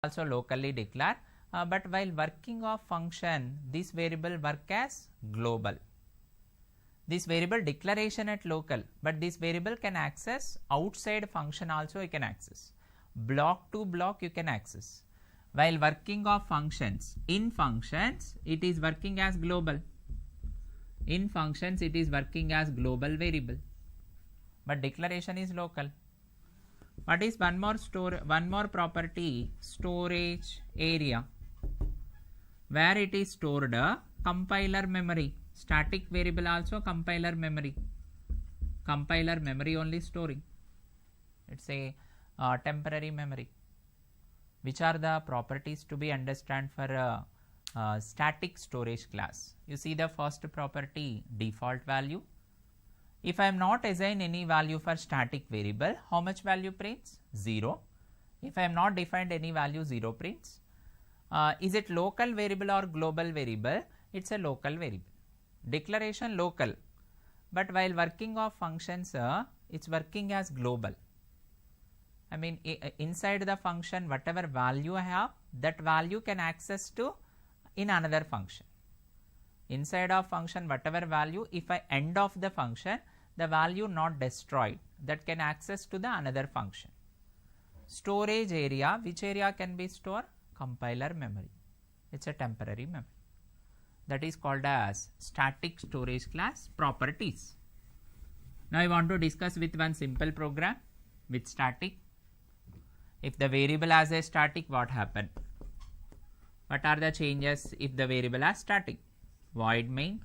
also locally declare, but while working of function, this variable work as global. This variable declaration at local, but this variable can access outside function also you can access. Block to block you can access. While working of functions, in functions it is working as global. In functions it is working as global variable, but declaration is local. What is one more property? Storage area, where it is stored compiler memory. Static variable also compiler memory. Compiler memory only storing. It's a temporary memory. Which are the properties to be understood for static storage class? You see the first property, default value. If I am not assign any value for static variable, how much value prints? 0. If I am not defined any value, 0 prints. Is it local variable or global variable? It's a local variable. Declaration local, but while working of functions, it's working as global. I mean, inside the function, whatever value I have, that value can access to in another function. Inside of function, whatever value, if I end of the function, the value not destroyed, that can access to the another function. Storage area, which area can be stored? Compiler memory. It's a temporary memory. That is called as static storage class properties. Now I want to discuss with one simple program with static. If the variable as a static, what happen? What are the changes if the variable as static? Void main.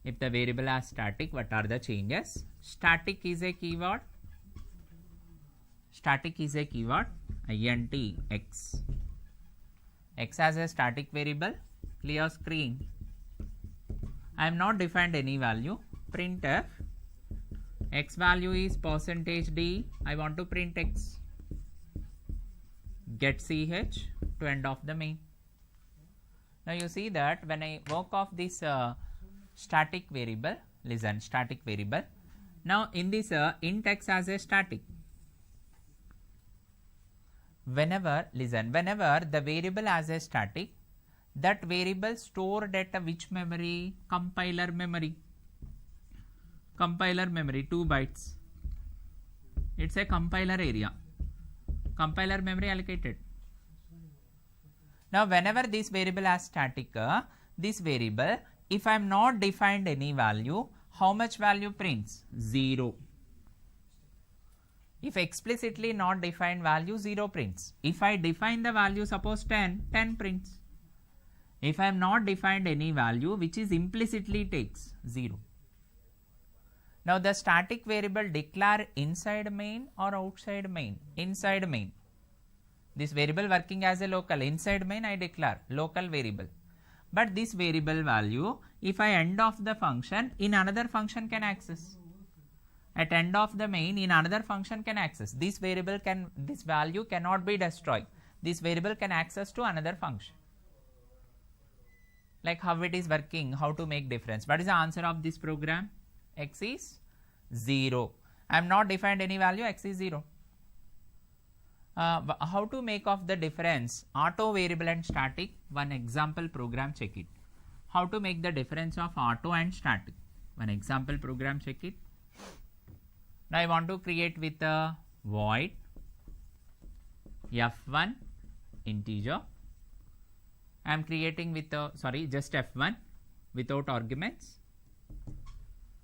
If the variable as static, what are the changes? Static is a keyword. Static is a keyword. Int x. X as a static variable. Clear screen. I am not defined any value. Printf. X value is %d. I want to print x. Get ch to end of the main. Now you see that when I work off this static variable, listen, static variable. Now in this int x as a static. Whenever the variable as a static, that variable stored at which memory? Compiler memory. Compiler memory 2 bytes. It's a compiler area. Compiler memory allocated. Now whenever this variable as static, this variable, if I am not defined any value, how much value prints? 0. If explicitly not defined value, 0 prints. If I define the value, suppose 10, 10 prints. If I am not defined any value, which is implicitly takes 0. Now the static variable declare inside main or outside main? Inside main. This variable working as a local. Inside main I declare local variable. But this variable value, if I end of the function, in another function can access. At end of the main, in another function can access. This variable can, this value cannot be destroyed. This variable can access to another function. Like how it is working, how to make difference. What is the answer of this program? X is 0. I am not defined any value, x is 0. How to make of the difference? Auto variable and static. One example program, check it. How to make the difference of auto and static? One example program, check it. Now I want to create with a void f1 integer. I am creating with a, just f1 without arguments.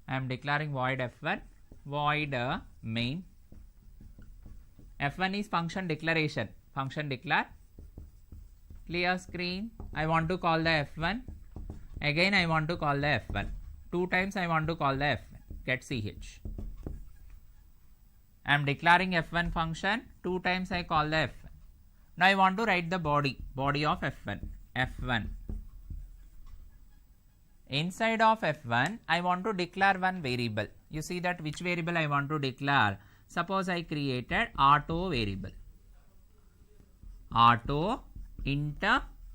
I am declaring void f1, void main. F1 is function declaration. Function declare. Clear screen. I want to call the f1. Again I want to call the f1. 2 times I want to call the f1. Get ch. I am declaring f1 function. 2 times I call the f1. Now I want to write the body of f1. F1. Inside of f1, I want to declare one variable. You see that which variable I want to declare. Suppose I created auto variable. Auto int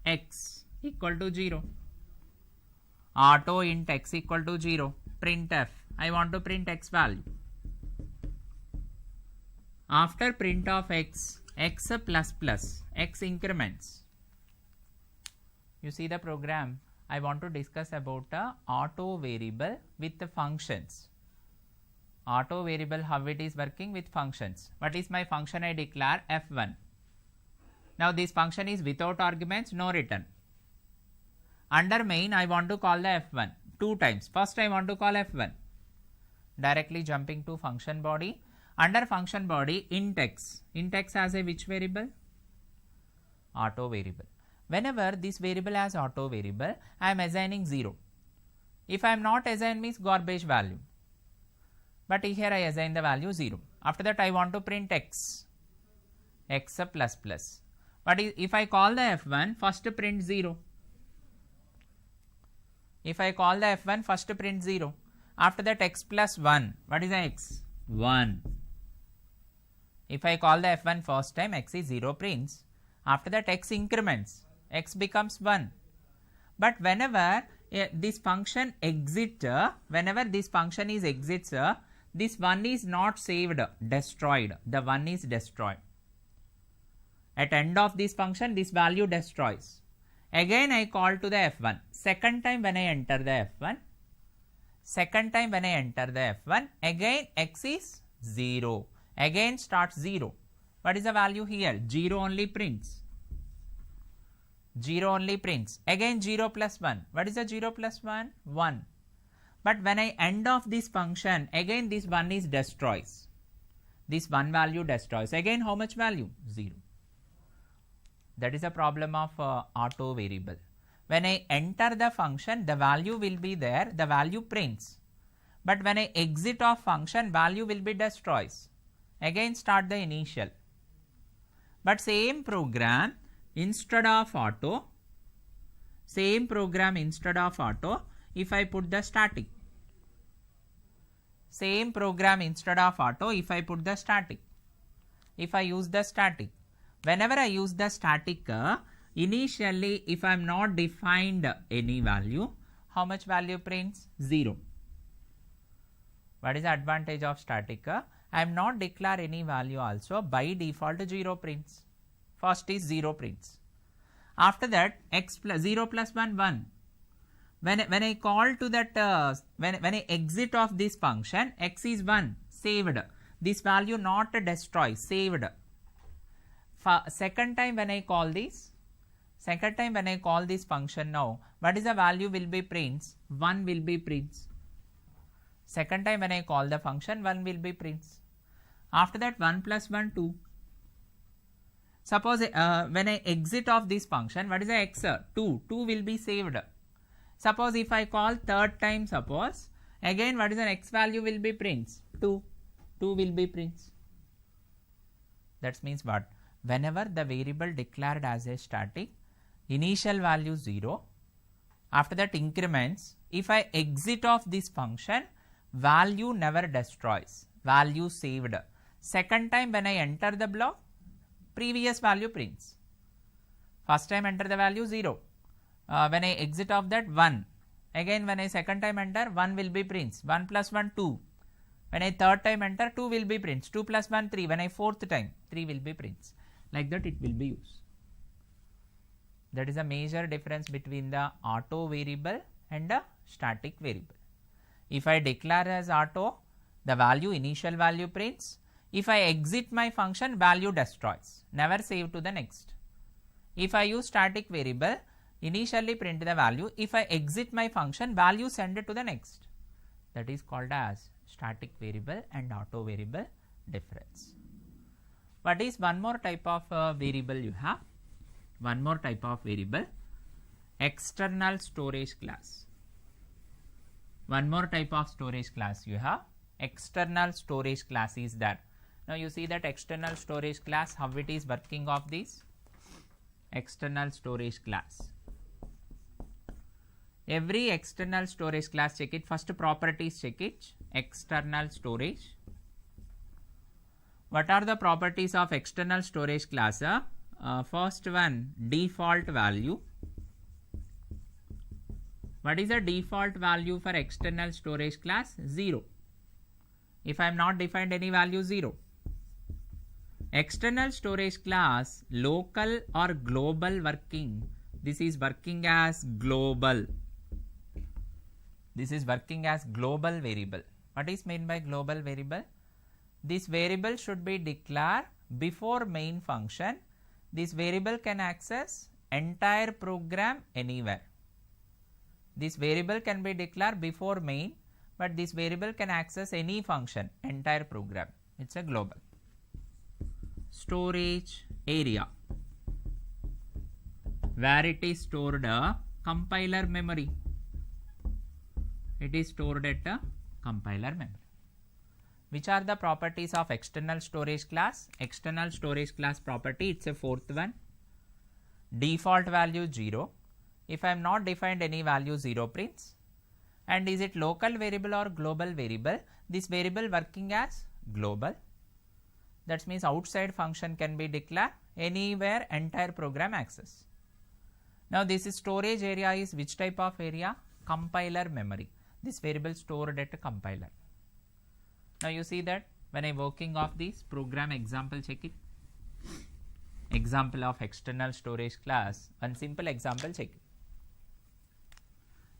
x equal to 0. Auto int x equal to 0. Printf. I want to print x value. After print of x, x plus plus, x increments. You see the program. I want to discuss about a auto variable with the functions. Auto variable, how it is working with functions. What is my function? I declare f1. Now this function is without arguments, no return. Under main, I want to call the f1 two times. First I want to call f1. Directly jumping to function body. Under function body, int x. Int x has a which variable? Auto variable. Whenever this variable has auto variable, I am assigning 0. If I am not assign means garbage value. But here I assign the value 0. After that I want to print x. X plus plus. But if I call the f1, first print 0. If I call the f1, first print 0. After that x plus 1. What is the x? 1. If I call the f1 first time, x is 0 prints. After that x increments. X becomes 1. But whenever this function exits, whenever this function is exits, this 1 is not saved, destroyed. The 1 is destroyed. At end of this function, this value destroys. Again I call to the f1. Second time when I enter the f1, again x is 0. Again starts 0. What is the value here? 0 only prints. 0 only prints. Again 0 plus 1. What is the 0 plus 1? 1. But when I end of this function, again this 1 is destroys. This 1 value destroys. Again how much value? 0. That is a problem of auto variable. When I enter the function, the value will be there, the value prints. But when I exit of function, value will be destroys. Again start the initial. But same program instead of auto, if I put the static. Same program instead of auto, if I put the static. If I use the static. Whenever I use the static, initially if I am not defined any value, how much value prints? 0. What is the advantage of static? I am not declare any value also, by default 0 prints. First is 0 prints. After that x plus 0 plus 1 1. When I call to that when I exit of this function, x is 1 saved. This value not destroy, saved. Second time when I call this function now, what is the value will be prints? 1 will be prints. Second time when I call the function, 1 will be prints. After that 1 plus 1 2. Suppose when I exit of this function, what is the x? 2 will be saved. Suppose if I call third time, suppose again what is the next value will be prints? 2 will be prints. That means what? Whenever the variable declared as a static, initial value 0, after that increments, if I exit of this function, value never destroys, value saved. Second time when I enter the block, previous value prints. First time enter the value 0. When I exit of that 1. Again when I second time enter, 1 will be prints. 1 plus 1 2. When I third time enter, 2 will be prints. 2 plus 1 3. When I fourth time, 3 will be prints. Like that it will be used. That is a major difference between the auto variable and the static variable. If I declare as auto, the value initial value prints. If I exit my function, value destroys, never save to the next. If I use static variable, initially print the value. If I exit my function, value send it to the next. That is called as static variable and auto variable difference. What is one more type of variable you have? One more type of variable, external storage class. One more type of storage class you have, external storage class is there. Now you see that external storage class, how it is working of this external storage class. Every external storage class, check it. First properties, check it. External storage. What are the properties of external storage class? First one, default value. What is the default value for external storage class? 0. If I am not defined any value, 0. External storage class, local or global working. This is working as global. This is working as global variable. What is meant by global variable? This variable should be declared before main function. This variable can access entire program anywhere. This variable can be declared before main, but this variable can access any function, entire program. It's a global. Storage area, where it is stored a compiler memory. It is stored at a compiler memory. Which are the properties of external storage class? External storage class property, it's a fourth one. Default value 0. If I am not defined any value, 0 prints. And is it local variable or global variable? This variable working as global. That means outside function can be declared anywhere, entire program access. Now this storage area is which type of area? Compiler memory. This variable stored at a compiler. Now you see that when I working of this program example, check it. Example of external storage class. One simple example, check it.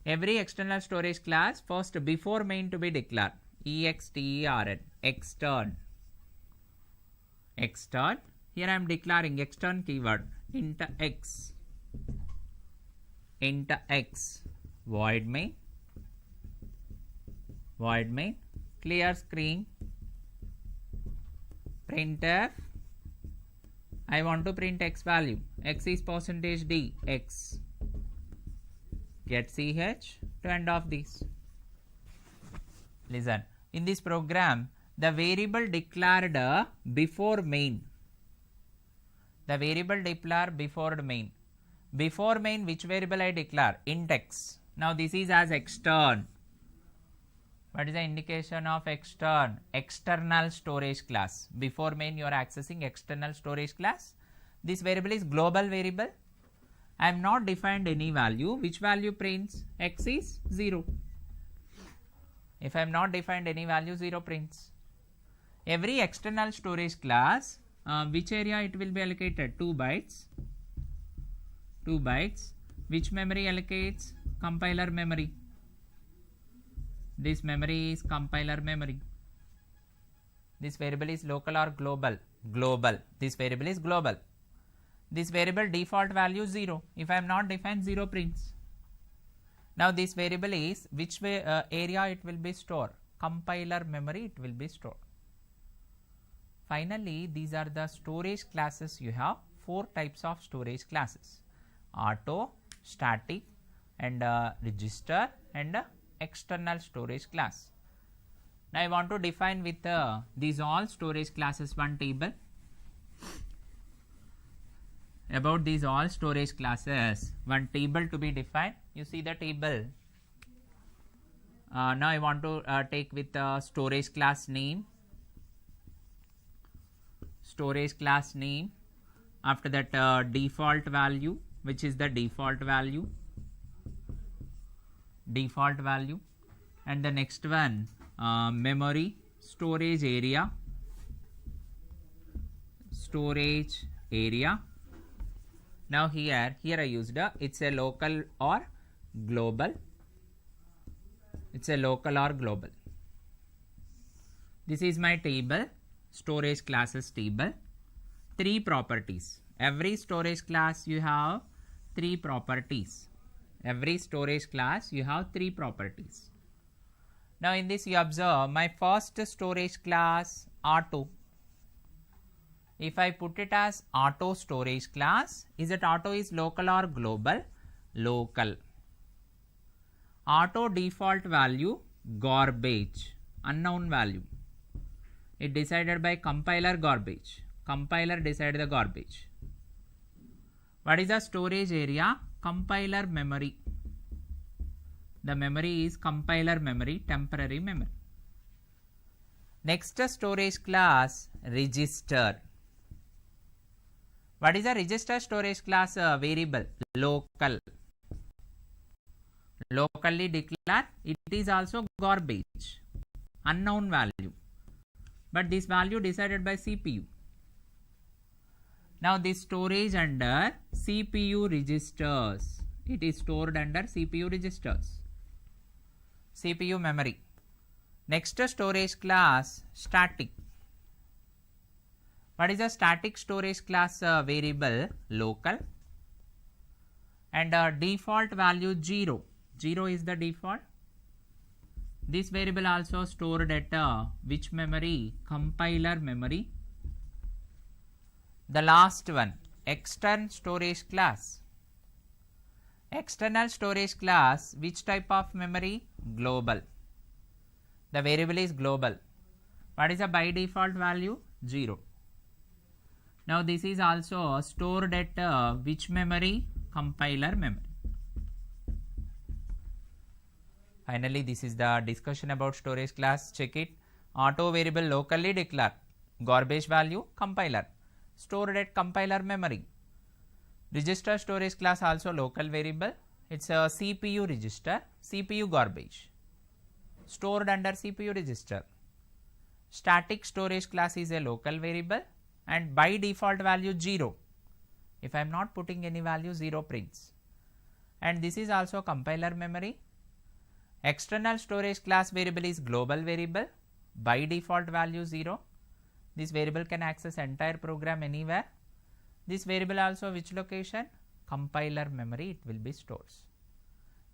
Every external storage class first before main to be declared. extern, extern. Extern. Here I am declaring extern keyword. Int x. Int x. Void main. Void main. Clear screen. Printf. I want to print x value. X is %d. X. Get ch to end of this. Listen. In this program, the variable declared before main. The variable declared before the main. Before main, which variable I declare? Int x. Now this is as extern. What is the indication of extern? External storage class. Before main you are accessing external storage class. This variable is global variable. I am not defined any value. Which value prints? X is 0. If I am not defined any value, 0 prints. Every external storage class, which area it will be allocated? 2 bytes. 2 bytes. Which memory allocates? Compiler memory. This memory is compiler memory. This variable is local or global? Global. This variable is global. This variable default value 0. If I am not defined, 0 prints. Now this variable is which way area it will be stored? Compiler memory it will be stored. Finally, these are the storage classes. You have 4 types of storage classes: auto, static, and register, and external storage class. Now I want to define with these all storage classes one table. About these all storage classes, one table to be defined. You see the table. Now I want to take with storage class name. Storage class name. After that default value, which is the default value. Default value. And the next one, memory, storage area. Storage area. Now here I used it's a local or global. It's a local or global. This is my table, storage classes table. 3 properties. Every storage class you have 3 properties. Every storage class you have 3 properties. Now in this you observe my first storage class auto. If I put it as auto storage class, is it auto is local or global? Local. Auto default value garbage, unknown value. It decided by compiler garbage. Compiler decided the garbage. What is the storage area? Compiler memory. The memory is compiler memory, temporary memory. Next storage class register. What is a register storage class variable? Local. Locally declared. It is also garbage. Unknown value. But this value decided by CPU. Now this storage under CPU registers. It is stored under CPU registers. CPU memory. Next storage class static. What is a static storage class variable? Local. And default value 0. 0 is the default. This variable also stored at which memory? Compiler memory. The last one, external storage class. External storage class, which type of memory? Global. The variable is global. What is the by default value? 0. Now this is also stored at which memory? Compiler memory. Finally, this is the discussion about storage class. Check it. Auto variable locally declare. Garbage value compiler. Stored at compiler memory. Register storage class also local variable. It's a CPU register. CPU garbage. Stored under CPU register. Static storage class is a local variable and by default value 0. If I am not putting any value, 0 prints. And this is also compiler memory. External storage class variable is global variable. By default value 0. This variable can access entire program anywhere. This variable also which location? Compiler memory it will be stores.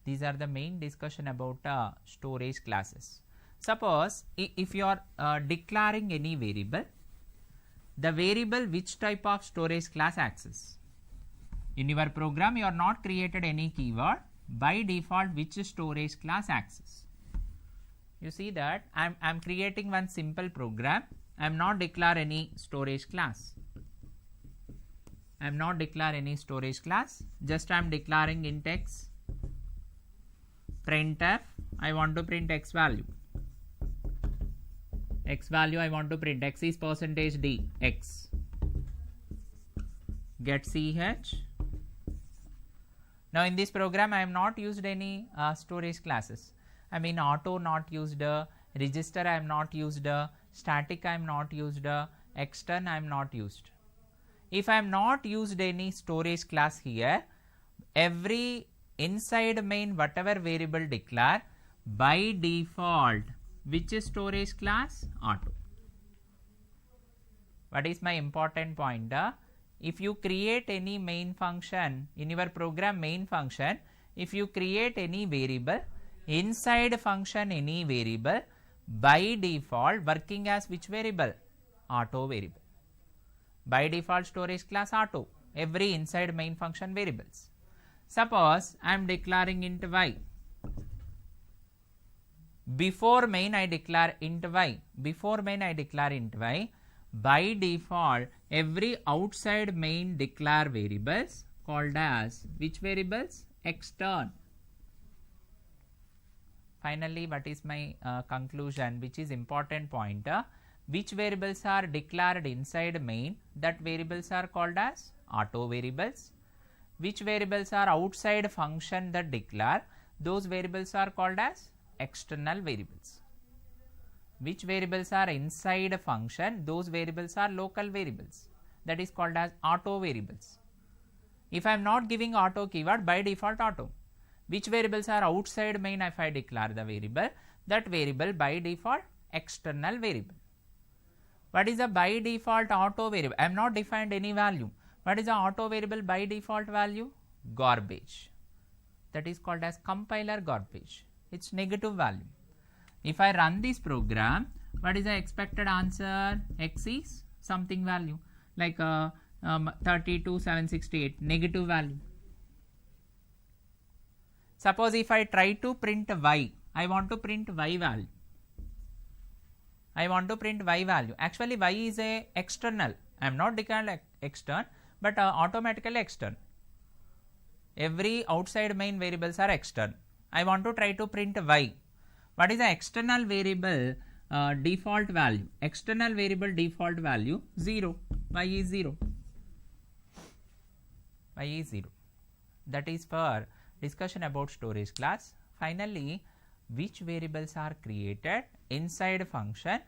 These are the main discussion about storage classes. Suppose if you are declaring any variable, the variable which type of storage class access? In your program you are not created any keyword. By default which storage class access? You see that I am creating one simple program. I am not declare any storage class. I am not declare any storage class. Just I am declaring int x, printf. I want to print x value. X value I want to print. X is %d x. Get ch. Now in this program I am not used any storage classes. I mean auto not used, register I am not used, static I am not used, extern I am not used. If I am not used any storage class here, every inside main whatever variable declare, by default which storage class? Auto. What is my important point? If you create any main function in your program main function, if you create any variable, inside function any variable, by default working as which variable? Auto variable. By default storage class auto, every inside main function variables. Suppose I am declaring int y. Before main I declare int y. Before main I declare int y. By default every outside main declare variables called as which variables? Extern. Finally, what is my conclusion, which is important point? Which variables are declared inside main? That variables are called as auto variables. Which variables are outside function that declare? Those variables are called as external variables. Which variables are inside a function? Those variables are local variables. That is called as auto variables. If I am not giving auto keyword, by default auto. Which variables are outside main? If I declare the variable, that variable by default external variable. What is the by default auto variable? I am not defined any value. What is the auto variable by default value? Garbage. That is called as compiler garbage. It's negative value. If I run this program, what is the expected answer? X is something value like 32,768, negative value. Suppose if I try to print y, I want to print y value. I want to print y value. Actually y is a external. I am not declaring external, but automatically external. Every outside main variables are external. I want to try to print y. What is the external variable default value? External variable default value 0. Y is 0. Y is 0. That is for discussion about storage class. Finally, which variables are created inside function?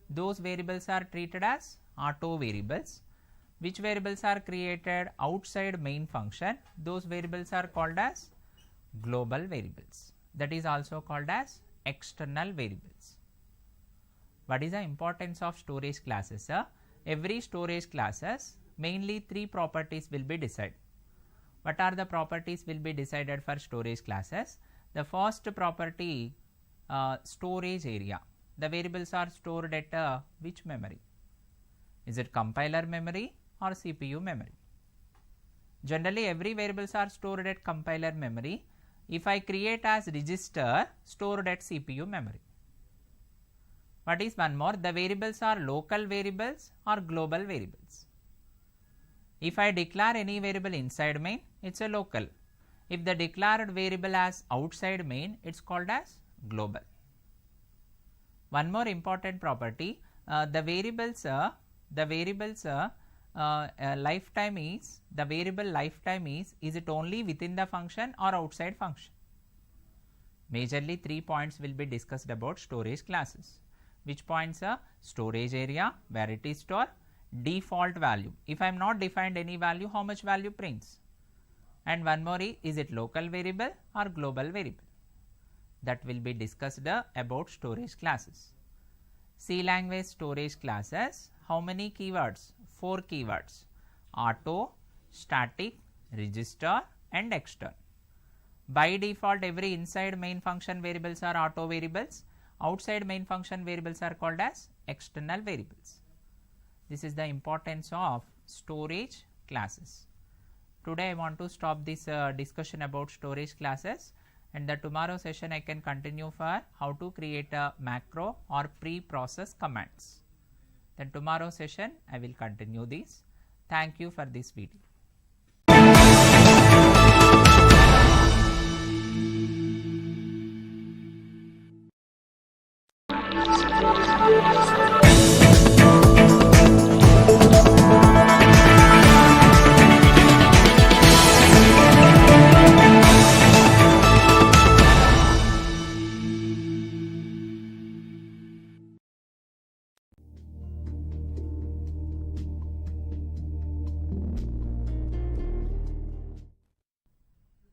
Those variables are treated as auto variables. Which variables are created outside main function? Those variables are called as global variables. That is also called as external variables. What is the importance of storage classes? Every storage classes mainly three properties will be decided. What are the properties will be decided for storage classes? The first property, storage area. The variables are stored at which memory? Is it compiler memory or CPU memory? Generally every variables are stored at compiler memory. If I create as register, stored at CPU memory. What is one more? The variables are local variables or global variables. If I declare any variable inside main, it's a local. If the declared variable as outside main, it's called as global. One more important property, the variable lifetime is, is it only within the function or outside function? Majorly 3 points will be discussed about storage classes. Which points are? Storage area, where it is stored, default value. If I am not defined any value, how much value prints? And one more is it local variable or global variable? That will be discussed about storage classes. C language storage classes, how many keywords? 4 keywords: auto, static, register and extern. By default every inside main function variables are auto variables, outside main function variables are called as external variables. This is the importance of storage classes. Today I want to stop this discussion about storage classes, and the tomorrow session I can continue for how to create a macro or pre-process commands. Then tomorrow session I will continue this. Thank you for this video.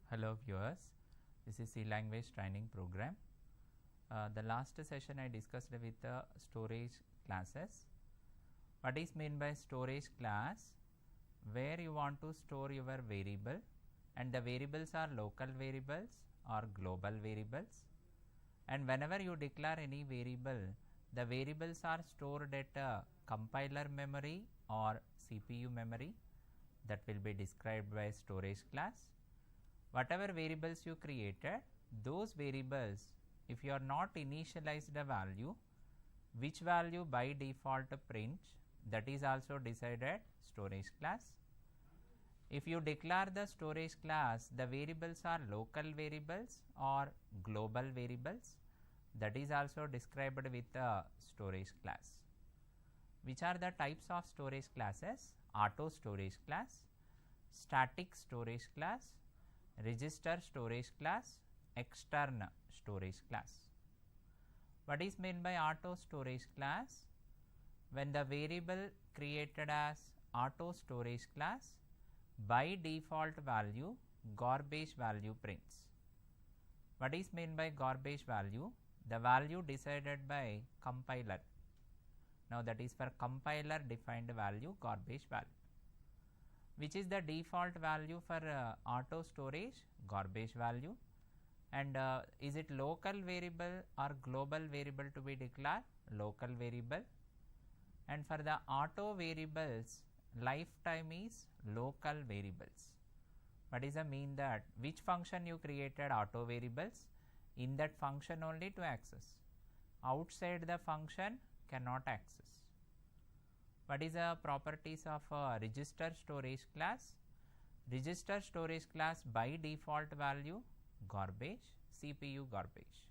Hello viewers, this is C language training program. The last session I discussed with the storage classes. What is meant by storage class? Where you want to store your variable, and the variables are local variables or global variables, and whenever you declare any variable, the variables are stored at a compiler memory or CPU memory. That will be described by storage class. Whatever variables you created, those variables, if you are not initialized the value, which value by default print, that is also decided storage class. If you declare the storage class, the variables are local variables or global variables, that is also described with the storage class. Which are the types of storage classes? Auto storage class, static storage class, register storage class, external storage class. What is meant by auto storage class? When the variable created as auto storage class, by default value garbage value prints. What is meant by garbage value? The value decided by compiler. Now that is for compiler defined value, garbage value. Which is the default value for auto storage? Garbage value. And is it local variable or global variable to be declared? Local variable. And for the auto variables, lifetime is local variables. What is the mean that? Which function you created auto variables? In that function only to access. Outside the function cannot access. What is the properties of register storage class? Register storage class by default value garbage, CPU garbage.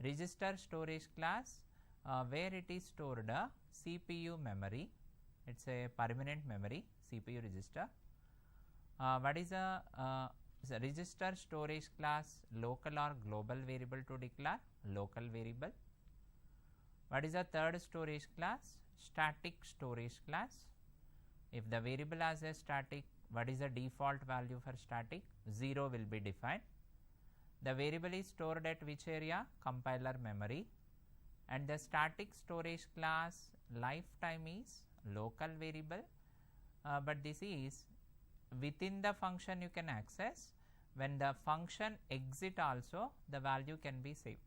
Register storage class where it is stored CPU memory, it's a permanent memory, CPU register. What is a register storage class, local or global variable to declare? Local variable. What is the third storage class? Static storage class. If the variable has a static, what is the default value for static? 0 will be defined. The variable is stored at which area? Compiler memory. And the static storage class lifetime is local variable, but this is within the function you can access. When the function exit also, the value can be saved.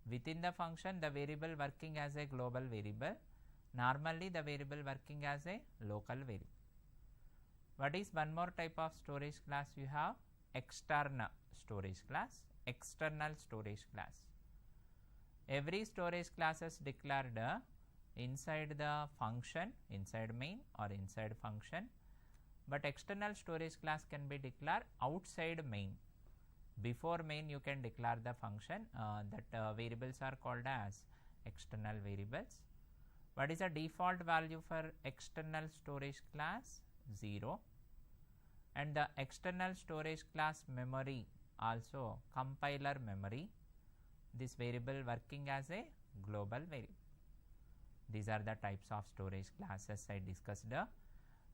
Within the function, the variable working as a global variable, normally the variable working as a local variable. What is one more type of storage class you have? External storage class, external storage class. Every storage class is declared inside the function, inside main or inside function, but external storage class can be declared outside main. Before main you can declare the function, that variables are called as external variables. What is the default value for external storage class? 0. And the external storage class memory also compiler memory, this variable working as a global variable. These are the types of storage classes I discussed. Now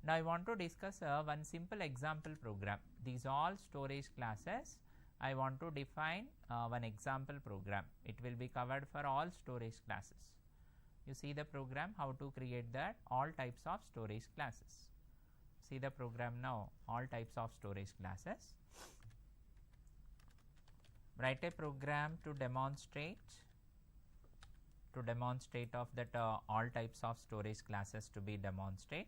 I want to discuss one simple example program. These all storage classes I want to define one example program. It will be covered for all storage classes. You see the program how to create that all types of storage classes. See the program now, all types of storage classes. Write a program to demonstrate of that all types of storage classes to be demonstrated.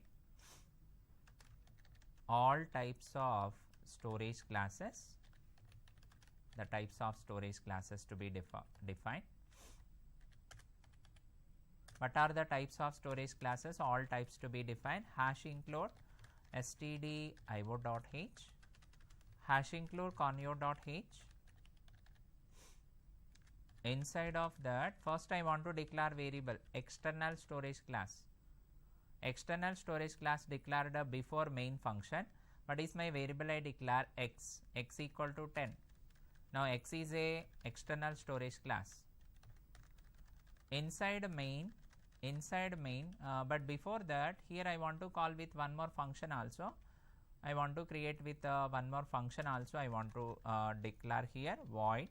All types of storage classes, the types of storage classes to be defined. What are the types of storage classes? All types to be defined. Hash include stdio.h, hash include conio.h. Inside of that, first I want to declare variable external storage class. External storage class declared before main function. What is my variable? I declare x equal to 10. Now x is a external storage class. Inside main, but before that, here I want to call with one more function also. I want to create with one more function also. I want to declare here void.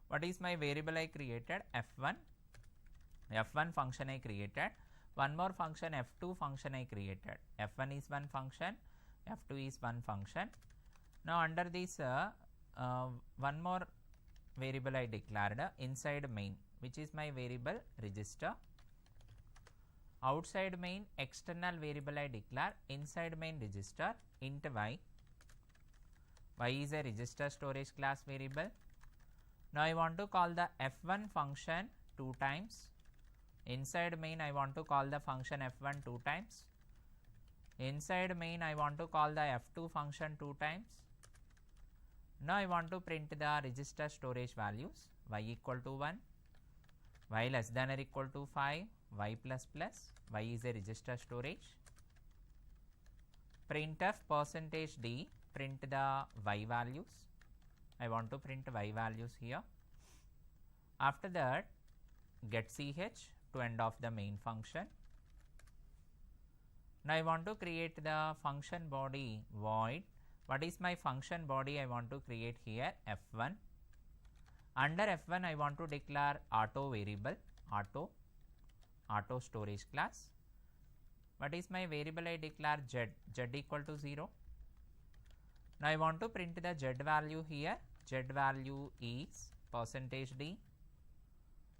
What is my variable I created? F1. F1 function I created. One more function F2 function I created. F1 is one function, F2 is one function. Now under this one more variable I declared inside main, which is my variable register. Outside main external variable I declare inside main register int y. Y is a register storage class variable. Now I want to call the F1 function 2 times. Inside main I want to call the function F1 2 times. Inside main I want to call the F2 function 2 times. Now I want to print the register storage values y equal to 1, y less than or equal to 5, y plus plus, y is a register storage. Printf %d, print the y values. I want to print y values here. After that, get ch to end of the main function. Now I want to create the function body void. What is my function body? I want to create here F1. Under F1 I want to declare auto variable, auto storage class. What is my variable? I declare z equal to 0. Now I want to print the z value here. Z value is %d.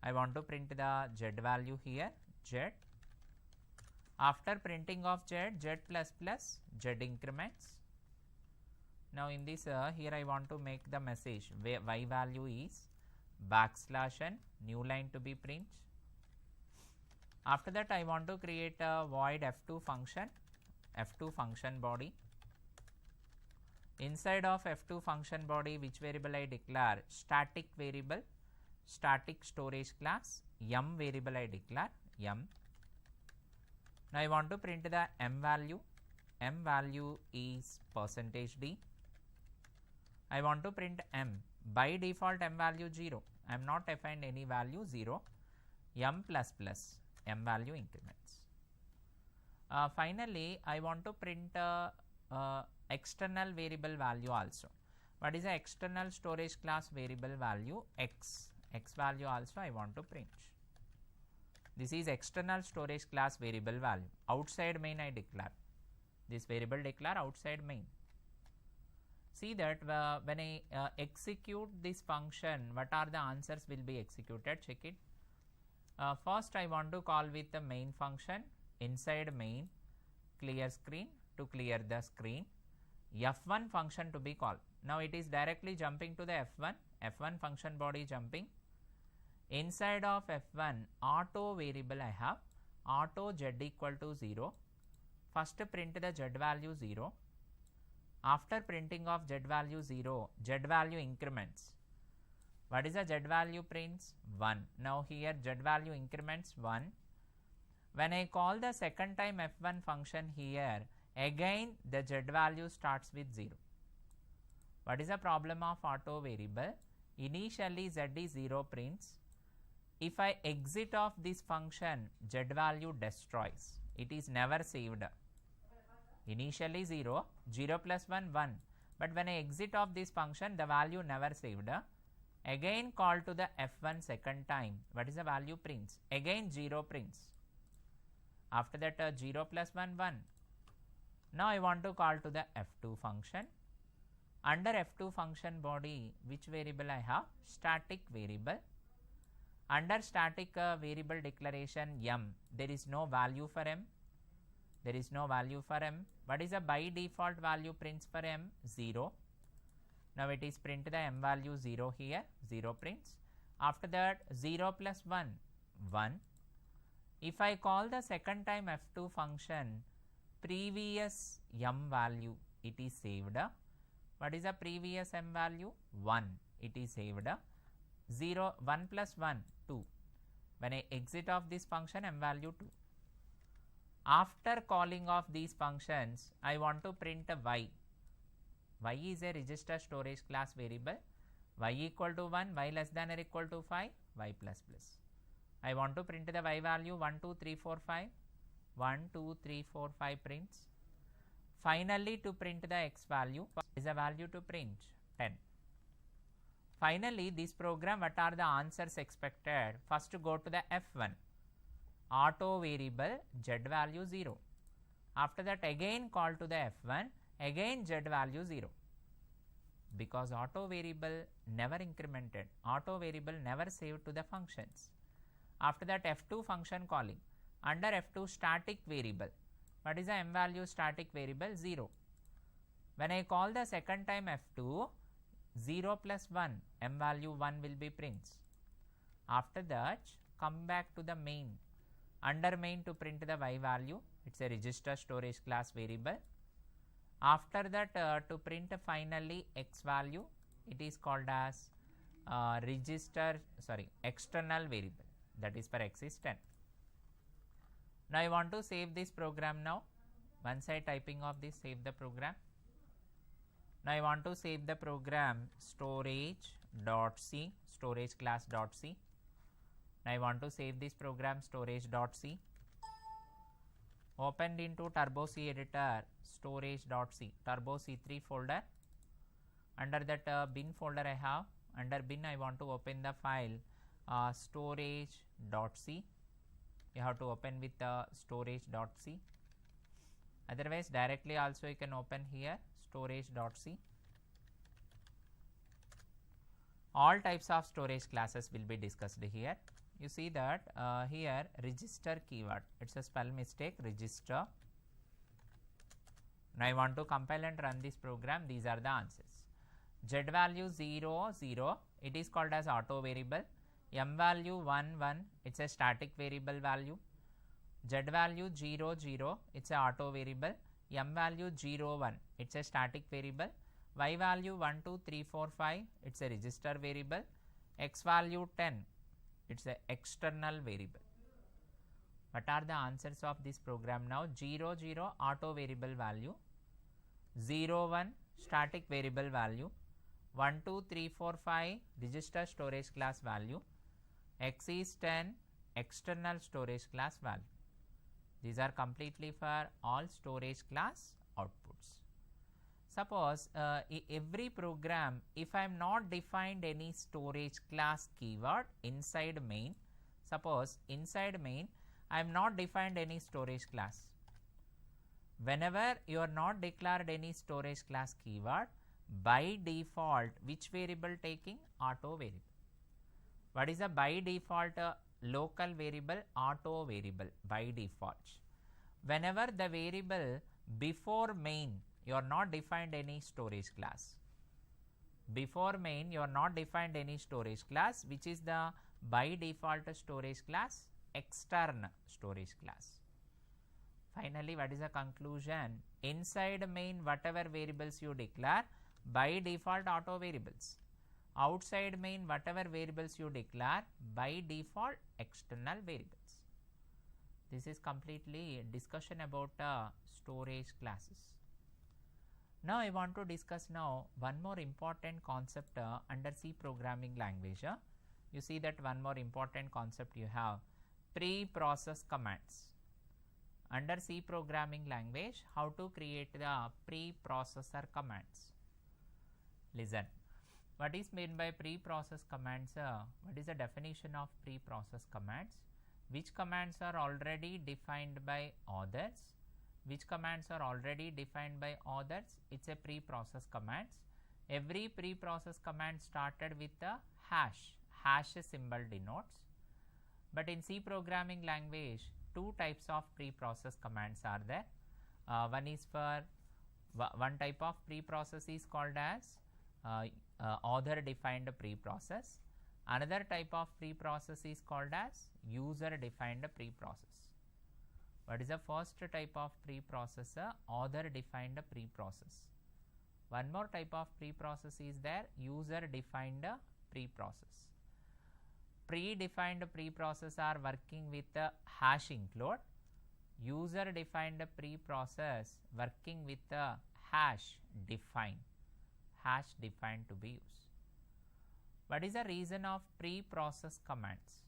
I want to print the z value here, z. After printing of z, z plus plus, z increments. Now in this here I want to make the message y value is \n, new line to be print. After that I want to create a void F2 function body. Inside of F2 function body, which variable I declare? Static variable, static storage class, m variable I declare, m. Now I want to print the m value is %d. I want to print m. By default m value 0. I am not defined any value 0. M plus plus, m value increments. Finally, I want to print external variable value also. What is the external storage class variable value? X value also I want to print. This is external storage class variable value. Outside main I declare. This variable declare outside main. See that when I execute this function, what are the answers will be executed? Check it. First I want to call with the main function. Inside main, clear screen to clear the screen. F1 function to be called. Now it is directly jumping to the F1 function body jumping. Inside of F1 auto variable I have auto z equal to 0. First print the z value 0. After printing of z value 0, z value increments. What is the z value prints? 1. Now here z value increments 1. When I call the second time F1 function here, again the z value starts with 0. What is the problem of auto variable? Initially z is 0 prints. If I exit of this function, z value destroys. It is never saved. Initially 0, 0 plus 1, 1. But when I exit of this function, the value never saved. Again call to the F1 second time. What is the value prints? Again 0 prints. After that 0 plus 1, 1. Now I want to call to the F2 function. Under F2 function body, which variable I have? Static variable. Under static variable declaration m, there is no value for m. There is no value for m. What is the by default value prints for m? 0. Now it is print the m value 0 here, 0 prints. After that 0 plus 1, 1. If I call the second time F2 function, previous m value, it is saved. What is the previous m value? 1. It is saved. 0, 1 plus 1, 2. When I exit of this function, m value 2. After calling of these functions, I want to print a y. Y is a register storage class variable. Y equal to 1, y less than or equal to 5, y plus plus. I want to print the y value 1, 2, 3, 4, 5. 1, 2, 3, 4, 5 prints. Finally, to print the x value, is a value to print 10. Finally, this program, what are the answers expected? First go to the F1. Auto variable z value 0. After that again call to the F1, again z value 0. Because auto variable never incremented, auto variable never saved to the functions. After that F2 function calling. Under F2 static variable. What is the m value static variable? 0. When I call the second time F2, 0 plus 1, m value 1 will be prints. After that, come back to the main. Under main to print the y value, it's a register storage class variable. After that, to print finally x value, it is called as external variable, that is for x is 10. Now I want to save this program now. Once I typing of this, save the program. Now I want to save the program storage.c, storage class.c. Now I want to save this program storage.c. Opened into turbo C editor, storage.c, turbo C3 folder. Under that bin folder I have, under bin I want to open the file storage.c. You have to open with storage.c. Otherwise directly also you can open here storage.c. All types of storage classes will be discussed here. You see that here register keyword, it's a spell mistake, register. Now I want to compile and run this program. These are the answers. Z value 0, 0, it is called as auto variable. M value 1, 1, it's a static variable value. Z value 0, 0, it's a auto variable. M value 0, 1, it's a static variable. Y value 1, 2, 3, 4, 5, it's a register variable. X value 10, it's a external variable. What are the answers of this program now? 0, 0, auto variable value. 0, 1, static variable value. 1, 2, 3, 4, 5, register storage class value. X is 10, external storage class value. These are completely for all storage class outputs. Suppose every program, if I am not defined any storage class keyword inside main, suppose inside main I am not defined any storage class. Whenever you are not declared any storage class keyword, by default which variable taking? Auto variable. What is the by default local variable? Auto variable by default. Whenever the variable before main you are not defined any storage class. Before main you are not defined any storage class, which is the by default storage class? External storage class. Finally, what is the conclusion? Inside main whatever variables you declare, by default auto variables. Outside main whatever variables you declare, by default external variables. This is completely discussion about storage classes. Now I want to discuss now one more important concept under C programming language. You see that one more important concept you have, pre-process commands. Under C programming language, how to create the pre-processor commands. Listen, what is meant by pre-process commands? What is the definition of pre-process commands? Which commands are already defined by authors? Which commands are already defined by authors? It's a pre-process commands. Every pre-process command started with a hash. Hash symbol denotes. But in C programming language, two types of pre-process commands are there. One is for one type of pre-process is called as author defined pre-process. Another type of pre-process is called as user defined pre-process. What is the first type of pre-processor? Author defined pre-process. One more type of pre-process is there, user defined pre-process. Pre-defined pre-process are working with the hash include. User defined pre-process working with the hash define. Hash defined to be used. What is the reason of pre-process commands?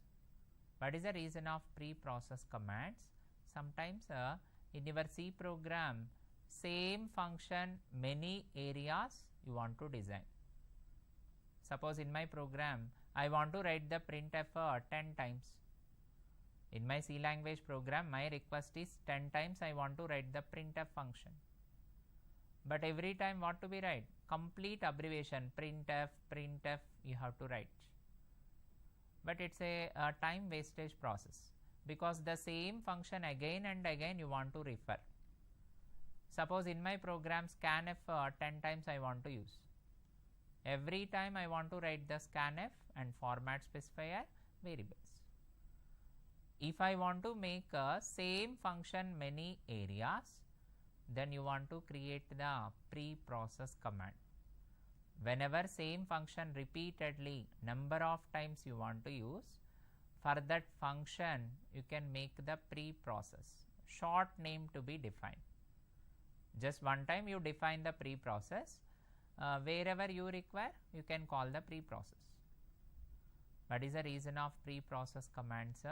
What is the reason of pre-process commands? Sometimes in your C program, same function many areas you want to design. Suppose in my program I want to write the printf 10 times. In my C language program, my request is 10 times I want to write the printf function. But every time what to be write? Complete abbreviation printf you have to write. But it's a time wastage process, because the same function again and again you want to refer. Suppose in my program scanf 10 times I want to use. Every time I want to write the scanf and format specifier variables. If I want to make a same function many areas, then you want to create the pre-process command. Whenever same function repeatedly number of times you want to use, for that function you can make the pre-process, short name to be defined. Just one time you define the pre-process, wherever you require you can call the pre-process. What is the reason of pre-process commands?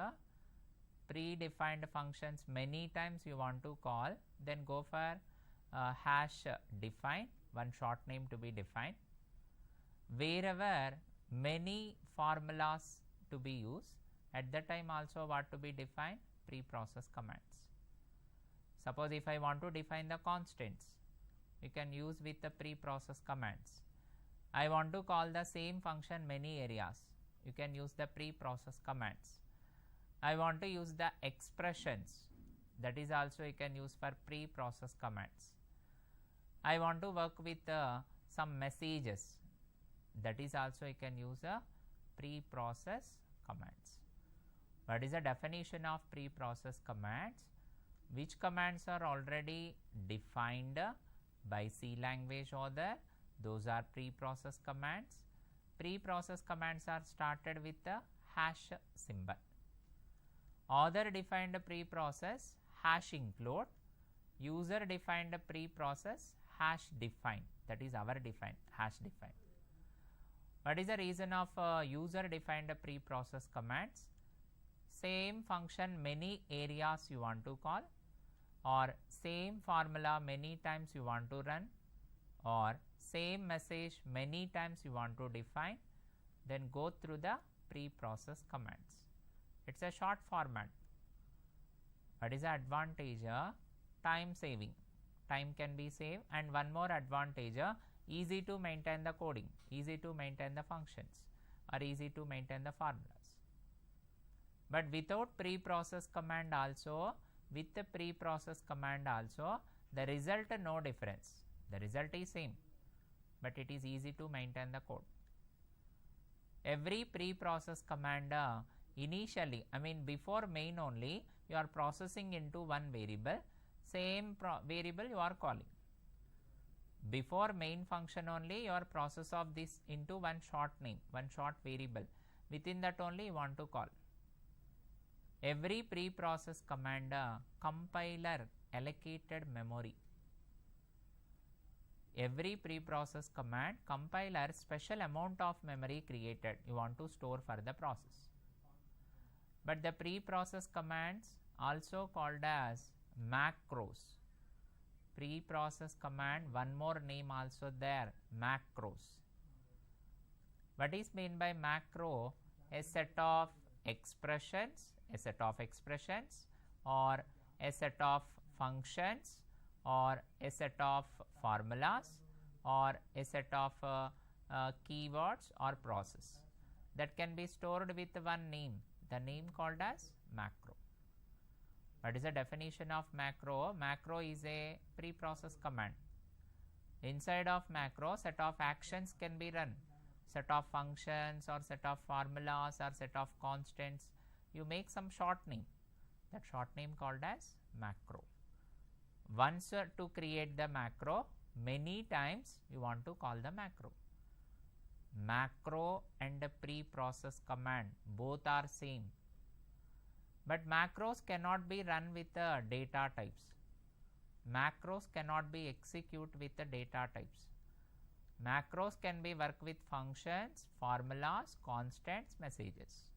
Predefined functions many times you want to call, then go for hash define, one short name to be defined. Wherever many formulas to be used, at that time also what to be defined? Pre-process commands. Suppose if I want to define the constants, you can use with the pre-process commands. I want to call the same function many areas, you can use the pre-process commands. I want to use the expressions, that is also you can use for pre-process commands. I want to work with some messages, that is also you can use a pre-process commands. What is the definition of pre-process commands? Which commands are already defined by C language author, those are pre-process commands. Pre-process commands are started with the hash symbol. Author defined pre-process, hash include. User defined pre-process, hash define, that is our define, hash define. What is the reason of user defined pre-process commands? Same function many areas you want to call, or same formula many times you want to run, or same message many times you want to define, then go through the pre-process commands. It is a short format. What is the advantage? Time saving. Time can be saved, and one more advantage, easy to maintain the coding, easy to maintain the functions, or easy to maintain the formulas. But without pre-process command also, with the pre-process command also, the result no difference. The result is same, but it is easy to maintain the code. Every pre-process command initially, I mean before main only, you are processing into one variable, same variable you are calling. Before main function only, you are process of this into one short name, one short variable. Within that only you want to call. Every pre-process command compiler allocated memory. Every pre-process command compiler special amount of memory created you want to store for the process. But the pre-process commands also called as macros. Pre-process command, one more name also there, macros. What is meant by macro? A set of expressions, or a set of functions, or a set of formulas, or a set of keywords or process that can be stored with one name, the name called as macro. What is the definition of macro? Macro is a pre-process command. Inside of macro, set of actions can be run, set of functions or set of formulas or set of constants. You make some short name, that short name called as macro. Once to create the macro, many times you want to call the macro. Macro and the pre-process command both are same, but macros cannot be run with the data types. Macros cannot be executed with the data types. Macros can be work with functions, formulas, constants, messages.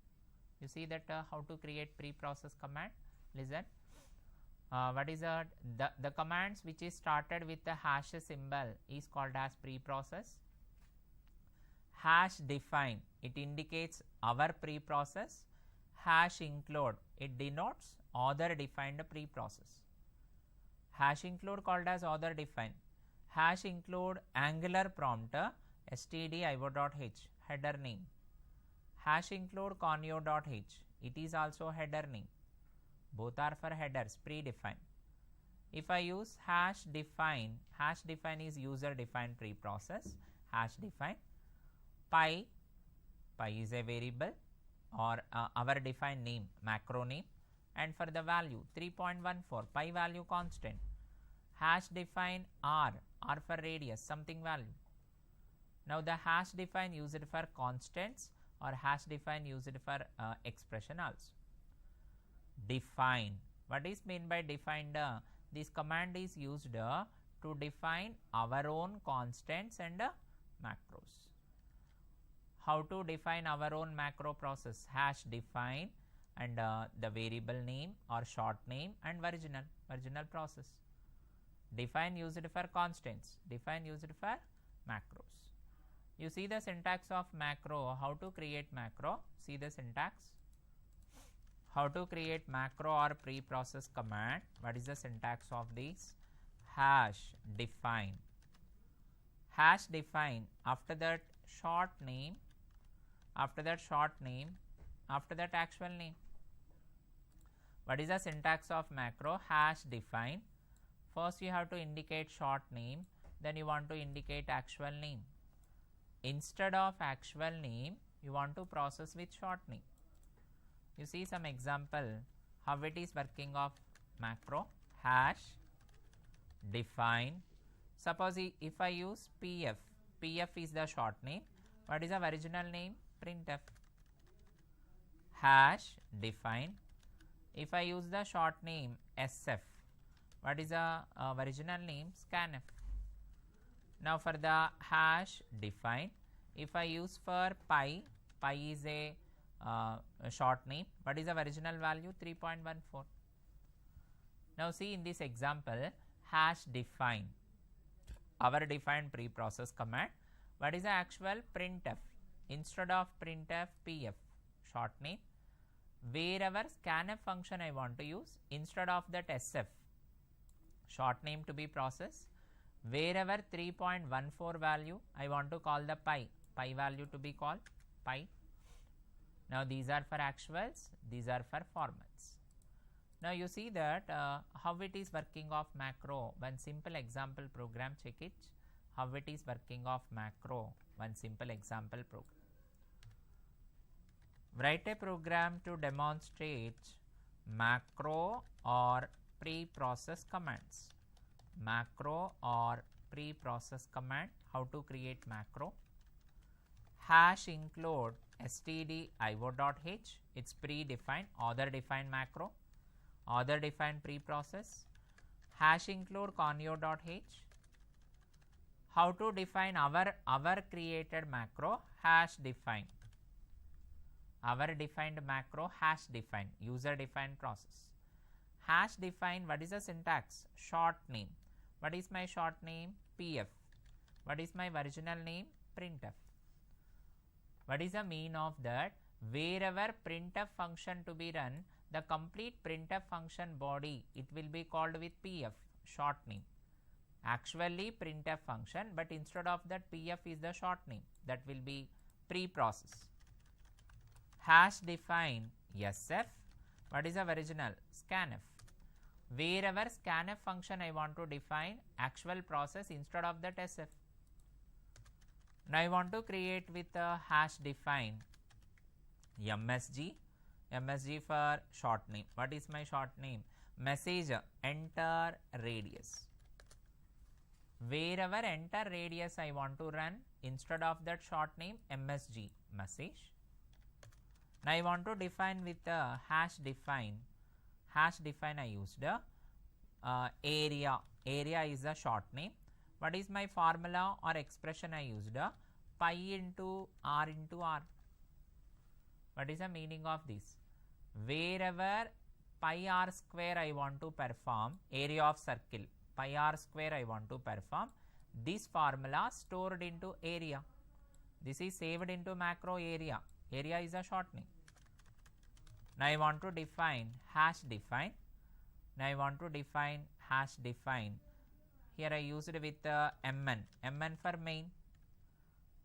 You see that how to create pre-process command. Listen, what is the commands which is started with the hash symbol is called as pre-process. Hash define, it indicates our pre-process. Hash include, it denotes other defined pre-process. Hash include called as other define. Hash include angular prompt stdio.h, header name. Hash include conio.h, it is also header name. Both are for headers, predefined. If I use hash define is user defined pre-process. Hash define pi is a variable or our defined name, macro name, and for the value 3.14, pi value constant. Hash define r for radius, something value. Now the hash define used for constants or hash define used for expression also. Define, what is meant by defined? This command is used to define our own constants and macros. How to define our own macro process? Hash define and the variable name or short name and original process. Define used for constants, define used for macros. You see the syntax of macro, how to create macro. See the syntax. How to create macro or pre-process command. What is the syntax of this? Hash define. Hash define, after that short name, after that actual name. What is the syntax of macro? Hash define. First you have to indicate short name, then you want to indicate actual name. Instead of actual name, you want to process with short name. You see some example how it is working of macro. Hash define. Suppose if I use pf is the short name. What is the original name? Printf. Hash define. If I use the short name sf, what is the original name? Scanf. Now for the hash define, if I use for pi is a short name. What is the original value? 3.14. Now see in this example, hash define, our defined preprocess command. What is the actual? Printf. Instead of printf, pf, short name. Wherever scanf function I want to use, instead of that sf, short name to be processed. Wherever 3.14 value, I want to call the pi value to be called pi. Now these are for actuals, these are for formats. Now you see that how it is working of macro. One simple example program, check it. How it is working of macro. One simple example program. Write a program to demonstrate macro or pre-process commands. Macro or pre-process command. How to create macro? Hash include stdio.h. It's predefined, author defined macro. Author defined preprocess. Hash include conio.h. How to define our created macro? Hash define. Our defined macro, hash define, user defined process. Hash define, what is the syntax? Short name. What is my short name? pf. What is my original name? Printf. What is the mean of that? Wherever printf function to be run, the complete printf function body, it will be called with pf, short name. Actually printf function, but instead of that pf is the short name, that will be pre-process. Hash define sf. What is the original? Scanf. Wherever scanf function I want to define actual process, instead of that sf. Now I want to create with a hash define msg. MSG for short name. What is my short name? Message enter radius. Wherever enter radius I want to run, instead of that short name msg message. Now I want to define with the hash define. Hash define I used area. Area is the short name. What is my formula or expression I used? Pi into r into r. What is the meaning of this? Wherever pi r square I want to perform, area of circle, pi r square I want to perform, this formula stored into area. This is saved into macro area. Area is a short name. Now I want to define hash define. Now I want to define hash define. Here I used with mn. Mn for main.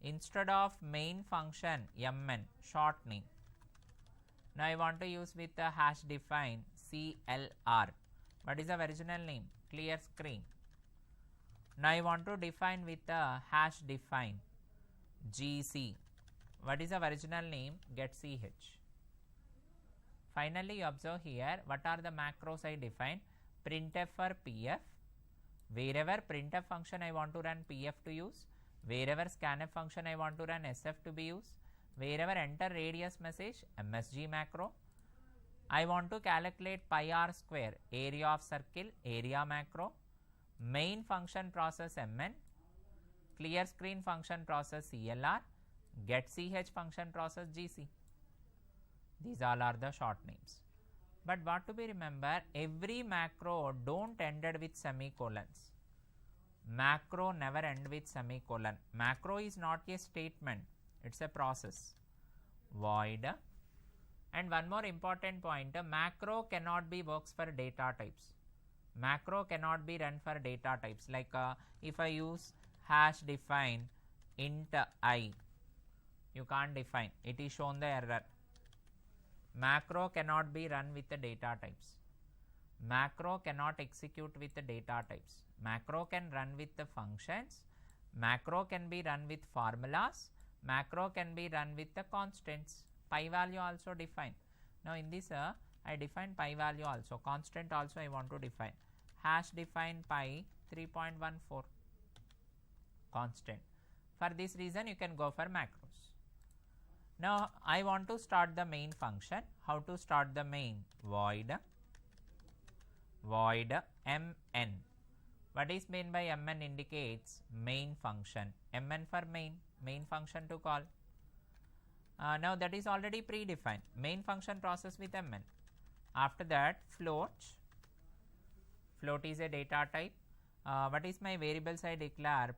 Instead of main function mn, short name. Now I want to use with the hash define CLR. What is the original name? Clear screen. Now I want to define with the hash define GC. What is the original name? Get ch. Finally you observe here what are the macros I define. Printf for pf. Wherever printf function I want to run pf to use. Wherever scanf function I want to run sf to be used. Wherever enter radius message msg macro. I want to calculate pi r square, area of circle, area macro. Main function process mn. Clear screen function process CLR. Get ch function process GC. These all are the short names. But what to be remember, every macro don't ended with semicolons. Macro never end with semicolon. Macro is not a statement, it's a process. Void. And one more important point, macro cannot be works for data types. Macro cannot be run for data types. Like if I use hash define int I, you can't define, it is shown the error. Macro cannot be run with the data types. Macro cannot execute with the data types. Macro can run with the functions. Macro can be run with formulas. Macro can be run with the constants. Pi value also define. Now in this I define pi value also. Constant also I want to define. Hash define pi 3.14 constant. For this reason you can go for macros. Now I want to start the main function. How to start the main? Void mn. What is meant by mn? Indicates main function. Mn for main function to call. Now that is already predefined. Main function process with mn. After that float float is a data type. What is my variables I declare?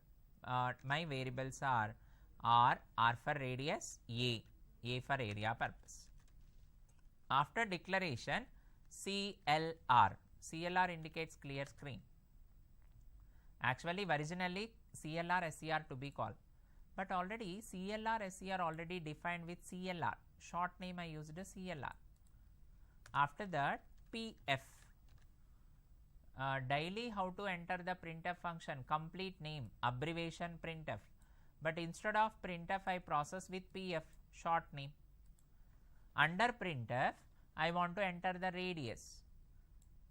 My variables are R for radius, A for area purpose. After declaration, CLR indicates clear screen. Actually, originally CLR SCR to be called, but already CLR SCR already defined with CLR. Short name I used CLR. After that, PF. Daily how to enter the printf function, complete name, abbreviation printf, but instead of printf I process with PF, short name. Under printf I want to enter the radius.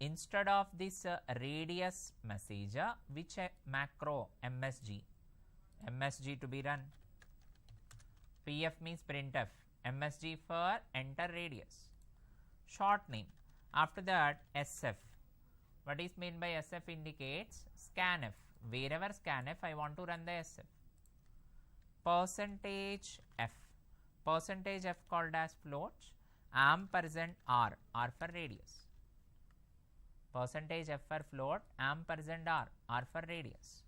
Instead of this radius message, which macro MSG to be run. PF means printf, MSG for enter radius, short name. After that, SF. What is meant by SF indicates scanf. Wherever scanf I want to run the SF. Percentage F called as float. Ampersand R for radius. Percentage F for float, ampersand R for radius.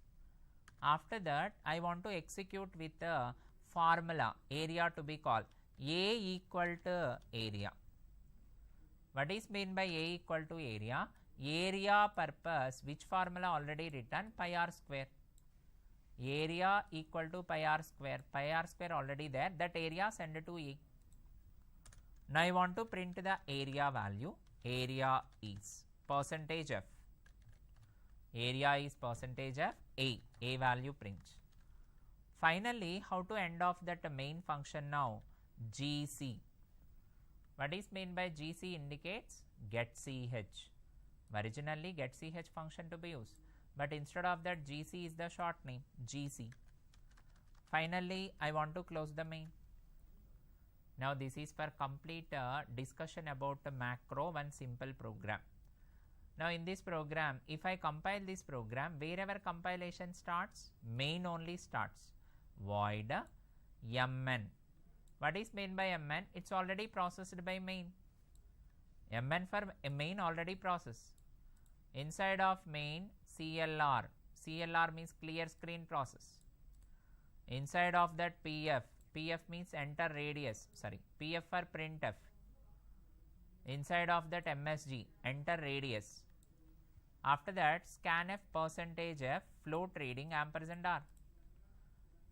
After that, I want to execute with the formula area to be called A equal to area. What is meant by A equal to area? Area purpose, which formula already written? Pi r square. Area equal to pi r square already there, that area send to A. Now I want to print the area value. Area is percentage F. Area is percentage F, A value print. Finally, how to end off that main function now? GC. What is meant by GC indicates get CH. Originally get CH function to be used, but instead of that GC is the short name, GC. Finally, I want to close the main. Now this is for complete discussion about the macro, one simple program. Now in this program, if I compile this program, wherever compilation starts, main only starts. Void mn. What is meant by mn? It's already processed by main. Mn for main already processed. Inside of main, CLR. CLR means clear screen process. Inside of that PF. PF means enter radius. PF for printf. Inside of that MSG, enter radius. After that, scanf percentage F, float reading ampersand R.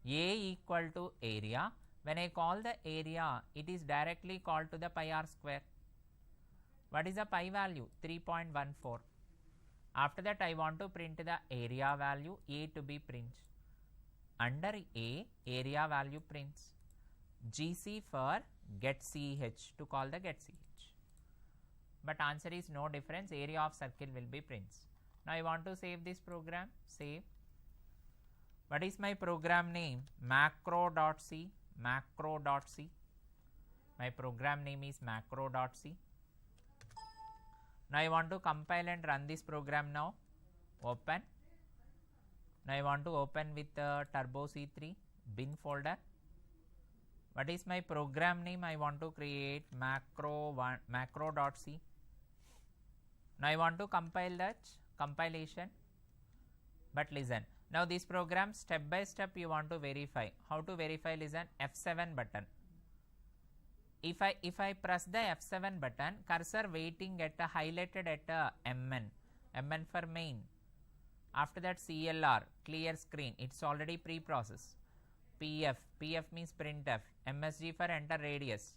A equal to area. When I call the area, it is directly called to the pi r square. What is the pi value? 3.14. After that, I want to print the area value, A to be print. Under A, area value prints. GC for get CH to call the get CH. But answer is no difference, area of circle will be prints. Now I want to save this program, save. What is my program name? Macro.c. My program name is macro.c. Now I want to compile and run this program now. Open. Now I want to open with Turbo C3 bin folder. What is my program name? I want to create macro.c. Now I want to compile that compilation. But listen, now this program step by step you want to verify. How to verify? Listen, F7 button. If I press the F7 button, cursor waiting at highlighted at MN for main. After that CLR, clear screen, it's already pre-processed. PF means printf, MSG for enter radius.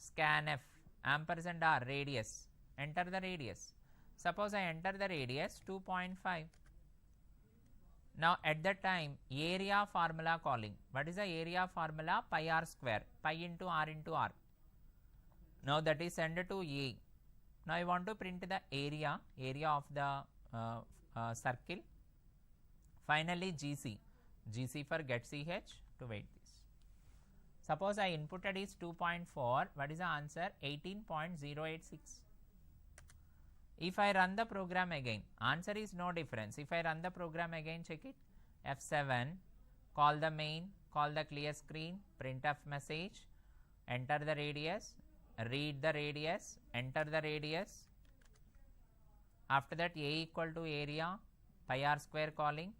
Scanf, ampersand R, radius, enter the radius. Suppose I enter the radius 2.5. Now at that time, area formula calling. What is the area formula? Pi r square, pi into r into r. Now that is sent to A. Now I want to print the area of the circle. Finally GC for get CH to wait this. Suppose I inputted is 2.4. What is the answer? 18.086. If I run the program again, answer is no difference. If I run the program again, check it. F7, call the main, call the clear screen, printf message, enter the radius, read the radius, enter the radius. After that A equal to area, pi r square calling,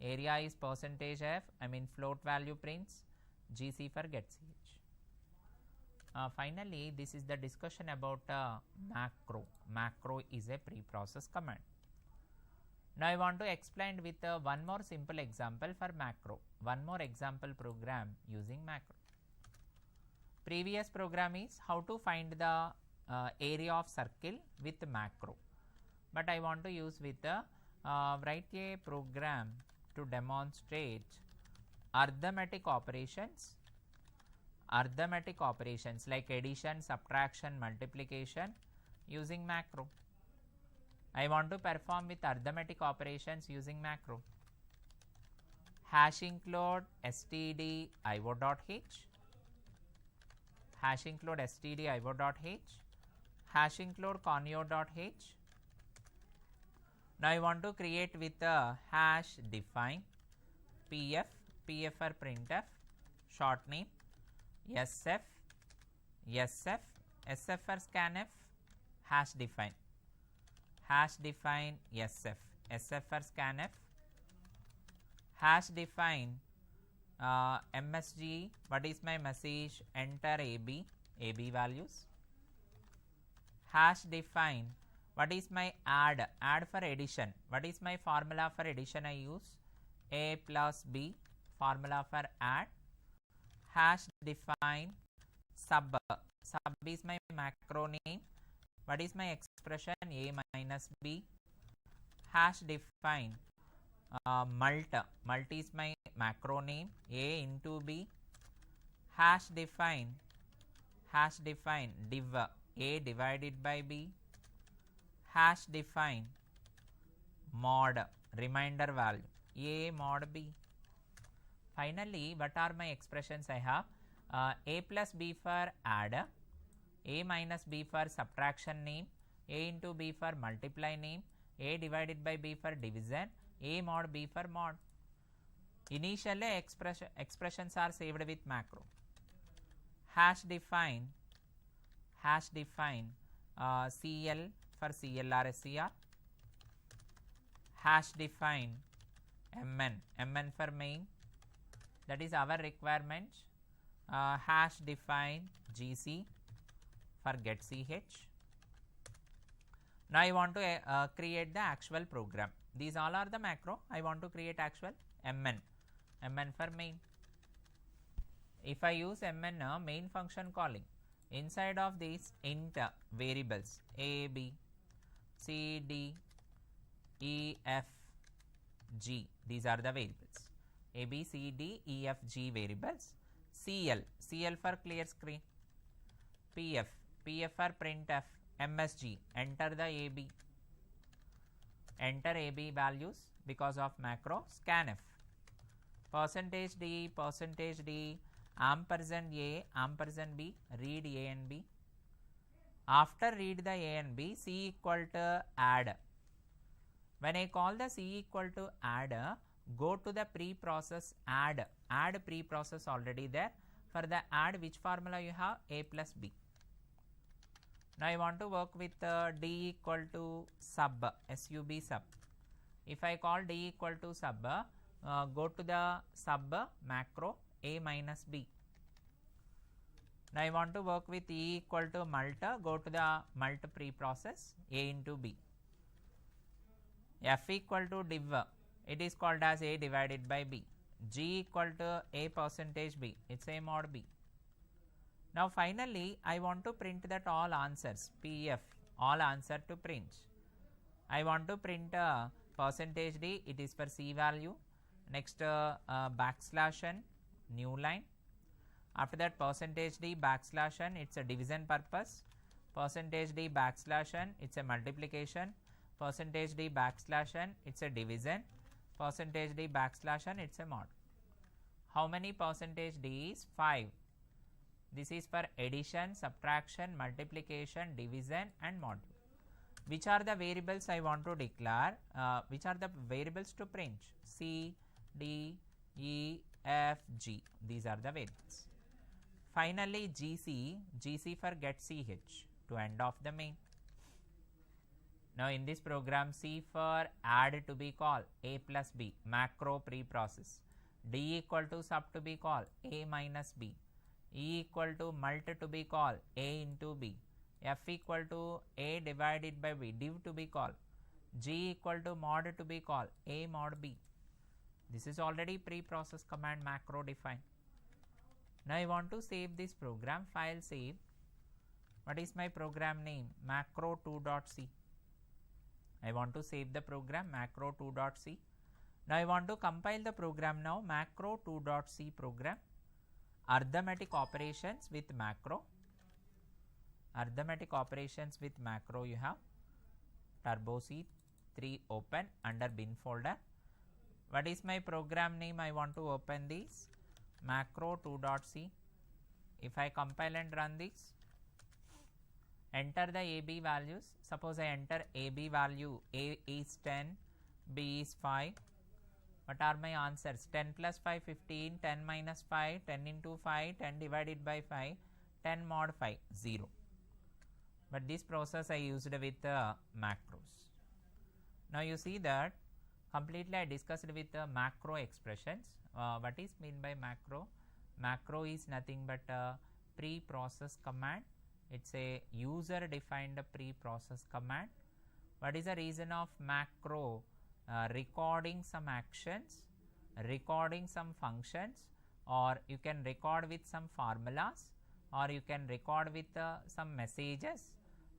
area is percentage f, I mean float value prints, GC for get ch. Finally, this is the discussion about macro. Macro is a pre-process command. Now I want to explain with one more simple example for macro, one more example program using macro. Previous program is how to find the area of circle with macro, but I want to use with write a program to demonstrate arithmetic operations like addition, subtraction, multiplication using macro. I want to perform with arithmetic operations using macro. Hash include std io.h, hash include std io.h, hash include conio.h. Now I want to create with a hash define pf, pf for printf, short name, sf, sf, sf for scanf, hash define sf, sf for scanf, hash define msg, what is my message, enter ab, ab values, hash define what is my add, add for addition, what is my formula for addition, I use a plus b, formula for add, hash define sub, sub is my macro name, what is my expression, a minus b, hash define mult, mult is my macro name, a into b, hash define div, a divided by b, hash define mod, remainder value, a mod b. Finally, what are my expressions I have? A plus b for add, a minus b for subtraction name, a into b for multiply name, a divided by b for division, a mod b for mod. Initially expressions are saved with macro. Hash define CL for CLR SCR, hash define MN for main, that is our requirement, hash define GC for get ch. Now I want to create the actual program. These all are the macro. I want to create actual MN for main. If I use MN main function calling, inside of these int variables a, b, c, d, e, f, g, these are the variables, a, b, c, d, e, f, g variables, cl for clear screen, pf for printf, msg, enter the ab, enter ab values because of macro, scanf, percentage d, ampersand a, ampersand b, read a and b. After read the a and b, c equal to add. When I call the c equal to add, go to the pre-process add pre-process already there. For the add, which formula you have? A plus b. Now I want to work with d equal to sub, sub sub. If I call d equal to sub, go to the sub macro a minus b. Now I want to work with e equal to mult, go to the mult pre-process a into b. F equal to div, it is called as a divided by b. G equal to a percentage b, it's a mod b. Now finally I want to print that all answers, pf, all answer to print. I want to print percentage d, it is for c value. Next backslash n, new line. After that percentage d backslash n, it's a division purpose. Percentage d backslash n, it's a multiplication. Percentage d backslash n, it's a division. Percentage d backslash n, it's a mod. How many percentage d is? 5. This is for addition, subtraction, multiplication, division and module. Which are the variables I want to declare? Which are the variables to print? C, D, E, F, G. These are the variables. Finally, GC for get ch to end of the main. Now in this program, C for add to be called A plus B, macro pre-process. D equal to sub to be called A minus B. E equal to mult to be called A into B. F equal to A divided by B, div to be called. G equal to mod to be called A mod B. This is already pre-process command macro defined. Now I want to save this program, file save. What is my program name? macro2.c. I want to save the program macro2.c. Now I want to compile the program now, macro2.c program. Arithmetic operations with macro. Arithmetic operations with macro you have. Turbo C3 open under bin folder. What is my program name? I want to open this macro2.c. If I compile and run this, enter the AB values. Suppose I enter AB value, A is 10, B is 5. What are my answers? 10 plus 5, 15, 10 minus 5, 10 into 5, 10 divided by 5, 10 mod 5, 0. But this process I used with macros. Now you see that completely I discussed with macro expressions. What is mean by macro? Macro is nothing but a pre-process command. It's a user defined pre-process command. What is the reason of macro? Recording some actions, recording some functions, or you can record with some formulas, or you can record with some messages,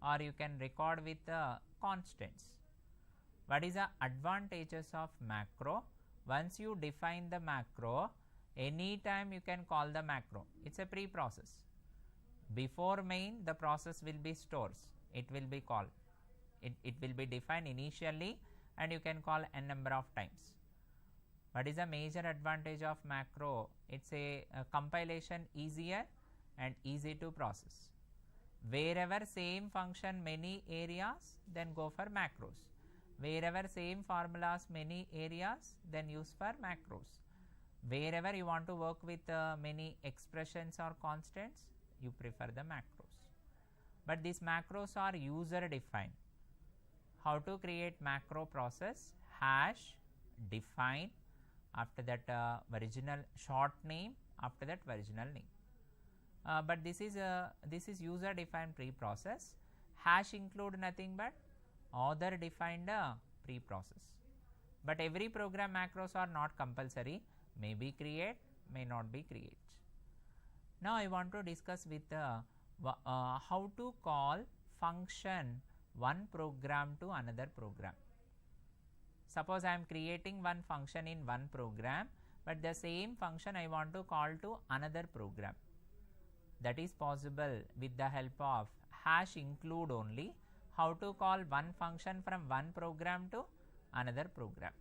or you can record with constants. What is the advantages of macro? Once you define the macro, anytime you can call the macro. It's a pre-process. Before main, the process will be stores. It will be called. It will be defined initially and you can call n number of times. What is the major advantage of macro? It's a compilation easier and easy to process. Wherever same function many areas, then go for macros. Wherever same formulas many areas, then use for macros. Wherever you want to work with many expressions or constants, you prefer the macros. But these macros are user defined. How to create macro process? Hash, define, after that original short name, after that original name. But this is user defined pre-process. Hash include nothing but author defined pre-process. But every program macros are not compulsory, may be create, may not be create. Now I want to discuss with how to call function one program to another program. Suppose I am creating one function in one program, but the same function I want to call to another program. That is possible with the help of hash include only. How to call one function from one program to another program.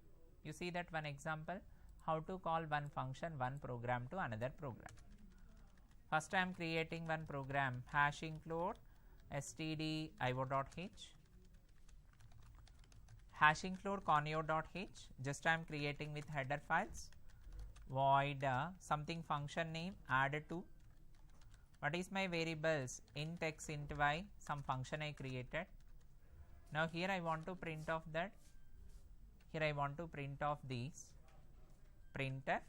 You see that one example, how to call one function, one program to another program. First I am creating one program, hash include stdio.h, hash include conio.h, just I am creating with header files, void something function name add to. What is my variables? Int x, int y, some function I created. Now here I want to print off that. Here I want to print off these. Printf.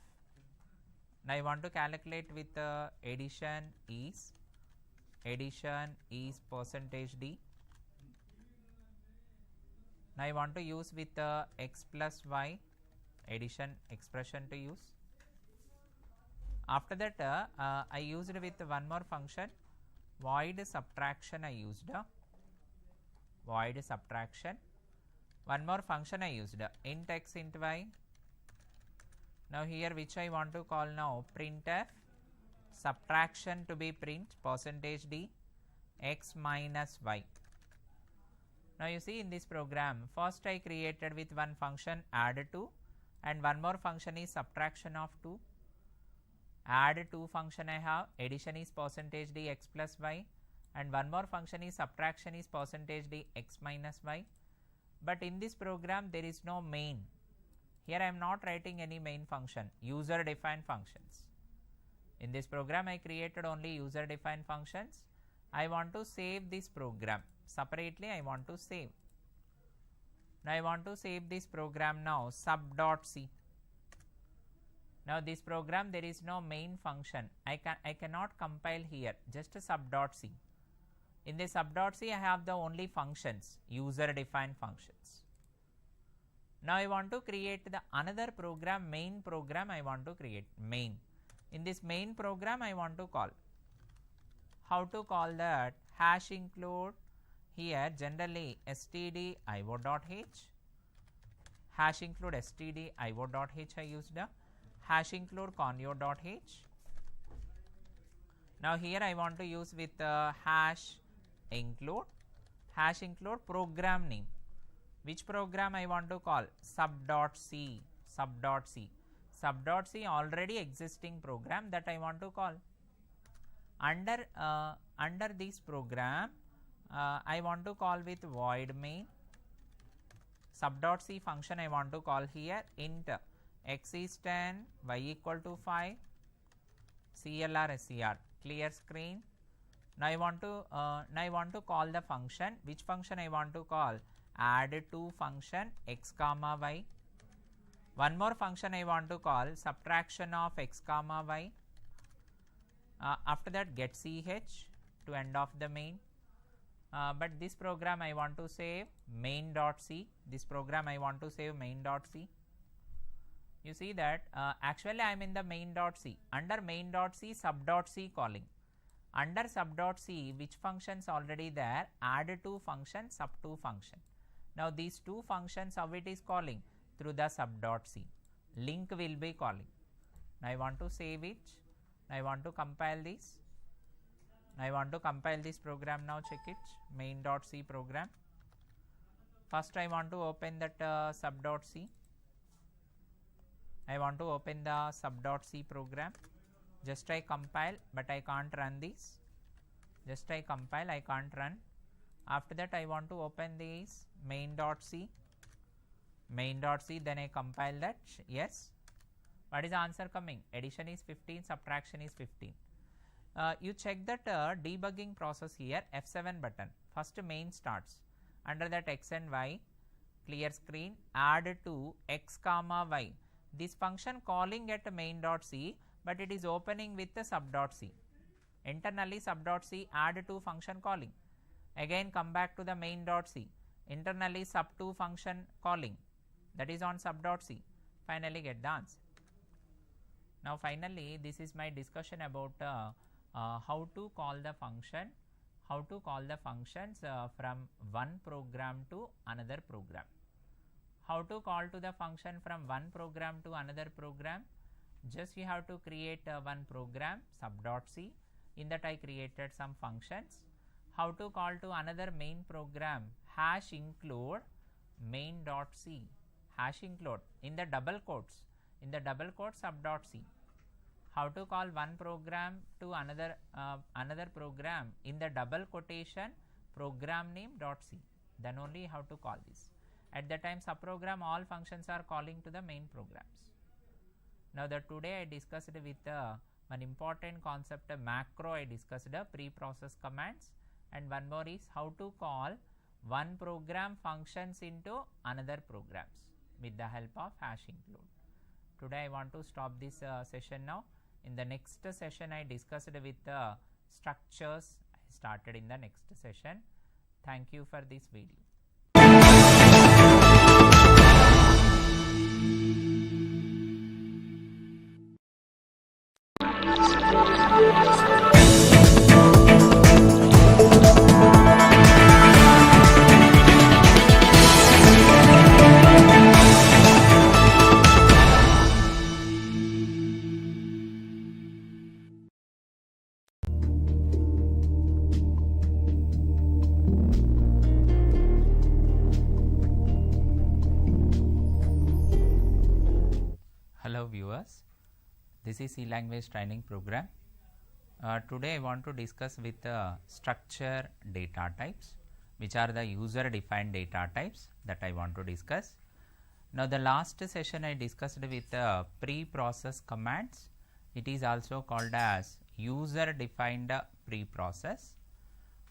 Now I want to calculate with addition is percentage d. Now I want to use with x plus y addition expression to use. After that I used with one more function, void subtraction I used. Void subtraction. One more function I used, int x, int y. Now here which I want to call now, printf subtraction to be print percentage d x minus y. Now you see in this program, first I created with one function add to, and one more function is subtraction of 2. Add 2 function I have, addition is percentage d x plus y, and one more function is subtraction is percentage d x minus y. But in this program there is no main. Here I am not writing any main function, user defined functions. In this program I created only user defined functions. I want to save this program separately. I want to save. Now I want to save this program now, sub.c. Now this program there is no main function. I cannot compile here, just a sub.c. In the sub.c I have the only functions, user defined functions. Now I want to create the another program, main program I want to create, main. In this main program I want to call. How to call that? Hash include here generally stdio.h, hash include stdio.h I used the hash include conio.h. Now here I want to use with hash include program name. Which program I want to call? Sub.c. Sub.c already existing program that I want to call. Under this program I want to call with void main. Sub.c function I want to call here int x is 10, y equal to 5, CLR SCR, clear screen. Now I want to call the function. Which function I want to call? Add to function x comma y. One more function I want to call subtraction of x comma y. After that get ch to end of the main. But this program I want to save main.c. This program I want to save main.c. You see that actually I am in the main.c. Under main.c sub.c calling. Under sub.c which functions already there? Add to function, sub2 function. Now these two functions how it is calling? Through the sub.c. Link will be calling. Now I want to save it. Now I want to compile this. Now I want to compile this program now, check it, main.c program. First I want to open that sub.c. I want to open the sub.c program. Just I compile, but I can't run this. Just I compile, I can't run. After that I want to open this main.c. Then I compile that. Yes. What is the answer coming? Addition is 15, subtraction is 15. You check that debugging process here, F7 button. First main starts. Under that x and y, clear screen, add to x comma y. This function calling at main.c, but it is opening with the sub.c. Internally sub.c add to function calling. Again come back to the main.c. Internally sub2 function calling. That is on sub.c. Finally get the answer. Now finally this is my discussion about how to call the function, how to call the functions from one program to another program. How to call to the function from one program to another program? Just you have to create one program sub.c. In that I created some functions. How to call to another main program? Hash include main.c. Hash include in the double quotes. In the double quotes sub.c. How to call one program to another program in the double quotation program name.c. Then only how to call this. At the time subprogram all functions are calling to the main programs. Now that today I discussed with one important concept, a macro I discussed, pre-process commands, and one more is how to call one program functions into another programs with the help of hash include. Today I want to stop this session now. In the next session I discussed with the structures. I started in the next session. Thank you for this video. Hello viewers, this is C-Language training program. Today I want to discuss with structure data types, which are the user defined data types that I want to discuss. Now the last session I discussed with pre-process commands. It is also called as user defined pre-process.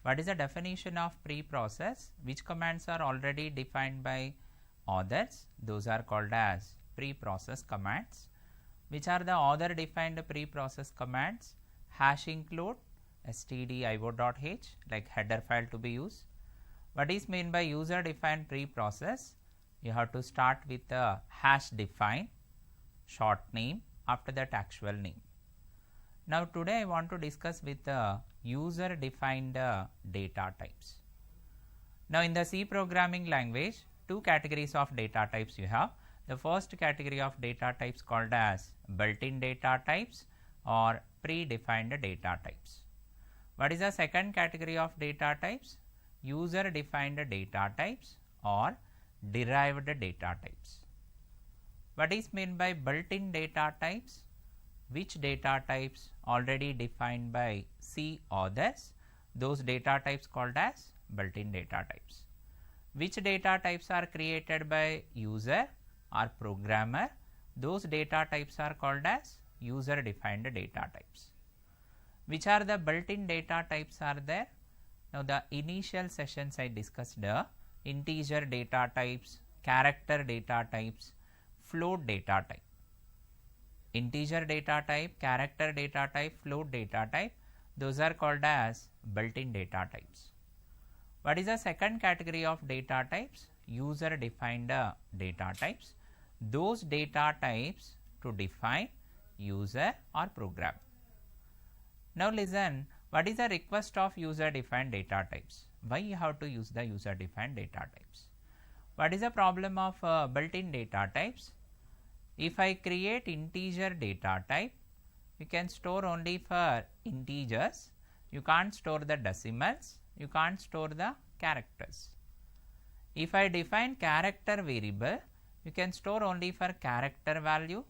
What is the definition of pre-process? Which commands are already defined by authors, those are called as pre-process commands. Which are the author defined pre-process commands? Hash include stdio.h, like header file to be used. What is meant by user defined pre-process? You have to start with a hash define, short name, after that actual name. Now today I want to discuss with user defined data types. Now in the C programming language, two categories of data types you have. The first category of data types called as built-in data types or predefined data types. What is the second category of data types? User defined data types or derived data types. What is meant by built-in data types? Which data types already defined by C authors, those data types called as built-in data types. Which data types are created by user or programmer, those data types are called as user defined data types. Which are the built-in data types are there? Now the initial sessions I discussed integer data types, character data types, float data type. Integer data type, character data type, float data type, those are called as built-in data types. What is the second category of data types? User defined data types. Those data types to define user or program. Now listen, what is the request of user defined data types? Why you have to use the user defined data types? What is the problem of built-in data types? If I create integer data type, you can store only for integers, you can't store the decimals, you can't store the characters. If I define character variable, you can store only for character value,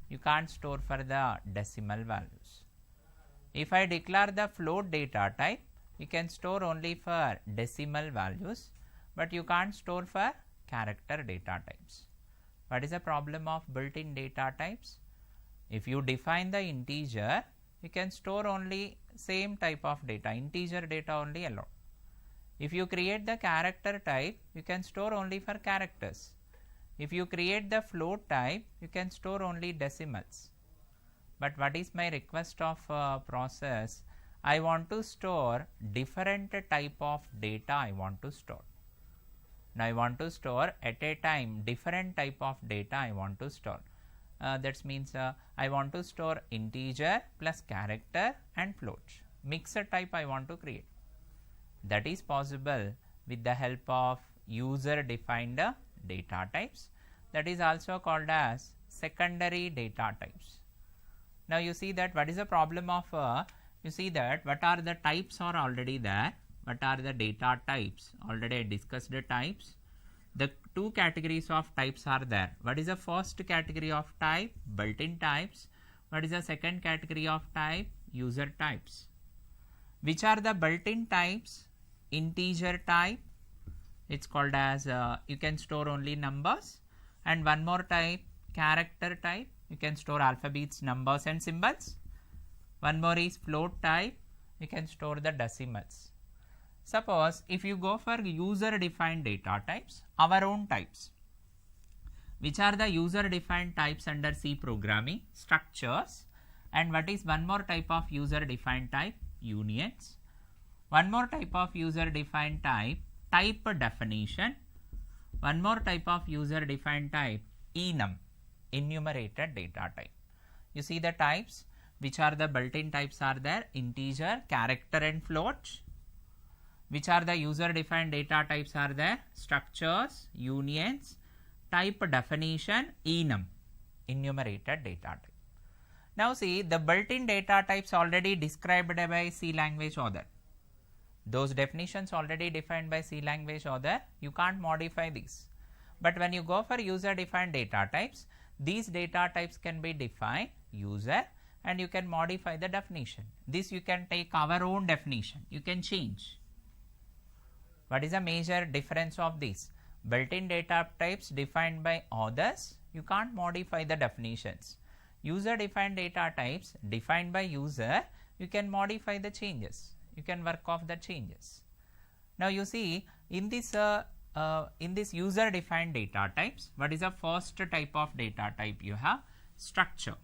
you can't store for the decimal values. If I declare the float data type, you can store only for decimal values, but you can't store for character data types. What is the problem of built-in data types? If you define the integer, you can store only same type of data, integer data only allowed. If you create the character type, you can store only for characters. If you create the float type, you can store only decimals. But what is my request of process? I want to store different type of data I want to store. Now I want to store at a time different type of data I want to store. That means I want to store integer plus character and float. Mixed type I want to create. That is possible with the help of user defined data types. That is also called as secondary data types. Now you see that what is the problem of you see that what are the types are already there, what are the data types, already I discussed the types. The two categories of types are there. What is the first category of type? Built-in types. What is the second category of type? User types. Which are the built-in types? Integer type, it's called as you can store only numbers, and one more type, character type, you can store alphabets, numbers and symbols. One more is float type, you can store the decimals. Suppose if you go for user defined data types, our own types. Which are the user defined types under C programming? Structures. And what is one more type of user defined type? Unions. One more type of user defined type, type definition. One more type of user defined type, enum, enumerated data type. You see the types, which are the built-in types are there, integer, character and float. Which are the user defined data types are there, structures, unions, type definition, enum, enumerated data type. Now see the built-in data types already described by C language author. Those definitions already defined by C language author, you can't modify these. But when you go for user defined data types, these data types can be defined user and you can modify the definition. This you can take our own definition, you can change. What is the major difference of this? Built-in data types defined by authors, you can't modify the definitions. User defined data types defined by user, you can modify the changes, you can work off the changes. Now you see in this in this user defined data types, what is the first type of data type? You have structure.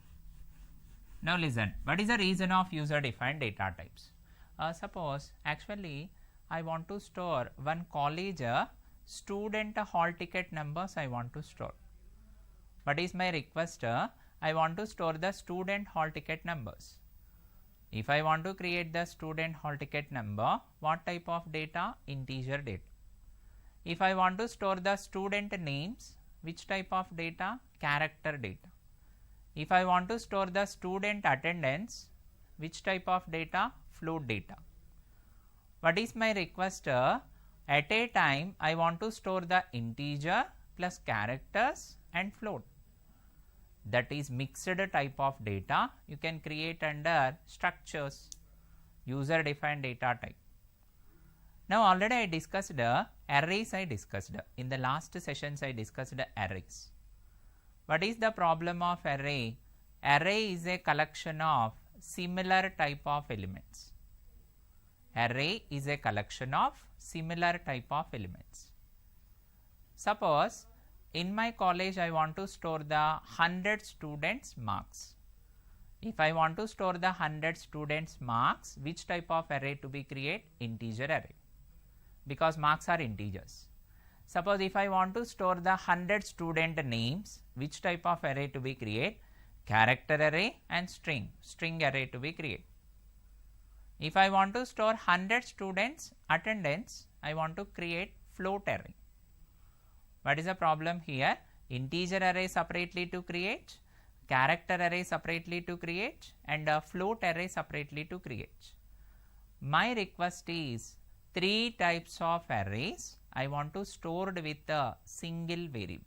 Now listen, what is the reason of user defined data types? Suppose actually I want to store one college student hall ticket numbers I want to store. What is my request? I want to store the student hall ticket numbers. If I want to create the student hall ticket number, what type of data? Integer data. If I want to store the student names, which type of data? Character data. If I want to store the student attendance, which type of data? Float data. What is my request? At a time I want to store the integer plus characters and float. That is mixed type of data you can create under structures, user defined data type. Now already I discussed arrays. In the last sessions I discussed arrays. What is the problem of array? Array is a collection of similar type of elements. Array is a collection of similar type of elements. Suppose in my college I want to store the 100 students marks. If I want to store the 100 students marks, which type of array to be create? Integer array, because marks are integers. Suppose if I want to store the 100 student names, which type of array to be create? Character array and string array to be create. If I want to store 100 students attendance, I want to create float array. What is the problem here? Integer array separately to create, character array separately to create, and float array separately to create. My request is 3 types of arrays I want to stored with a single variable.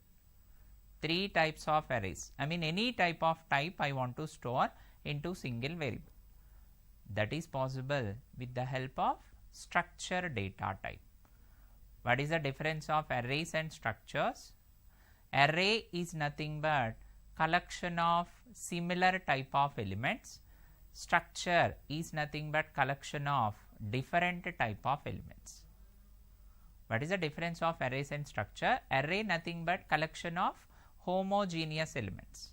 3 types of arrays, I mean any type of type I want to store into single variable. That is possible with the help of structure data type. What is the difference of arrays and structures? Array is nothing but collection of similar type of elements. Structure is nothing but collection of different type of elements. What is the difference of arrays and structure? Array nothing but collection of homogeneous elements.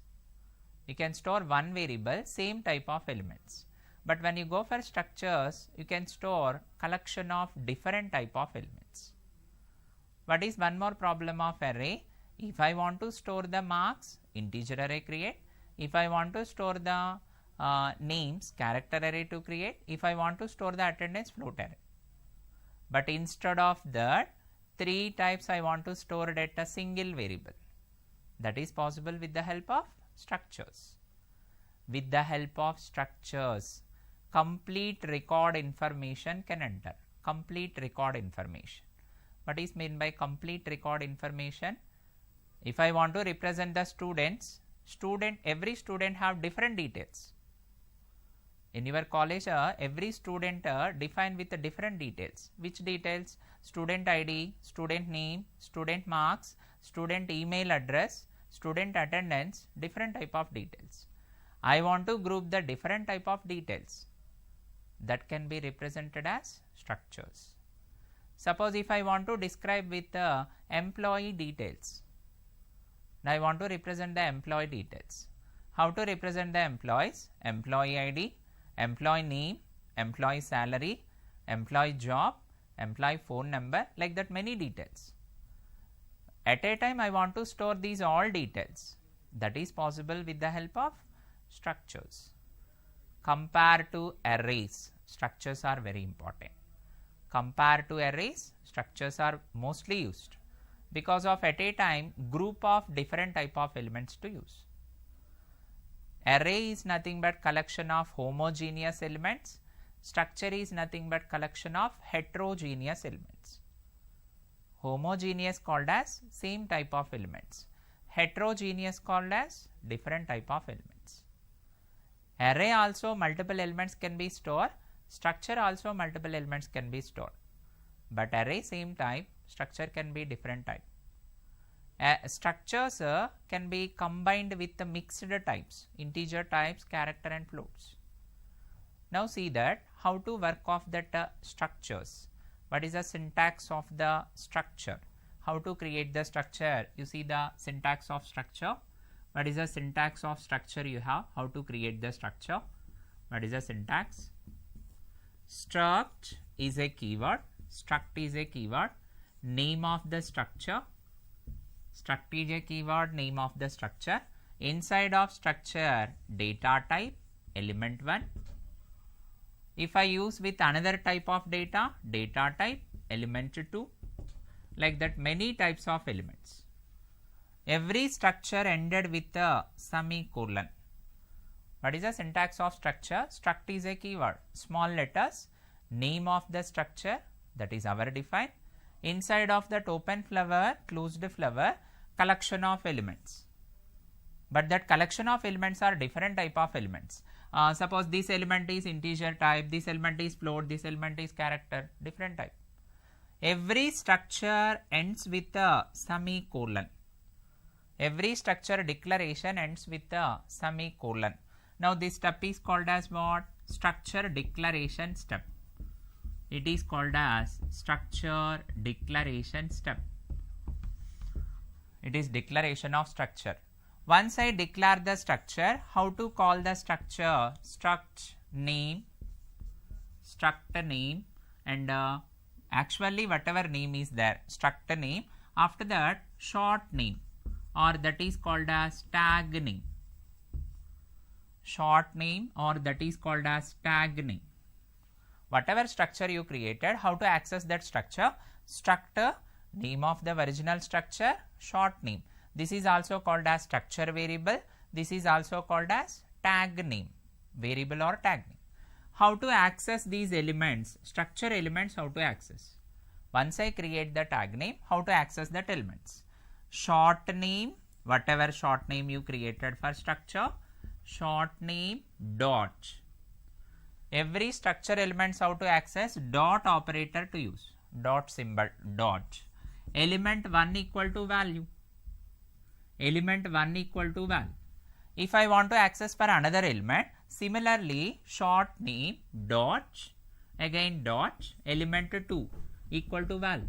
You can store one variable, same type of elements. But when you go for structures, you can store collection of different type of elements. What is one more problem of array? If I want to store the marks, integer array create. If I want to store the names, character array to create. If I want to store the attendance, float array. But instead of that, 3 types I want to store at a single variable. That is possible with the help of structures. With the help of structures, complete record information can enter. Complete record information. What is meant by complete record information? If I want to represent the students, every student have different details. In your college, every student defined with different details. Which details? Student ID, student name, student marks, student email address, student attendance, different type of details. I want to group the different type of details. That can be represented as structures. Suppose if I want to describe with employee details. Now I want to represent the employee details. How to represent the employees? Employee ID, employee name, employee salary, employee job, employee phone number, like that many details. At a time I want to store these all details. That is possible with the help of structures. Compared to arrays, structures are very important. Compared to arrays, structures are mostly used because of at a time group of different type of elements to use. Array is nothing but collection of homogeneous elements. Structure is nothing but collection of heterogeneous elements. Homogeneous called as same type of elements. Heterogeneous called as different type of elements. Array also multiple elements can be stored. Structure also multiple elements can be stored. But array same type, structure can be different type. Structures can be combined with the mixed types, integer types, character and floats. Now see that how to work off that structures. What is the syntax of the structure? how to create the structure. You see the syntax of structure. What is the syntax of structure you have? How to create the structure? What is the syntax? Struct is a keyword. Struct is a keyword. Name of the structure. Struct is a keyword. Name of the structure. Inside of structure, data type, element 1. If I use with another type of data, data type, element 2. Like that, many types of elements. Every structure ended with a semicolon. What is the syntax of structure? Struct is a keyword. Small letters, name of the structure, that is our define. Inside of that open flower, closed flower, collection of elements. But that collection of elements are different type of elements. Suppose this element is integer type, this element is float, this element is character, different type. Every structure ends with a semicolon. Every structure declaration ends with a semicolon. Now this step is called as what? Structure declaration step. It is called as structure declaration step. It is declaration of structure. Once I declare the structure, how to call the structure? Struct name, and actually whatever name is there, struct name. After that, short name, or that is called as tag name. Short name, or that is called as tag name. Whatever structure you created, how to access that structure? Struct name of the original structure, short name. This is also called as structure variable. This is also called as tag name, variable or tag name. How to access these elements? Structure elements, how to access? Once I create the tag name, how to access that elements? Short name, whatever short name you created for structure, short name dot. Every structure elements how to access? Dot operator to use. Dot symbol, dot. Element 1 equal to value. Element 1 equal to value. If I want to access for another element, similarly short name dot, again dot, element 2 equal to value.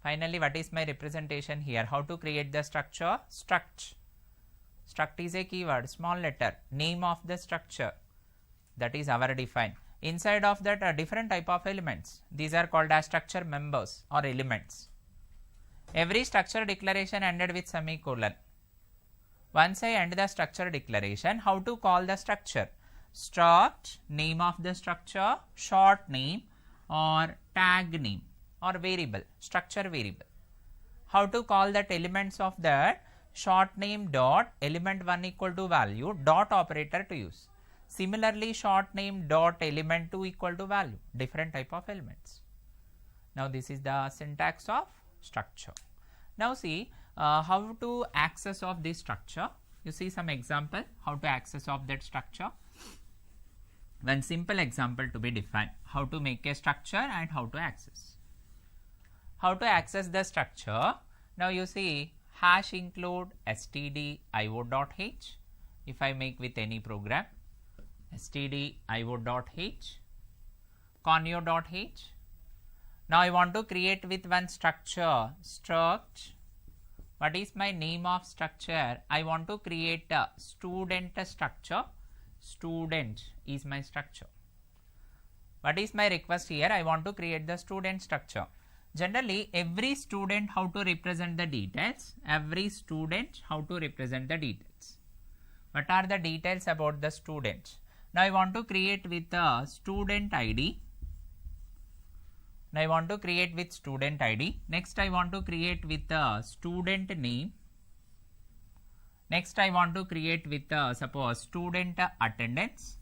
Finally, what is my representation here? How to create the structure? Struct. Struct is a keyword, small letter, name of the structure, that is our define. Inside of that are different type of elements. These are called as structure members or elements. Every structure declaration ended with semicolon. Once I end the structure declaration, how to call the structure? Struct, name of the structure, short name or tag name or variable, structure variable. How to call that elements of that? Short name dot, element 1 equal to value, dot operator to use. Similarly, short name dot, element 2 equal to value, different type of elements. Now this is the syntax of structure. Now see how to access of this structure. You see some example how to access of that structure. One simple example to be defined, how to make a structure and how to access. How to access the structure? Now you see hash include stdio.h. If I make with any program, stdio.h, conio.h. Now I want to create with one structure, struct. What is my name of structure? I want to create a student structure. Student is my structure. What is my request here? I want to create the student structure. Generally, every student how to represent the details. Every student how to represent the details. What are the details about the student? Now I want to create with a student ID. Now I want to create with student ID. Next I want to create with a student name. Next I want to create with suppose student attendance.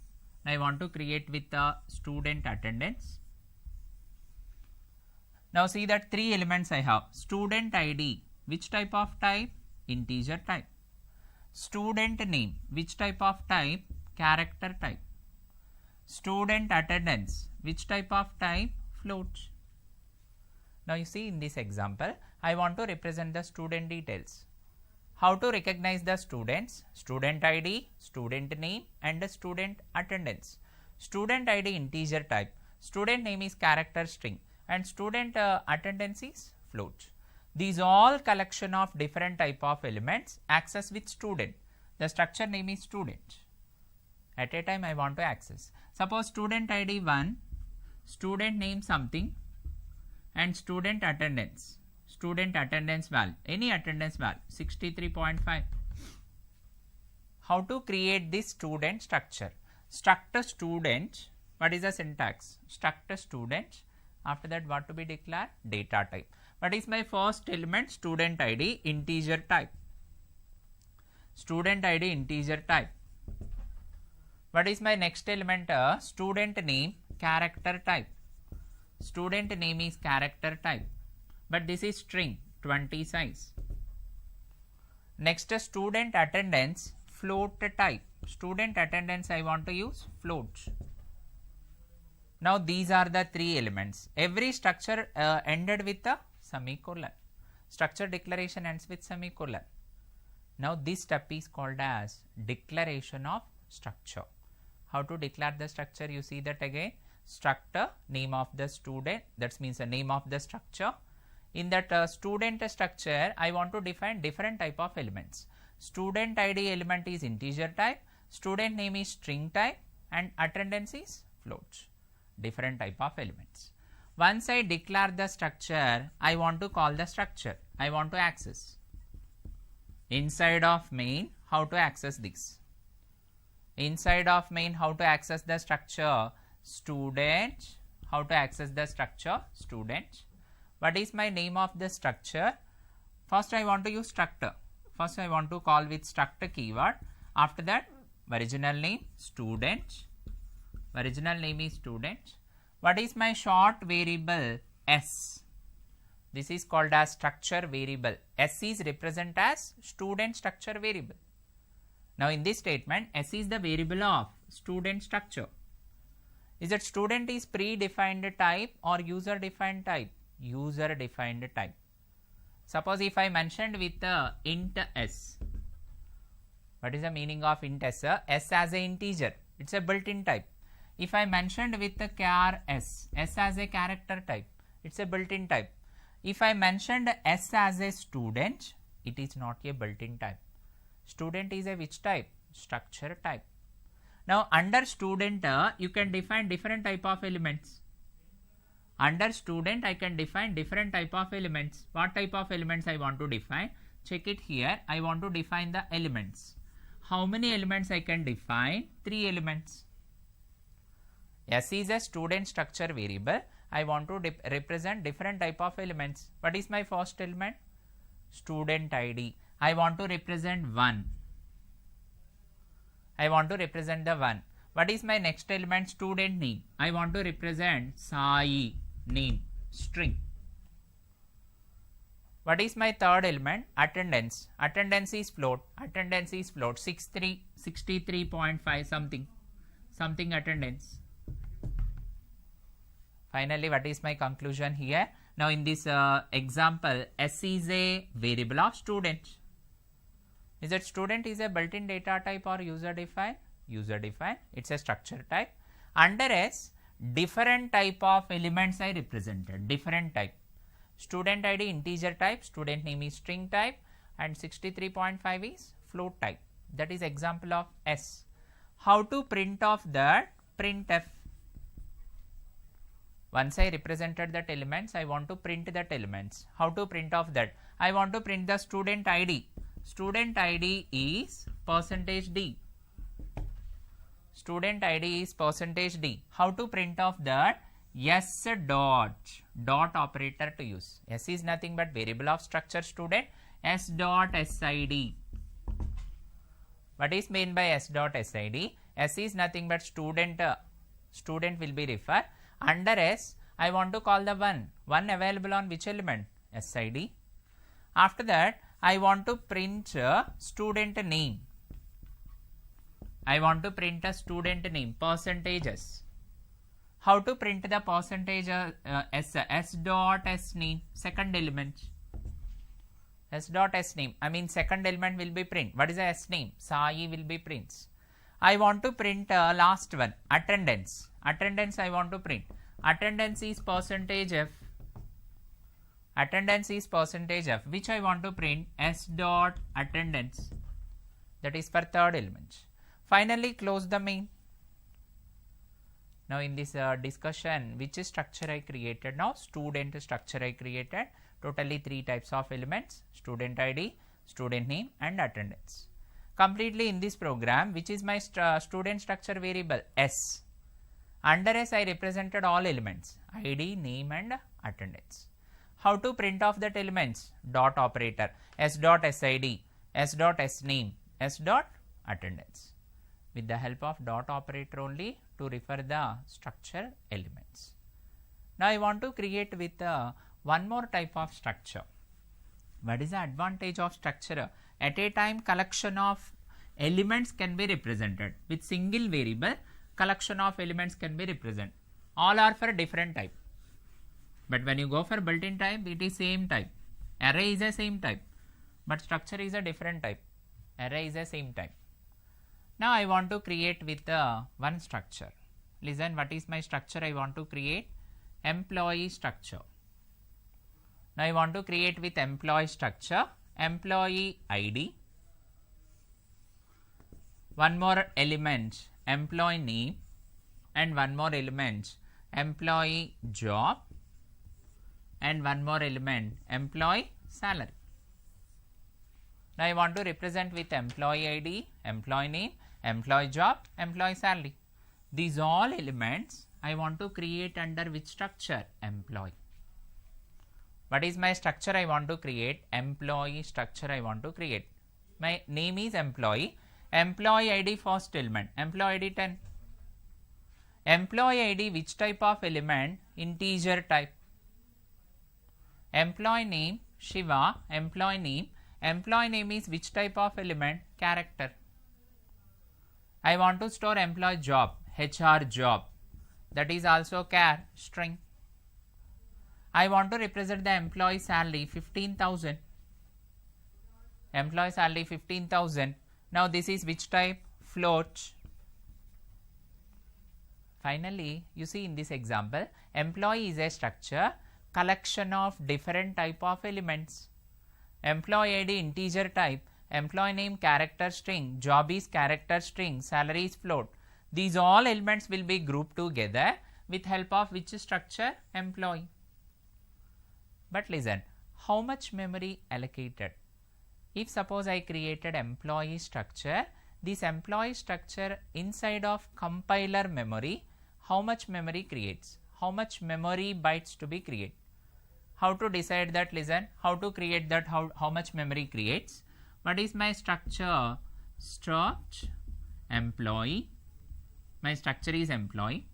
Now I want to create with student attendance. Now see that 3 elements I have. Student ID, which type of type? Integer type. Student name, which type of type? Character type. Student attendance, which type of type? Float. Now you see in this example, I want to represent the student details. How to recognize the students? Student ID, student name and the student attendance. Student ID integer type, student name is character string and student attendance is float. These all collection of different type of elements access with student. The structure name is student. At a time I want to access. Suppose student ID 1, student name something, and student attendance value, any attendance value 63.5. How to create this student structure? Struct student, what is the syntax? Struct student, after that what to be declared? Data type. What is my first element? Student ID integer type. Student ID integer type. What is my next element? Student name character type. Student name is character type, but this is string 20 size. Next, student attendance float type. Student attendance I want to use float. Now these are the three elements. Every structure ended with a semicolon. Structure declaration ends with semicolon. Now this step is called as declaration of structure. How to declare the structure? You see that again. Struct name of the student, that means the name of the structure. In that student structure, I want to define different type of elements. Student ID element is integer type, student name is string type, and attendance is float. Different type of elements. Once I declare the structure, I want to call the structure. I want to access. Inside of main, how to access this? Inside of main, how to access the structure? Student. How to access the structure? Student. What is my name of the structure? First I want to use struct. First I want to call with struct keyword. After that original name student. Original name is student. What is my short variable? S. This is called as structure variable. S is represent as student structure variable. Now in this statement, S is the variable of student structure. Is that student is predefined type or user defined type? User defined type. Suppose if I mentioned with int s. What is the meaning of int s? S as a integer. It's a built-in type. If I mentioned with the char s, s as a character type, it's a built-in type. If I mentioned s as a student, it is not a built-in type. Student is a which type? Structure type. Now under student, you can define different type of elements. Under student, I can define different type of elements. What type of elements I want to define? Check it here. I want to define the elements. How many elements I can define? 3 elements. S is a student structure variable. I want to represent different type of elements. What is my first element? Student ID. I want to represent 1. I want to represent the 1. What is my next element? Student name. I want to represent Sai name string. What is my third element? Attendance. Attendance is float. Attendance is float 63.5 something attendance. Finally, what is my conclusion here? Now in this example, S is a variable of student. Is that student is a built-in data type or user defined? User defined. It's a structure type. Under S, different type of elements I represented. Different type. Student ID integer type, student name is string type, and 63.5 is float type. That is example of S. How to print off that? Printf. Once I represented that elements, I want to print that elements. How to print off that? I want to print the student ID. Student ID is %D. Student ID is %D. How to print off that? S dot operator to use. S is nothing but variable of structure student. S dot SID. What is meant by S dot SID? S is nothing but student. Student will be referred. Under S, I want to call the 1. 1 available on which element? SID. After that, I want to print student name. I want to print a student name, %s. How to print the percentage S dot S name, second element. S dot S name, I mean second element will be print. What is the S name? Sai will be prints. I want to print last one, attendance. Attendance I want to print. Attendance is %F. Attendance is percentage of which I want to print S dot attendance, that is for third element. Finally close the main. Now in this discussion, which structure I created now? Student structure I created. Totally 3 types of elements: student ID, student name and attendance. Completely in this program, which is my student structure variable S. Under S I represented all elements: ID, name and attendance. How to print off that elements? Dot operator, S dot SID, S dot SName, S dot attendance. With the help of dot operator only to refer the structure elements. Now I want to create with one more type of structure. What is the advantage of structure? At a time, collection of elements can be represented. With single variable, collection of elements can be represented. All are for different type. But when you go for built-in type, it is same type. Array is a same type, but structure is a different type. Array is a same type. Now I want to create with one structure. Listen, what is my structure I want to create? Employee structure. Now I want to create with employee structure, employee ID, one more element employee name, and one more element employee job, and one more element employee salary. Now I want to represent with employee ID, employee name, employee job, employee salary. These all elements I want to create under which structure? Employee. What is my structure I want to create? Employee structure I want to create. My name is employee. Employee ID first element. Employee ID 10. Employee ID which type of element? Integer type. Employee name Shiva. Employee name. Employee name is which type of element? Character. I want to store employee job. HR job. That is also char string. I want to represent the employee salary 15,000. Employee salary 15,000. Now this is which type? Float. Finally, you see in this example, employee is a structure, collection of different type of elements. Employee ID integer type, employee name character string, job is character string, salary is float. These all elements will be grouped together with help of which structure? Employee. But listen, how much memory allocated? If suppose I created employee structure, this employee structure inside of compiler memory, how much memory creates? How much memory bytes to be created? How to decide that? Listen, how to create that? How much memory creates? What is my structure? Struct employee. My structure is employee.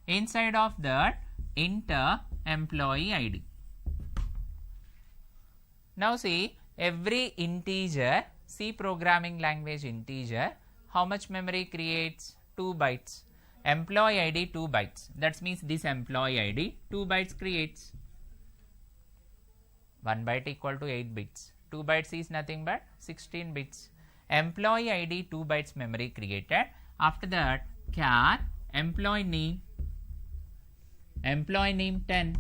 Inside of that, enter employee ID. Now see, every integer, C programming language integer, how much memory creates? 2 bytes. Employee ID 2 bytes. That means this employee ID 2 bytes creates. 1 byte equal to 8 bits. 2 bytes is nothing but 16 bits. Employee ID 2 bytes memory created. After that, char employee name 10.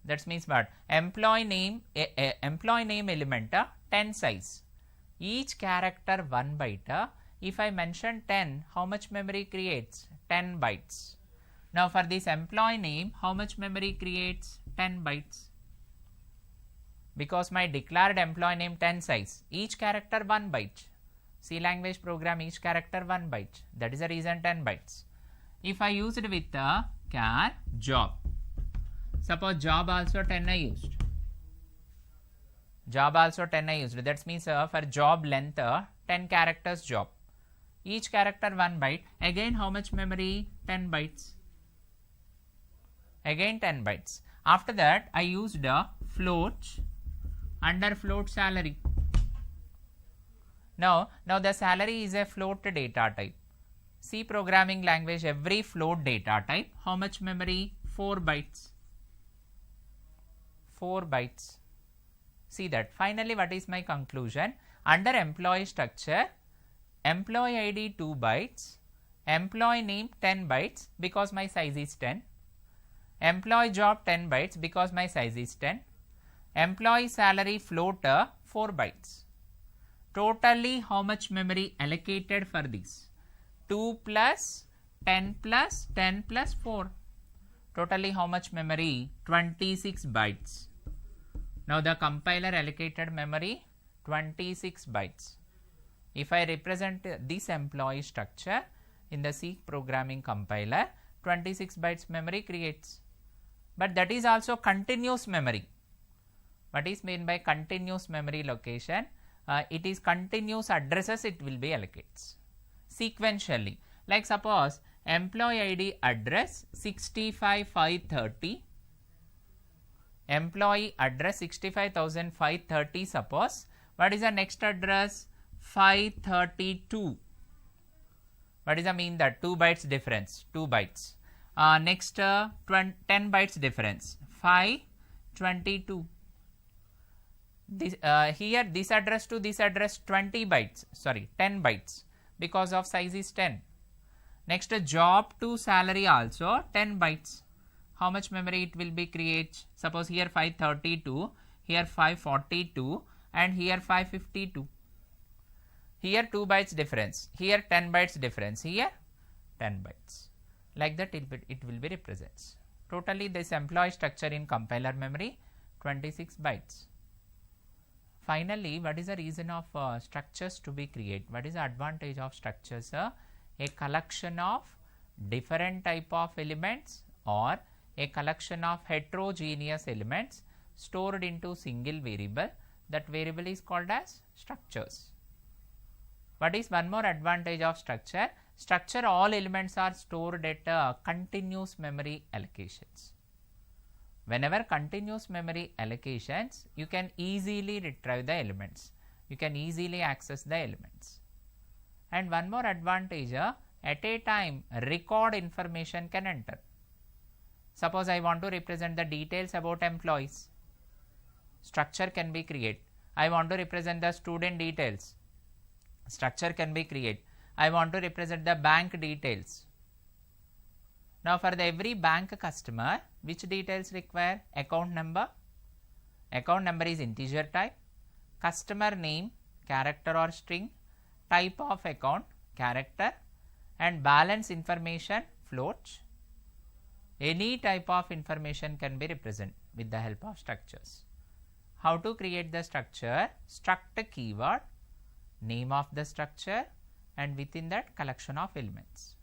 That means what? Employee name element 10 size. Each character 1 byte. If I mention 10, how much memory creates? 10 bytes. Now for this employee name, how much memory creates? 10 bytes. Because my declared employee name 10 size. Each character 1 byte. C language program each character 1 byte. That is the reason 10 bytes. If I used with the char job. Suppose job also 10 I used. Job also 10 I used. That means for job length 10 characters job. Each character 1 byte. Again how much memory? 10 bytes. Again 10 bytes. After that I used float under float salary. Now the salary is a float data type. C programming language every float data type. How much memory? 4 bytes. 4 bytes. See that. Finally, what is my conclusion? Under employee structure, employee ID 2 bytes, employee name 10 bytes because my size is 10. Employee job 10 bytes because my size is 10. Employee salary floater 4 bytes. Totally how much memory allocated for this? 2 plus 10 plus 10 plus 4. Totally how much memory? 26 bytes. Now the compiler allocated memory 26 bytes. If I represent this employee structure in the C programming compiler, 26 bytes memory creates. But that is also continuous memory. What is meant by continuous memory location? It is continuous addresses it will be allocates sequentially. Like suppose employee ID address 65530, employee address 65,530 suppose. What is the next address? 532. What is the mean that? 2 bytes difference, 2 bytes. Next 10 bytes difference, 522. This, here this address to this address 20 bytes, sorry 10 bytes because of size is 10. Next job to salary also 10 bytes. How much memory it will be create? Suppose here 532, here 542 and here 552. Here 2 bytes difference, here 10 bytes difference, here 10 bytes. Like that it will be represents. Totally this employee structure in compiler memory 26 bytes. Finally, what is the reason of structures to be created? What is the advantage of structures? A collection of different type of elements or a collection of heterogeneous elements stored into single variable. That variable is called as structures. What is one more advantage of structure? Structure all elements are stored at continuous memory allocations. Whenever continuous memory allocations, you can easily retrieve the elements. You can easily access the elements. And one more advantage, at a time record information can enter. Suppose I want to represent the details about employees. Structure can be created. I want to represent the student details. Structure can be created. I want to represent the bank details. Now for the every bank customer, which details require? Account number. Account number is integer type. Customer name, character or string. Type of account, character. And balance information, float. Any type of information can be represented with the help of structures. How to create the structure? Struct keyword, name of the structure, and within that collection of elements.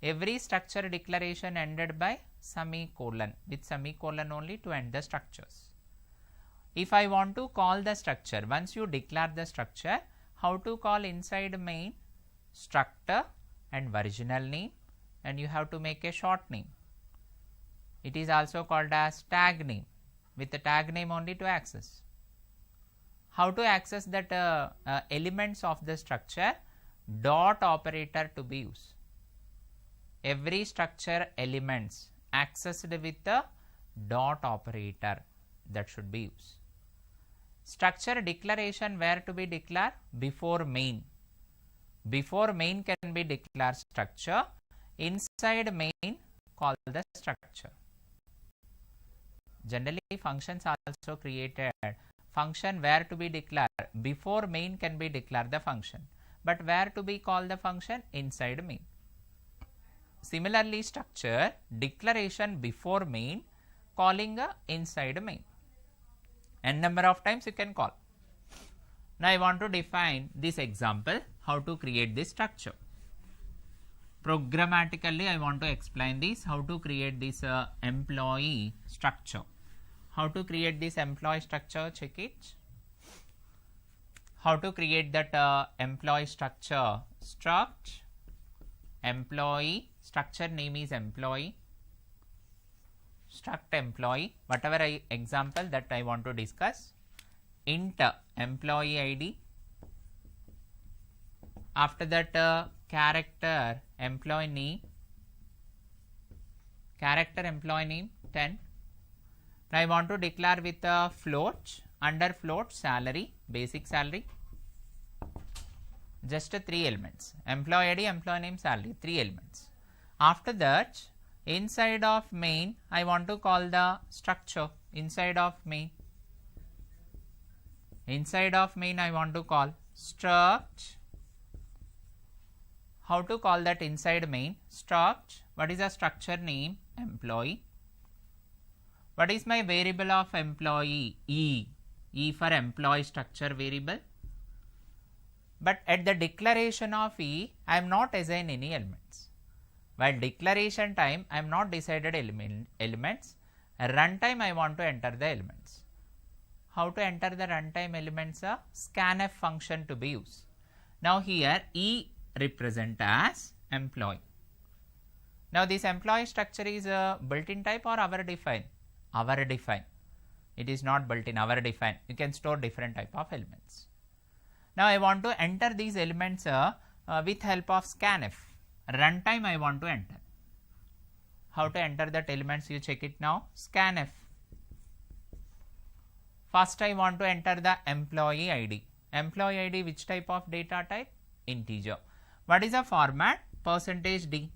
Every structure declaration ended by semicolon, with semicolon only to end the structures. If I want to call the structure, once you declare the structure, how to call inside main? Struct and original name, and you have to make a short name. It is also called as tag name, with the tag name only to access. How to access that elements of the structure? Dot operator to be used. Every structure elements accessed with the dot operator, that should be used. Structure declaration where to be declared? Before main. Before main can be declared structure. Inside main call the structure. Generally functions also created. Function where to be declared? Before main can be declared the function. But where to be called the function? Inside main. Similarly, structure declaration before main, calling inside main. N number of times you can call. Now I want to define this example, how to create this structure. Programmatically I want to explain this, how to create this employee structure. How to create this employee structure? Check it. How to create that employee structure? Struct employee, structure name is employee, struct employee, whatever example that I want to discuss. Int employee ID, after that character employee name, character employee name 10. Now I want to declare with a float, under float salary, basic salary, just 3 elements, employee ID, employee name, salary, 3 elements. After that inside of main I want to call the structure, inside of main I want to call struct. How to call that inside main? Struct. What is the structure name? Employee. What is my variable of employee? E. E for employee structure variable. But at the declaration of E, I am not assign any elements. While declaration time, I am not decided elements. Runtime, I want to enter the elements. How to enter the runtime elements? A scanf function to be used. Now here E represent as employee. Now this employee structure is a built-in type or our define? Our define. It is not built-in, our define. You can store different type of elements. Now I want to enter these elements with help of scanf. Runtime I want to enter. How to enter that elements? You check it now. Scanf. First I want to enter the employee ID. Employee ID which type of data type? Integer. What is the format? %D.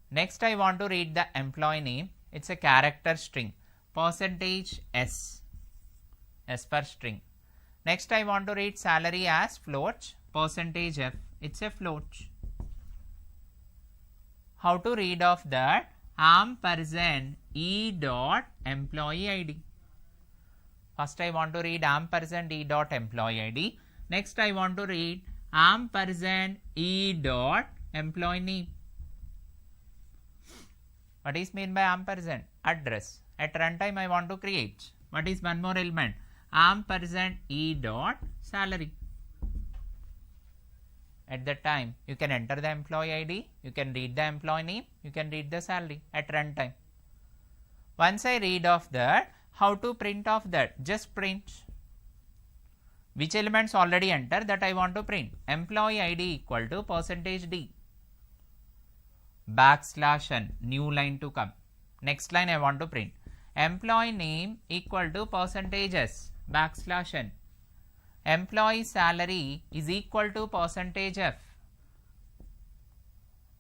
Next I want to read the employee name. It's a character string. %S. S for string. Next I want to read salary as float. %F. It's a float. How to read of that? Ampersand E dot employee ID. First I want to read ampersand E dot employee ID. Next I want to read ampersand E dot employee name. What is mean by ampersand? Address. At runtime I want to create. What is one more element? Ampersand E dot salary. At that time you can enter the employee ID, you can read the employee name, you can read the salary at runtime. Once I read of that, how to print of that? Just print. Which elements already enter that I want to print? Employee ID equal to %D. \n, new line to come. Next line I want to print. Employee name equal to %S, \n. Employee salary is equal to %F.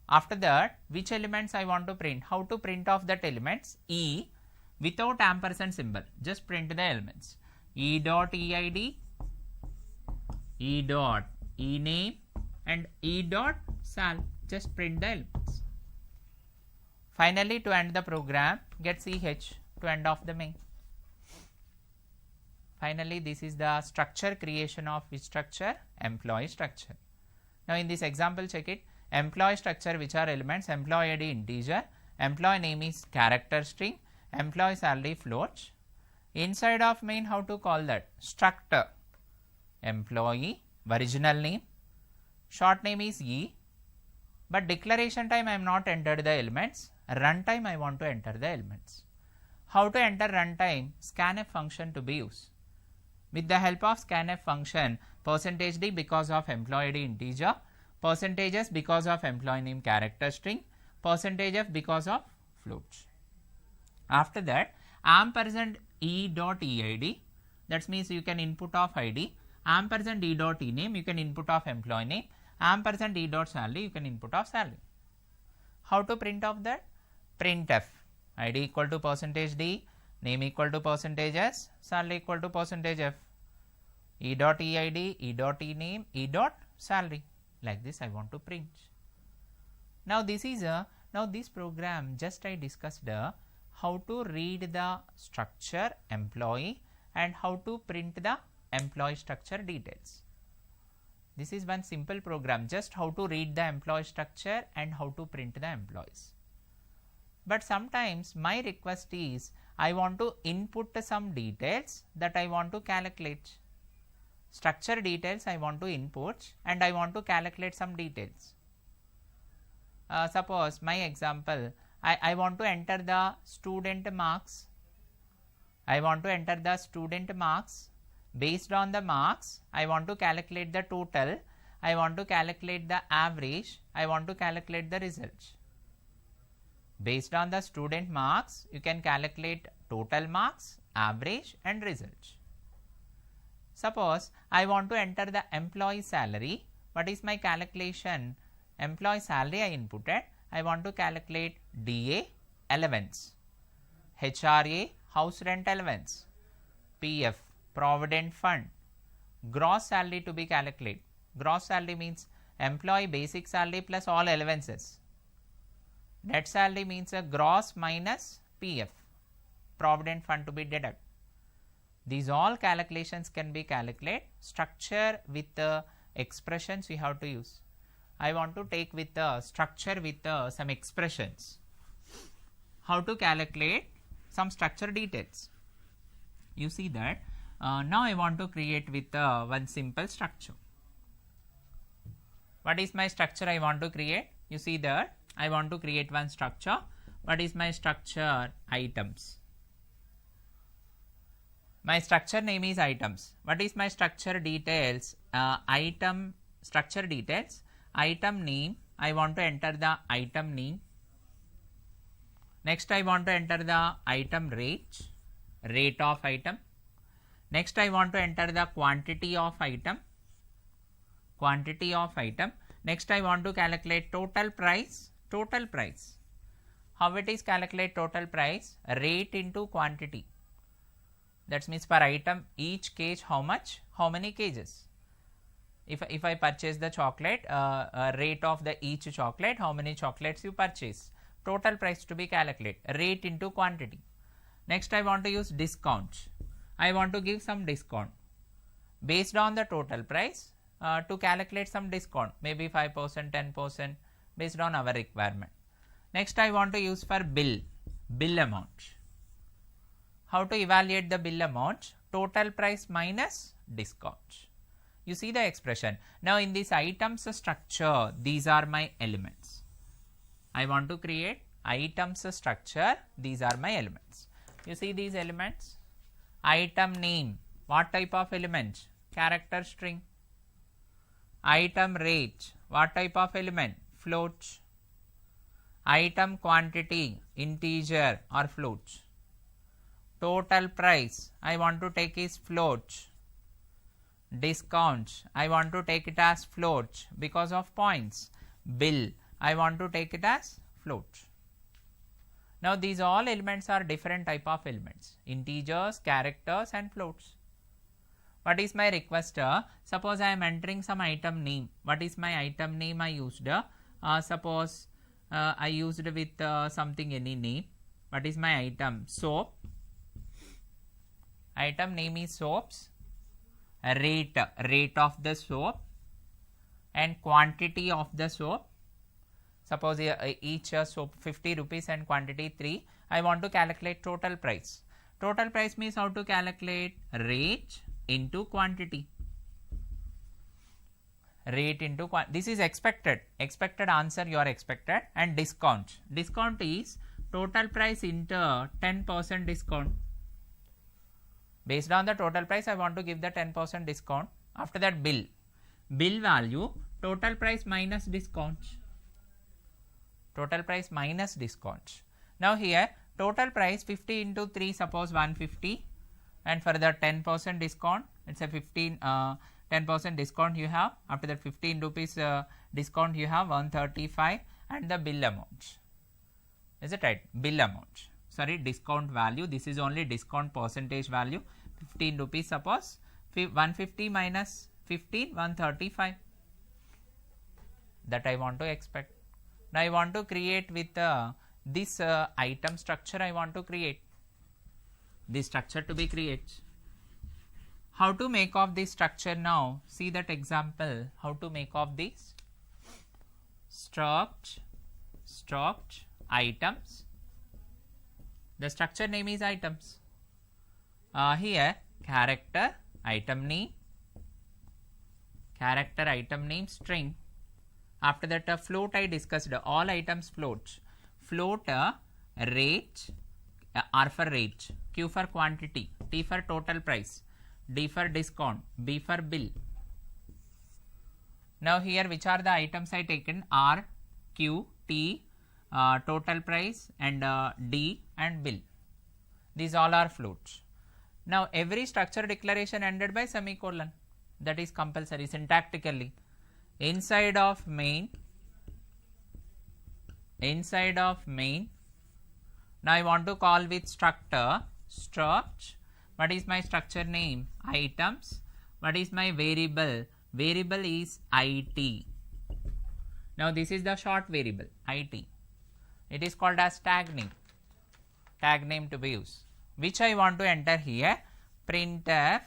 After that, which elements I want to print? How to print off that elements? E without ampersand symbol. Just print the elements. E dot EID, E dot E name and E dot sal. Just print the elements. Finally, to end the program, get CH to end off the main. Finally, this is the structure creation of which structure? Employee structure. Now, in this example, check it. Employee structure, which are elements? Employee ID integer, employee name is character string, employee salary float. Inside of main, how to call that? Struct employee, original name, short name is E, but declaration time I am not entered the elements. Runtime I want to enter the elements. How to enter runtime? Scanf function to be used. With the help of scanf function, %D because of employee ID integer, %S because of employee name character string, %F because of float. After that, ampersand E dot EID, that means you can input of ID, ampersand E dot E name, you can input of employee name, ampersand E dot salary, you can input of salary. How to print of that? Printf, ID equal to %D, name equal to %S, salary equal to %F, E dot EID, E dot E name, E dot salary. Like this I want to print. Now this is this program just I discussed how to read the structure employee and how to print the employee structure details. This is one simple program, just how to read the employee structure and how to print the employees. But sometimes my request is I want to input some details that I want to calculate. Structure details I want to input and I want to calculate some details. Suppose my example, I want to enter the student marks. I want to enter the student marks. Based on the marks, I want to calculate the total. I want to calculate the average. I want to calculate the result. Based on the student marks, you can calculate total marks, average and result. Suppose I want to enter the employee salary. What is my calculation? Employee salary I inputted I want to calculate DA allowance, HRA house rent allowance, PF provident fund, gross salary to be calculated. Gross salary means employee basic salary plus all allowances. Net salary means a gross minus PF, provident fund to be deducted. These all calculations can be calculated. Structure with the expressions we have to use. I want to take with the structure with some expressions. How to calculate some structure details. You see that now I want to create with one simple structure. What is my structure I want to create? You see that I want to create one structure. What is my structure? Items. My structure name is items. What is my structure details? Item structure details. Item name. I want to enter the item name. Next I want to enter the item rate, rate of item. Next I want to enter the quantity of item, quantity of item. Next I want to calculate total price, total price. How it is calculate total price? Rate into quantity. That means per item each kg how much? How many kgs? If I purchase the chocolate, rate of the each chocolate, how many chocolates you purchase? Total price to be calculated, rate into quantity. Next I want to use discount. I want to give some discount based on the total price to calculate some discount, maybe 5%, 10% based on our requirement. Next I want to use for bill, bill amount. How to evaluate the bill amount? Total price minus discount. You see the expression. Now in this items structure, these are my elements. I want to create items structure, these are my elements. You see these elements? Item name, what type of element? Character string. Item rate, what type of element? Float. Item quantity, integer or float. Total price, I want to take is float. Discount, I want to take it as float because of points. Bill, I want to take it as float. Now these all elements are different type of elements, integers, characters and floats. What is my request? Suppose I am entering some item name. What is my item name I used? Suppose I used with something any name. What is my item? Soap. Item name is soaps. Rate of the soap and quantity of the soap. Suppose each soap 50 rupees and quantity 3. I want to calculate total price. Total price means how to calculate? Rate into quantity. Rate into quantity. This is expected answer you are expected. And discount. Discount is total price into 10% discount. Based on the total price I want to give the 10% discount. After that bill. Bill value total price minus discount. Total price minus discount. Now here total price 50 into 3 suppose 150 and for the 10% discount it's a 10% discount you have. After that 15 rupees discount you have 135 and the bill amount. Is it right? Bill amount. Sorry, discount value. This is only discount percentage value. 15 rupees suppose 150 minus 15 135. That I want to expect. Now I want to create with this item structure I want to create. This structure to be created. How to make of this structure now? See that example. How to make of this? Struct items. The structure name is items. Here character item name, character item name string. After that float I discussed all items float. Float rate R for rate, Q for quantity, T for total price, D for discount, B for bill. Now here which are the items I taken? R, Q, T, total price and D and bill. These all are floats. Now every structure declaration ended by semicolon. That is compulsory syntactically. Inside of main inside of main. Now I want to call with structure, struct. What is my structure name? Items. What is my variable? Variable is IT. Now this is the short variable IT. It is called as tag name. Tag name to be used. Which I want to enter here? Printf.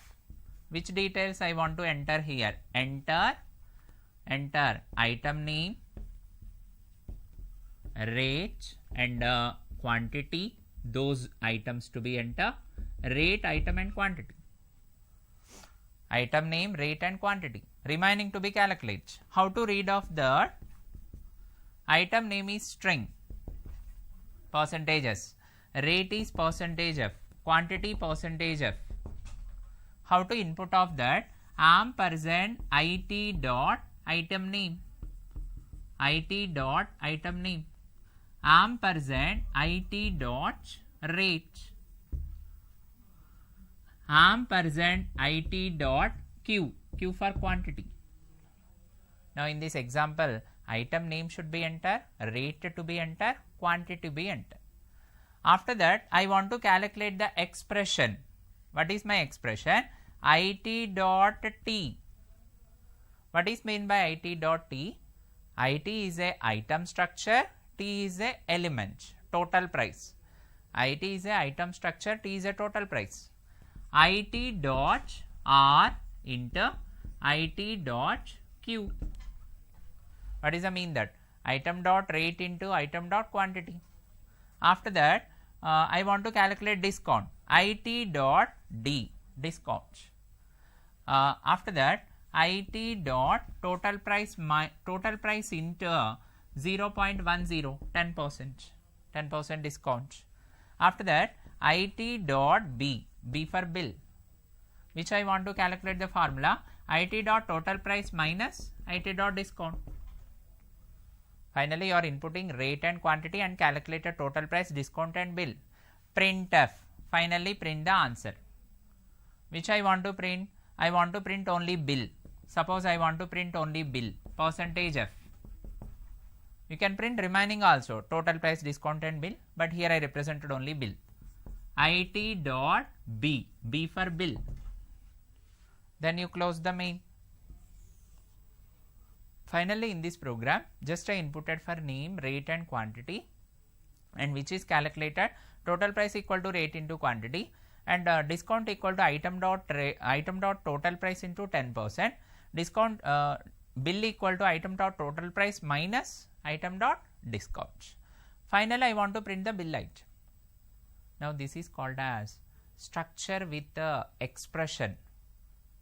Which details I want to enter here? Enter item name, rate and quantity. Those items to be enter. Rate, item and quantity. Item name, rate and quantity. Remaining to be calculated. How to read off that? Item name is string, percentages. Rate is percentage f. Quantity percentage f. How to input of that? Ampersand it dot item name. It dot item name. Ampersand it dot rate. Ampersand it dot q. Q for quantity. Now in this example, item name should be enter, rate to be enter, quantity to be enter. After that, I want to calculate the expression. What is my expression? It dot t. What is meant by it dot t? It is a item structure, t is a element, total price. It is a item structure, t is a total price. It dot r into it dot q. What is the mean that? Item dot rate into item dot quantity. After that, I want to calculate discount. It dot d, discount. After that, it dot total price into 0.10, 10% discount. After that, it dot b, b for bill, which I want to calculate the formula. It dot total price minus it dot discount. Finally, you are inputting rate and quantity and calculate a total price, discount and bill. Printf. Finally, print the answer. Which I want to print? I want to print only bill. Suppose I want to print only bill, percentage f. You can print remaining also, total price, discount and bill, but here I represented only bill. It dot b, b for bill. Then you close the main. Finally, in this program, just I inputted for name, rate and quantity, and which is calculated total price equal to rate into quantity, and discount equal to item dot total price into 10%, discount bill equal to item dot total price minus item dot discount. Finally, I want to print the bill item. Now this is called as structure with the expression.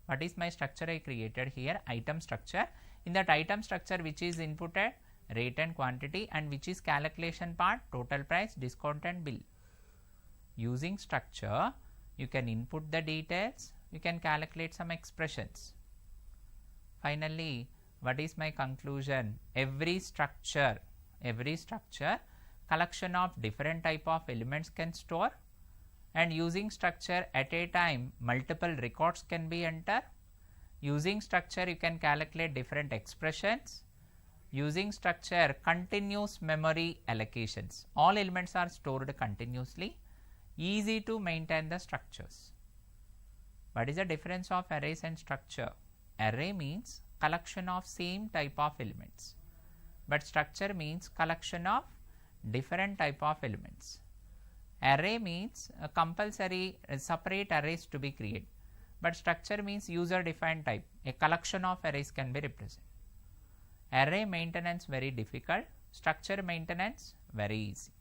What is my structure I created here? Item structure. In that item structure, which is inputted rate and quantity, and which is calculation part, total price, discount and bill. Using structure, you can input the details, you can calculate some expressions. Finally, what is my conclusion? Every structure, collection of different type of elements can store, and using structure at a time, multiple records can be entered. Using structure, you can calculate different expressions. Using structure, continuous memory allocations. All elements are stored continuously. Easy to maintain the structures. What is the difference of arrays and structure? Array means collection of same type of elements, but structure means collection of different type of elements. Array means a compulsory separate arrays to be created, but structure means user defined type. A collection of arrays can be represented. Array maintenance very difficult, structure maintenance very easy.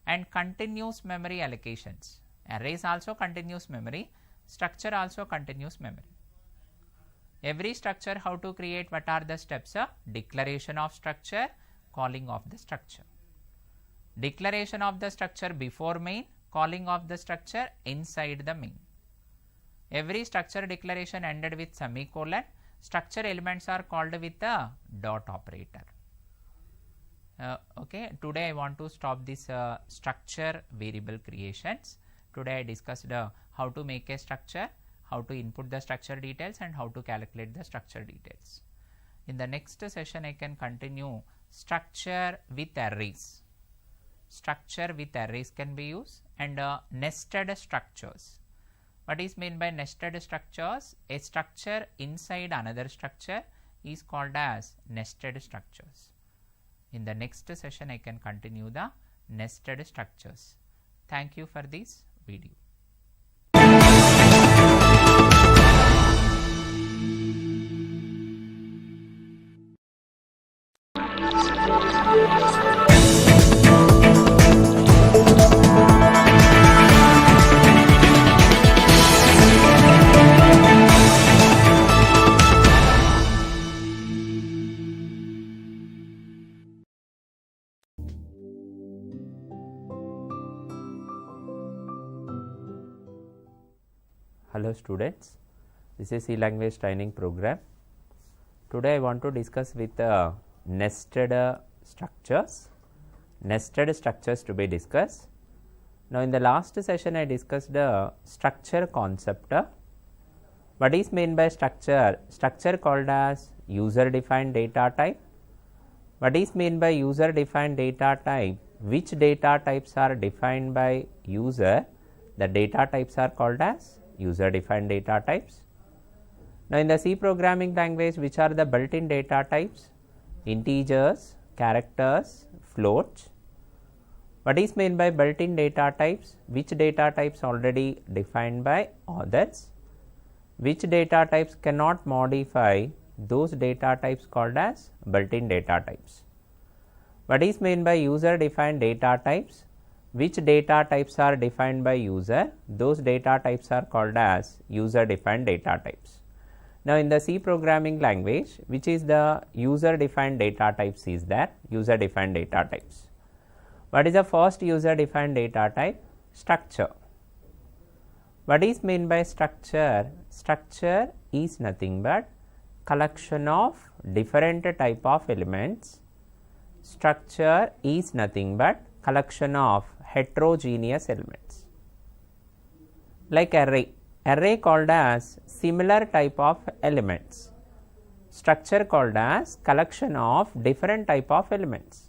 And continuous memory allocations. Arrays also continuous memory, structure also continuous memory. Every structure, how to create, what are the steps? Declaration of structure, calling of the structure. Declaration of the structure before main, calling of the structure inside the main. Every structure declaration ended with semicolon. Structure elements are called with the dot operator. Okay, today I want to stop this structure variable creations. Today I discussed how to make a structure, how to input the structure details, and how to calculate the structure details. In the next session, I can continue structure with arrays. Structure with arrays can be used, and nested structures. What is meant by nested structures? A structure inside another structure is called as nested structures. In the next session, I can continue the nested structures. Thank you for this video. Hello students, this is C language training program. Today I want to discuss with nested structures. Nested structures to be discussed. Now in the last session I discussed the structure concept. What is meant by structure? Structure called as user defined data type. What is meant by user defined data type? Which data types are defined by user? The data types are called as user defined data types. Now in the C programming language, which are the built-in data types? Integers, characters, floats. What is meant by built-in data types? Which data types already defined by others? Which data types cannot modify? Those data types called as built-in data types. What is meant by user defined data types? Which data types are defined by user? Those data types are called as user defined data types. Now in the C programming language, which is the user defined data types is that user defined data types. What is the first user defined data type? Structure. What is meant by structure? Structure is nothing but collection of different type of elements. Structure is nothing but collection of heterogeneous elements. Like array. Array called as similar type of elements. Structure called as collection of different type of elements.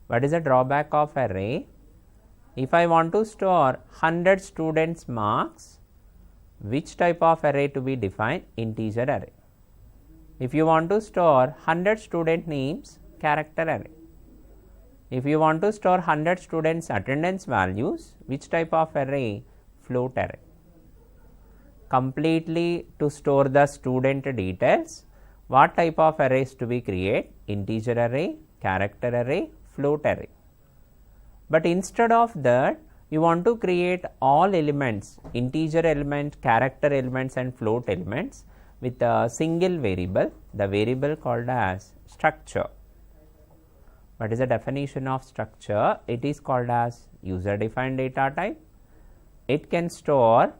What is the drawback of array? If I want to store 100 students marks, which type of array to be defined? Integer array. If you want to store 100 student names, character array. If you want to store 100 students attendance values, which type of array? Float array. Completely to store the student details, what type of arrays to be create? Integer array, character array, float array. But instead of that, you want to create all elements, integer element, character elements and float elements with a single variable, the variable called as structure. What is the definition of structure? It is called as user defined data type. It can store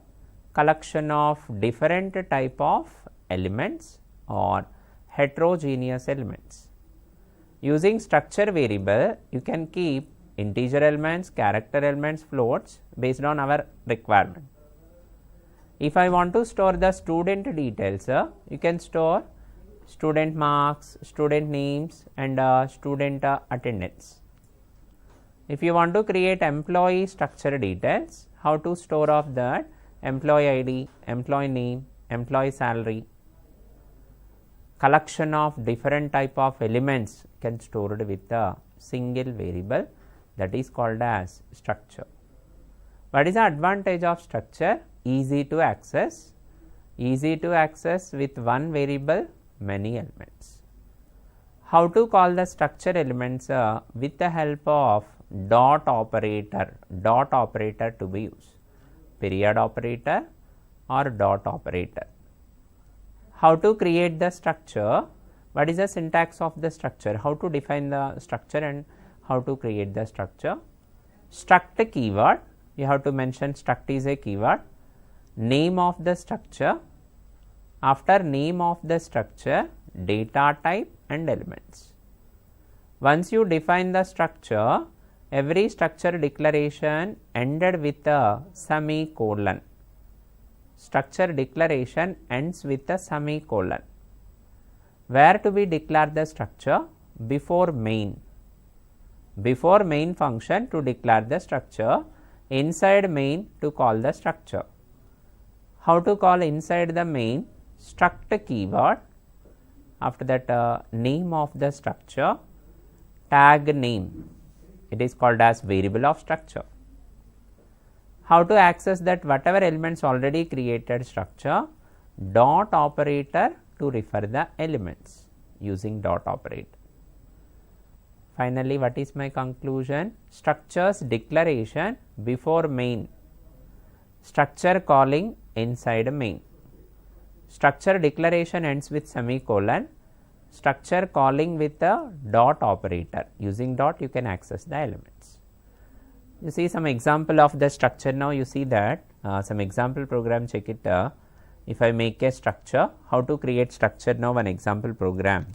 collection of different type of elements or heterogeneous elements. Using structure variable, you can keep integer elements, character elements, floats based on our requirement. If I want to store the student details, you can store student marks, student names and student attendance. If you want to create employee structure details, how to store of that? Employee ID, employee name, employee salary. Collection of different type of elements can stored with a single variable, that is called as structure. What is the advantage of structure? Easy to access. Easy to access with one variable, many elements. How to call the structure elements? With the help of dot operator to be used. Period operator or dot operator. How to create the structure? What is the syntax of the structure? How to define the structure and how to create the structure? Struct keyword, you have to mention struct is a keyword. Name of the structure. After name of the structure, data type and elements. Once you define the structure, every structure declaration ended with a semicolon. Structure declaration ends with a semicolon. Where to be declare the structure? before main function to declare the structure, inside main to call the structure. How to call inside the main? Struct keyword, after that name of the structure, tag name, it is called as variable of structure. How to access that? Whatever elements already created structure, dot operator to refer the elements using dot operator. Finally, what is my conclusion? Structures declaration before main, structure calling inside main. Structure declaration ends with semicolon, structure calling with a dot operator. Using dot you can access the elements. You see some example of the structure now. You see that some example program, check it. If I make a structure, how to create structure now, one example program.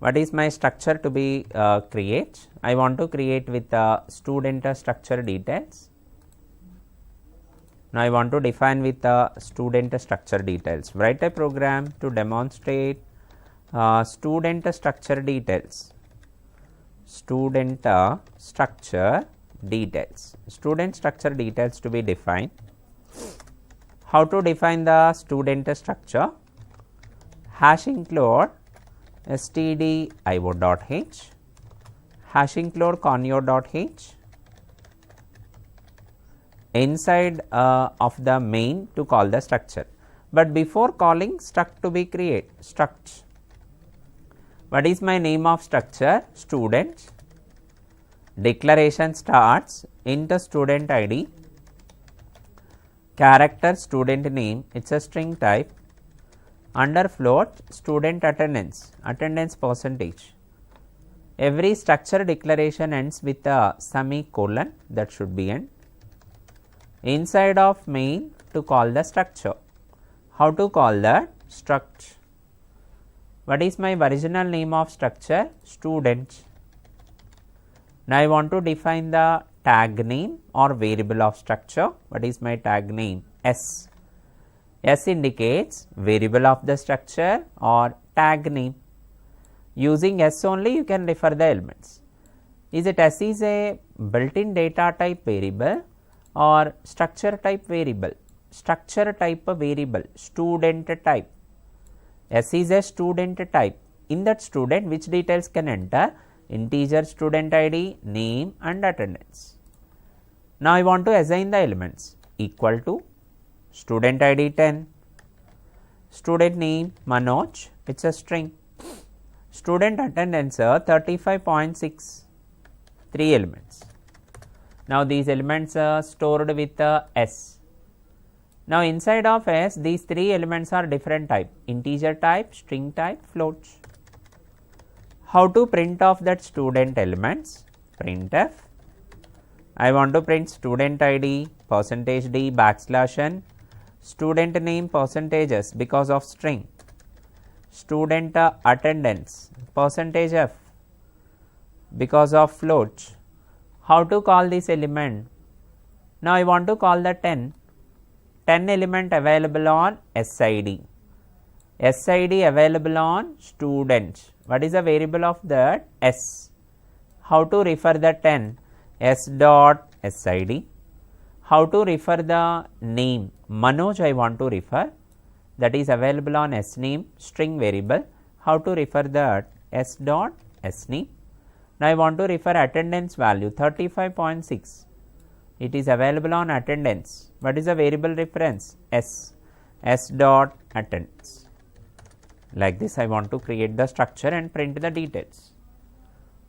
What is my structure to be create? I want to create with student structure details. Now I want to define with student structure details. Write a program to demonstrate student structure details. Student structure details. Student structure details to be defined. How to define the student structure? Hash include stdio.h, hash include conio.h, inside of the main to call the structure. But before calling struct to be create, struct. What is my name of structure? Student. Declaration starts into student ID, character student name, it is a string type, under float student attendance, attendance percentage. Every structure declaration ends with a semicolon, that should be end. Inside of main to call the structure. How to call that? Struct. What is my original name of structure? Student. Now I want to define the tag name or variable of structure. What is my tag name? S. S indicates variable of the structure or tag name. Using S only you can refer the elements. Is it S is a built-in data type variable or structure type variable? Structure type variable, student type. S is a student type. In that student, which details can enter? Integer student ID, name and attendance. Now I want to assign the elements equal to student ID 10, student name Manoj, it is a string, student attendance 35.6, 3 elements. Now these elements are stored with S. Now inside of S, these 3 elements are different type, integer type, string type, floats. How to print off that student elements? Printf. I want to print student ID, %d, \n, student name %s because of string, student attendance %f because of float. How to call this element? Now I want to call the 10 element available on SID, SID available on student. What is the variable of that? S. How to refer the 10? S dot SID. How to refer the name? Manoj I want to refer, that is available on S name string variable. How to refer that? S dot S name. Now I want to refer attendance value 35.6. It is available on attendance. What is the variable reference? S. S dot attendance. Like this I want to create the structure and print the details.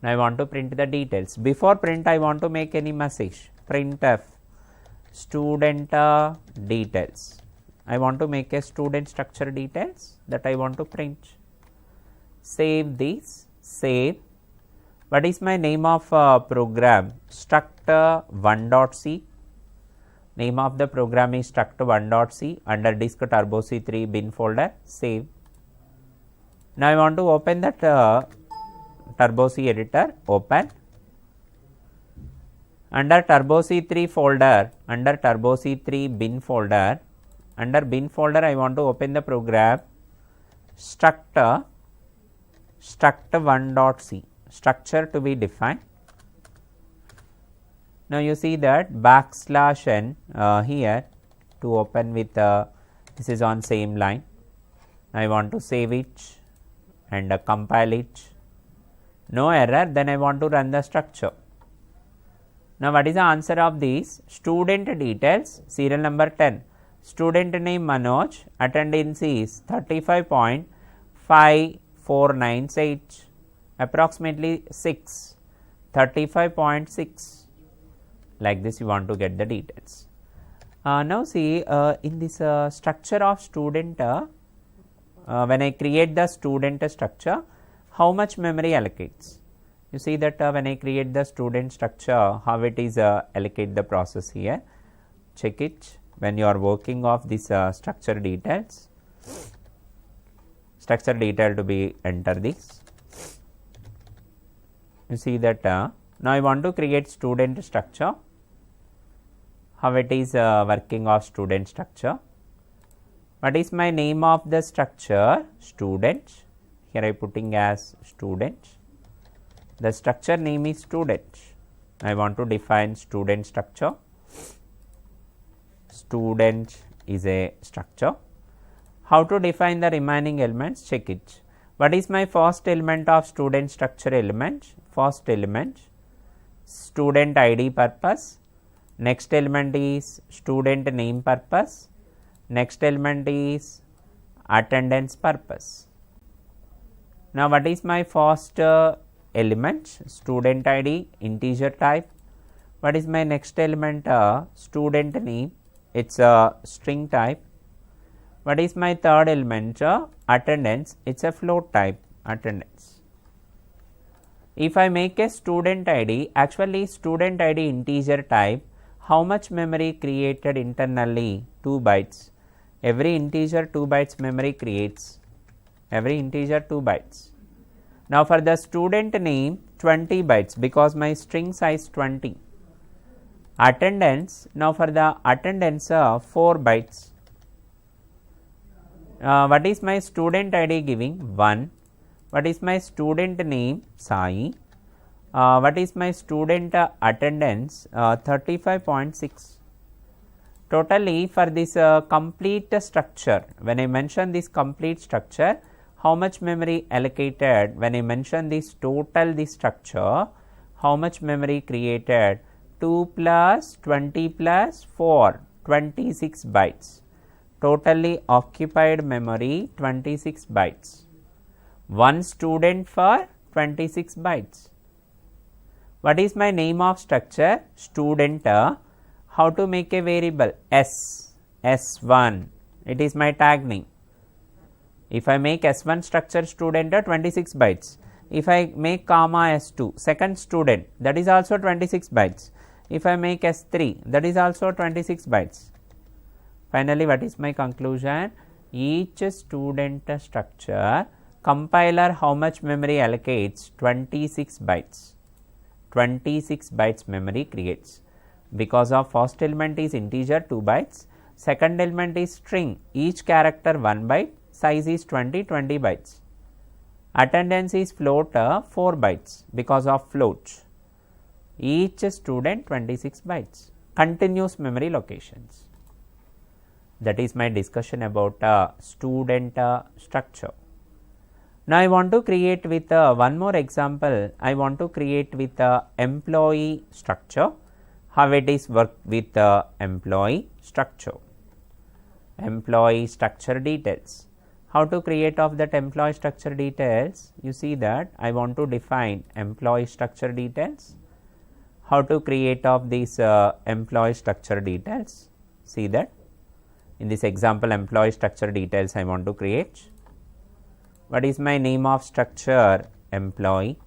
Now I want to print the details. Before print I want to make any message. Printf student details. I want to make a student structure details that I want to print. Save this. Save. What is my name of program? struct1.c. Name of the program is struct1.c under disk turbo C3 bin folder. Save. Now I want to open that turbo C editor. Open. Under turbo C3 folder, under turbo C3 bin folder, under bin folder I want to open the program struct struct1.c, structure to be defined. Now you see that \n here to open with this is on same line. I want to save it and compile it. No error, then I want to run the structure. Now what is the answer of this? Student details, serial number 10. Student name Manoj, attendance is 35.5498, approximately 6, 35.6. Like this you want to get the details. Now see in this structure of student, when I create the student structure, how much memory allocates? You see that when I create the student structure, how it is allocate the process here. Check it when you are working of this structure details. Structure detail to be enter this. You see that now I want to create student structure. How it is working of student structure. What is my name of the structure? Student. Here I putting as student. The structure name is student. I want to define student structure. Student is a structure. How to define the remaining elements? Check it. What is my first element of student structure element? First element, student ID purpose. Next element is student name purpose. Next element is attendance purpose. Now what is my first element? Student ID, integer type. What is my next element? Student name, it's a string type. What is my third element? Attendance, it's a float type attendance. If I make a student ID, actually student ID integer type, how much memory created internally? 2 bytes. Every integer 2 bytes memory creates. Every integer 2 bytes. Now for the student name 20 bytes because my string size 20. Attendance, now for the attendance 4 bytes. What is my student ID giving? 1. What is my student name? Sai. What is my student attendance? 35.6. Totally for this complete structure, when I mention this complete structure, how much memory allocated? When I mention this total this structure, how much memory created? 2 plus 20 plus 4, 26 bytes. Totally occupied memory 26 bytes. One student for 26 bytes. What is my name of structure? Student. How to make a variable? S1. It is my tag name. If I make S1 structure student 26 bytes. If I make comma S2 second student, that is also 26 bytes. If I make S3, that is also 26 bytes. Finally, what is my conclusion? Each student structure, compiler how much memory allocates? 26 bytes. 26 bytes memory creates. Because of first element is integer 2 bytes, second element is string, each character 1 byte, size is 20 bytes. Attendance is float 4 bytes because of float. Each student 26 bytes. Continuous memory locations. That is my discussion about student structure. Now I want to create with one more example. I want to create with employee structure. How it is work with employee structure. Employee structure details. How to create of that employee structure details? You see that I want to define employee structure details. How to create of these employee structure details? See that in this example employee structure details I want to create. What is my name of structure? Employee.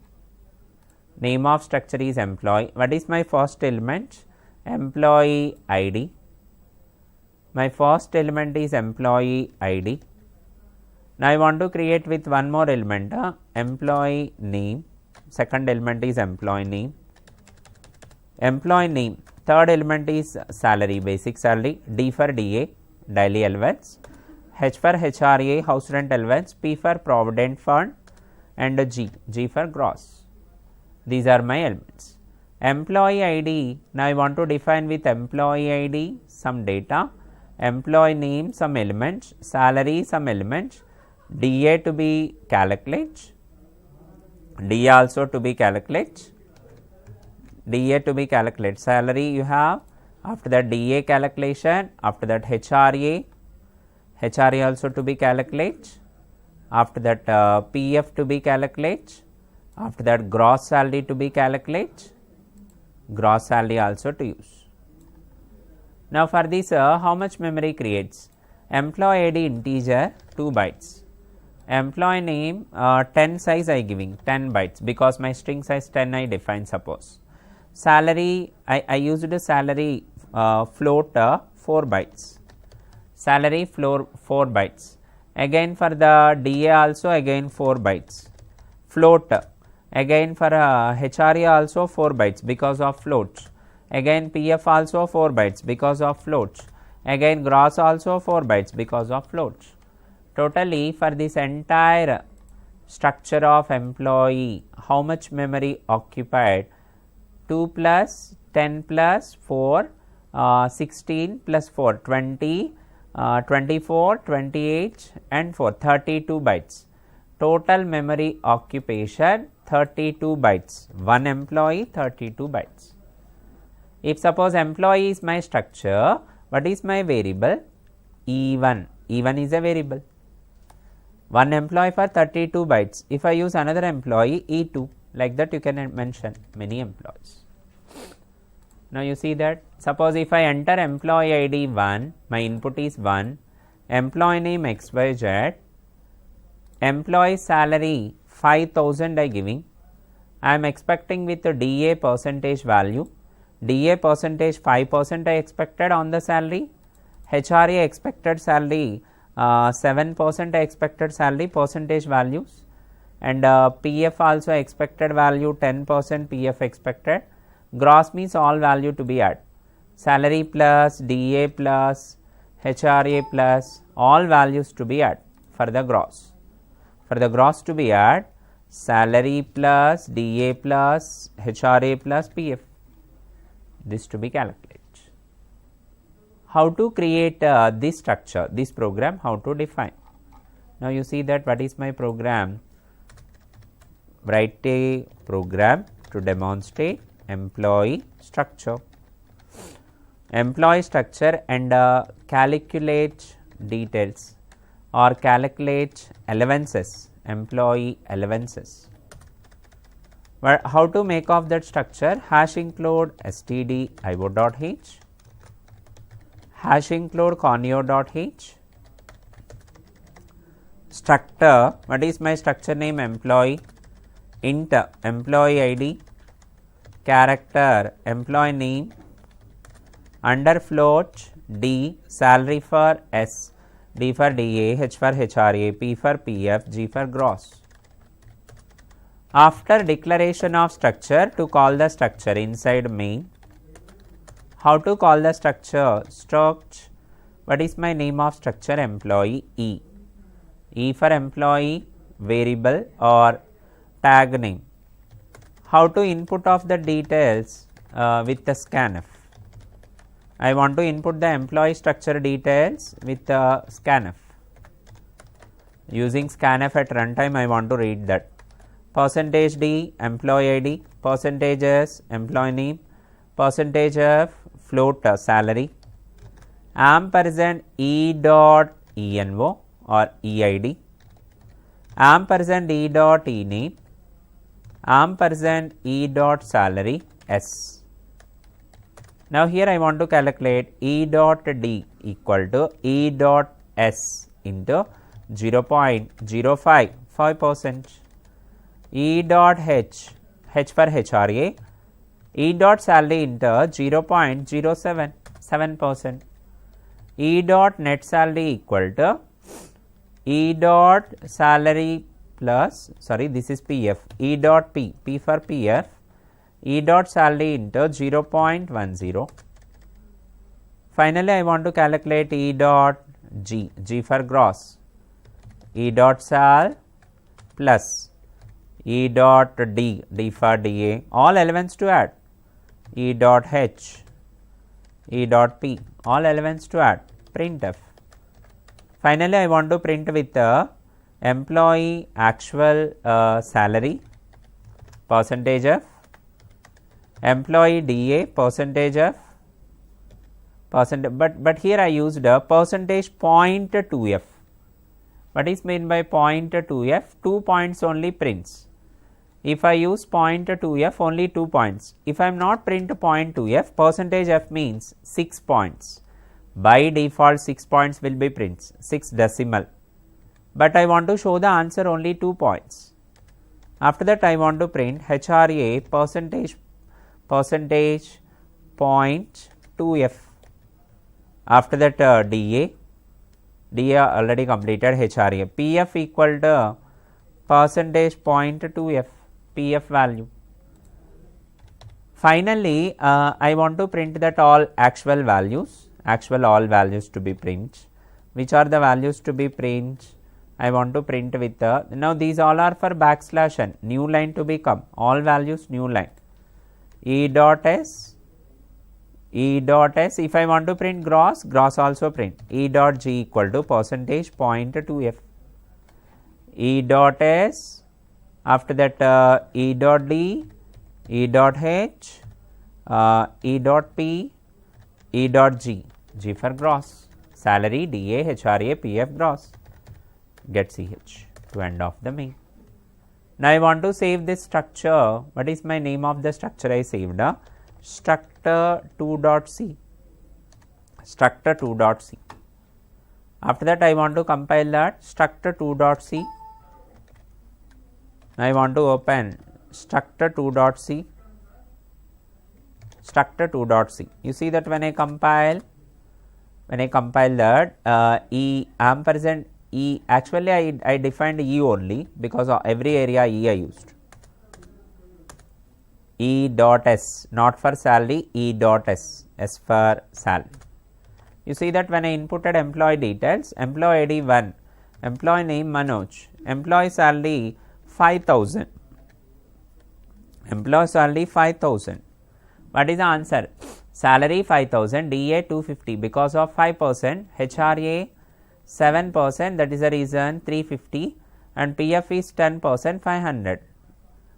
Name of structure is employee. What is my first element? Employee ID. My first element is employee ID. Now I want to create with one more element, employee name. Second element is employee name. Employee name. Third element is salary, basic salary. D for DA, daily allowance. H for HRA, house rent allowance. P for provident fund. and G for gross. These are my elements. Employee ID, now I want to define with employee ID some data, employee name some elements, salary some elements, DA to be calculate, DA also to be calculate, DA to be calculate, salary you have, after that DA calculation, after that HRA also to be calculate, after that PF to be calculate, after that gross salary to be calculate, gross salary also to use. Now for this how much memory creates? Employee ID integer 2 bytes, employee name 10 size I giving 10 bytes because my string size 10 I define suppose. Salary I used a salary float 4 bytes, salary floor 4 bytes, again for the DA also again 4 bytes, float again for HRA also 4 bytes because of floats, again PF also 4 bytes because of floats, again gross also 4 bytes because of floats. Totally for this entire structure of employee, how much memory occupied? 2 plus 10 plus 4, 16 plus 4, 20, 24, 28 and 4, 32 bytes. Total memory occupation 32 bytes, one employee 32 bytes. If suppose employee is my structure, what is my variable? E1, E1 is a variable. One employee for 32 bytes. If I use another employee E2, like that you can mention many employees. Now you see that suppose if I enter employee ID 1, my input is 1, employee name XYZ, employee salary 5000 I giving, I am expecting with the DA percentage value, DA percentage 5% I expected on the salary, HRA expected salary 7% I expected salary percentage values, and PF also expected value 10% PF expected, gross means all value to be added, salary plus DA plus HRA plus all values to be added for the gross. For the gross to be added, salary plus DA plus HRA plus PF, this to be calculated. How to create this structure, this program, how to define? Now you see that what is my program? Write a program to demonstrate employee structure. Employee structure and calculate details or calculate allowances, employee allowances. But how to make of that structure? Hash include std io.h, hash include conio.h, structure, what is my structure name? Employee, int employee ID, character employee name, under float D, salary for S, D for DA, H for HRA, P for PF, G for gross. After declaration of structure, to call the structure inside main. How to call the structure? Struct, what is my name of structure? Employee E. E for employee, variable or tag name. How to input of the details with the scanf? I want to input the employee structure details with the scanf. Using scanf at runtime, I want to read that. Percentage D employee ID, percentage S employee name, percentage F float salary, ampersand E dot ENO or EID, ampersand E dot E name, ampersand E dot salary S. Now here I want to calculate E dot D equal to E dot S into 0.055%, E dot H, H for HRA, E dot salary into 0.077%, E dot net salary equal to E dot salary plus, sorry, this is PF, E dot P, P for PF, E dot salary into 0.10. Finally, I want to calculate E dot G, G for gross, E dot sal plus E dot D, D for dA, all elements to add, E dot H, E dot P, all elements to add, printf. Finally, I want to print with employee actual salary, percentage of, employee DA, percentage of, but here I used a percentage 0.2f. What is meant by 0.2f? 2 points only prints. If I use 0.2f, only 2 points. If I am not print 0.2f, percentage f means 6 points. By default 6 points will be prints, 6 decimal. But I want to show the answer only 2 points. After that I want to print HRA percentage 0.2f. After that DA already completed, HRA, PF equal to percentage 0.2f, PF value. Finally, I want to print that all actual values, all values to be print. Which are the values to be print? I want to print with now these all are for backslash n, new line to become, all values new line, E dot S, if I want to print gross, gross also print, E dot G equal to percentage 0.2f, E dot S, after that E dot D, E dot H, E dot P, E dot G, G for gross, salary, DA, HRA, PF gross, get CH to end of the main. Now I want to save this structure. What is my name of the structure I saved? Structure2.c, structure2.c. After that I want to compile that structure2.c. I want to open structure2.c, structure2.c. You see that when I compile that E ampersand E, actually I defined E only because of every area E I used. E dot S, not for salary, E dot S, S for salary. You see that when I inputted employee details, employee ID 1, employee name Manoj, employee salary 5,000, employee salary 5,000. What is the answer? Salary 5,000, DA 250 because of 5%, HRA 7%, that is the reason 350, and PF is 10%, 500.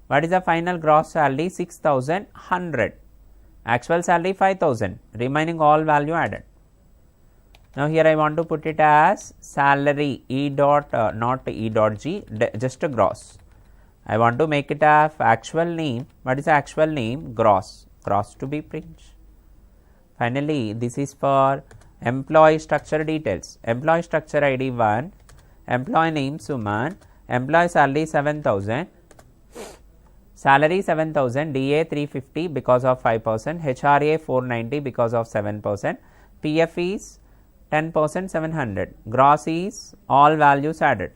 What is the final gross salary? 6,100. Actual salary 5,000, remaining all value added. Now here I want to put it as salary E dot not E dot G, just a gross. I want to make it as actual name. What is the actual name? Gross, gross to be print. Finally, this is for employee structure details. Employee structure ID 1, employee name Suman, employee salary 7,000. Salary 7,000, DA 350 because of 5%, HRA 490 because of 7%, PF is 10%, 700, gross is all values added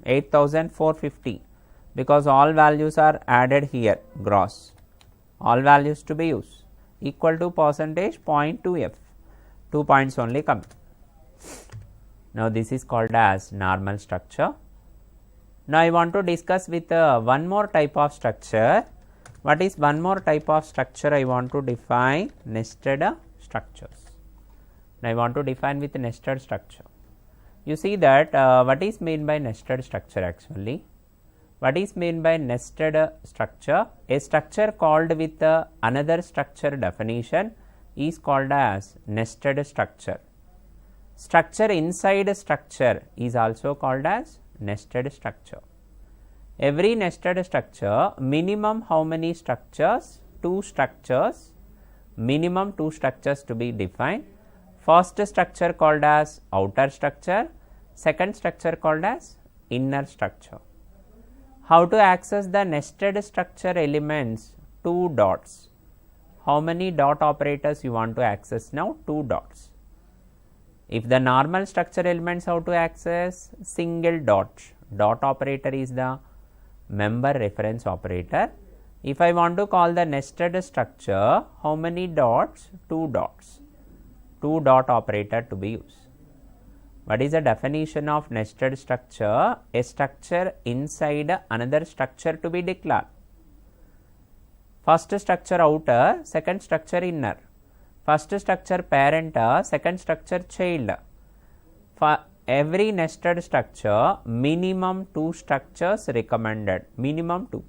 8,450 because all values are added here, gross, all values to be used, equal to percentage 0.2f, 2 points only come. Now this is called as normal structure. Now I want to discuss with one more type of structure. What is one more type of structure? I want to define nested structures. Now I want to define with nested structure. You see that what is meant by nested structure actually? What is meant by nested structure? A structure called with another structure definition is called as nested structure. Structure inside structure is also called as nested structure. Every nested structure, minimum how many structures? 2 structures, minimum 2 structures to be defined. First structure called as outer structure, second structure called as inner structure. How to access the nested structure elements? 2 dots. How many dot operators you want to access now? 2 dots. If the normal structure elements, how to access? Single dot. Dot operator is the member reference operator. If I want to call the nested structure, how many dots? 2 dots. 2 dot operator to be used. What is the definition of nested structure? A structure inside another structure to be declared. First structure outer, second structure inner. First structure parent, second structure child. For every nested structure, minimum 2 structures recommended. Minimum 2.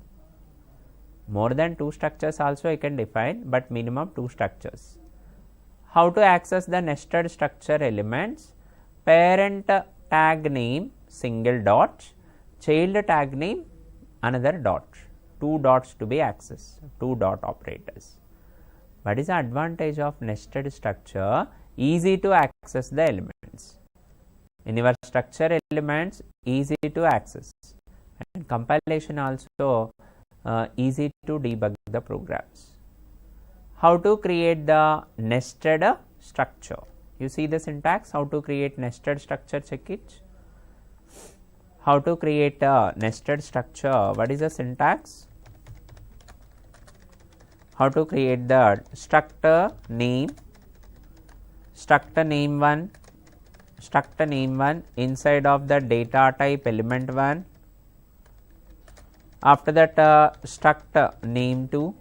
More than 2 structures also I can define, but minimum 2 structures. How to access the nested structure elements? Parent tag name single dot, child tag name another dot. 2 dots to be accessed, 2 dot operators. What is the advantage of nested structure? Easy to access the elements. In your structure elements, easy to access, and compilation also easy to debug the programs. How to create the nested structure? You see the syntax, how to create nested structure, check it. How to create a nested structure? What is the syntax? How to create the structure name 1, structure name 1 inside of the data type element 1. After that struct name 2.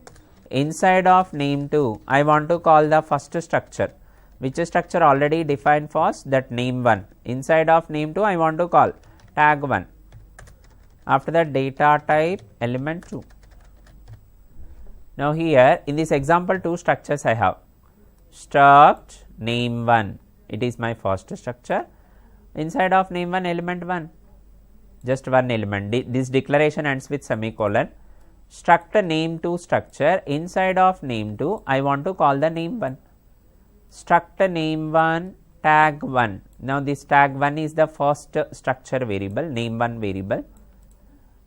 Inside of name 2, I want to call the first structure. Which structure already defined first? That name 1. Inside of name 2, I want to call tag 1. After that data type element 2. Now here in this example 2 structures I have. Struct name 1, it is my first structure. Inside of name 1 element 1, just one element. This declaration ends with semicolon. Struct name 2 structure, inside of name 2 I want to call the name 1. Struct name 1 tag 1. Now this tag 1 is the first structure variable, name 1 variable.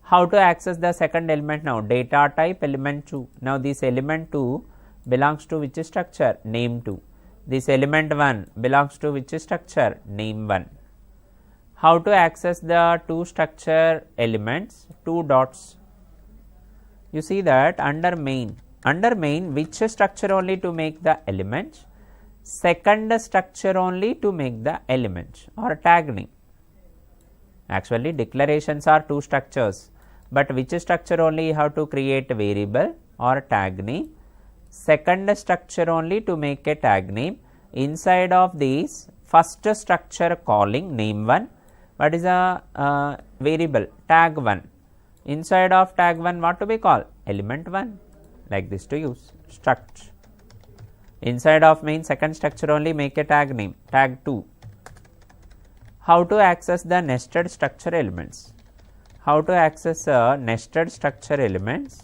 How to access the second element now? Data type element 2. Now this element 2 belongs to which structure? Name 2. This element 1 belongs to which structure? Name 1. How to access the 2 structure elements? 2 dots. You see that under main which structure only to make the element? Second structure only to make the element or tag name. Actually declarations are 2 structures, but which structure only you have to create a variable or tag name? Second structure only to make a tag name. Inside of this first structure calling name 1, what is a variable? Tag 1. Inside of tag 1 what to be called? Element 1. Like this to use. Struct. Inside of main second structure only make a tag name, tag 2. How to access the nested structure elements? How to access nested structure elements?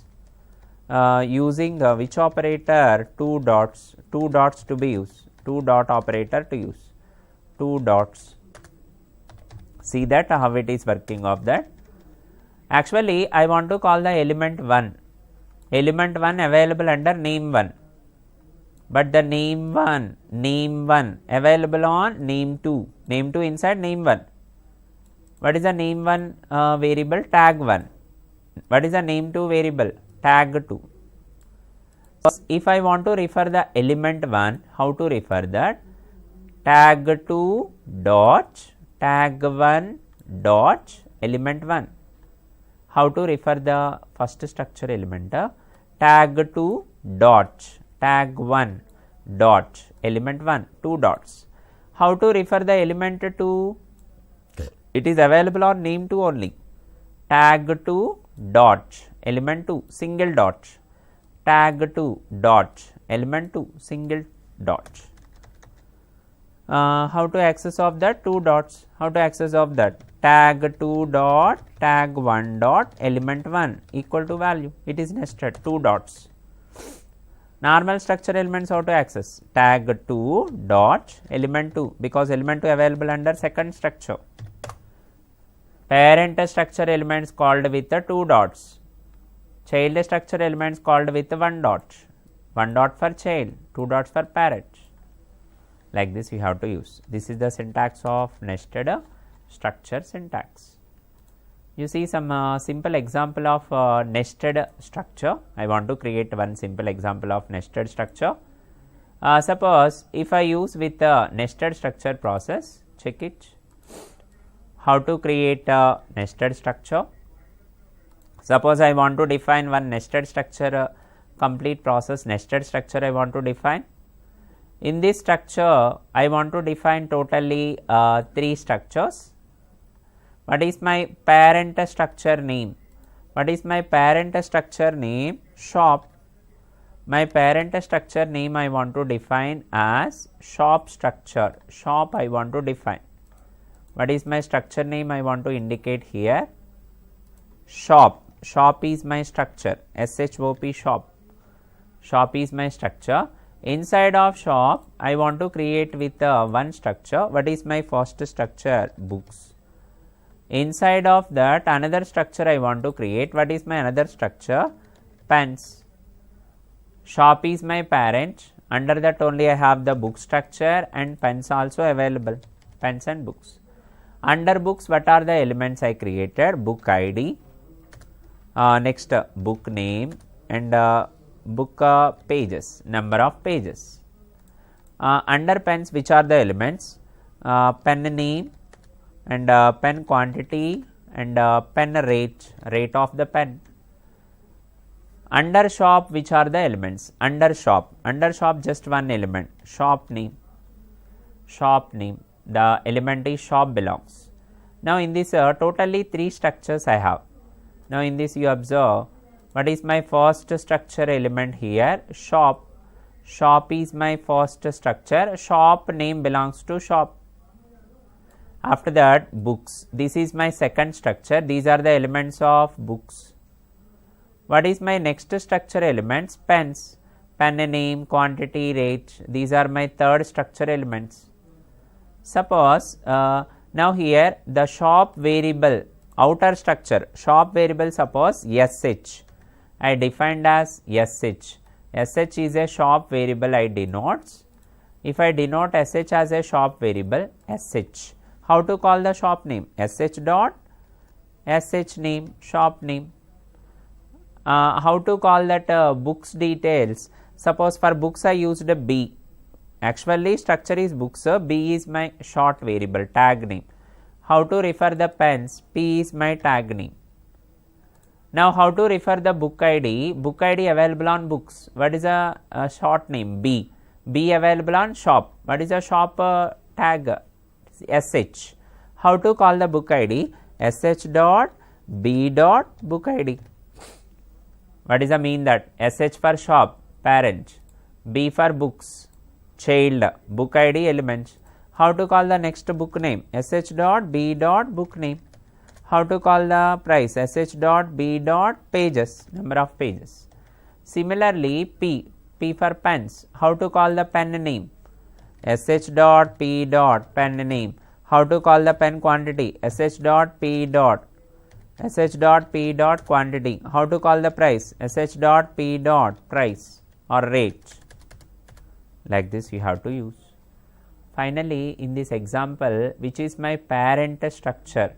Using which operator? 2 dots. 2 dots to be used. 2 dot operator to use. 2 dots. See that how it is working of that. Actually I want to call the element 1. Element 1 available under name 1. But the name 1 available on name 2. Name 2 inside name 1. What is the name 1 variable? Tag 1. What is the name 2 variable? Tag 2. So if I want to refer the element 1, how to refer that? Tag 2 dot tag 1 dot element 1. How to refer the first structure element? Tag 2 dot tag 1 dot element 1, 2 dots. How to refer the element 2? It is available on name 2 only. Tag 2 dot element 2 single dot. Tag 2 dot element 2 single dot. How to access of that? 2 dots. How to access of that? Tag 2 dot tag 1 dot element 1 equal to value. It is nested 2 dots. Normal structure elements how to access? Tag 2 dot element 2 because element 2 available under second structure. Parent structure elements called with 2 dots. Child structure elements called with 1 dot. 1 dot for child, 2 dots for parent. Like this we have to use. This is the syntax of nested structure syntax. You see some simple example of nested structure. I want to create one simple example of nested structure. Suppose if I use with nested structure process, check it. how to create a nested structure. Suppose I want to define one nested structure, complete process nested structure I want to define. In this structure, I want to define totally 3 structures. What is my parent structure name? What is my parent structure name? Shop. My parent structure name I want to define as shop structure. Shop I want to define. What is my structure name I want to indicate here? Shop. Shop is my structure. SHOP shop. Shop is my structure. Inside of shop, I want to create with one structure. What is my first structure? Books. Inside of that, another structure I want to create. What is my another structure? Pens. Shop is my parent. Under that only I have the book structure and pens also available. Pens and books. Under books, what are the elements I created? Book ID. Next, book name and book pages, number of pages. Under pens, which are the elements? Pen name and pen quantity and pen rate of the pen. Under shop, which are the elements? Under shop just one element, shop name. The element is shop belongs. Now in this totally 3 structures I have. Now in this you observe, what is my first structure element here? Shop. Shop is my first structure. Shop name belongs to shop. After that, books. This is my second structure. These are the elements of books. What is my next structure elements? Pens. Pen name, quantity, rate. These are my third structure elements. Suppose now here the shop variable, outer structure, shop variable, suppose SH. I defined as SH. SH is a shop variable I denotes. If I denote SH as a shop variable, SH. How to call the shop name? SH dot SH name, shop name. How to call that books details? Suppose for books I used a B. Actually structure is books, B is my short variable, tag name. How to refer the pens? P is my tag name. Now how to refer the book ID? Book ID available on books. What is a short name? B. B available on shop. What is a shop tag? SH. How to call the book ID? SH dot B dot book ID. What is the mean that? SH for shop, parent. B for books, child, book ID elements. How to call the next book name? SH dot B dot book name. How to call the price? SH dot B dot pages, number of pages. Similarly, P for pens. How to call the pen name? SH dot P dot pen name. How to call the pen quantity? SH dot P dot quantity. How to call the price? SH dot P dot price or rate. Like this you have to use. Finally, in this example, which is my parent structure?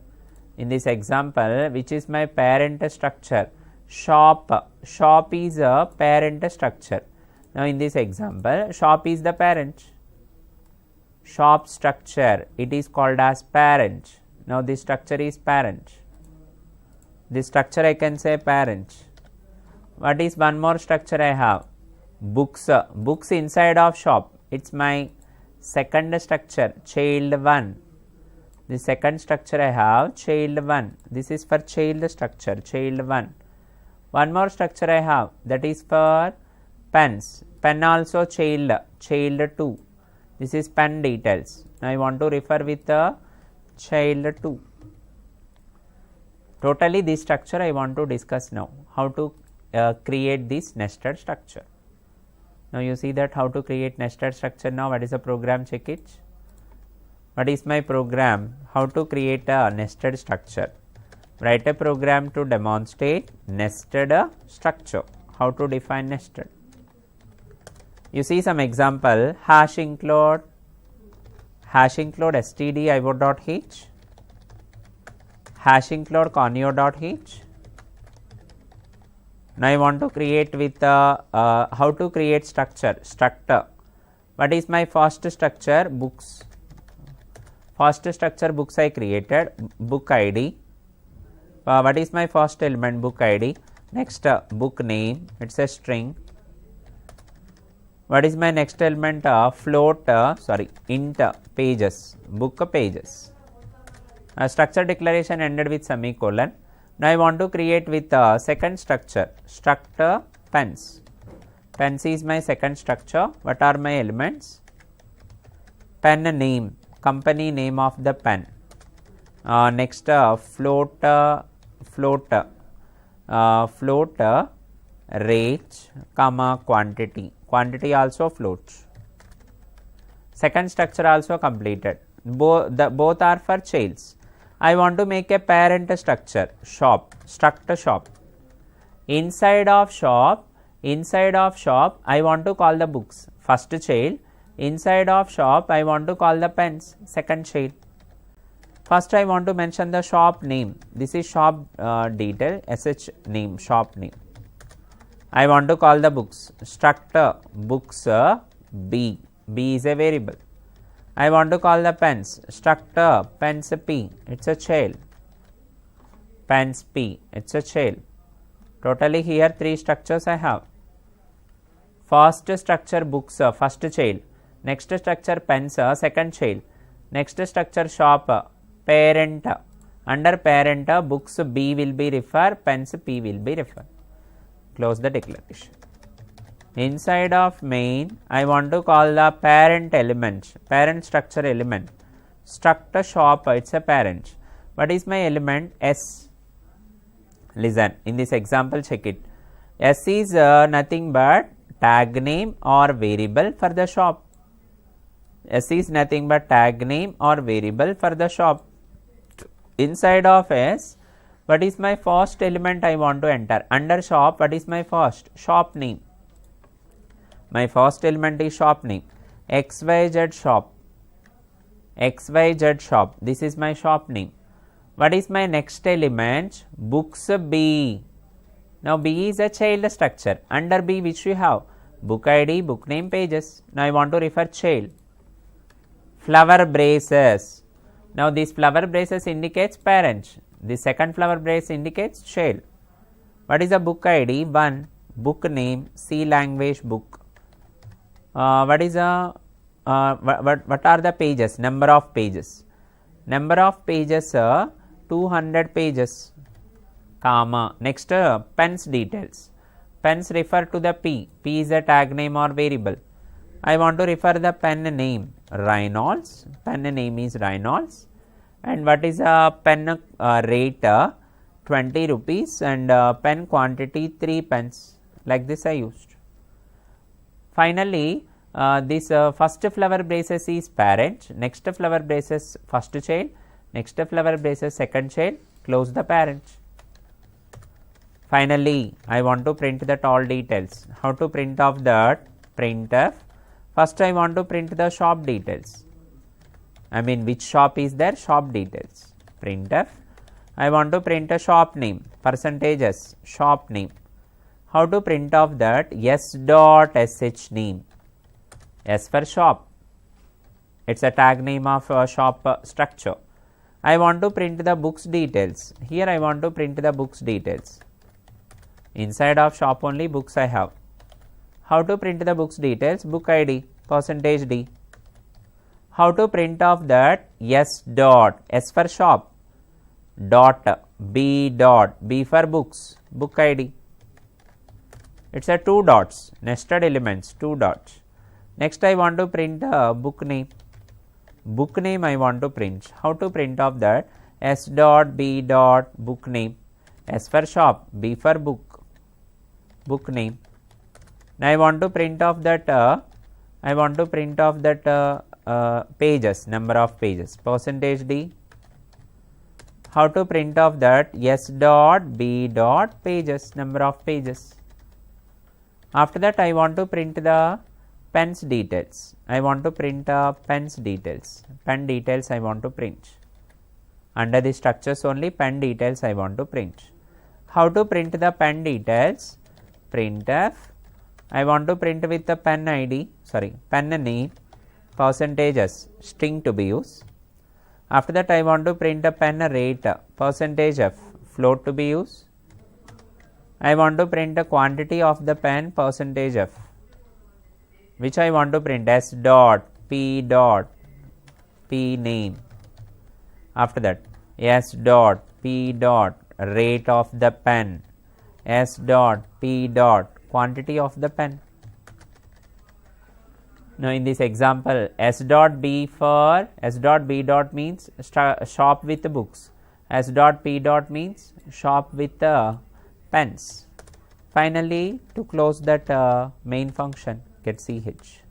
In this example, which is my parent structure? Shop. Shop is a parent structure. Now in this example, shop is the parent. Shop structure, it is called as parent. Now this structure is parent. This structure I can say parent. What is one more structure I have? Books. Books inside of shop. It's my second structure, child 1. The second structure I have, child 1. This is for child structure, child 1. One more structure I have, that is for pens. Pen also child, child 2. This is pen details. Now I want to refer with the child 2. Totally this structure I want to discuss now. How to create this nested structure. Now you see that how to create nested structure now. What is the program? Check it. What is my program? How to create a nested structure. Write a program to demonstrate nested structure. How to define nested. You see some example, hash include std ivo.h, hash include conio.h. Now I want to create with how to create structure, structure. What is my first structure? Books. First structure books I created, book ID. What is my first element? Book ID. Next book name, it's a string. What is my next element? Int pages, book pages. Structure declaration ended with semicolon. Now I want to create with second structure, struct pens. Pens is my second structure. What are my elements? Pen name, company name of the pen. Next float rate, comma quantity. Quantity also floats. Second structure also completed. Both are for childs. I want to make a parent structure, shop, struct shop. Inside of shop, I want to call the books, first child. Inside of shop, I want to call the pens, second child. First I want to mention the shop name. This is shop detail, sh name, shop name. I want to call the books, struct books b. B is a variable. I want to call the pens, struct pens p, it's a child. Pens p, it's a child. Totally here 3 structures I have. First structure books, first child. Next structure pens, second child. Next structure shop, parent. Under parent, books b will be refer, pens p will be refer. Close the declaration. Inside of main, I want to call the parent element, parent structure element. Struct shop, it's a parent. What is my element? S. Listen, in this example check it. S is nothing but tag name or variable for the shop. S is nothing but tag name or variable for the shop. Inside of S, what is my first element I want to enter? Under shop, what is my first? Shop name. My first element is shop name. XYZ shop. XYZ shop. This is my shop name. What is my next element? Books B. Now B is a child structure. Under B which you have? Book ID, book name, pages. Now I want to refer child. Flower braces. Now this flower braces indicates parent. The second flower brace indicates child. What is the book ID? 1. Book name, C language book. What is what are the pages? Number of pages. Number of pages 200 pages. Comma. Next pens details. Pens refer to the P. P is a tag name or variable. I want to refer the pen name Reynolds. Pen name is Reynolds. And what is a pen rate? 20 rupees and pen quantity 3 pens. Like this I used. Finally, this first flower braces is parent, next flower braces first child, next flower braces second child, close the parent. Finally, I want to print that all details. How to print off that? Printf. First I want to print the shop details. I mean which shop is there? Shop details. Printf. I want to print a shop name, percentages, shop name. How to print off that? S.sh name. S for shop. It's a tag name of shop structure. I want to print the books details. Here I want to print the books details. Inside of shop only books I have. How to print the books details? Book ID, percentage D. How to print off that? S dot, S for shop, dot, B dot, B for books, book ID. It's a 2 dots, nested elements, 2 dots. Next I want to print book name. Book name I want to print. How to print off that? S dot, B dot, book name. S for shop, B for book, book name. Now I want to print off that pages, number of pages, percentage D. How to print off that? S dot, B dot, pages, number of pages. After that I want to print the pens details. I want to print pens details. Pen details I want to print. Under the structures only pen details I want to print. How to print the pen details? Printf. I want to print with the pen ID, pen name, percentages, string to be used. After that I want to print a pen rate percentage F float to be used. I want to print a quantity of the pen percentage F, which I want to print S dot P name. After that S dot P dot rate of the pen, S dot P dot quantity of the pen. Now in this example S dot B dot means shop with books, S dot P dot means shop with pens. Finally to close that main function, get CH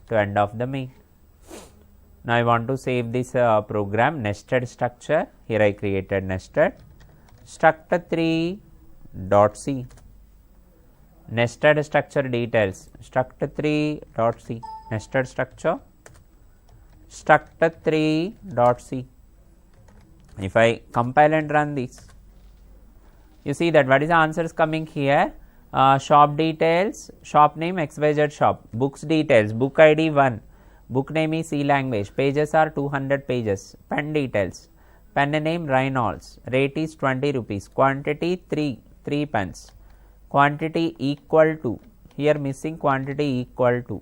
to end of the main. Now I want to save this program nested structure. Here I created nested struct3 dot C, nested structure details struct3 dot C, nested structure struct3 dot C. If I compile and run this, you see that what is the answers coming here. Shop details, shop name XYZ shop, books details, book ID 1, book name is C language, pages are 200 pages, pen details, pen name Reynolds, rate is 20 rupees, quantity 3 pens, quantity equal to, here missing quantity equal to,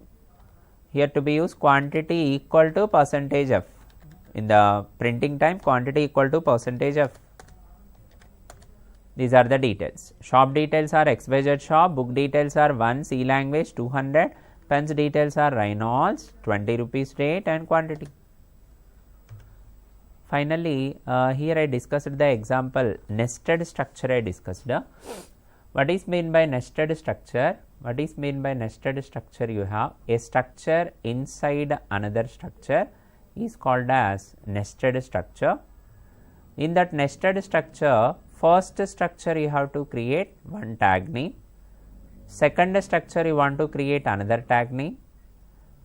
here to be used quantity equal to percentage F, in the printing time quantity equal to percentage F. These are the details. Shop details are XYZ shop, book details are 1, C language 200, pens details are Reynolds, 20 rupees rate and quantity. Finally, here I discussed the example nested structure I discussed. What is meant by nested structure? What is meant by nested structure? You have a structure inside another structure is called as nested structure. In that nested structure, first structure you have to create one tag name, second structure you want to create another tag name,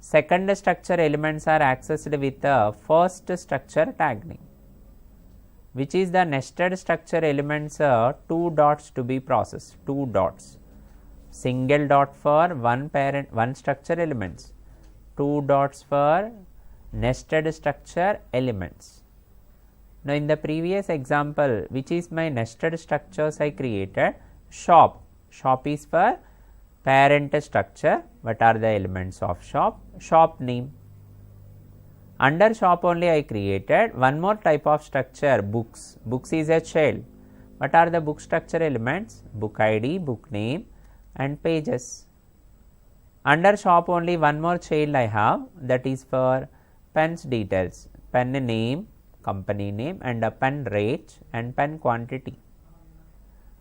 second structure elements are accessed with the first structure tag name, which is the nested structure elements 2 dots to be processed, 2 dots, single dot for one structure elements, 2 dots for nested structure elements. Now in the previous example, which is my nested structures I created, shop is for parent structure. What are the elements of shop? Shop name. Under shop only I created one more type of structure, books is a child. What are the book structure elements? Book ID, book name and pages. Under shop only one more child I have, that is for pens details, pen name, company name and a pen rate and pen quantity.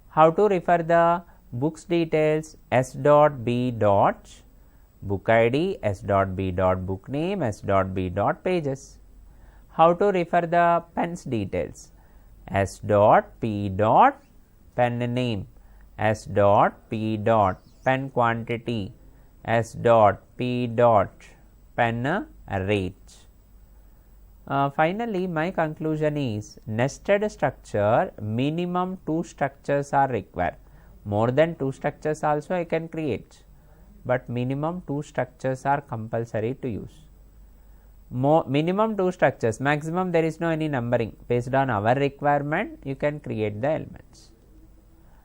How to refer the books details? S dot B dot book ID, S dot B dot book name, S dot B dot pages. How to refer the pens details? S dot P dot pen name, S dot P dot pen quantity, S dot P dot pen rate. Finally, my conclusion is nested structure minimum 2 structures are required. More than 2 structures also I can create, but minimum 2 structures are compulsory to use. Minimum 2 structures, maximum there is no any numbering. Based on our requirement, you can create the elements.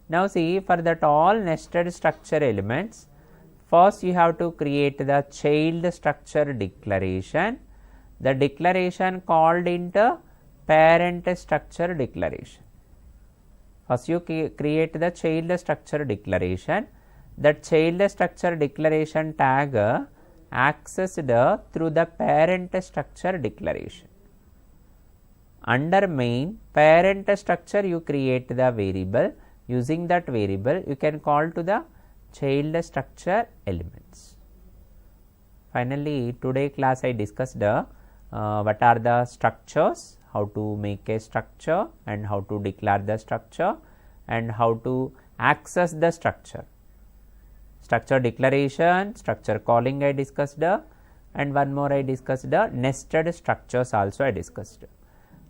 Now see, for that all nested structure elements, first you have to create the child structure declaration. The declaration called into parent structure declaration. First you create the child structure declaration. That child structure declaration tag accessed through the parent structure declaration. Under main parent structure you create the variable. Using that variable you can call to the child structure elements. Finally, today class I discussed what are the structures, how to make a structure and how to declare the structure and how to access the structure. Structure declaration, structure calling I discussed, and one more I discussed, nested structures also I discussed.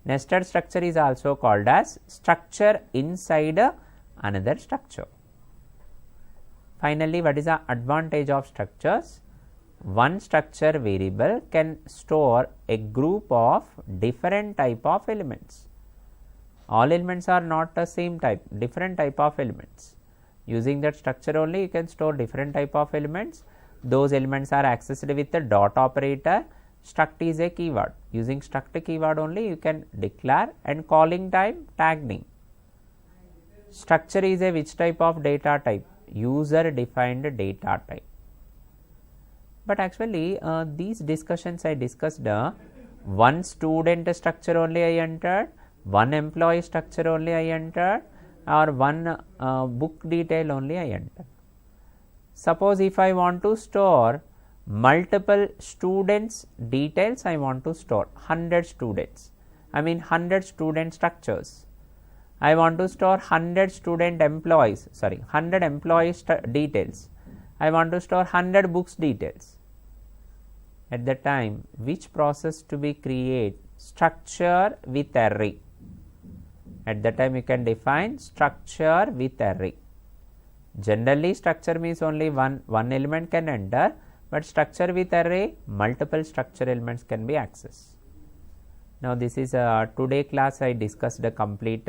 Nested structure is also called as structure inside another structure. Finally, what is the advantage of structures? one structure variable can store a group of different type of elements. All elements are not the same type, different type of elements. Using that structure only you can store different type of elements. Those elements are accessed with the dot operator. Struct is a keyword. Using struct keyword only you can declare, and calling time tag name. Structure is a which type of data type? User defined data type. But actually these discussions I discussed, one student structure only I entered, one employee structure only I entered, or one book detail only I entered. Suppose if I want to store multiple students details, I want to store 100 students, 100 student structures. I want to store 100 student employees, 100 employees details. I want to store 100 books details. At that time, which process to be create? Structure with array. At that time you can define structure with array. Generally structure means only one element can enter, but structure with array, multiple structure elements can be accessed. Now this is today class I discussed the complete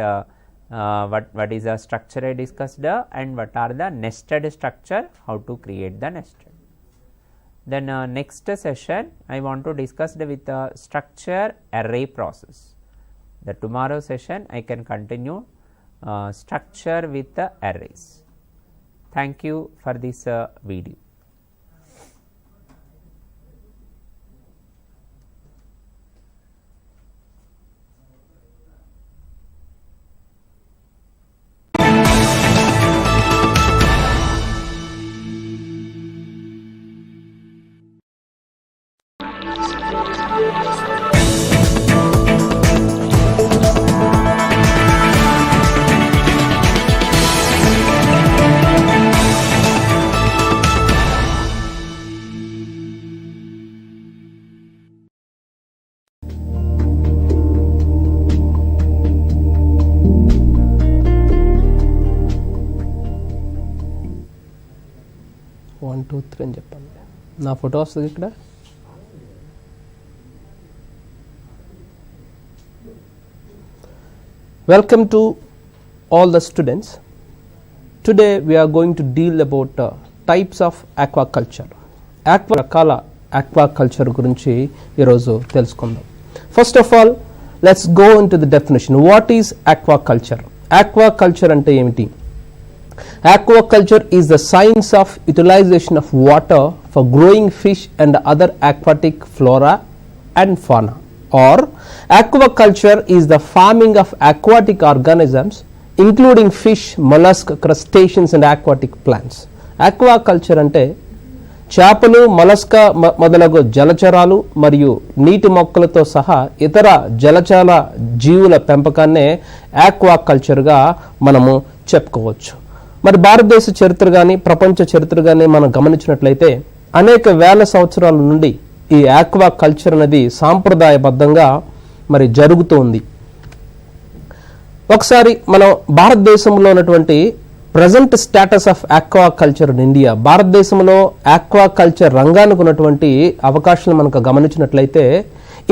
what is a structure I discussed and what are the nested structure, how to create the nested. Then next session I want to discuss with the structure array process. The tomorrow session I can continue structure with the arrays. Thank you for this video. One, two, three అని చెప్పండి. నా photo వస్తుంది ఇక్కడ. Welcome to all the students. Today we are going to deal about types of aquaculture. రకాల aquaculture గురించి ఈరోజు తెలుసుకుందాం. First of all, let's go into the definition. What is aquaculture? Aquaculture అంటే ఏమిటి? Aquaculture is the science of utilization of water for growing fish and other aquatic flora and fauna. Or aquaculture is the farming of aquatic organisms including fish, mollusk, crustaceans and aquatic plants. Aquaculture అంటే చేపలు, మొలస్క మొదలగు జలచరాలు మరియు నీటి మొక్కలతో సహా ఇతర జలచర జీవుల పెంపకాన్నే ఆక్వాకల్చర్గా మనము చెప్పుకోవచ్చు. మరి భారతదేశ చరిత్ర కానీ ప్రపంచ చరిత్ర కానీ మనం గమనించినట్లయితే అనేక వేల సంవత్సరాల నుండి ఈ ఆక్వాకల్చర్ అనేది సాంప్రదాయబద్ధంగా మరి జరుగుతూ ఉంది. ఒకసారి మనం భారతదేశంలో ఉన్నటువంటి present status of aquaculture in India, భారతదేశంలో ఆక్వాకల్చర్ రంగానికి ఉన్నటువంటి అవకాశాలు మనకు గమనించినట్లయితే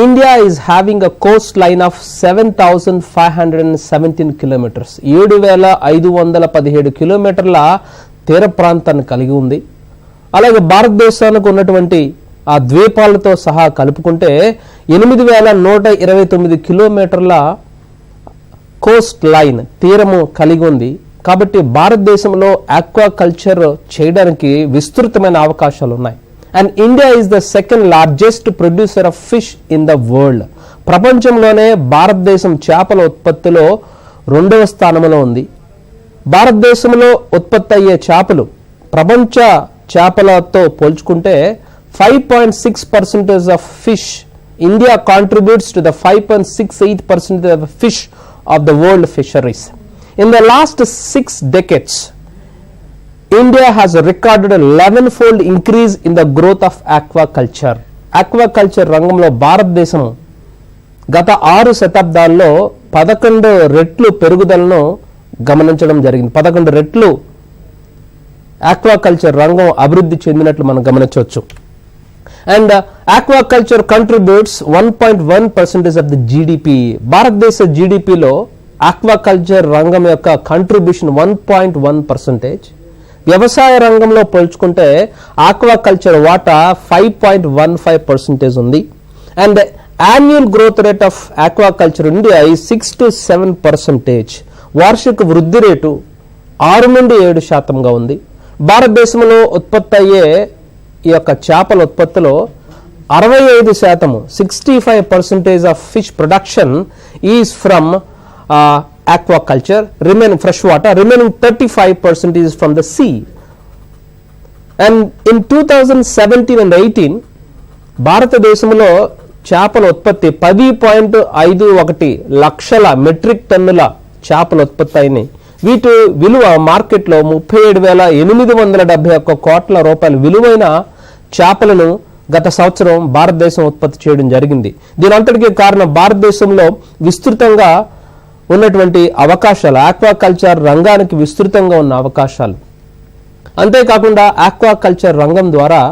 India is having a coastline of 7,517 kilometers. 7,517 కిలోమీటర్ల తీర ప్రాంతాన్ని కలిగి ఉంది. అలాగే భారతదేశానికి ఉన్నటువంటి ఆ ద్వీపాలతో సహా కలుపుకుంటే 8,129 కిలోమీటర్ల కోస్ట్ లైన్ తీరము కలిగి ఉంది. కాబట్టి భారతదేశంలో ఆక్వాకల్చర్ చేయడానికి విస్తృతమైన అవకాశాలు ఉన్నాయి. And India is the second largest producer of fish in the world. ప్రపంచంలోనే భారతదేశం చేపల ఉత్పత్తిలో 2వ స్థానంలో ఉంది. భారతదేశంలో ఉత్పత్తి అయ్యే చేపలు ప్రపంచ చేపలతో పోల్చుకుంటే 5.6% of fish. India contributes to the 5.68% of the fish of the world fisheries. In the last 6 decades, India has recorded a 11-fold increase in the growth of aquaculture. Aquaculture రంగంలో భారతదేశం గత 6 శతాబ్దాల్లో 11 రెట్లు పెరుగుదలను గమనించడం జరిగింది. 11 రెట్లు ఆక్వాకల్చర్ రంగం అభివృద్ధి చెందినట్లు మనం గమనించవచ్చు. And aquaculture contributes 1.1% of the GDP. భారతదేశ జీడిపిలో ఆక్వాకల్చర్ రంగం యొక్క కంట్రిబ్యూషన్ 1.1%. వ్యవసాయ రంగంలో పోల్చుకుంటే ఆక్వాకల్చర్ వాటా 5.15% ఉంది. And annual growth rate of aquaculture in India is 6 to 7%. వార్షిక వృద్ధి రేటు 6 నుండి 7% ఉంది. భారతదేశంలో ఉత్పత్తి అయ్యే ఈ యొక్క చేపల ఉత్పత్తిలో 65%, 65% of fish production is from aquaculture, remaining fresh water, remaining 35% is from the sea. And in 2017 and 18 భారతదేశంలో చేపల ఉత్పత్తి 10.51 లక్షల మెట్రిక్ టన్నుల చేపల ఉత్పత్తి అయినాయి. వీటి విలువ మార్కెట్లో 37,871 కోట్ల రూపాయల విలువైన చేపలను గత సంవత్సరం భారతదేశం ఉత్పత్తి చేయడం జరిగింది. దీని అంతటికీ కారణం భారతదేశంలో విస్తృతంగా ఉన్నటువంటి అవకాశాలు, ఆక్వాకల్చర్ రంగానికి విస్తృతంగా ఉన్న అవకాశాలు. అంతేకాకుండా ఆక్వాకల్చర్ రంగం ద్వారా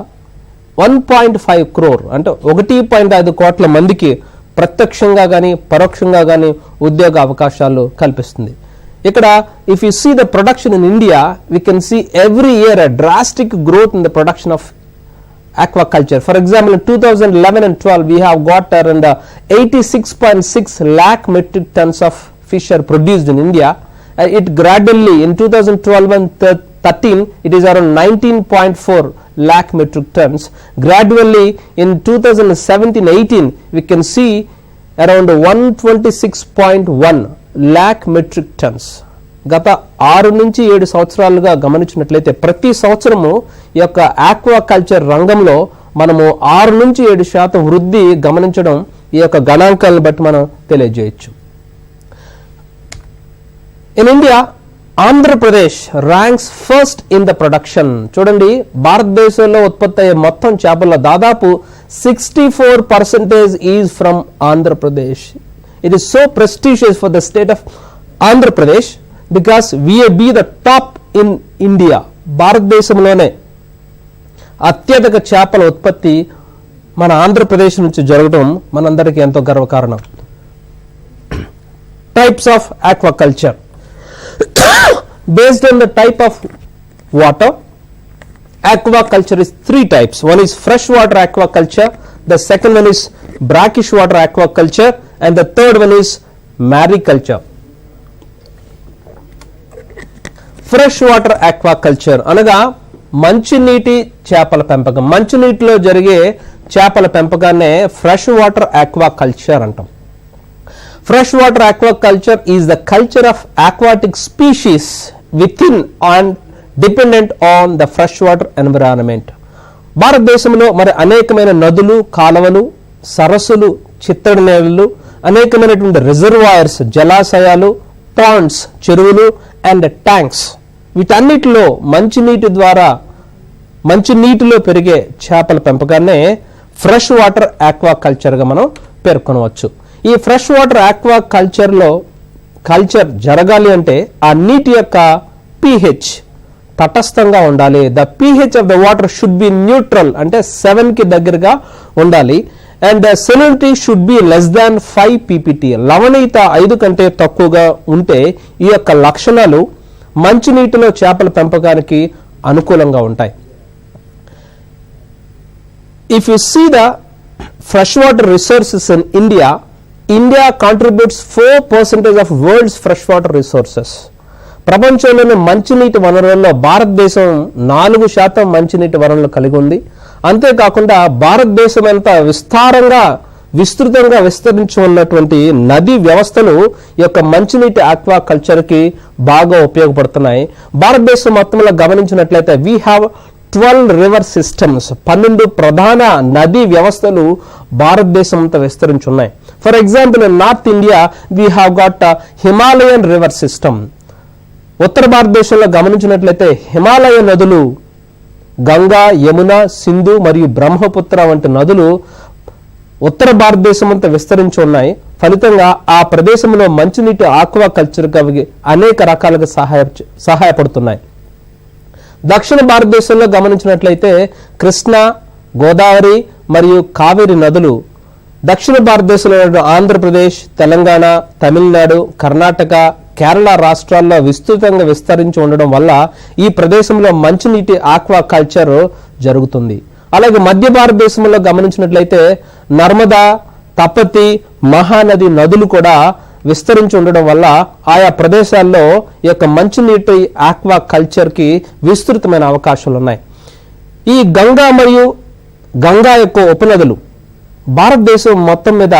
1.5 crore అంటే 1.5 కోట్ల మందికి ప్రత్యక్షంగా కానీ పరోక్షంగా కానీ ఉద్యోగ అవకాశాలు కల్పిస్తుంది. ఇక్కడ if you see the production in India, we can see every year a drastic growth in the production of aquaculture. For example, in 2011 and 12 we have got around 86.6 lakh metric tons of fish are produced in India. It gradually in 2012 and 13 it is around 19.4 lakh metric tons. Gradually in 2017-18 we can see around 126.1 lakh metric tons. గత 6 నుంచి 7 సంవత్సరాలుగా గమనించినట్లయితే ప్రతి సంవత్సరము ఈ యొక్క aquaculture రంగంలో మనము 6 నుంచి 7% వృద్ధి గమనించడం ఈ యొక్క గణాంకాలను బట్టి మనం తెలియజేయచ్చు. In India, Andhra Pradesh ranks first in the production. చూడండి, భారతదేశంలో ఉత్పత్తి అయ్యే మొత్తం చేపల్లో దాదాపు 64% is from Andhra Pradesh. It is so ప్రెస్టీషియస్ for the state of Andhra Pradesh because we be the top in India. భారతదేశంలోనే అత్యధిక చేపల ఉత్పత్తి మన ఆంధ్రప్రదేశ్ నుంచి జరగడం మనందరికీ ఎంతో గర్వకారణం. Types of aquaculture. Based on the type of water, aquaculture is 3 types. One is freshwater aquaculture, the second one is brackish water aquaculture, and the third one is mariculture. Fresh water aquaculture అనగా మంచినీటి చేపల పెంపకం. మంచినీటిలో జరిగే చేపల పెంపకాన్నే fresh water aquaculture అంటాం. Fresh water aquaculture is the culture of aquatic species with in and dependent on the fresh water environment. భారతదేశంలో మరి అనేకమైన నదులు, కాలువలు, సరస్సులు, చిత్తడి నేలలు, అనేకమైనటువంటి రిజర్వాయర్స్, జలాశయాలు, పాండ్స్, చెరువులు అండ్ ట్యాంక్స్, వీటన్నిటిలో మంచినీటిలో పెరిగే చేపల పెంపకాన్నే ఫ్రెష్ వాటర్ ఆక్వాకల్చర్గా మనం పేర్కొనవచ్చు. ఈ ఫ్రెష్ వాటర్ ఆక్వాకల్చర్లో కల్చర్ జరగాలి అంటే ఆ నీటి యొక్క pH తటస్థంగా ఉండాలి. The pH of the water should be neutral, అంటే 7కి దగ్గరగా ఉండాలి. And the salinity should be less than 5 ppt. లవణీయత 5 కంటే తక్కువగా ఉంటే ఈ యొక్క లక్షణాలు మంచినీటిలో చేపల పెంపకానికి అనుకూలంగా ఉంటాయి. If you see the fresh water resources in India, India contributes 4% of world's fresh water resources. ప్రపంచంలోని మంచినీటి వనరుల్లో భారతదేశం 4% మంచినీటి వనరులు కలిగి ఉంది. అంతేకాకుండా భారతదేశం అంతా విస్తృతంగా విస్తరించి ఉన్నటువంటి నదీ వ్యవస్థలు ఈ యొక్క మంచినీటి ఆక్వాకల్చర్ కి బాగా ఉపయోగపడుతున్నాయి. భారతదేశం మొత్తంలో గమనించినట్లయితే వీ హ్యావ్ 12 రివర్ సిస్టమ్స్, 12 ప్రధాన నదీ వ్యవస్థలు భారతదేశం అంతా విస్తరించి ఉన్నాయి. For example, in north India we have got Himalayan river system. ఉత్తర భారతదేశంలో గమనించినట్లయితే హిమాలయ నదులు గంగా, యమున, సింధు మరియు బ్రహ్మపుత్ర వంటి నదులు ఉత్తర భారతదేశం అంతా విస్తరించి ఉన్నాయి. ఫలితంగా ఆ ప్రదేశంలో మంచినీటి ఆక్వాకల్చర్ అనేక రకాలుగా సహాయపడుతున్నాయి. దక్షిణ భారతదేశంలో గమనించినట్లయితే కృష్ణ, గోదావరి మరియు కావేరి నదులు దక్షిణ భారతదేశంలో ఆంధ్రప్రదేశ్, తెలంగాణ, తమిళనాడు, కర్ణాటక, కేరళ రాష్ట్రాల్లో విస్తృతంగా విస్తరించి ఉండడం వల్ల ఈ ప్రదేశంలో మంచినీటి ఆక్వా కల్చర్ జరుగుతుంది. అలాగే మధ్య భారతదేశంలో గమనించినట్లయితే నర్మదా, తపతి, మహానది నదులు కూడా విస్తరించి ఉండడం వల్ల ఆయా ప్రదేశాల్లో ఈ యొక్క మంచినీటి ఆక్వా కల్చర్కి విస్తృతమైన అవకాశాలు ఉన్నాయి. ఈ గంగా మరియు గంగా యొక్క ఉపనదులు భారతదేశం మొత్తం మీద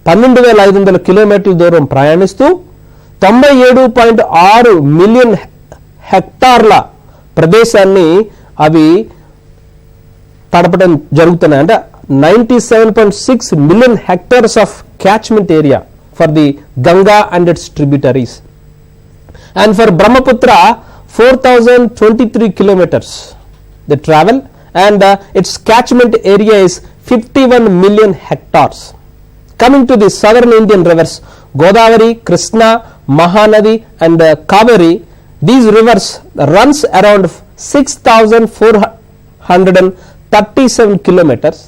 12,500 కిలోమీటర్ల దూరం ప్రయాణిస్తూ 97.6 మిలియన్ హెక్టార్ల ప్రదేశాన్ని అవి తడపడం జరుగుతున్నాయి. అంటే 97.6 million hectares of catchment area for the Ganga and its tributaries. And for Brahmaputra, 4,023 kilometers they travel, and its catchment area is 51 million hectares. Coming to the southern Indian rivers, Godavari, Krishna, Mahanadi and Kaveri, these rivers runs around 6,437 kilometers,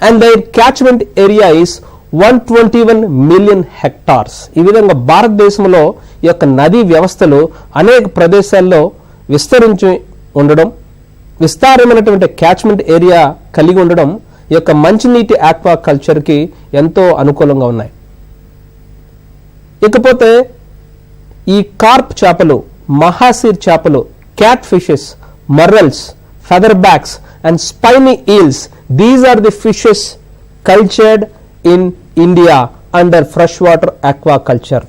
and their catchment area is 121 million hectares. ఈ విధంగా భారతదేశంలో ఈ యొక్క నదీ వ్యవస్థలు అనేక ప్రదేశాల్లో విస్తరించి ఉండడం, విస్తారమైనటువంటి క్యాచ్మెంట్ ఏరియా కలిగి ఉండడం ఈ యొక్క మంచినీటి ఆక్వా కల్చర్కి ఎంతో అనుకూలంగా ఉన్నాయి. ఇకపోతే ఈ కార్ప్ చేపలు, మహాసీర్ చేపలు, cat fishes, murrels, feather backs and spiny eels, these are the fishes cultured in India under fresh water aquaculture.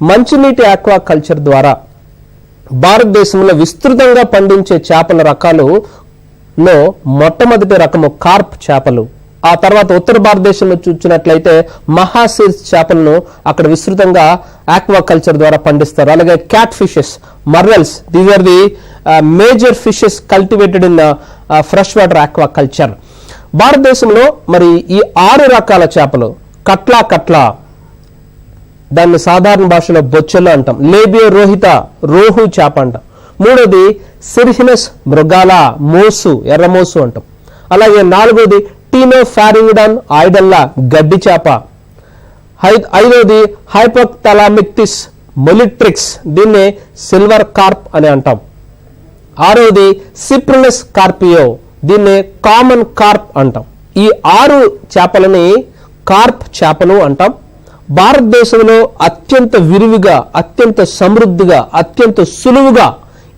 మంచినీటి ఆక్వా కల్చర్ ద్వారా భారతదేశంలో విస్తృతంగా పండించే చేపల రకాలలో మొట్టమొదటి రకము కార్ప్ చేపలు. ఆ తర్వాత ఉత్తర భారతదేశంలో చూసినట్లయితే మహాసీర్ చేపలను అక్కడ విస్తృతంగా ఆక్వా కల్చర్ ద్వారా పండిస్తారు. అలాగే cat fishes, murrels, these are the major fishes cultivated in fresh water aquaculture. భారతదేశంలో మరి ఈ 6 రకాల చేపలు, కట్లా, దాన్ని సాధారణ భాషలో బొచ్చెలు అంటాం. లేబియో రోహిత, రోహు చేప అంటాం. మూడోది సిర్హినస్ మృగాల, మోసు, ఎర్రమోసు అంటాం. అలాగే 4వది టీనో ఫారింగిడాన్ ఐడల్లా, గడ్డి చేప. 5వది హైపోథలామిక్టిస్ మొలిట్రిక్స్, దీన్నే సిల్వర్ కార్ప్ అని అంటాం. 6వది సిప్రినస్ కార్పియో, దీన్నే కామన్ కార్ప్ అంటాం. ఈ 6 చేపలని కార్ప్ చేపలు అంటాం. భారతదేశంలో అత్యంత విరివిగా, అత్యంత సమృద్ధిగా, అత్యంత సులువుగా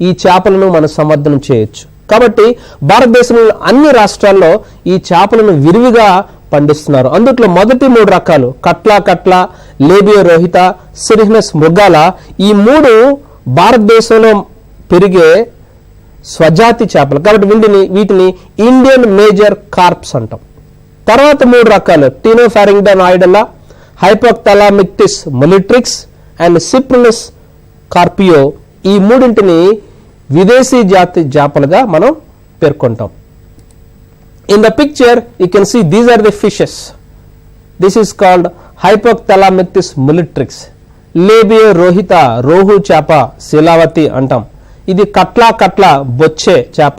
ఈ చేపలను మనం సంవర్ధనం చేయొచ్చు. కాబట్టి భారతదేశంలో అన్ని రాష్ట్రాల్లో ఈ చేపలను విరివిగా పండిస్తున్నారు. అందుట్లో మొదటి 3 రకాలు కట్లా, లేబియో రోహిత, సిర్హినస్ మృగాల, ఈ 3 భారతదేశంలో పెరిగే స్వజాతి చేపలు. కాబట్టి వీటిని ఇండియన్ మేజర్ కార్ప్స్ అంటాం. తర్వాత 3 రకాలు టీనో ఫారింగిడాన్ ఐడల్లా, హైపోథలామిక్టిస్ మొలిట్రిక్స్ అండ్ సిప్రినస్ కార్పియో, ఈ 3ంటిని విదేశీ జాతి చేపలుగా మనం పేర్కొంటాం. In the picture you can see these are the fishes. This is called hypophthalmichthys molitrix. Labeo rohita, rohu చేప, శీలావతి అంటాం. ఇది కట్లా బొచ్చే చేప.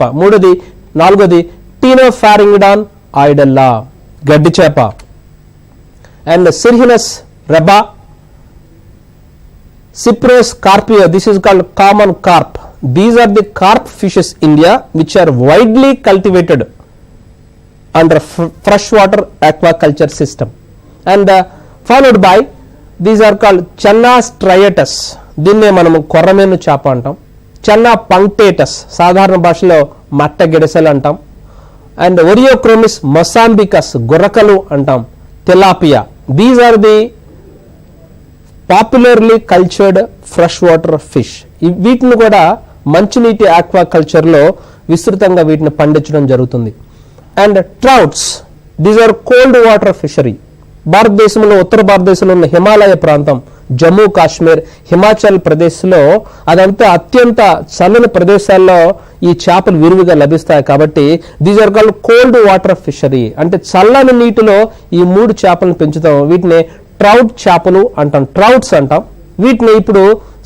4వది టీనో ఫారింగిడాన్ ఐడల్లా, గడ్డి చేప. And cirrhinus reba, cyprinus carpio, this is called common carp. These are the carp fishes India which are widely cultivated under fresh water aquaculture system. And followed by these are called channa striatus, దీన్నే మనము కొర్రమేను చేప అంటాం. చెన్నా పంక్టేటస్, సాధారణ భాషలో మట్ట గిడసలు అంటాం. And ఒరియోక్రోమిస్ mossambicus, గుర్రకలు అంటాం. Tilapia, these are the popularly cultured fresh water fish. వీటిని కూడా మంచినీటి ఆక్వా కల్చర్లో విస్తృతంగా వీటిని పండించడం జరుగుతుంది. And trouts, these are cold water fishery. భారతదేశంలో ఉత్తర భారతదేశంలో ఉన్న హిమాలయ ప్రాంతం, జమ్మూ కాశ్మీర్, హిమాచల్ ప్రదేశ్లో అదంతా అత్యంత చల్లని ప్రదేశాల్లో ఈ చేపలు విరివిగా లభిస్తాయి. కాబట్టి these are called cold water fishery. అంటే చల్లని నీటిలో ఈ 3 చేపలను పెంచుతాం. వీటిని ట్రౌట్ చేపలు అంటాం, ట్రౌట్స్ అంటాం. వీటిని ఇప్పుడు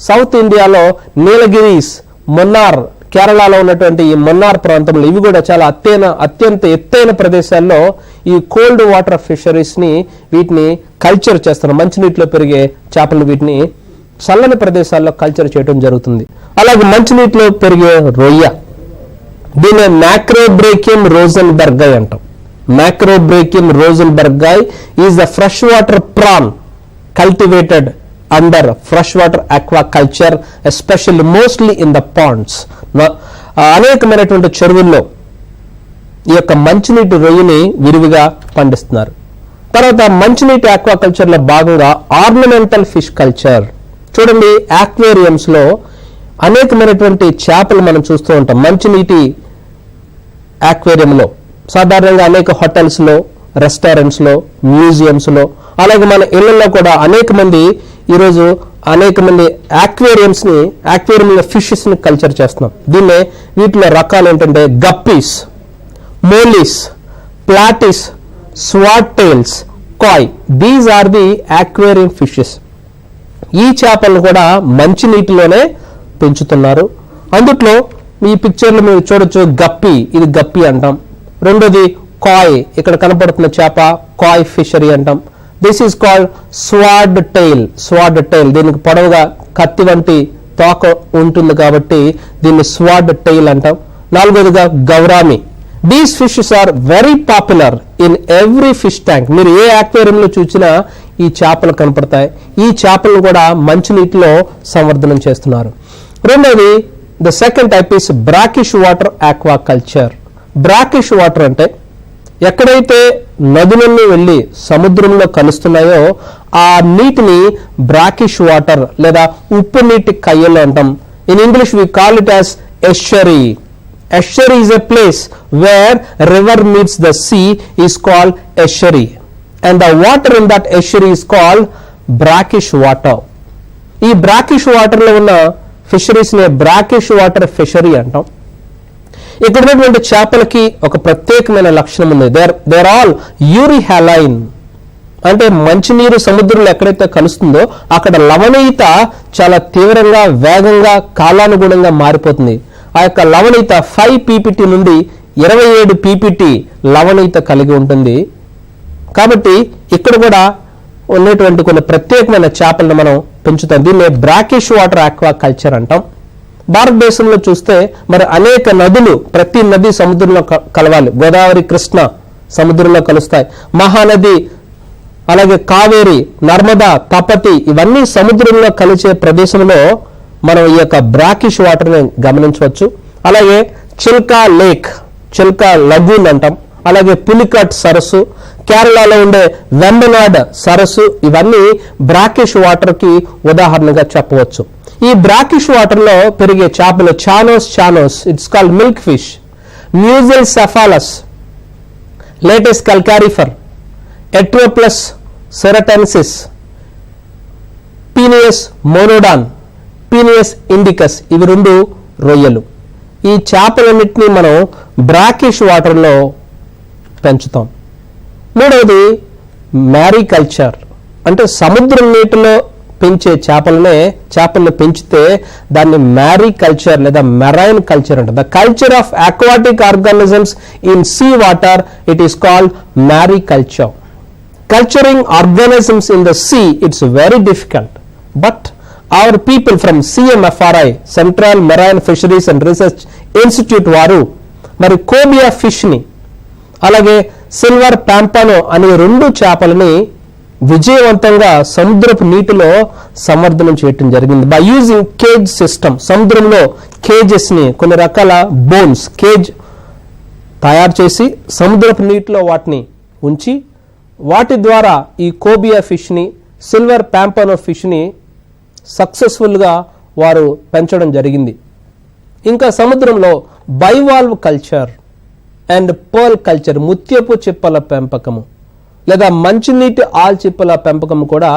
సౌత్ ఇండియాలో నీలగిరీస్, మున్నార్, కేరళలో ఉన్నటువంటి ఈ మన్నార్ ప్రాంతంలో ఇవి కూడా చాలా అత్యంత ఎత్తైన ప్రదేశాల్లో ఈ కోల్డ్ వాటర్ ఫిషరీస్ ని వీటిని కల్చర్ చేస్తున్నారు. మంచినీటిలో పెరిగే చేపలు వీటిని చల్లని ప్రదేశాల్లో కల్చర్ చేయడం జరుగుతుంది. అలాగే మంచినీటిలో పెరిగే రొయ్య, దీన్ని మ్యాక్రోబ్రేకియం రోజెన్బెర్గై అంటాం. Macrobrachium rosenbergii is the fresh water prawn cultivated under freshwater aquaculture, especially mostly in the ponds. అనేకమైనటువంటి చెరువుల్లో ఈ యొక్క మంచినీటి రొయ్యని విరివిగా పండిస్తున్నారు. తర్వాత మంచినీటి ఆక్వాకల్చర్ లో భాగంగా ఆర్నమెంటల్ ఫిష్ కల్చర్. చూడండి, ఆక్వేరియంస్ లో అనేకమైనటువంటి చేపలు మనం చూస్తూ ఉంటాం. మంచినీటి ఆక్వేరియంలో సాధారణంగా అనేక హోటల్స్ లో, రెస్టారెంట్స్ లో, మ్యూజియంస్ లో, అలాగే మన ఇళ్లలో కూడా అనేక మంది ఈరోజు ఆక్వేరియంలో ఫిషెస్ ని కల్చర్ చేస్తున్నాం. వీటిలో రకాలు ఏంటంటే guppies, mollies, platies, sword tails, koi. These are the aquarium fishes. ఈ చేపలను కూడా మంచినీటిలోనే పెంచుతున్నారు. అందుట్లో ఈ పిక్చర్లో మీరు చూడొచ్చు గప్పి, ఇది గప్పి అంటాం. రెండోది కాయ్, ఇక్కడ కనపడుతున్న చేప కాయ్ ఫిషరీ అంటాం. This is called swordtail. దీనికి పొడవుగా కత్తి వంటి తోక ఉంటుంది కాబట్టి దీన్ని స్వాడ్ టైల్ అంటాం. నాలుగోదిగా gourami. These fishes are very popular in every fish tank. మీరు ఏ ఆక్వేరియంలో చూసినా ఈ చేపలు కనపడతాయి. ఈ చేపలను కూడా మంచినీటిలో సంవర్ధనం చేస్తున్నారు. రెండోది the second type is brackish water aquaculture. Brackish water అంటే ఎక్కడైతే నదులన్నీ వెళ్లి సముద్రంలో కలుస్తున్నాయో ఆ నీటిని బ్రాకిష్ వాటర్ లేదా ఉప్పు నీటి కయ్యలు అంటాం. In English we call it as estuary. Estuary is a place where river meets the sea is called estuary and the water in that estuary is called brackish water. ఈ brackish water లో ఉన్న fisheries ని brackish water fishery అంటాం. ఇక్కడ ఉన్నటువంటి చేపలకి ఒక ప్రత్యేకమైన లక్షణం ఉంది. They're all euryhaline. అంటే మంచినీరు సముద్రంలో ఎక్కడైతే కలుస్తుందో అక్కడ లవణీయత చాలా తీవ్రంగా, వేగంగా, కాలానుగుణంగా మారిపోతుంది. ఆ యొక్క లవణీయత 5 ppt నుండి 27 ppt లవణీయత కలిగి ఉంటుంది. కాబట్టి ఇక్కడ కూడా ఉన్నటువంటి కొన్ని ప్రత్యేకమైన చేపలను మనం పెంచుతాం. దీన్ని బ్రాకిష్ వాటర్ ఆక్వా కల్చర్ అంటాం. భారతదేశంలో చూస్తే మరి అనేక నదులు, ప్రతి నది సముద్రంలో కలవాలి. గోదావరి, కృష్ణ సముద్రంలో కలుస్తాయి. మహానది, అలాగే కావేరి, నర్మదా, తపతి ఇవన్నీ సముద్రంలో కలిసే ప్రదేశంలో మనం ఈ యొక్క బ్రాకిష్ వాటర్ ని గమనించవచ్చు. అలాగే చిల్కా లేక్, చిల్కా లగూన్ అంటాం. అలాగే పులికట్ సరస్సు, కేరళలో ఉండే వెంబనాడ్ సరస్సు ఇవన్నీ బ్రాకిష్ వాటర్ కి ఉదాహరణగా చెప్పవచ్చు. ఈ బ్రాకిష్ వాటర్ లో పెరిగే చేపలు chanos, it's called milk fish, mugil cephalus, lates calcarifer, etroplus suratensis, penaeus monodon, penaeus indicus, ఇవి 2 రొయ్యలు. ఈ చేపలన్నింటినీ మనం బ్రాకిష్ వాటర్ లో పెంచుతాం. మూడవది మ్యారీకల్చర్. అంటే సముద్రం నీటిలో పెంచే చేపలను పెంచితే దాన్ని మ్యారీకల్చర్ లేదా మెరైన్ కల్చర్ అంటారు. The culture of aquatic organisms in sea water, it is called mariculture. Culturing organisms in the sea, it's very difficult, but our people from CMFRI, Central Marine Fisheries and Research Institute వారు మరి కోబియా fish ని అలాగే silver పాంపానో అనే 2 చేపలని విజయవంతంగా సముద్రపు నీటిలో సంవర్ధనం చేయటం జరిగింది. By using cage system. సముద్రంలో కేజెస్ ని, కొన్ని రకాల బోన్స్, కేజ్ తయారు చేసి సముద్రపు నీటిలో వాటిని ఉంచి వాటి ద్వారా ఈ కోబియా ఫిష్ ని, సిల్వర్ పాంపానో ఫిష్ ని సక్సెస్ఫుల్ గా వారు పెంచడం జరిగింది. ఇంకా సముద్రంలో bivalve culture and pearl culture, ముత్యపు చిప్పల పెంపకము లేదా మంచినీటి ఆల్చిప్పల పెంపకం కూడా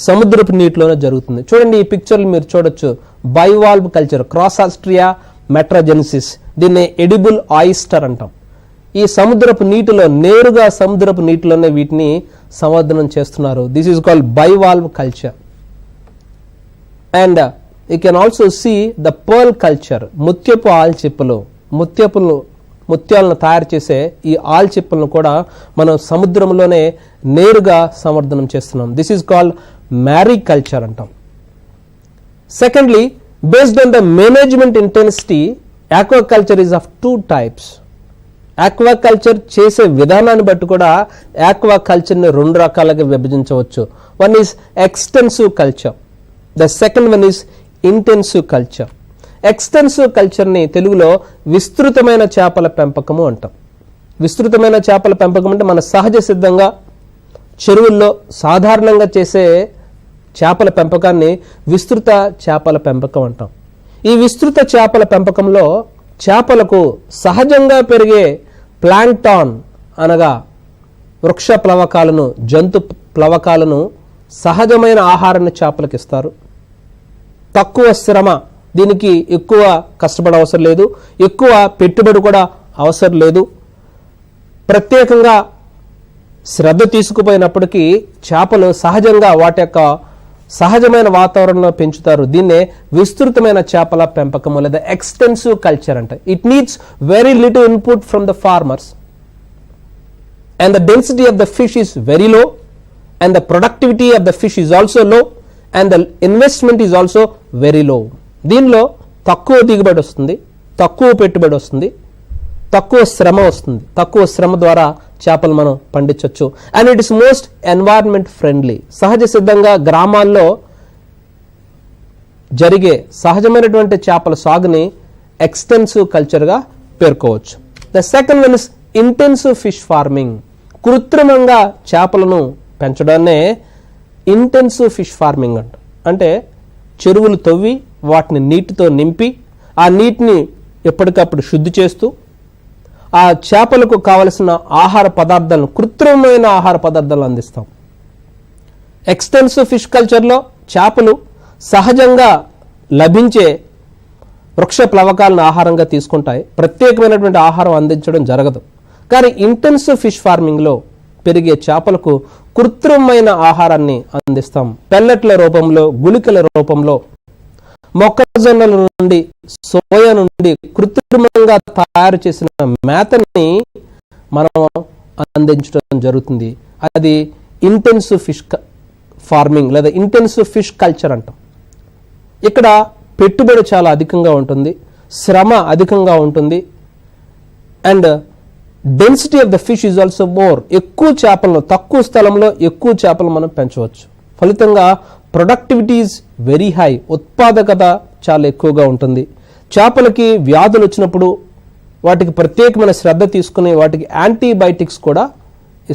సముద్రపు నీటిలోనే జరుగుతుంది. చూడండి, ఈ పిక్చర్లు మీరు చూడొచ్చు. బైవాల్వ్ కల్చర్, క్రాసాస్ట్రియా మెట్రాజెన్సిస్, దీన్ని ఎడిబుల్ ఆయిస్టర్ అంటాం. ఈ సముద్రపు నీటిలో, నేరుగా సముద్రపు నీటిలోనే వీటిని సంవర్ధనం చేస్తున్నారు. This is called bivalve culture. And you can also see the pearl culture. ముత్యపు ఆల్చిప్పలు, ముత్యాలను తయారు చేసే ఈ ఆల్చిప్పలను కూడా మనం సముద్రంలోనే నేరుగా సంవర్ధనం చేస్తున్నాం. This is called mariculture అంటాం. Secondly, based on the management intensity, aquaculture is of 2 types. Aquaculture చేసే విధానాన్ని బట్టి కూడా ఆక్వాకల్చర్ని 2 రకాలుగా విభజించవచ్చు. One is extensive culture, the second one is intensive culture. Extensive కల్చర్ని తెలుగులో విస్తృతమైన చేపల పెంపకము అంటాం. విస్తృతమైన చేపల పెంపకం అంటే మన సహజ సిద్ధంగా చెరువుల్లో సాధారణంగా చేసే చేపల పెంపకాన్ని విస్తృత చేపల పెంపకం అంటాం. ఈ విస్తృత చేపల పెంపకంలో చేపలకు సహజంగా పెరిగే ప్లాంక్టాన్ అనగా వృక్ష ప్లవకాలను, జంతు ప్లవకాలను సహజమైన ఆహారాన్ని చేపలకు ఇస్తారు. తక్కువ శ్రమ, దీనికి ఎక్కువ కష్టపడ అవసరం లేదు, ఎక్కువ పెట్టుబడి కూడా అవసరం లేదు. ప్రత్యేకంగా శ్రద్ధ తీసుకుపోయినప్పటికీ చేపలు సహజంగా వాటి యొక్క సహజమైన వాతావరణంలో పెంచుతారు. దీన్నే విస్తృతమైన చేపల పెంపకము లేదా ఎక్స్టెన్సివ్ కల్చర్ అంటే. It needs very little input from the farmers and the density of the fish is very low and the productivity of the fish is also లో and the investment is also very low. దీనిలో తక్కువ దిగుబడి వస్తుంది, తక్కువ పెట్టుబడి వస్తుంది, తక్కువ శ్రమ వస్తుంది. తక్కువ శ్రమ ద్వారా చేపలు మనం పండించవచ్చు. And it is most environment friendly. సహజ సిద్ధంగా గ్రామాల్లో జరిగే సహజమైనటువంటి చేపల సాగుని ఎక్స్టెన్సివ్ కల్చర్గా పేర్కోవచ్చు. The second one is intensive fish farming. కృత్రిమంగా చేపలను పెంచడాన్నే ఇంటెన్సివ్ ఫిష్ ఫార్మింగ్ అంట. అంటే చెరువులు తవ్వి వాటిని నీటితో నింపి ఆ నీటిని ఎప్పటికప్పుడు శుద్ధి చేస్తూ ఆ చేపలకు కావలసిన ఆహార పదార్థాలను, కృత్రిమమైన ఆహార పదార్థాలను అందిస్తాం. ఎక్స్టెన్సివ్ ఫిష్ కల్చర్లో చేపలు సహజంగా లభించే వృక్ష ప్లవకాలను ఆహారంగా తీసుకుంటాయి. ప్రత్యేకమైనటువంటి ఆహారం అందించడం జరగదు. కానీ ఇంటెన్సివ్ ఫిష్ ఫార్మింగ్లో పెరిగే చేపలకు కృత్రిమమైన ఆహారాన్ని అందిస్తాం. పెల్లెట్ల రూపంలో, గుళికల రూపంలో, మొక్కజొన్నల నుండి, సోయా నుండి కృత్రిమంగా తయారు చేసిన మేతని మనం అందించడం జరుగుతుంది. అది ఇంటెన్సివ్ ఫిష్ ఫార్మింగ్ లేదా ఇంటెన్సివ్ ఫిష్ కల్చర్ అంటాం. ఇక్కడ పెట్టుబడి చాలా అధికంగా ఉంటుంది, శ్రమ అధికంగా ఉంటుంది, and density of the fish is also more. ఎక్కువ చేపలను తక్కువ స్థలంలో ఎక్కువ చేపలు మనం పెంచవచ్చు. ఫలితంగా ప్రొడక్టివిటీ ఈజ్ వెరీ హై. ఉత్పాదకత చాలా ఎక్కువగా ఉంటుంది. చేపలకి వ్యాధులు వచ్చినప్పుడు వాటికి ప్రత్యేకమైన శ్రద్ధ తీసుకుని వాటికి యాంటీబయాటిక్స్ కూడా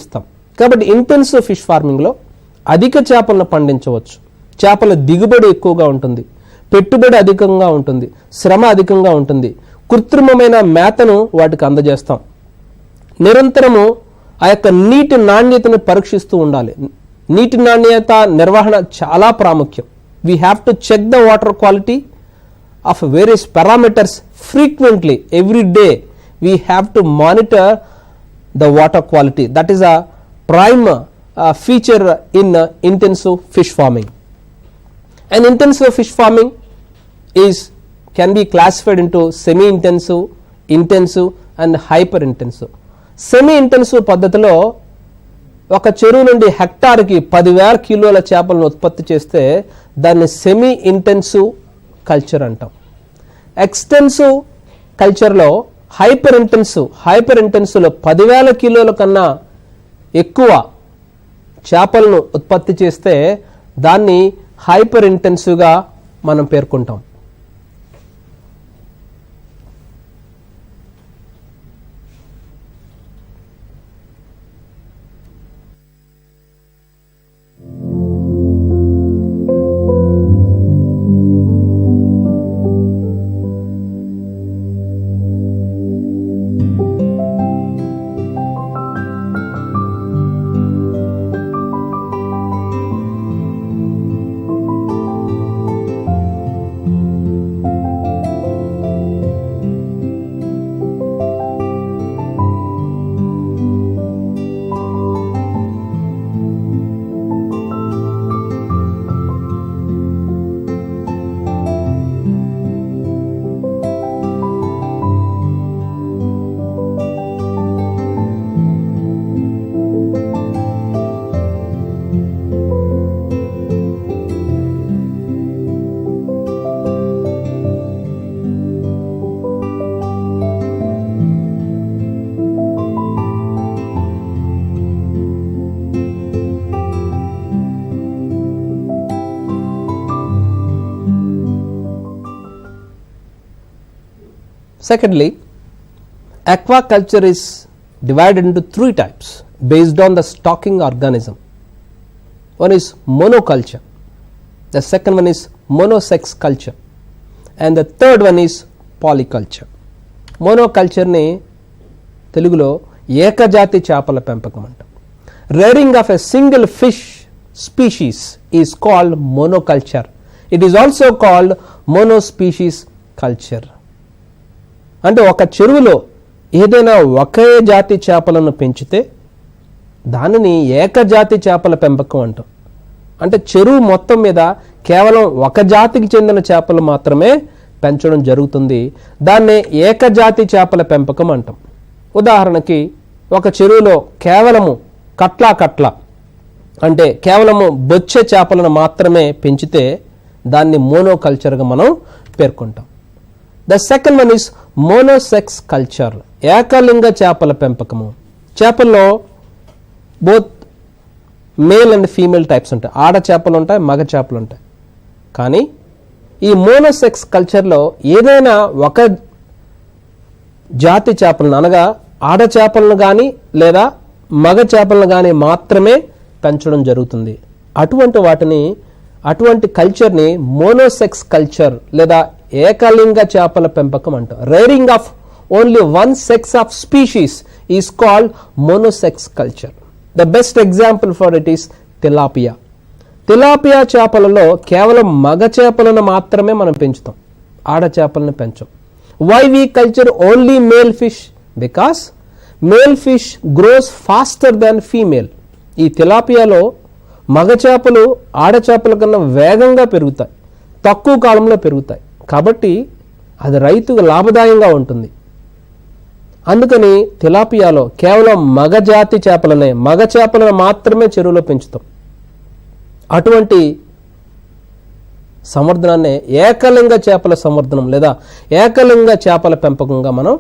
ఇస్తాం. కాబట్టి ఇంటెన్సివ్ ఫిష్ ఫార్మింగ్లో అధిక చేపలను పండించవచ్చు. చేపల దిగుబడి ఎక్కువగా ఉంటుంది, పెట్టుబడి అధికంగా ఉంటుంది, శ్రమ అధికంగా ఉంటుంది. కృత్రిమమైన మేతను వాటికి అందజేస్తాం. నిరంతరము ఆ యొక్క నీటి నాణ్యతను పరీక్షిస్తూ ఉండాలి. నీటి నాణ్యత నిర్వహణ చాలా ప్రాముఖ్యం. We have to check the water quality of various parameters frequently. Every day we have to monitor the water quality. That is a prime feature in intensive fish farming. And intensive fish farming can be classified into semi-intensive, intensive and hyper-intensive. Semi-intensive పద్ధతిలో ఒక చెరువు నుండి హెక్టార్కి 10,000 కిలోల చేపలను ఉత్పత్తి చేస్తే దాన్ని semi intensive culture అంటాం. ఎక్స్టెన్సివ్ కల్చర్లో హైపర్ ఇంటెన్సివ్లో 10,000 కిలోల కన్నా ఎక్కువ చేపలను ఉత్పత్తి చేస్తే దాన్ని హైపర్ ఇంటెన్సివ్గా మనం పేర్కొంటాం. Secondly, aquaculture is divided into 3 types based on the stocking organism. One is monoculture, the second one is monosex culture, and the third one is polyculture. Monoculture ni Telugulo ఏకజాతి చేపల పెంపకం అంటాం. Rearing of a single fish species is called monoculture. It is also called monospecies culture. అంటే ఒక చెరువులో ఏదైనా ఒకే జాతి చేపలను పెంచితే దానిని ఏకజాతి చేపల పెంపకం అంటాం. అంటే చెరువు మొత్తం మీద కేవలం ఒక జాతికి చెందిన చేపలు మాత్రమే పెంచడం జరుగుతుంది. దాన్నే ఏకజాతి చేపల పెంపకం అంటాం. ఉదాహరణకి ఒక చెరువులో కేవలము కట్ల అంటే కేవలము బొచ్చె చేపలను మాత్రమే పెంచితే దాన్ని మోనోకల్చర్గా మనం పేర్కొంటాం. The second one is monosex culture, ఏకలింగ చేపల పెంపకము. చేపల్లో both male and female types ఉంటాయి. ఆడ చేపలు ఉంటాయి, మగ చేపలు ఉంటాయి. కానీ ఈ మోనోసెక్స్ కల్చర్లో ఏదైనా ఒక జాతి చేపలను అనగా ఆడ చేపలను కానీ లేదా మగ చేపలను కానీ మాత్రమే పెంచడం జరుగుతుంది. అటువంటి కల్చర్ని మోనోసెక్స్ కల్చర్ లేదా ఏకలింగ చేపల పెంపకం అంటాం. Rearing of only one sex of species is called monosex culture. The best example for it is tilapia. Tilapia చేపలలో కేవలం మగ చేపలను మాత్రమే మనం పెంచుతాం, ఆడ చేపలను పెంచం. Why we culture only male fish? Because male fish grows faster than female. ఈ తిలాపియాలో మగ చేపలు ఆడ చేపల కన్నా వేగంగా పెరుగుతాయి, తక్కువ కాలంలో పెరుగుతాయి. కాబట్టి అది రైతుకు లాభదాయంగా ఉంటుంది. అందుకని తిలాపియాలో కేవలం మగ చేపలను మాత్రమే చెరువులో పెంచుతాం. అటువంటి సంవర్ధనాన్ని ఏకలింగ చేపల సంవర్ధనం లేదా ఏకలింగ చేపల పెంపకంగా మనం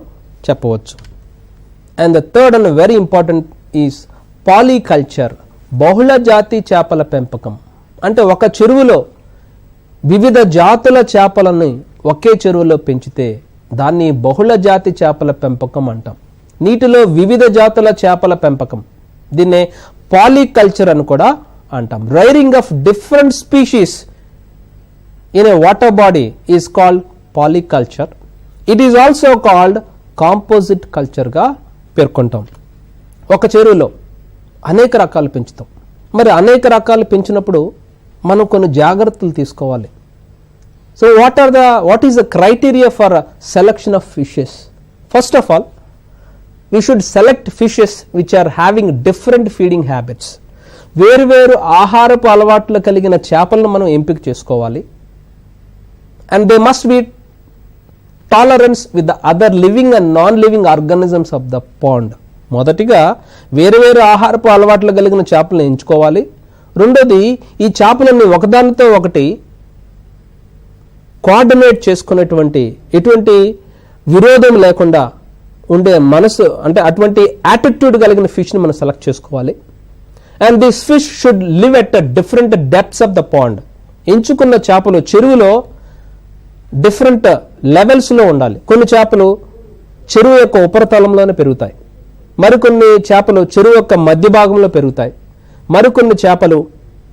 చెప్పవచ్చు. And the third and very important is polyculture, బహుళ జాతి చేపల పెంపకం. అంటే ఒక చెరువులో వివిధ జాతుల చేపలని ఒకే చెరువులో పెంచితే దాన్ని బహుళ జాతి చేపల పెంపకం అంటాం. నీటిలో వివిధ జాతుల చేపల పెంపకం, దీన్నే పాలీకల్చర్ అని కూడా అంటాం. Rearing of different species in a water body is called polyculture. It is also called composite కల్చర్గా పేర్కొంటాం. ఒక చెరువులో అనేక రకాలు పెంచుతాం. మరి అనేక రకాలు పెంచినప్పుడు మనం కొన్ని జాగ్రత్తలు తీసుకోవాలి. So what is the criteria for selection of fishes? First of all, we should select fishes which are having different feeding habits. వేరు ఆహారపు అలవాట్లు కలిగిన చేపలను మనం ఎంపిక చేసుకోవాలి. And they must be tolerance with the other living and non-living organisms of the pond. మొదటిగా వేరు ఆహారపు అలవాట్లు కలిగిన చేపలను ఎంచుకోవాలి. రెండోది, ఈ చేపలన్నీ ఒకదానితో ఒకటి కోఆర్డినేట్ చేసుకునేటువంటి ఎటువంటి విరోధం లేకుండా ఉండే మనసు, అంటే అటువంటి యాటిట్యూడ్ కలిగిన ఫిష్ని మనం సెలెక్ట్ చేసుకోవాలి. And this fish should live at different depths of the pond. ఎంచుకున్న చేపలు చెరువులో డిఫరెంట్ లెవెల్స్లో ఉండాలి. కొన్ని చేపలు చెరువు యొక్క ఉపరితలంలోనే పెరుగుతాయి, మరికొన్ని చేపలు చెరువు యొక్క మధ్య భాగంలో పెరుగుతాయి, మరికొన్ని చేపలు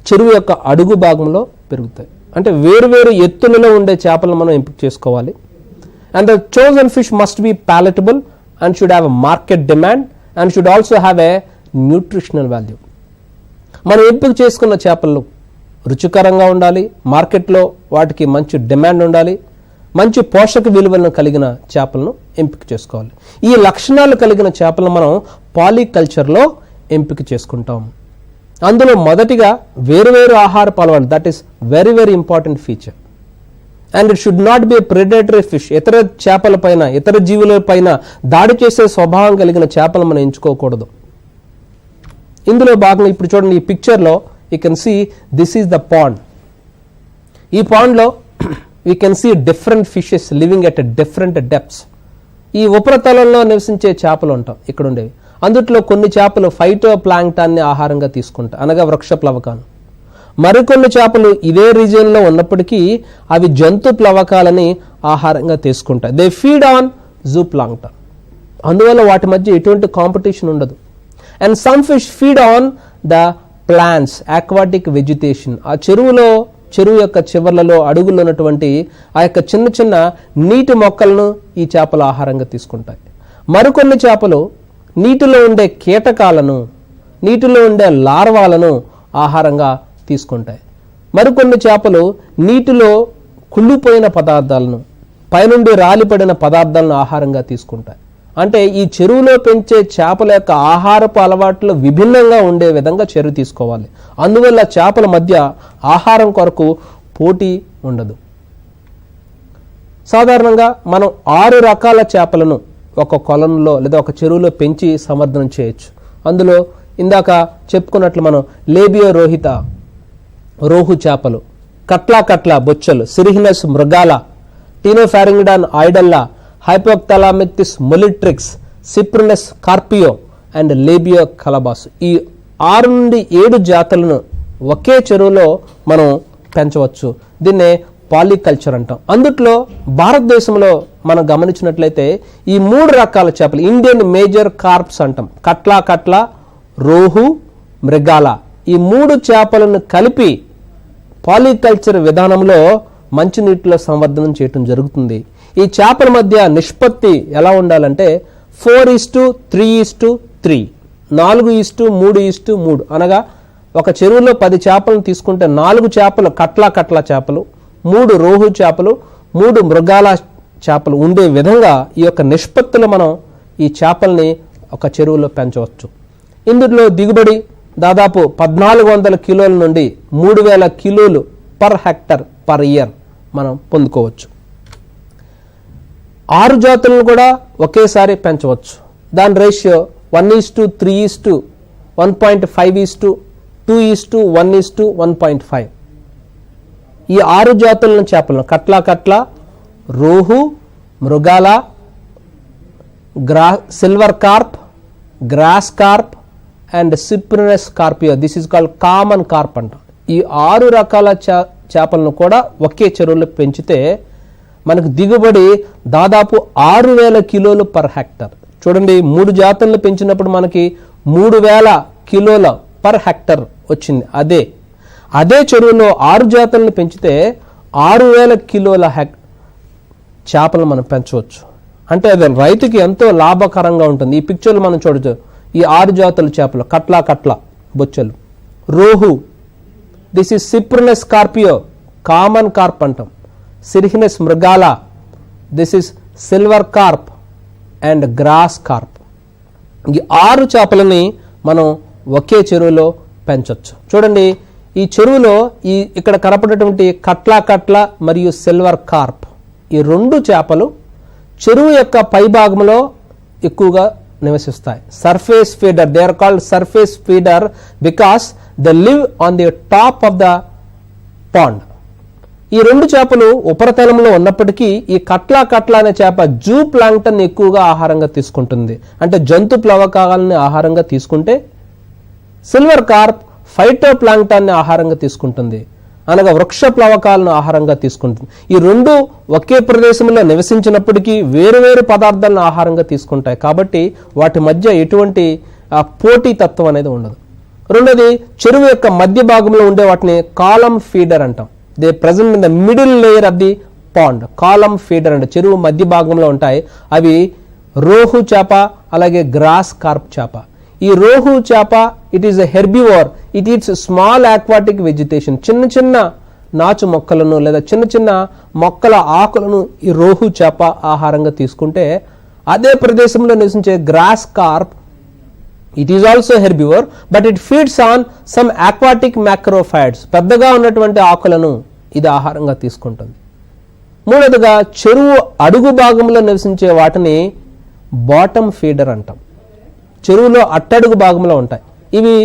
చెరువు యొక్క అడుగు భాగంలో పెరుగుతాయి. అంటే వేరు ఎత్తులలో ఉండే చేపలను మనం ఎంపిక చేసుకోవాలి. And the chosen fish must be palatable and should have a market demand and should also have a nutritional value. మనం ఎంపిక చేసుకున్న చేపలు రుచికరంగా ఉండాలి, మార్కెట్లో వాటికి మంచి డిమాండ్ ఉండాలి, మంచి పోషక విలువలను కలిగిన చేపలను ఎంపిక చేసుకోవాలి. ఈ లక్షణాలు కలిగిన చేపలను మనం పాలీకల్చర్లో ఎంపిక చేసుకుంటాం. అందులో మొదటిగా వేరు ఆహారపు అలవాటు, that is very important feature. And it should not be predatory fish. ఇతర చేపల పైన, ఇతర జీవుల పైన దాడి చేసే స్వభావం కలిగిన చేపలు మనం ఎంచుకోకూడదు. ఇందులో భాగంగా ఇప్పుడు చూడండి, ఈ పిక్చర్లో you can see this is the pond. ఈ పాండ్లో we can see different fishes living at different depths. ఈ ఉపరితలంలో నివసించే చేపలు ఉంటాం ఇక్కడ ఉండేవి. అందుట్లో కొన్ని చేపలు ఫైటో ప్లాంక్టాన్ని ఆహారంగా తీసుకుంటాయి, అనగా వృక్ష ప్లవకాలు. మరికొన్ని చేపలు ఇదే రీజియన్లో ఉన్నప్పటికీ అవి జంతు ప్లవకాలని ఆహారంగా తీసుకుంటాయి. They feed on zooplankton. అందువల్ల వాటి మధ్య ఎటువంటి కాంపిటీషన్ ఉండదు. And some fish feed on the plants, aquatic vegetation. ఆ చెరువు యొక్క చివర్లలో అడుగులో ఉన్నటువంటి ఆ యొక్క చిన్న చిన్న నీటి మొక్కలను ఈ చేపలు ఆహారంగా తీసుకుంటాయి. మరికొన్ని చేపలు నీటిలో ఉండే కీటకాలను, నీటిలో ఉండే లార్వాలను ఆహారంగా తీసుకుంటాయి. మరికొన్ని చేపలు నీటిలో కుళ్ళిపోయిన పదార్థాలను, పైనుండి రాలిపడిన పదార్థాలను ఆహారంగా తీసుకుంటాయి. అంటే ఈ చెరువులో పెంచే చేపల యొక్క ఆహారపు అలవాట్లు విభిన్నంగా ఉండే విధంగా చర్య తీసుకోవాలి. అందువల్ల చేపల మధ్య ఆహారం కొరకు పోటీ ఉండదు. సాధారణంగా మనం 6 రకాల చేపలను ఒక కొలంలో లేదా ఒక చెరువులో పెంచి సంవర్ధనం చేయొచ్చు. అందులో ఇందాక చెప్పుకున్నట్లు మనం లేబియో రోహిత రోహు చేపలు, కట్లా బొచ్చలు, సిరిహినస్ మృగాల, టీనోఫారింగిడాన్ ఐడల్లా, హైపోథలామిక్టిస్ మొలిట్రిక్స్, సిప్రినస్ కార్పియో అండ్ లేబియో కలబాస్. ఈ 6 నుండి 7 జాతులను ఒకే చెరువులో మనం పెంచవచ్చు. దీన్నే పాలికల్చర్ అంటాం. అందుట్లో భారతదేశంలో మనం గమనించినట్లయితే ఈ 3 రకాల చేపలు ఇండియన్ మేజర్ కార్ప్స్ అంటాం. కట్లా, రోహు, మృగాల, ఈ 3 చేపలను కలిపి పాలికల్చర్ విధానంలో మంచినీటిలో సంవర్ధనం చేయటం జరుగుతుంది. ఈ చేపల మధ్య నిష్పత్తి ఎలా ఉండాలంటే 4:3:3, 4:3:3. అనగా ఒక చెరువులో 10 చేపలను తీసుకుంటే 4 చేపలు కట్లా చేపలు, 3 రోహు చేపలు, 3 మృగాల చేపలు ఉండే విధంగా ఈ యొక్క నిష్పత్తులు మనం ఈ చేపల్ని ఒక చెరువులో పెంచవచ్చు. ఇందులో దిగుబడి దాదాపు 1400 కిలోల నుండి 3000 కిలోలు పర్ హెక్టర్ పర్ ఇయర్ మనం పొందుకోవచ్చు. 6 జాతులను కూడా ఒకేసారి పెంచవచ్చు. దాని రేషియో 1:3:1.5:2:1:1.5. ఈ 6 జాతులను చేపలను catla, rohu, mrigal, silver carp, grass carp and cyprinus carpio, this is called common carp అంట. ఈ 6 రకాల చేపలను కూడా ఒకే చెరువులో పెంచితే మనకు దిగుబడి దాదాపు 6000 కిలోలు పర్ హెక్టర్. చూడండి, 3 జాతులను పెంచినప్పుడు మనకి 3000 కిలోల పర్ హెక్టర్ వచ్చింది. అదే చెరువులో 6 జాతులను పెంచితే 6000 కిలోల చేపలను మనం పెంచవచ్చు. అంటే అది రైతుకి ఎంతో లాభకరంగా ఉంటుంది. ఈ పిక్చర్లు మనం చూడవచ్చు. ఈ 6 జాతుల చేపలు కట్లా బొచ్చలు, rohu, this is cyprinus carpio, common carp అంటాం, cirrhinus mrigal, this is silver carp and grass carp. ఈ 6 చేపలని మనం ఒకే చెరువులో పెంచవచ్చు. చూడండి, ఈ చెరువులో ఇక్కడ కనపడేటువంటి కట్లా మరియు సిల్వర్ కార్ప్, ఈ 2 చేపలు చెరువు యొక్క పై భాగంలో ఎక్కువగా నివసిస్తాయి. Surface feeder, they are called surface feeder because they live on the top of the pond. ఈ 2 చేపలు ఉపరితలంలో ఉన్నప్పటికీ ఈ కట్లా అనే చేప జూ ప్లాంక్టన్ ఎక్కువగా ఆహారంగా తీసుకుంటుంది. అంటే జంతు ప్లవకాలని ఆహారంగా తీసుకుంటే సిల్వర్ కార్ప్ ఫైటో ప్లాంక్టాన్ని ఆహారంగా తీసుకుంటుంది, అనగా వృక్ష ప్లవకాలను ఆహారంగా తీసుకుంటుంది. ఈ 2 ఒకే ప్రదేశంలో నివసించినప్పటికీ వేరువేరు పదార్థాలను ఆహారంగా తీసుకుంటాయి. కాబట్టి వాటి మధ్య ఎటువంటి పోటీ తత్వం అనేది ఉండదు. రెండోది, చెరువు యొక్క మధ్య భాగంలో ఉండే వాటిని కాలమ్ ఫీడర్ అంటాం. They present in the middle layer of the pond. Column feeder అంటే చెరువు మధ్య భాగంలో ఉంటాయి. అవి రోహు చేప, అలాగే గ్రాస్ కార్ప్ చేప. ఈ రోహు చేప it is a herbivore, it eats small aquatic vegetation. చిన్న నాచు మొక్కలను లేదా చిన్న మొక్కల ఆకులను ఈ రోహు చేప ఆహారంగా తీసుకుంటే, అదే ప్రదేశంలో నివసించే grass carp it is also herbivore but it feeds on some aquatic macrophytes. పెద్దగా ఉన్నటువంటి ఆకులను ఇది ఆహారంగా తీసుకుంటుంది. మూడవదిగా, చెరువు అడుగు భాగంలో నివసించే వాటిని బాటమ్ ఫీడర్ అంటాం. చెరువులో అట్టడుగు భాగంలో ఉంటాయి. ఇవి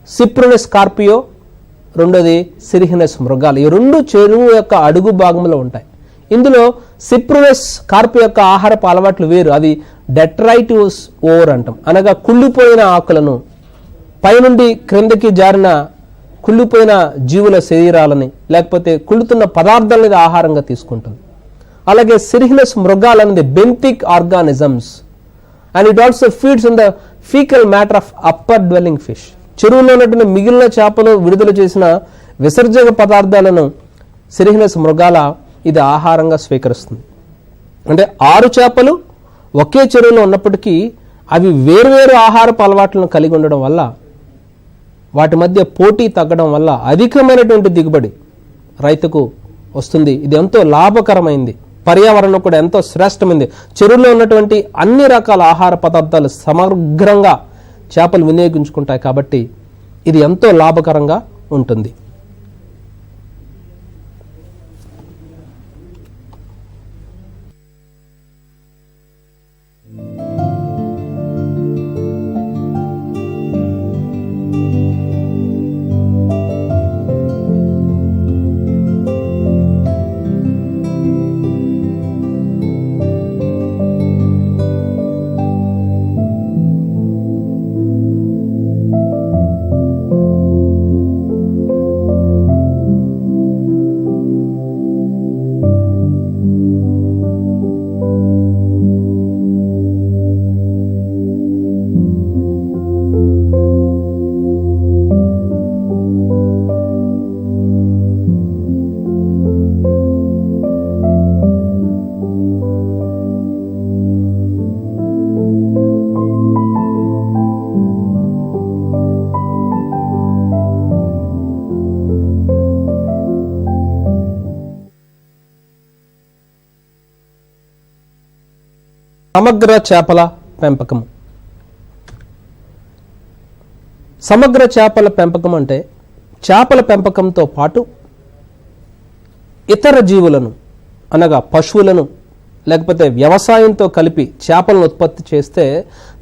సిప్రినస్ కార్పియో, రెండోది సిరిహినస్ మృగాలు. ఈ 2 చెరువు యొక్క అడుగు భాగంలో ఉంటాయి. ఇందులో సిప్రినస్ కార్పియో యొక్క ఆహారపు అలవాట్లు వేరు. అది డెట్రైటివ్స్ ఓవర్ అంటాం, అనగా కుళ్ళిపోయిన ఆకులను, పైనుండి క్రిందకి జారిన కుళ్ళిపోయిన జీవుల శరీరాలని లేకపోతే కుళ్ళుతున్న పదార్థాలని ఆహారంగా తీసుకుంటుంది. అలాగే సిరిహినస్ మృగాలు అనేది benthic organisms and it also feeds on the faecal matter of upper dwelling fish. చెరువులో ఉన్నటువంటి మిగిలిన చేపలు విడుదల చేసిన విసర్జక పదార్థాలను సిరిహినస్ మృగాల ఇది ఆహారంగా స్వీకరిస్తుంది. అంటే 6 చేపలు ఒకే చెరువులో ఉన్నప్పటికీ అవి వేర్వేరు ఆహారపు అలవాట్లను కలిగి ఉండడం వల్ల, వాటి మధ్య పోటీ తగ్గడం వల్ల అధికమైనటువంటి దిగుబడి రైతుకు వస్తుంది. ఇది ఎంతో లాభకరమైంది, పర్యావరణం కూడా ఎంతో శ్రేష్టమైంది. చెరువులో ఉన్నటువంటి అన్ని రకాల ఆహార పదార్థాలు సమగ్రంగా చేపలు వినియోగించుకుంటాయి కాబట్టి ఇది ఎంతో లాభకరంగా ఉంటుంది. సమగ్ర చేపల పెంపకం. సమగ్ర చేపల పెంపకం అంటే చేపల పెంపకంతో పాటు ఇతర జీవులను అనగా పశువులను లేకపోతే వ్యవసాయంతో కలిపి చేపలను ఉత్పత్తి చేస్తే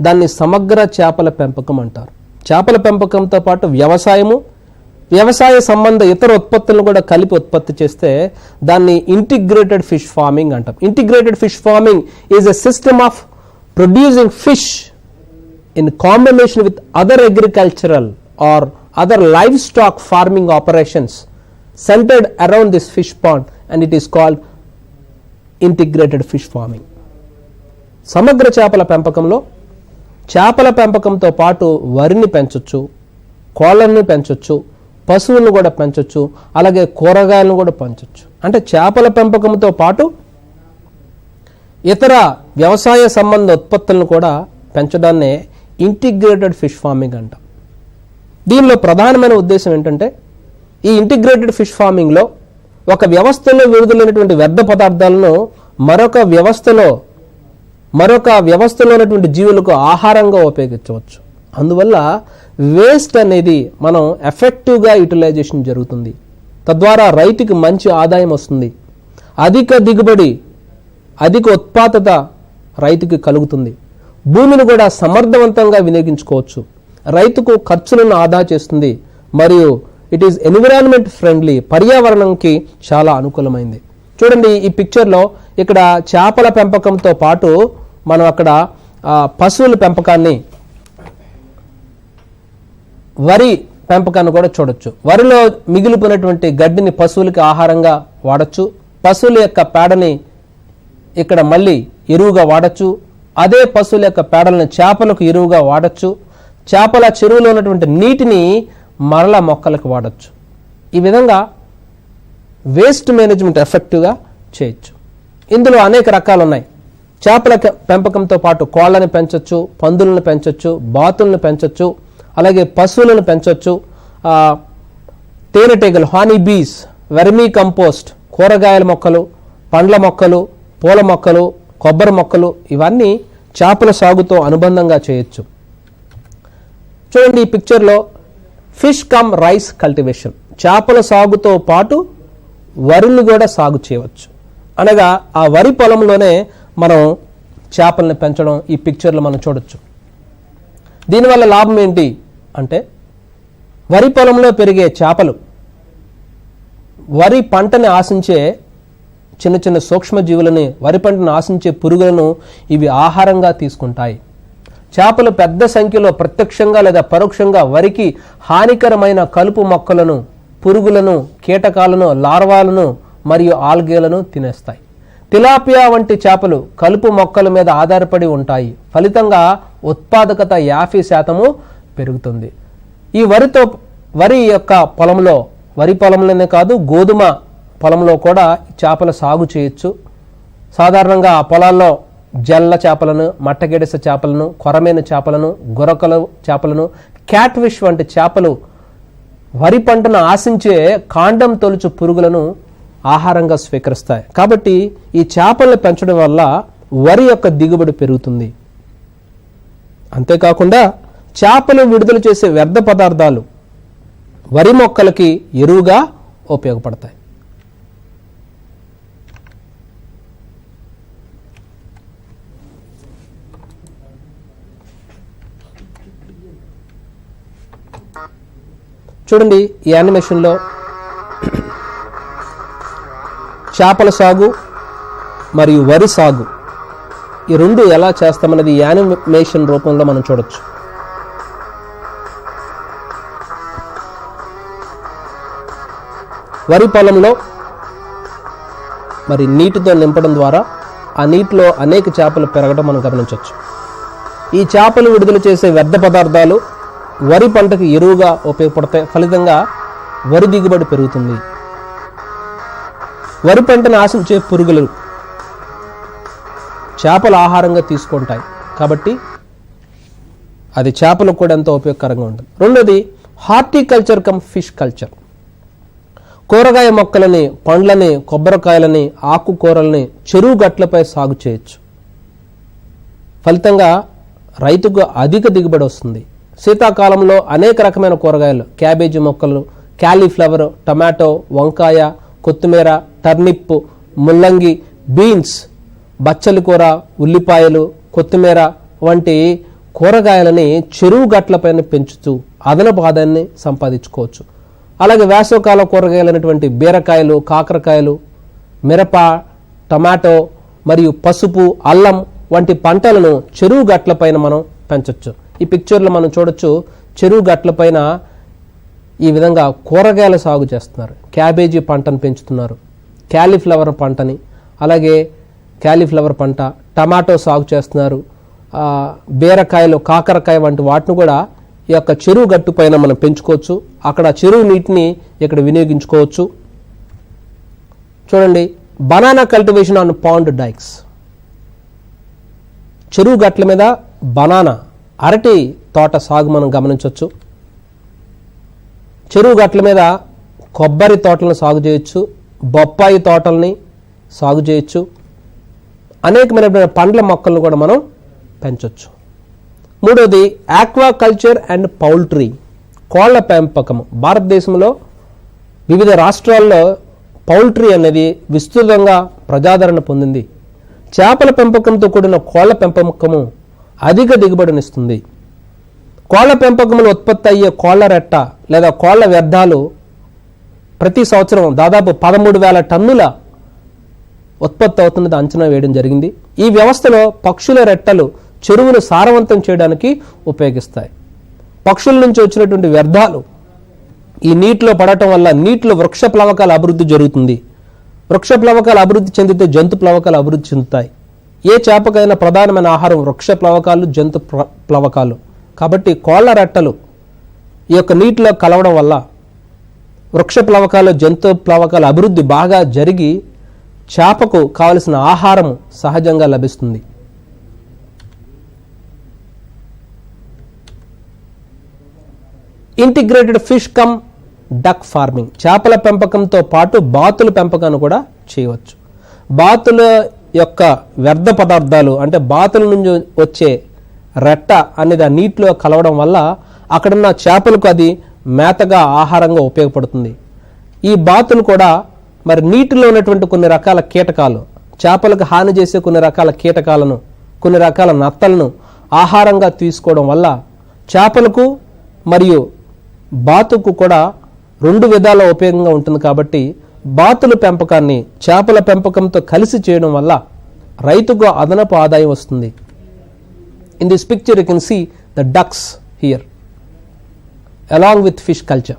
దాన్ని సమగ్ర చేపల పెంపకం అంటారు. చేపల పెంపకంతో పాటు వ్యవసాయ సంబంధ ఇతర ఉత్పత్తులను కూడా కలిపి ఉత్పత్తి చేస్తే దాన్ని ఇంటిగ్రేటెడ్ ఫిష్ ఫార్మింగ్ అంటాం. Integrated fish farming is a system of producing fish in combination with other agricultural or other livestock farming operations centred around this fish pond and it is called integrated fish farming. సమగ్ర చేపల పెంపకంలో చేపల పెంపకంతో పాటు వరిని పెంచొచ్చు, కోళ్ళని పెంచొచ్చు, పశువులను కూడా పెంచొచ్చు, అలాగే కూరగాయలను కూడా పెంచొచ్చు. అంటే చేపల పెంపకంతో పాటు ఇతర వ్యవసాయ సంబంధ ఉత్పత్తులను కూడా పెంచడాన్నే ఇంటిగ్రేటెడ్ ఫిష్ ఫార్మింగ్ అంటాం. దీనిలో ప్రధానమైన ఉద్దేశం ఏంటంటే ఈ ఇంటిగ్రేటెడ్ ఫిష్ ఫార్మింగ్లో ఒక వ్యవస్థలో విడుదలైనటువంటి వ్యర్థ పదార్థాలను మరొక వ్యవస్థలో ఉన్నటువంటి జీవులకు ఆహారంగా ఉపయోగించవచ్చు. అందువల్ల వేస్ట్ అనేది మనం ఎఫెక్టివ్గా యూటిలైజేషన్ జరుగుతుంది. తద్వారా రైతుకి మంచి ఆదాయం వస్తుంది, అధిక దిగుబడి, అధిక ఉత్పాదకత రైతుకి కలుగుతుంది, భూమిని కూడా సమర్థవంతంగా వినియోగించుకోవచ్చు, రైతుకు ఖర్చులను ఆదా చేస్తుంది, మరియు ఇట్ ఈస్ ఎన్విరాన్మెంట్ ఫ్రెండ్లీ, పర్యావరణంకి చాలా అనుకూలమైంది. చూడండి ఈ పిక్చర్లో ఇక్కడ చేపల పెంపకంతో పాటు మనం అక్కడ పశువుల పెంపకాన్ని, వరి పెంపకాన్ని కూడా చూడొచ్చు. వరిలో మిగిలిపోయినటువంటి గడ్డిని పశువులకి ఆహారంగా వాడచ్చు, పశువుల యొక్క పేడని ఇక్కడ మళ్ళీ ఎరువుగా వాడచ్చు, అదే పశువుల యొక్క పేడలను చేపలకు ఎరువుగా వాడచ్చు, చేపల చెరువులో ఉన్నటువంటి నీటిని మరల మొక్కలకు వాడచ్చు. ఈ విధంగా వేస్ట్ మేనేజ్మెంట్ ఎఫెక్టివ్గా చేయొచ్చు. ఇందులో అనేక రకాలు ఉన్నాయి. చేపల పెంపకంతో పాటు కోళ్ళని పెంచొచ్చు, పందులను పెంచొచ్చు, బాతులను పెంచొచ్చు, అలాగే పశువులను పెంచొచ్చు, తేనెటీగలు, హానీ బీస్, వెర్మీ కంపోస్ట్, కూరగాయల మొక్కలు, పండ్ల మొక్కలు, పూల మొక్కలు, కొబ్బరి మొక్కలు, ఇవన్నీ చేపల సాగుతో అనుబంధంగా చేయొచ్చు. చూడండి ఈ పిక్చర్లో ఫిష్ కమ్ రైస్ కల్టివేషన్, చేపల సాగుతో పాటు వరిని కూడా సాగు చేయవచ్చు. అనగా ఆ వరి పొలంలోనే మనం చేపలను పెంచడం ఈ పిక్చర్లో మనం చూడొచ్చు. దీనివల్ల లాభం ఏంటి అంటే వరి పొలంలో పెరిగే చేపలు వరి పంటని ఆశించే చిన్న చిన్న సూక్ష్మజీవులని, వరి పంటను ఆశించే పురుగులను ఇవి ఆహారంగా తీసుకుంటాయి. చేపలు పెద్ద సంఖ్యలో ప్రత్యక్షంగా లేదా పరోక్షంగా వరికి హానికరమైన కలుపు మొక్కలను, పురుగులను, కీటకాలను, లార్వాలను మరియు ఆల్గేలను తినేస్తాయి. తిలాపియా వంటి చేపలు కలుపు మొక్కల మీద ఆధారపడి ఉంటాయి. ఫలితంగా ఉత్పాదకత 50% పెరుగుతుంది. ఈ వరి యొక్క పొలంలో, వరి పొలంలోనే కాదు గోధుమ పొలంలో కూడా చేపల సాగు చేయొచ్చు. సాధారణంగా ఆ పొలాల్లో జల్ల చేపలను, మట్టగిడస చేపలను, కొరమేను చేపలను, గొరకల చేపలను, క్యాట్ ఫిష్ వంటి చేపలు వరి పంటను ఆశించే కాండం తొలుచు పురుగులను ఆహారంగా స్వీకరిస్తాయి. కాబట్టి ఈ చేపలను పెంచడం వల్ల వరి యొక్క దిగుబడి పెరుగుతుంది. అంతేకాకుండా చేపలు విడుదల చేసే వ్యర్థ పదార్థాలు వరి మొక్కలకి ఎరువుగా ఉపయోగపడతాయి. చూడండి, ఈ యానిమేషన్లో చేపల సాగు మరియు వరి సాగు ఈ రెండు ఎలా చేస్తామన్నది యానిమేషన్ రూపంలో మనం చూడొచ్చు. వరి పొలంలో మరి నీటితో నింపడం ద్వారా ఆ నీటిలో అనేక చేపలు పెరగడం మనం గమనించవచ్చు. ఈ చేపలు విడుదల చేసే వ్యర్థ పదార్థాలు వరి పంటకు ఎరువుగా ఉపయోగపడతాయి. ఫలితంగా వరి దిగుబడి పెరుగుతుంది. వరి పంటను ఆశించే పురుగులు చేపల ఆహారంగా తీసుకుంటాయి. కాబట్టి అది చేపలకు కూడా ఎంతో ఉపయోగకరంగా ఉంటుంది. రెండోది హార్టికల్చర్ కమ్ ఫిష్ కల్చర్. కూరగాయ మొక్కలని, పండ్లని, కొబ్బరికాయలని, ఆకుకూరల్ని చెరువు గట్లపై సాగు చేయొచ్చు. ఫలితంగా రైతుకు అధిక దిగుబడి వస్తుంది. శీతాకాలంలో అనేక రకమైన కూరగాయలు, క్యాబేజీ మొక్కలు, క్యాలీఫ్లవర్, టమాటో, వంకాయ, కొత్తిమీర, టర్నిప్, ముల్లంగి, బీన్స్, బచ్చలి కూర, ఉల్లిపాయలు, కొత్తిమీర వంటి కూరగాయలని చెరువు గట్లపైన పెంచుతూ అదనపు ఆదాయాన్ని సంపాదించుకోవచ్చు. అలాగే వేసవకాల కూరగాయలైనటువంటి బీరకాయలు, కాకరకాయలు, మిరప, టమాటో మరియు పసుపు, అల్లం వంటి పంటలను చెరువు గట్లపైన మనం పెంచవచ్చు. ఈ పిక్చర్లో మనం చూడొచ్చు, చెరువు గట్లపైన ఈ విధంగా కూరగాయల సాగు చేస్తున్నారు. క్యాబేజీ పంటను పెంచుతున్నారు, క్యాలీఫ్లవర్ పంటని, అలాగే క్యాలీఫ్లవర్ పంట, టమాటో సాగు చేస్తున్నారు, బీరకాయలు, కాకరకాయ వంటి వాటిని కూడా ఈ యొక్క చెరువు గట్టు పైన మనం పెంచుకోవచ్చు. అక్కడ చెరువు నీటిని ఇక్కడ వినియోగించుకోవచ్చు. చూడండి, banana cultivation on pond dykes. చెరువు గట్ల మీద బనానా, అరటి తోట సాగు మనం గమనించవచ్చు. చెరువు గట్ల మీద కొబ్బరి తోటలను సాగు చేయొచ్చు, బొప్పాయి తోటల్ని సాగు చేయొచ్చు, అనేకమైన పండ్ల మొక్కలను కూడా మనం పెంచవచ్చు. మూడోది ఆక్వాకల్చర్ అండ్ పౌల్ట్రీ, కోళ్ల పెంపకం. భారతదేశంలో వివిధ రాష్ట్రాల్లో పౌల్ట్రీ అనేది విస్తృతంగా ప్రజాదరణ పొందింది. చేపల పెంపకంతో కూడిన కోళ్ల పెంపకము అధిక దిగుబడినిస్తుంది. కోళ్ల పెంపకంలో ఉత్పత్తి అయ్యే కోళ్ల రెట్ట లేదా కోళ్ల వ్యర్థాలు ప్రతి సంవత్సరం దాదాపు 13,000 టన్నుల ఉత్పత్తి అవుతున్నది అంచనా వేయడం జరిగింది. ఈ వ్యవస్థలో పక్షుల రెట్టలు చెరువును సారవంతం చేయడానికి ఉపయోగిస్తాయి. పక్షుల నుంచి వచ్చినటువంటి వ్యర్థాలు ఈ నీటిలో పడటం వల్ల నీటిలో వృక్ష ప్లవకాల అభివృద్ధి జరుగుతుంది. వృక్ష ప్లవకాలు అభివృద్ధి చెందితే జంతు ప్లవకాలు అభివృద్ధి చెందుతాయి. ఏ చేపకైనా ప్రధానమైన ఆహారం వృక్ష ప్లవకాలు, జంతు ప్లవకాలు. కాబట్టి కోళ్ల రెట్టలు ఈ యొక్క నీటిలో కలవడం వల్ల వృక్ష ప్లవకాలు, జంతు ప్లవకాల అభివృద్ధి బాగా జరిగి చేపకు కావలసిన ఆహారం సహజంగా లభిస్తుంది. Integrated fish cum duck farming. చేపల పెంపకంతో పాటు బాతుల పెంపకాన్ని కూడా చేయవచ్చు. బాతుల యొక్క వ్యర్థ పదార్థాలు అంటే బాతుల నుంచి వచ్చే రెట్ట అనేది ఆ నీటిలో కలవడం వల్ల అక్కడున్న చేపలకు అది మేతగా, ఆహారంగా ఉపయోగపడుతుంది. ఈ బాతులు కూడా మరి నీటిలో ఉన్నటువంటి కొన్ని రకాల కీటకాలు, చేపలకు హాని చేసే కొన్ని రకాల కీటకాలను, కొన్ని రకాల నత్తలను ఆహారంగా తీసుకోవడం వల్ల చేపలకు మరియు బాతుకు కూడా 2 విధాల ఉపయోగంగా ఉంటుంది. కాబట్టి బాతుల పెంపకాన్ని చేపల పెంపకంతో కలిసి చేయడం వల్ల రైతుకు అదనపు ఆదాయం వస్తుంది. In this picture you can see the ducks here along with fish culture.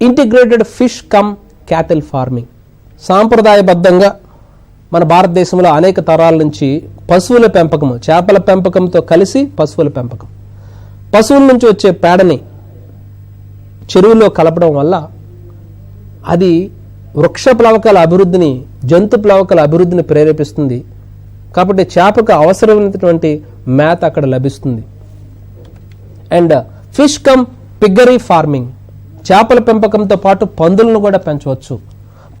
Integrated fish come cattle farming. సాంప్రదాయబద్ధంగా మన భారతదేశంలో అనేక తరాల నుంచి పశువుల పెంపకం, చేపల పెంపకంతో కలిసి పశువుల పెంపకం, పశువుల నుంచి వచ్చే పేడని చెరువులో కలపడం వల్ల అది వృక్ష ప్లవకాల అభివృద్ధిని, జంతు ప్లవకాల అభివృద్ధిని ప్రేరేపిస్తుంది. కాబట్టి చేపకు అవసరమైనటువంటి మేత అక్కడ లభిస్తుంది. And fish come piggery farming, చేపల పెంపకంతో పాటు పందులను కూడా పెంచవచ్చు.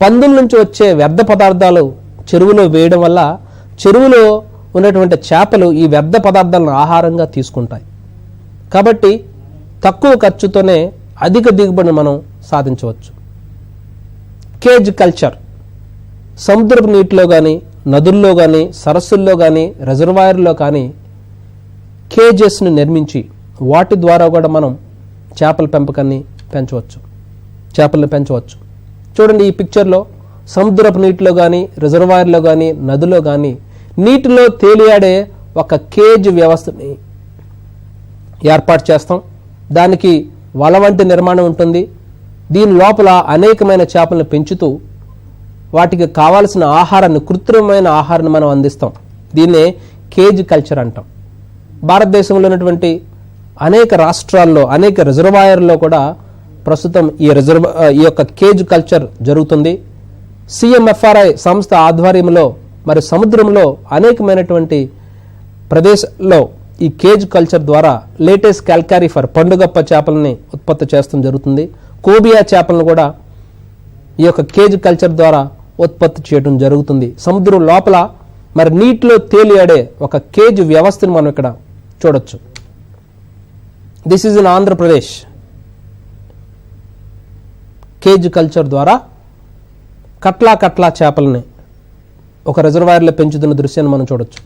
పందుల నుంచి వచ్చే వ్యర్థ పదార్థాలు చెరువులో వేయడం వల్ల చెరువులో ఉన్నటువంటి చేపలు ఈ వ్యర్థ పదార్థాలను ఆహారంగా తీసుకుంటాయి. కాబట్టి తక్కువ ఖర్చుతోనే అధిక దిగుబడిని మనం సాధించవచ్చు. కేజ్ కల్చర్, సముద్రపు నీటిలో కానీ, నదుల్లో కానీ, సరస్సుల్లో కానీ, రిజర్వాయర్లో కానీ కేజెస్ని నిర్మించి వాటి ద్వారా కూడా మనం చేపల పెంపకాన్ని పెంచవచ్చు, చేపలను పెంచవచ్చు. చూడండి ఈ పిక్చర్లో సముద్రపు నీటిలో కానీ, రిజర్వాయర్లో కానీ, నదిలో కానీ నీటిలో తేలియాడే ఒక కేజ్ వ్యవస్థని ఏర్పాటు చేస్తాం. దానికి వల వంటి నిర్మాణం ఉంటుంది. దీని లోపల అనేకమైన చేపలను పెంచుతూ వాటికి కావాల్సిన ఆహారాన్ని, కృత్రిమమైన ఆహారాన్ని మనం అందిస్తాం. దీన్నే కేజ్ కల్చర్ అంటాం. భారతదేశంలో ఉన్నటువంటి అనేక రాష్ట్రాల్లో, అనేక రిజర్వాయర్లో కూడా ప్రస్తుతం ఈ యొక్క కేజ్ కల్చర్ జరుగుతుంది. CMFRI సంస్థ ఆధ్వర్యంలో మరి సముద్రంలో అనేకమైనటువంటి ప్రదేశాల్లో ఈ కేజ్ కల్చర్ ద్వారా లేటెస్ట్ క్యాల్కారిఫర్, పండుగప్ప చేపలని ఉత్పత్తి చేస్తూ జరుగుతుంది. కోబియా చేపలను కూడా ఈ యొక్క కేజ్ కల్చర్ ద్వారా ఉత్పత్తి చేయడం జరుగుతుంది. సముద్రం లోపల మరి నీటిలో తేలియాడే ఒక కేజ్ వ్యవస్థను మనం ఇక్కడ చూడొచ్చు. This is in Andhra Pradesh. Cage culture ద్వారా కట్లా చేపలని ఒక రిజర్వాయర్లో పెంచుతున్న దృశ్యాన్ని మనం చూడొచ్చు.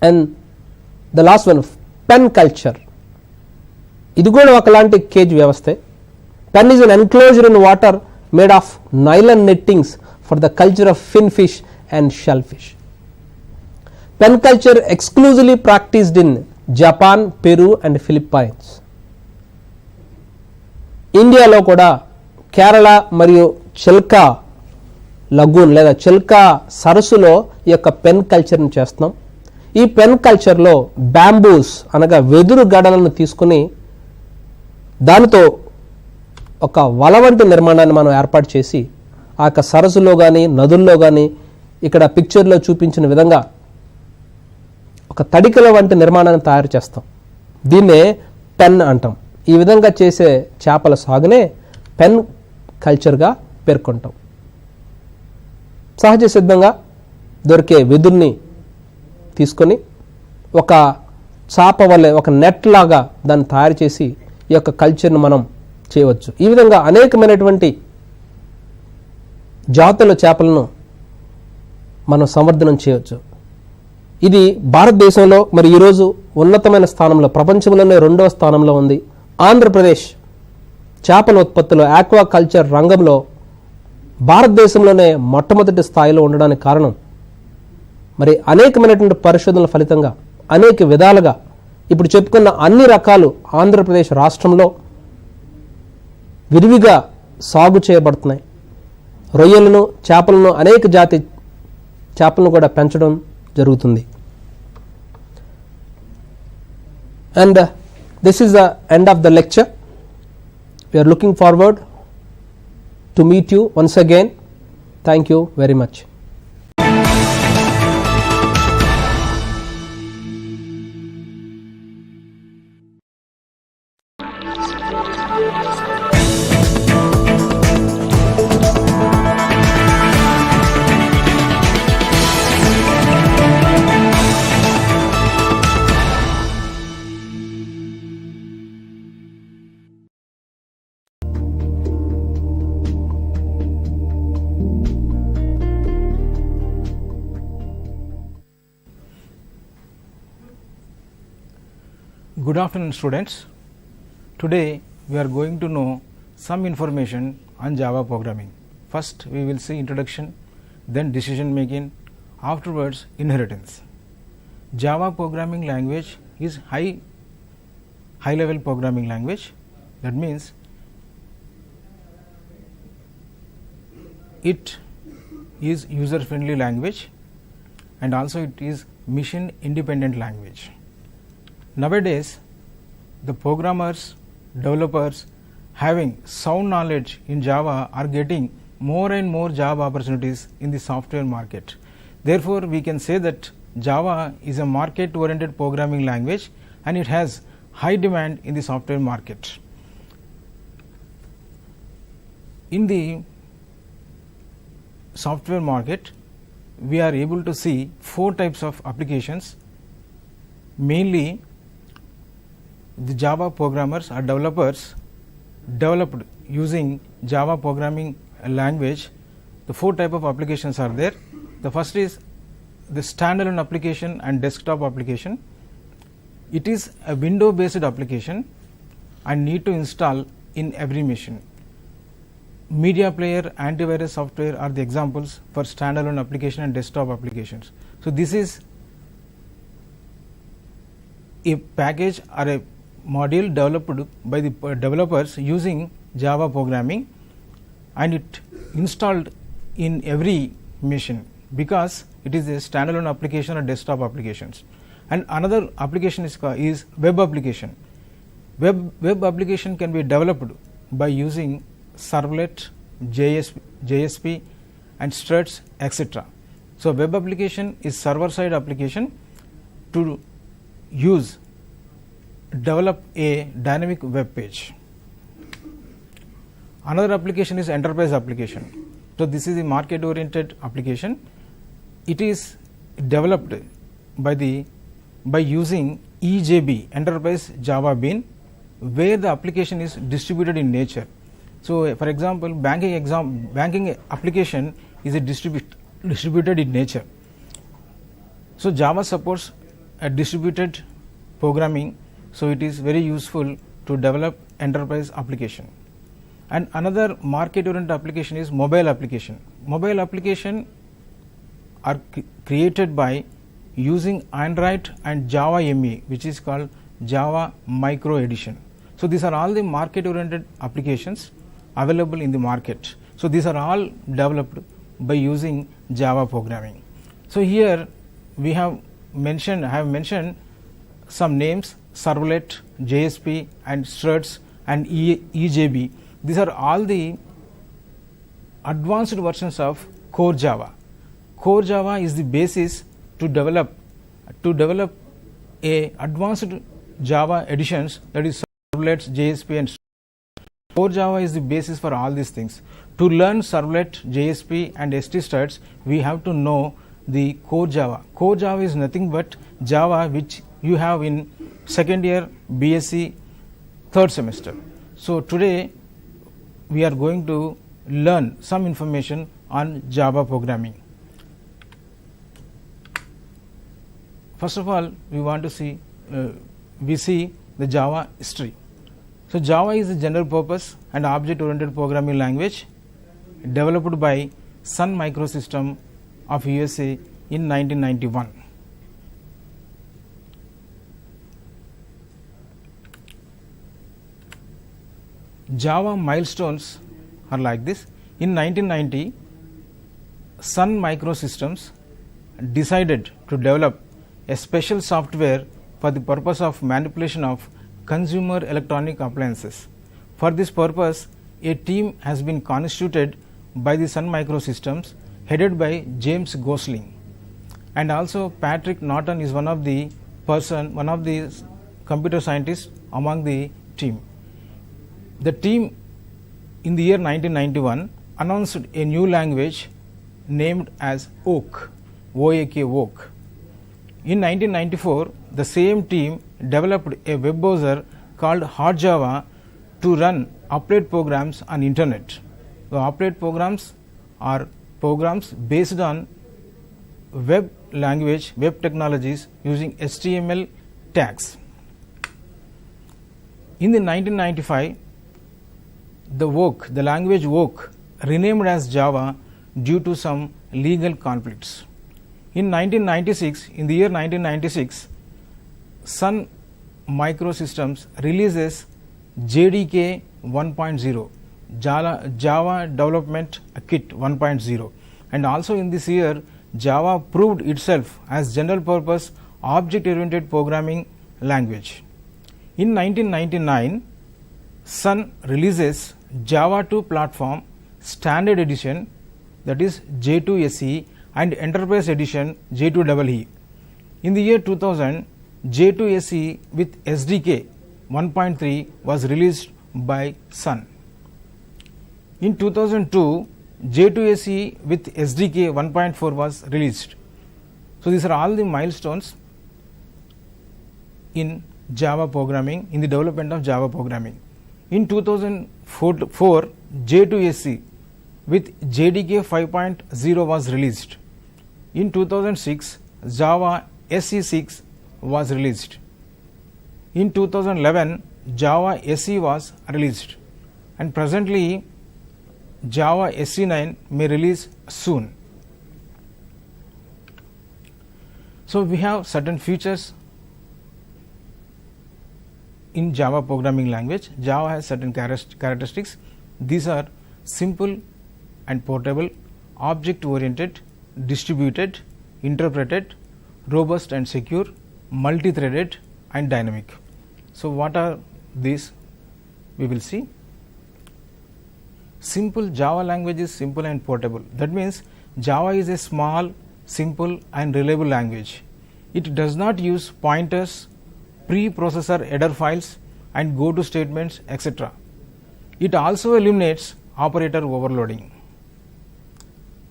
And the last one, pen culture. ఇది కూడా ఒకలాంటి కేజ్ వ్యవస్థే. Pen is an enclosure in water made of nylon నెట్టింగ్స్ for the culture of fin fish and shall fish. Pen culture exclusively practised in Japan, Peru and Philippines. ఇండియాలో కూడా కేరళ మరియు Chilka lagoon లేదా చిల్కా సరస్సులో ఈ యొక్క పెన్ కల్చర్ని చేస్తున్నాం. ఈ పెన్ కల్చర్లో బ్యాంబూస్ అనగా వెదురు గడలను తీసుకుని దానితో ఒక వల వంటి నిర్మాణాన్ని మనం ఏర్పాటు చేసి ఆ యొక్క సరస్సులో కానీ, నదుల్లో కానీ ఇక్కడ పిక్చర్లో చూపించిన విధంగా ఒక తడికల వంటి నిర్మాణాన్ని తయారు చేస్తాం. దీన్నే పెన్ అంటాం. ఈ విధంగా చేసే చేపల సాగునే పెన్ కల్చర్గా పేర్కొంటాం. సహజ సిద్ధంగా దొరికే వెదురుని తీసుకొని ఒక చాప వలె, ఒక నెట్ లాగా దాన్ని తయారు చేసి ఈ యొక్క కల్చర్ను మనం చేయవచ్చు. ఈ విధంగా అనేకమైనటువంటి జాతుల చేపలను మనం సంవర్ధనం చేయవచ్చు. ఇది భారతదేశంలో మరి ఈరోజు ఉన్నతమైన స్థానంలో, ప్రపంచంలోనే 2వ స్థానంలో ఉంది. ఆంధ్రప్రదేశ్ చేపల ఉత్పత్తిలో, ఆక్వా కల్చర్ రంగంలో భారతదేశంలోనే మొట్టమొదటి స్థాయిలో ఉండడానికి కారణం మరి అనేకమైనటువంటి పరిశోధనల ఫలితంగా అనేక విధాలుగా ఇప్పుడు చెప్పుకున్న అన్ని రకాలు ఆంధ్రప్రదేశ్ రాష్ట్రంలో విరివిగా సాగు చేయబడుతున్నాయి. రొయ్యలను, చేపలను, అనేక జాతి చేపలను కూడా పెంచడం జరుగుతుంది. And this is the end of the lecture. We are looking forward to meet you once again. Thank you very much. Good afternoon students. Today we are going to know some information on Java programming. First we will see introduction, then decision making, afterwards inheritance. Java programming language is high level programming language. That means it is user friendly language and also it is mission independent language. Nowadays, the programmers, developers having sound knowledge in Java are getting more and more job opportunities in the software market. Therefore, we can say that Java is a market oriented programming language and it has high demand in the software market. In the software market, we are able to see 4 types of applications. Mainly, the Java programmers or developers developed using Java programming language. The 4 type of applications are there. The first is the standalone application and desktop application. It is a window based application and need to install in every machine. Media player, antivirus software are the examples for standalone application and desktop applications. So, this is a package or a module developed by the developers using Java programming and it installed in every machine because it is a standalone application or desktop applications. And another application is web application. Web application can be developed by using servlet, JSP and struts, etc. So, web application is server side application to develop a dynamic web page. Another application is enterprise application. So, this is a market oriented application. It is developed by using EJB, Enterprise Java Bean, where the application is distributed in nature. So, for example, banking application is a distributed in nature. So, Java supports a distributed programming. So, it is very useful to develop enterprise application. And another market oriented application is mobile application. Mobile application are created by using Android and Java ME, which is called Java Micro Edition. So, these are all the market oriented applications available in the market. So, these are all developed by using Java programming. So, here we have mentioned some names: servlet, JSP and struts and EJB. These are all the advanced versions of core Java. Core Java is the basis to develop a advanced Java editions, that is servlets, JSP and struts. Core Java is the basis for all these things. To learn servlet, JSP and ST struts, we have to know the core Java. Core Java is nothing but Java which you have in second year BSc 3rd semester. So, today we are going to learn some information on Java programming. First of all, we see the Java history. So, Java is a general purpose and object oriented programming language developed by Sun Microsystem of USA in 1991. Java milestones are like this. In 1990, Sun Microsystems decided to develop a special software for the purpose of manipulation of consumer electronic appliances. For this purpose, a team has been constituted by the Sun Microsystems headed by James Gosling, and also Patrick Norton is one of the computer scientists among the team. The team in the year 1991 announced a new language named as Oak, O-A-K, Oak. In 1994, the same team developed a web browser called Hot Java to run applet programs on internet. The applet programs are programs based on web language, web technologies using HTML tags. In the 1995, the language Oak renamed as Java due to some legal conflicts. In the year 1996, Sun Microsystems releases JDK 1.0. Java Development Kit 1.0, and also in this year Java proved itself as general purpose object oriented programming language. In 1999, Sun releases Java 2 platform standard edition, that is J2SE, and enterprise edition J2EE. In the year 2000, J2SE with SDK 1.3 was released by Sun. In 2002, J2SE with SDK 1.4 was released. So these are all the milestones in Java programming, in the development of Java programming. In 2004, J2SE with JDK 5.0 was released. In 2006, Java SE6 was released. In 2011, Java SE was released, and presently Java SE9 may release soon. So we have certain features in Java programming language. Java has certain characteristics. These are simple and portable, object oriented, distributed, interpreted, robust and secure, multi-threaded and dynamic. So what are these? We will see. Simple Java language is simple and portable. That means Java is a small, simple and reliable language. It does not use pointers, preprocessor header files and go to statements, etc. It also eliminates operator overloading.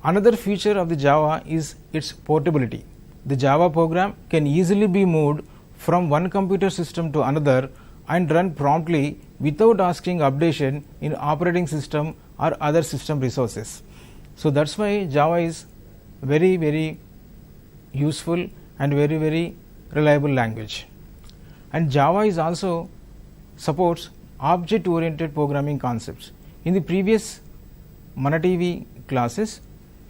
Another feature of the Java is its portability. The Java program can easily be moved from one computer system to another and run promptly without asking updation in operating system or other system resources. So that's why Java is very useful and very reliable language. And Java is also supports object oriented programming concepts. In the previous Mana TV classes,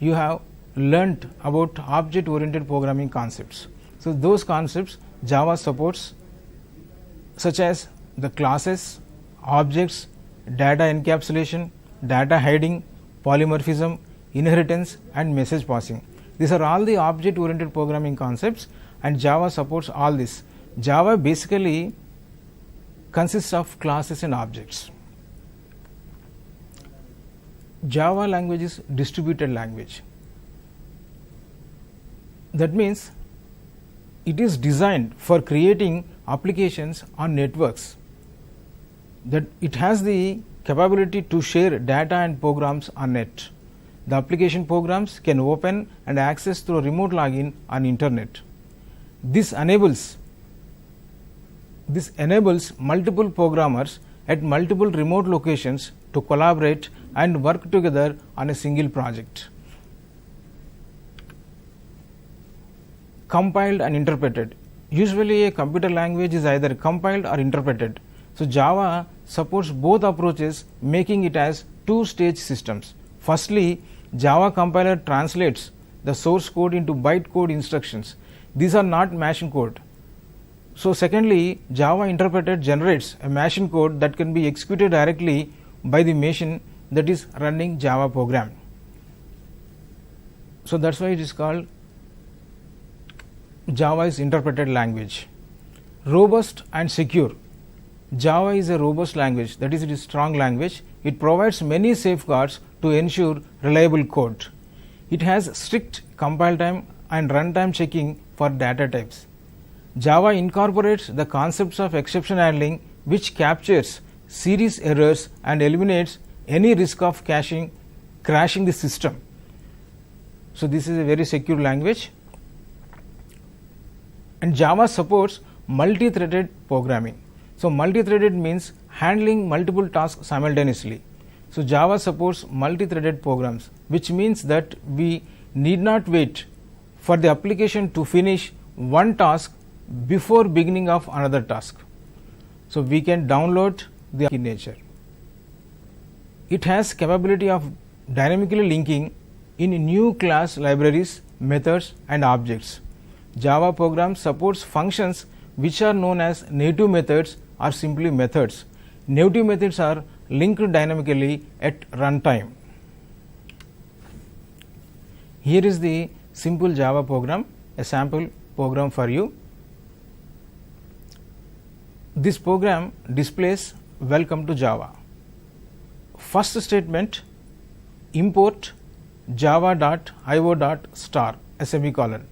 you have learnt about object oriented programming concepts. So those concepts Java supports, such as the classes, objects, data encapsulation, data hiding, polymorphism, inheritance and message passing. These are all the object oriented programming concepts, and Java supports all this. Java basically consists of classes and objects. Java language is distributed language. That means it is designed for creating applications on networks. That it has the capability to share data and programs on net. The application programs can open and access through remote login on internet. This enables multiple programmers at multiple remote locations to collaborate and work together on a single project. Compiled and interpreted. Usually a computer language is either compiled or interpreted. So Java supports both approaches, making it as two-stage systems. Firstly, Java compiler translates the source code into bytecode instructions. These are not machine code. So secondly, Java interpreter generates a machine code that can be executed directly by the machine that is running Java program. So that's why it is called Java is interpreted language. Robust and secure. Java is a robust language, that is, it is strong language. It provides many safeguards to ensure reliable code. It has strict compile time and runtime checking for data types. Java incorporates the concepts of exception handling, which captures serious errors and eliminates any risk of crashing the system. So this is a very secure language. And Java supports multi-threaded programming. So multi-threaded means handling multiple tasks simultaneously. So Java supports multi-threaded programs, which means that we need not wait for the application to finish one task before beginning of another task. So we can download the in nature. It has capability of dynamically linking in new class libraries, methods and objects. Java program supports functions which are known as native methods or simply methods. Native methods are linked dynamically at runtime. Here is the simple Java program, a sample program for you. This program displays welcome to Java. First statement, import java.io.star a semicolon.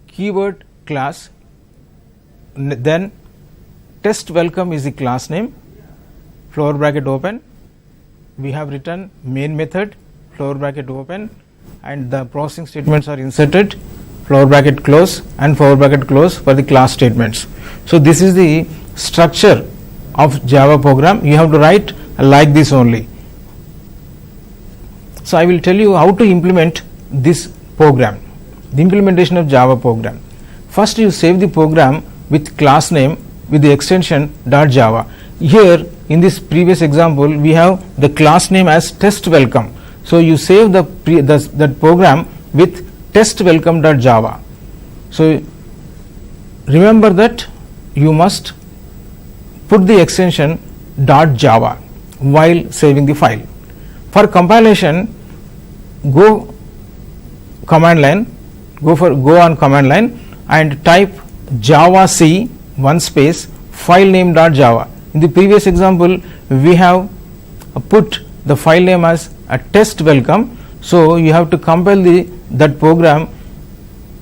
Keyword class, then test welcome is the class name, floor bracket open. We have written main method, floor bracket open, and the processing statements are inserted, floor bracket close and floor bracket close for the class statements. So this is the structure of Java program. You have to write like this only. So I will tell you how to implement this program, the implementation of Java program. First you save the program with class name with the extension .java. Here in this previous example we have the class name as test welcome. So you save that program with test welcome.java. So remember that you must put the extension .java while saving the file. For compilation, go on command line and type javac one space file name .java. In the previous example we have put the file name as a test welcome, so you have to compile that program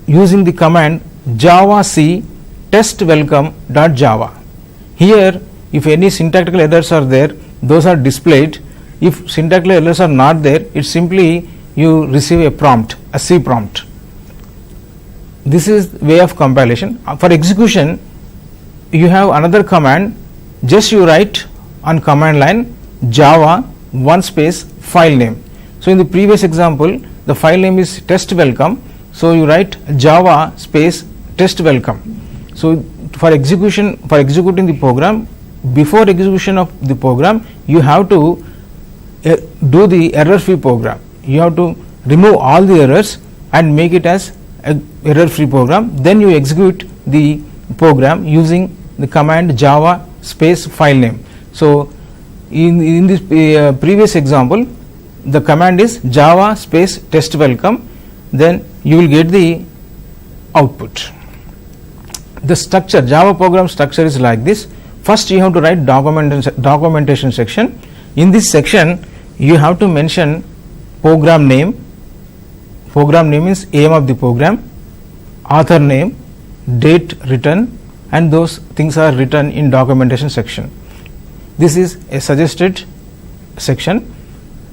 using the command javac test welcome.java. Here if any syntactical errors are there, those are displayed. If syntactical errors are not there, it's simply you receive a prompt, a C prompt. This is way of compilation. For execution you have another command, just you write on command line java one space file name. So in the previous example the file name is test welcome, so you write java space test welcome. So for executing the program, before execution of the program you have to do the error free program. You have to remove all the errors and make it as a error free program, then you execute the program using the command java space file name. So in this previous example the command is java space test welcome, then you will get the output. The structure, Java program structure is like this. First you have to write documentation section. In this section you have to mention program name. Program name is aim of the program, author name, date written, and those things are written in documentation section. This is a suggested section.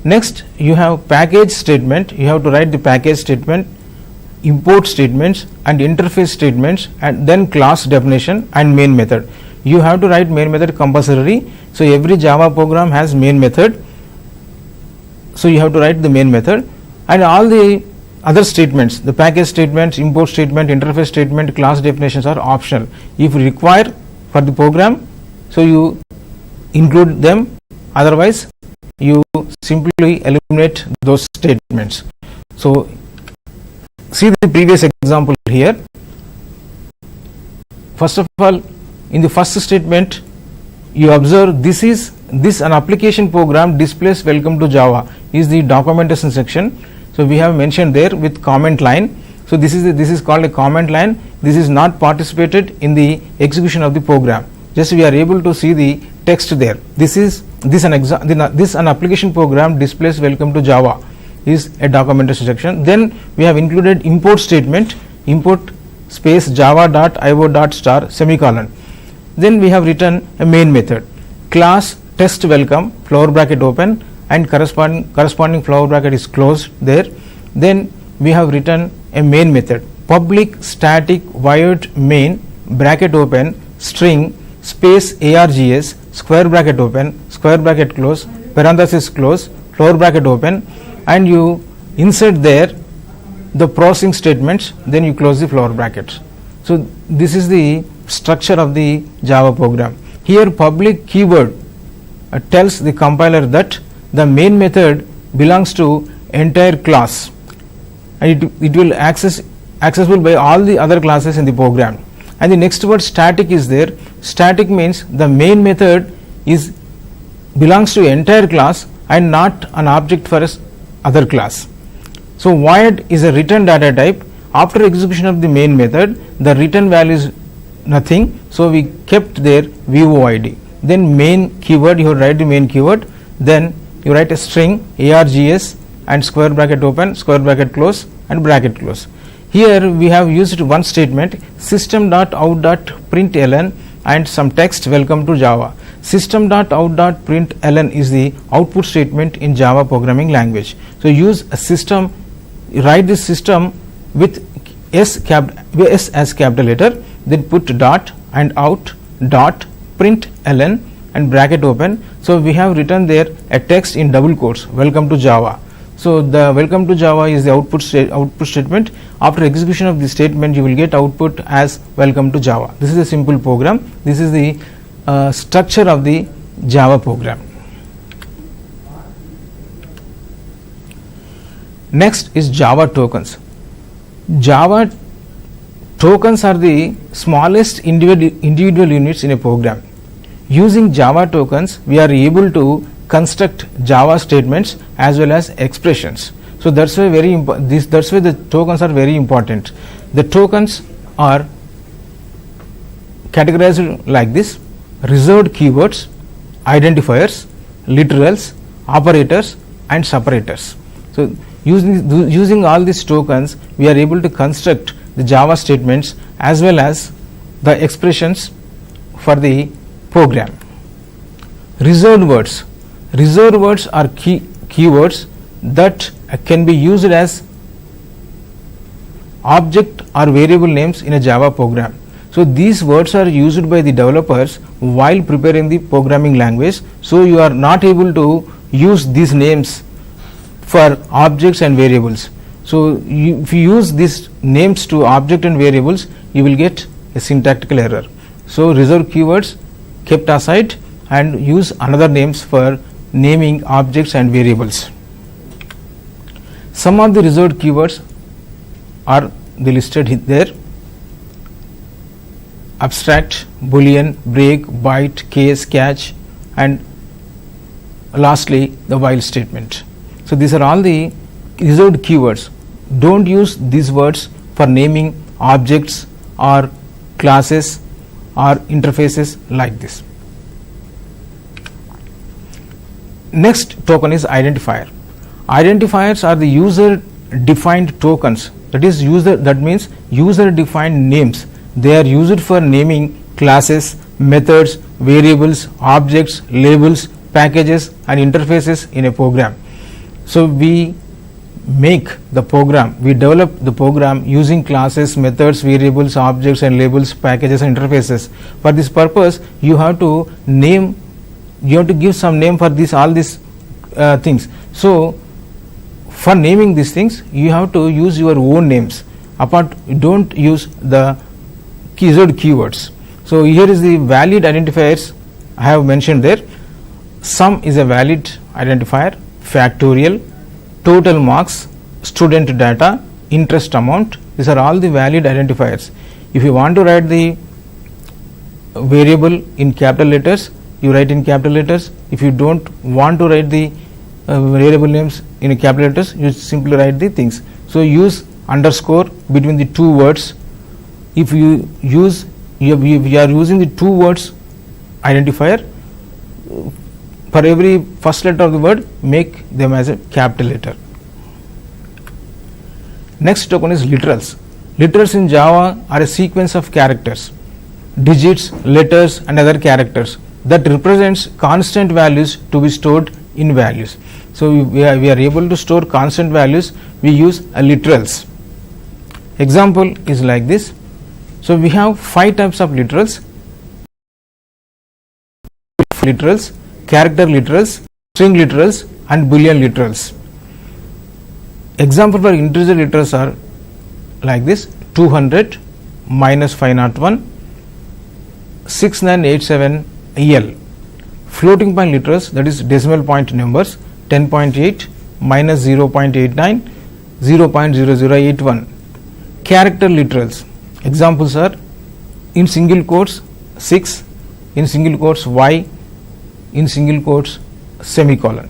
Next you have package statement. You have to write the package statement, import statements and interface statements, and then class definition and main method. You have to write main method compulsory. So every Java program has main method, so you have to write the main method, and all the other statements, the package statements, import statement, interface statement, class definitions are optional. If required for the program, so you include them, otherwise you simply eliminate those statements. So see the previous example here. First of all, in the first statement you observe this an application program displays welcome to Java is the documentation section. So we have mentioned there with comment line. So this is called a comment line. This is not participated in the execution of the program. Just we are able to see the text there. This an application program displays welcome to Java is a documentation section. Then we have included import statement, import space java.io.star semicolon. Then we have written a main method, class test welcome floor bracket open and corresponding floor bracket is closed there. Then we have written a main method, public static void main bracket open string space args square bracket open square bracket close parenthesis close floor bracket open, and you insert there the processing statements, then you close the floor brackets. So this is the structure of the Java program. Here public keyword tells the compiler that the main method belongs to entire class and it will accessible by all the other classes in the program. And the next word static is there. Static means the main method is belongs to entire class and not an object for other class. So void is a return data type. After execution of the main method, the return value is nothing, so we kept there void. Then main keyword, you write the main keyword, then you write a string args and square bracket open, square bracket close and bracket close. Here we have used one statement, system.out.println and some text, welcome to Java. System.out.println is the output statement in Java programming language. So use a system, write this system with S as capital letter, then put dot and out dot println and bracket open. So we have written there a text in double quotes, welcome to Java. So the welcome to Java is the output statement. After execution of the statement, you will get output as welcome to Java. This is a simple program. This is the structure of the Java program. Next is Java tokens. Java tokens are the smallest individual units in a program. Using Java tokens, we are able to construct Java statements as well as expressions. So that's why that's why the tokens are very important. The tokens are categorized like this: reserved keywords, identifiers, literals, operators and separators. So using all these tokens, we are able to construct the Java statements as well as the expressions for the program. Reserved words. Reserved words are keywords that can be used as object or variable names in a Java program. So these words are used by the developers while preparing the programming language. So you are not able to use these names for objects and variables. So if you use these names to object and variables, you will get a syntactical error. So reserved keywords kept aside and use another names for naming objects and variables. Some of the reserved keywords are listed there: abstract, boolean, break, byte, case, catch and lastly the while statement. So these are all the reserved keywords. Don't use these words for naming objects or classes or interfaces like this. Next token is identifier. Identifiers are the user defined tokens, that means user defined names. They are used for naming classes, methods, variables, objects, labels, packages and interfaces in a program. So we make the program, we develop the program using classes, methods, variables, objects and labels, packages and interfaces. For this purpose, you have to give some name for all these things. So for naming these things, you have to use your own names. Don't use the reserved keywords. So here is the valid identifiers I have mentioned there. Sum is a valid identifier, factorial, total marks, student data, interest amount. These are all the valid identifiers. If you want to write the variable in capital letters, you write in capital letters. If you don't want to write the variable names in capital letters, you simply write the things. So use underscore between the two words. If you are using the two words identifier, for every first letter of the word, make them as a capital letter. Next token is literals. Literals in Java are a sequence of characters, digits, letters and other characters that represents constant values to be stored in values. So we are able to store constant values. We use literals. Example is like this. So we have 5 types of literals: literals, character literals, string literals and boolean literals. Example for integer literals are like this: 200 minus 501 6987 EL. Floating point literals, that is decimal point numbers, 10.8 minus 0.89 0.0081. Character literals, examples are in single quotes 6, in single quotes y, in single quotes semicolon.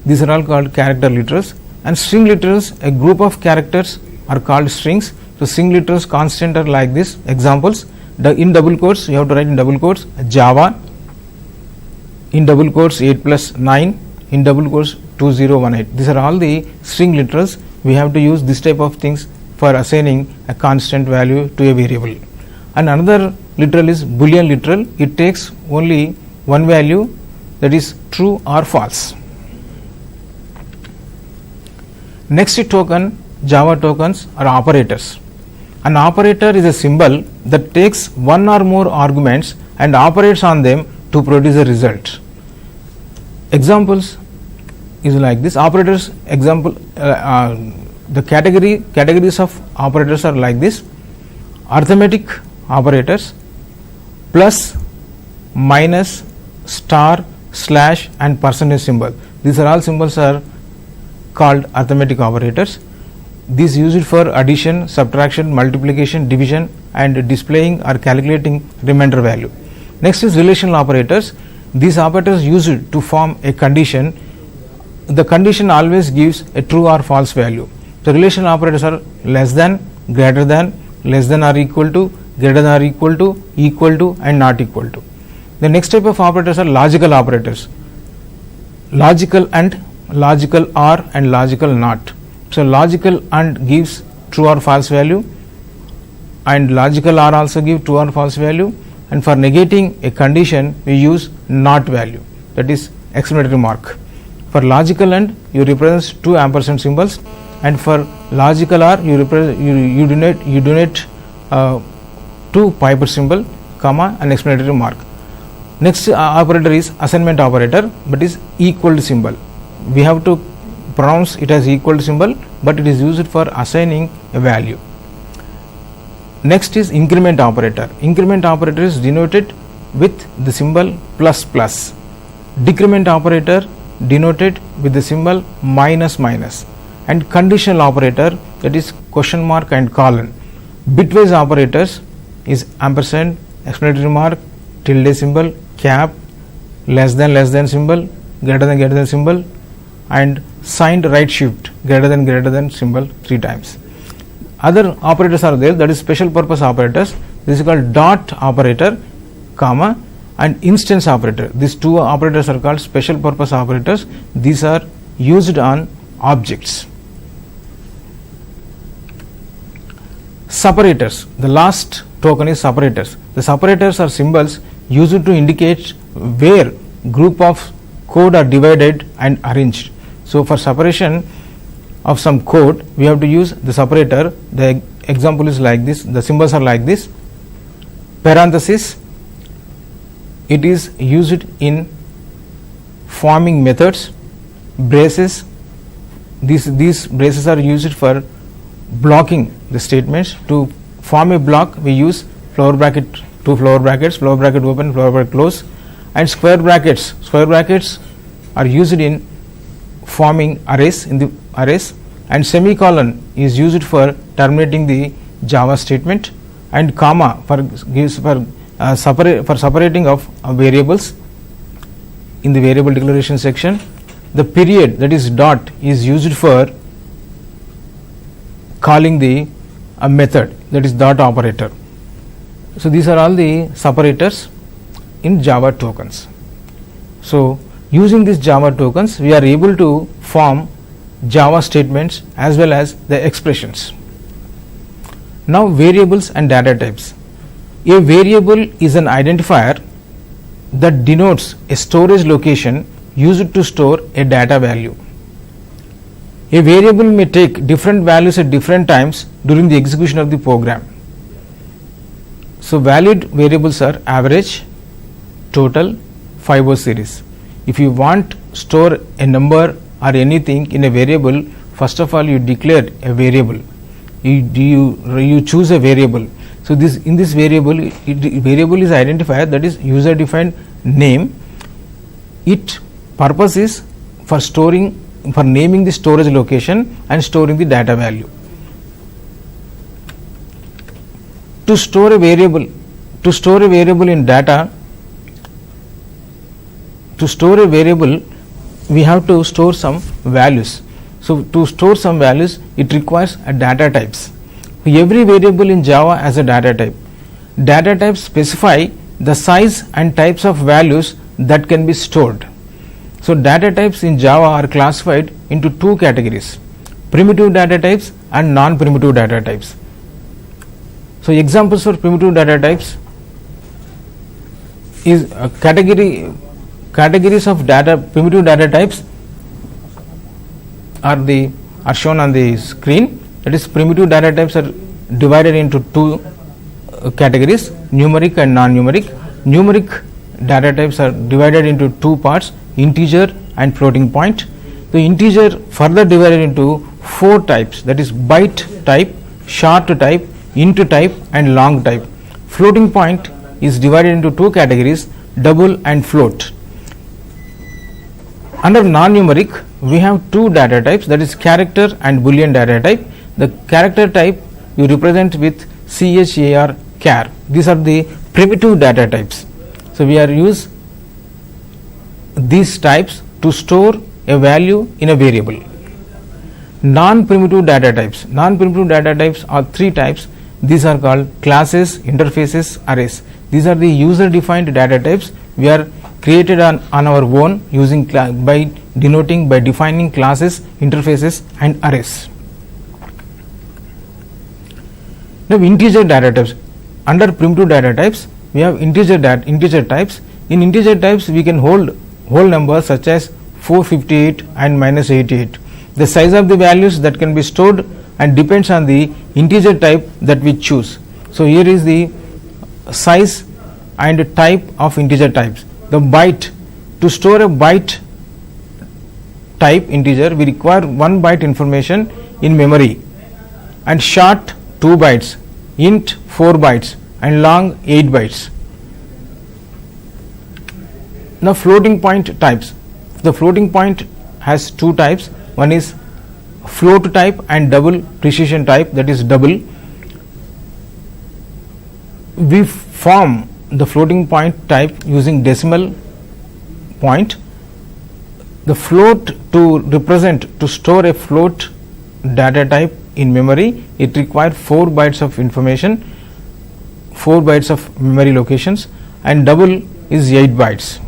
These are all called character literals. And string literals, a group of characters are called strings. So string literals constant are like this. Examples, in double quotes you have to write in double quotes Java, in double quotes 8+9, in double quotes 2018. These are all the string literals. We have to use this type of things for assigning a constant value to a variable. And another literal is Boolean literal. It takes only one value, that is true or false. Next token, Java tokens are operators. An operator is a symbol that takes one or more arguments and operates on them to produce a result. Examples is like this. Operators, example, the categories of operators are like this: arithmetic operators, plus, minus, star, slash and percentage symbol. These are all symbols are called arithmetic operators. These used for addition, subtraction, multiplication, division and displaying or calculating remainder value. Next is relational operators. These operators used to form a condition. The condition always gives a true or false value. The relational operators are less than, greater than, less than or equal to, greater than or equal to and not equal to. The next type of operators are logical operators. Logical and, logical or and logical not. So logical and gives true or false value, and logical or also give true or false value, and for negating a condition we use not value, that is exclamatory mark. For logical and you represent two ampersand symbols, and for logical or you represent you donate two piper symbol, comma and exclamatory mark. Next operator is assignment operator, but is equal symbol. We have to pronounce it as equal symbol, but it is used for assigning a value. Next is increment operator. Increment operator is denoted with the symbol plus plus. Decrement operator denoted with the symbol minus minus, and conditional operator, that is question mark and colon. Bitwise operators is ampersand, exclamatory mark, tilde symbol, cap, less than symbol, greater than symbol, and signed right shift, greater than symbol 3 times. Other operators are there, that is special purpose operators. This is called dot operator, comma and instance operator. These two operators are called special purpose operators. These are used on objects. Separators, the last token is separators. The separators are symbols used to indicate where group of code are divided and arranged. So for separation of some code we have to use the separator. The example is like this, the symbols are like this. Parenthesis, it is used in forming methods. Braces, these braces are used for blocking the statements. To form a block we use flower bracket, two flower brackets, flower bracket open, flower bracket close, and square brackets. Square brackets are used in forming arrays, in the arrays, and semicolon is used for terminating the Java statement, and comma for separating of variables in the variable declaration section. The period, that is dot, is used for calling the method, that is dot operator. So these are all the separators in Java tokens. So using these Java tokens we are able to form Java statements as well as the expressions. Now variables and data types. A variable is an identifier that denotes a storage location used to store a data value. A variable may take different values at different times during the execution of the program. So valid variables are average, total, 5 series. If you want store a number or anything in a variable, first of all you declare a variable. You choose a variable. So this in this variable, variable is identifier, that is user defined name. It purpose is for storing, for naming the storage location and storing the data value. To store a variable in data, to store a variable we have to store some values. So, to store some values it requires a data types. Every variable in Java has a data type. Data types specify the size and types of values that can be stored. So, data types in Java are classified into two categories, primitive data types and non-primitive data types. So, examples for primitive data types is categories of primitive data types are shown on the screen. That is, primitive data types are divided into two categories, numeric and non-numeric. Numeric data types are divided into two parts, integer and floating point. The integer further divided into four types, that is byte type, short type, int type and long type. Floating point is divided into two categories, double and float. Under non-numeric we have two data types, that is character and boolean data type. The character type you represent with char, char. These are the primitive data types. So, we are use these types to store a value in a variable. Non-primitive data types. Non-primitive data types are three types. These are called classes, interfaces, arrays. These are the user defined data types. We are created on our own using by defining classes, interfaces and arrays. Now, integer data types. Under primitive data types we have integer types. In integer types we can hold whole numbers such as 458 and -88. The size of the values that can be stored and depends on the integer type that we choose. So, here is the size and type of integer types. The byte, to store a byte type integer we require 1 byte information in memory, and short 2 bytes, int 4 bytes and long 8 bytes. Now, floating point types. The floating point has two types. One is float type and double precision type, that is double. We form the floating point type using decimal point. The float, to store a float data type in memory, it requires 4 bytes of information, 4 bytes of memory locations, and double is 8 bytes.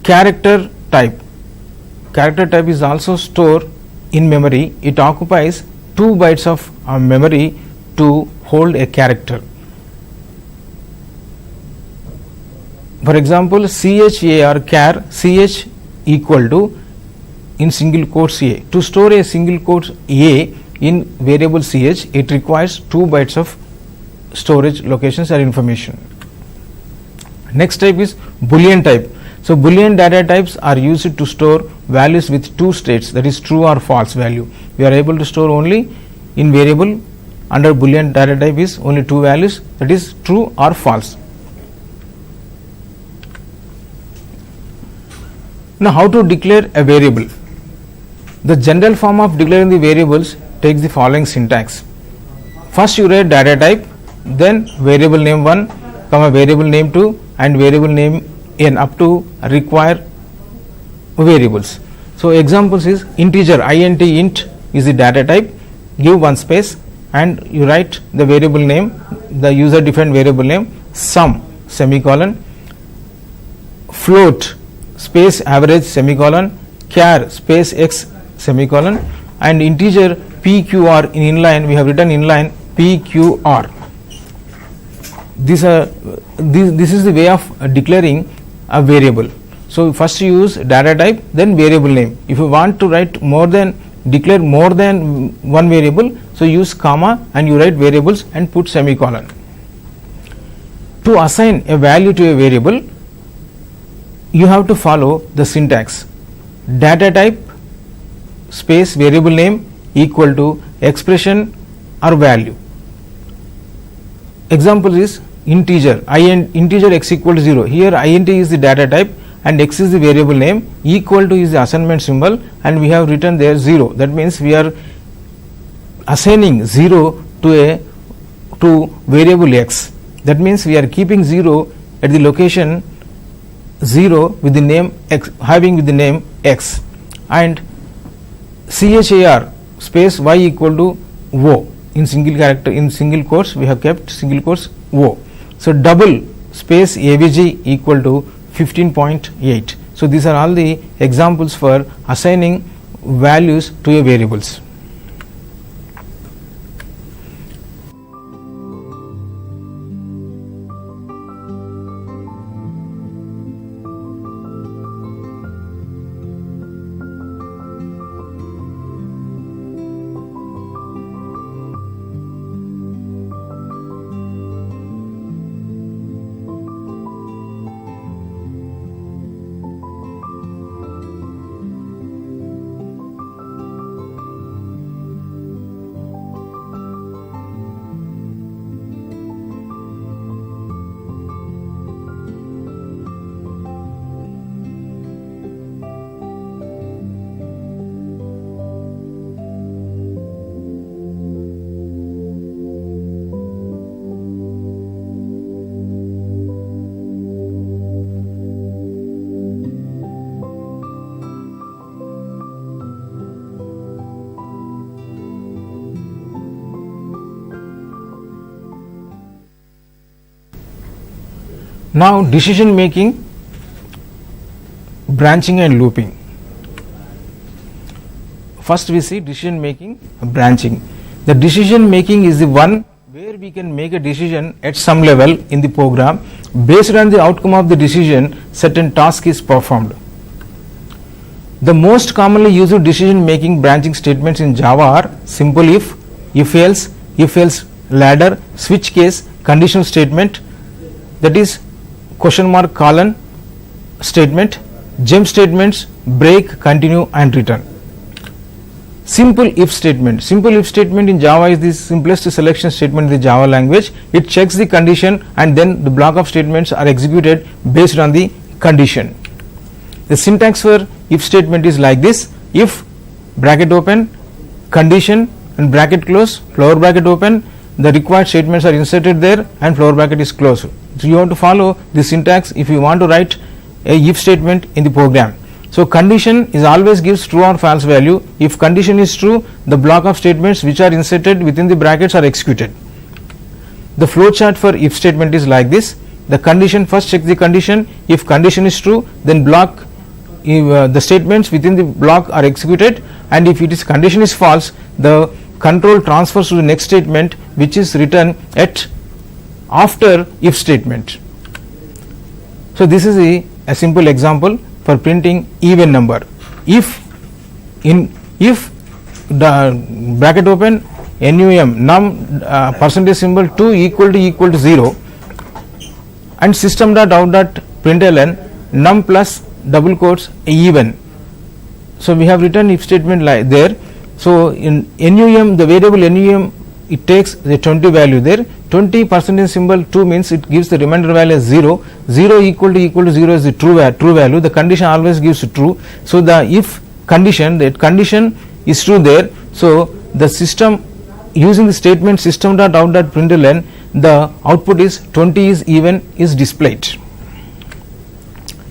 Character type. Character type is also stored in memory. It occupies 2 bytes of memory to hold a character. For example, char, char, ch equal to in single quotes a. To store a single quotes a in variable ch, it requires 2 bytes of storage locations or information. Next type is boolean type. So, boolean data types are used to store values with two states, that is true or false value. We are able to store only in variable under boolean data type is only two values, that is true or false. Now, how to declare a variable? The general form of declaring the variables takes the following syntax. First you write data type, then variable name 1, variable name 2 and variable name n up to require variables. So, examples is integer int is the data type, give one space and you write the variable name, the user defined variable name, sum semicolon, float space average semicolon, char space x semicolon, and integer pqr in inline we have written inline pqr. This is the way of declaring a variable. So, first you use data type, then variable name. If you want to declare more than one variable, so use comma and you write variables and put semicolon. To assign a value to a variable, you have to follow the syntax data type space variable name equal to expression or value. Example is integer integer x equal to 0. Here int is the data type and x is the variable name, equal to is the assignment symbol and we have written there 0. That means we are assigning 0 to variable x. That means we are keeping 0 at the location 0 with the name x, having with the name x, and char space y equal to O in single character, in single quotes we have kept single quotes O. So double space avg equal to 15.8. So these are all the examples for assigning values to a variables. Now decision making, branching and looping. First we see decision making, branching. The decision making is the one where we can make a decision at some level in the program. Based on the outcome of the decision, certain task is performed. The most commonly used decision making branching statements in Java are simple if else ladder, switch case, conditional statement, that is question mark colon statement, jump statements, break, continue and return. Simple if statement. Simple if statement in Java is the simplest selection statement in the Java language. It checks the condition and then the block of statements are executed based on the condition. The syntax for if statement is like this: if bracket open, condition and bracket close, flower bracket open, the required statements are inserted there and flower bracket is closed. So you have to follow the syntax if you want to write a if statement in the program. So condition is always gives true or false value. If condition is true, the block of statements which are inserted within the brackets are executed. The flow chart for if statement is like this: the condition, first check the condition. If condition is true, then block the statements within the block are executed, and if it is condition is false, the control transfers to the next statement which is written at after if statement. So this is a simple example for printing even number. If the bracket open num percentage symbol 2 equal to 0 and system dot out dot println num plus double quotes even. So we have written if statement like there. So in num, the variable num, it takes the 20 value there. 20 percentage symbol 2 means it gives the remainder value as 0. 0 equal to 0 is the true value. The condition always gives true. So the if condition, that condition is true there. So the system using the statement system dot out dot println, the output is 20 is even is displayed.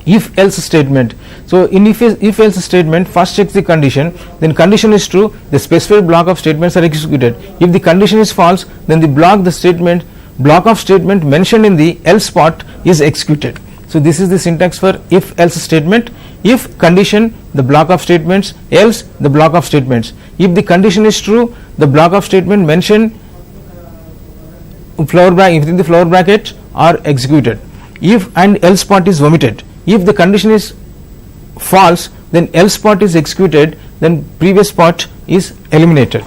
If else statement. So in if else statement, first check the condition, then condition is true, the specified block of statements are executed. If the condition is false, then the block of statement mentioned in the else part is executed. So this is the syntax for if else statement. If condition, the block of statements, else the block of statements. If the condition is true, the block of statement mentioned within the flower bracket are executed. If and else part is omitted. If the condition is false, then else part is executed, then previous part is eliminated.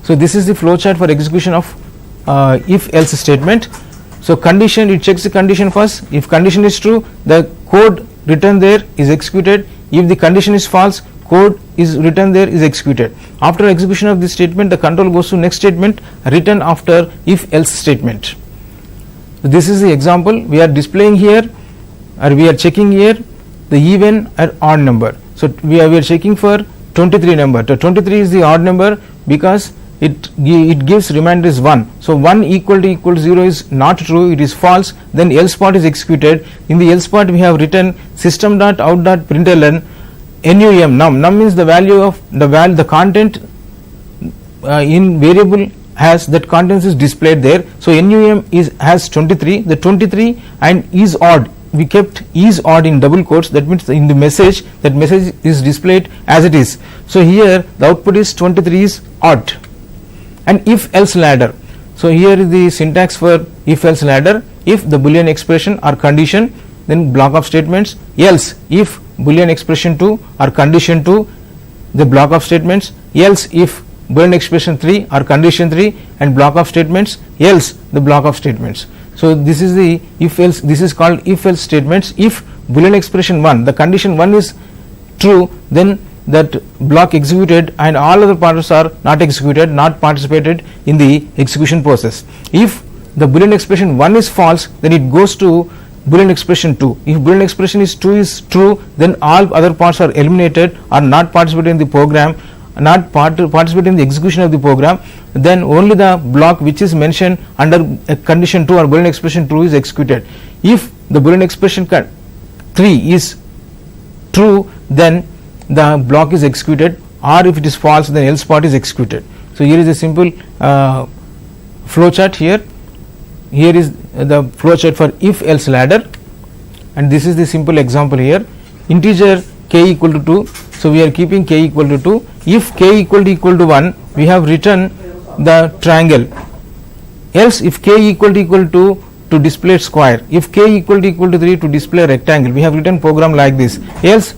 So this is the flow chart for execution of if else statement. So condition, it checks the condition first. If condition is true, the code written there is executed. If the condition is false, code is written there is executed. After execution of this statement, the control goes to next statement written after if else statement. So this is the example we are displaying here, or we are checking here the even or odd number. So we are checking for 23 number. So 23 is the odd number because it gives remainder is 1. So 1 equal to 0 is not true, it is false, then else part is executed. In the else part we have written system.out.println num means the value of the content in variable has that contents is displayed there. So num has 23, the 23 and is odd, we kept is odd in double quotes, that means in the message that message is displayed as it is. So here the output is 23 is odd. And if else ladder, so here is the syntax for if else ladder. If the boolean expression or condition, then block of statements, else if boolean expression 2 or condition 2, the block of statements, else if boolean expression 3 or condition 3 and block of statements, else the block of statements. So this is the if else, this is called if else statements. If boolean expression 1, the condition 1 is true, then that block executed and all other parts are not executed, not participated in the execution process. If the boolean expression 1 is false, then it goes to boolean expression 2. If boolean expression is 2 is true, then all other parts are eliminated or not participated in the program, not participate in the execution of the program, then only the block which is mentioned under condition 2 or boolean expression 2 is executed. If the boolean expression 3 is true, then the block is executed, or if it is false, then else part is executed. So here is a simple flow chart here. Here is the flow chart for if else ladder, and this is the simple example here. Integer k equal to 2, so we are keeping k equal to 2. If k equal to 1, we have written the triangle. Else if k equal to display square, if k equal to 3 to display rectangle, we have written program like this. Else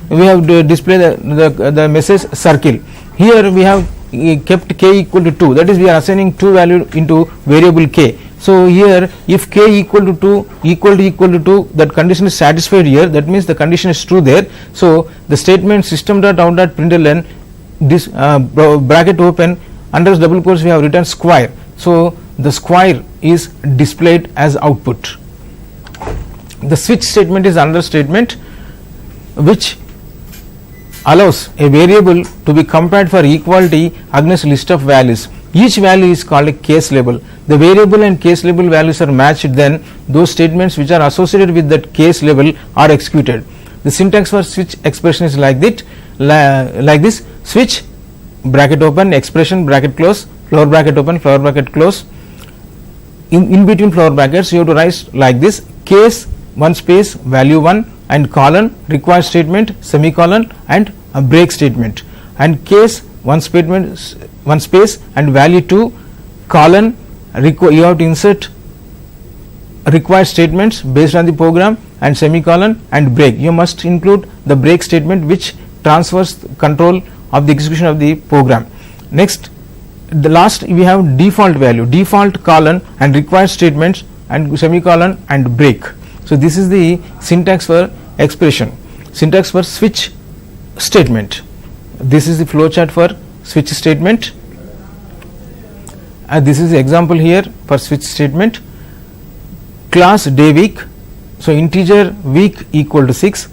we have display the message circle. Here we have kept k equal to 2, that is we are assigning 2 value into variable k. So here if k equal to 2 equal to 2, that condition is satisfied here, that means the condition is true there. So the statement system.out.println this bracket open under double quotes we have written square. So the square is displayed as output. The switch statement is another statement which allows a variable to be compared for equality against list of values. Each value is called a case label. The variable and case label values are matched, then those statements which are associated with that case label are executed. The syntax for switch expression is like this: switch bracket open, expression bracket close, flower bracket open, flower bracket close. In between flower brackets you have to write like this: case 1 space value 1 and colon required statement semicolon and a break statement, and case 1 space and value 2 colon you have to insert required statements based on the program and semicolon and break. You must include the break statement which transfers control of the execution of the program. Next, the last we have default value, default colon and required statements and semicolon and break. So this is the syntax for expression. Syntax for switch statement. This is the flow chart for switch statement. This is the example here for switch statement. Class day week, so integer week equal to 6.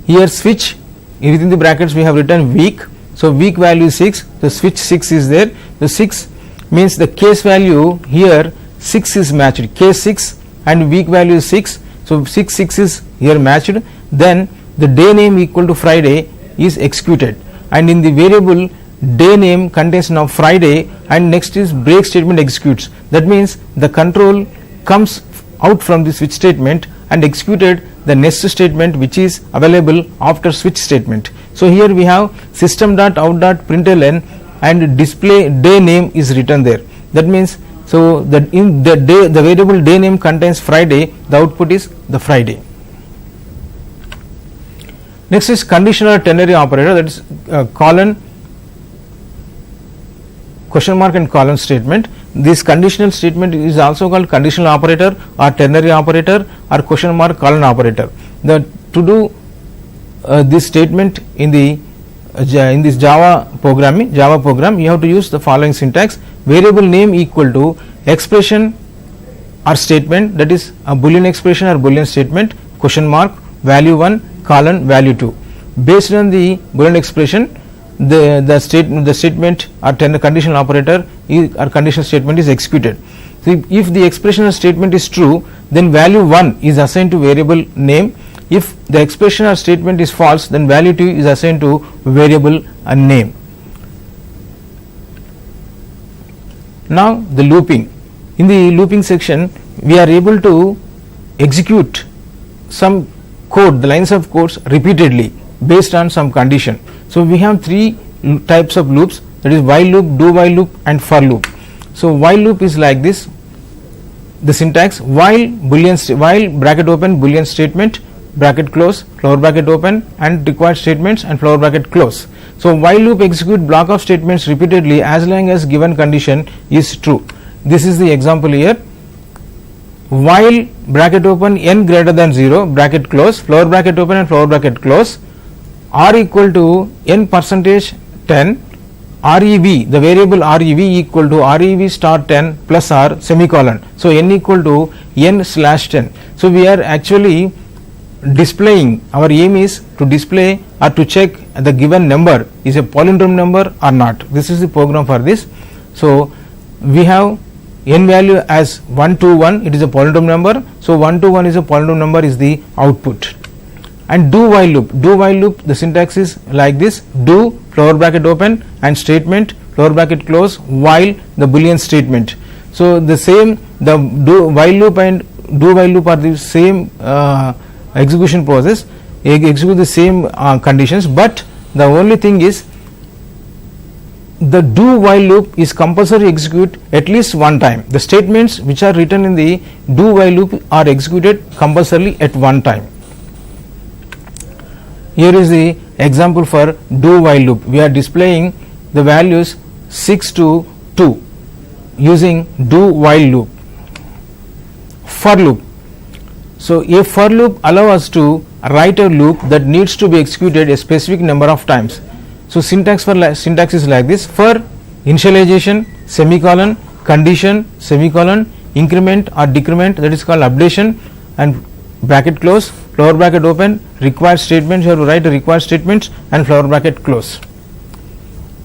Here switch within the brackets we have written week, so week value is 6, the switch 6 is there. The 6 means the case value here 6 is matched, case 6 and week value is 6, so 6 is here matched. Then the day name equal to Friday is executed, and in the variable day name contains now Friday, and next is break statement executes. That means the control comes out from the switch statement and executed the next statement which is available after switch statement. So here we have system.out.println and display day name is written there. That means so that in the day the variable day name contains Friday, the output is the Friday. Next is conditional or ternary operator, that is colon, question mark and colon statement. This conditional statement is also called conditional operator or ternary operator or question mark colon operator. To do this statement in this Java program, you have to use the following syntax: variable name equal to expression or statement, that is a boolean expression or boolean statement, question mark value 1 colon value 2. Based on the boolean expression, the statement or conditional operator or conditional statement is executed. So if the expression or statement is true, then value 1 is assigned to variable name. If the expression or statement is false, then value 2 is assigned to variable name. Now the looping. In the looping section, we are able to execute some code, the lines of codes repeatedly based on some condition. So we have three types of loops, that is while loop, do while loop and for loop. So while loop is like this, the syntax: while while bracket open boolean statement, bracket close, flower bracket open, and required statements and flower bracket close. So while loop execute block of statements repeatedly as long as given condition is true. This is the example here. While bracket open n greater than 0, bracket close, flower bracket open and flower bracket close, r equal to n percentage 10, rev, the variable rev equal to rev star 10 plus r semicolon. So n equal to n slash 10. So we are actually displaying, our aim is to display or to check the given number is a palindrome number or not. This is the program for this. So we have n value as 1 to 1, it is a palindrome number. So 1 to 1 is a palindrome number is the output. And do while loop, the syntax is like this: do flower bracket open and statement flower bracket close while the boolean statement. So the same, the do while loop and do while loop are the same execution process, execute the same conditions, but the only thing is the do while loop is compulsory execute at least one time. The statements which are written in the do while loop are executed compulsorily at one time. Here is the example for do while loop. We are displaying the values 6 to 2 using do while loop. For loop. So a for loop allows us to write a loop that needs to be executed a specific number of times. So syntax is like this: for initialization, semicolon, condition, semicolon, increment or decrement, that is called updation, and bracket close, flower bracket open, required statements, you have to write the required statements and flower bracket close.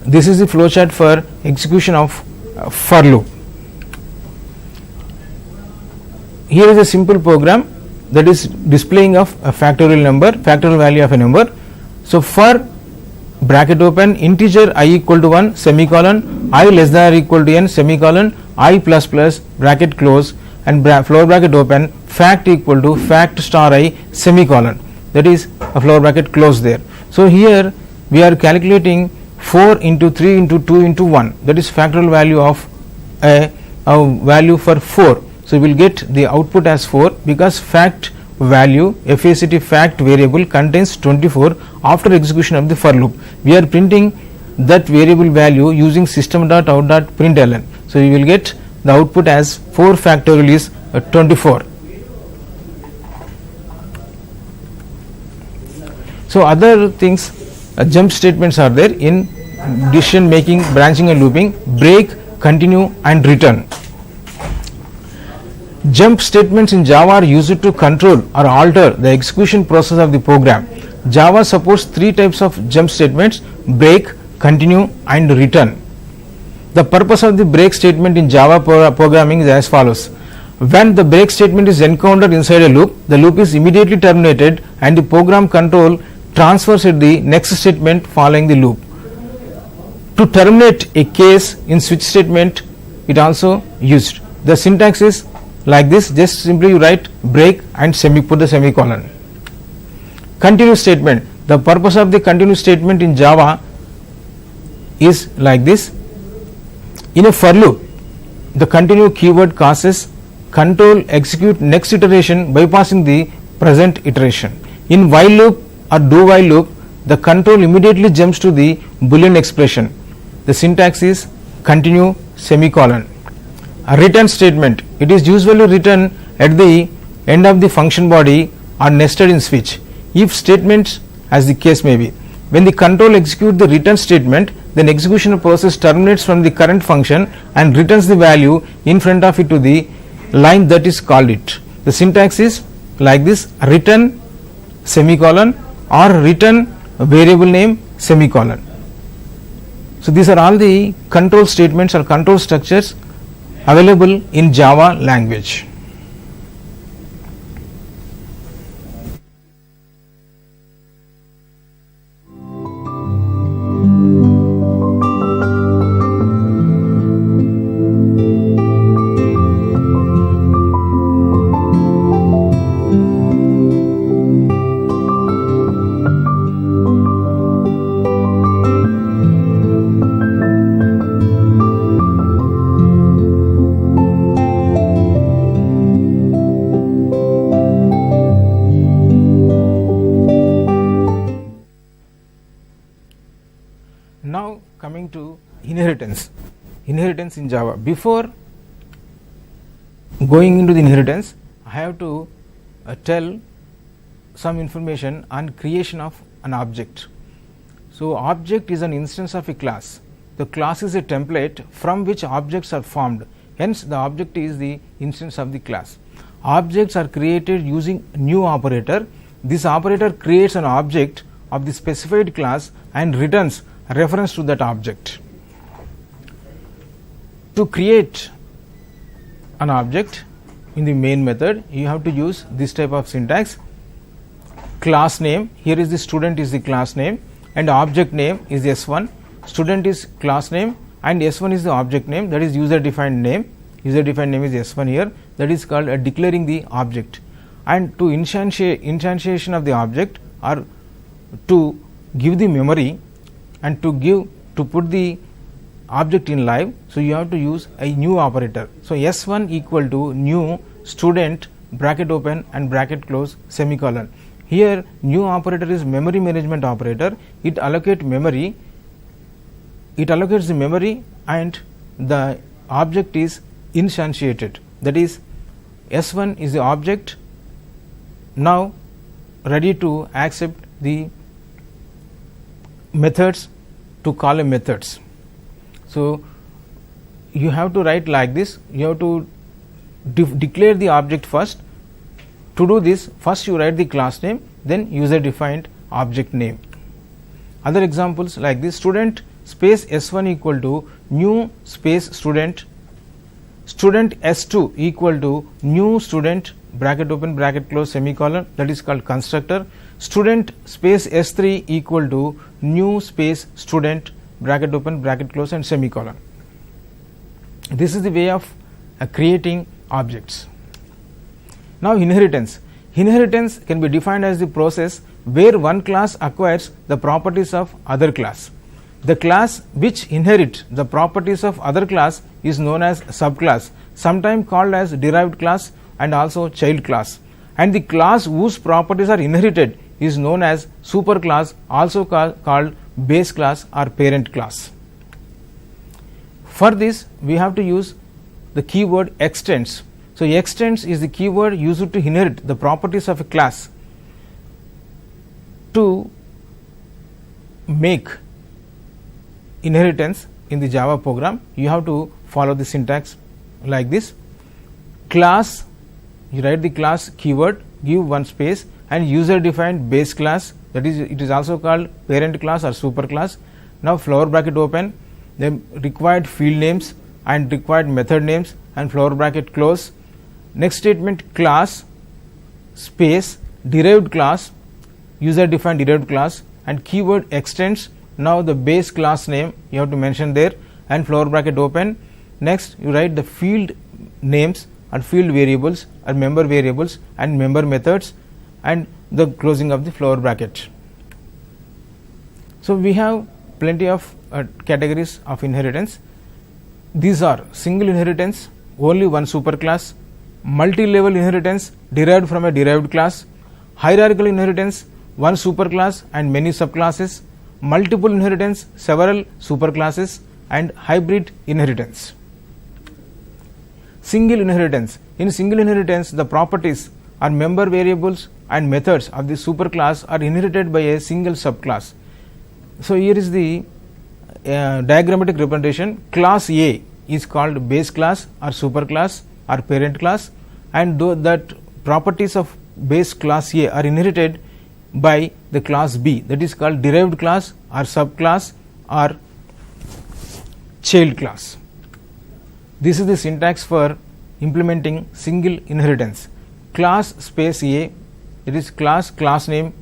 This is the flowchart for execution of for loop. Here is a simple program that is displaying of a factorial value of a number. So for bracket open integer I equal to 1 semicolon, I less than or equal to n semicolon, I plus plus bracket close, and flower bracket open fact equal to fact star I semicolon, that is a flower bracket close there. So here we are calculating 4 into 3 into 2 into 1, that is factorial value of a value for 4. So we will get the output as 4 because fact value FACT fact variable contains 24 after execution of the for loop. We are printing that variable value using system.out.println. So you will get the output as 4 factorial is 24. So other things, jump statements are there in decision making, branching and looping: break, continue and return. Jump statements in Java are used to control or alter the execution process of the program. Java supports 3 types of jump statements: break, continue and return. The purpose of the break statement in Java programming is as follows: when the break statement is encountered inside a loop, the loop is immediately terminated and the program control transfers at the next statement following the loop. To terminate a case in switch statement, it also used. The syntax is like this: just simply you write break and put the semicolon. Continue statement. The purpose of the continue statement in Java is like this: in a for loop, the continue keyword causes control execute next iteration bypassing the present iteration. In while loop or do while loop, the control immediately jumps to the boolean expression. The syntax is continue semicolon. A return statement, it is usually written at the end of the function body or nested in switch, if statements as the case may be. When the control executes the return statement, then execution process terminates from the current function and returns the value in front of it to the line that is called it. The syntax is like this: return semicolon or return variable name semicolon. So these are all the control statements or control structures available in Java language. Now coming to inheritance in Java. Before going into the inheritance, I have to tell some information on creation of an object. So object is an instance of a class. The class is a template from which objects are formed. Hence the object is the instance of the class. Objects are created using new operator. This operator creates an object of the specified class and returns a reference to that object. To create an object in the main method, you have to use this type of syntax. Class name, here is the student is the class name and object name is S1. Student is class name and S1 is the object name, that is user defined name. User defined name is S1 here, that is called declaring the object. And to instantiation of the object or to give the memory and to put the object in live, so you have to use a new operator. So S1 equal to new student bracket open and bracket close semicolon. Here new operator is memory management operator. It allocates the memory and the object is instantiated, that is S1 is the object now ready to accept the methods to call a methods. So you have to write like this, you have to declare the object first. To do this, first you write the class name, then user defined object name. Other examples like this, student space S1 equal to new space student, student S2 equal to new student bracket open bracket close semicolon, that is called constructor. Student space S3 equal to new space student bracket open bracket close and semicolon. This is the way of creating objects. Now inheritance. Inheritance can be defined as the process where one class acquires the properties of other class. The class which inherits the properties of other class is known as subclass, sometimes called as derived class and also child class. And the class whose properties are inherited is known as superclass, also called base class or parent class. For this we have to use the keyword extends. So extends is the keyword used to inherit the properties of a class. To make inheritance in the Java program, you have to follow the syntax like this. Class, you write the class keyword, give one space, and user defined base class, that is it is also called parent class or super class. Now flower bracket open, then required field names and required method names and flower bracket close. Next statement, class space derived class, user defined derived class, and keyword extends. Now the base class name you have to mention there and flower bracket open. Next you write the field names or field variables or member variables and member methods and the closing of the flower bracket. So we have plenty of categories of inheritance. These are single inheritance, only one superclass; multi-level inheritance derived from a derived class; hierarchical inheritance, one superclass and many subclasses; multiple inheritance, several superclasses; and hybrid inheritance. Single inheritance. In single inheritance, the properties or member variables and methods of the superclass are inherited by a single subclass. So here is the diagrammatic representation. Class A is called base class or superclass or parent class, and that properties of base class A are inherited by the class B, that is called derived class or subclass or child class. This is the syntax for implementing single inheritance. Class space A, it is class name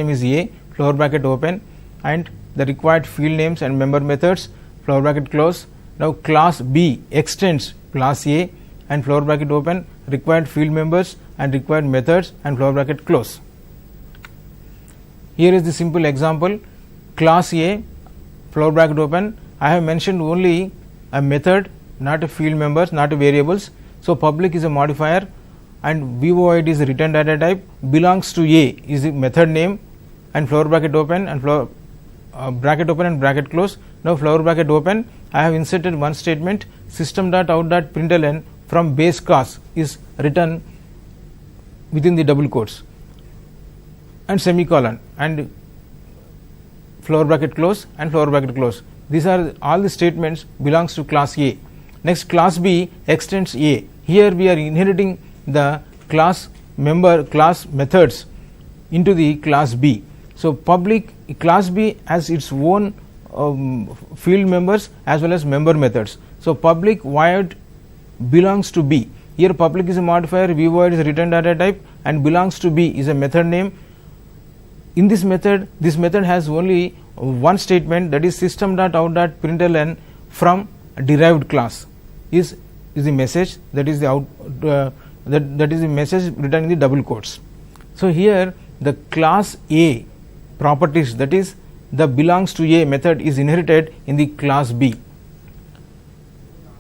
is A, flower bracket open, and the required field names and member methods, flower bracket close. Now class B extends class A and flower bracket open, required field members and required methods and flower bracket close. Here is the simple example. Class A, flower bracket open, I have mentioned only a method, not a field members, not a variables. So public is a modifier and void is a return data type, belongs to A is the method name, and flower bracket open and bracket open and bracket close. Now flower bracket open, I have inserted one statement, system.out.println from base class is written within the double quotes and semicolon, and flower bracket close and flower bracket close. These are all the statements belongs to class A. Next, class B extends A. Here we are inheriting the class member class methods into the class B. So public class B has its own field members as well as member methods. So public void belongs to B. Here public is a modifier, void is a return data type, and belongs to B is a method name. In this method has only one statement, that is system.out.println from derived class is the message, that is the out that is the message written in the double quotes. So here the class A properties, that is the belongs to A method, is inherited in the class B.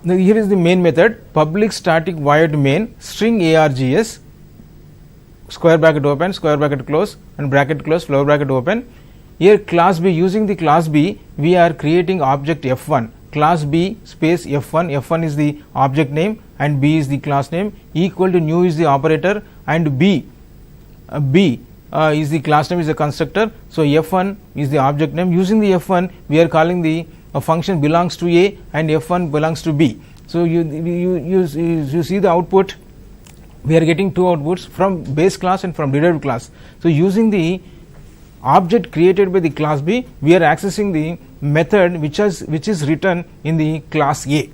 Now here is the main method, public static void main string args square bracket open, square bracket close, and bracket close, flower bracket open. Here class B, using the class B we are creating object F1, class B space F1, F1 is the object name and B is the class name, equal to new is the operator, and B is the class name, is the constructor. So F1 is the object name. Using the F1 we are calling the function belongs to A and F1 belongs to B. So you see the output, we are getting two outputs from base class and from derived class. So using the object created by the class B, we are accessing the method which is written in the class A.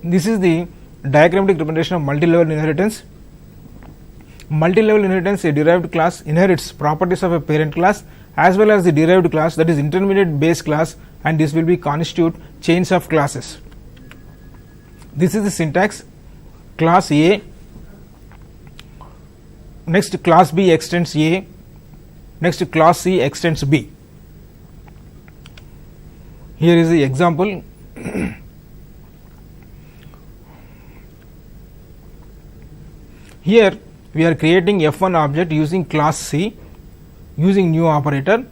This is the diagrammatic representation of multi-level inheritance. Multi-level inheritance, a derived class inherits properties of a parent class as well as the derived class, that is intermediate base class, and this will be constitute chains of classes. This is the syntax. Class A, next class B extends A, next class C extends B. Here is the example. Here we are creating F1 object using class C, using new operator.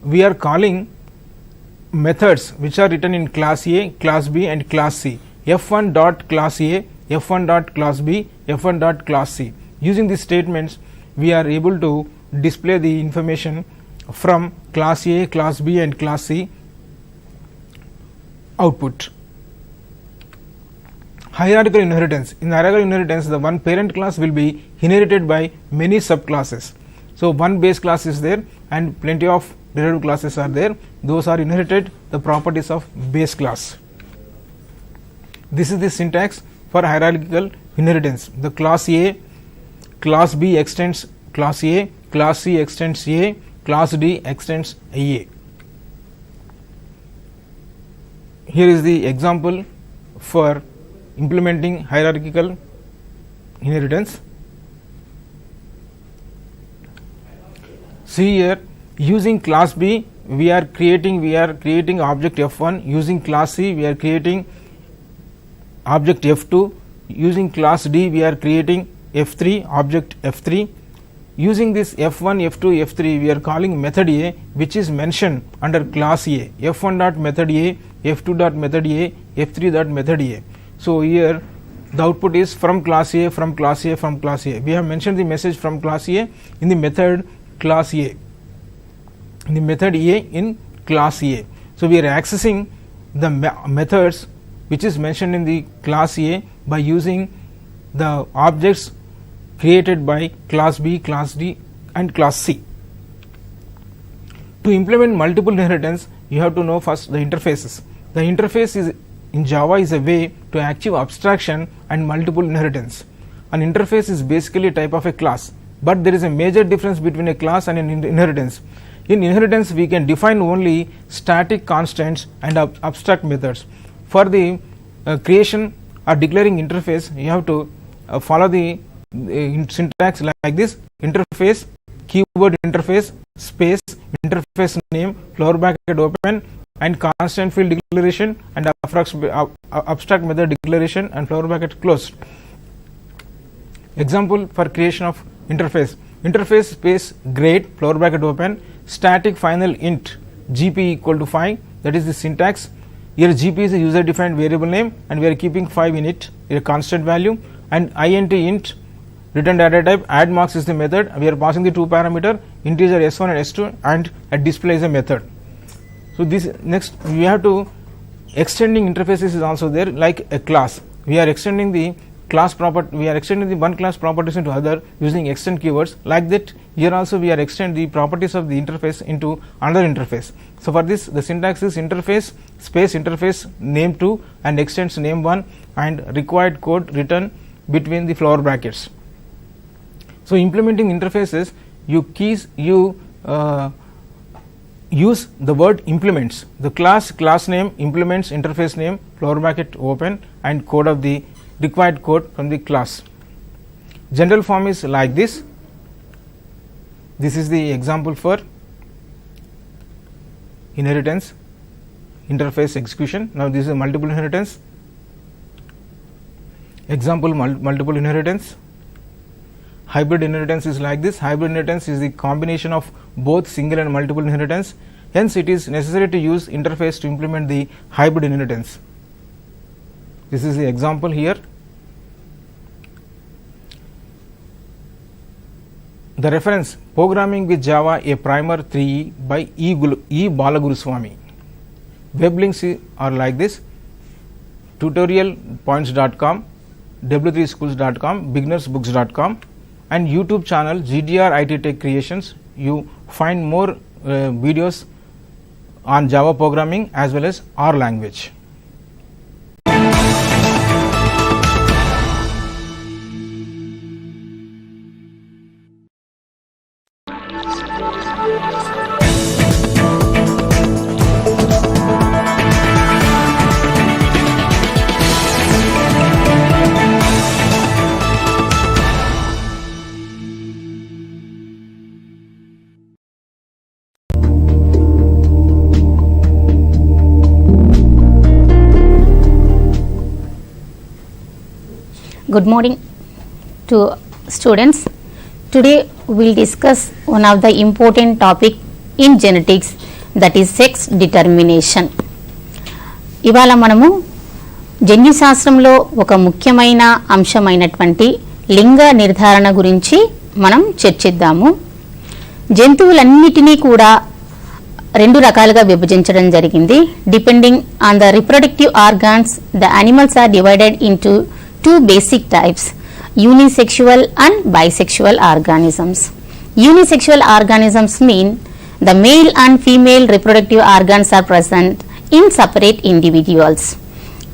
We are calling methods which are written in class A, class B and class C. F1 dot class A, F1 dot class B, F1 dot class C. Using these statements we are able to display the information from class A, class B and class C output. Hierarchical inheritance. In hierarchical inheritance, the one parent class will be inherited by many subclasses. So one base class is there and plenty of derived classes are there. Those are inherited the properties of base class. This is the syntax for hierarchical inheritance. The class A, class B extends class A, class C extends A, class D extends A. Here is the example for implementing hierarchical inheritance. See here, using class B we are creating object F1, using class C we are creating object F2, using class D we are creating F3 object F3. Using this F1, F2, F3 we are calling method A which is mentioned under class A, F1 dot method A, F2 dot method A, F3 dot method A. So here the output is from class A, from class A, from class A. We have mentioned the message from class A in the method class A, in the method A in class A. So we are accessing the methods which is mentioned in the class A by using the objects created by class B, class D and class C. To implement multiple inheritance you have to know first the interfaces. The interface is in Java is a way to achieve abstraction and multiple inheritance. An interface is basically a type of a class, but there is a major difference between a class and an inheritance. In inheritance, we can define only static constants and abstract methods. For the creation or declaring interface, you have to follow the syntax like this: interface, keyword interface, space, interface name, flower bracket open, and constant field declaration, and abstract method declaration, and flower bracket closed. Example for creation of interface: interface space grade, flower bracket open, static final int gp equal to 5, that is the syntax. Here gp is a user defined variable name and we are keeping 5 in it, a constant value, and int int return data type, add marks is the method. We are passing the two parameter, integer s1 and s2, and a display is a method. So this next we have to extending interfaces is also there, like a class. We are extending the class property, we are extending the one class properties into other using extend keywords. Like that, here also we are extend the properties of the interface into another interface. So for this, the syntax is interface space interface name 2 and extends name 1 and required code written between the flower brackets. So implementing interfaces, you use the word implements. The class name, implements, interface name, flower bracket open, and code of the required code from the class. General form is like this. This is the example for inheritance, interface execution. Now this is a multiple inheritance. Example multiple inheritance. Hybrid inheritance is like this. Hybrid inheritance is the combination of both single and multiple inheritance. Hence it is necessary to use interface to implement the hybrid inheritance. This is the example here. The reference: Programming with Java, a Primer 3E by E. Balaguruswamy. Web links are like this: tutorialpoints.com, w3schools.com, beginnersbooks.com, and YouTube channel GDR IT Tech Creations. You find more videos on Java programming as well as R language. Good morning to students. Today we will discuss one of the important topic in genetics, that is sex determination. ఇవాళ మనము జన్యుశాస్త్రంలో ఒక ముఖ్యమైన అంశమైనటువంటి లింగ నిర్ధారణ గురించి మనం చర్చిద్దాము. జంతువులన్నిటినీ కూడా రెండు రకాలుగా విభజించడం జరిగింది. Depending on the reproductive organs, the animals are divided into two basic types: unisexual and bisexual organisms. Unisexual organisms mean the male and female reproductive organs are present in separate individuals.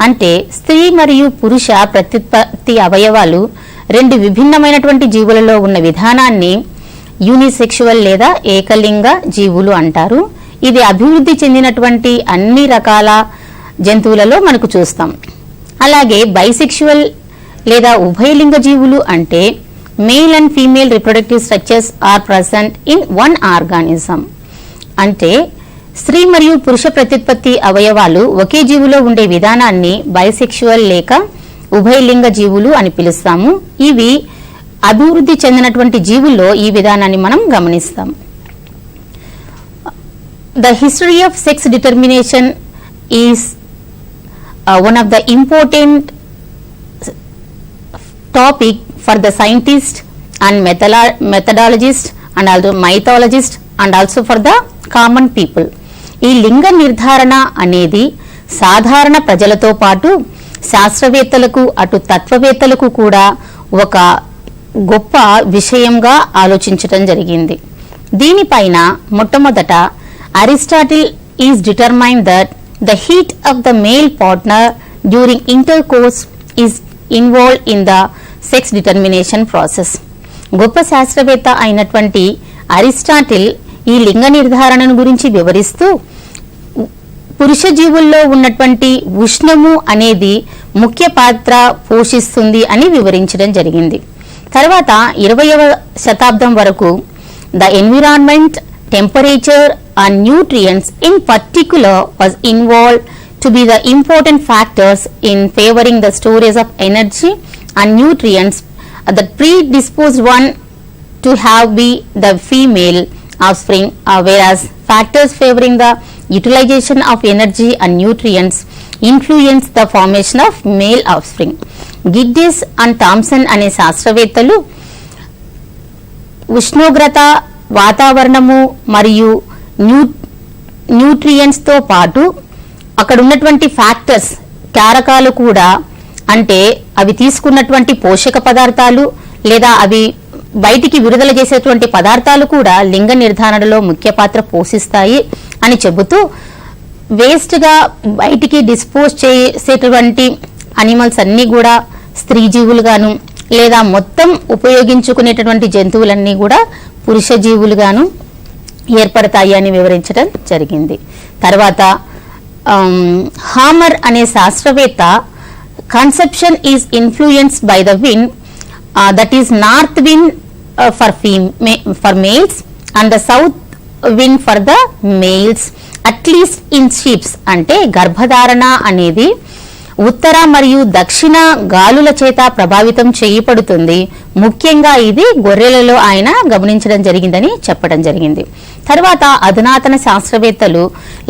అంటే స్త్రీ మరియు పురుష ప్రత్యుత్పత్తి అవయవాలు రెండు విభిన్నమైనటువంటి జీవులలో ఉన్న విధానాన్ని యూనిసెక్షువల్ లేదా ఏకలింగ జీవులు అంటారు. ఇది అభివృద్ధి చెందినటువంటి అన్ని రకాల జంతువులలో మనకు చూస్తాం. అలాగే బైసెక్షువల్ లేదా ఉభయలింగ జీవులు అంటే male and female reproductive structures are present in one organism. అంటే స్త్రీ మరియు పురుష ప్రత్యుత్పత్తి అవయవాలు ఒకే జీవులో ఉండే విధానాన్ని బైసెక్షువల్ లేక ఉభయలింగ జీవులు అని పిలుస్తాము. ఇవి అభివృద్ధి చెందినటువంటి జీవుల్లో ఈ విధానాన్ని మనం గమనిస్తాం. The history of sex determination is one of the important topic for the scientist and methodologist and also mythologist and also for the common people. ఈ లింగ నిర్ధారణ అనేది సాధారణ ప్రజలతో పాటు శాస్త్రవేత్తలకు అటు తత్వవేత్తలకు కూడా ఒక గొప్ప విషయంగా ఆలోచించడం జరిగింది. దీనిపైన మొట్టమొదట Aristotle is determine that the heat of the male partner during intercourse is involved in the sex determination process. గొప్ప శాస్త్రవేత్త అయినటువంటి అరిస్టాటిల్ ఈ లింగ నిర్ధారణను గురించి వివరిస్తూ పురుష జీవుల్లో ఉన్నటువంటి ఉష్ణము అనేది ముఖ్య పాత్ర పోషిస్తుంది అని వివరించడం జరిగింది. తర్వాత 20వ శతాబ్దం వరకు the environment, temperature and nutrients in particular was involved to be the important factors in favoring the storage of energy and nutrients that predisposed one to have be the female offspring, whereas factors favoring the utilization of energy and nutrients influence the formation of male offspring. Giddis and Thomson అనే శాస్త్రవేత్తలు ఉష్ణోగ్రత, వాతావరణము మరియు nutrients తో పాటు అక్కడ ఉన్నటువంటి factors, కారకాలు కూడా, అంటే అవి తీసుకున్నటువంటి పోషక పదార్థాలు లేదా అవి బయటికి విడుదల చేసేటువంటి పదార్థాలు కూడా లింగ నిర్ధారణలో ముఖ్య పాత్ర పోషిస్తాయి అని చెబుతూ వేస్ట్ గా బయటికి డిస్పోజ్ చేసేటువంటి అనిమల్స్ అన్ని కూడా స్త్రీ జీవులుగాను లేదా మొత్తం ఉపయోగించుకునేటటువంటి జంతువులన్నీ కూడా పురుష జీవులుగాను ఏర్పడతాయి అని వివరించడం జరిగింది. తర్వాత హామర్ అనే శాస్త్రవేత్త conception is influenced by the wind that is north wind for males and the south wind for the males at least in ships. అంటే గర్భధారణ అనేది ఉత్తర మరియు దక్షిణ గాలుల చేత ప్రభావితం చేయబడుతుంది. ముఖ్యంగా ఇది గొర్రెలలో ఆయన గమనించడం జరిగిందని చెప్పడం జరిగింది. తర్వాత అధునాతన శాస్త్రవేత్తలు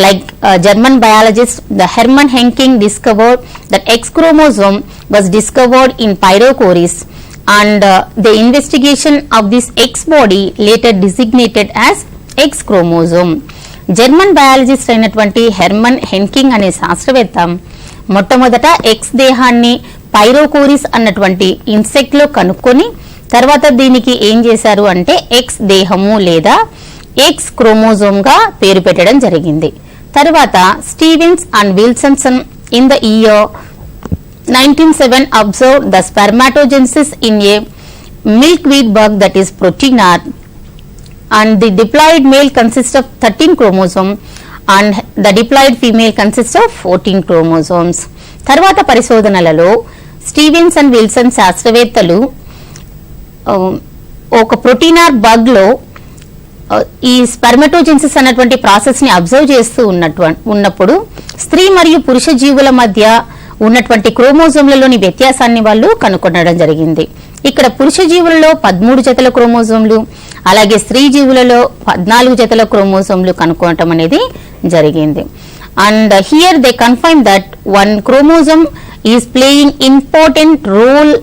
like German biologist the Hermann Henking discovered that X chromosome was discovered in pyrrhocoris and the investigation of this X body later designated as X chromosome. German biologist అయినటువంటి హెర్మన్ హెంకింగ్ అనే శాస్త్రవేత్త మొట్టమొదట ఎక్స్ దేహాన్ని పైరోకోరిస్ అన్నటువంటి ఇన్సెక్ట్ లో కనుక్కొని తర్వాత దీనికి ఏం చేశారు అంటే ఎక్స్ దేహము లేదా ఎక్స్ క్రోమోజోమ్ గా పేరు పెట్టడం జరిగింది. తర్వాత Stevens and Wilsonson in the year 1907 observed the spermatogenesis in a milkweed bug that is proteinard, and the diploid male consists of 13 chromosomes and the diploid female consists of 14 chromosomes. తర్వాత పరిశోధనలలో Stevens and Wilson శాస్త్రవేత్తలు ఒక ప్రోటీనార్ bug లో ఈ స్పెర్మటోజెన్సిస్ అన్నటువంటి process ని observe చేస్తూ ఉన్నప్పుడు స్త్రీ మరియు పురుష జీవుల మధ్య ఉన్నటువంటి క్రోమోజోమ్లలోని వ్యత్యాసాన్ని వాళ్ళు కనుగొనడం జరిగింది. ఇక్కడ పురుష జీవులలో 13 జతల క్రోమోజోమ్లు అలాగే స్త్రీ జీవులలో 14 జతల క్రోమోజోమ్లు కనుక్కోవటం అనేది జరిగింది. And here they confine that one chromosome is playing important role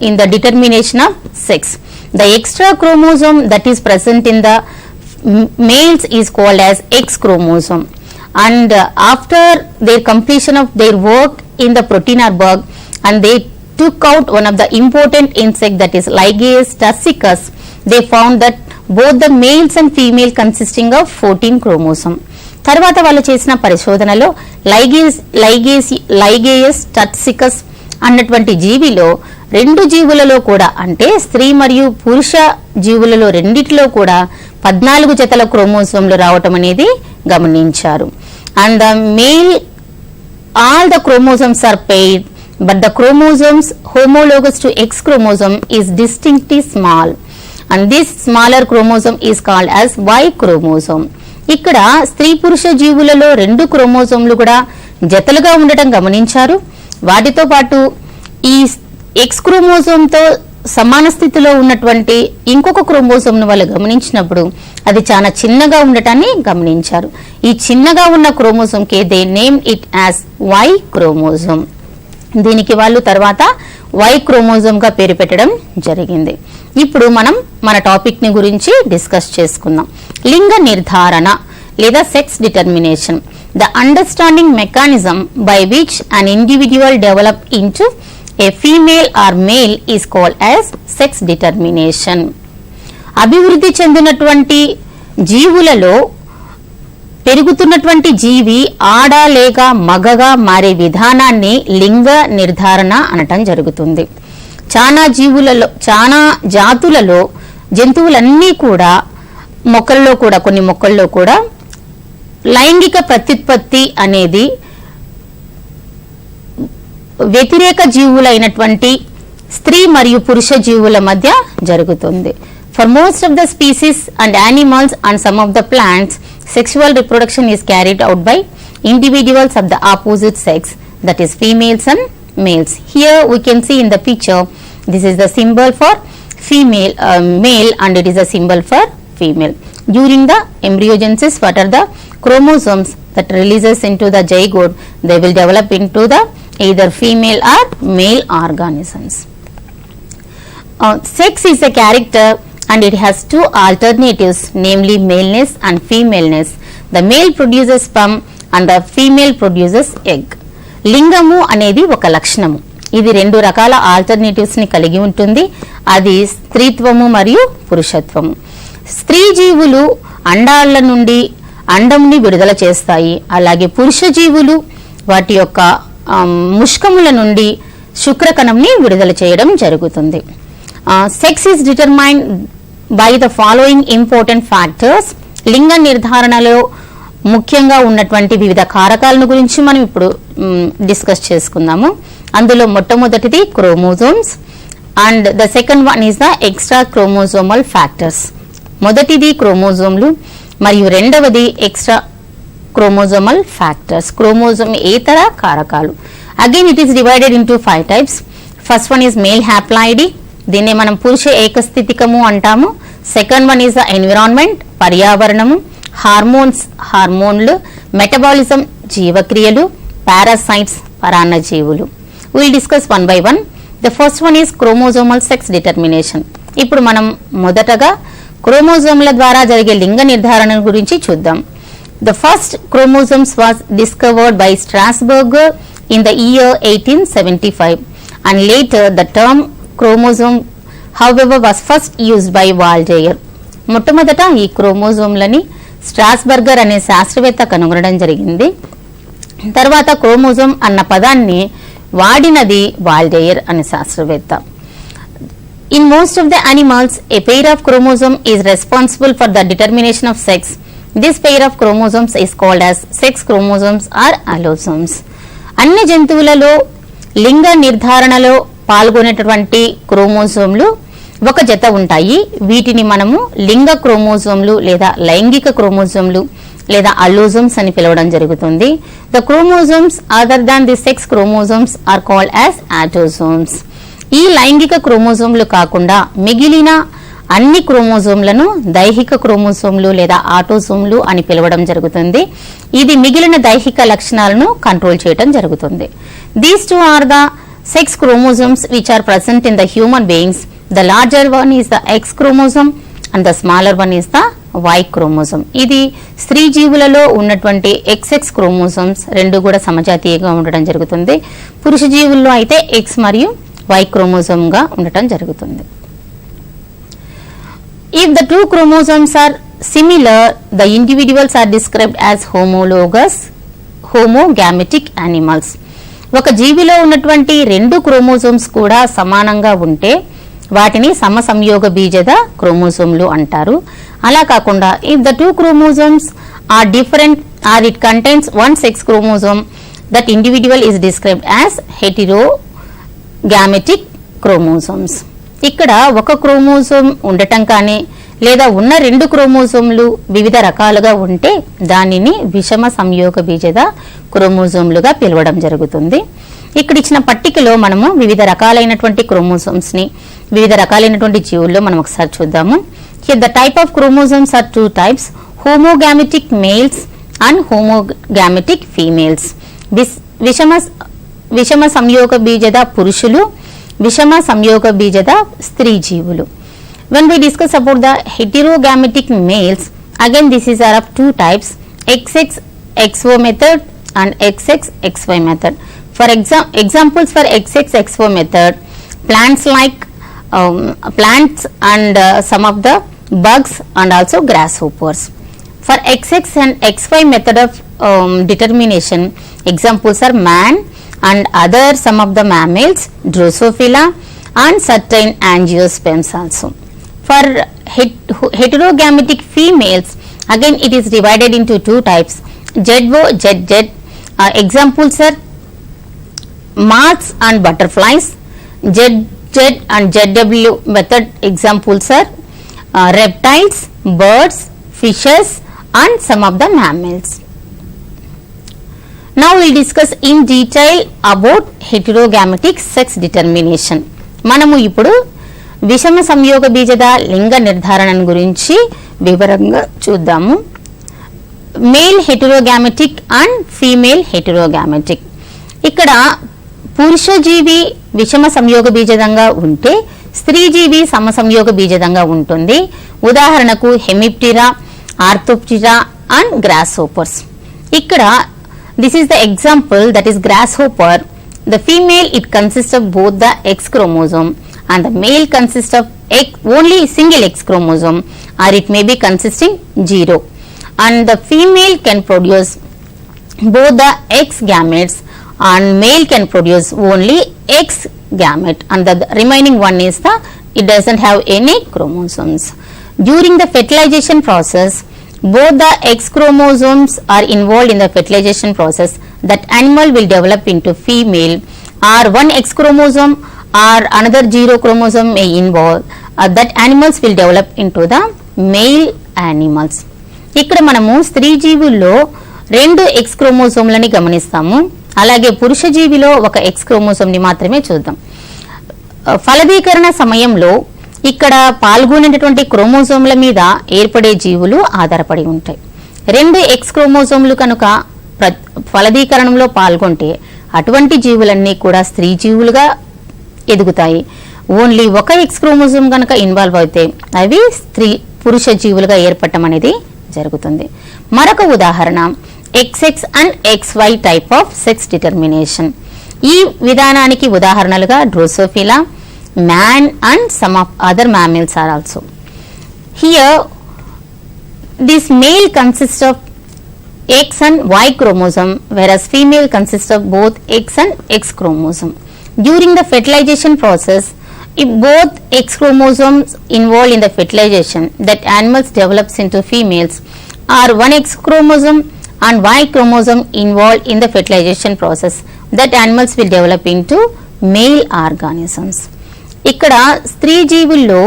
in the determination of sex. The extra chromosome that is present in the males is called as X chromosome. And after their completion of their work in the proteinar bug and they took out one of the important insect that is Ligaeus tursicus, they found that both the males and female consisting of 14 chromosome. తర్వాత వాళ్ళు చేసిన పరిశోధనలో లైగేయస్ టర్సికస్ అన్నటువంటి జీవిలో రెండు జీవులలో కూడా అంటే స్త్రీ మరియు పురుష జీవులలో రెండిట్లో కూడా 14 జతల క్రోమోసోమ్లు రావటం అనేది గమనించారు. And the male, all the chromosomes are paired, but the chromosomes homologous to X chromosome is distinctly small, and this smaller chromosome is called as Y chromosome. ఇక్కడ స్త్రీ పురుష జీవులలో రెండు క్రోమోజోమ్లు కూడా జతలుగా ఉండటం గమనించారు. వాటితో పాటు ఈ ఎక్స్ క్రోమోజోమ్ తో సమాన స్థితిలో ఉన్నటువంటి ఇంకొక క్రోమోజోమ్ ను వాళ్ళు గమనించినప్పుడు అది చాలా చిన్నగా ఉండటాన్ని గమనించారు. ఈ చిన్నగా ఉన్న chromosome K they name it as why chromosome. దీనికి వాళ్ళు తర్వాత వై క్రోమోజోమ్ గా పేరు పెట్టడం జరిగింది. ఇప్పుడు మనం మన టాపిక్ ని గురించి డిస్కస్ చేసుకుందాం. లింగ నిర్ధారణ లేదా sex determination, the understanding mechanism by which an individual develop into a female or male is called as sex determination. అభివృద్ధి చెందినటువంటి జీవులలో పెరుగుతున్నటువంటి జీవి ఆడ లేక మగగా మారే విధానాన్ని లింగ నిర్ధారణ అనటం జరుగుతుంది. చాలా జీవులలో, చాలా జాతులలో జంతువులన్నీ కూడా మొక్కల్లో కూడా, కొన్ని మొక్కల్లో కూడా లైంగిక ప్రత్యుత్పత్తి అనేది వ్యతిరేక జీవులైనటువంటి స్త్రీ మరియు పురుష జీవుల మధ్య జరుగుతుంది. For most of the species and animals and some of the plants, sexual reproduction is carried out by individuals of the opposite sex, that is females and males. Here we can see in the picture, this is the symbol for female, male, and it is a symbol for female. During the embryogenesis, what are the chromosomes that releases into the zygote, they will develop into the either female or male organisms. Sex is a character and it has two alternatives, namely maleness and femaleness. The male produces sperm and the female produces egg. లింగము అనేది ఒక లక్షణము. ఇది రెండు రకాల alternatives ని కలిగి ఉంటుంది. అది స్త్రీత్వము మరియు పురుషత్వము. స్త్రీ జీవులు అండాళ్ల నుండి అండంని విడుదల చేస్తాయి. అలాగే పురుష జీవులు వాటి యొక్క ముష్కముల నుండి శుక్రకణంని విడుదల చేయడం జరుగుతుంది. Sex is determined by the following important factors. లింగ నిర్ధారణలో ముఖ్యంగా ఉన్నటువంటి వివిధ కారకాలను గురించి మనం ఇప్పుడు డిస్కస్ చేసుకుందాము. అందులో మొట్టమొదటిది chromosomes and the second one is the extra chromosomal factors. మొదటిది క్రోమోజోమ్లు మరియు రెండవది ఎక్స్ట్రా క్రోమోజోమల్ ఫ్యాక్టర్స్, క్రోమోజోమ్ ఏతర కారకాలు. Again it is divided into 5 types. First one is male haploidy, దీన్నే మనం పురుష ఏకస్థితికము అంటాము. Second one is the environment, పర్యావరణము. హార్మోన్స్, హార్మోన్లు. మెటబాలిజం, జీవక్రియలు. పారాసైట్స్, పరాన్నజీవులు. Will discuss one by one. The first one is chromosomal sex determination. ఇప్పుడు మనం మొదటగా క్రోమోజోమ్ల ద్వారా జరిగే లింగ నిర్ధారణ గురించి చూద్దాం. The first chromosomes was discovered by Strasbourg in the year 1875 and later the term chromosome however was first used by Waldeyer. మొట్టమొదట ఈ క్రోమోజోమ్లని స్ట్రాస్బర్గర్ అనే శాస్త్రవేత్త కనుగొనడం జరిగింది. తర్వాత క్రోమోజోమ్ అన్న పదాన్ని వాడినది వాల్డేయర్ అనే శాస్త్రవేత్త. In most of the animals, a pair of chromosome is responsible for the determination of sex. This pair of chromosomes is called as sex chromosomes or allosomes. అన్ని జంతువులలో లింగ నిర్ధారణలో పాల్గొనేటటువంటి క్రోమోజోమ్లు ఒక జత ఉంటాయి. వీటిని మనము లింగ క్రోమోజోమ్లు లేదా లైంగిక క్రోమోజోమ్లు లేదా అల్లోజోమ్స్ అని పిలవడం జరుగుతుంది. The chromosomes other than the sex chromosomes are called as autosomes. ఈ లైంగిక క్రోమోజోమ్లు కాకుండా మిగిలిన అన్ని క్రోమోజోమ్లను దైహిక క్రోమోజోమ్లు లేదా ఆటోజోమ్లు అని పిలవడం జరుగుతుంది. ఇది మిగిలిన దైహిక లక్షణాలను కంట్రోల్ చేయడం జరుగుతుంది. These two are the sex chromosomes which are present in the human beings. The larger one is the X chromosome and the smaller one is the Y chromosome. ఇది స్త్రీ జీవులలో ఉన్నటువంటి ఎక్స్ఎక్స్ క్రోమోజోమ్స్ రెండు కూడా సమజాతీయంగా ఉండటం జరుగుతుంది. పురుష జీవుల్లో అయితే ఎక్స్ మరియు వై క్రోమోజోమ్ గా ఉండటం జరుగుతుంది. If the two chromosomes are similar, the individuals are described as homologous, homogametic animals. ఒక జీవిలో ఉన్నటువంటి రెండు క్రోమోజోమ్స్ కూడా సమానంగా ఉంటే వాటిని సమసంయోగ బీజద క్రోమోజోమ్లు అంటారు. అలా కాకుండా if the two chromosomes are different or it contains one sex chromosome, that individual is described as heterogametic chromosomes. ఇక్కడ ఒక క్రోమోజోమ్ ఉండటం కానీ లేదా ఉన్న రెండు క్రోమోజోమ్లు వివిధ రకాలుగా ఉంటే దానిని విషమ సంయోగ బీజద క్రోమోజోమ్లుగా పిలవడం జరుగుతుంది. ఇక్కడ ఇచ్చిన పట్టికలో మనము వివిధ రకాలైనటువంటి క్రోమోజోమ్స్ ని వివిధ రకాలైనటువంటి జీవుల్లో మనం ఒకసారి చూద్దాము. Here the type of chromosomes are two types, homogametic males and homogametic females. విషమ సంయోగ బీజద పురుషులు, విషమ సంయోగ బీజద స్త్రీ జీవులు. When we discuss about the heterogametic males, again this is are of two types, XX-XO method and XX-XY method. For examples for XX-XO method, plants like plants and some of the bugs and also grasshoppers. For XX and XY method of determination, examples are man and other some of the mammals, Drosophila and certain angiosperms also. For heterogametic females, again it is divided into two types, ZO, ZZ. Examples are moths and butterflies. ZZ and ZW method examples are reptiles, birds, fishes and some of the mammals. Now we will discuss in detail about heterogametic sex determination. మనము ఇప్పుడు విషమ సంయోగ బీజద లింగ నిర్ధారణ గురించి వివరంగా చూద్దాము. Male heterogametic and female heterogametic. ఇక్కడ పురుష జీవి విషమ సంయోగ బీజదంగా ఉంటే స్త్రీ జీవి సమ సంయోగ బీజదంగా ఉంటుంది. ఉదాహరణకు Hemiptera, Orthoptera and grasshoppers. ఇక్కడ this is the example, that is grasshopper. The female, it consists of both the X chromosome and the male consists of only single X chromosome, or it may be consisting 0, and the female can produce both the X gametes and male can produce only X gamete, and the remaining one is it doesn't have any chromosomes. During the fertilization process, both the X chromosomes are involved in the fertilization process. That animal will develop into female, or one X chromosome or another 0 chromosome may involve, that animals will develop into the male animals. ఇక్కడ మనము స్త్రీ జీవుల్లో 2 X క్రోమోసోమ్లని గమనిస్తాము. అలాగే పురుష జీవిలో ఒక X క్రోమోసోమ్ని మాత్రమే చూద్దాం. ఫలదీకరణ సమయంలో ఇక్కడ పాల్గొనేటటువంటి క్రోమోసోమ్ల మీద ఏర్పడే జీవులు ఆధారపడి ఉంటాయి. 2 X క్రోమోసోమ్లు కనుక ఫలదీకరణంలో పాల్గొంటే అటువంటి జీవులన్నీ కూడా స్త్రీ జీవులుగా ఎదుగుతాయి. ఓన్లీ ఒక X క్రోమోసోమ్ కనుక ఇన్వాల్వ్ అయితే అవి పురుష జీవులుగా ఏర్పడటం అనేది జరుగుతుంది. మరొక ఉదాహరణ XX and XY type of sex determination. ఈ విధానానికి ఉదాహరణలుగా drosophila, man and some of other mammals are also. Here this male consists of X and Y chromosome, whereas female consists of both X and X chromosome. During the fertilization process, if both X chromosomes involved in the fertilization, that animals develops into females, or one X chromosome and Y chromosome involved in the fertilization process, that animals will develop into male organisms. ఇక్కడ స్త్రీ జీవుల్లో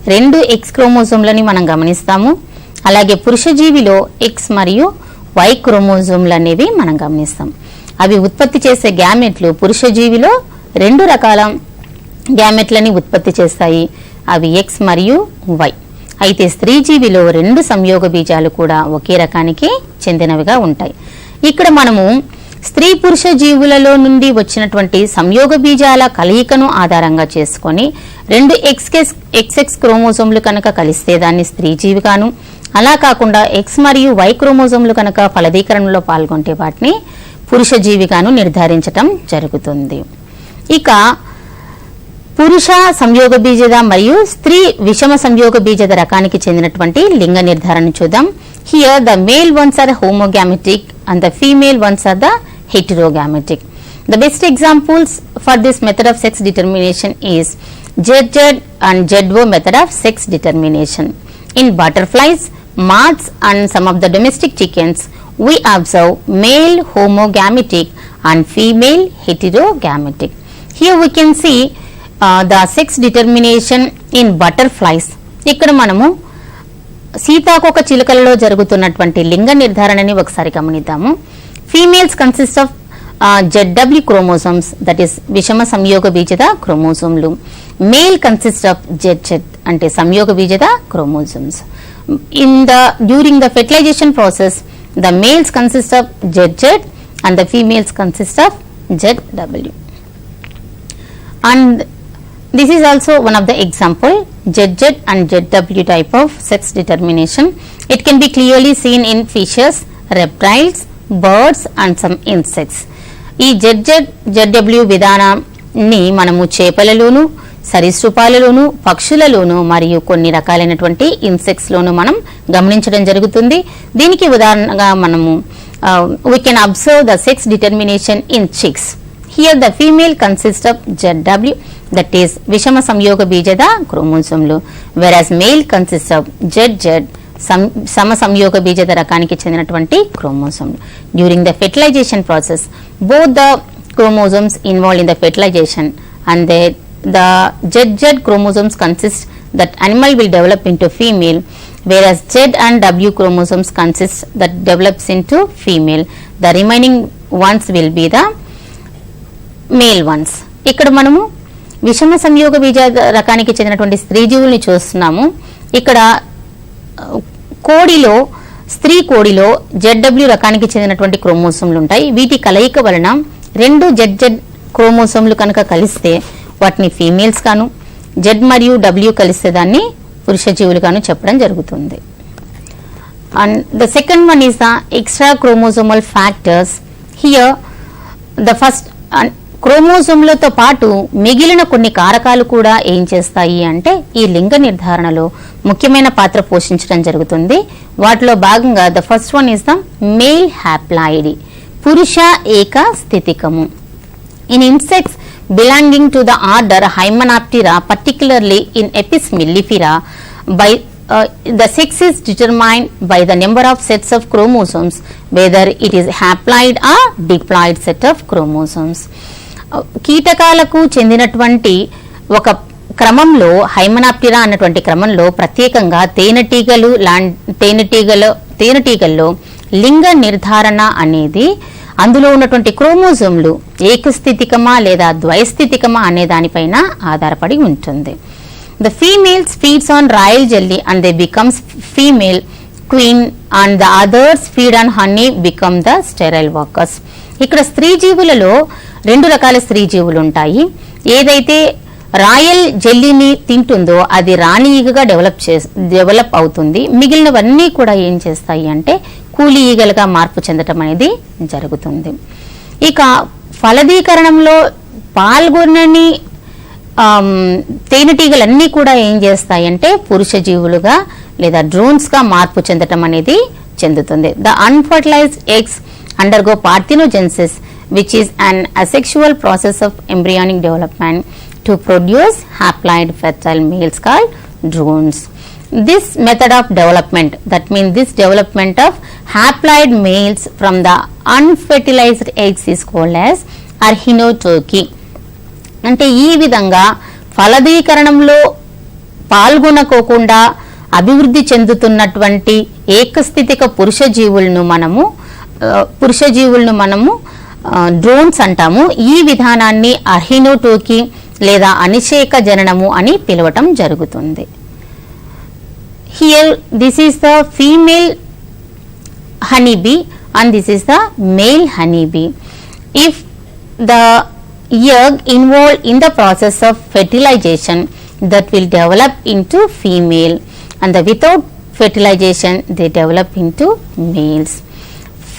2 X క్రోమోసోమ్లని మనం గమనిస్తాము. అలాగే పురుష జీవిలో X మరియు Y క్రోమోసోమ్లు అనేవి మనం గమనిస్తాం. అవి ఉత్పత్తి చేసే గ్యామెట్లు పురుష జీవిలో 2 రకాల గ్యామెట్లని ఉత్పత్తి చేస్తాయి. అవి X మరియు Y. అయితే స్త్రీ జీవిలో 2 సంయోగ బీజాలు కూడా ఒకే రకానికి చెందినవిగా ఉంటాయి. ఇక్కడ మనము స్త్రీ పురుష జీవులలో నుండి వచ్చినటువంటి సంయోగ బీజాల కలయికను ఆధారంగా చేసుకొని 2 XX క్రోమోసోమ్లు కనుక కలిస్తే దాన్ని స్త్రీ జీవిగాను, అలా కాకుండా X మరియు Y క్రోమోసోమ్లు కనుక ఫలదీకరణలో పాల్గొంటే వాటిని పురుష జీవిగాను నిర్ధారించటం జరుగుతుంది. ఇక పురుష సంయోగ బీజద మరియు స్త్రీ విషమ సంయోగ బీజద రకానికి చెందినటువంటి లింగ నిర్ధారణ చూద్దాం. Here the male ones are homogametic and the female ones are the heterogametic. The best examples for this method of sex determination is ZZ and ZO method of sex determination. In butterflies, moths and some of the domestic chickens, we observe male homogametic and female heterogametic. Here we can see the sex determination in butterflies. ఇక్కడ మనము సీతాకోక చిలుకలలో జరుగుతున్నటువంటి లింగ నిర్ధారణని ఒకసారి గమనిద్దాము. Females consist of ZW chromosomes, that is విషమ సంయోగ బీజద క్రోమోసోమ్లు. మేల్ కన్సిస్ట్ ఆఫ్ ZZ అంటే సంయోగ బీజద chromosomes. During the fertilization process the males consist of ZZ and the females consist of ZW. And this is also one of the example, ZZ and ZW type of sex determination. It can be clearly seen in fishes, reptiles, birds and some insects. ఈ ZZ ZW విధానాన్ని మనము చేపలలోను, సరీసృపాలలోను, పక్షులలోను మరియు కొన్ని రకాలైనటువంటి insects లోను మనం గమనించడం జరుగుతుంది. దీనికి ఉదాహరణగా మనము we can observe the sex determination in chicks. Here the female consists of ZW, that is విషమ సంయోగ బీజద క్రోమోసోమ్లు, whereas male consists of ZZ సమ సంయోగ బీజద రకానికి చెందినటువంటి క్రోమోసోమ్లు. During the fertilization process, both the chromosomes involved in the fertilization and the ZZ chromosomes consist that animal will develop into female, whereas Z and W chromosomes consist that develops into female. The remaining ones will be the male ones. ఇక్కడ మనము విషమ సంయోగ బీజ రకానికి చెందినటువంటి స్త్రీ జీవుల్ని చూస్తున్నాము. ఇక్కడ కోడిలో, స్త్రీ కోడిలో ZW రకానికి చెందినటువంటి క్రోమోసోమ్లు ఉంటాయి. వీటి కలయిక వలన రెండు ZZ క్రోమోసోమ్లు కనుక కలిస్తే వాటిని ఫీమేల్స్ గాను, Z మరియు W కలిస్తే దాన్ని పురుష జీవులుగాను చెప్పడం జరుగుతుంది. And the second one is the extra chromosomal factors. Here the first క్రోమోసోమ్లతో పాటు మిగిలిన కొన్ని కారకాలు కూడా ఏం చేస్తాయి అంటే ఈ లింగ నిర్ధారణలో ముఖ్యమైన పాత్ర పోషించడం జరుగుతుంది. వాటిలో భాగంగా the first one is the male haploid, పురుష ఏక స్థితికము. In insects belonging to the order Hymenoptera, particularly in Apis mellifera, by the sex is determined by the number of sets of chromosomes, whether it is haploid or diploid set of chromosomes. కీటకాలకు చెందినటువంటి ఒక క్రమంలో, హైమనాప్టిరా అన్నటువంటి క్రమంలో ప్రత్యేకంగా తేనెటీగల్లో లింగ నిర్ధారణ అనేది అందులో ఉన్నటువంటి క్రోమోజోమ్లు ఏకస్థితికమా లేదా ద్వైస్థితికమా అనే దానిపైన ఆధారపడి ఉంటుంది. The females feeds on royal jelly and they becomes female queen and the others feed on honey become the sterile workers. ఇక్కడ స్త్రీ జీవులలో రెండు రకాల స్త్రీ జీవులు ఉంటాయి. ఏదైతే రాయల్ జెల్లీని తింటుందో అది రాణి ఈగగా డెవలప్ అవుతుంది. మిగిలినవన్నీ కూడా ఏం చేస్తాయి అంటే కూలి ఈగలుగా మార్పు చెందటం అనేది జరుగుతుంది. ఇక ఫలదీకరణంలో పాల్గొనని తేనెటీగలన్నీ కూడా ఏం చేస్తాయంటే పురుష జీవులుగా లేదా డ్రోన్స్గా మార్పు చెందటం అనేది చెందుతుంది. The unfertilized eggs undergo parthenogenesis which is an asexual process of embryonic development to produce haploid fertile males called drones. This method of development, that means this development of haploid males from the unfertilized eggs is called as archinotoky. అంటే ఈ విధంగా ఫలదీకరణంలో పాల్గొనకోకుండా అభివృద్ధి చెందుతున్నటువంటి ఏకస్థితిక పురుష జీవులను మనము drones అంటాము. ఈ విధానాన్ని అర్హినోటోకి లేదా అనిషేక జననము అని పిలవటం జరుగుతుంది. Here this is the female honeybee and this is the male honeybee. If the egg involved in the process of fertilization that will develop into female, and without fertilization they develop into males.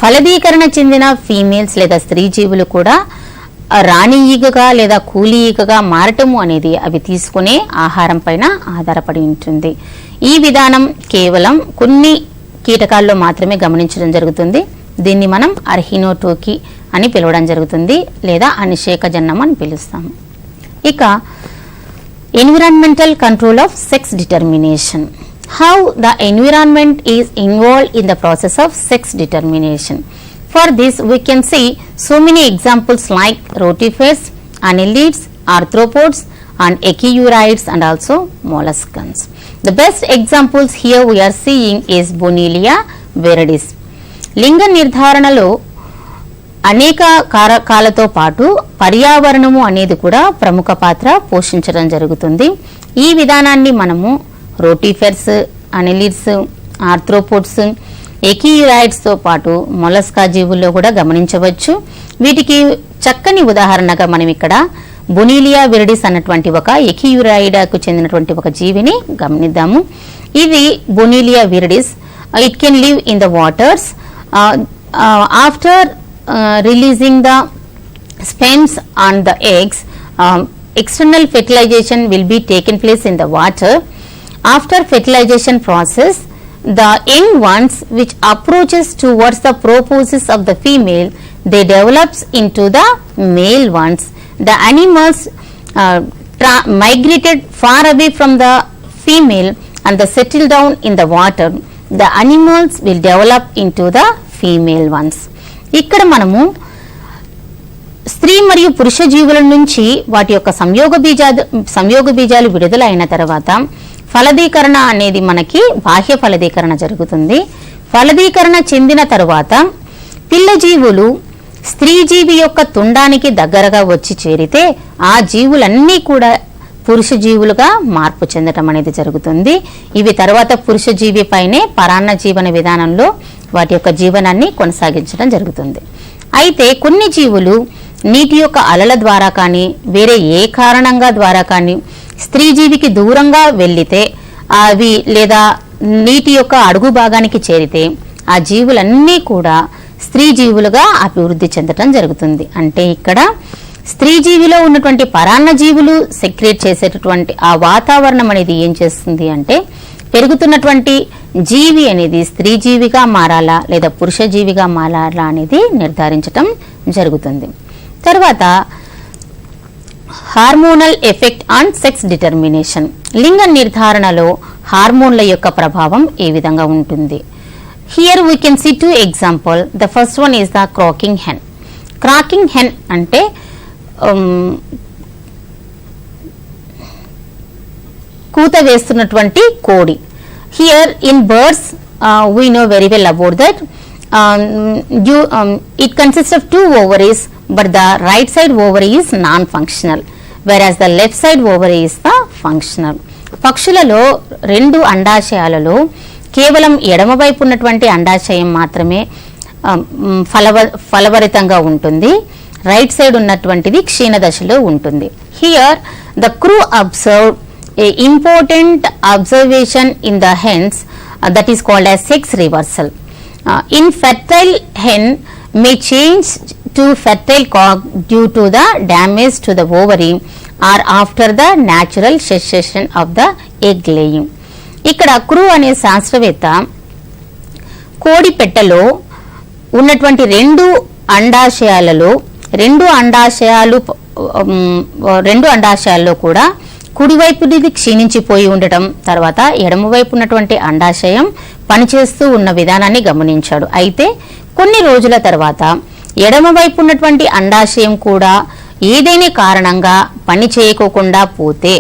ఫలదీకరణ చెందిన females లేదా స్త్రీ జీవులు కూడా రాణి ఈగగా లేదా కూలి ఈగగా మారటము అనేది అవి తీసుకునే ఆహారం పైన ఆధారపడి ఉంటుంది. ఈ విధానం కేవలం కొన్ని కీటకాల్లో మాత్రమే గమనించడం జరుగుతుంది. దీన్ని మనం అర్హినోటోకి అని పిలవడం జరుగుతుంది లేదా అనిషేక జననం అని పిలుస్తాము. ఇక environmental control of sex determination. How the environment is involved in the process of sex determination. For this we can see so many examples like rotifers, annelids, arthropods and echidnas and also molluscans. The best examples here we are seeing is Bonilia viridis. లింగ నిర్ధారణలో అనేక కారకాలతో పాటు పర్యావరణము అనేది కూడా ప్రముఖ పాత్ర పోషించడం జరుగుతుంది. ఈ విధానాన్ని మనము రోటిఫెర్స్, అనెలిడ్స్, ఆర్థ్రోపోడ్స్, ఎకియురాయిడ్స్తో పాటు మొలస్కా జీవుల్లో కూడా గమనించవచ్చు. వీటికి చక్కని ఉదాహరణగా మనం ఇక్కడ బొనీలియా విరిడిస్ అన్నటువంటి ఒక ఎకియురాయిడాకు చెందినటువంటి ఒక జీవిని గమనిద్దాము. ఇది bonellia viridis. It can live in the waters. After releasing the sperms on the eggs, external fertilization will be taken place in the water. After fertilization process, the young ones which approaches towards the proboscis of the female, they develops into the male ones. The animals migrated far away from the female and they settle down in the water. The animals will develop into the female ones. ఇక్కడ మనము స్త్రీ మరియు పురుష జీవుల నుంచి వాటి యొక్క సంయోగ బీజాలు విడుదల అయిన తర్వాత ఫలదీకరణ అనేది మనకి బాహ్య ఫలదీకరణ జరుగుతుంది. ఫలదీకరణ చెందిన తరువాత పిల్ల జీవులు స్త్రీ జీవి యొక్క తుండానికి దగ్గరగా వచ్చి చేరితే ఆ జీవులన్నీ కూడా పురుష జీవులుగా మార్పు చెందటం అనేది జరుగుతుంది. ఇవి తర్వాత పురుష జీవి పైనే పరాన్న జీవన విధానంలో వాటి యొక్క జీవనాన్ని కొనసాగించడం జరుగుతుంది. అయితే కొన్ని జీవులు నీటి యొక్క అలల ద్వారా కానీ వేరే ఏ కారణంగా ద్వారా కానీ స్త్రీ జీవికి దూరంగా వెళ్ళితే అవి లేదా నీటి యొక్క అడుగు భాగానికి చేరితే ఆ జీవులన్నీ కూడా స్త్రీ జీవులుగా అభివృద్ధి చెందటం జరుగుతుంది. అంటే ఇక్కడ స్త్రీ జీవిలో ఉన్నటువంటి పరాన్న జీవులు సెక్రేట్ చేసేటటువంటి ఆ వాతావరణం అనేది ఏం చేస్తుంది అంటే పెరుగుతున్నటువంటి జీవి అనేది స్త్రీ జీవిగా మారాలా లేదా పురుష జీవిగా మారాలా అనేది నిర్ధారించటం జరుగుతుంది. తర్వాత hormonal effect on sex determination. లింగ నిర్ధారణలో హార్మోన్ల యొక్క ప్రభావం ఏ విధంగా ఉంటుంది? Here we can see 2 example. The first one is the cracking hen. Cracking hen అంటే కూత వేస్తున్నటువంటి కోడి. Here in birds we know very well about that. It consists of 2 ovaries, but the right side ovary is non-functional, whereas the left side ovary is the functional. పక్షులలో 2 అండాశయాలలో కేవలం ఎడమ వైపు ఉన్నటువంటి అండాశయం మాత్రమే ఫలభరితంగా ఉంటుంది. రైట్ సైడ్ ఉన్నటువంటిది క్షీణ దశలో ఉంటుంది. Here the crew observe A important observation in the hence that is called as sex reversal. Infertile hen may change to fertile cock due to the damage to the ovary or after the natural cessation of the egg laying. ఇక్కడ crew అనే శాస్త్రవేత్త కోడి పెట్టలో ఉన్నటువంటి 2 అండాశయాలలో 2 అండాశయాల్లో కూడా కుడివైపుది క్షీణించిపోయి ఉండటం, తర్వాత ఎడమవైపు ఉన్నటువంటి అండాశయం పనిచేస్తూ ఉన్న విధానాన్ని గమనించాడు. అయితే కొన్ని రోజుల తర్వాత ఎడమవైపు ఉన్నటువంటి అండాశయం కూడా ఏదైనా కారణంగా పని చేయకుండా పోతే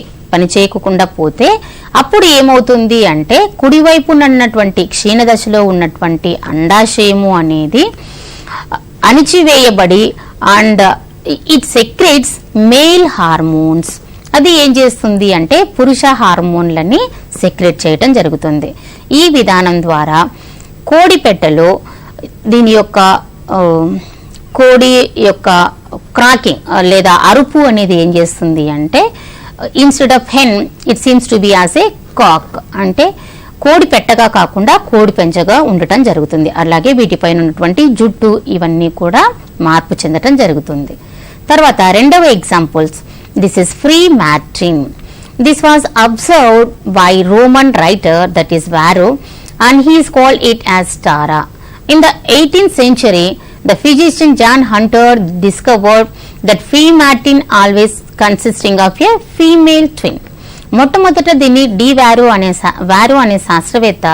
అప్పుడు ఏమవుతుంది అంటే కుడివైపు ఉన్నటువంటి క్షీణదశలో ఉన్నటువంటి అండాశయము అనేది అణిచివేయబడి and it secretes male hormones. అది ఏం చేస్తుంది అంటే పురుష హార్మోన్లని సెక్రెట్ చేయటం జరుగుతుంది. ఈ విధానం ద్వారా కోడి పెట్టలో దీని యొక్క కోడి యొక్క క్రాకింగ్ లేదా అరుపు అనేది ఏం చేస్తుంది అంటే instead of hen it seems to be as a cock, అంటే కోడి పెట్టగా కాకుండా కోడి పెంచగా ఉండటం జరుగుతుంది. అలాగే వీటిపైన ఉన్నటువంటి జుట్టు ఇవన్నీ కూడా మార్పు చెందటం జరుగుతుంది. తర్వాత రెండవ examples. This is free mating. This was observed by Roman writer that is Varro, and he is called it as Tara. In the 18th century, the physician John Hunter discovered that free mating always consisting of a female twin. మొట్టమొదట దీన్ని వారో అనే శాస్త్రవేత్త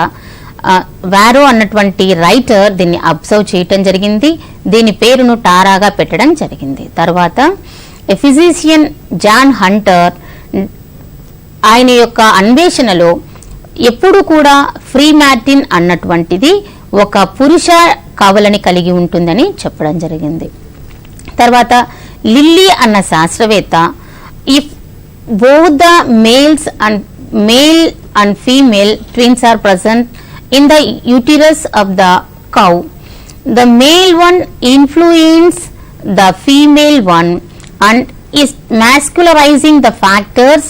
వారో అన్నటువంటి writer దీన్ని observe చేయటం జరిగింది. దీని పేరును టారాగా పెట్టడం జరిగింది. తర్వాత ఫిజిషియన్ జాన్ హంటర్ ఆయన యొక్క అన్వేషణలో ఎప్పుడు కూడా ఫ్రీ మ్యాటిన్ అన్నటువంటిది ఒక పురుష కవలని కలిగి ఉంటుందని చెప్పడం జరిగింది. తర్వాత లిల్లీ అన్న శాస్త్రవేత్త if both the male and female twins are present in the uterus of the cow, the male one influence the female one and is masculinizing the factors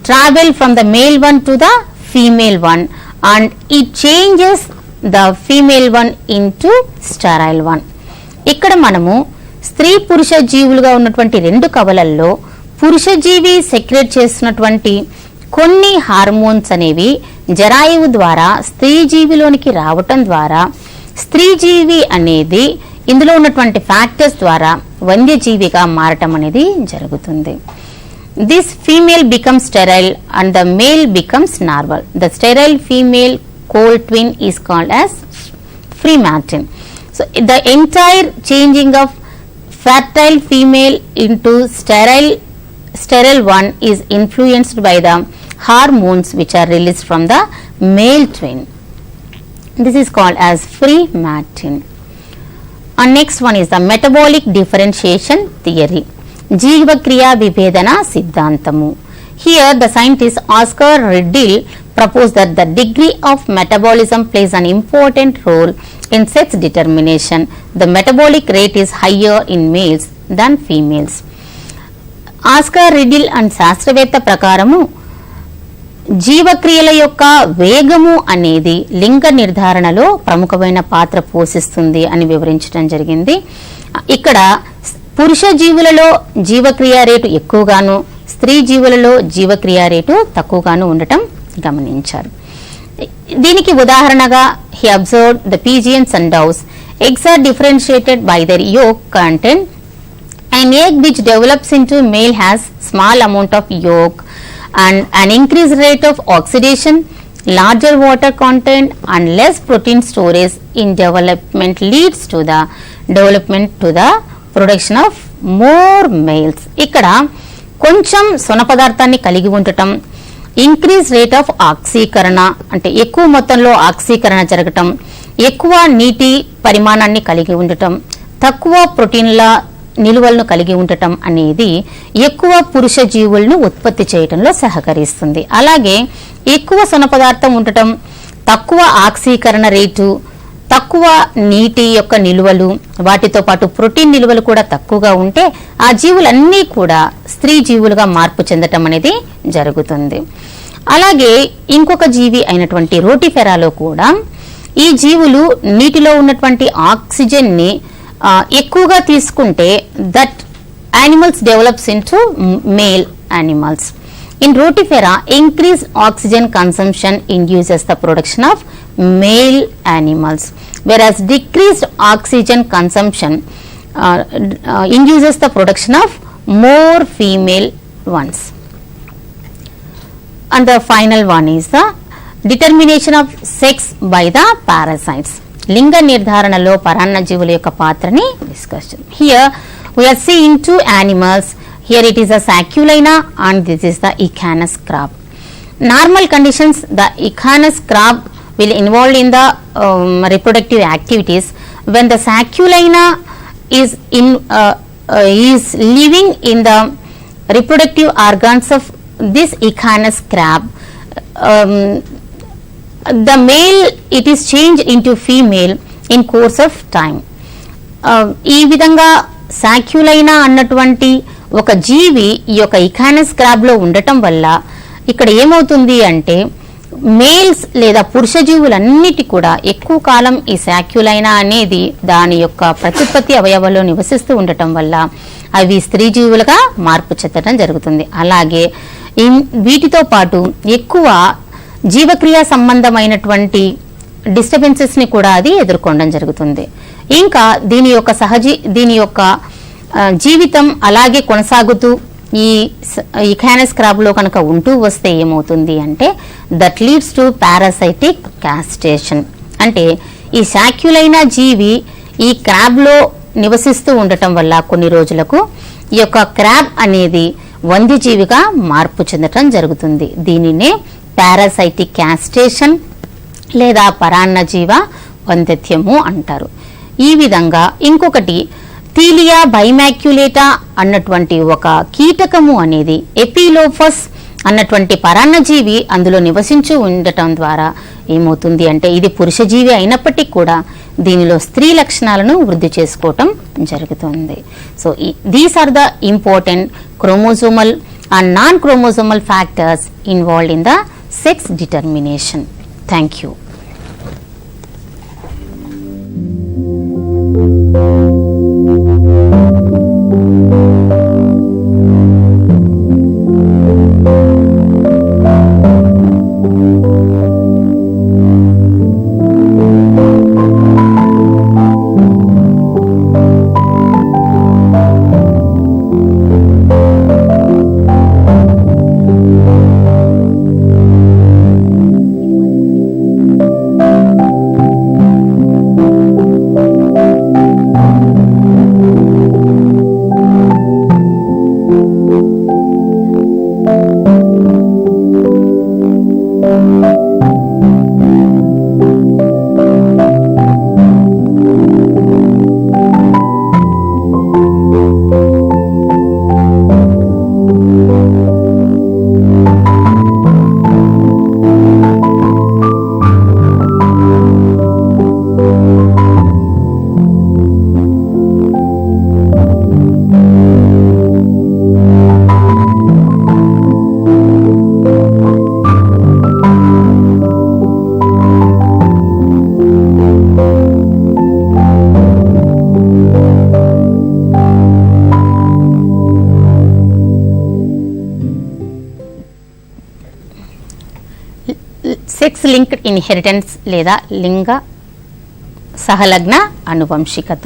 travel from the male one to the female one and it changes the female one into sterile one. ఇక్కడ మనము స్త్రీ పురుష జీవులుగా ఉన్నటువంటి 2 కవలల్లో పురుషజీవి secret చేస్తున్నటువంటి కొన్ని hormones అనేవి జరాయువు ద్వారా స్త్రీ జీవిలోనికి రావటం ద్వారా స్త్రీజీవి అనేది ఇందులో ఉన్నటువంటి ఫ్యాక్టర్స్ ద్వారా వన్యజీవిగా మారటం అనేది జరుగుతుంది. This female becomes sterile and the male becomes normal. The sterile female co twin is called as freemartin. So the entire changing of fertile female into sterile one is influenced by the hormones which are released from the male twin. This is called as free mating. And next one is the metabolic differentiation theory, జీవక్రియ విభేదన సిద్ధాంతము. Here the scientist Oscar Riddle proposed that the degree of metabolism plays an important role in sex determination. The metabolic rate is higher in males than females. Oscar riddle and శాస్త్రవేత్త ప్రకారము జీవక్రియల యొక్క వేగము అనేది లింగ నిర్ధారణలో ప్రముఖమైన పాత్ర పోషిస్తుంది అని వివరించడం జరిగింది. ఇక్కడ పురుష జీవులలో జీవక్రియ రేటు ఎక్కువగాను, స్త్రీ జీవులలో జీవక్రియ రేటు తక్కువగాను ఉండటం గమనించారు. దీనికి ఉదాహరణగా he observed the pigeons and doves. Eggs are differentiated by their yolk content. An egg which develops into male has small amount of yolk and an increased rate of oxidation, larger water content and less protein storage in development leads to the production of more males. ఇక్కడ కొంచెం సొన పదార్థాన్ని కలిగి ఉండటం, increase rate of ఆక్సీకరణ అంటే ఎక్కువ మొత్తంలో ఆక్సీకరణ జరగటం, ఎక్కువ నీటి పరిమాణాన్ని కలిగి ఉండటం, తక్కువ ప్రోటీన్ల నిలువలను కలిగి ఉండటం అనేది ఎక్కువ పురుష జీవులను ఉత్పత్తి చేయడంలో సహకరిస్తుంది. అలాగే ఎక్కువ సొన పదార్థం ఉండటం, తక్కువ ఆక్సీకరణ రేటు, తక్కువ నీటి యొక్క నిలువలు, వాటితో పాటు ప్రోటీన్ నిలువలు కూడా తక్కువగా ఉంటే ఆ జీవులన్నీ కూడా స్త్రీ జీవులుగా మార్పు చెందటం అనేది జరుగుతుంది. అలాగే ఇంకొక జీవి అయినటువంటి రోటిఫెరాలో కూడా ఈ జీవులు నీటిలో ఉన్నటువంటి ఆక్సిజన్ ని ఎక్కువగా తీసుకుంటే that animals develops into male animals. In rotifera, increased oxygen consumption induces the production of male animals, whereas decreased oxygen consumption induces the production of more female ones. And the final one is the determination of sex by the parasites. లింగ నిర్ధారణలో పరాన్నజీవుల యొక్క పాత్రని discuss చేద్దాం. Here we are seeing two animals. Here it is a saculina and this is the echinus crab. Normal conditions, the echinus crab will involve in the reproductive activities. When the saculina is living in the reproductive organs of this echinus crab, the male it is changed into female in course of time. ఈ విధంగా సాక్యులైనా అన్నటువంటి ఒక జీవి ఈ యొక్క ఇకానస్ carb low ఉండటం వల్ల ఇక్కడ ఏమవుతుంది అంటే మేల్స్ లేదా పురుష జీవులన్నిటి కూడా ఎక్కువ కాలం ఈ సాక్యులైనా అనేది దాని యొక్క ప్రత్యుత్పత్తి అవయవాల్లో నివసిస్తూ ఉండటం వల్ల అవి స్త్రీ జీవులుగా మార్పు చెందడం జరుగుతుంది. అలాగే వీటితో పాటు ఎక్కువ జీవక్రియ సంబంధమైనటువంటి డిస్టర్బెన్సెస్ ని కూడా అది ఎదుర్కోవడం జరుగుతుంది. ఇంకా దీని యొక్క జీవితం అలాగే కొనసాగుతూ ఈ ఇకానస్ క్రాబ్ లో కనుక ఉంటూ వస్తే ఏమవుతుంది అంటే that leads to parasitic castration. అంటే ఈ సాక్యులైన జీవి ఈ క్రాబ్ లో నివసిస్తూ ఉండటం వల్ల కొన్ని రోజులకు ఈ యొక్క క్రాబ్ అనేది వంద్యజీవిగా మార్పు చెందటం జరుగుతుంది. దీనినే పారాసైటిక్ కాస్ట్రేషన్ లేదా పరాన్నజీవ వంధ్యత్యము అంటారు. ఈ విధంగా ఇంకొకటి థీలియా బైమాక్యులేటా అన్నటువంటి ఒక కీటకము అనేది ఎపిలోఫస్ అన్నటువంటి పరాన్నజీవి అందులో నివసించి ఉండటం ద్వారా ఏమవుతుంది అంటే ఇది పురుషజీవి అయినప్పటికీ కూడా దీనిలో స్త్రీ లక్షణాలను వృద్ధి చేసుకోవటం జరుగుతుంది. So these are the important chromosomal and non chromosomal factors involved in the sex determination. Thank you. Sex linked inheritance లేదా లింగ సహలగ్న అనువంశికత.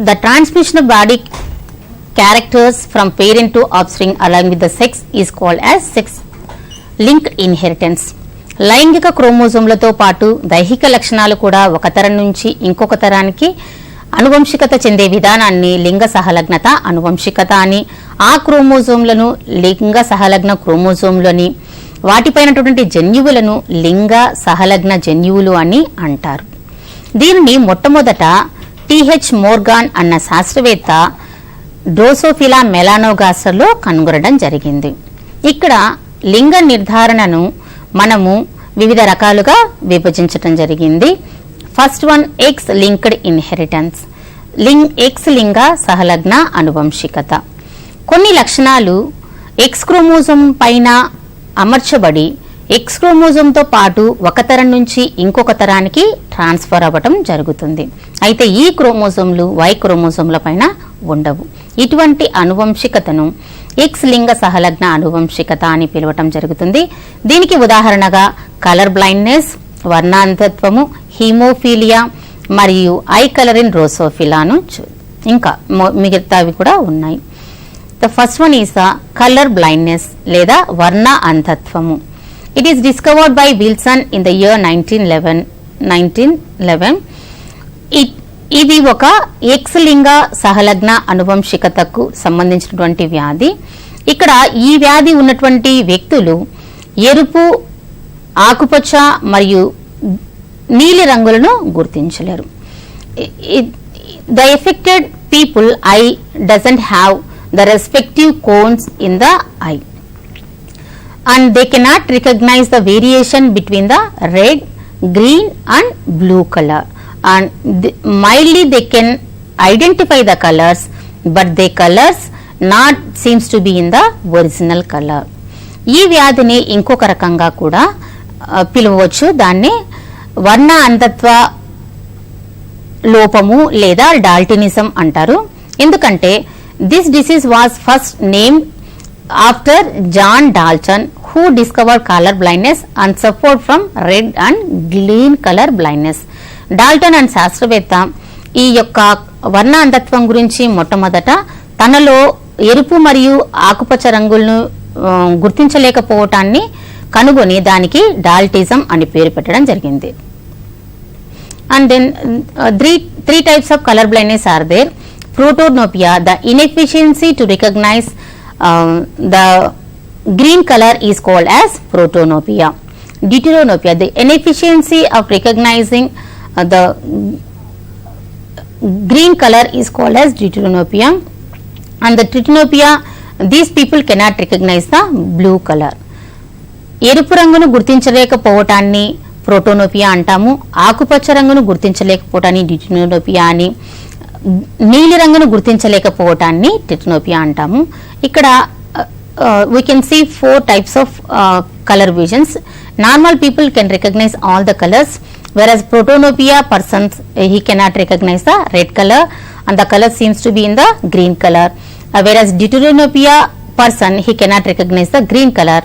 The transmission of body characters from parent to offspring along with the sex is called as sex linked inheritance. లైంగిక క్రోమోజోమ్లతో పాటు దైహిక లక్షణాలు కూడా ఒక తరం నుంచి ఇంకొక తరానికి అనువంశికత చెందే విధానాన్ని లింగ సహలగ్నత అనువంశికత అని, ఆ క్రోమోజోమ్లను లింగ సహలగ్న క్రోమోజోమ్లని, వాటిపైనటువంటి జన్యువులను లింగ సహలగ్న జన్యువులు అని అంటారు. దీనిని మొట్టమొదట టిహెచ్ మోర్గాన్ అన్న శాస్త్రవేత్త డ్రోసోఫిలా మెలానోగాస్టర్లో కనుగొనడం జరిగింది. ఇక్కడ లింగ నిర్ధారణను మనము వివిధ రకాలుగా విభజించడం జరిగింది. First one X linked inheritance, X లింగ సహలగ్న అనువంశికత. కొన్ని లక్షణాలు ఎక్స్ క్రోమోజోమ్ పైన అమర్చబడి ఎక్స్ క్రోమోజోమ్తో పాటు ఒక తరం నుంచి ఇంకొక తరానికి ట్రాన్స్ఫర్ అవ్వటం జరుగుతుంది. అయితే ఈ క్రోమోజోమ్లు వై క్రోమోజోమ్ల పైన ఉండవు. ఇటువంటి అనువంశికతను ఎక్స్ లింగ సహలగ్న అనువంశికత అని పిలవటం జరుగుతుంది. దీనికి ఉదాహరణగా కలర్ బ్లైండ్నెస్, వర్ణాంధత్వము, హీమోఫీలియా మరియు ఐ కలర్ ఇన్ డ్రోసోఫిలాను ఇంకా మిగతావి కూడా ఉన్నాయి. The first one is the colour blindness లేదా వర్ణ అంధత్వము. It is discovered by Wilson in the year 1911. ఇది ఒక ఎక్స్ లింగ సహలగ్న అనువంశికతకు సంబంధించినటువంటి వ్యాధి. ఇక్కడ ఈ వ్యాధి ఉన్నటువంటి వ్యక్తులు ఎరుపు, ఆకుపచ్చ మరియు నీలి రంగులను గుర్తించలేరు. The affected people I doesn't have the respective cones in the eye and they cannot recognize the variation between the red, green and blue color and mildly they can identify the colors but the colors not seems to be in the original color. ఈ వ్యాధిని ఇంకొక రకంగా కూడా పిలవచ్చు. దాన్ని వర్ణ అంధత్వ లోపము లేదా డాల్టనిజం అంటారు. ఎందుకంటే this disease was first named after John Dalton who discovered color blindness and suffered from red and green color blindness. Dalton and శాస్త్రవేత్త ఈ యొక్క వర్ణ అంధత్వం గురించి మొట్టమొదట తనలో ఎరుపు మరియు ఆకుపచ్చ రంగులను గుర్తించలేకపోవటాన్ని కనుగొని దానికి డాల్టిజం అని పేరు పెట్టడం జరిగింది. And then three types of colour blindness are there. Protanopia, the inefficiency to recognize the green color is called as protanopia. Deuteranopia, the inefficiency of recognizing the green color is called as deuteranopia. And the tritanopia, these people cannot recognize the blue color. ఎరుపు రంగును గుర్తించలేకపోవటాన్ని ప్రోటోనోపియా అంటాము. ఆకుపచ్చ రంగును గుర్తించలేకపోవటాన్ని డ్యూటెరోనోపియా అని, నీలి రంగును గుర్తించలేకపోవటాన్ని టెటనోపియా అంటాము. ఇక్కడ we can see 4 types of color visions. Normal people can recognize all the colors, whereas protanopia persons he cannot recognize the red color and the color seems to be in the green color, whereas deuteranopia person he cannot recognize the green color,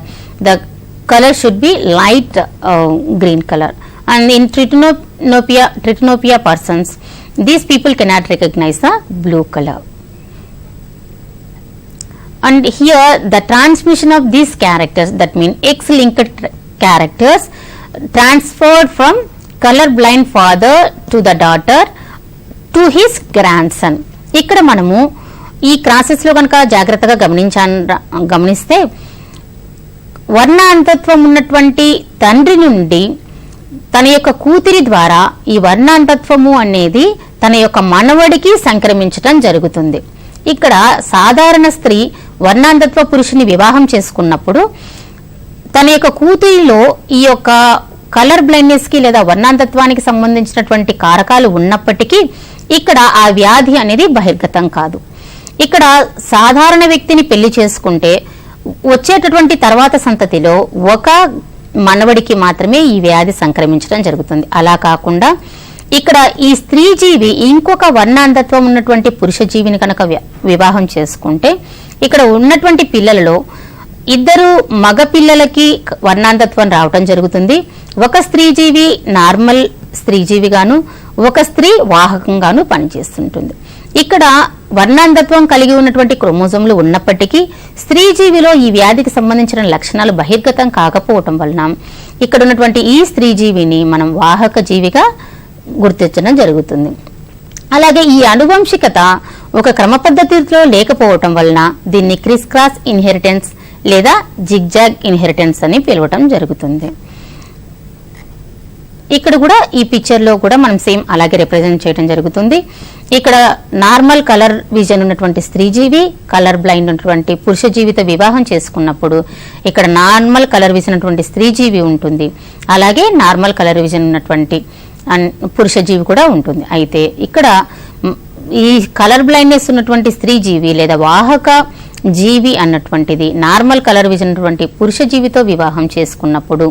the color should be light green color. And in tritanopia persons these people cannot recognize the blue color. And here the transmission of these characters, that mean X-linked characters, transferred from color blind father to the daughter to his grandson. ఇక్కడ మనము ఈ crosses లో కనుక జాగ్రత్తగా గమనిస్తే వర్ణ అంధత్వం ఉన్నటువంటి తండ్రి నుండి తన యొక్క కూతురి ద్వారా ఈ వర్ణాంధత్వము అనేది తన యొక్క మనవడికి సంక్రమించటం జరుగుతుంది. ఇక్కడ సాధారణ స్త్రీ వర్ణాంధత్వ పురుషుని వివాహం చేసుకున్నప్పుడు తన యొక్క కూతురిలో ఈ యొక్క కలర్ బ్లైండ్నెస్ కి లేదా వర్ణాంధత్వానికి సంబంధించినటువంటి కారకాలు ఉన్నప్పటికీ ఇక్కడ ఆ వ్యాధి అనేది బహిర్గతం కాదు. ఇక్కడ సాధారణ వ్యక్తిని పెళ్లి చేసుకుంటే వచ్చేటటువంటి తర్వాత సంతతిలో ఒక మనవడికి మాత్రమే ఈ వ్యాధి సంక్రమించడం జరుగుతుంది. అలా కాకుండా ఇక్కడ ఈ స్త్రీ జీవి ఇంకొక వర్ణాంధత్వం ఉన్నటువంటి పురుష జీవిని కనుక వివాహం చేసుకుంటే ఇక్కడ ఉన్నటువంటి పిల్లలలో ఇద్దరు మగ పిల్లలకి వర్ణాంధత్వం రావటం జరుగుతుంది. ఒక స్త్రీ జీవి నార్మల్ స్త్రీ జీవిగాను, ఒక స్త్రీ వాహకంగాను పనిచేస్తుంటుంది. ఇక్కడ వర్ణాంధత్వం కలిగి ఉన్నటువంటి క్రోమోజోమ్లు ఉన్నప్పటికీ స్త్రీ జీవిలో ఈ వ్యాధికి సంబంధించిన లక్షణాలు బహిర్గతం కాకపోవటం వలన ఇక్కడ ఉన్నటువంటి ఈ స్త్రీ జీవిని మనం వాహక జీవిగా గుర్తించడం జరుగుతుంది. అలాగే ఈ అనువంశికత ఒక క్రమ పద్ధతిలో లేకపోవటం వలన దీన్ని క్రిస్ క్రాస్ ఇన్హెరిటెన్స్ లేదా జిగ్జాగ్ ఇన్హెరిటెన్స్ అని పిలవటం జరుగుతుంది. ఇక్కడ కూడా ఈ పిక్చర్ లో కూడా మనం సేమ్ అలాగే రిప్రజెంట్ చేయడం జరుగుతుంది. ఇక్కడ నార్మల్ కలర్ విజన్ ఉన్నటువంటి స్త్రీ జీవి, కలర్ బ్లైండ్ ఉన్నటువంటి పురుష జీవితో వివాహం చేసుకున్నప్పుడు ఇక్కడ నార్మల్ కలర్ విజన్ ఉన్నటువంటి స్త్రీ జీవి ఉంటుంది. అలాగే నార్మల్ కలర్ విజన్ ఉన్నటువంటి పురుష జీవి కూడా ఉంటుంది. అయితే ఇక్కడ ఈ కలర్ బ్లైండ్నెస్ ఉన్నటువంటి స్త్రీ జీవి లేదా వాహక జీవి అన్నటువంటిది నార్మల్ కలర్ విజన్ ఉన్నటువంటి పురుష జీవితో వివాహం చేసుకున్నప్పుడు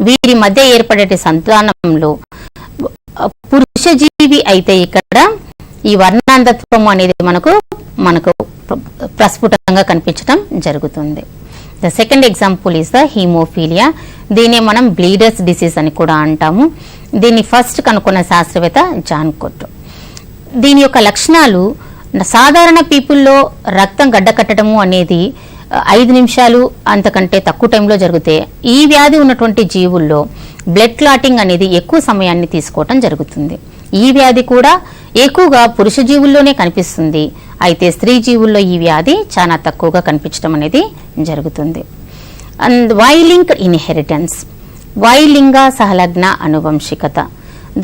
వీరి మధ్య ఏర్పడే సంతానంలో పురుష జీవి అయితే ఇక్కడ ఈ వర్ణాంధత్వం అనేది మనకు ప్రస్ఫుటంగా కనిపించడం జరుగుతుంది. The second example is the haemophilia. దీన్ని మనం బ్లీడర్స్ డిసీజ్ అని కూడా అంటాము. దీన్ని ఫస్ట్ కనుక్కున్న శాస్త్రవేత్త జాన్ కోట్. దీని యొక్క లక్షణాలు సాధారణ పీపుల్లో రక్తం గడ్డకట్టడము అనేది 5 నిమిషాలు అంతకంటే తక్కువ టైంలో జరిగితే ఈ వ్యాధి ఉన్నటువంటి జీవుల్లో బ్లడ్ క్లాటింగ్ అనేది ఎక్కువ సమయాన్ని తీసుకోవటం జరుగుతుంది. ఈ వ్యాధి కూడా ఎక్కువగా పురుష జీవుల్లోనే కనిపిస్తుంది. అయితే స్త్రీ జీవుల్లో ఈ వ్యాధి చాలా తక్కువగా కనిపించడం అనేది జరుగుతుంది. And Y linked inheritance, Y లింగ సహలగ్న అనువంశికత.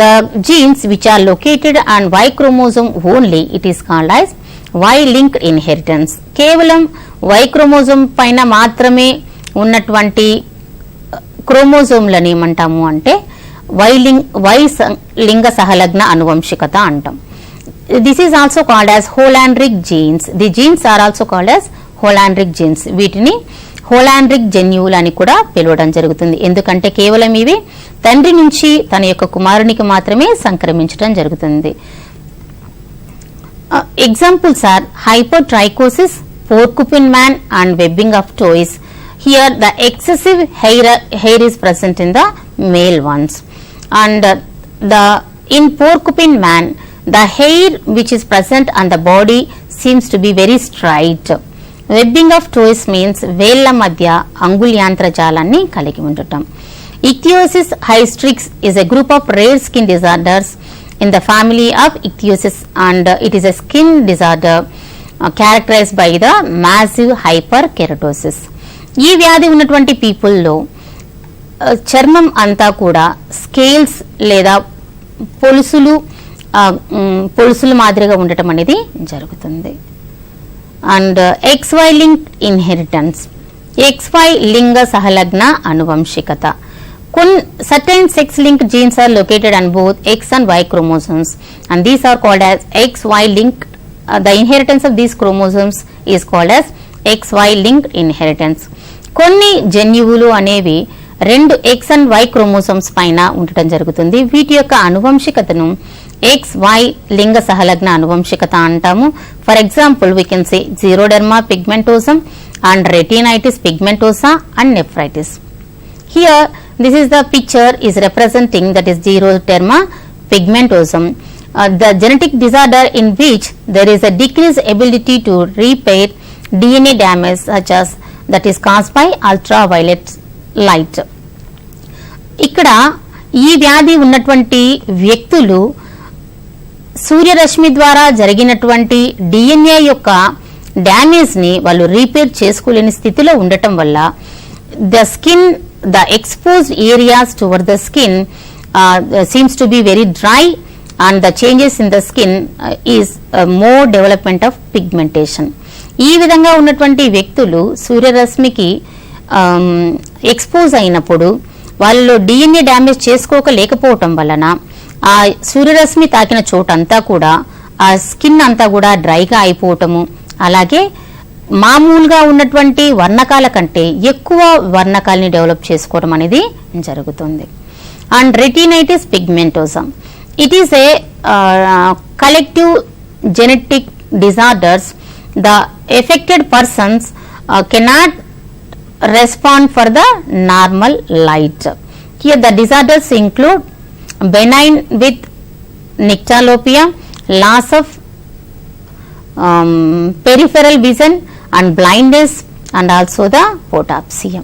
The genes which are located on Y chromosome only, it is called as Y-linked inheritance. కేవలం Y క్రోమోజోమ్ పైన మాత్రమే ఉన్నటువంటి క్రోమోజోమ్లని ఏమంటాము అంటే Y లింగ సహలగ్న అనువంశికత అంటాం. This is also called as Hollandric genes. The genes are also called as Hollandric genes. వీటిని హోలాండ్రిక్ జన్యువులు అని కూడా పిలవడం జరుగుతుంది. ఎందుకంటే కేవలం ఇవి తండ్రి నుంచి తన యొక్క కుమారునికి మాత్రమే సంక్రమించడం జరుగుతుంది. Examples are hypotrichosis, porcupine man and webbing of toes. Here the excessive hair is present in the male ones, and in porcupine man the hair which is present on the body seems to be very straight. Webbing of toes means వేళ్ల మధ్య అంగుళ్యాంత్ర జాలాన్ని కలిగి ఉండటం. ఇక్థియోసిస్ హైస్ట్రిక్స్ is a group of rare skin disorders in the family of ichthyosis, and it is a skin disorder characterized by the massive hyperkeratosis. ఈ వ్యాధి ఉన్నటువంటి పీపుల్లో చర్మం అంతా కూడా స్కేల్స్ లేదా పొలుసులు మాదిరిగా ఉండటం అనేది జరుగుతుంది. And XY linked inheritance, XY లింగ సహలగ్న అనువంశికత. Certain sex linked genes are located on both X and Y chromosomes, and these are called as XY linked. The inheritance of these chromosomes is called as XY linked inheritance. కొన్ని జన్యువులు అనేవి 2 X and Y chromosomes పైన ఉండటం జరుగుతుంది. వీటి యొక్క అనువంశికతను XY లింగ సహలగ్న అనువంశికత అంటాము. For example we can say xeroderma pigmentosum and retinitis pigmentosa and nephritis. Here this is the picture is representing that is xeroderma pigmentosum, the genetic disorder in which there is a decreased ability to repair DNA damage such as that is caused by ultraviolet light. ఇక్కడ ఈ వ్యాధి ఉన్నటువంటి వ్యక్తులు సూర్యరశ్మి ద్వారా జరిగినటువంటి DNA యొక్క damage ని వాళ్ళు రీపేర్ చేసుకోలేని స్థితిలో ఉండటం వల్ల the skin, the exposed areas toward the skin seems to be very dry, and the changes in the skin is more development of pigmentation. ఈ విధంగా ఉన్నటువంటి వ్యక్తులు సూర్యరశ్మికి ఎక్స్పోజ్ అయినప్పుడు వాళ్ళలో డిఎన్ఏ డ్యామేజ్ చేసుకోలేకపోవటం వలన ఆ సూర్యరశ్మి తాకిన చోటంతా కూడా ఆ స్కిన్ అంతా కూడా డ్రైగా అయిపోవటము, అలాగే మామూలుగా ఉన్నటువంటి వర్ణకాల కంటే ఎక్కువ వర్ణకాలని డెవలప్ చేసుకోవడం అనేది జరుగుతుంది. And retinitis pigmentosum, it is a collective genetic disorders. The affected persons cannot respond for the normal light. Here the disorders include benign with nyctalopia, loss of peripheral vision and blindness, and also the photopsia.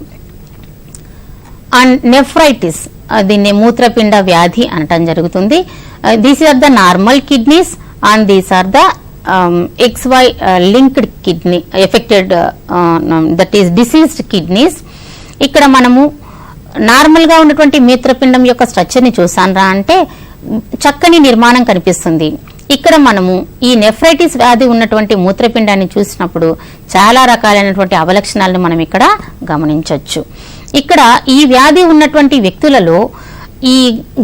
And nephritis, దీన్ని మూత్రపిండ వ్యాధి అనటం జరుగుతుంది. These are the normal kidneys and these are the XY linked kidney affected, that is diseased kidneys. ఇక్కడ మనము నార్మల్గా ఉన్నటువంటి మూత్రపిండం యొక్క స్ట్రక్చర్ని చూసానరా అంటే చక్కని నిర్మాణం కనిపిస్తుంది. ఇక్కడ మనము ఈ నెఫ్రైటిస్ వ్యాధి ఉన్నటువంటి మూత్రపిండాన్ని చూసినప్పుడు చాలా రకాలైనటువంటి అవలక్షణాలను మనం ఇక్కడ గమనించవచ్చు. ఇక్కడ ఈ వ్యాధి ఉన్నటువంటి వ్యక్తులలో ఈ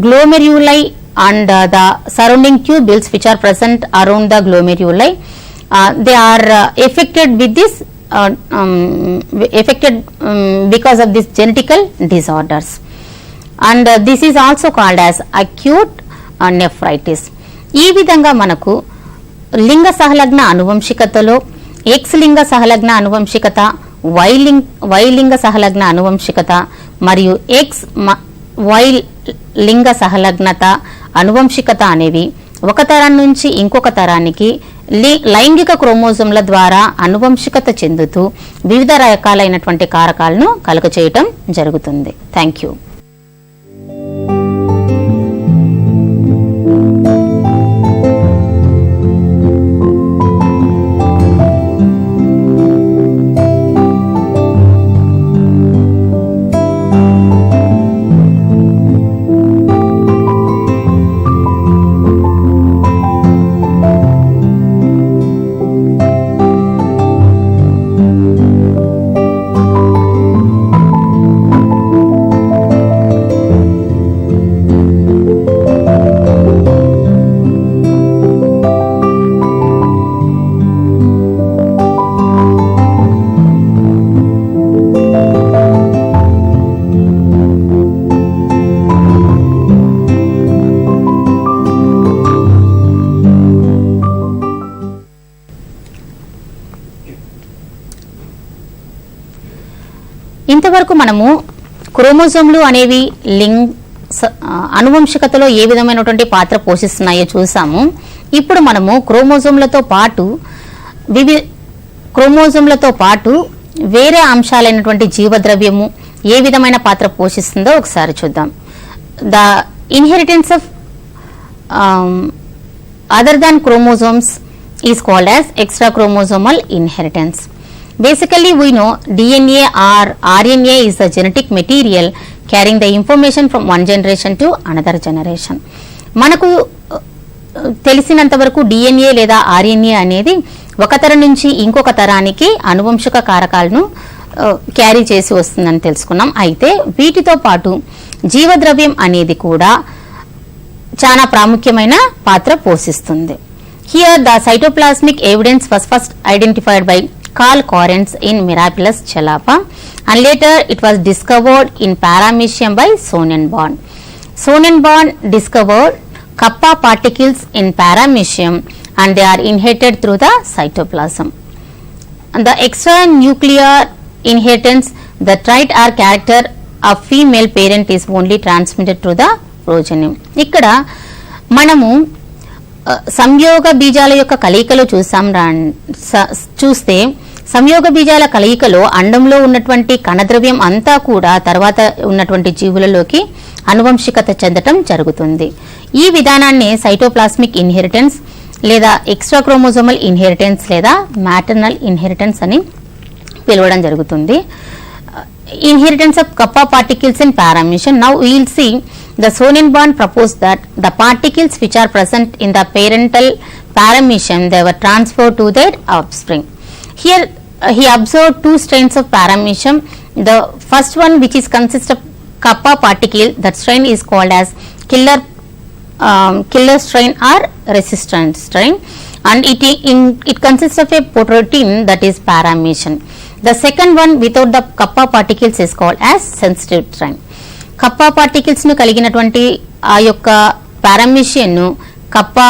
గ్లోమెర్యులై and the surrounding tubules which are present around the glomeruli, they are affected with this because of this genetical disorders, and this is also called as acute nephritis. ఈ విధంగా మనకు లింగ సహలగ్న అనువంశికతలో X లింగ సహలగ్న అనువంశికత, Y లింగ సహలగ్న అనువంశికత మరియు Y లింగ సహలగ్నత అనువంశికత అనేవి ఒక తరం నుంచి ఇంకొక తరానికి లైంగిక క్రోమోజోమ్ల ద్వారా అనువంశికత చెందుతూ వివిధ రకాలైనటువంటి కారకాలను కలుగచేయటం జరుగుతుంది. Thank you. ఇంతవరకు మనము క్రోమోజోమ్లు అనేవి అనువంశికతలో ఏ విధమైనటువంటి పాత్ర పోషిస్తున్నాయో చూసాము. ఇప్పుడు మనము క్రోమోజోమ్లతో పాటు వేరే అంశాలైనటువంటి జీవద్రవ్యము ఏ విధమైన పాత్ర పోషిస్తుందో ఒకసారి చూద్దాం. The inheritance of other than chromosomes is called as extra chromosomal inheritance. Basically, we know DNA or RNA is the genetic material carrying the information from one generation to another generation. మనకు తెలిసినంత వరకు DNA లేదా RNA అనేది ఒక తరం నుంచి ఇంకొక తరానికి అనువంశిక కారకాలను క్యారీ చేసి వస్తుందని తెలుసుకున్నాం. అయితే వీటితో పాటు జీవద్రవ్యం అనేది కూడా చాలా ప్రాముఖ్యమైన పాత్ర పోషిస్తుంది. Here the cytoplasmic evidence was first identified by Carl Correns in Miraculous Chalapa, and later it was discovered in paramecium by Sonnenborn. Sonnenborn discovered kappa particles in paramecium and they are inherited through the cytoplasm. And the extranuclear inheritance, the trait or character of female parent is only transmitted through the progeny. ఇక్కడ మనము సంయోగ బీజాల యొక్క కలయికలో చూస్తే సంయోగ బీజాల కలయికలో అండంలో ఉన్నటువంటి కణద్రవ్యం అంతా కూడా తర్వాత ఉన్నటువంటి జీవులలోకి అనువంశికత చెందటం జరుగుతుంది. ఈ విధానాన్ని సైటోప్లాస్మిక్ ఇన్హెరిటెన్స్ లేదా ఎక్స్ట్రా క్రోమోజోమల్ ఇన్హెరిటెన్స్ లేదా మ్యాటర్నల్ ఇన్హెరిటెన్స్ అని పిలవడం జరుగుతుంది. inheritance of kappa particles in paramecia. Now we will see the Sonnenborn proposed that the particles which are present in the parental paramecium, they were transferred to their offspring. Here he observed two strains of paramecium. The first one, which is consist of kappa particle, that strain is called as killer strain or resistant strain, and it consists of a protein that is paramecium. The second one without the kappa particles is called as sensitive strain. Kappa particles ను కలిగినటువంటి ఆ యొక్క పారామీషియన్ ను Kappa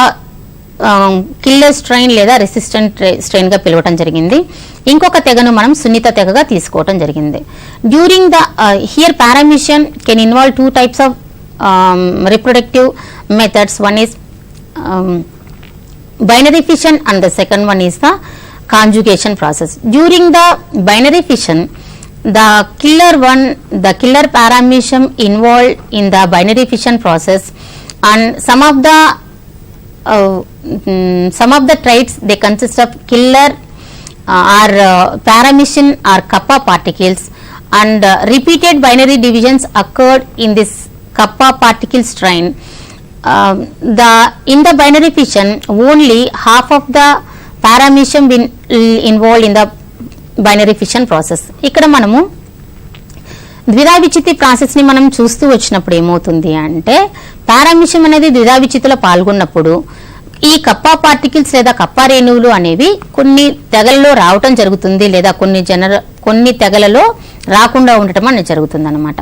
killer strain లేదా resistant strain గా పిలవటం జరిగింది. ఇంకొక తెగను మనం సున్నిత తెగగా తీసుకోవటం జరిగింది. During the here paramecium can involve two types of reproductive methods. One is binary fission and the second one is the conjugation process. During the binary fission, the killer paramecium involved in the binary fission process, and some of the traits, they consist of killer or paramecium or kappa particles, and repeated binary divisions occurred in this kappa particle strain. In the binary fission, only half of the paramecium been involved in the binary fission process. ఇక్కడ మనము ద్విధా విచితి process ని మనం చూస్తూ వచ్చినప్పుడు ఏమవుతుంది అంటే, paramecium అనేది ద్విధా విచితిలో పాల్గొన్నప్పుడు ఈ కప్పా పార్టికల్స్ లేదా కప్పా రేణువులు అనేవి కొన్ని తెగలలో రావటం జరుగుతుంది, లేదా కొన్ని తెగలలో రాకుండా ఉండటం అనేది జరుగుతుంది అన్నమాట.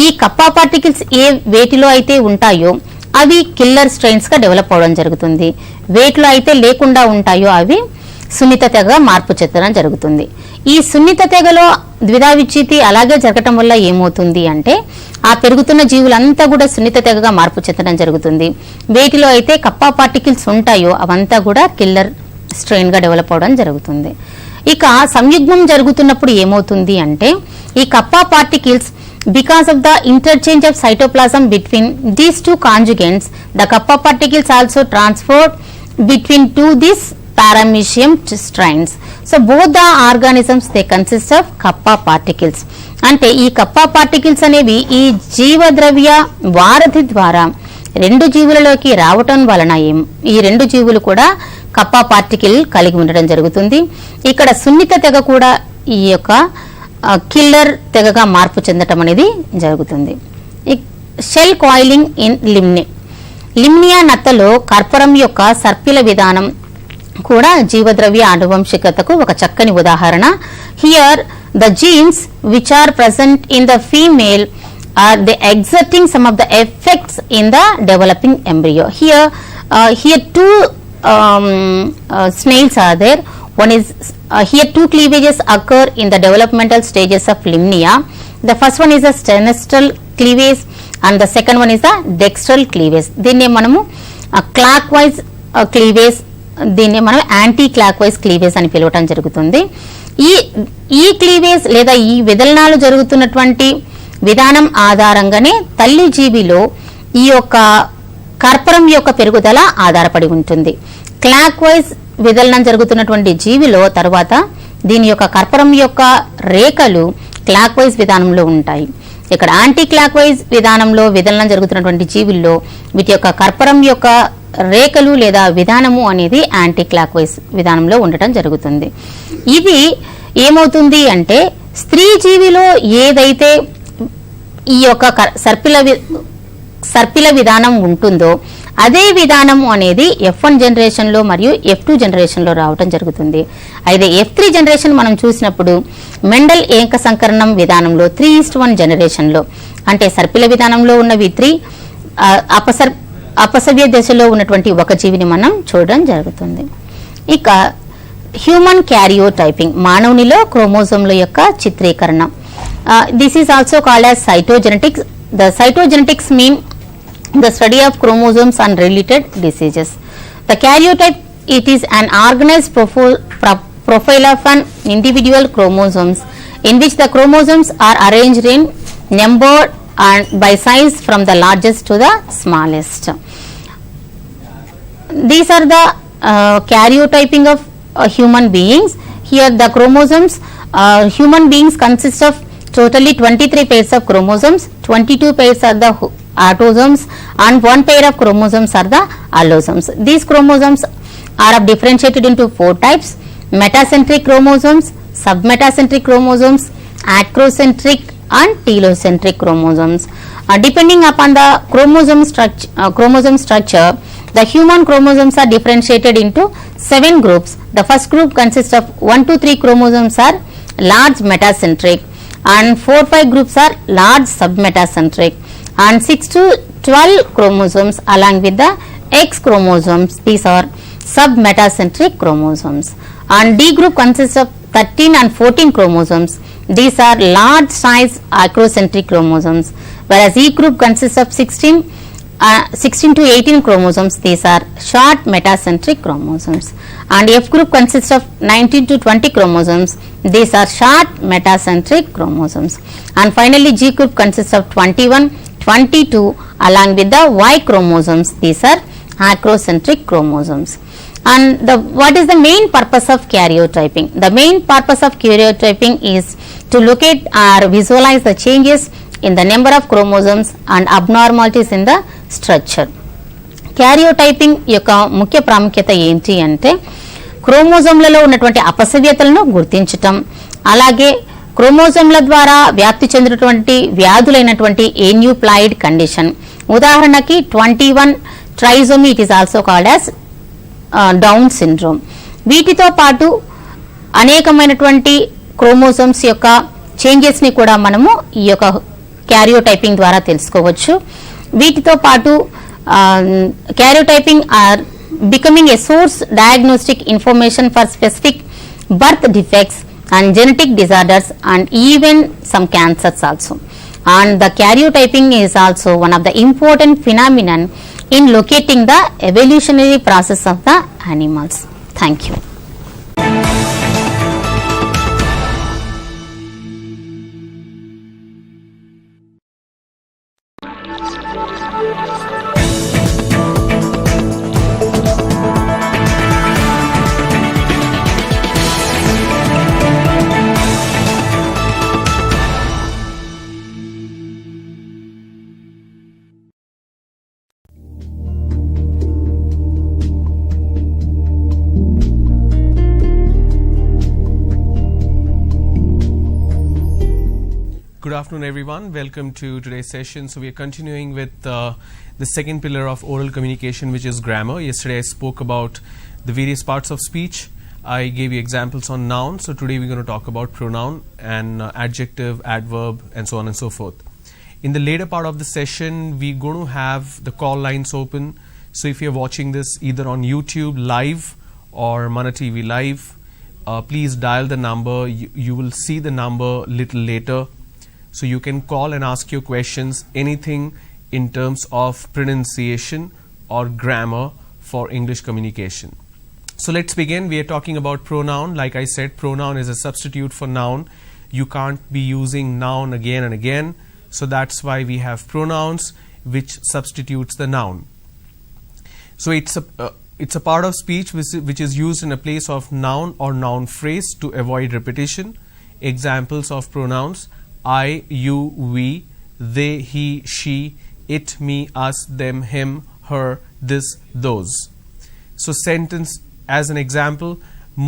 ఈ కప్పా పార్టికల్స్ ఏ వేటిలో అయితే ఉంటాయో అవి కిల్లర్ స్ట్రెయిన్స్ గా డెవలప్ అవడం జరుగుతుంది. వేటిలో అయితే లేకుండా ఉంటాయో అవి సున్నిత తెగగా మార్పు చెందడం జరుగుతుంది. ఈ సున్నిత తెగలో ద్విధా విచ్ఛితి అలాగే జరగటం వల్ల ఏమవుతుంది అంటే, ఆ పెరుగుతున్న జీవులంతా కూడా సున్నిత తెగగా మార్పు చెందడం జరుగుతుంది. వేటిలో అయితే కప్పా పార్టికల్స్ ఉంటాయో అవంతా కూడా కిల్లర్ స్ట్రెయిన్ గా డెవలప్ అవడం జరుగుతుంది. ఇక సంయుగ్మం జరుగుతున్నప్పుడు ఏమవుతుంది అంటే, ఈ Kappa particles, because of the interchange of cytoplasm between these two conjugates, the kappa particles also transferred between these paramecium strains. So both the organisms, they consist of kappa particles. అంటే ఈ Kappa particles అనేవి ఈ జీవద్రవ్య వారధి ద్వారా రెండు జీవులలోకి రావటం వలన ఈ రెండు జీవులు కూడా కప్పా పార్టికల్ కలిగి ఉండడం జరుగుతుంది. ఇక్కడ సున్నిత తెగ కూడా ఈ యొక్క కిల్లర్ తెగగా మార్పు చెందటం అనేది జరుగుతుంది. షెల్ కాయిలింగ్ ఇన్ లిమ్నియా నత్తలో కర్పరం యొక్క సర్పిల విధానం కూడా జీవద్రవ్య ఆనువంశికతకు ఒక చక్కని ఉదాహరణ. Here the genes which are present in the female are they exerting some of the effects in the developing embryo. Here two snails are there. One is here two cleavages occur in the developmental stages of limnia. The first one is a sternostral cleavage and the second one is the dextral cleavage. దీన్ని మనము clockwise cleavage, దీన్ని మనం anti clockwise cleavage అని పిలవటం జరుగుతుంది. ఈ cleavage లేదా ఈ విదలనాలు జరుగుతున్నటువంటి విధానం ఆధారంగానే తల్లి జీవిలో ఈ యొక్క కర్పరం యొక్క పెరుగుదల ఆధారపడి ఉంటుంది. క్లాక్ వైజ్ విదలనం జరుగుతున్నటువంటి జీవిలో తర్వాత దీని యొక్క కర్పరం యొక్క రేఖలు క్లాక్ వైజ్ విధానంలో ఉంటాయి. ఇక్కడ యాంటీ క్లాక్ వైజ్ విధానంలో విదలనం జరుగుతున్నటువంటి జీవుల్లో వీటి యొక్క కర్పరం యొక్క రేఖలు లేదా విధానము అనేది యాంటీ క్లాక్ వైజ్ విధానంలో ఉండటం జరుగుతుంది. ఇది ఏమవుతుంది అంటే, స్త్రీ జీవిలో ఏదైతే ఈ యొక్క సర్పిల విధానం ఉంటుందో అదే విధానము అనేది F1 జనరేషన్ లో మరియు F2 జనరేషన్ లో రావటం జరుగుతుంది. అయితే F3 జనరేషన్ మనం చూసినప్పుడు మెండల్ ఏక సంకరణం విధానంలో 3:1 జనరేషన్ లో, అంటే సర్పిల విధానంలో ఉన్నవి 3, అపసవ్య దశలో ఉన్నటువంటి ఒక జీవిని మనం చూడడం జరుగుతుంది. ఇక హ్యూమన్ క్యారియోటైపింగ్, మానవునిలో క్రోమోజోమ్ల యొక్క చిత్రీకరణ. This is also called as cytogenetics. The cytogenetics mean the study of chromosomes and related diseases. The karyotype, it is an organized profile of an individual chromosomes in which the chromosomes are arranged in number and by size from the largest to the smallest. These are the karyotyping of human beings. Here the chromosomes, human beings consist of totally 23 pairs of chromosomes, 22 pairs are the autosomes and 1 pair of chromosomes are the allosomes. These chromosomes are differentiated into 4 types: metacentric chromosomes, submetacentric chromosomes, acrocentric and telocentric chromosomes. Depending upon the chromosome structure, the human chromosomes are differentiated into 7 groups. The first group consists of 1 to 3 chromosomes are large metacentric, and 4-5 groups are large submetacentric, and 6 to 12 chromosomes along with the X chromosomes, these are submetacentric chromosomes. And D group consists of 13 and 14 chromosomes, these are large size acrocentric chromosomes, whereas E group consists of 16 to 18 chromosomes, these are short metacentric chromosomes, and F group consists of 19 to 20 chromosomes, these are short metacentric chromosomes, and finally G group consists of 21, 22 along with the Y chromosomes, these are acrocentric chromosomes. And what is the main purpose of karyotyping? The main purpose of karyotyping is to locate or visualize the changes in the number of chromosomes and abnormalities in the structure. Karyotyping యొక్క ముఖ్య ప్రాముఖ్యత ఏంటి అంటే క్రోమోజోమ్లలో ఉన్నటువంటి అపసవ్యతలను గుర్తించటం, అలాగే క్రోమోజోమ్ల ద్వారా వ్యాప్తి చెందినటువంటి వ్యాధులైనటువంటి ఏన్యూప్లాయిడ్ కండిషన్, ఉదాహరణకి 21 trisomy, it is also called as down syndrome. వీటితో పాటు అనేకమైనటువంటి క్రోమోజోమ్స్ యొక్క చేంజెస్ ని కూడా మనము ఈ యొక్క క్యారియోటైపింగ్ ద్వారా తెలుసుకోవచ్చు. వీటితో పాటు karyotyping are becoming a source diagnostic information for specific birth defects and genetic disorders and even some cancers also. And the karyotyping is also one of the important phenomenon in locating the evolutionary process of the animals. Thank you. Good afternoon everyone, welcome to today's session. So we are continuing with the second pillar of oral communication, which is grammar. Yesterday I spoke about the various parts of speech. I gave you examples on noun. So today we're going to talk about pronoun and adjective, adverb and so on and so forth. In the later part of the session we're going to have the call lines open. So if you're watching this either on YouTube live or Mana TV live, please dial the number. You will see the number little later. So you can call and ask your questions, anything in terms of pronunciation or grammar for English communication. So let's begin. We are talking about pronoun. Like I said, pronoun is a substitute for noun. You can't be using noun again and again. So that's why we have pronouns which substitutes the noun. So it's a part of speech which is used in a place of noun or noun phrase to avoid repetition. Examples of pronouns: I, you, we, they, he, she, it, me, us, them, him, her, this, those. So sentence as an example: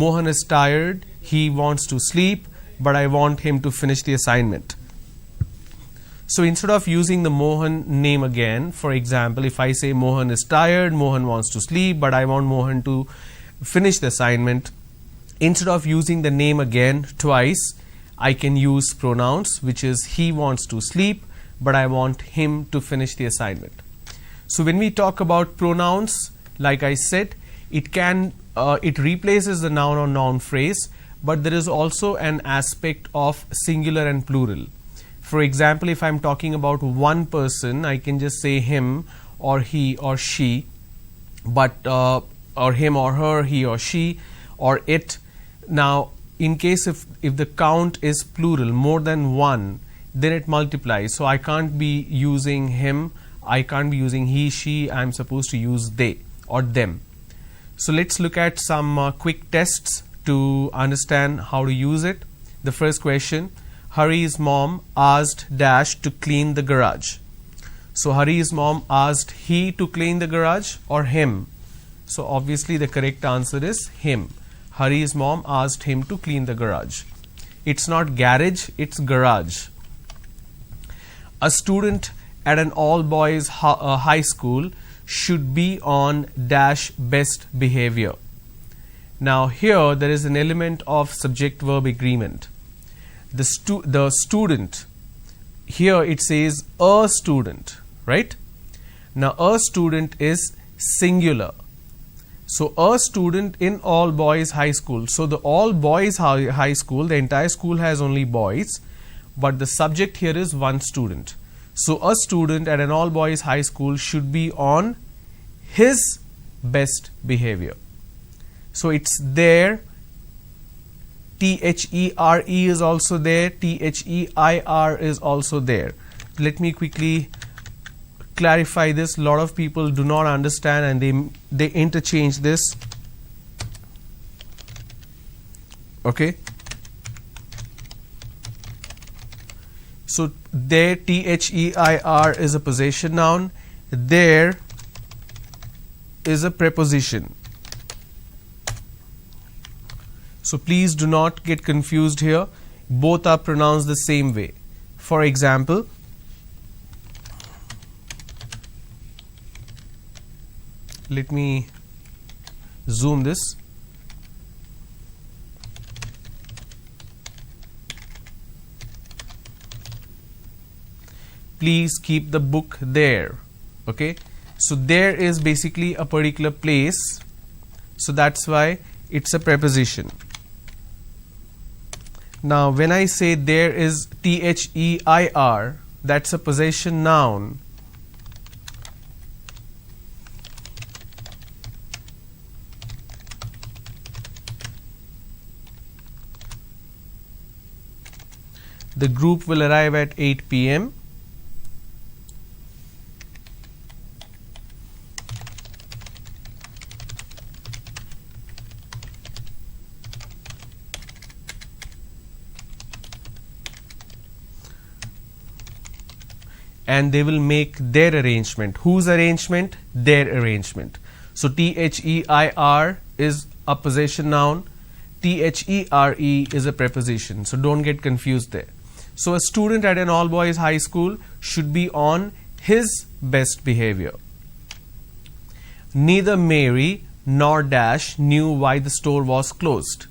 Mohan is tired, he wants to sleep, but I want him to finish the assignment. So instead of using the Mohan name again, for example, if I say Mohan is tired, Mohan wants to sleep, but I want Mohan to finish the assignment, instead of using the name again twice, I can use pronouns, which is he wants to sleep, but I want him to finish the assignment. So when we talk about pronouns, like I said, it replaces the noun or noun phrase, but there is also an aspect of singular and plural. For example, if I'm talking about one person, I can just say him or he or she, but or him or her, he or she, or it. Now in case if the count is plural, more than one, then it multiplies. So I can't be using him, I can't be using he, she, I'm supposed to use they or them. So let's look at some quick tests to understand how to use it. The first question: Hari's mom asked Dash to clean the garage. So Hari's mom asked he to clean the garage or him. So obviously the correct answer is him. Hari's mom asked him to clean the garage. It's not garage, it's garage. A student at an all-boys high school should be on Dash best behavior. Now here there is an element of subject-verb agreement. The student, here it says a student, right? Now a student is singular. So a student in all boys high school. So the all boys high school, the entire school has only boys, but the subject here is one student. So a student at an all boys high school should be on his best behavior. So it's there. THERE is also there. THEIR is also there. Let me quickly clarify this. A lot of people do not understand and they interchange this. Okay. So there THEIR is a possession noun. There is a preposition. So please do not get confused here. Both are pronounced the same way. For example, let me zoom this. Please keep the book there. Okay. So there is basically a particular place. So that's why it's a preposition. Now when I say there is THEIR, that's a possession noun. The group will arrive at 8 p.m. and they will make their arrangement. Whose arrangement? Their arrangement. So THEIR is a possession noun, THERE is a preposition. So don't get confused there. So a student at an all boys high school should be on his best behavior. Neither Mary nor Dash knew why the store was closed.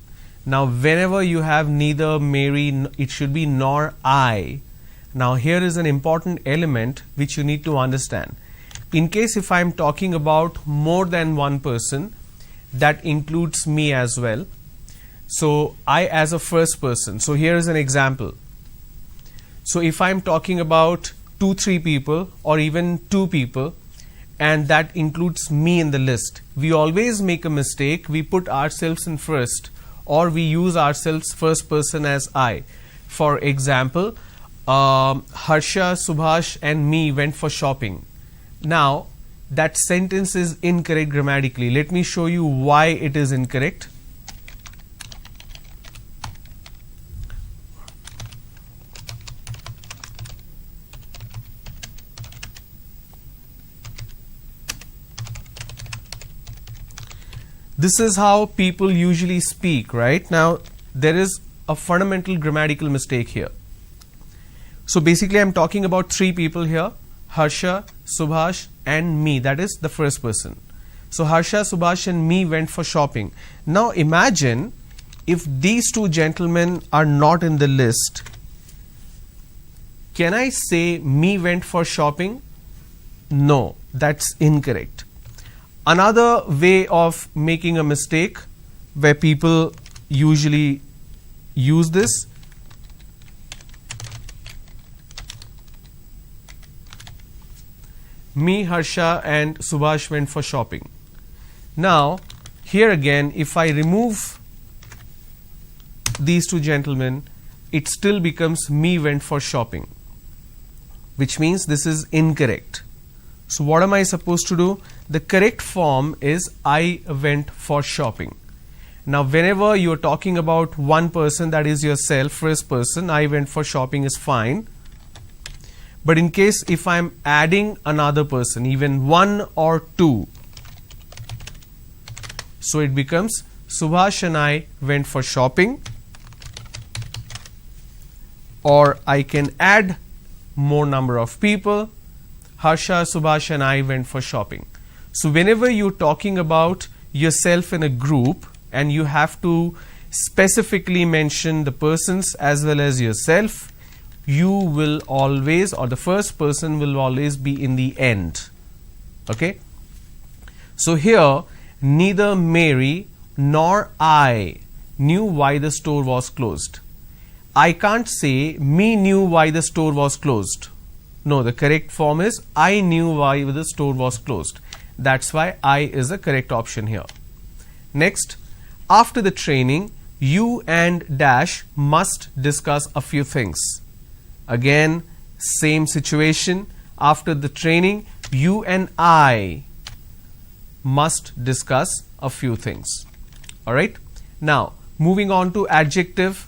Now whenever you have neither Mary, it should be nor I. Now here is an important element which you need to understand. In case if I am talking about more than one person, that includes me as well. So I as a first person. So here is an example. So if I am talking about 2-3 people or even 2 people, and that includes me in the list, we always make a mistake. We put ourselves in first, or we use ourselves first person as I. For example, Harsha, Subhash and me went for shopping. Now that sentence is incorrect grammatically. Let me show you why it is incorrect. This is how people usually speak, right? Now there is a fundamental grammatical mistake here. So basically I'm talking about 3 people here, Harsha, Subhash and me, that is the first person. So Harsha, Subhash and me went for shopping. Now imagine if these 2 gentlemen are not in the list. Can I say me went for shopping? No, that's incorrect. Another way of making a mistake where people usually use this, me, Harsha and Subhash went for shopping. Now here again, if I remove these 2 gentlemen, it still becomes me went for shopping, which means this is incorrect. So what am I supposed to do? The correct form is I went for shopping. Now whenever you are talking about one person, that is yourself, first person, I went for shopping is fine. But in case if I am adding another person, even one or two, so it becomes Subhash and I went for shopping, or I can add more number of people, Harsha, Subhash and I went for shopping. So whenever you're talking about yourself in a group and you have to specifically mention the persons as well as yourself, you will always, or the first person will always be in the end. Okay. So here, neither Mary nor I knew why the store was closed. I can't say me knew why the store was closed. No, the correct form is I knew why the store was closed. That's why I is the correct option here. Next, after the training, you and dash must discuss a few things. Again, same situation. After the training, you and I must discuss a few things. Alright. Now, moving on to adjective.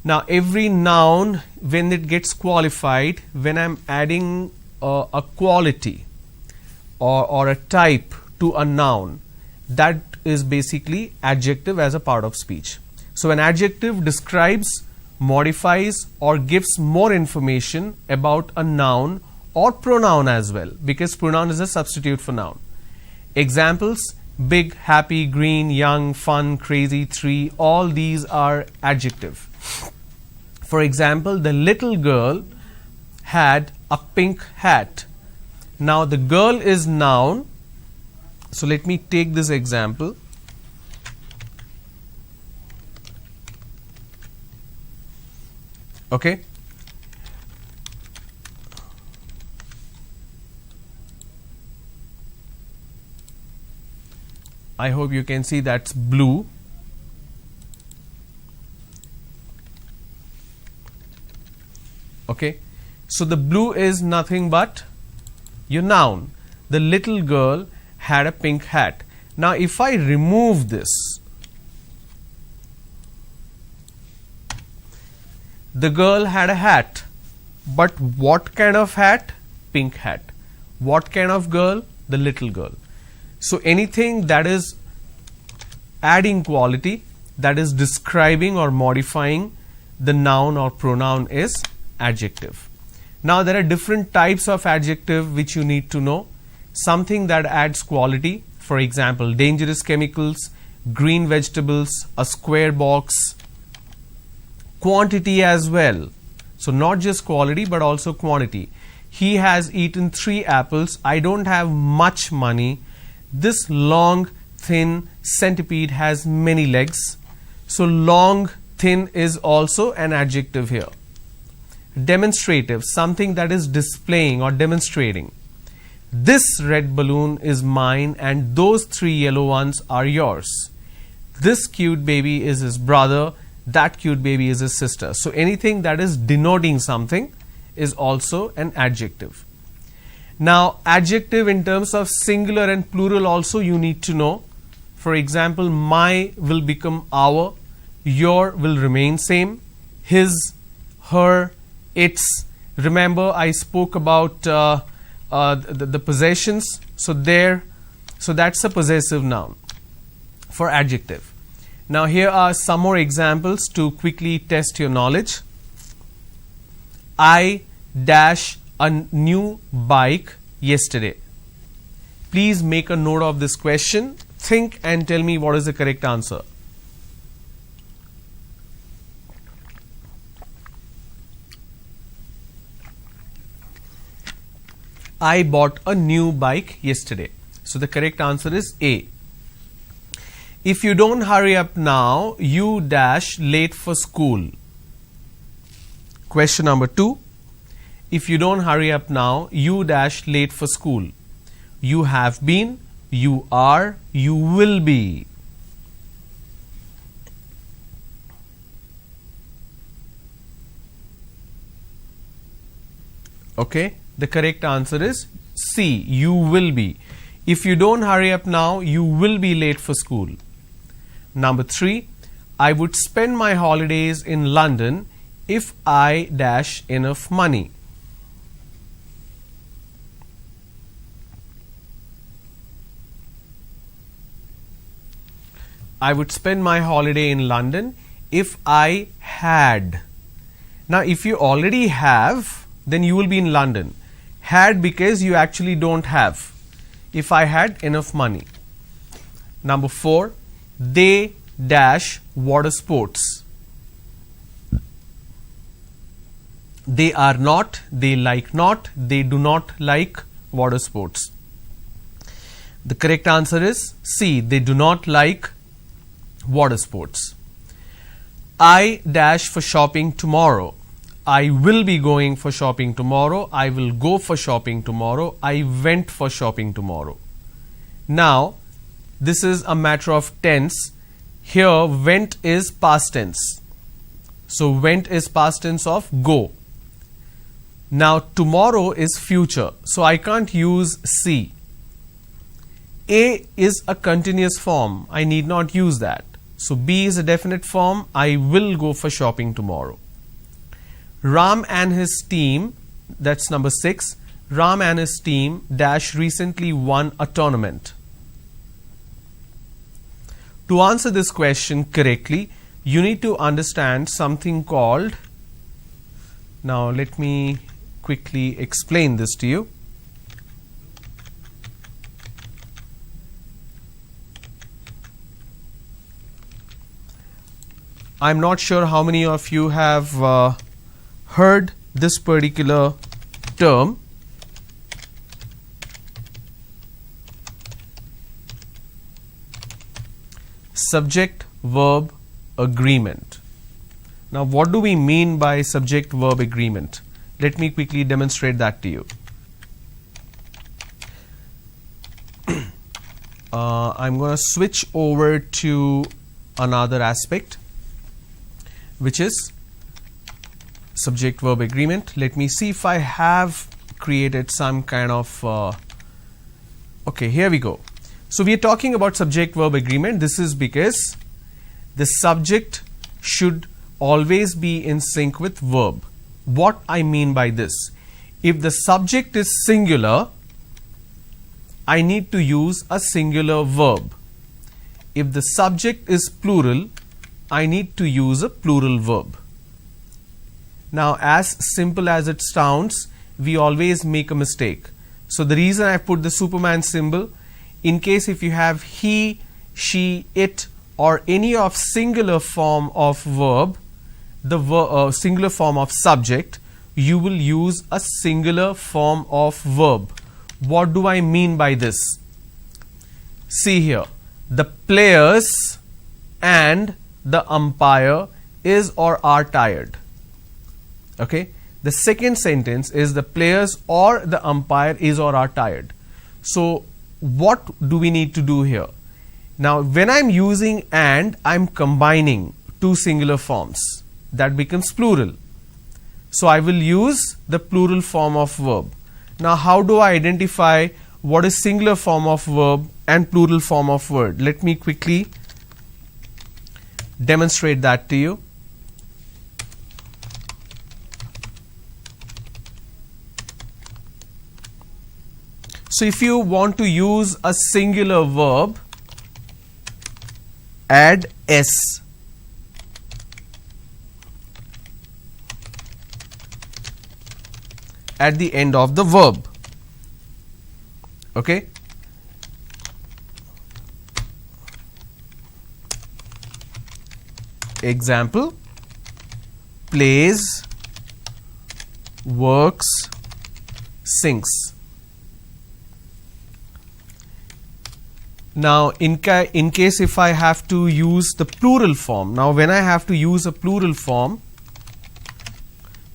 Now, every noun, when it gets qualified, when I am adding a quality or a type to a noun, that is basically adjective as a part of speech. So, an adjective describes, modifies or gives more information about a noun or pronoun as well, because pronoun is a substitute for noun. Examples: big, happy, green, young, fun, crazy, tree, all these are adjective. For example, the little girl had a pink hat. Now the girl is noun. So let me take this example. Okay. I hope you can see that's blue. Okay. So the blue is nothing but your noun. The little girl had a pink hat. Now if I remove this, the girl had a hat, but what kind of hat? Pink hat. What kind of girl? The little girl. So anything that is adding quality, that is describing or modifying the noun or pronoun is adjective. Now there are different types of adjective which you need to know. Something that adds quality, for example, dangerous chemicals, green vegetables, a square box, quantity as well. So not just quality but also quantity. He has eaten 3 apples. I don't have much money. This long, thin centipede has many legs. So long, thin is also an adjective here. Demonstrative, something that is displaying or demonstrating. This red balloon is mine and those 3 yellow ones are yours. This cute baby is his brother. That cute baby is his sister. So anything that is denoting something is also an adjective. Now adjective in terms of singular and plural also you need to know. For example, my will become our, your will remain same, his, her, its. Remember I spoke about the possessions. So that's a possessive noun for adjective. Now here are some more examples to quickly test your knowledge. I dash a new bike yesterday. Please make a note of this question. Think and tell me what is the correct answer. I bought a new bike yesterday. So the correct answer is A. If you don't hurry up now, you dash late for school. Question number 2. If you don't hurry up now, you dash late for school. You have been, you are, you will be. Okay, the correct answer is C, you will be. If you don't hurry up now, you will be late for school. Number 3, I would spend my holidays in London if I dash enough money. I would spend my holiday in London if I had. Now, if you already have, then you will be in London. Had because you actually don't have. If I had enough money. Number 4, they dash water sports. They are not, they like not, they do not like water sports. The correct answer is C, they do not like water sports. I dash for shopping tomorrow. I will be going for shopping tomorrow. I will go for shopping tomorrow. I went for shopping tomorrow. Now, this is a matter of tense. Here, went is past tense. So, went is past tense of go. Now, tomorrow is future. So, I can't use C. A is a continuous form. I need not use that. So, B is a definite form. I will go for shopping tomorrow. Ram and his team, that's number 6. Ram and his team dash recently won a tournament. To answer this question correctly, you need to understand something called, now let me quickly explain this to you. I'm not sure how many of you have heard this particular term. Subject verb agreement. Now, what do we mean by subject verb agreement? Let me quickly demonstrate that to you. I'm going to switch over to another aspect, which is subject verb agreement. Let me see if I have created some kind of okay, here we go. So, we are talking about subject verb agreement. This is because the subject should always be in sync with verb. What I mean by this, if the subject is singular, I need to use a singular verb. If the subject is plural, I need to use a plural verb. Now, as simple as it sounds, we always make a mistake. So, the reason I put the Superman symbol, in case if you have he, she, it or any of singular form of verb, the singular form of subject, you will use a singular form of verb. What do I mean by this? See here, the players and the umpire is or are tired. Okay. The second sentence is the players or the umpire is or are tired. So, what do we need to do here? Now, when I'm using and, I'm combining two singular forms. That becomes plural. So, I will use the plural form of verb. Now, how do I identify what is singular form of verb and plural form of word? Let me quickly demonstrate that to you. So, if you want to use a singular verb, add S. At the end of the verb. Okay. Example, plays, works, sings. Now, in case if I have to use the plural form, now when I have to use a plural form,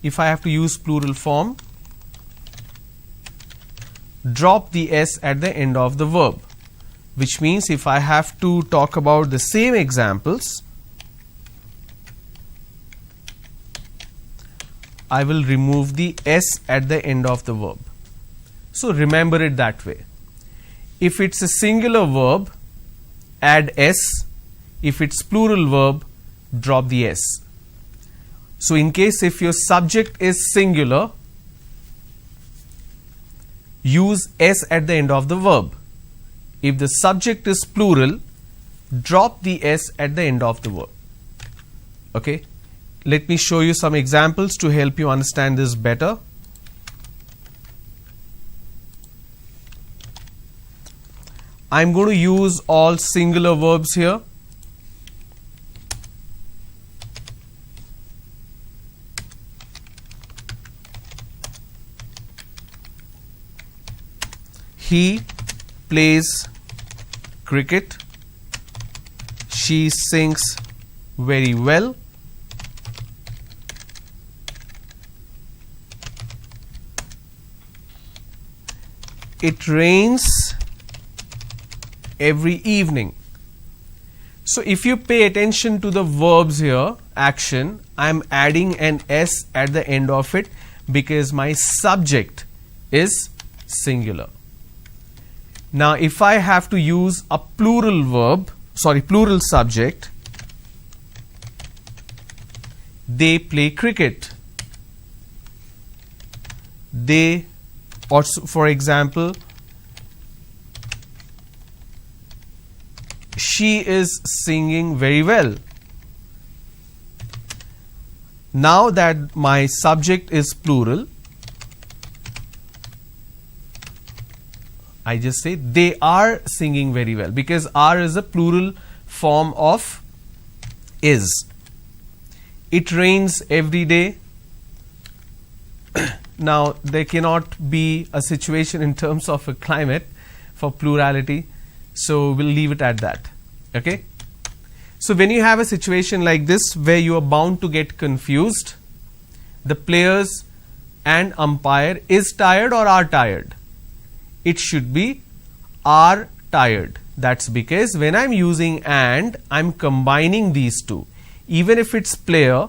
if I have to use plural form, drop the S at the end of the verb, which means if I have to talk about the same examples, I will remove the S at the end of the verb. So, remember it that way. If it's a singular verb, add S. If it's plural verb, drop the S. So in case if your subject is singular, use S at the end of the verb. If the subject is plural, drop the S at the end of the verb. Okay, let me show you some examples to help you understand this better. I'm going to use all singular verbs here. He plays cricket. She sings very well. It rains every evening. So if you pay attention to the verbs here, action, I am adding an S at the end of it because my subject is singular. Now if I have to use a plural subject, they play cricket. They, or for example, she is singing very well. Now that my subject is plural, I just say they are singing very well because are is a plural form of is. It rains every day. Now there cannot be a situation in terms of a climate for plurality, so we'll leave it at that. Okay. So when you have a situation like this where you are bound to get confused, the players and umpire is tired or are tired, it should be are tired. That's because when I'm using and, I'm combining these two. Even if it's player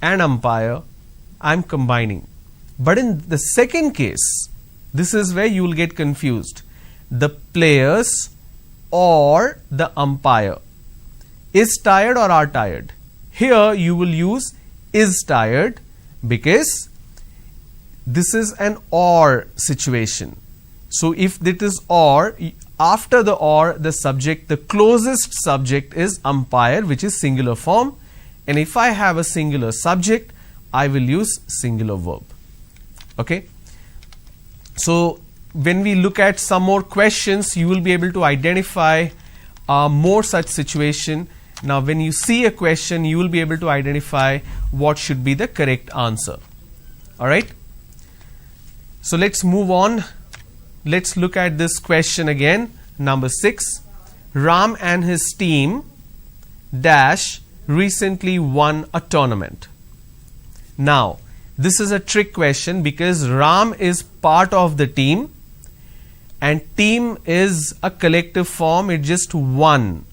and umpire, I'm combining. But in the second case, this is where you will get confused. The players or the umpire is tired or are tired. Here you will use is tired because this is an or situation. So if it is or, after the or, the subject, the closest subject is umpire, which is singular form. And if I have a singular subject, I will use singular verb. Okay. So when we look at some more questions, you will be able to identify more such situation. Now when you see a question, you will be able to identify what should be the correct answer. Alright. So let's move on. Let's look at this question again. Number 6. Ram and his team dash recently won a tournament. Now this is a trick question because Ram is part of the team and team is a collective form, it just won.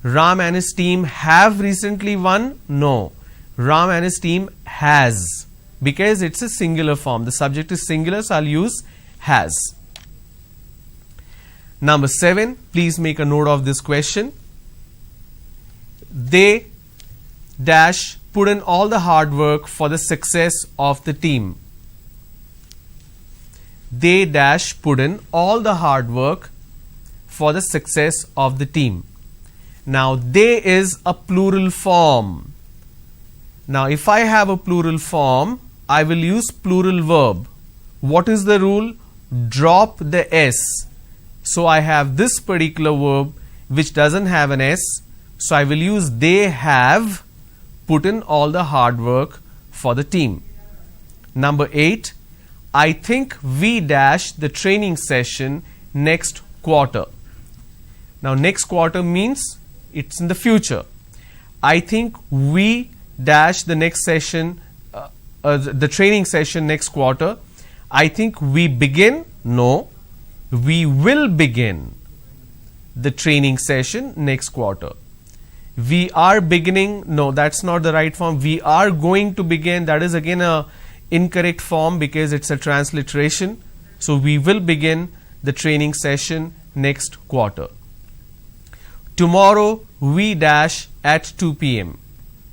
Ram and his team have recently won? No. Ram and his team has, because it's a singular form. The subject is singular, so I'll use has. Number 7, please make a note of this question. They dash put in all the hard work for the success of the team. They dash put in all the hard work for the success of the team. Now they is a plural form. Now if I have a plural form, I will use plural verb. What is the rule? Drop the S. So I have this particular verb which doesn't have an S. So I will use they have put in all the hard work for the team. Number 8, I think we dash the training session next quarter. Now next quarter means it's in the future. I think we dash the next session, the training session next quarter. I think we begin. No, we will begin the training session next quarter. We are beginning. No, that's not the right form. We are going to begin. That is again a incorrect form because it's a transliteration. So we will begin the training session next quarter. Tomorrow we dash at 2 p.m.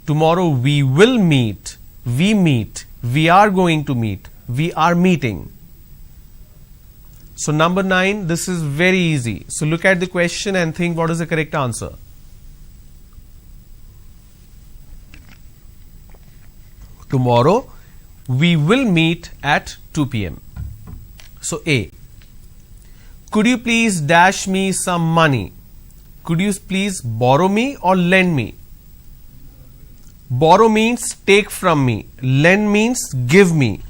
Tomorrow we will meet. We meet. We are going to meet. We are meeting. So number 9, this is very easy. So look at the question and think what is the correct answer. Tomorrow we will meet at 2 p.m. So A. Could you please dash me some money? Could you please borrow me or lend me? Borrow means take from me. Lend means give me.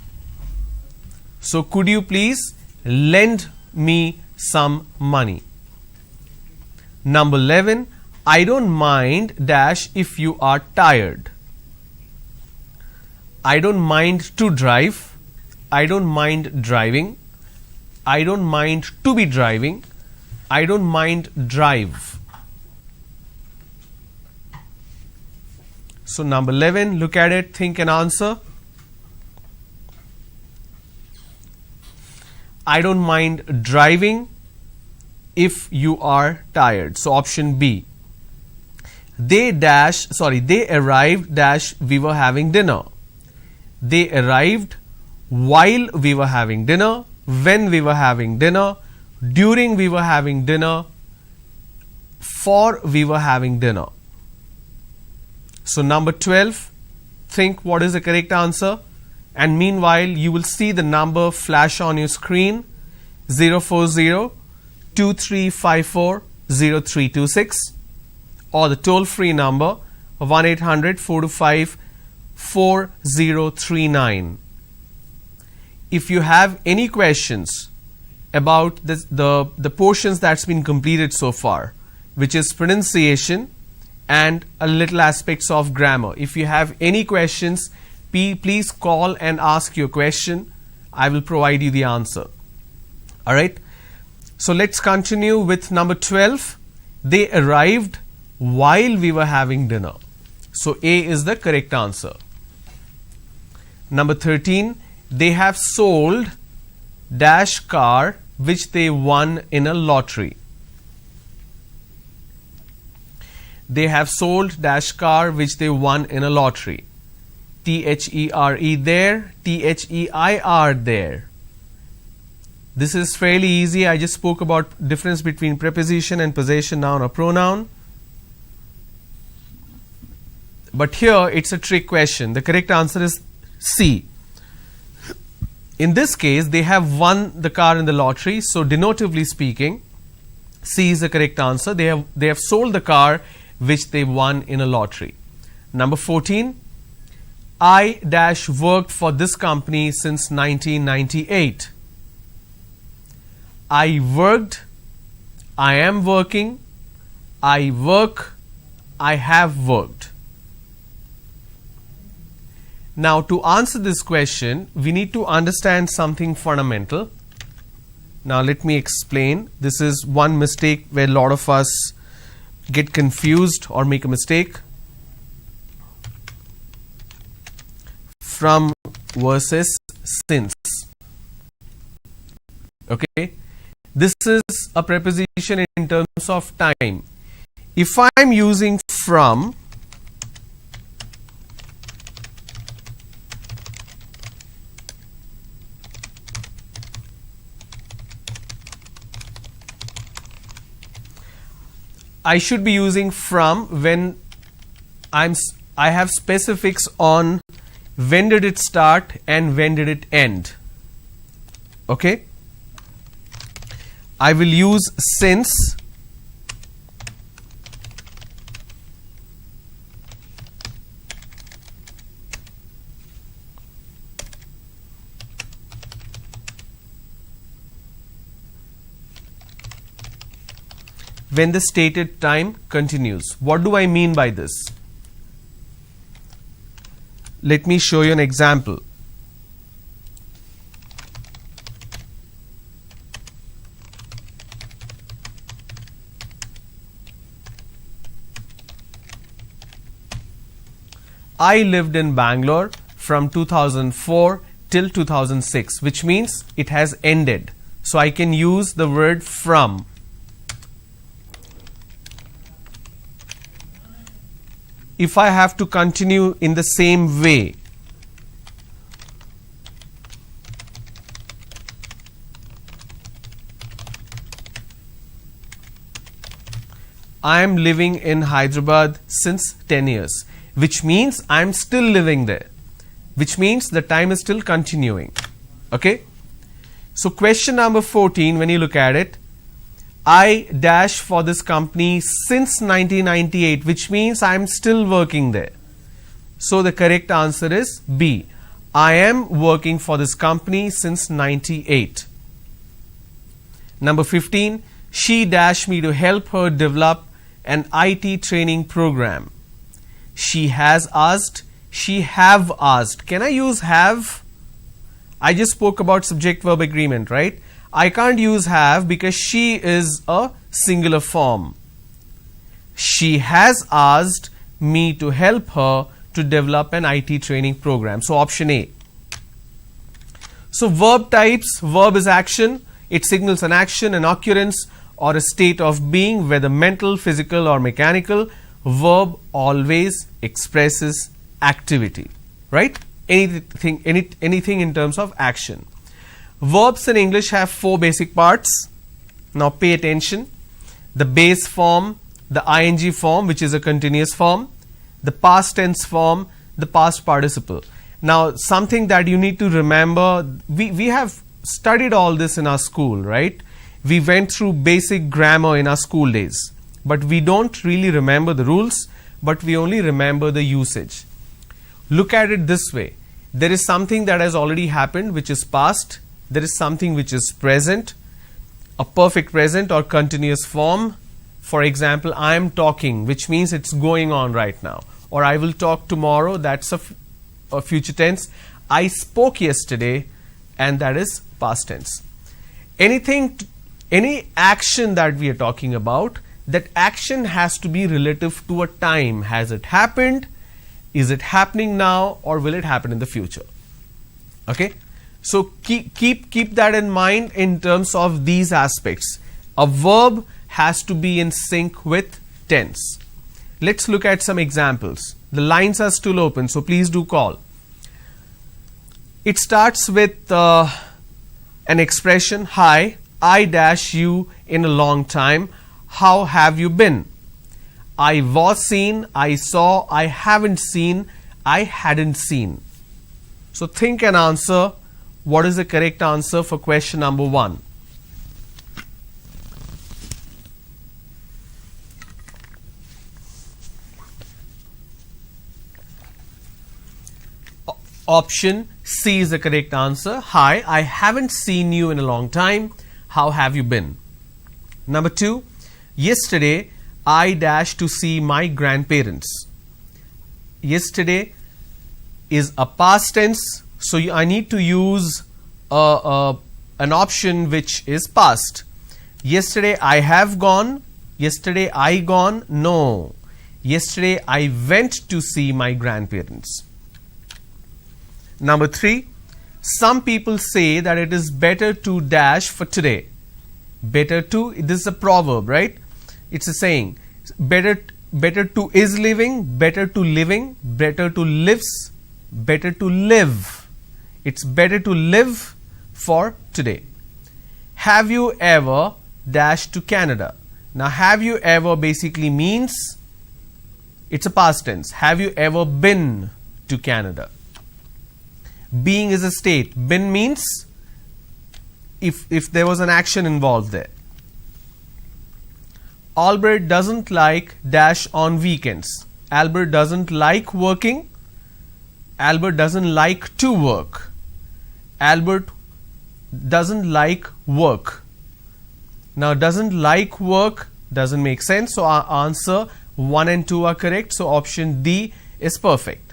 So could you please lend me some money? Number 11. I don't mind dash if you are tired. I don't mind to drive. I don't mind driving. I don't mind to be driving. I don't mind drive. So number 11, look at it, think and answer. I don't mind driving if you are tired. So option B. They arrived dash we were having dinner. They arrived while we were having dinner, when we were having dinner, during we were having dinner, for we were having dinner. So number 12, think what is the correct answer, and meanwhile you will see the number flash on your screen, 040-2354-0326, or the toll-free number 1-800-425-4039. If you have any questions about the portions that's been completed so far, which is pronunciation and a little aspects of grammar, if you have any questions, please call and ask your question. I will provide you the answer. Alright, so let's continue with number 12. They arrived while we were having dinner. So A is the correct answer. Number 13, they have sold dash car which they won in a lottery. They have sold dash car which they won in a lottery. T-H-E-R-E there, T-H-E-I-R there. This is fairly easy. I just spoke about difference between preposition and possession noun or pronoun. But here it's a trick question. The correct answer is C. In this case, they have won the car in the lottery. So denotively speaking, C is the correct answer. They have sold the car which they won in a lottery. Number 14, I dash worked for this company since 1998. I worked, I am working, I work, I have worked. Now to answer this question, we need to understand something fundamental. Now let me explain. This is one mistake where a lot of us get confused or make a mistake. From versus since. Okay. This is a preposition in terms of time. If I am using from, I should be using from when I have specifics on when did it start and when did it end. Okay. I will use since when the stated time continues. What do I mean by this? Let me show you an example. I lived in Bangalore from 2004 till 2006, which means it has ended. So I can use the word from. if I have to continue in the same way. I am living in Hyderabad since 10 years, which means I am still living there, which means the time is still continuing. Okay. So question number 14, when you look at it, I dash for this company since 1998, which means I am still working there. So the correct answer is B. I am working for this company since 98. Number 15, she dashed me to help her develop an IT training program. She has asked, she have asked. Can I use have? I just spoke about subject verb agreement, right? I can't use have because she is a singular form. She has asked me to help her to develop an IT training program. So option A. So verb types, verb is action. It signals an action, an occurrence, or a state of being, whether mental, physical, or mechanical. Verb always expresses activity, right? Anything in terms of action. Verbs in English have 4 basic parts. Now pay attention. The base form, the ing form, which is a continuous form, the past tense form, the past participle. Now something that you need to remember, we have studied all this in our school, right? We went through basic grammar in our school days, but we don't really remember the rules, but we only remember the usage. Look at it this way. There is something that has already happened, which is past. There is something which is present, a perfect present or continuous form. For example, I am talking, which means it's going on right now. Or I will talk tomorrow, that's a future tense. I spoke yesterday, and that is past tense. Any action that we are talking about, that action has to be relative to a time. Has it happened? Is it happening now, or will it happen in the future? Okay. So keep that in mind in terms of these aspects. A verb has to be in sync with tense. Let's look at some examples. The lines are still open, so please do call. It starts with an expression, hi, I dash you in a long time. How have you been? I was seen, I saw, I haven't seen, I hadn't seen. So think and answer. What is the correct answer for question number 1? Option C is the correct answer. Hi, I haven't seen you in a long time. How have you been? Number 2, yesterday I dashed to see my grandparents. Yesterday is a past tense, so I need to use an option which is past. Yesterday I have gone. Yesterday I gone. No. Yesterday I went to see my grandparents. Number 3, some people say that it is better to dash for today. Better to, this is a proverb, right? It's a saying. Better to is living, better to living, better to lives, better to live. It's better to live for today. Have you ever dashed to Canada? Now have you ever basically means, it's a past tense. Have you ever been to Canada? Being is a state. Been means if there was an action involved there. Albert doesn't like dash on weekends. Albert doesn't like working. Albert doesn't like to work. Albert doesn't like work. Now doesn't like work doesn't make sense. So our answer 1 and 2 are correct. So option D is perfect.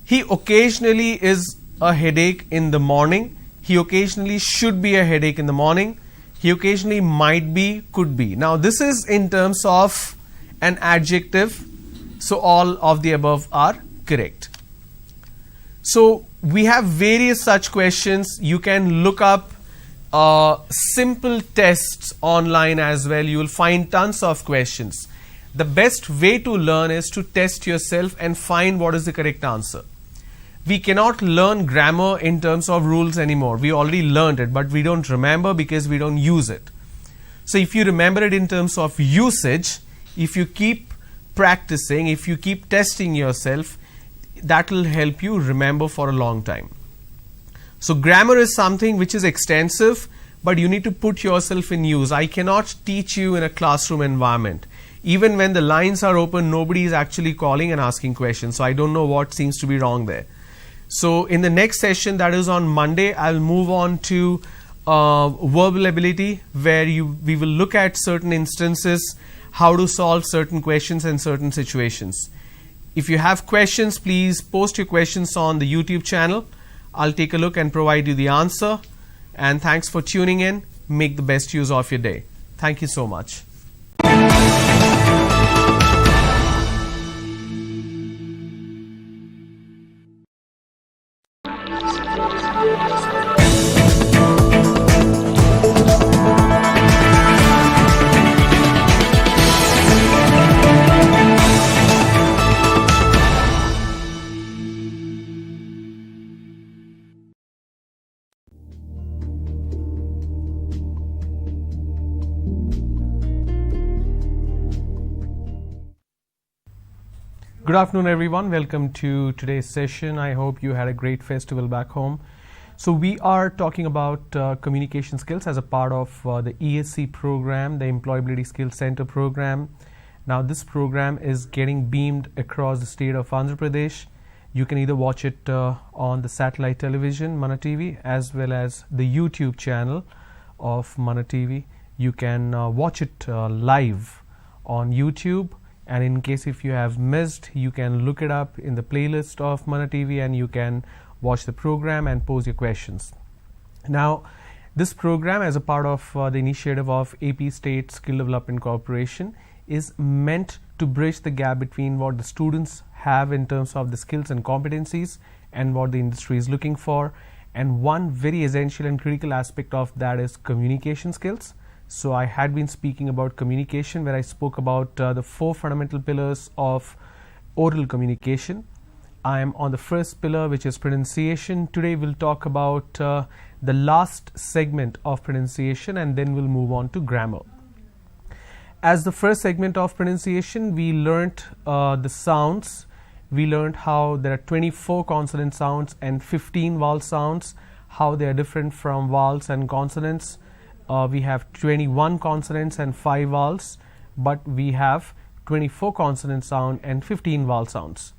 He occasionally is a headache in the morning. He occasionally should be a headache in the morning. He occasionally might be, could be. Now this is in terms of an adjective. So all of the above are correct. So we have various such questions. You can look up simple tests online as well. You will find tons of questions. the best way to learn is to test yourself and find what is the correct answer. We cannot learn grammar in terms of rules anymore. We already learned it, but we don't remember because we don't use it. So if you remember it in terms of usage, if you keep practicing, if you keep testing yourself, that will help you remember for a long time. So grammar is something which is extensive, but you need to put yourself in use. I cannot teach you in a classroom environment. Even when the lines are open, nobody is actually calling and asking questions. So I don't know what seems to be wrong there. So in the next session, that is on Monday, I'll move on to verbal ability, where we will look at certain instances, how to solve certain questions in certain situations. If you have questions, please post your questions on the YouTube channel. I'll take a look and provide you the answer. And thanks for tuning in. Make the best use of your day. Thank you so much. Good afternoon, everyone. Welcome to today's session. I hope you had a great festival back home. So we are talking about communication skills as a part of the ESC program, the Employability Skills Center program. Now this program is getting beamed across the state of Andhra Pradesh. You can either watch it on the satellite television, Mana TV, as well as the YouTube channel of Mana TV. You can watch it live on YouTube. And in case if you have missed, you can look it up in the playlist of Mana TV and you can watch the program and pose your questions. Now, this program, as a part of the initiative of AP State Skill Development Corporation, is meant to bridge the gap between what the students have in terms of the skills and competencies and what the industry is looking for. And one very essential and critical aspect of that is communication skills. So I had been speaking about communication, where I spoke about the 4 fundamental pillars of oral communication. I am on the first pillar, which is pronunciation. Today we'll talk about the last segment of pronunciation, and then we'll move on to grammar. As the first segment of pronunciation, we learnt the sounds. We learned how there are 24 consonant sounds and 15 vowel sounds, how they are different from vowels and consonants. We have 21 consonants and 5 vowels, but we have 24 consonant sound and 15 vowel sounds.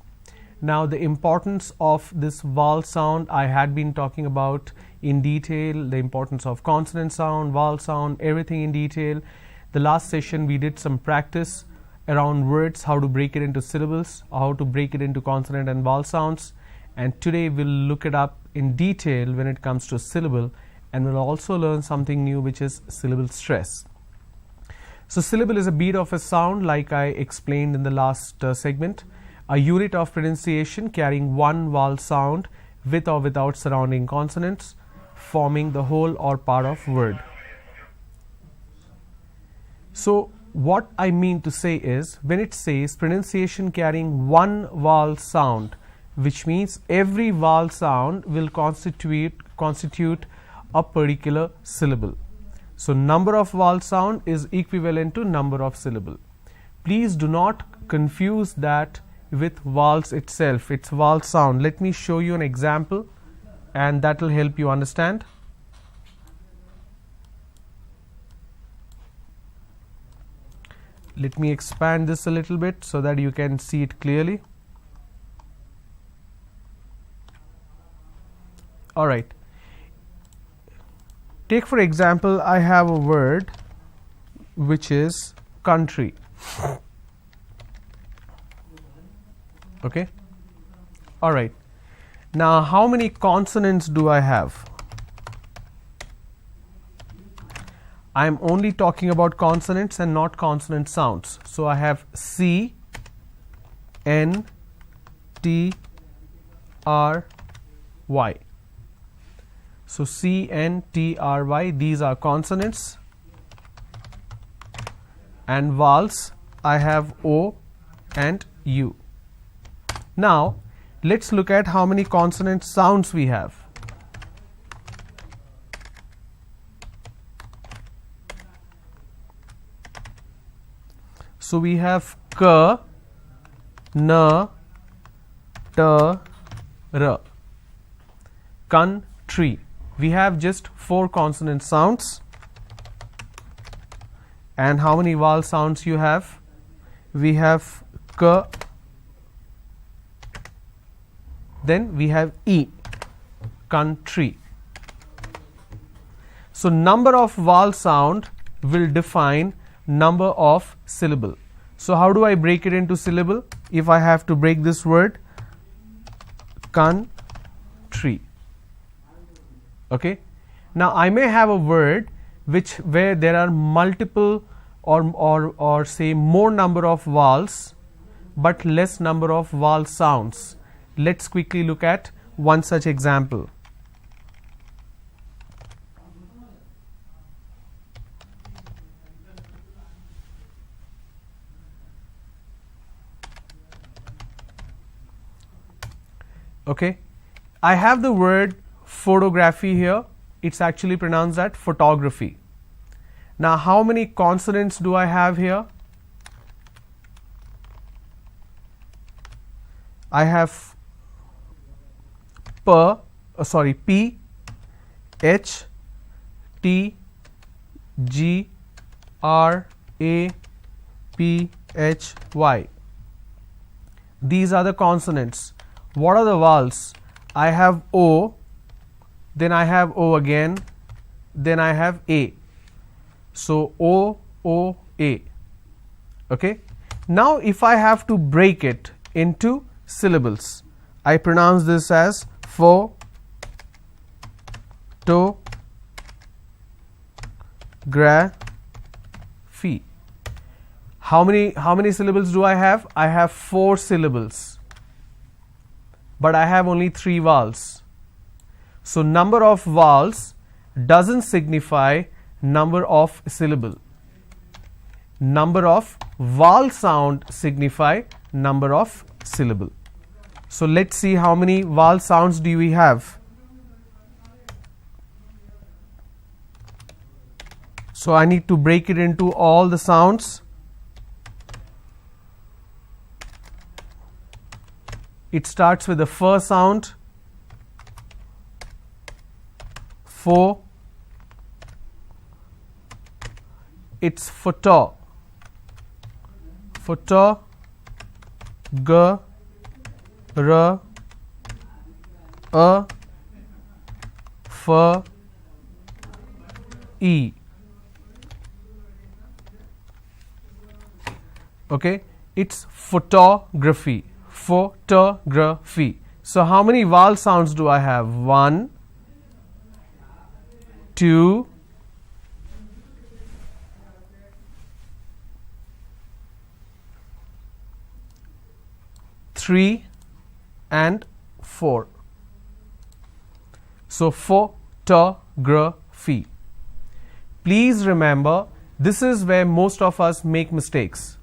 Now the importance of this vowel sound I had been talking about in detail, the importance of consonant sound, vowel sound, everything in detail. The last session we did some practice around words, how to break it into syllables, how to break it into consonant and vowel sounds, and today we'll look it up in detail when it comes to syllable. And we'll also learn something new, which is syllable stress. So syllable is a beat of a sound, like I explained in the last segment, a unit of pronunciation carrying one vowel sound with or without surrounding consonants, forming the whole or part of word. So what I mean to say is, when it says pronunciation carrying one vowel sound, which means every vowel sound will constitute a particular syllable. So number of vowel sound is equivalent to number of syllable. Please do not confuse that with vowels itself. It's vowel sound. Let me show you an example and that will help you understand. Let me expand this a little bit so that you can see it clearly. Alright. Take for example, I have a word which is country. Okay. All right. Now, how many consonants do I have? I am only talking about consonants and not consonant sounds. So I have C, N, T, R, Y. So C, N, T, R, Y, these are consonants, and vowels I have O and U. Now let's look at how many consonant sounds we have. So we have K, N, T, R. Country. We have just 4 consonant sounds. And how many vowel sounds you have? We have K, then we have E, country. So number of vowel sound will define number of syllable. So how do I break it into syllable? If I have to break this word, country. Okay. Now I may have a word where there are multiple or say more number of vowels but less number of vowel sounds. Let's quickly look at one such example. Okay, I have the word photography here. It's actually pronounced that photography. Now how many consonants do I have here? I have P, H, T, G, R, A, P, H, Y. These are the consonants. What are the vowels? I have O, then I have O again, then I have A. So O, O, A. Okay. Now if I have to break it into syllables, I pronounce this as photography. How many syllables do I have? I have 4 syllables, but I have only 3 vowels. So number of vowels doesn't signify number of syllable. Number of vowel sound signify number of syllable. So let's see how many vowel sounds do we have. So I need to break it into all the sounds. It starts with the first sound, pho. It's photo, g, r, a, f, e. Okay, it's photography. Photography. So how many vowel sounds do I have? 1, 2, 3 and 4. So photography. Please remember, this is where most of us make mistakes.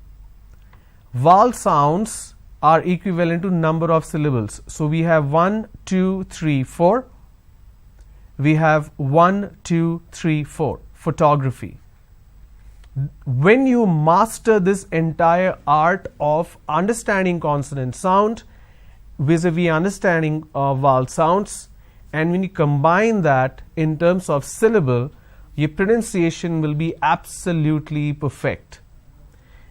Vowel sounds are equivalent to number of syllables. So we have 1, 2, 3, 4. We have 1, 2, 3, 4. Photography. When you master this entire art of understanding consonant sound vis-a-vis understanding of vowel sounds, and when you combine that in terms of syllable, your pronunciation will be absolutely perfect.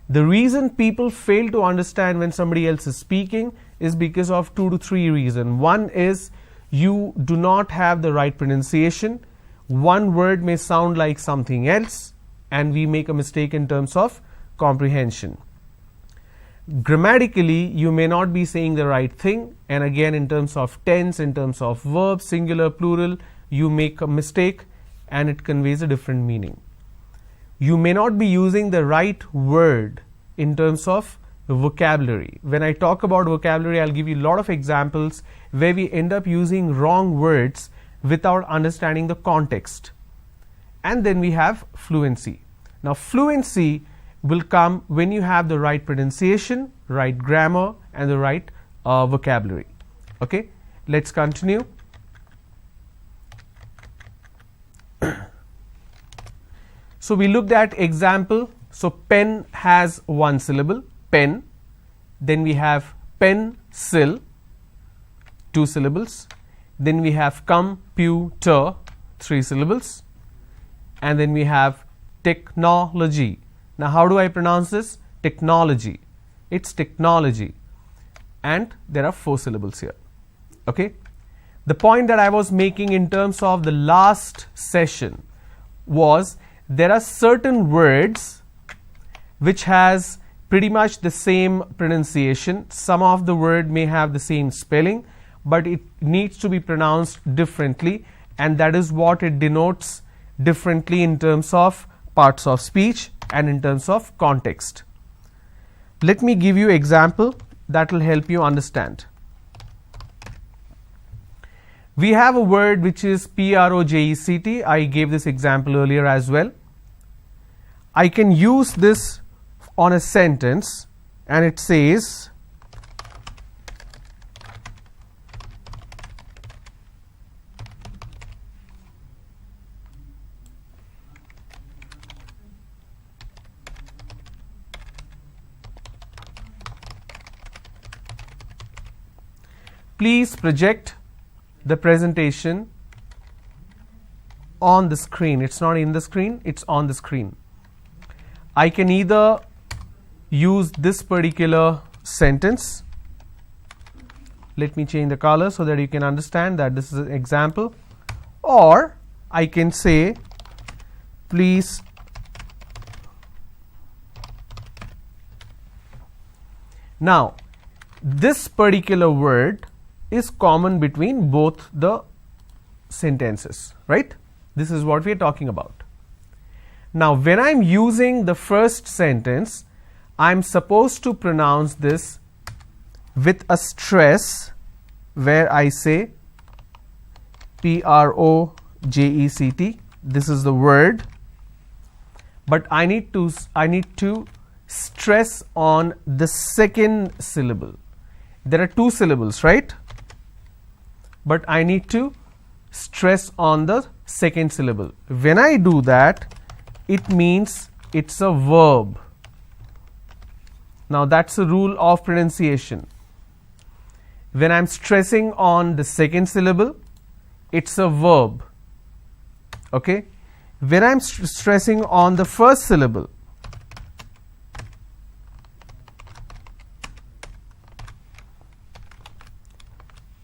The reason people fail to understand when somebody else is speaking is because of 2 to 3 reasons. One is you do not have the right pronunciation. One word may sound like something else, and we make a mistake in terms of comprehension. Grammatically, you may not be saying the right thing, and again in terms of tense, in terms of verb, singular, plural, you make a mistake and it conveys a different meaning. You may not be using the right word in terms of vocabulary. When I talk about vocabulary, I'll give you a lot of examples where we end up using wrong words without understanding the context. And then we have fluency. Now fluency will come when you have the right pronunciation, right grammar, and the right vocabulary. Okay, let's continue. So we looked at example. So pen has one syllable, pen. Then we have pencil, two syllables. Then we have computer, three syllables. And then we have technology. Now how do I pronounce this? Technology. It's technology. And there are four syllables here. Okay. The point that I was making in terms of the last session was there are certain words which has pretty much the same pronunciation. Some of the word may have the same spelling, but it needs to be pronounced differently, and that is what it denotes differently in terms of parts of speech and in terms of context. Let me give you example that will help you understand. We have a word which is project. I gave this example earlier as well. I can use this on a sentence, and it says please project the presentation on the screen. It's not in the screen, it's on the screen. I can either use this particular sentence. Let me change the color so that you can understand that this is an example. Or I can say, please now this particular word is common between both the sentences, right? This is what we are talking about. Now when I'm using the first sentence, I'm supposed to pronounce this with a stress where I say project. This is the word, but I need to stress on the second syllable. There are two syllables, right? But I need to stress on the second syllable. When I do that, it means it's a verb. Now that's a rule of pronunciation. When I'm stressing on the second syllable, it's a verb. Okay? When I'm stressing on the first syllable,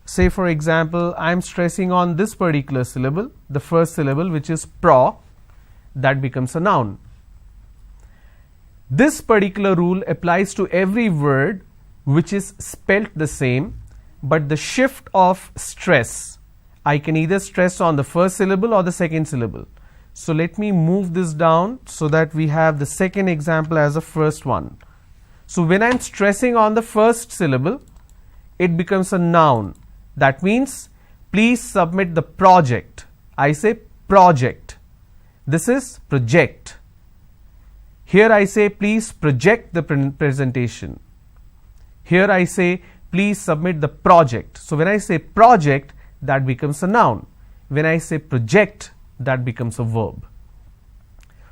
say for example, I'm stressing on this particular syllable, the first syllable, which is pro, that becomes a noun. This particular rule applies to every word which is spelt the same, but the shift of stress, I can either stress on the first syllable or the second syllable. So let me move this down so that we have the second example as the first one. So when I'm stressing on the first syllable, it becomes a noun. That means please submit the project. I say project. This is project. Here I say please project the presentation. Here I say please submit the project. So when I say project, that becomes a noun. When I say project, that becomes a verb.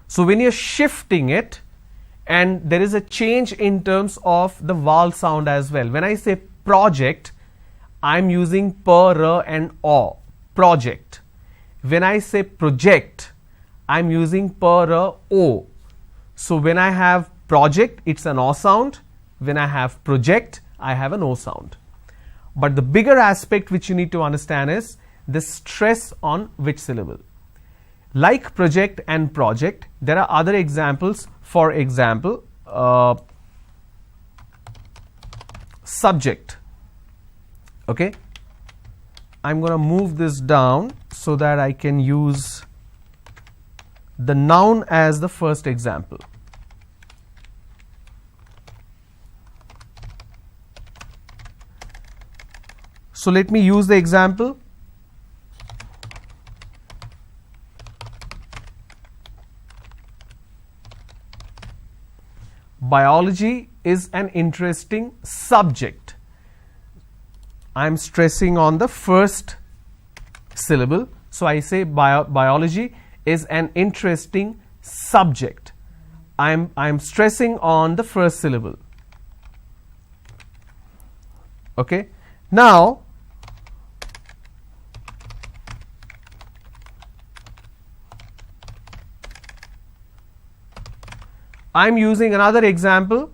So when you're shifting it, and there is a change in terms of the vowel sound as well. When I say project, I'm using per, r and o, project. When I say project, I'm using per, r, o. So when I have project, it's an o sound. When I have project, I have an o sound. But the bigger aspect which you need to understand is the stress on which syllable. Like project and project, there are other examples. For example, subject. Okay, I'm going to move this down so that I can use the noun as the first example. So let me use the example. biology is an interesting subject. I am stressing on the first syllable. So I say biology is an interesting subject. I am stressing on the first syllable. Okay. Now I am using another example.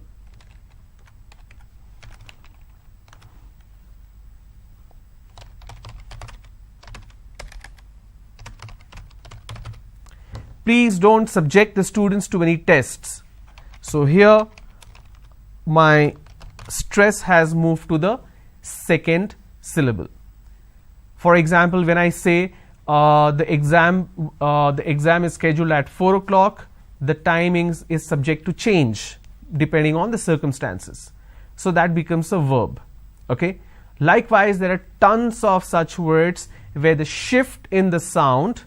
Please don't subject the students to any tests. So here my stress has moved to the second syllable. For example, when I say the exam is scheduled at 4 o'clock, the timings is subject to change depending on the circumstances. So that becomes a verb. Okay. Likewise, there are tons of such words where the shift in the sound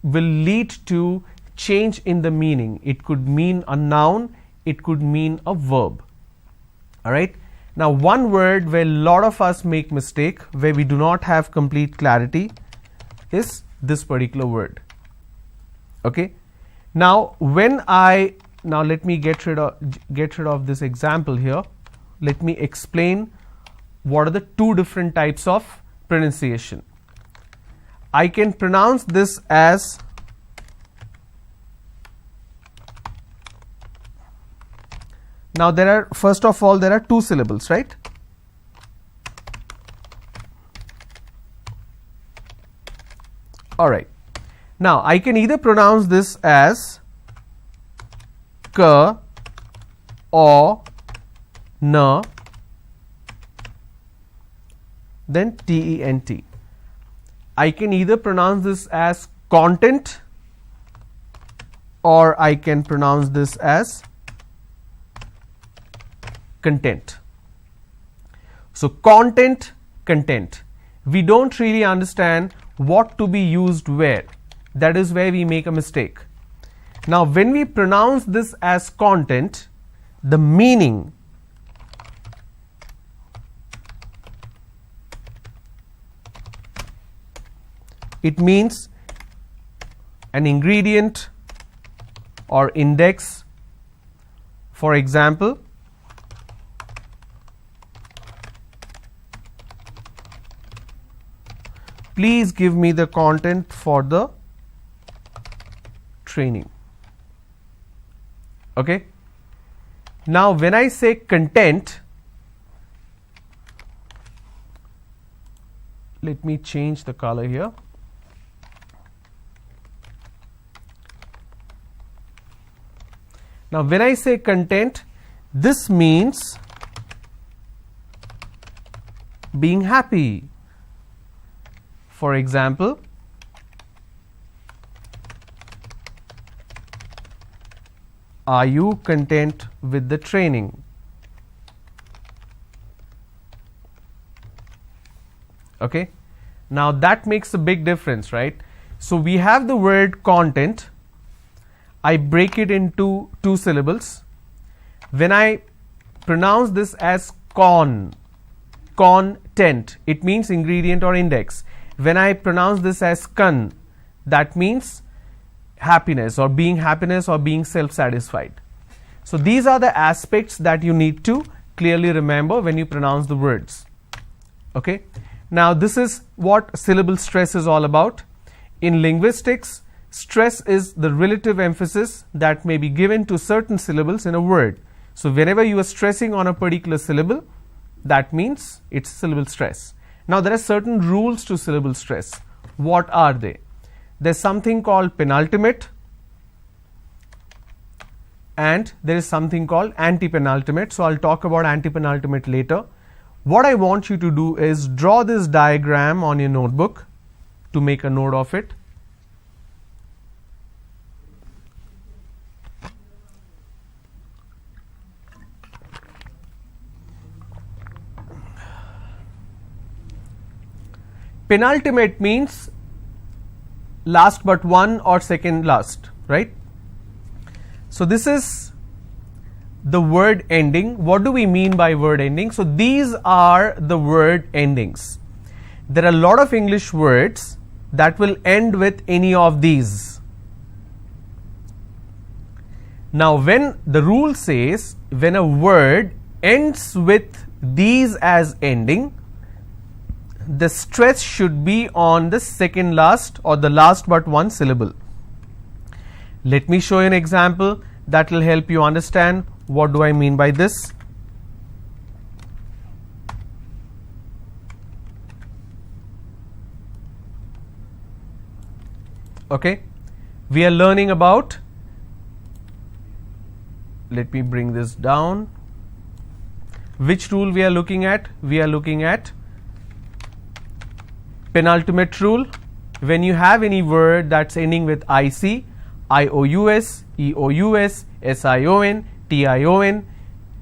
will lead to change in the meaning. It could mean a noun, it could mean a verb. All right. Now, one word where a lot of us make mistake, where we do not have complete clarity, is this particular word. Okay. Now, let me get rid of this example here. Let me explain what are the two different types of pronunciation. I can pronounce this as now first of all there are two syllables, right? All right. Now I can either pronounce this as k or n, then tent. I can either pronounce this as content or I can pronounce this as content. So content, content. We don't really understand what to be used where. That is where we make a mistake. Now when we pronounce this as content, the meaning it means an ingredient or index. For example, please give me the content for the training. Okay. Now when I say content, let me change the color here. Now when I say content, this means being happy. For example, are you content with the training? Okay. Now that makes a big difference, right? So we have the word content. I break it into two syllables. When I pronounce this as content, it means ingredient or index. When I pronounce this as that means happiness or being self-satisfied. So these are the aspects that you need to clearly remember when you pronounce the words. Okay. Now this is what syllable stress is all about. In linguistics, stress is the relative emphasis that may be given to certain syllables in a word. So whenever you are stressing on a particular syllable, that means it's syllable stress. Now there are certain rules to syllable stress. What are they? There's something called penultimate and there is something called anti-penultimate. So I'll talk about anti-penultimate later. What I want you to do is draw this diagram on your notebook to make a note of it. Penultimate means last but one or second last, right? So this is the word ending. What do we mean by word ending? So these are the word endings. There are a lot of English words that will end with any of these. Now when the rule says when a word ends with these as ending, the stress should be on the second last or the last but one syllable. Let me show you an example that will help you understand what do I mean by this. Okay, we are learning about, let me bring this down. Which rule we are looking at? We are looking at penultimate rule. When you have any word that's ending with IC, IOUS, EOUS, SION, TION,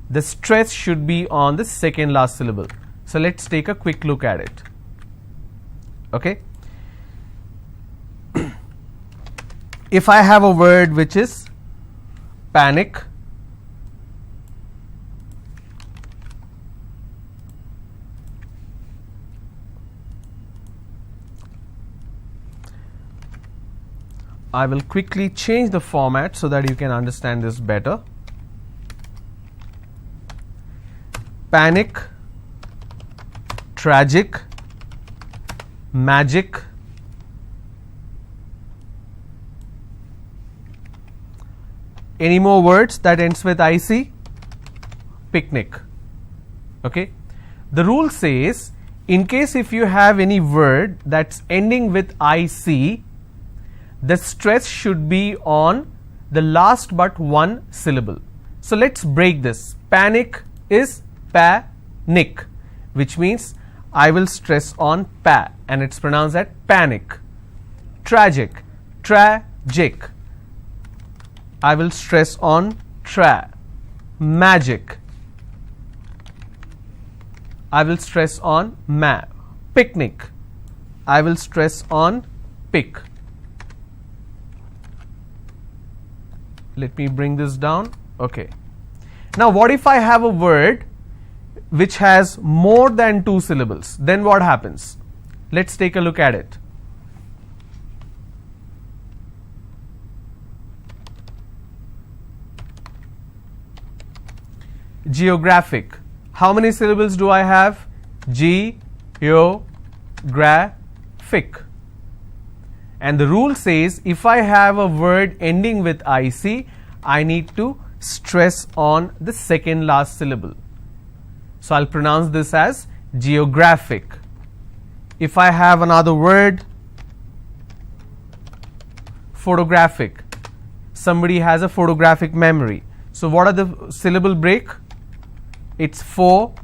the stress should be on the second last syllable. So let's take a quick look at it. Okay. If I have a word which is panic, I will quickly change the format so that you can understand this better. Panic, tragic, magic, any more words that ends with IC? Picnic. Okay. The rule says in case if you have any word that's ending with IC, the stress should be on the last but one syllable. So let's break this. Panic is pa-nick, which means I will stress on pa and it's pronounced as panic. Tragic, tragic, I will stress on tra. Magic, I will stress on ma. Picnic, I will stress on pick. Let me bring this down. Okay. Now what if I have a word which has more than two syllables? Then what happens? Let's take a look at it. Geographic. How many syllables do I have? Ge-o-gra-phic. And the rule says if I have a word ending with IC, I need to stress on the second last syllable. So I'll pronounce this as geographic. If I have another word, photographic, somebody has a photographic memory. So what are the syllable break? It's photographic.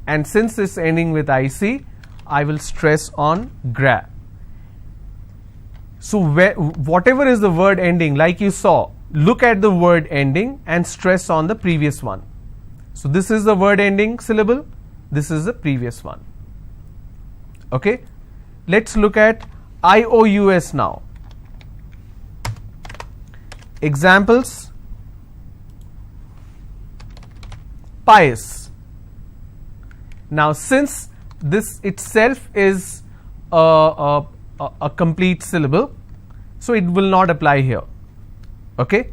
And since it's ending with IC, I will stress on gra. So whatever is the word ending, like you saw, look at the word ending and stress on the previous one. So this is the word ending syllable, this is the previous one. Okay, let's look at IOUS now. Examples: pious. Now since this itself is a complete syllable, so it will not apply here. Okay.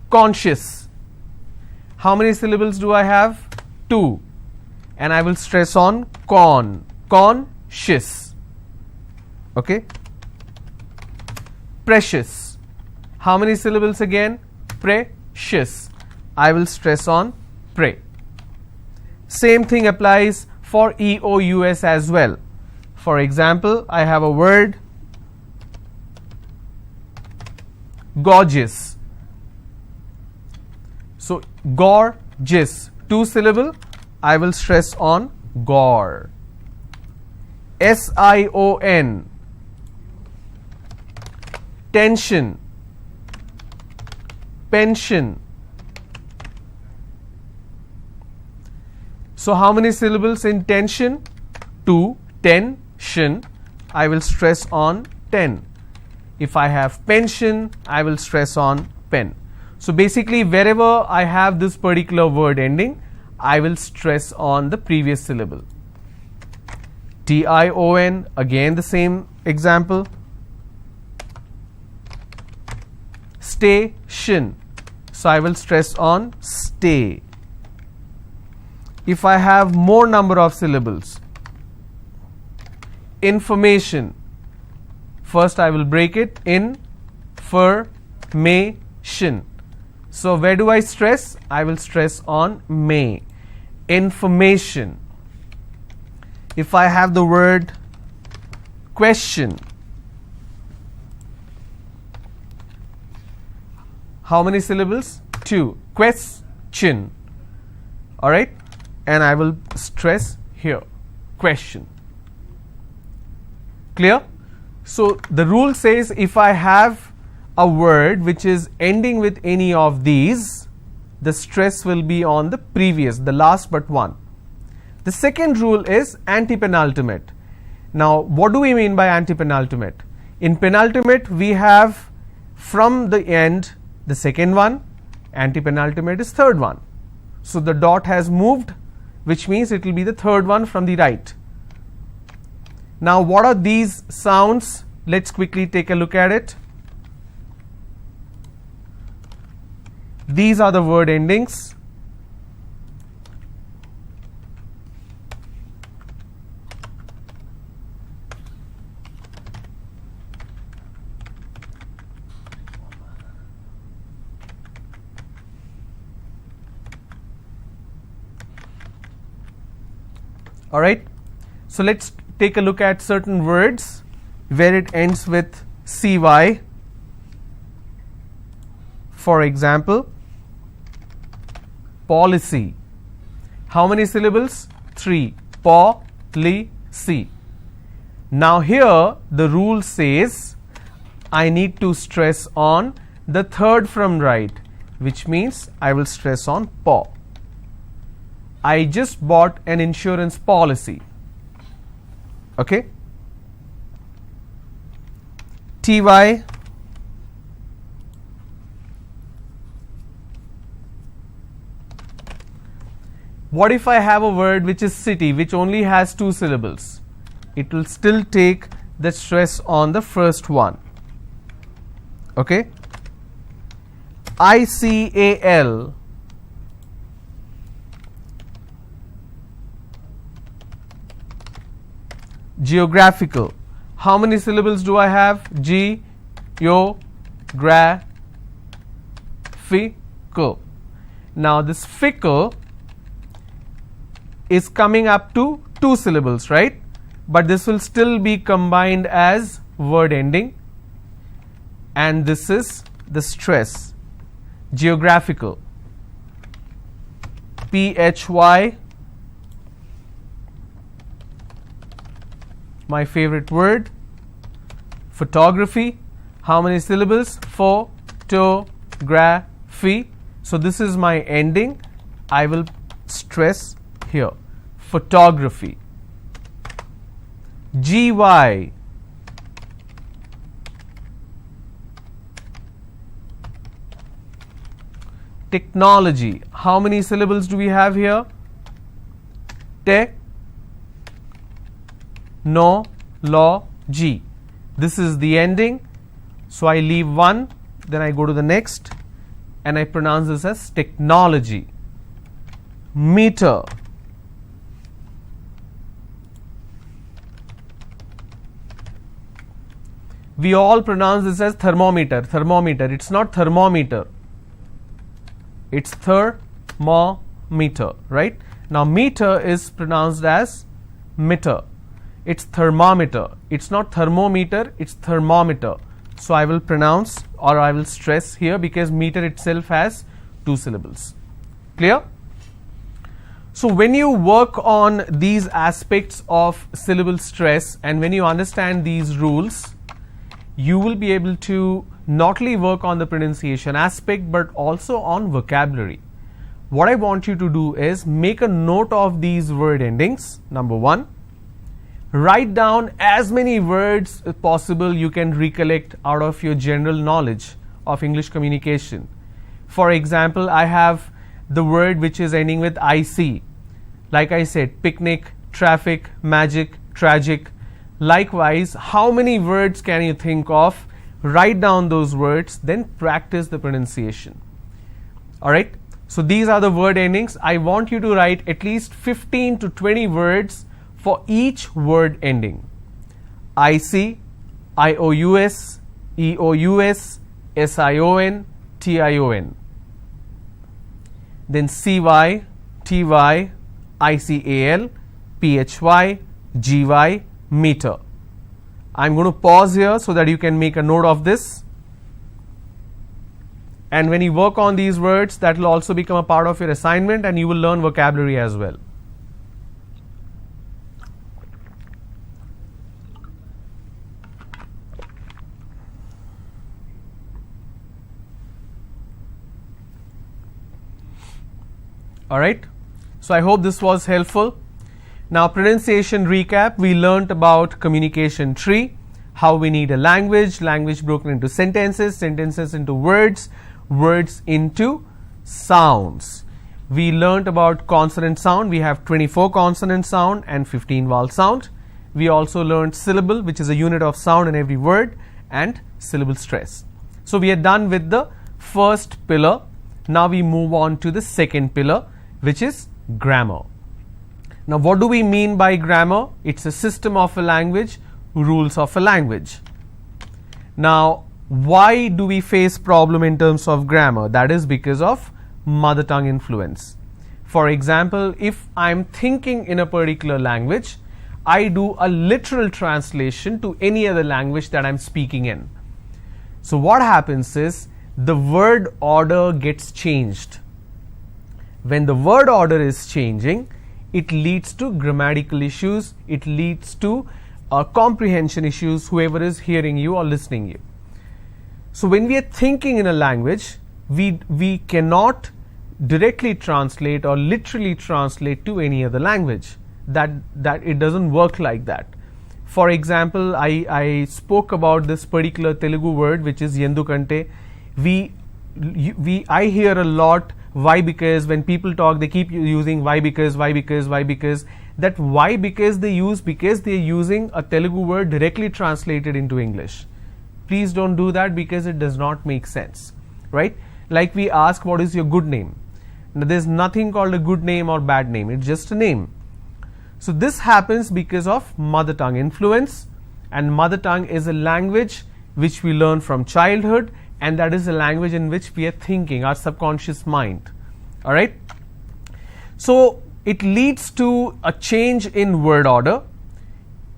Conscious. How many syllables do I have? 2. And I will stress on conscious. Okay. Precious. How many syllables again? Precious. I will stress on pre. Same thing applies for EOUS as well. For example, I have a word gorgeous. So gorgeous, 2 syllable, I will stress on gore. SION, tension, pension. So how many syllables in tension? 2. Tension, I will stress on 10. If I have pension, I will stress on pen. So basically, wherever I have this particular word ending, I will stress on the previous syllable. Tion, again the same example. Station, so I will stress on stay. If I have more number of syllables, information, first I will break it in information. So where do I stress? I will stress on may. Information. If I have the word question, how many syllables? 2. Question. Alright, and I will stress here question. Clear? So the rule says if I have a word which is ending with any of these, the stress will be on the previous, the last but one. The second rule is anti-penultimate. Now what do we mean by anti-penultimate? In penultimate we have from the end the second one, anti-penultimate is third one. So the dot has moved, which means it will be the third one from the right. Now what are these sounds? Let's quickly take a look at it. These are the word endings. Alright, so let's take a look at certain words where it ends with cy. For example, policy. How many syllables? 3. Policy. Now here the rule says I need to stress on the third from right, which means I will stress on paw. I just bought an insurance policy. Okay? TY. What if I have a word which is city, which only has 2 syllables? It will still take the stress on the first one. Okay? ICAL. Geographical. How many syllables do I have? Geographical. Now this fickle is coming up to 2 syllables, right? But this will still be combined as word ending, and this is the stress. Geographical. PHY. My favorite word. Photography. How many syllables? Photography. So this is my ending. I will stress here. Photography. GY. Technology. How many syllables do we have here? Technology. This is the ending. So I leave one, then I go to the next, and I pronounce this as technology. Meter. We all pronounce this as thermometer. Thermometer. It's not thermometer. It's thermometer, right? Now meter is pronounced as meter. It's thermometer. It's not thermometer, it's thermometer. So I will pronounce, or I will stress here, because meter itself has 2 syllables. Clear? So when you work on these aspects of syllable stress, and when you understand these rules, you will be able to not only work on the pronunciation aspect but also on vocabulary. What I want you to do is make a note of these word endings, number 1. write down as many words as possible you can recollect out of your general knowledge of English communication. For example, I have the word which is ending with IC. Like I said, picnic, traffic, magic, tragic. Likewise, how many words can you think of? Write down those words, then practice the pronunciation. Alright, so these are the word endings. I want you to write at least 15 to 20 words for each word ending. IC, IOUS, EOUS, SION, TION. Then CY, TY, ICAL, PHY, GY, meter. I'm going to pause here so that you can make a note of this. And when you work on these words, that will also become a part of your assignment and you will learn vocabulary as well. Alright, so I hope this was helpful. Now, pronunciation recap, we learnt about communication tree, how we need a language, language broken into sentences, sentences into words, words into sounds. We learnt about consonant sound, we have 24 consonant sound and 15 vowel sound. We also learnt syllable, which is a unit of sound in every word, and syllable stress. So, we are done with the first pillar. Now, we move on to the second pillar, which is grammar. Now, what do we mean by grammar? It's a system of a language, rules of a language. Now, why do we face problem in terms of grammar? That is because of mother tongue influence. For example, if I'm thinking in a particular language, I do a literal translation to any other language that I'm speaking in. So what happens is the word order gets changed. When the word order is changing, it leads to grammatical issues, it leads to comprehension issues, whoever is hearing you or listening you. So when we are thinking in a language, we cannot directly translate or literally translate to any other language. That it doesn't work like that. For example, I spoke about this particular Telugu word, which is yendukante. I hear a lot why because. When people talk, they keep using why because, why because, why because. That why because they use because they are using a Telugu word directly translated into English. Please don't do that because it does not make sense, right? Like we ask, what is your good name? Now, there's nothing called a good name or bad name. It's just a name. So this happens because of mother tongue influence, and mother tongue is a language which we learn from childhood, and that is a language in which we are thinking, our subconscious mind. All right. So it leads to a change in word order.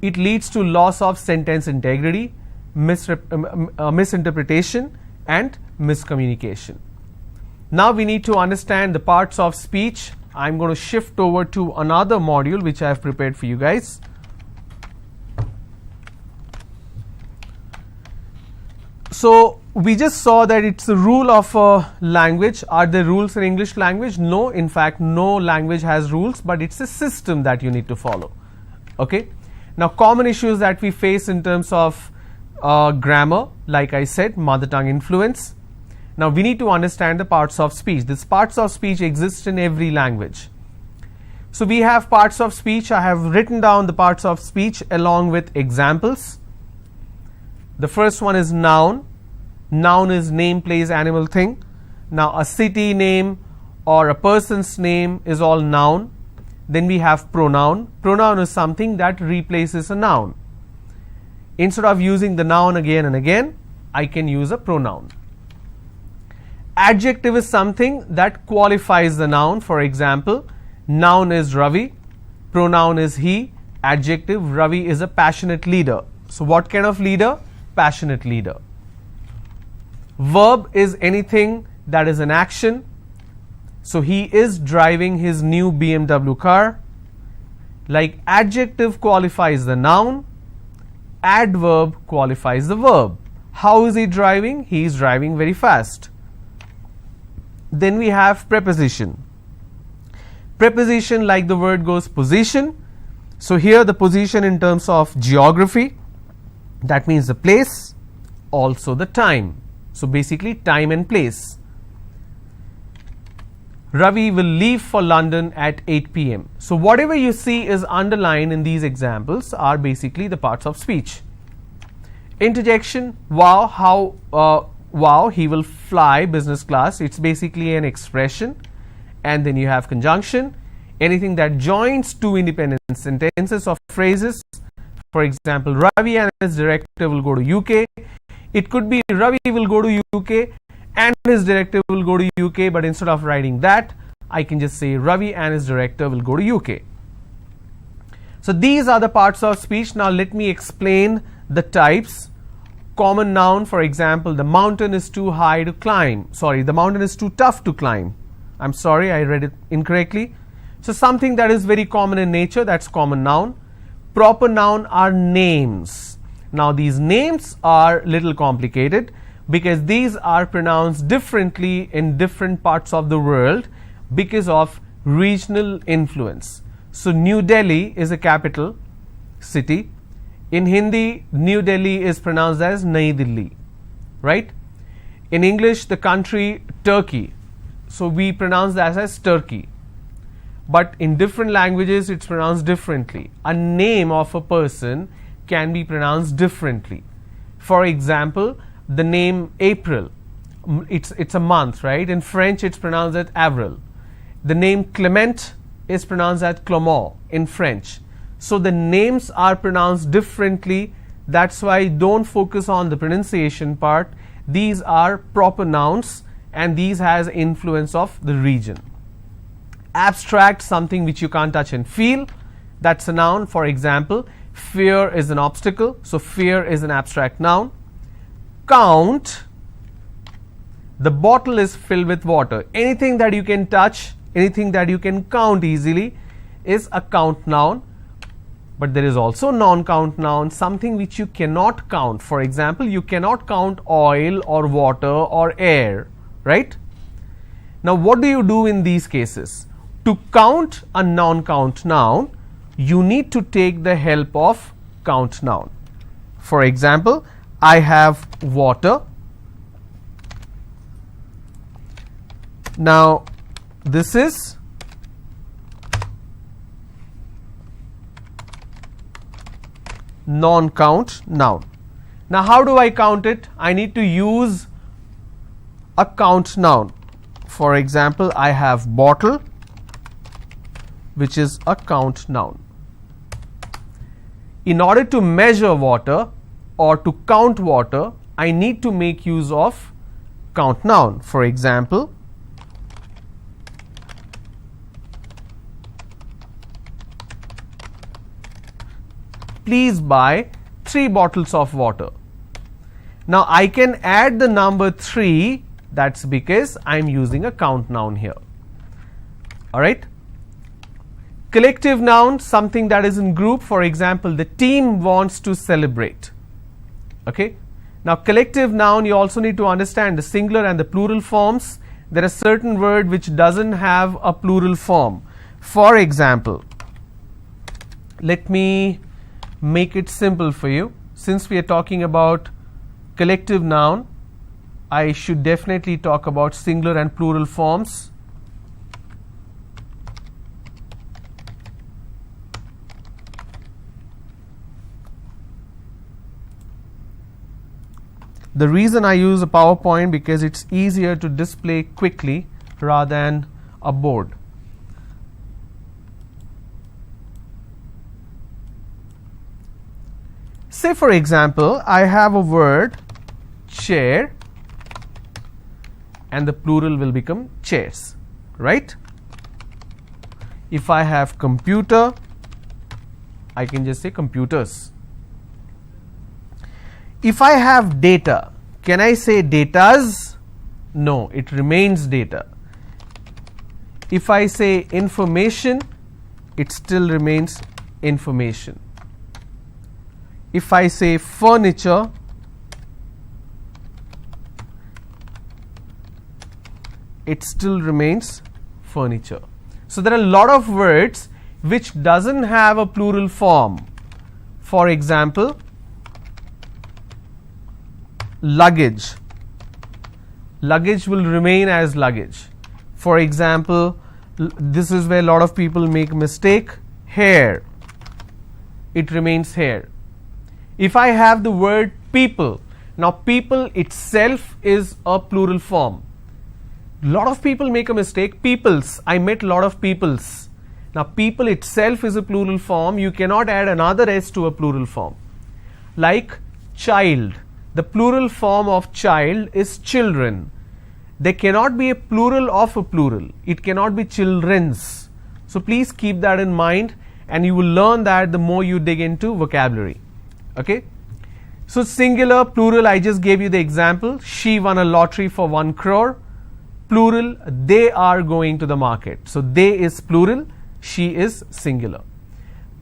It leads to loss of sentence integrity, misinterpretation, and miscommunication. Now we need to understand the parts of speech. I'm going to shift over to another module which I have prepared for you guys. So we just saw that it's a rule of a language. Are there rules in English language? No, in fact, no language has rules, but it's a system that you need to follow. Okay. Now, common issues that we face in terms of grammar, like I said, mother tongue influence. Now, we need to understand the parts of speech. These parts of speech exist in every language. So, we have parts of speech. I have written down the parts of speech along with examples. The first one is noun. Noun is name, place, animal, thing. Now, a city name or a person's name is all noun. Then we have pronoun. Pronoun is something that replaces a noun. Instead of using the noun again and again, I can use a pronoun. Adjective is something that qualifies the noun. For example, noun is Ravi, pronoun is he, adjective Ravi is a passionate leader. So what kind of leader? Passionate leader. Verb is anything that is an action. So he is driving his new BMW car. Like adjective qualifies the noun, adverb qualifies the verb. How is he driving? He is driving very fast. Then we have preposition. Preposition, like the word goes, position. So here the position in terms of geography, that means the place, also the time. So basically time and place. Ravi will leave for London at 8 p.m. So whatever you see is underlined in these examples are basically the parts of speech. Interjection, wow, wow, he will fly business class. It's basically an expression. And then you have conjunction, anything that joins two independent sentences or phrases. For example, Ravi and his director will go to UK. It could be Ravi will go to UK and his director will go to UK, but instead of writing that, I can just say Ravi and his director will go to UK. So these are the parts of speech. Now let me explain the types. Common noun, for example, the mountain is too high to climb. Sorry, the mountain is too tough to climb. I'm sorry, I read it incorrectly. So something that is very common in nature, that's common noun. Proper noun are names. Now these names are little complicated because these are pronounced differently in different parts of the world because of regional influence. So New Delhi is a capital city. In Hindi, New Delhi is pronounced as Nai Delhi, right? In English, the country Turkey. So we pronounce that as Turkey. But in different languages, it's pronounced differently. A name of a person can be pronounced differently. For example, the name April, it's a month, right? In French, it's pronounced as Avril. The name Clement is pronounced as Clement in French. So the names are pronounced differently. That's why don't focus on the pronunciation part. These are proper nouns and these has influence of the region. Abstract, something which you can't touch and feel, that's a noun. For example, fear is an obstacle, so fear is an abstract noun. Count, the bottle is filled with water. Anything that you can touch, anything that you can count easily is a count noun. But there is also non-count noun, something which you cannot count. For example, you cannot count oil or water or air, right? Now what do you do in these cases? To count a non-count noun, you need to take the help of count noun. For example, I have water. Now this is non-count noun. Now how do I count it? I need to use a count noun. For example, I have bottle, which is a count noun. In order to measure water or to count water, I need to make use of count noun. For example, please buy 3 bottles of water. Now I can add the number 3, that's because I am using a count noun here. Alright. Collective noun, something that is in group. For example, the team wants to celebrate. Okay. Now collective noun, you also need to understand the singular and the plural forms. There are certain word which doesn't have a plural form. For example, let me make it simple for you. Since we are talking about collective noun, I should definitely talk about singular and plural forms. The reason I use a PowerPoint because it's easier to display quickly rather than a board. Say for example, I have a word chair and the plural will become chairs, right? If I have computer, I can just say computers. If I have data, can I say datas? No, it remains data. If I say information, it still remains information. If I say furniture, it still remains furniture. So there are a lot of words which doesn't have a plural form. For example, luggage. Luggage will remain as luggage. For example, this is where a lot of people make mistake. Hair. It remains hair. If I have the word people, now people itself is a plural form. Lot of people make a mistake. Peoples. I met lot of peoples. Now people itself is a plural form. You cannot add another s to a plural form. Like child. The plural form of child is children. There cannot be a plural of a plural. It cannot be children's. So please keep that in mind, and you will learn that the more you dig into vocabulary. Okay. So singular, plural, I just gave you the example. She won a lottery for 1 crore. Plural, they are going to the market. So they is plural, she is singular.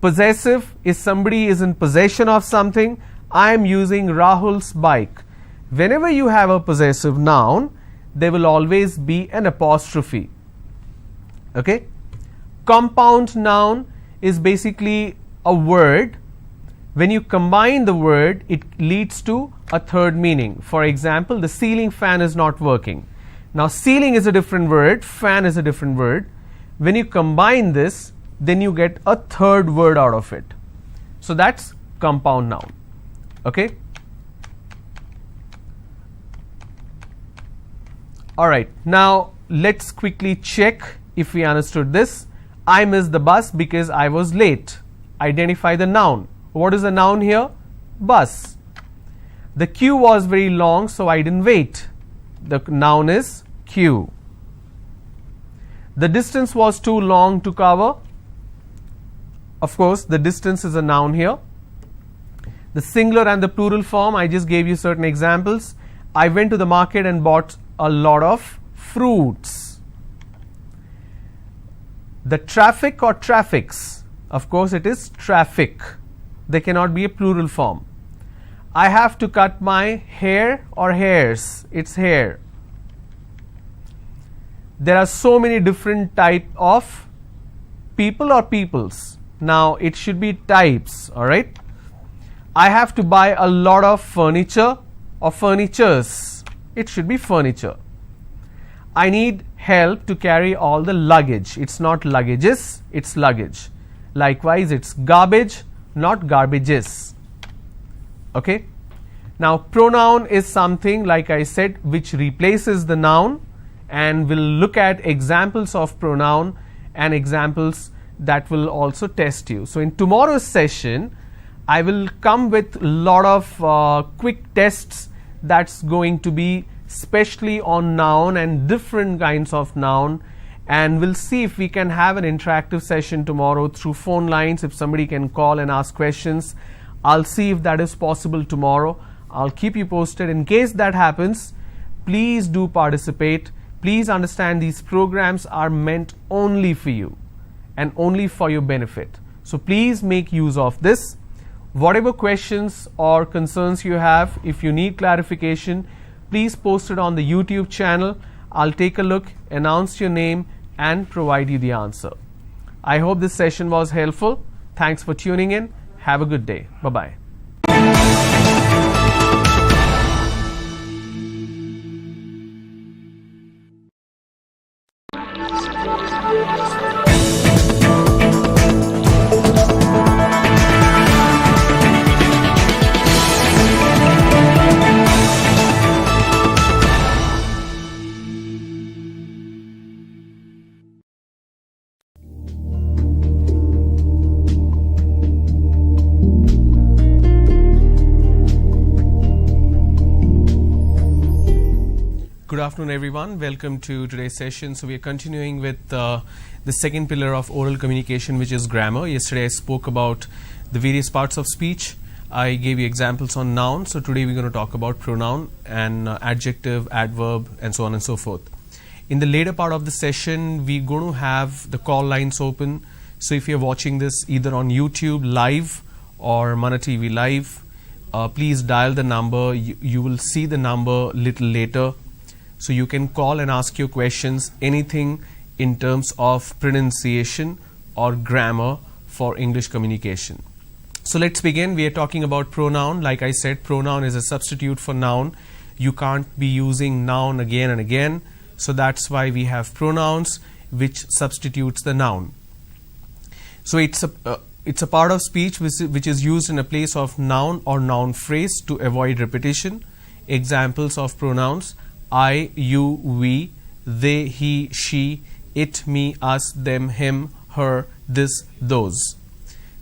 Possessive is somebody is in possession of something. I am using Rahul's bike. Whenever you have a possessive noun, there will always be an apostrophe. Okay. Compound noun is basically a word. When you combine the word, it leads to a third meaning. For example, the ceiling fan is not working. Now ceiling is a different word, fan is a different word. When you combine this, then you get a third word out of it. So that's compound noun. Okay. Alright, now let's quickly check if we understood this. I missed the bus because I was late. Identify the noun. What is the noun here? Bus. The queue was very long, so I didn't wait. The noun is queue. The distance was too long to cover. Of course, the distance is a noun here. The singular and the plural form, I just gave you certain examples. I went to the market and bought a lot of fruits. The traffic or traffics, of course it is traffic. There cannot be a plural form. I have to cut my hair or hairs, it's hair. There are so many different type of people or peoples. Now it should be types, alright. I have to buy a lot of furniture or furnitures. It should be furniture. I need help to carry all the luggage. It's not luggages, it's luggage. Likewise, it's garbage, not garbages. Okay. Now pronoun is something, like I said, which replaces the noun, and we'll look at examples of pronoun and examples that will also test you. So in tomorrow's session, I will come with a lot of quick tests that's going to be especially on noun and different kinds of noun, and we'll see if we can have an interactive session tomorrow through phone lines. If somebody can call and ask questions, I'll see if that is possible tomorrow. I'll keep you posted. In case that happens, please do participate. Please understand these programs are meant only for you and only for your benefit. So please make use of this. Whatever questions or concerns you have, if you need clarification, please post it on the YouTube channel. I'll take a look, announce your name, and provide you the answer. I hope this session was helpful. Thanks for tuning in. Have a good day. Bye-bye. Good afternoon, everyone. Welcome to today's session. So we are continuing with the second pillar of oral communication, which is grammar. Yesterday I spoke about the various parts of speech. I gave you examples on noun. So today we're going to talk about pronoun and adjective, adverb, and so on and so forth. In the later part of the session, we're going to have the call lines open. So if you're watching this either on YouTube live or Mana TV live, please dial the number. You will see the number little later. So you can call and ask your questions, anything in terms of pronunciation or grammar for English communication. So let's begin. We are talking about pronoun. Like I said, pronoun is a substitute for noun. You can't be using noun again and again. So that's why we have pronouns which substitutes the noun. So it's a part of speech which is used in a place of noun or noun phrase to avoid repetition. Examples of pronouns: I, you, we, they, he, she, it, me, us, them, him, her, this, those.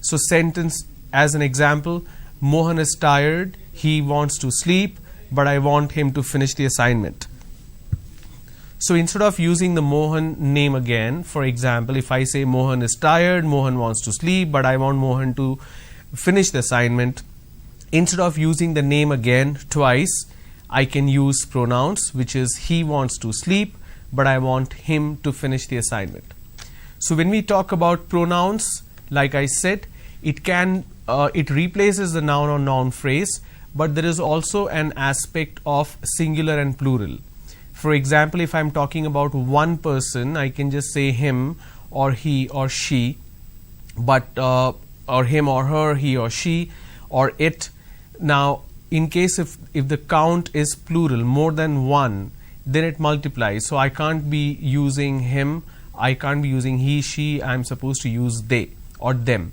So sentence as an example: Mohan is tired, he wants to sleep, but I want him to finish the assignment. So instead of using the Mohan name again, for example, if I say Mohan is tired, Mohan wants to sleep, but I want Mohan to finish the assignment, instead of using the name again twice, I can use pronouns, which is he wants to sleep, but I want him to finish the assignment. So when we talk about pronouns, like I said, it replaces the noun or noun phrase, but there is also an aspect of singular and plural. For example, if I'm talking about one person, I can just say him or he or she, but or him or her, he or she, or it. Now, in case if the count is plural, more than one, then it multiplies. So I can't be using him, I can't be using he, she, I'm supposed to use they or them.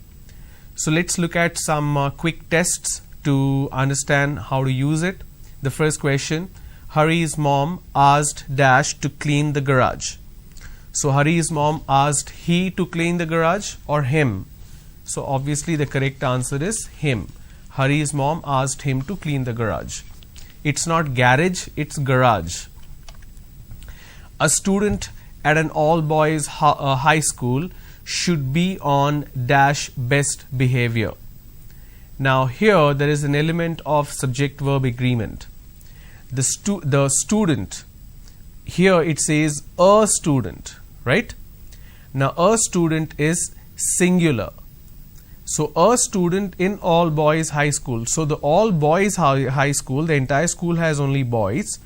So let's look at some quick tests to understand how to use it. The first question: Hari's mom asked Dash to clean the garage. So Hari's mom asked he to clean the garage or him? So obviously the correct answer is him. Hari's mom asked him to clean the garage. It's not garage, it's garage. A student at an all-boys high school should be on Dash best behavior. Now here there is an element of subject-verb agreement. The student, here it says a student, right? Now a student is singular. So a student in all boys high school. So the all boys high school, the entire school has only boys,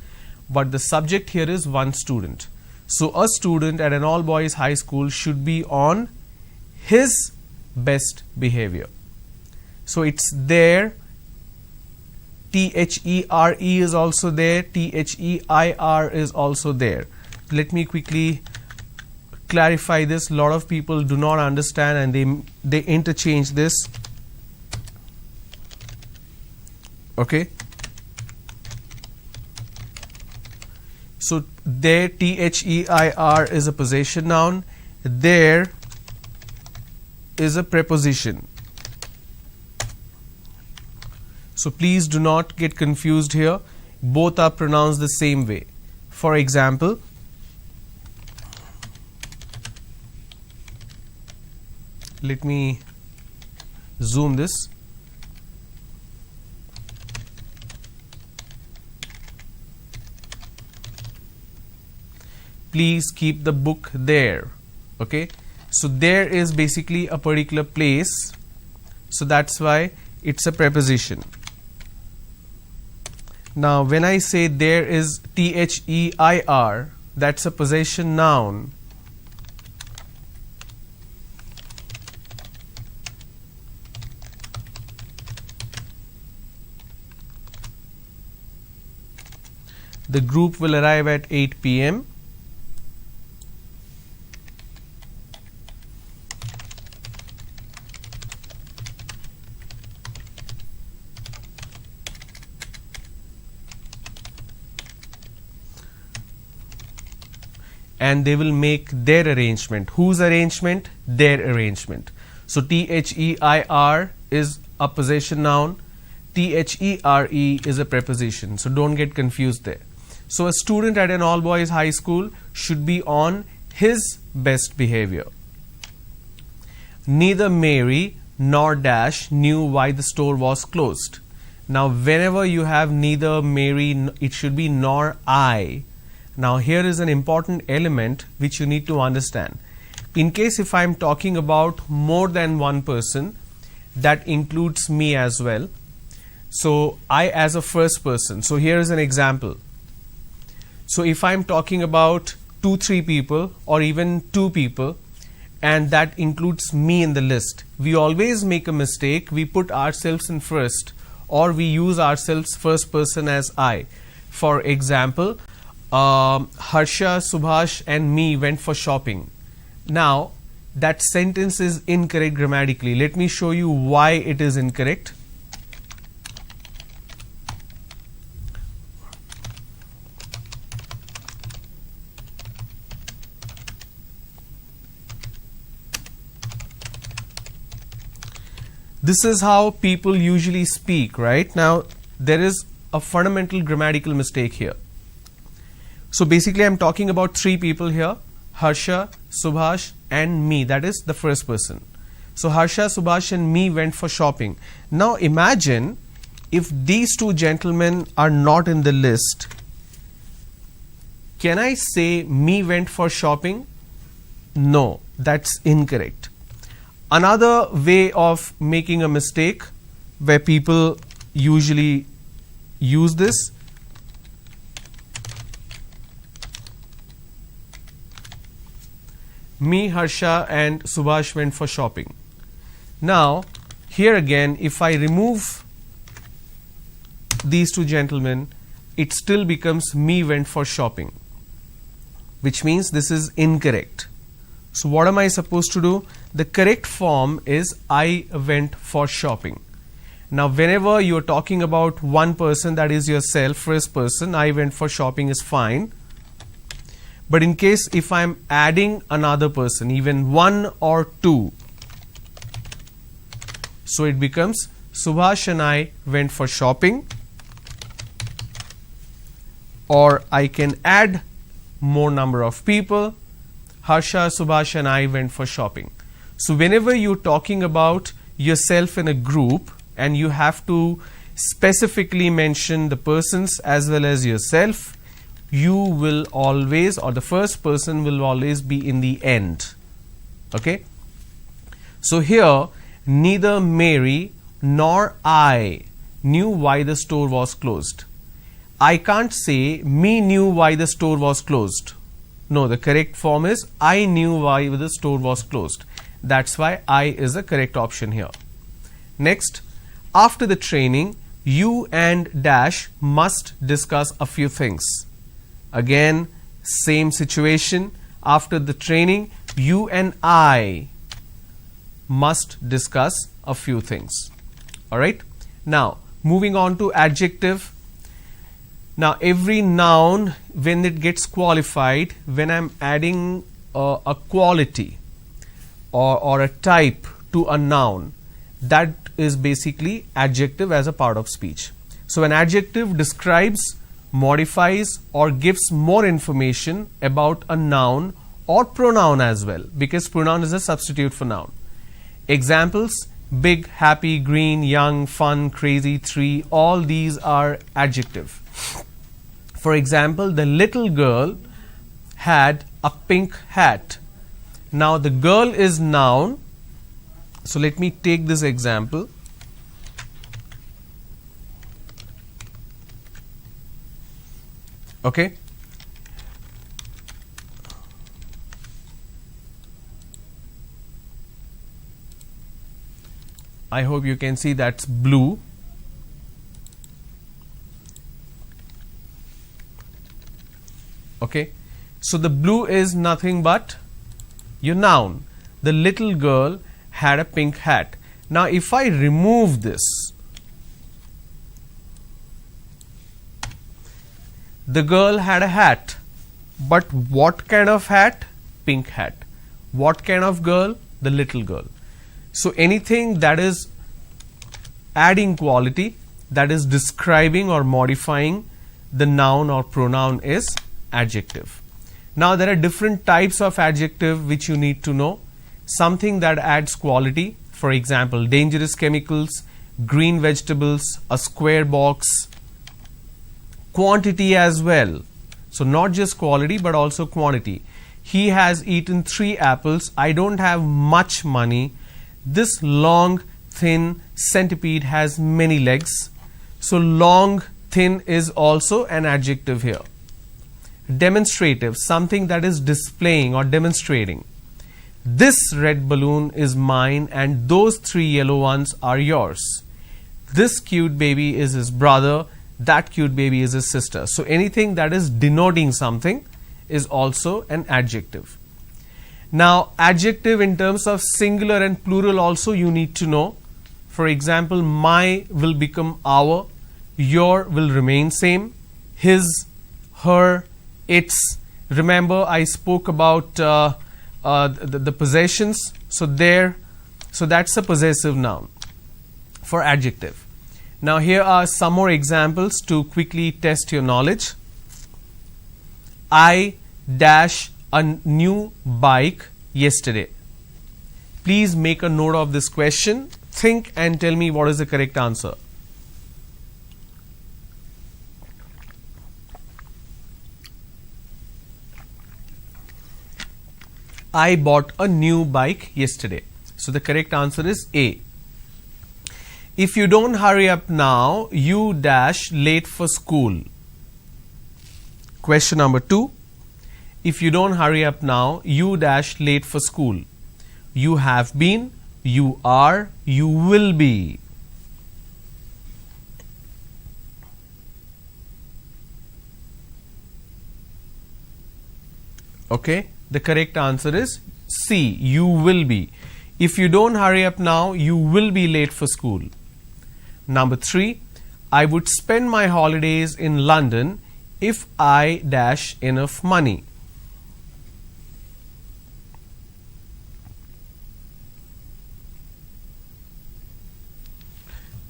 but the subject here is one student. So a student at an all boys high school should be on his best behavior. So it's there. THERE is also there. THEIR is also there. Let me quickly clarify this. A lot of people do not understand and they interchange this. Okay. So there, THEIR is a possession noun. There is a preposition. So please do not get confused here. Both are pronounced the same way. For example, let me zoom this. Please keep the book there. Okay. So there is basically a particular place. So that's why it's a preposition. Now when I say there is THEIR, that's a possession noun. The group will arrive at 8 p.m. And they will make their arrangement. Whose arrangement? Their arrangement. So THEIR is a possession noun. THERE is a preposition. So don't get confused there. So a student at an all boys high school should be on his best behavior. Neither Mary nor Dash knew why the store was closed. Now whenever you have neither Mary, it should be nor I. Now here is an important element which you need to understand. In case if I am talking about more than one person, that includes me as well. So I as a first person. So here is an example. So if I am talking about 2-3 people or even 2 people, and that includes me in the list. We always make a mistake. We put ourselves in first, or we use ourselves first person as I. For example, Harsha, Subhash and me went for shopping. Now that sentence is incorrect grammatically. Let me show you why it is incorrect. This is how people usually speak, right? Now there is a fundamental grammatical mistake here. So basically I'm talking about three people here: Harsha, Subhash and me, that is the first person. So Harsha, Subhash and me went for shopping. Now imagine if these two gentlemen are not in the list. Can I say me went for shopping? No, that's incorrect. Another way of making a mistake where people usually use this: me, Harsha and Subhash went for shopping. Now here again, if I remove these two gentlemen, it still becomes me went for shopping, which means this is incorrect. So what am I supposed to do? The correct form is I went for shopping. Now whenever you are talking about one person, that is yourself, first person, I went for shopping is fine. But in case if I am adding another person, even one or two, so it becomes Subhash and I went for shopping, or I can add more number of people, Harsha, Subhash and I went for shopping. So whenever you're talking about yourself in a group and you have to specifically mention the persons as well as yourself, you will always, or the first person will always be in the end. Okay. So here neither Mary nor I knew why the store was closed. I can't say me knew why the store was closed. No, the correct form is I knew why the store was closed. That's why I is the correct option here. Next, after the training, you and dash must discuss a few things. Again, same situation. After the training, you and I must discuss a few things. Alright. Now, moving on to adjective. Now, every noun, when it gets qualified, when I'm adding a quality or a type to a noun, that is basically adjective as a part of speech. So, an adjective describes, modifies or gives more information about a noun or pronoun as well, because pronoun is a substitute for noun. Examples: big, happy, green, young, fun, crazy, tree, all these are adjective. For example, the little girl had a pink hat. Now the girl is noun. So let me take this example. Okay. I hope you can see that's blue. Okay. So the blue is nothing but your noun. The little girl had a pink hat. Now if I remove this, the girl had a hat, but what kind of hat? Pink hat. What kind of girl? The little girl. So anything that is adding quality, that is describing or modifying the noun or pronoun, is adjective. Now there are different types of adjective which you need to know. Something that adds quality, for example, dangerous chemicals, green vegetables, a square box. Quantity as well. So not just quality but also quantity. He has eaten 3 apples. I don't have much money. This long, thin centipede has many legs. So long, thin is also an adjective here. Demonstrative, something that is displaying or demonstrating. This red balloon is mine and those 3 yellow ones are yours. This cute baby is his brother, that cute baby is his sister. So anything that is denoting something is also an adjective. Now adjective in terms of singular and plural also you need to know. For example, my will become our, your will remain same, his, her, its. Remember I spoke about the possessions, so that's a possessive noun for adjective. Now here are some more examples to quickly test your knowledge. I dash a new bike yesterday. Please make a note of this question. Think and tell me what is the correct answer. I bought a new bike yesterday. So the correct answer is A. If you don't hurry up now, you dash late for school. Question number 2. If you don't hurry up now, you dash late for school. You have been, you are, you will be. Okay, the correct answer is C, you will be. If you don't hurry up now, you will be late for school. Number 3, I would spend my holidays in London if I dash enough money.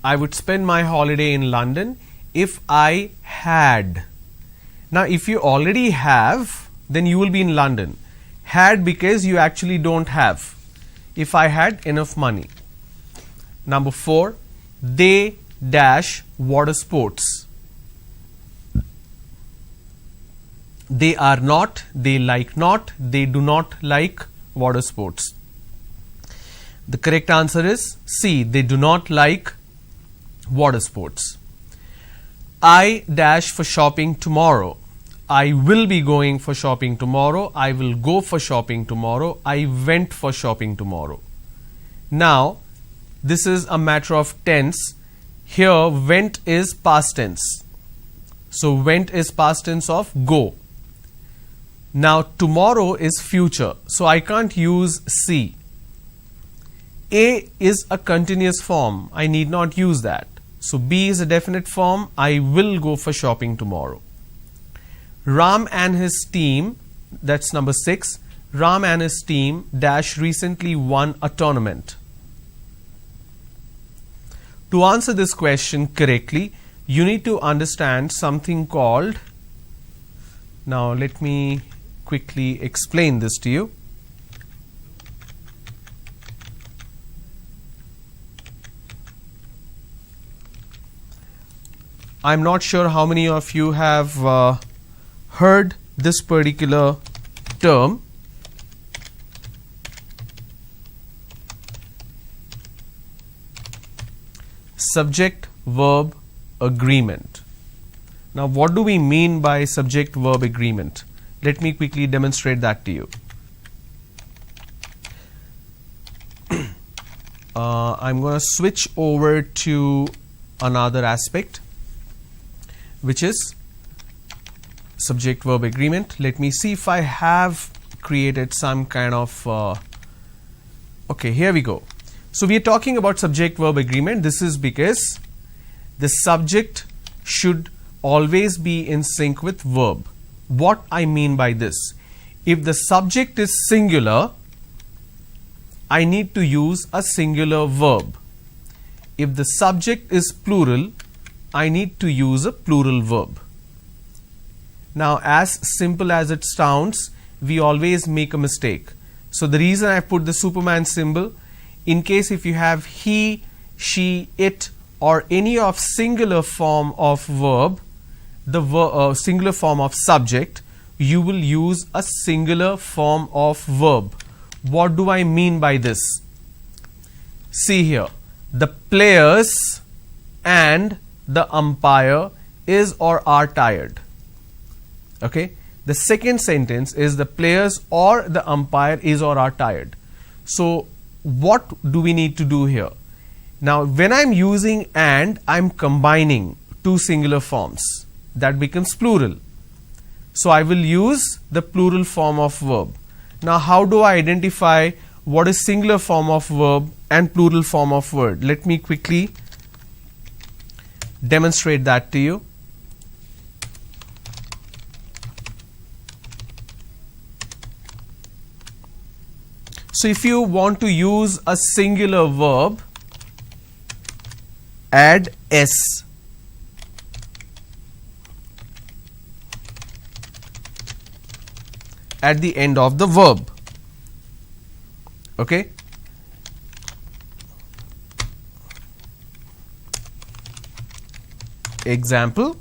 I would spend my holiday in London if I had. Now if you already have, then you will be in London. Had because you actually don't have. If I had enough money. Number 4, they dash water sports. They are not, they like not, they do not like water sports. The correct answer is C, they do not like water sports. I dash for shopping tomorrow. I will be going for shopping tomorrow. I will go for shopping tomorrow. I went for shopping tomorrow. Now, this is a matter of tense. Here, went is past tense. So, went is past tense of go. Now, tomorrow is future. So, I can't use C. A is a continuous form. I need not use that. So, B is a definite form. I will go for shopping tomorrow. Ram and his team, that's number 6. Ram and his team dash recently won a tournament. To answer this question correctly, you need to understand something called, now let me quickly explain this to you. I'm not sure how many of you have heard this particular term. Subject verb agreement. Now what do we mean by subject verb agreement? Let me quickly demonstrate that to you. I'm going to switch over to another aspect, which is subject verb agreement. Let me see if I have created some kind of okay, here we go. So we are talking about subject verb agreement. This is because the subject should always be in sync with verb. What I mean by this, if the subject is singular, I need to use a singular verb. If the subject is plural, I need to use a plural verb. Now, as simple as it sounds, we always make a mistake. So the reason I put the Superman symbol, in case if you have he, she, it, or any of singular form of verb, the singular form of subject, you will use a singular form of verb. What do I mean by this? See here, the players and the umpire is or are tired. Okay, the second sentence is the players or the umpire is or are tired. So what do we need to do here? Now when I am using and, I am combining two singular forms, that becomes plural. So I will use the plural form of verb. Now how do I identify what is singular form of verb and plural form of word? Let me quickly demonstrate that to you. So if you want to use a singular verb, add s. At the end of the verb. Okay. Example: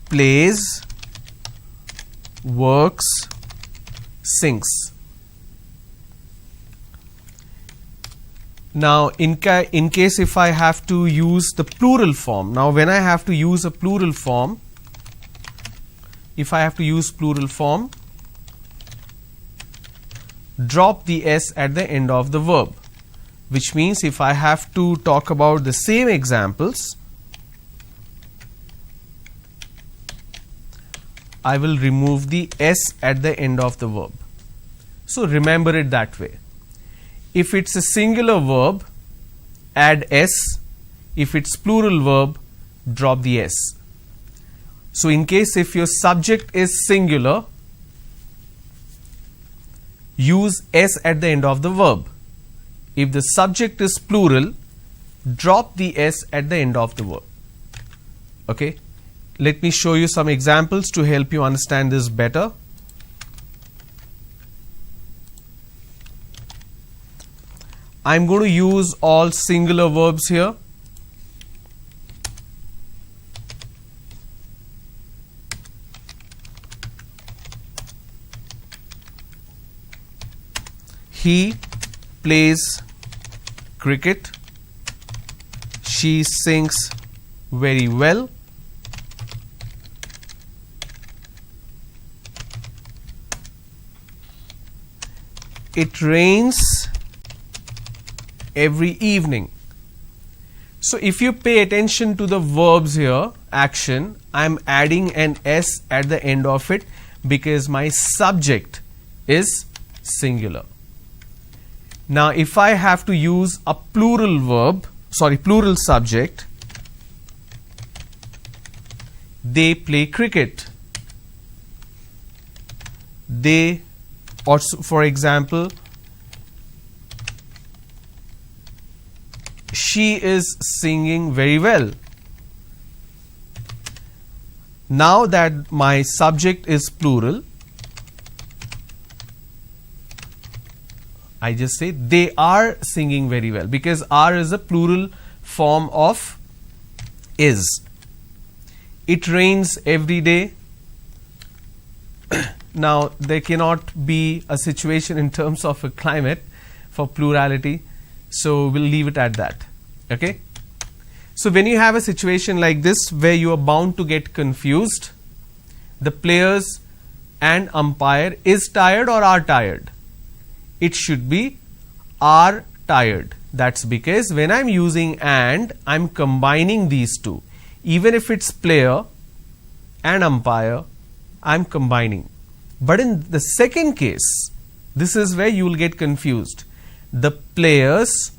plays, works, sings. Now in case if I have to use the plural form, now when I have to use a plural form, if I have to use plural form, drop the s at the end of the verb, which means if I have to talk about the same examples, I will remove the s at the end of the verb. So remember it that way. If it's a singular verb, add s. If it's plural verb, drop the s. So in case if your subject is singular, use s at the end of the verb. If the subject is plural, drop the s at the end of the verb. Okay. Let me show you some examples to help you understand this better. I'm going to use all singular verbs here. He plays cricket. She sings very well. It rains every evening. So if you pay attention to the verbs here, action, I am adding an s at the end of it because my subject is singular. Now if I have to use a plural verb, plural subject, they play cricket. They, or for example, she is singing very well. Now that my subject is plural, I just say they are singing very well because are is a plural form of is. It rains every day. Now there cannot be a situation in terms of a climate for plurality, so we'll leave it at that. Okay. So when you have a situation like this where you are bound to get confused, the players and umpire is tired or are tired, it should be are tired. That's because when I'm using and, I'm combining these two. Even if it's player and umpire, I'm combining. But in the second case, this is where you will get confused. The players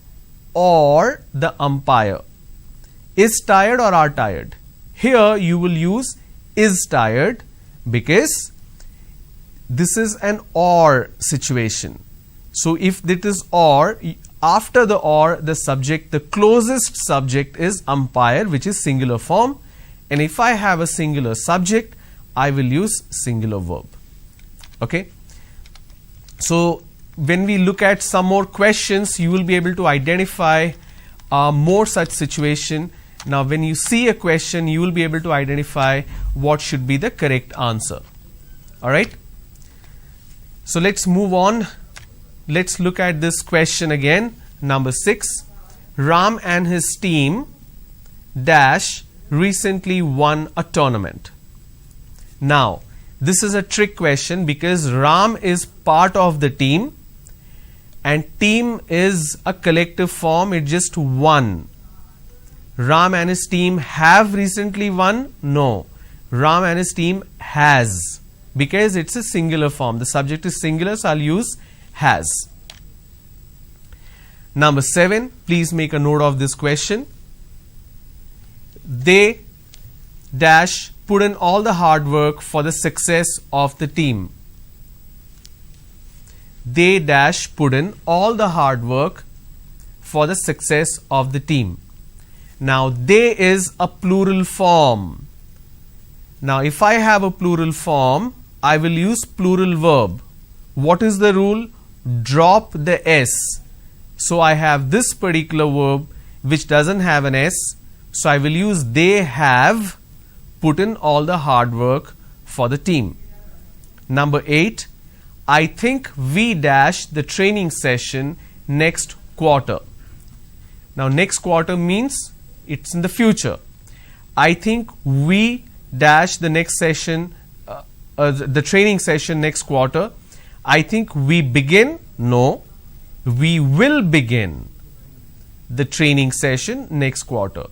or the umpire is tired or are tired. Here you will use is tired because this is an or situation. So if it is or, after the or, the subject, the closest subject is umpire, which is singular form. And if I have a singular subject, I will use singular verb. Okay. So when we look at some more questions, you will be able to identify more such situation. Now when you see a question, you will be able to identify what should be the correct answer. Alright. So let's move on. Let's look at this question again. Number 6. Ram and his team dash recently won a tournament. Now this is a trick question because Ram is part of the team and team is a collective form, it's just one. Ram and his team have recently won? No. Ram and his team has, because it's a singular form. The subject is singular, so I'll use has. Number 7, please make a note of this question. They dash put in all the hard work for the success of the team. They dash put in all the hard work for the success of the team. Now, they is a plural form. Now, if I have a plural form, I will use plural verb. What is the rule? Drop the S. So, I have this particular verb which doesn't have an S. So, I will use they have put in all the hard work for the team. Number 8, I think we dash the training session next quarter. Now, next quarter means it's in the future. I think we dash the next session, the training session next quarter. I think we begin. No, we will begin the training session next quarter.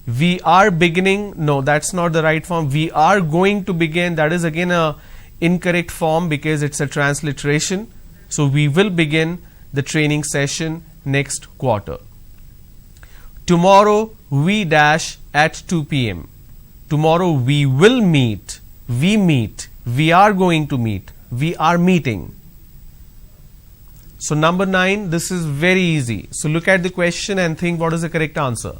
We are beginning. No, that's not the right form. We are going to begin. That is again a incorrect form because it's a transliteration. So, we will begin the training session next quarter. Tomorrow we dash at 2 p.m. Tomorrow we will meet. We meet. We are going to meet. We are meeting. So, number 9, this is very easy. So, look at the question and think what is the correct answer.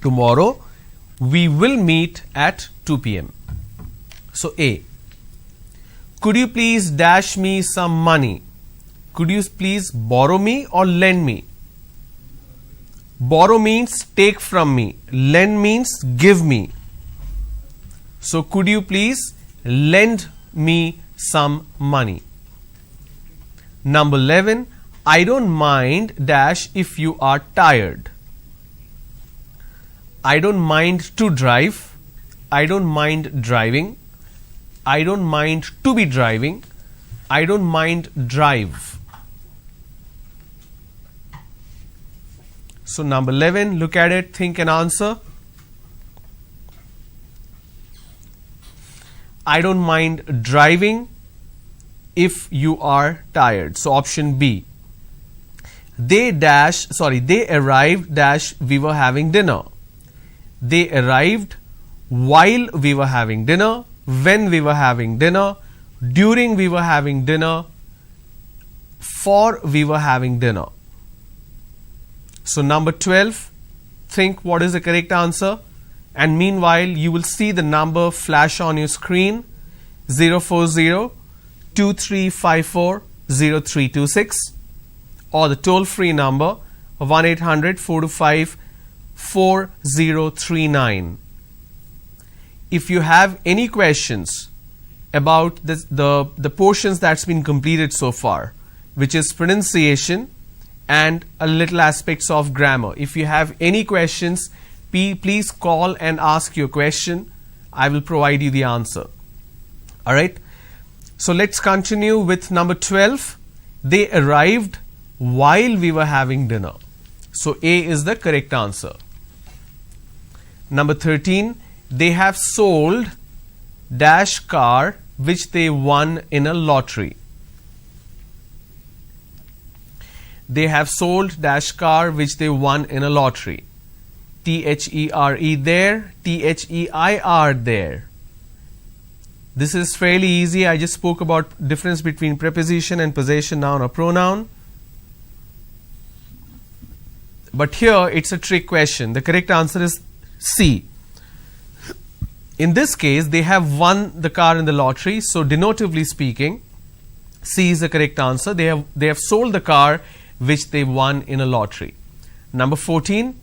Tomorrow we will meet at 2 p.m. So, A. Could you please dash me some money? Could you please borrow me or lend me? Borrow means take from me. Lend means give me. So, could you please lend me some money? Number 11, I don't mind dash if you are tired. I don't mind to drive. I don't mind driving. I don't mind to be driving. I don't mind drive. So, number 11, look at it, think and answer. I don't mind driving if you are tired. So, option B. They arrived dash we were having dinner. They arrived while we were having dinner, when we were having dinner, during we were having dinner, for we were having dinner. So, number 12, think what is the correct answer, and meanwhile you will see the number flash on your screen 040-2354-0326 or the toll free number 1-800-425-4039. If you have any questions about the portions that's been completed so far, which is pronunciation and a little aspects of grammar, if you have any questions, please call and ask your question. I will provide you the answer. Alright. So, let's continue with number 12. They arrived while we were having dinner. So, A is the correct answer. Number 13. They have sold dash car which they won in a lottery. They have sold dash car which they won in a lottery. T-H-E-R-E there, T-H-E-I-R there. This is fairly easy. I just spoke about difference between preposition and possession noun or pronoun. But here it's a trick question. The correct answer is C. In this case, they have won the car in the lottery. So, denotively speaking, C is the correct answer. They have sold the car which they won in a lottery. Number 14,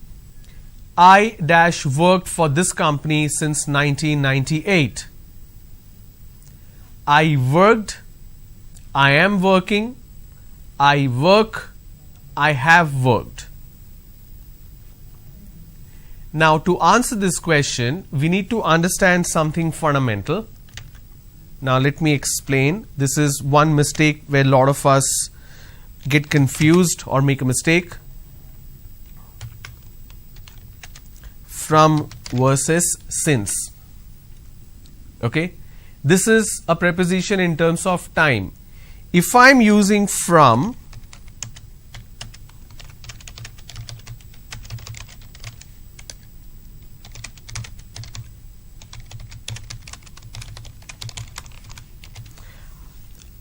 I dash worked for this company since 1998. I worked, I am working, I work, I have worked. Now, to answer this question, we need to understand something fundamental. Now let me explain. This is one mistake where a lot of us get confused or make a mistake. From versus since. Okay, this is a preposition in terms of time. If I am using from,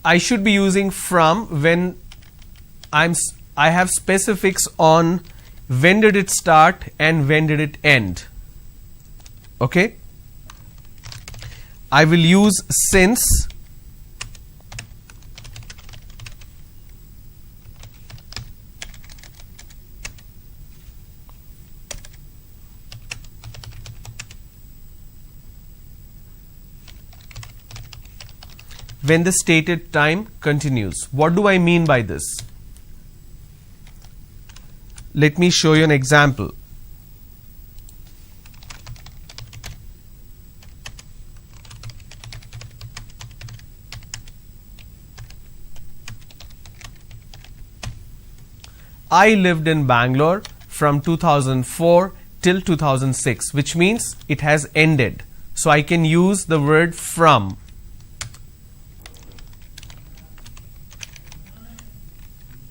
I should be using from when I have specifics on when did it start and when did it end. Okay, I will use since when the stated time continues. What do I mean by this? Let me show you an example. I lived in Bangalore from 2004 till 2006, which means it has ended. So I can use the word from.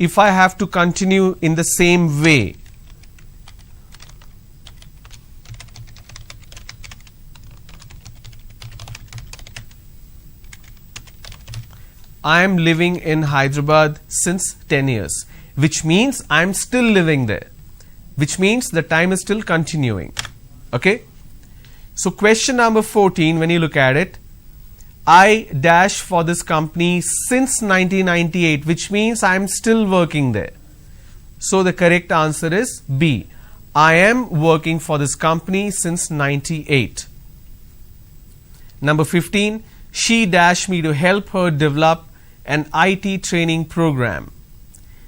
If I have to continue in the same way, I am living in Hyderabad since 10 years, which means I am still living there, which means the time is still continuing. Okay, so question number 14, when you look at it, I dash for this company since 1998, which means I am still working there. So the correct answer is B. I am working for this company since 98. Number 15, she dashed me to help her develop an IT training program.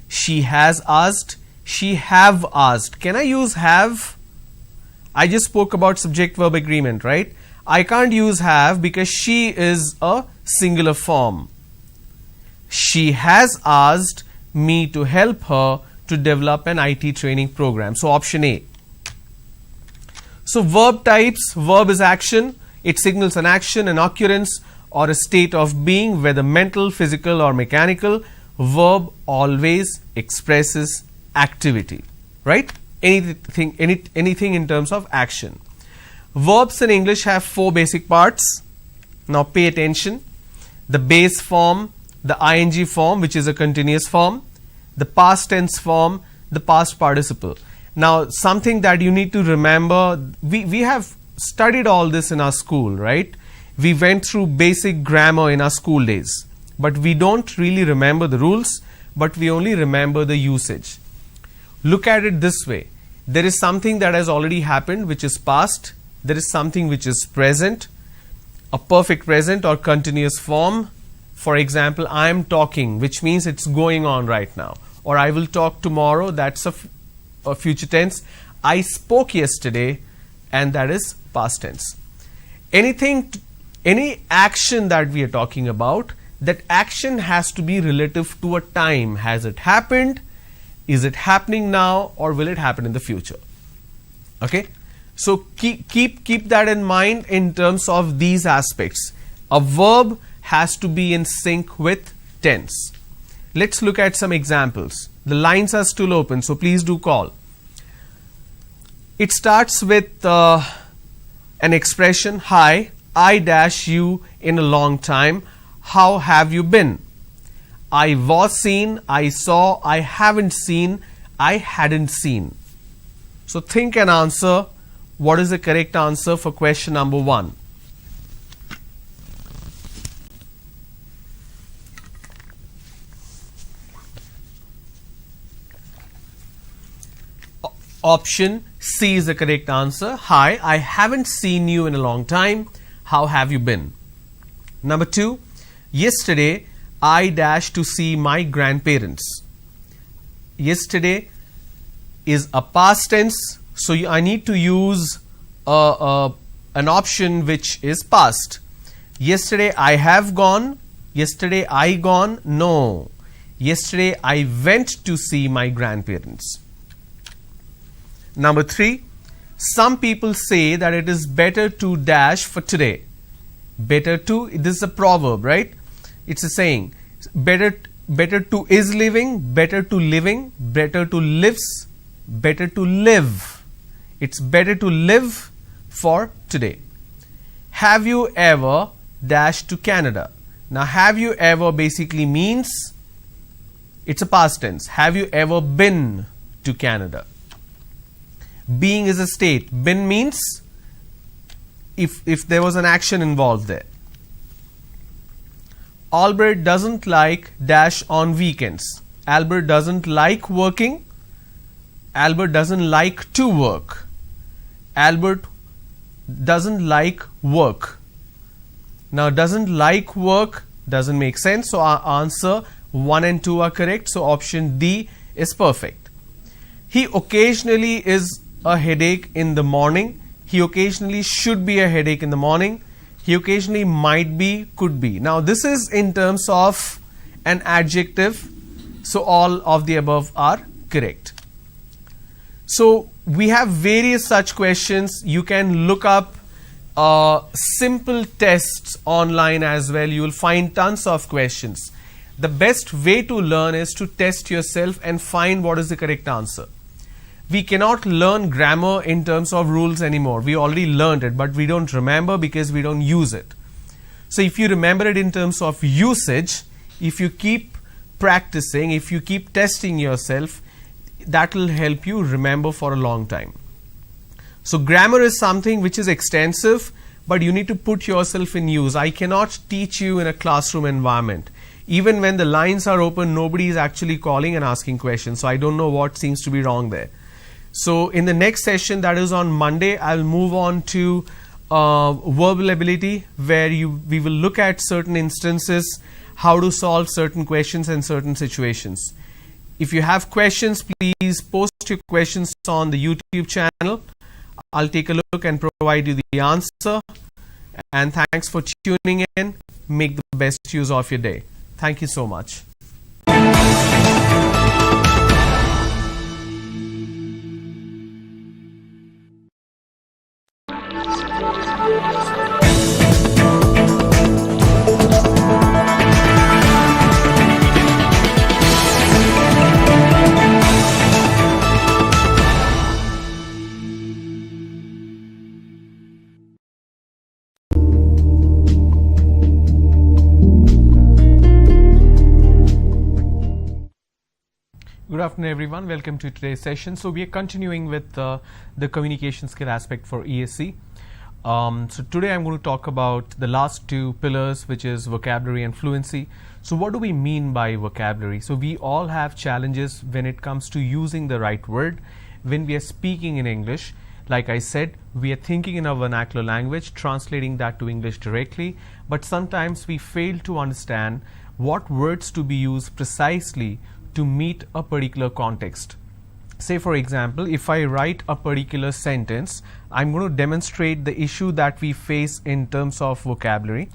She has asked, she have asked. Can I use have? I just spoke about subject verb agreement, right? I can't use have because she is a singular form. She has asked me to help her to develop an IT training program. So option A. So verb types, verb is action. It signals an action, an occurrence or a state of being, whether mental, physical or mechanical. Verb always expresses activity, right? Anything in terms of action. Verbs in English have 4 basic parts. Now pay attention. The base form, the ing form, which is a continuous form, the past tense form, the past participle. Now something that you need to remember, we have studied all this in our school, right? We went through basic grammar in our school days, but we don't really remember the rules, but we only remember the usage. Look at it this way. There is something that has already happened, which is past. There is something which is present, a perfect present or continuous form. For example, I am talking, which means it's going on right now. Or I will talk tomorrow, that's a future tense. I spoke yesterday, and that is past tense. Any action that we are talking about, that action has to be relative to a time. Has it happened? Is it happening now? Or will it happen in the future? Okay. So keep that in mind in terms of these aspects. A verb has to be in sync with tense. Let's look at some examples. The lines are still open, so please do call. It starts with an expression, hi, I dash you in a long time. How have you been? I was seen, I saw, I haven't seen, I hadn't seen. So think and answer. What is the correct answer for question number 1? Option C is the correct answer. Hi, I haven't seen you in a long time. How have you been? Number 2, yesterday I dashed to see my grandparents. Yesterday is a past tense. So I need to use an option which is past. Yesterday I have gone. Yesterday I gone. No. Yesterday I went to see my grandparents. Number 3. Some people say that it is better to dash for today. Better to, this is a proverb, right? It's a saying. Better to is living, better to living, better to lives, better to live. It's better to live for today. Have you ever dashed to Canada? Now, have you ever basically means it's a past tense. Have you ever been to Canada? Being is a state. Been means if there was an action involved there. Albert doesn't like dash on weekends. Albert doesn't like working. Albert doesn't like to work. Albert doesn't like work. Now, doesn't like work doesn't make sense. So, our answer 1 and 2 are correct. So, option D is perfect. He occasionally is a headache in the morning. He occasionally should be a headache in the morning. He occasionally might be, could be. Now, this is in terms of an adjective. So, all of the above are correct. So, we have various such questions. You can look up simple tests online as well. You will find tons of questions. The best way to learn is to test yourself and find what is the correct answer. We cannot learn grammar in terms of rules anymore. We already learned it, but we don't remember because we don't use it. So if you remember it in terms of usage, if you keep practicing, if you keep testing yourself, that will help you remember for a long time. So grammar is something which is extensive, but you need to put yourself in use. I cannot teach you in a classroom environment. Even when the lines are open, nobody is actually calling and asking questions. So I don't know what seems to be wrong there. So in the next session, that is on Monday, I'll move on to verbal ability, where we will look at certain instances, how to solve certain questions in certain situations. If you have questions, please post your questions on the YouTube channel. I'll take a look and provide you the answer. And thanks for tuning in. Make the best use of your day. Thank you so much. Good afternoon, everyone. Welcome to today's session. So we are continuing with the communication skill aspect for ESC. So today I'm going to talk about the last 2 pillars, which is vocabulary and fluency. So what do we mean by vocabulary? So we all have challenges when it comes to using the right word. When we are speaking in English, like I said, we are thinking in a vernacular language, translating that to English directly, but sometimes we fail to understand what words to be used precisely to meet a particular context. Say for example, if I write a particular sentence, I'm going to demonstrate the issue that we face in terms of vocabulary.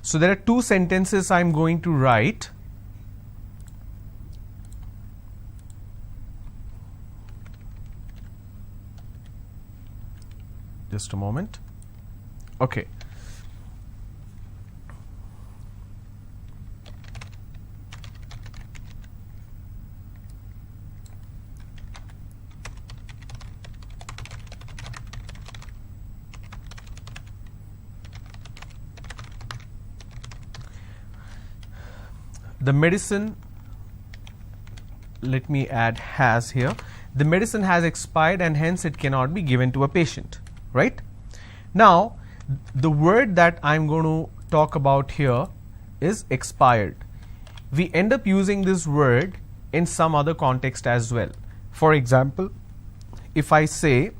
So there are 2 sentences I'm going to write. Just a moment. Okay. The medicine, let me add has here. The medicine has expired and hence it cannot be given to a patient, right? Now, the word that I'm going to talk about here is expired. We end up using this word in some other context as well. For example, if I say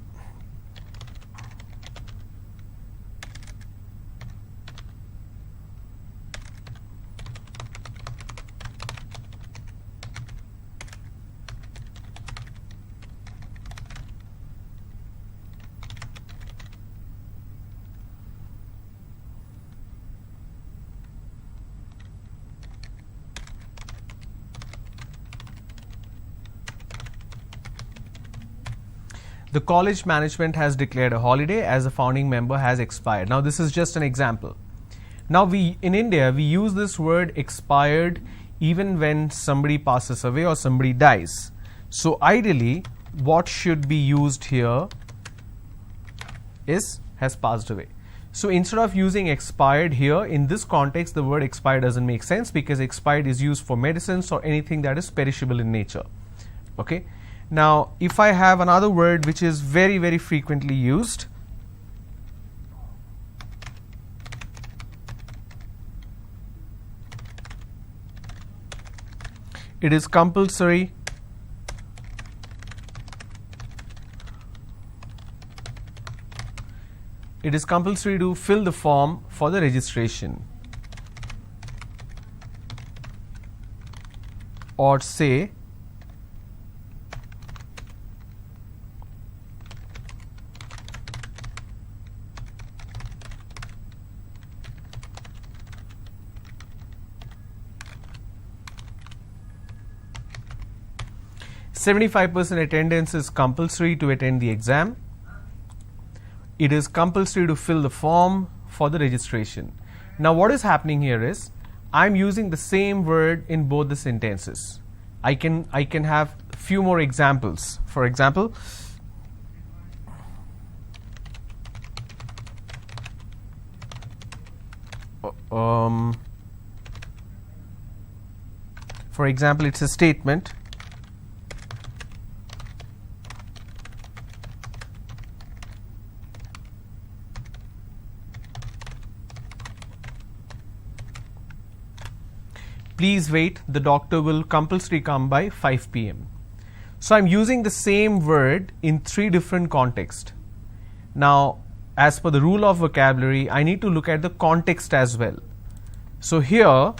The college management has declared a holiday as a founding member has expired. Now this is just an example. Now in India we use this word expired even when somebody passes away or somebody dies. So ideally what should be used here is has passed away. So instead of using expired here, in this context the word expired doesn't make sense, because expired is used for medicines or anything that is perishable in nature. Okay. Now if I have another word which is very, very frequently used, it is compulsory to fill the form for the registration, or say "75% attendance is compulsory to attend the exam. It is compulsory to fill the form for the registration." Now what is happening here is I am using the same word in both the sentences. I can have few more examples. For example, it's a statement. "Please wait, the doctor will compulsory come by 5 p.m. So I'm using the same word in 3 different contexts. Now, as per the rule of vocabulary, I need to look at the context as well. So here,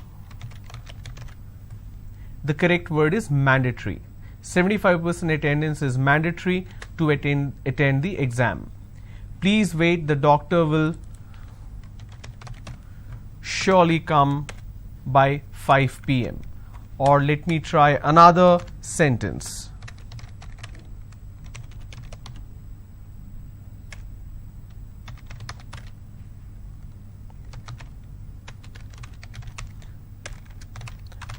the correct word is mandatory. 75% attendance is mandatory to attend the exam. "Please wait, the doctor will surely come by 5 p.m. Or let me try another sentence.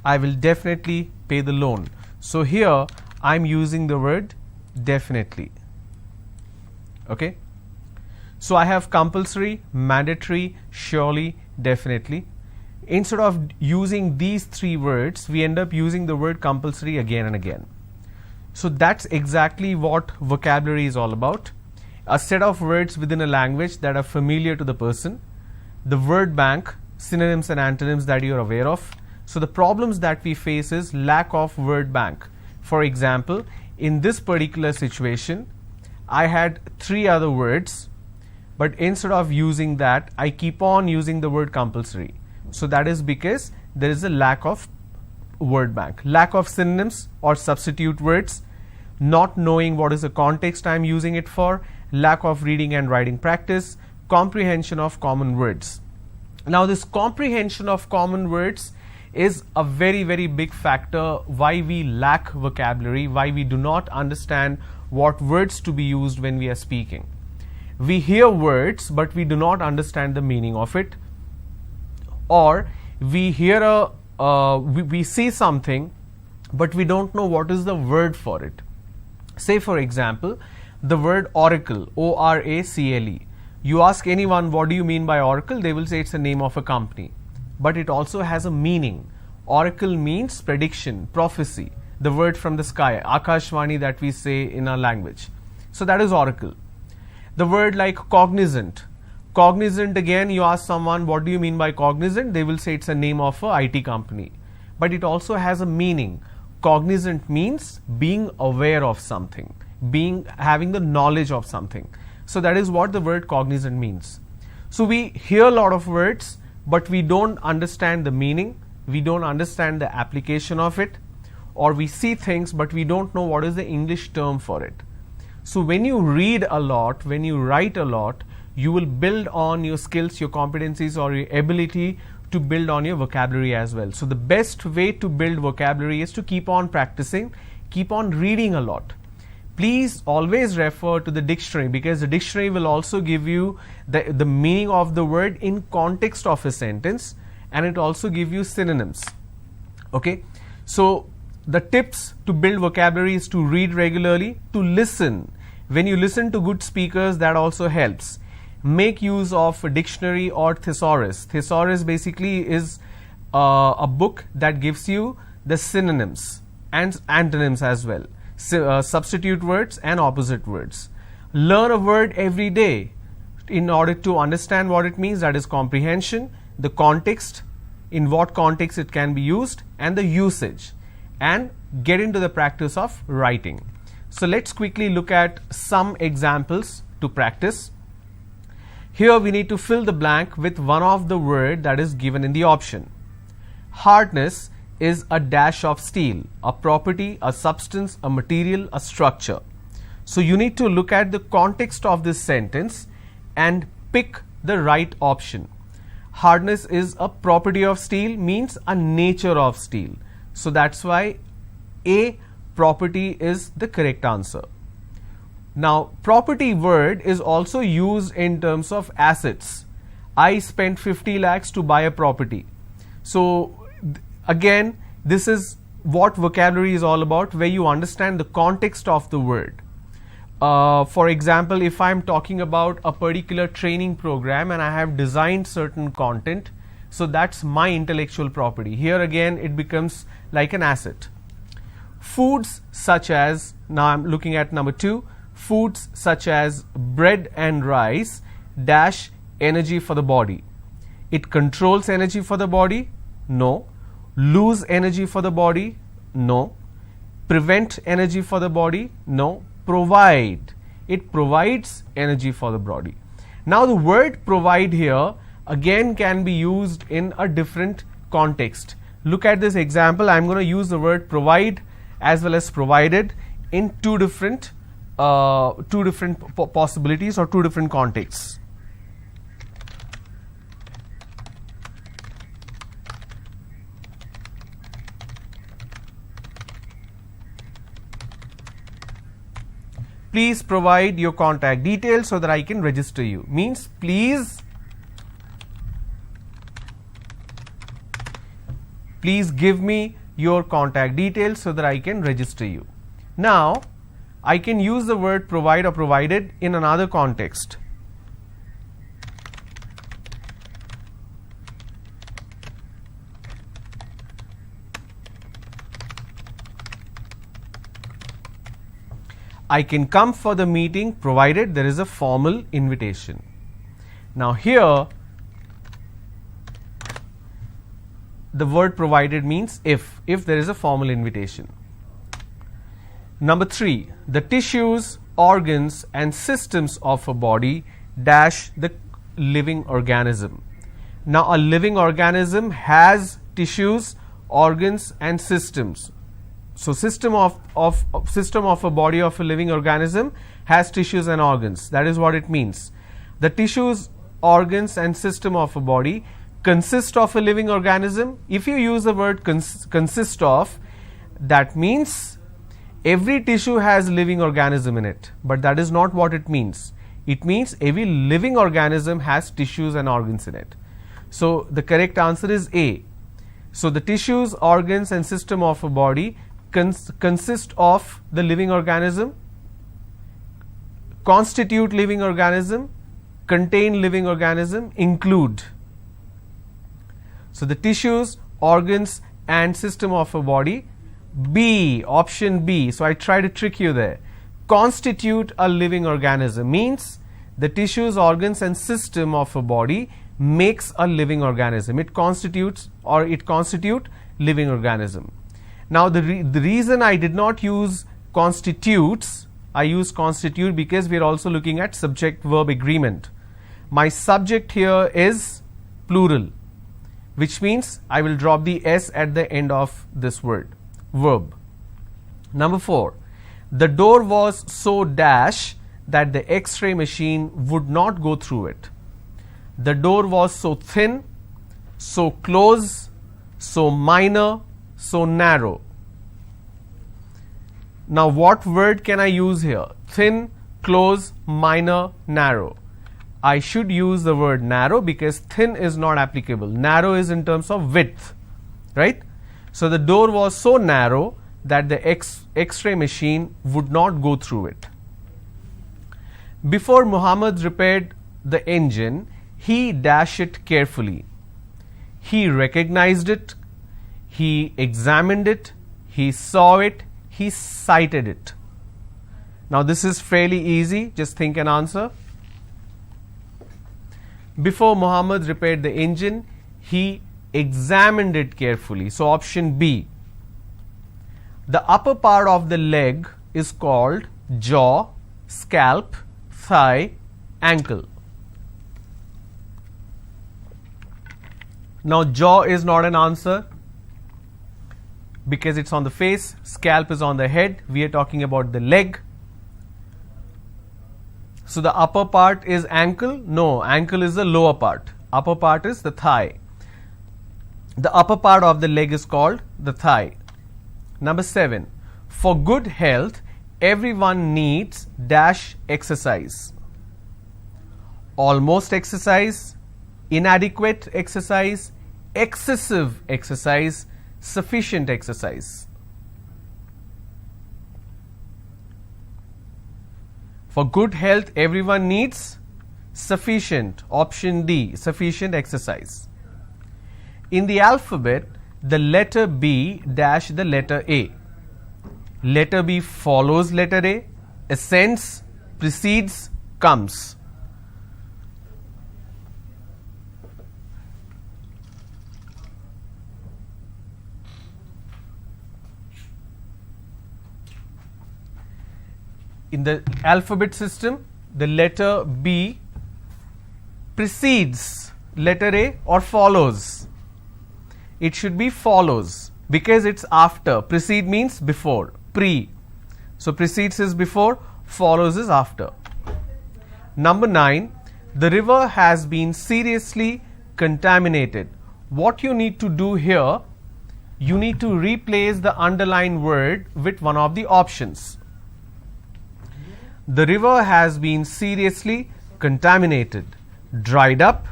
"I will definitely pay the loan." So here I'm using the word definitely. Okay. So I have compulsory, mandatory, surely, definitely. Instead of using these 3 words, we end up using the word compulsory again and again. So that's exactly what vocabulary is all about. A set of words within a language that are familiar to the person. The word bank, synonyms and antonyms that you are aware of. So the problems that we face is lack of word bank. For example, in this particular situation, I had 3 other words, but instead of using that, I keep on using the word compulsory. So that is because there is a lack of word bank, lack of synonyms or substitute words, not knowing what is the context I am using it for, lack of reading and writing practice, comprehension of common words. Now this comprehension of common words is a very, very big factor why we lack vocabulary, why we do not understand what words to be used when we are speaking. We hear words but we do not understand the meaning of it. Or we hear we see something but we don't know what is the word for it. Say for example, the word oracle, O-R-A-C-L-E. You ask anyone what do you mean by oracle, they will say it's the name of a company. But it also has a meaning. Oracle means prediction, prophecy, the word from the sky, Akashvani that we say in our language. So that is oracle. The word like cognizant. Cognizant, again, you ask someone what do you mean by cognizant, they will say it's a name of a IT company. But it also has a meaning. Cognizant means being aware of something, having the knowledge of something. So that is what the word cognizant means. So we hear a lot of words but we don't understand the meaning, we don't understand the application of it, or we see things but we don't know what is the English term for it. So when you read a lot, when you write a lot, you will build on your skills, your competencies, or your ability to build on your vocabulary as well. So the best way to build vocabulary is to keep on practicing, keep on reading a lot. please always refer to the dictionary, because the dictionary will also give you the meaning of the word in context of a sentence, and it also give you synonyms. Okay, so the tips to build vocabulary is to read regularly, to listen. When you listen to good speakers, that also helps. Make use of a dictionary or thesaurus. Thesaurus basically is a book that gives you the synonyms and antonyms as well, substitute words and opposite words. Learn a word every day in order to understand what it means, that is comprehension, the context, in what context it can be used, and the usage, and get into the practice of writing. So let's quickly look at some examples to practice. Here we need to fill the blank with one of the word that is given in the option. Hardness is a dash of steel, a property, a substance, a material, a structure. So you need to look at the context of this sentence and pick the right option. Hardness is a property of steel means a nature of steel. So that's why A, property, is the correct answer. Now, property word is also used in terms of assets. I spent 50 lakhs to buy a property. So again, this is what vocabulary is all about, where you understand the context of the word. For example, if I'm talking about a particular training program and I have designed certain content, so that's my intellectual property. Here again, it becomes like an asset. Foods such as, now I'm looking at number 2, foods such as bread and rice dash energy for the body. It controls energy for the body? No. Lose energy for the body? No. Prevent energy for the body? No. Provide. It provides energy for the body. Now the word provide here again can be used in a different context. Look at this example. I'm going to use the word provide as well as provided in two different possibilities or two different contexts. Please provide your contact details so that I can register you. Means please give me your contact details so that I can register you. Now, I can use the word provide or provided in another context. I can come for the meeting provided there is a formal invitation. Now here, the word provided means if there is a formal invitation. Number 3, the tissues, organs and systems of a body dash the living organism. Now a living organism has tissues, organs and systems. So system of a body of a living organism has tissues and organs. That is what it means. The tissues, organs and system of a body consist of a living organism. If you use the word consist of, that means every tissue has living organism in it, but that is not what it means. It means every living organism has tissues and organs in it. So the correct answer is A. So the tissues, organs and system of a body consist of the living organism, constitute living organism, contain living organism, include. So the tissues, organs and system of a body. B, option B. So I try to trick you there. Constitute a living organism means the tissues, organs and system of a body makes a living organism. It constitute living organism. Now the reason I did not use constitutes, I use constitute because we are also looking at subject verb agreement. My subject here is plural, which means I will drop the S at the end of this verb. Number 4, the door was so dash that the X-ray machine would not go through it. The door was so thin, so close, so minor, so narrow. Now what word can I use here? Thin, close, minor, narrow. I should use the word narrow because thin is not applicable. Narrow is in terms of width, right? So the door was so narrow that the X-ray machine would not go through it. Before Muhammad repaired the engine, he dashed it carefully. He recognized it, he examined it, he saw it, he cited it. Now this is fairly easy, just think and answer. Before Muhammad repaired the engine, he examined it carefully. So option B. The upper part of the leg is called jaw, scalp, thigh, ankle. Now jaw is not an answer because it's on the face, scalp is on the head, we are talking about the leg. So the upper part is ankle? No, ankle is the lower part. Upper part is the thigh. The upper part of the leg is called the thigh. Number 7. For good health, everyone needs dash exercise. Almost exercise, inadequate exercise, excessive exercise, sufficient exercise. For good health, everyone needs sufficient. Option D, sufficient exercise. In the alphabet, the letter B dash the letter A. Letter B follows letter A, ascends, precedes, comes. In the alphabet system, the letter B precedes letter A or follows. It should be follows because it's after. Precede means before, pre. So precedes is before, follows is after. Number 9, the river has been seriously contaminated. What you need to do here, you need to replace the underlined word with one of the options. The river has been seriously contaminated, dried up,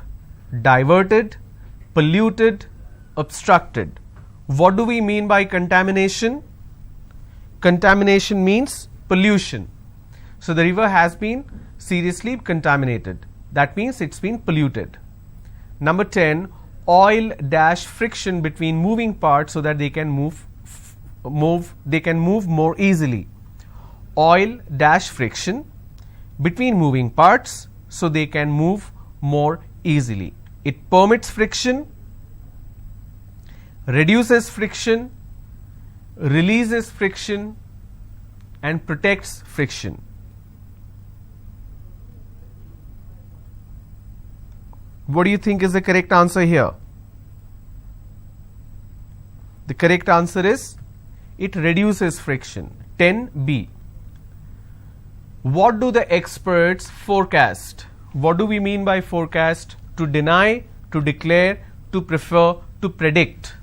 diverted, polluted, obstructed. What do we mean by contamination? Contamination means pollution. So the river has been seriously contaminated. That means it's been polluted. Number 10, oil dash friction between moving parts so that they can move more easily. Oil dash friction between moving parts so they can move more easily. It permits friction, reduces friction, releases friction, and protects friction. What do you think is the correct answer here? The correct answer is it reduces friction. 10B. What do the experts forecast? What do we mean by forecast? To deny, to declare, to prefer, to predict.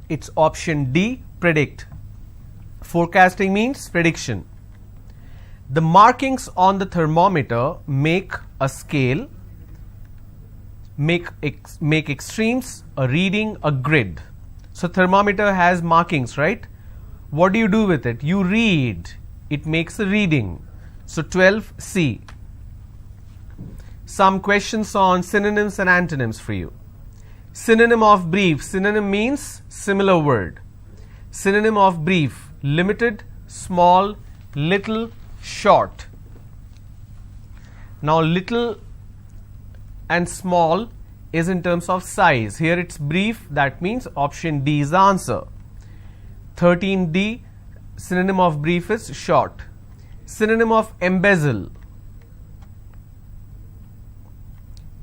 It's option D, predict. Forecasting means prediction. The markings on the thermometer make a scale, make extremes, a reading, a grid. So thermometer has markings, right? What do you do with it? You read. It makes a reading. So 12C. Some questions on synonyms and antonyms for you. Synonym of brief. Synonym means similar word. Synonym of brief. Limited, small, little, short. Now little and small is in terms of size. Here it's brief. That means option D is the answer. 13D, synonym of brief is short. Synonym of embezzle.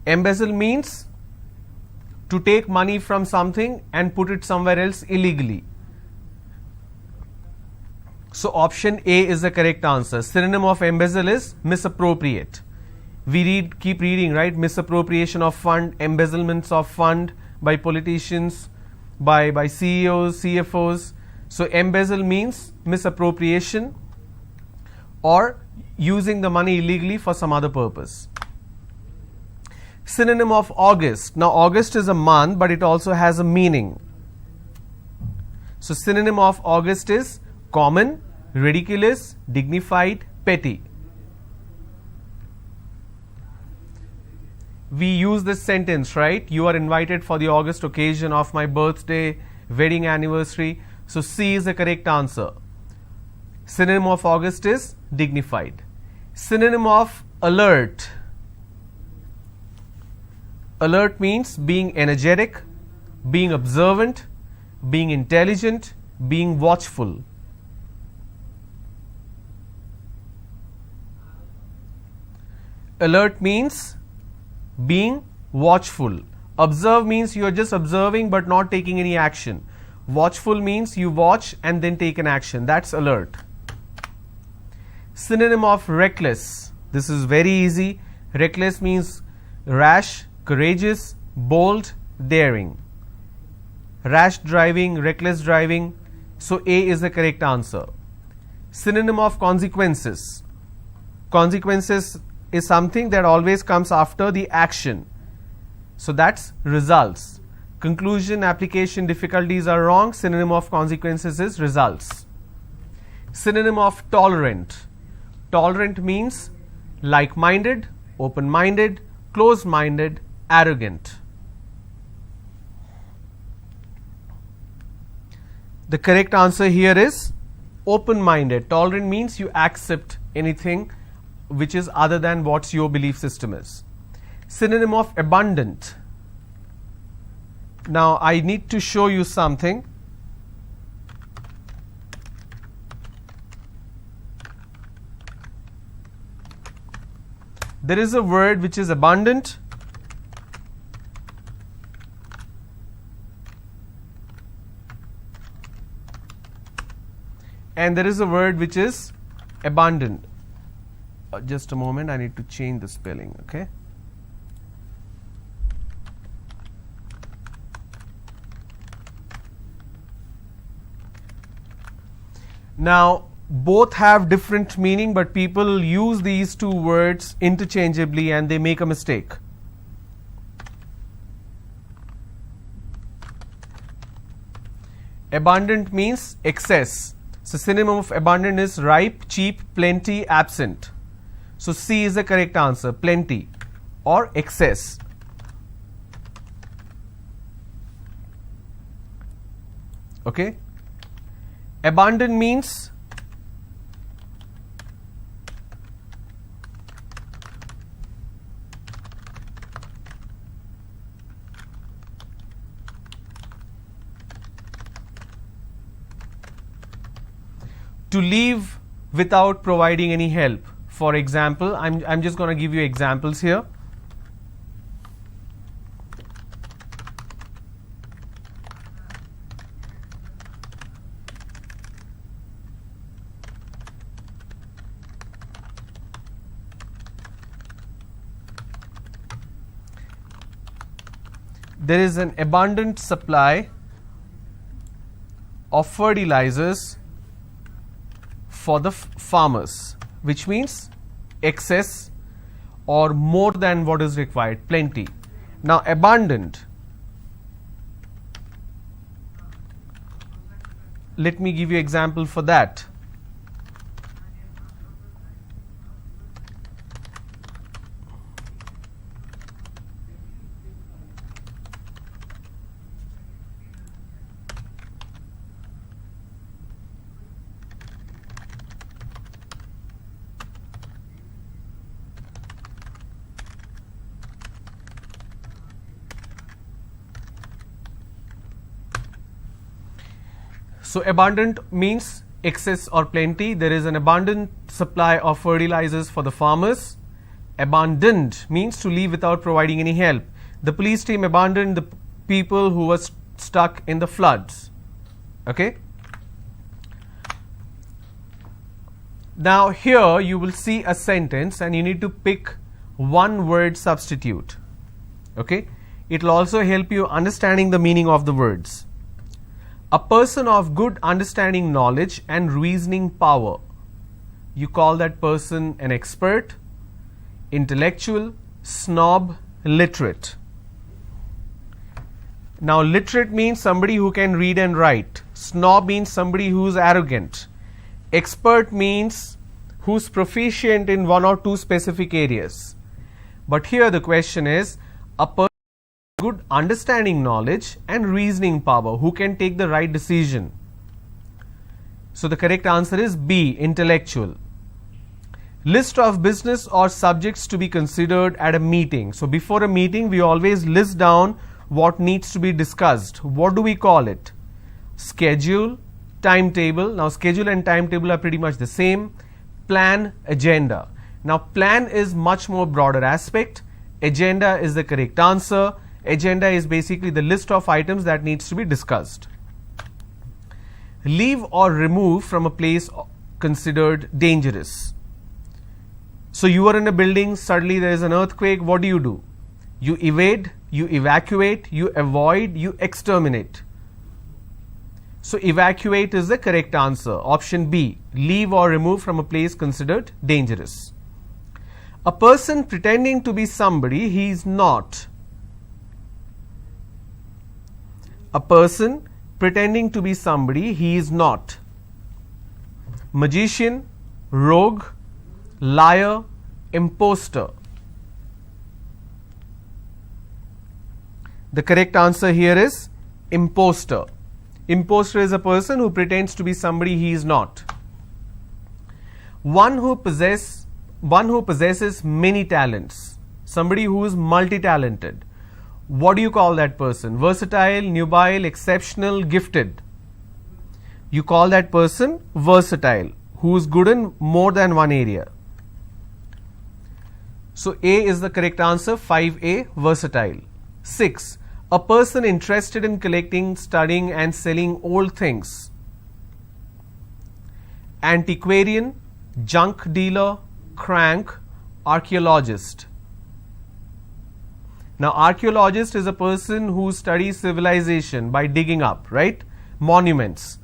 Embezzle means to take money from something and put it somewhere else illegally. So option A is the correct answer. Synonym of embezzle is misappropriate. We keep reading, right? Misappropriation of fund, embezzlements of fund by politicians, by CEOs, CFOs. So embezzle means misappropriation or using the money illegally for some other purpose. Synonym of August. Now August is a month, but it also has a meaning. So synonym of August is common, ridiculous, dignified, petty. We use this sentence, right? You are invited for the August occasion of my birthday, wedding anniversary. So C is the correct answer. Synonym of August is dignified. Synonym of alert. Alert means being energetic, being observant, being intelligent, being watchful. Alert means being watchful. Observe means you are just observing but not taking any action. Watchful means you watch and then take an action. That's alert. Synonym of reckless. This is very easy. Reckless means rash, courageous, bold, daring. Rash driving, reckless driving. So A is the correct answer. Synonym of consequences. Consequences is something that always comes after the action. So that's results. Conclusion, application, difficulties are wrong. Synonym of consequences is results. Synonym of tolerant. Tolerant means like-minded, open-minded, close-minded, arrogant. The correct answer here is open-minded. Tolerant means you accept anything which is other than what your belief system is. Synonym of abundant. Now I need to show you something. There is a word which is abundant, and there is a word which is abundant. Just a moment, I need to change the spelling, okay? Now both have different meaning, but people use these two words interchangeably and they make a mistake. Abundant means excess. So synonym of abundant is ripe, cheap, plenty, absent. So C is the correct answer, plenty or excess. Okay. Abundant means to leave without providing any help. For example, I'm just going to give you examples here. There is an abundant supply of fertilizers for the farmers, which means excess or more than what is required, plenty. Now abundant, let me give you example for that. So abundant means excess or plenty. There is an abundant supply of fertilizers for the farmers. Abandoned means to leave without providing any help. The police team abandoned the people who were stuck in the floods. Okay. Now here you will see a sentence and you need to pick one word substitute. Okay. It will also help you understanding the meaning of the words. A person of good understanding, knowledge and reasoning power. You call that person an expert, intellectual, snob, literate. Now, literate means somebody who can read and write. Snob means somebody who's arrogant. Expert means who's proficient in one or two specific areas. But here the question is, a person with good understanding, knowledge and reasoning power, who can take the right decision. So the correct answer is B, intellectual. List of business or subjects to be considered at a meeting. So before a meeting, we always list down what needs to be discussed. What do we call it? Schedule, timetable. Now schedule and timetable are pretty much the same. Plan, agenda. Now plan is much more broader aspect. Agenda is the correct answer. Agenda is basically the list of items that needs to be discussed. Leave or remove from a place considered dangerous. So you are in a building, suddenly there is an earthquake, what do? You evade, you evacuate, you avoid, you exterminate. So evacuate is the correct answer. Option B, leave or remove from a place considered dangerous. A person pretending to be somebody he is not. A person pretending to be somebody he is not. Magician, rogue, liar, imposter. The correct answer here is imposter. Imposter is a person who pretends to be somebody he is not. One who possesses many talents. Somebody who is multi-talented. What do you call that person? Versatile, nubile, exceptional, gifted. You call that person versatile, who is good in more than one area. So A is the correct answer, 5A, versatile. 6. A person interested in collecting, studying and selling old things. Antiquarian, junk dealer, crank, archaeologist. Now archaeologist is a person who studies civilization by digging up, right? Monuments.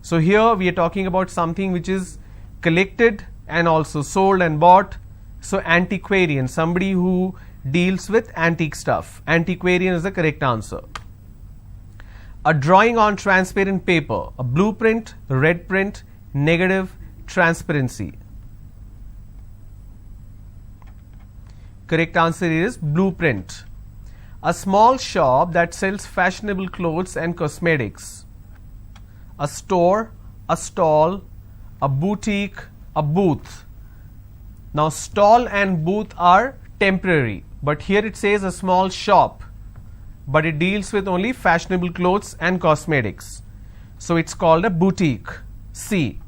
So here we are talking about something which is collected and also sold and bought. So antiquarian, somebody who deals with antique stuff. Antiquarian is the correct answer. A drawing on transparent paper, a blueprint, red print, negative, transparency. Correct answer is blueprint. A small shop that sells fashionable clothes and cosmetics. A store, a stall, a boutique, a booth. Now stall and booth are temporary, but here it says a small shop, but it deals with only fashionable clothes and cosmetics. So it's called a boutique. C.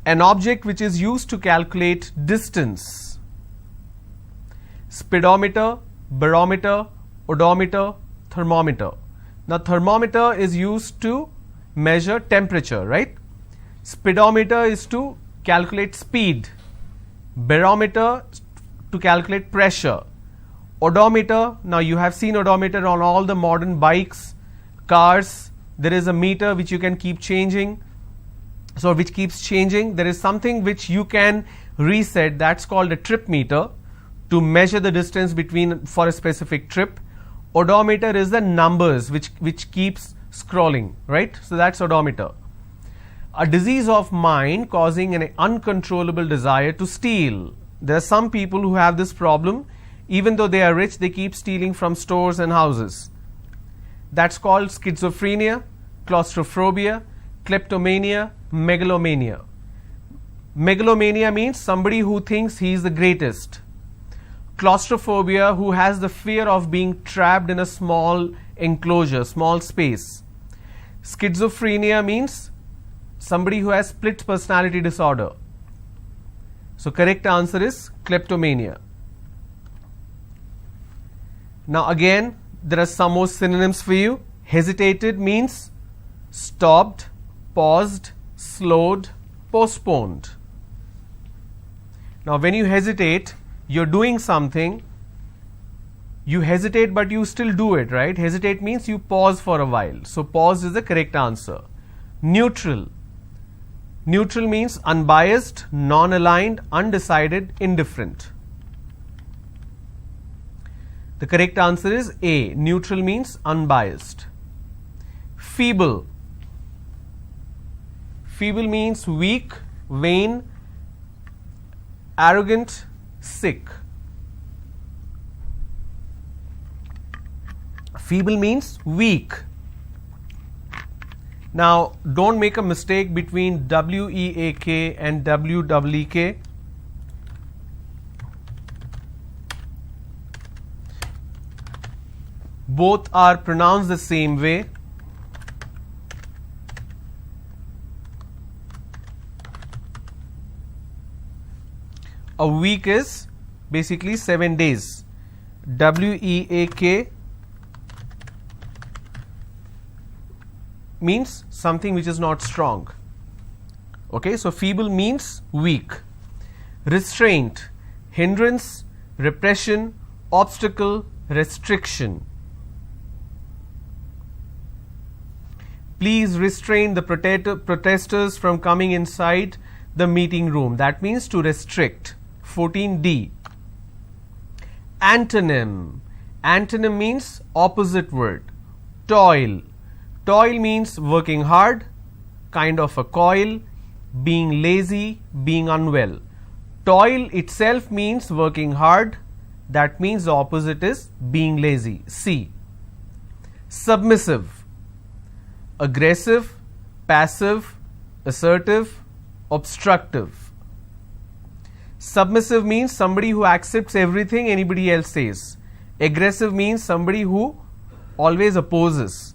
An object which is used to calculate distance. Speedometer, barometer, odometer, thermometer. Now thermometer is used to measure temperature, right? Speedometer is to calculate speed. Barometer to calculate pressure. Odometer, now you have seen odometer on all the modern bikes, cars. There is a meter which you can keep changing. So which keeps changing. There is something which you can reset, that's called a trip meter, to measure the distance between for a specific trip. Odometer is the numbers which keeps scrolling, right? So that's odometer. A disease of mind causing an uncontrollable desire to steal. There are some people who have this problem. Even though they are rich, they keep stealing from stores and houses. That's called schizophrenia, claustrophobia, kleptomania, megalomania. Megalomania means somebody who thinks he is the greatest. Claustrophobia, who has the fear of being trapped in a small enclosure, small space. Schizophrenia means somebody who has split personality disorder. So correct answer is kleptomania. Now again, there are some more synonyms for you. Hesitated means stopped, paused, slowed, postponed. Now when you hesitate, you're doing something, You hesitate but you still do it, right? Hesitate means you pause for a while. So pause is the correct answer. Neutral. Neutral means unbiased, non-aligned, undecided, indifferent. The correct answer is A. Neutral means unbiased. Feeble. Feeble means weak, vain, arrogant, sick. Feeble means weak. Now, don't make a mistake between W-E-A-K and W-E-E-K. Both are pronounced the same way. A week is basically 7 days. W-E-A-K means something which is not strong. Okay, so feeble means weak. Restraint, hindrance, repression, obstacle, restriction. Please restrain the protesters from coming inside the meeting room. That means to restrict. 14D. Antonym. Antonym means opposite word. Toil. Toil means working hard, kind of a coil, being lazy, being unwell. Toil itself means working hard. That means the opposite is being lazy. C. Submissive. Aggressive, passive, assertive, obstructive. Submissive means somebody who accepts everything anybody else says. Aggressive means somebody who always opposes.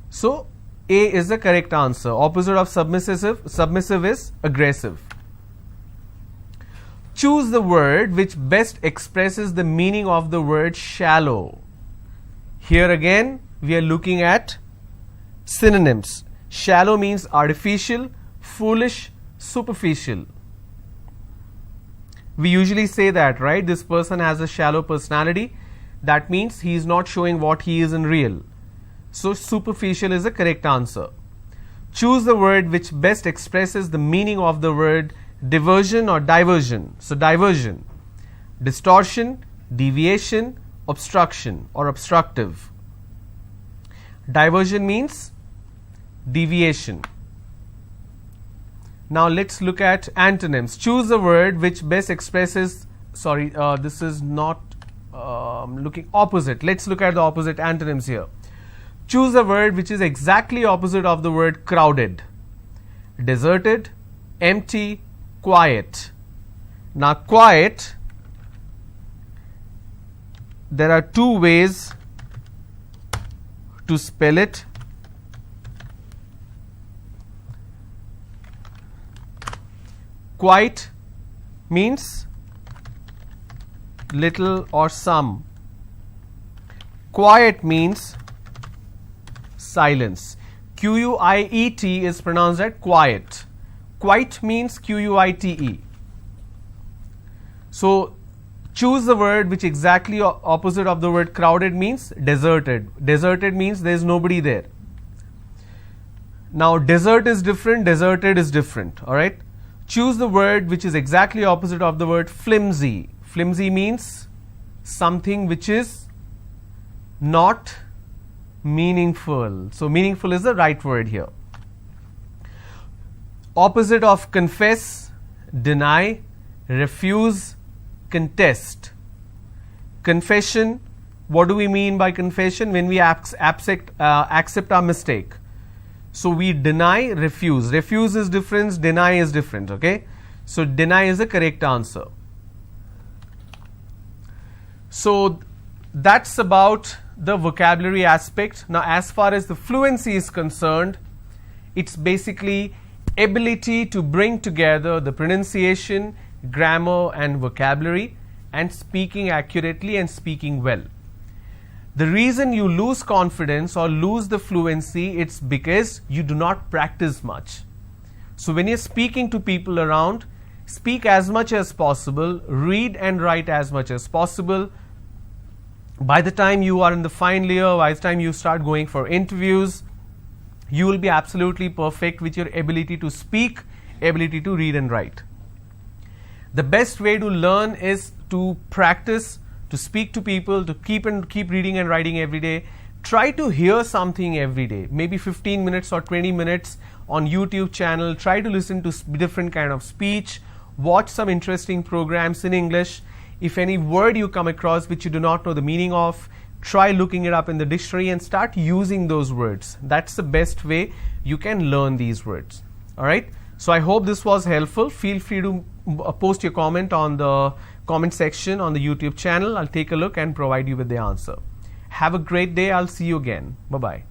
So, A is the correct answer. Opposite of submissive is aggressive. Choose the word which best expresses the meaning of the word shallow. Here again, we are looking at synonyms. Shallow means artificial, foolish, superficial. We usually say that, right? This person has a shallow personality. That means he is not showing what he is in real. So, superficial is the correct answer. Choose the word which best expresses the meaning of the word diversion or diversion. So, diversion, distortion, deviation, obstruction or obstructive. Diversion means deviation. Now, let's look at antonyms. Choose the word which best expresses, this is not looking opposite. Let's look at the opposite antonyms here. Choose a word which is exactly opposite of the word crowded. Deserted, empty, quiet. Now, quiet, there are two ways to spell it. Quiet means little or some. Quiet means silence. Q-U-I-E-T is pronounced as quiet. Quiet means Q-U-I-T-E. So, choose the word which exactly opposite of the word crowded means deserted. Deserted means there is nobody there. Now, desert is different, deserted is different. Alright. Choose the word which is exactly opposite of the word flimsy. Flimsy means something which is not meaningful. So, meaningful is the right word here. Opposite of confess, deny, refuse, contest. Confession, what do we mean by confession? When we accept our mistake. So, we deny, refuse. Refuse is different, deny is different, okay? So, deny is the correct answer. So, that's about the vocabulary aspect. Now, as far as the fluency is concerned, it's basically ability to bring together the pronunciation, grammar and vocabulary and speaking accurately and speaking well. The reason you lose confidence or lose the fluency, it's because you do not practice much. So, when you're speaking to people around, speak as much as possible, read and write as much as possible, by the time you are in the final year, by the time you start going for interviews, you will be absolutely perfect with your ability to speak, ability to read and write. The best way to learn is to practice, to speak to people, to keep reading and writing every day. Try to hear something every day, maybe 15 minutes or 20 minutes on YouTube channel. Try to listen to different kind of speech, watch some interesting programs in English. If any word you come across which you do not know the meaning of, try looking it up in the dictionary and start using those words. That's the best way you can learn these words. Alright, so I hope this was helpful. Feel free to post your comment on the comment section on the YouTube channel. I'll take a look and provide you with the answer. Have a great day. I'll see you again. Bye-bye.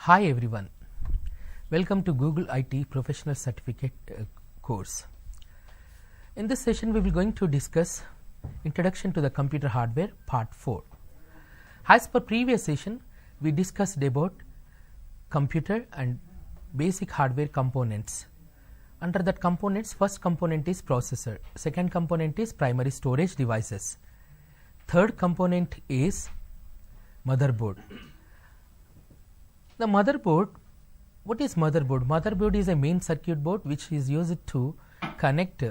Hi everyone, welcome to Google IT Professional Certificate course. In this session we will going to discuss Introduction to the Computer Hardware Part 4. As per previous session, we discussed about computer and basic hardware components. Under that components, first component is processor, second component is primary storage devices, third component is motherboard. The motherboard, what is motherboard? Motherboard is a main circuit board which is used to connect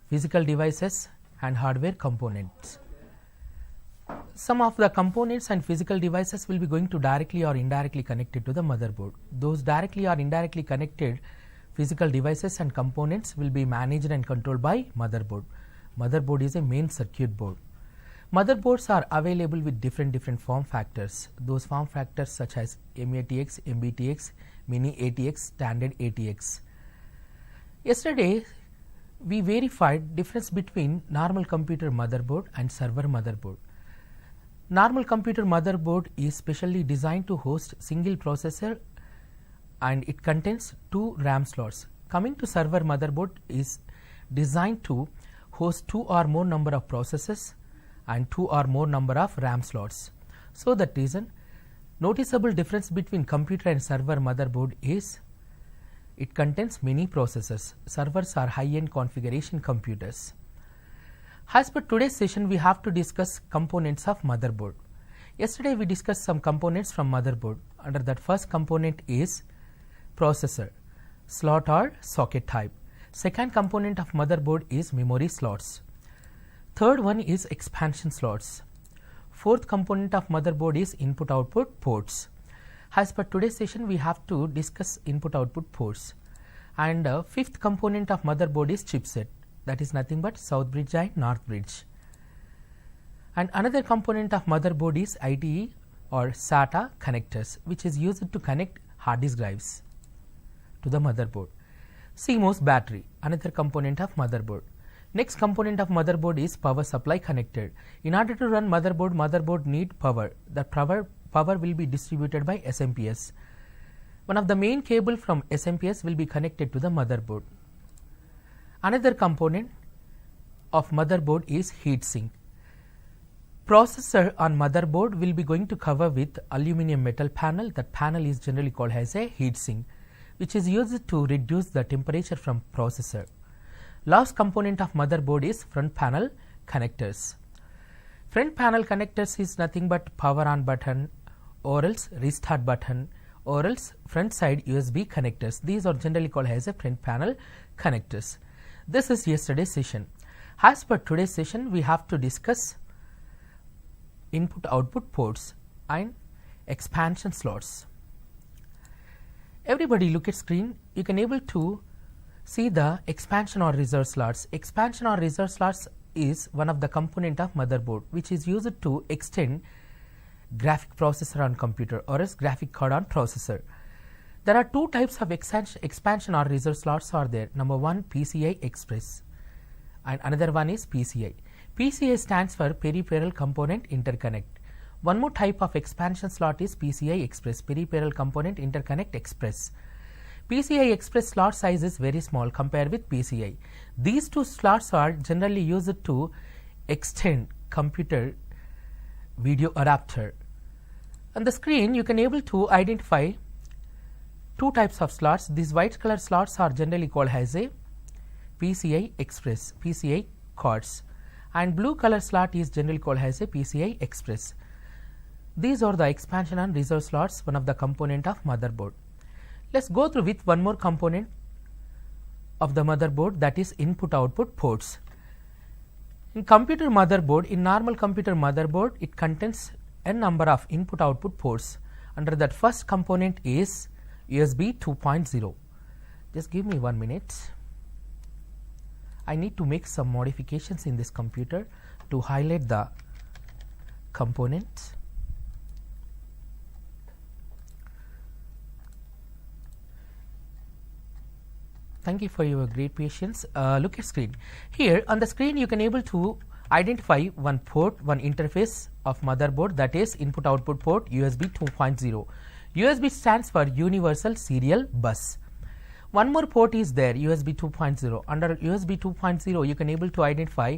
physical devices and hardware components. Some of the components and physical devices will be going to directly or indirectly connected to the motherboard. Those directly or indirectly connected physical devices and components will be managed and controlled by motherboard. Motherboard is a main circuit board. Motherboards are available with different form factors. Those form factors such as MATX, MBTX, Mini ATX, Standard ATX. Yesterday, we verified difference between normal computer motherboard and server motherboard. Normal computer motherboard is specially designed to host single processor and it contains 2 RAM slots. Coming to server motherboard is designed to host 2 or more number of processors and 2 or more number of RAM slots. So that reason, noticeable difference between computer and server motherboard is it contains many processors. Servers are high-end configuration computers. As per today's session, we have to discuss components of motherboard. Yesterday we discussed some components from motherboard. Under that, first component is processor, slot or socket type. Second component of motherboard is memory slots. Third one is expansion slots. Fourth component of motherboard is input output ports. As per today's session, we have to discuss input output ports. And fifth component of motherboard is chipset, that is nothing but south bridge and north bridge. And another component of motherboard is IDE or SATA connectors, which is used to connect hard disk drives to the motherboard. CMOS battery, another component of motherboard. Next component of motherboard is power supply connected. In order to run motherboard need power. That power will be distributed by SMPS. One of the main cable from SMPS will be connected to the motherboard. Another component of motherboard is heatsink. Processor on motherboard will be going to cover with aluminum metal panel. That panel is generally called as a heatsink, which is used to reduce the temperature from processor. Last component of motherboard is front panel connectors. Front panel connectors is nothing but power on button or else restart button or else front side USB connectors. These are generally called as a front panel connectors. This is yesterday's session. As per today's session, we have to discuss input output ports and expansion slots. Everybody look at screen. You can able to see the expansion or reserve slots. Expansion or reserve slots is one of the component of motherboard which is used to extend graphic processor on computer or else graphic card on processor. There are 2 types of expansion or reserve slots are there. Number 1, PCI Express and another one is PCI. PCI stands for Peripheral Component Interconnect. One more type of expansion slot is PCI Express, Peripheral Component Interconnect Express. PCI Express slot size is very small compared with PCI. These two slots are generally used to extend computer video adapter. On the screen you can able to identify two types of slots. These white color slots are generally called as a PCI Express, PCI cards, and blue color slot is generally called as a PCI Express. These are the expansion and reserve slots, one of the component of motherboard. Let's go through with one more component of the motherboard, that is input output ports. In computer motherboard, in normal computer motherboard, it contains a number of input output ports. Under that first component is USB 2.0. Just give me 1 minute. I need to make some modifications in this computer to highlight the components. Thank you for your great patience. Look at screen. Here on the screen you can able to identify one port, one interface of motherboard, that is input output port USB 2.0. USB stands for Universal Serial Bus. One more port is there, USB 2.0. Under USB 2.0 you can able to identify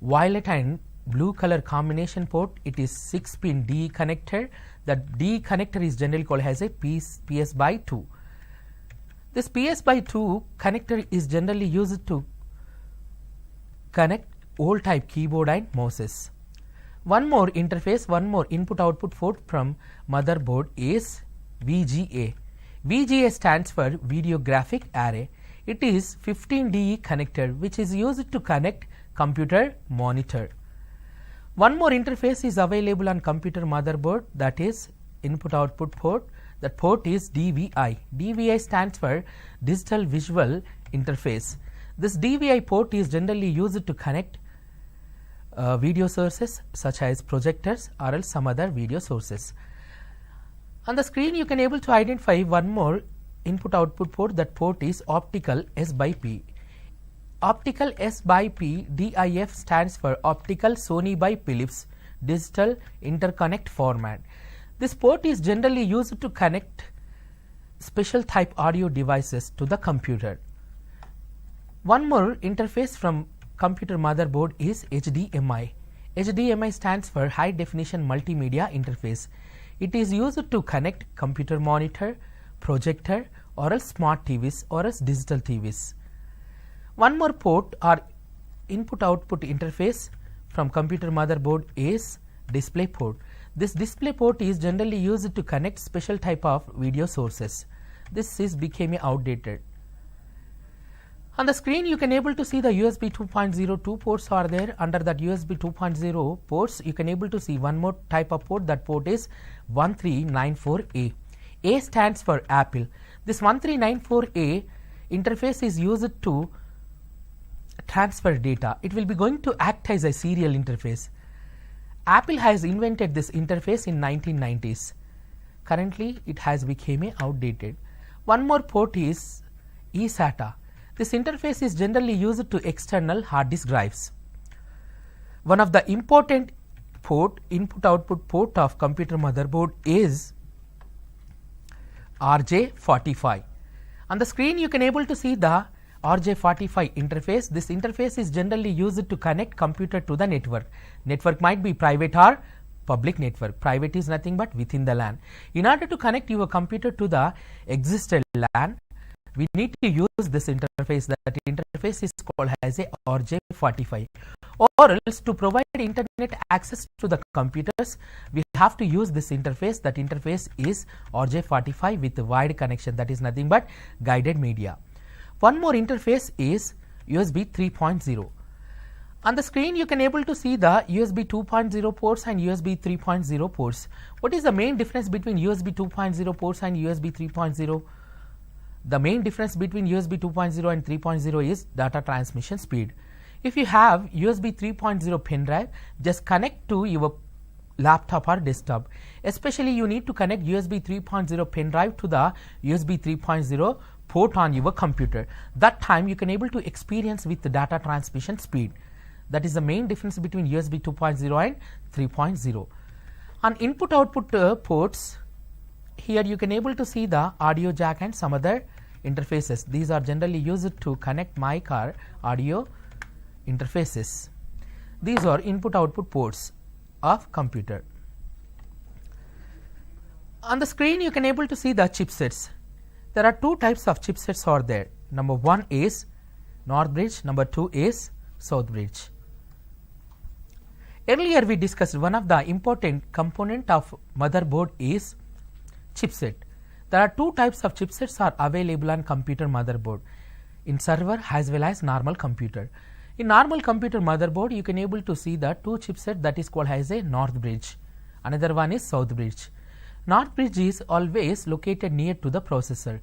violet and blue color combination port. It is 6-pin DE connector. The DE connector is generally called as a PS by 2. This PS by 2 connector is generally used to connect old type keyboard and mouses. One more interface, one more input output port from motherboard is VGA. VGA stands for Video Graphic Array. It is 15 DE connector which is used to connect computer monitor. One more interface is available on computer motherboard, that is input output port. That port is DVI. DVI stands for Digital Visual Interface. This DVI port is generally used to connect video sources such as projectors or else some other video sources. On the screen you can able to identify one more input output port. That port is optical S by P. Optical S by P, DIF stands for Optical Sony by Philips Digital Interconnect Format. This port is generally used to connect special type audio devices to the computer. One more interface from computer motherboard is HDMI. HDMI stands for High Definition Multimedia Interface. It is used to connect computer monitor, projector or else smart TVs or else digital TVs. One more port or input output interface from computer motherboard is display port. This display port is generally used to connect special type of video sources. This is becoming outdated. On the screen you can able to see the USB 2.0, two ports are there. Under that USB 2.0 ports you can able to see one more type of port. That port is 1394A. A stands for Apple. This 1394A interface is used to transfer data. It will be going to act as a serial interface. Apple has invented this interface in 1990s. Currently it has become outdated. One more port is eSATA. This interface is generally used to external hard disk drives. One of the important port, input output port of computer motherboard is RJ45. On the screen you can able to see the RJ45 interface. This interface is generally used to connect computer to the network. Network might be private or public network. Private is nothing but within the LAN. In order to connect your computer to the existed LAN, we need to use this interface. That interface is called as a RJ45. Or else to provide internet access to the computers, we have to use this interface. That interface is RJ45 with a wide connection, that is nothing but guided media. One more interface is USB 3.0. On the screen you can able to see the USB 2.0 ports and USB 3.0 ports. What is the main difference between USB 2.0 ports and USB 3.0? The main difference between USB 2.0 and 3.0 is data transmission speed. If you have USB 3.0 pen drive, just connect to your laptop or desktop. Especially you need to connect USB 3.0 pen drive to the USB 3.0 port on your computer. That time you can able to experience with the data transmission speed. That is the main difference between USB 2.0 and 3.0. On input output ports, here you can able to see the audio jack and some other interfaces. These are generally used to connect mic or audio interfaces. These are input output ports of computer. On the screen you can able to see the chipsets. There are two types of chipsets are there. Number one is North Bridge, number two is South Bridge. Earlier we discussed one of the important component of motherboard is chipset. There are two types of chipsets are available on computer motherboard, in server as well as normal computer. In normal computer motherboard you can able to see the two chipset that is called as a North Bridge. Another one is South Bridge. North Bridge is always located near to the processor.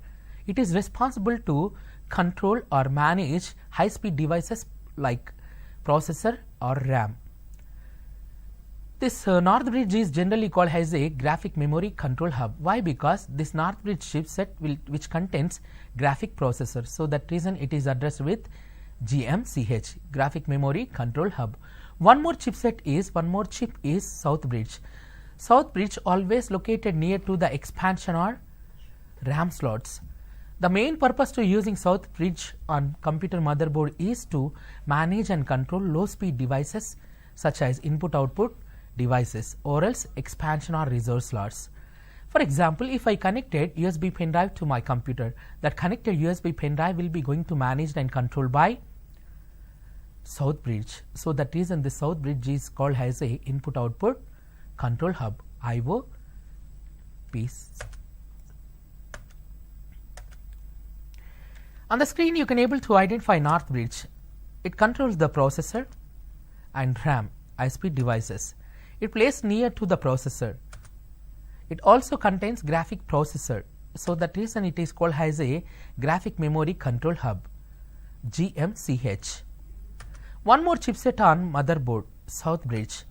It is responsible to control or manage high speed devices like processor or RAM. This North Bridge is generally called as a graphic memory control hub. Why? Because this North Bridge chipset which contains graphic processor. So that reason it is addressed with GMCH, graphic memory control hub. One more chip is South Bridge. South Bridge always located near to the expansion or RAM slots. The main purpose to using South Bridge on computer motherboard is to manage and control low speed devices such as input output devices or else expansion or reserve slots. For example, if I connected USB pen drive to my computer, that connected USB pen drive will be going to managed and controlled by South Bridge. So that reason the South Bridge is called as a input output control hub, IO piece. On the screen you can able to identify North Bridge. It controls the processor and RAM, high speed devices. It placed near to the processor. It also contains graphic processor. So that reason it is called as a graphic memory control hub, GMCH. One more chipset on motherboard, South Bridge.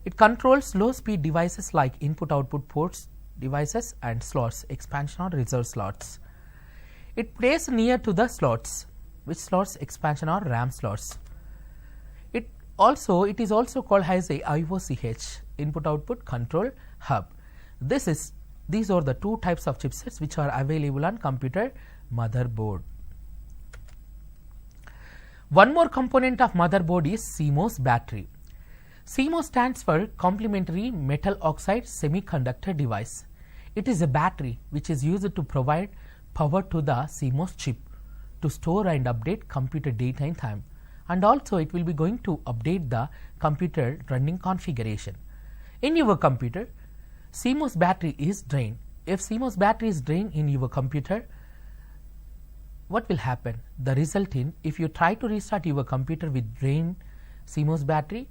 It controls low speed devices like input output ports devices and slots, expansion or reserve slots. It placed near to the slots. Which slots? Expansion or RAM slots. It is also called as a IOCH, input output control hub. These are the two types of chipsets which are available on computer motherboard. One more component of motherboard is CMOS battery. CMOS stands for complementary metal oxide semiconductor device. It is a battery which is used to provide power to the CMOS chip to store and update computer data in time, and also it will be going to update the computer running configuration. In your computer, CMOS battery is drained. If CMOS battery is drained in your computer, what will happen? The result in, if you try to restart your computer with drained CMOS battery,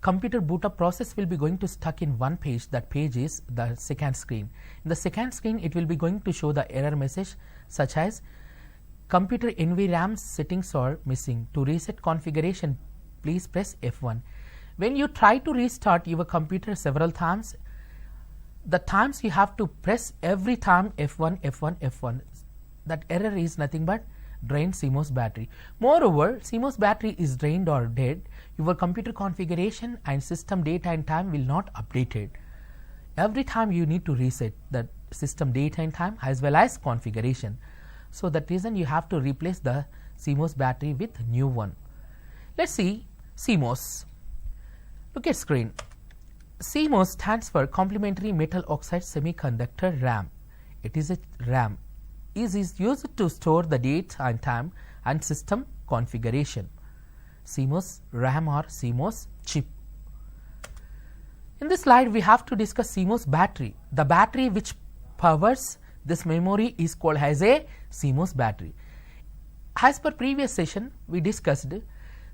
computer boot up process will be going to stuck in one page. That page is the second screen. In the second screen, it will be going to show the error message such as computer NVRAM settings are missing. To reset configuration, please press F1. When you try to restart your computer several times, the times you have to press every time F1, F1, F1. That error is nothing but drained CMOS battery. Moreover, CMOS battery is drained or dead, your computer configuration and system data and time will not updated. Every time you need to reset the system data and time as well as configuration. So that reason you have to replace the CMOS battery with new one. Let's see CMOS. Look at screen. CMOS stands for complementary metal oxide semiconductor RAM. It is a RAM. It is used to store the date and time and system configuration. CMOS RAM or CMOS chip. In this slide we have to discuss CMOS battery. The battery which powers this memory is called as a CMOS battery. As per previous session we discussed,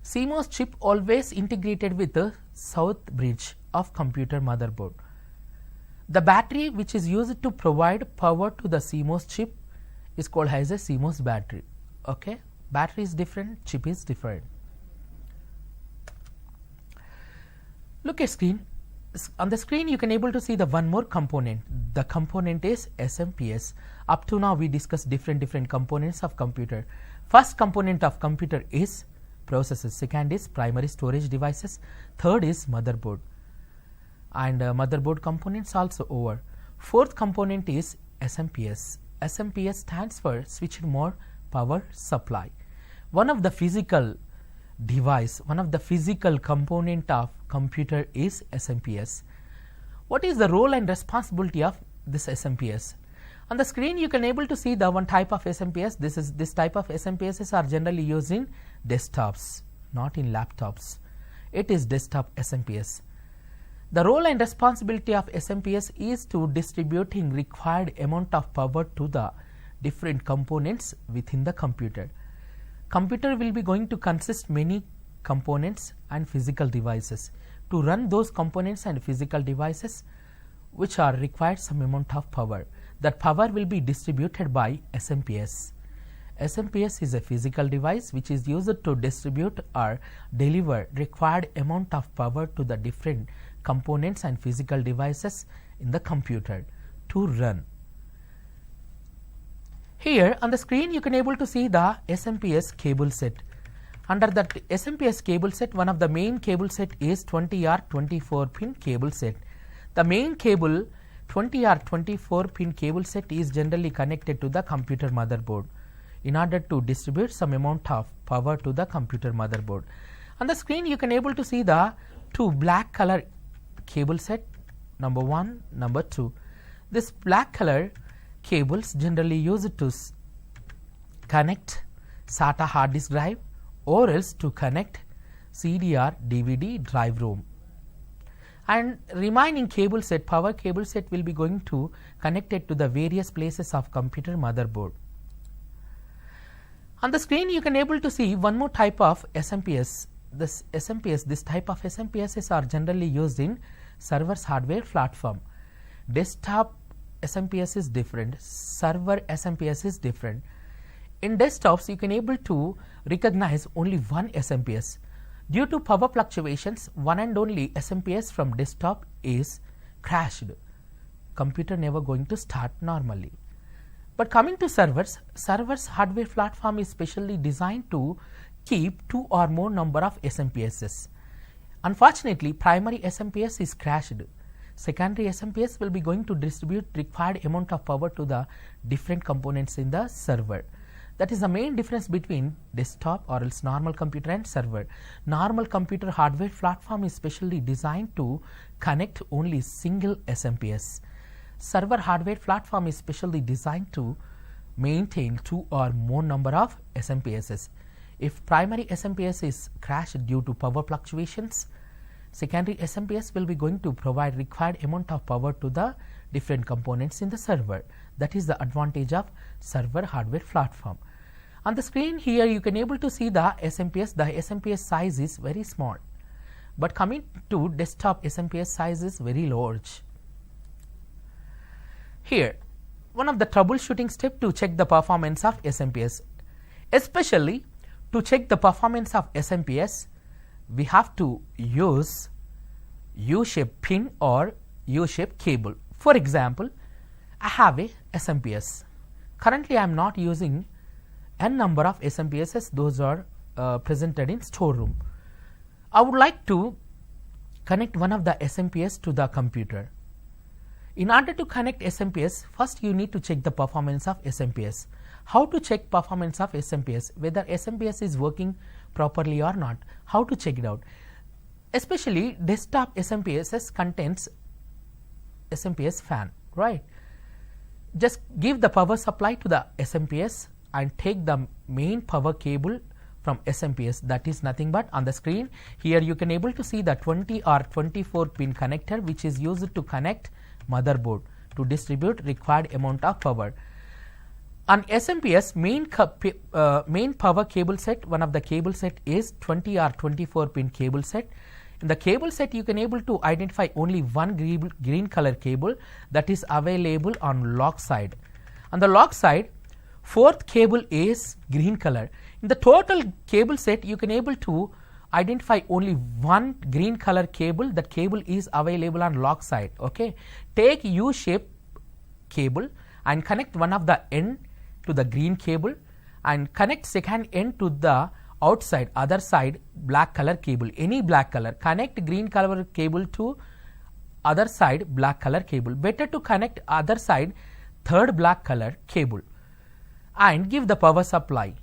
CMOS chip always integrated with the South Bridge of computer motherboard. The battery which is used to provide power to the CMOS chip is called as a CMOS battery. Okay, battery is different, chip is different. Look at screen. On the screen you can able to see the one more component. The component is SMPS. Up to now we discussed different components of computer. First component of computer is processors. Second is primary storage devices. Third is motherboard, and motherboard components also over. Fourth component is SMPS. SMPS stands for switched mode power supply. One of the physical device, one of the physical component of computer is SMPS. What is the role and responsibility of this SMPS? On the screen you can able to see the one type of SMPS. This type of SMPSs are generally used in desktops, not in laptops. It is desktop SMPS. The role and responsibility of SMPS is to distributing required amount of power to the different components within the computer. Computer will be going to consist many components and physical devices. To run those components and physical devices which are required some amount of power, that power will be distributed by SMPS. SMPS is a physical device which is used to distribute or deliver required amount of power to the different components and physical devices in the computer to run. Here on the screen you can able to see the SMPS cable set. Under that SMPS cable set, one of the main cable set is 20R 24 pin cable set. The main cable 20R 24 pin cable set is generally connected to the computer motherboard in order to distribute some amount of power to the computer motherboard. On the screen you can able to see the two black color cable set, number 1, number 2. This black color cables generally used to connect SATA hard disk drive or else to connect CD or DVD drive room, and remaining cable set, power cable set, will be going to connect it to the various places of computer motherboard. On the screen you can able to see one more type of SMPS. This type of SMPSs are generally used in server's hardware platform. Desktop SMPS is different, server SMPS is different. In desktops you can able to recognize only one SMPS. Due to power fluctuations, one and only SMPS from desktop is crashed. Computer never going to start normally. But coming to servers hardware platform is specially designed to keep 2 or more number of SMPSs. Unfortunately, primary SMPS is crashed. Secondary SMPS will be going to distribute required amount of power to the different components in the server. That is the main difference between desktop or else normal computer and server. Normal computer hardware platform is specially designed to connect only single SMPS. Server hardware platform is specially designed to maintain 2 or more number of SMPSs. If primary SMPS is crashed due to power fluctuations, secondary SMPS will be going to provide required amount of power to the different components in the server. That is the advantage of server hardware platform. On the screen here you can able to see the SMPS. The SMPS size is very small, but coming to desktop SMPS size is very large. Here one of the troubleshooting step to check the performance of SMPS. Especially to check the performance of SMPS, we have to use U-shaped pin or U-shaped cable. For example, I have a SMPS. Currently I am not using n number of SMPSs, those are presented in storeroom. I would like to connect one of the SMPS to the computer. In order to connect SMPS, first you need to check the performance of SMPS. How to check performance of SMPS, whether SMPS is working properly or not, how to check it out. Especially desktop SMPSs contains SMPS fan, right? Just give the power supply to the SMPS and take the main power cable from SMPS, that is nothing but on the screen. Here you can able to see the 20 or 24 pin connector which is used to connect motherboard to distribute required amount of power. On SMPS main power cable set, one of the cable set is 20 or 24 pin cable set. In the cable set you can able to identify only one green color cable that is available on lock side. On the lock side, fourth cable is green color. In the total cable set you can able to identify only one green color cable. That cable is available on lock side. Okay, take U-shaped cable and connect one of the end to the green cable and connect second end to the outside other side black color cable, any black color. Connect green color cable to other side black color cable. Better to connect other side third black color cable and give the power supply.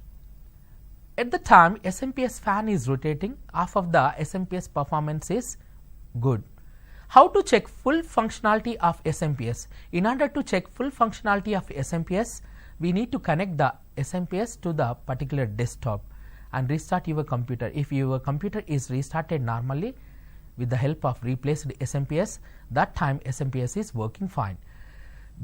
At the time SMPS fan is rotating, half of the SMPS performance is good. How to check full functionality of SMPS? In order to check full functionality of SMPS, we need to connect the SMPS to the particular desktop and restart your computer. If your computer is restarted normally with the help of replaced SMPS, that time SMPS is working fine.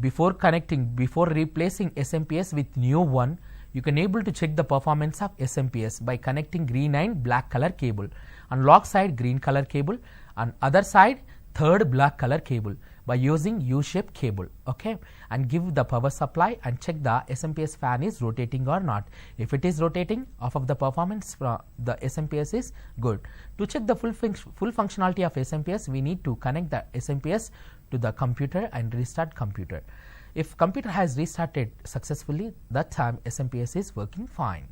Before replacing SMPS with new one, you can able to check the performance of SMPS by connecting green and black color cable. On lock side green color cable, on other side third black color cable by using U-shaped cable, okay, and give the power supply and check the SMPS fan is rotating or not. If it is rotating, half of the performance from the SMPS is good. To check the full functionality of SMPS, we need to connect the SMPS to the computer and restart computer. If computer has restarted successfully, that time SMPS is working fine.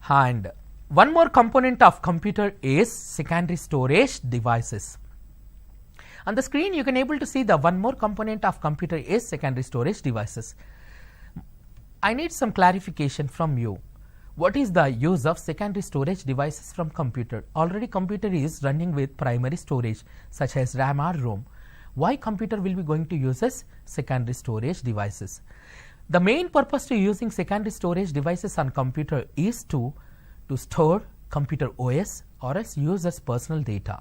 And one more component of computer is secondary storage devices. On the screen you can able to see the one more component of computer is secondary storage devices. I need some clarification from you. What is the use of secondary storage devices from computer? Already computer is running with primary storage such as RAM or ROM. Why computer will be going to use as secondary storage devices? The main purpose to using secondary storage devices on computer is to store computer OS or else use as personal data.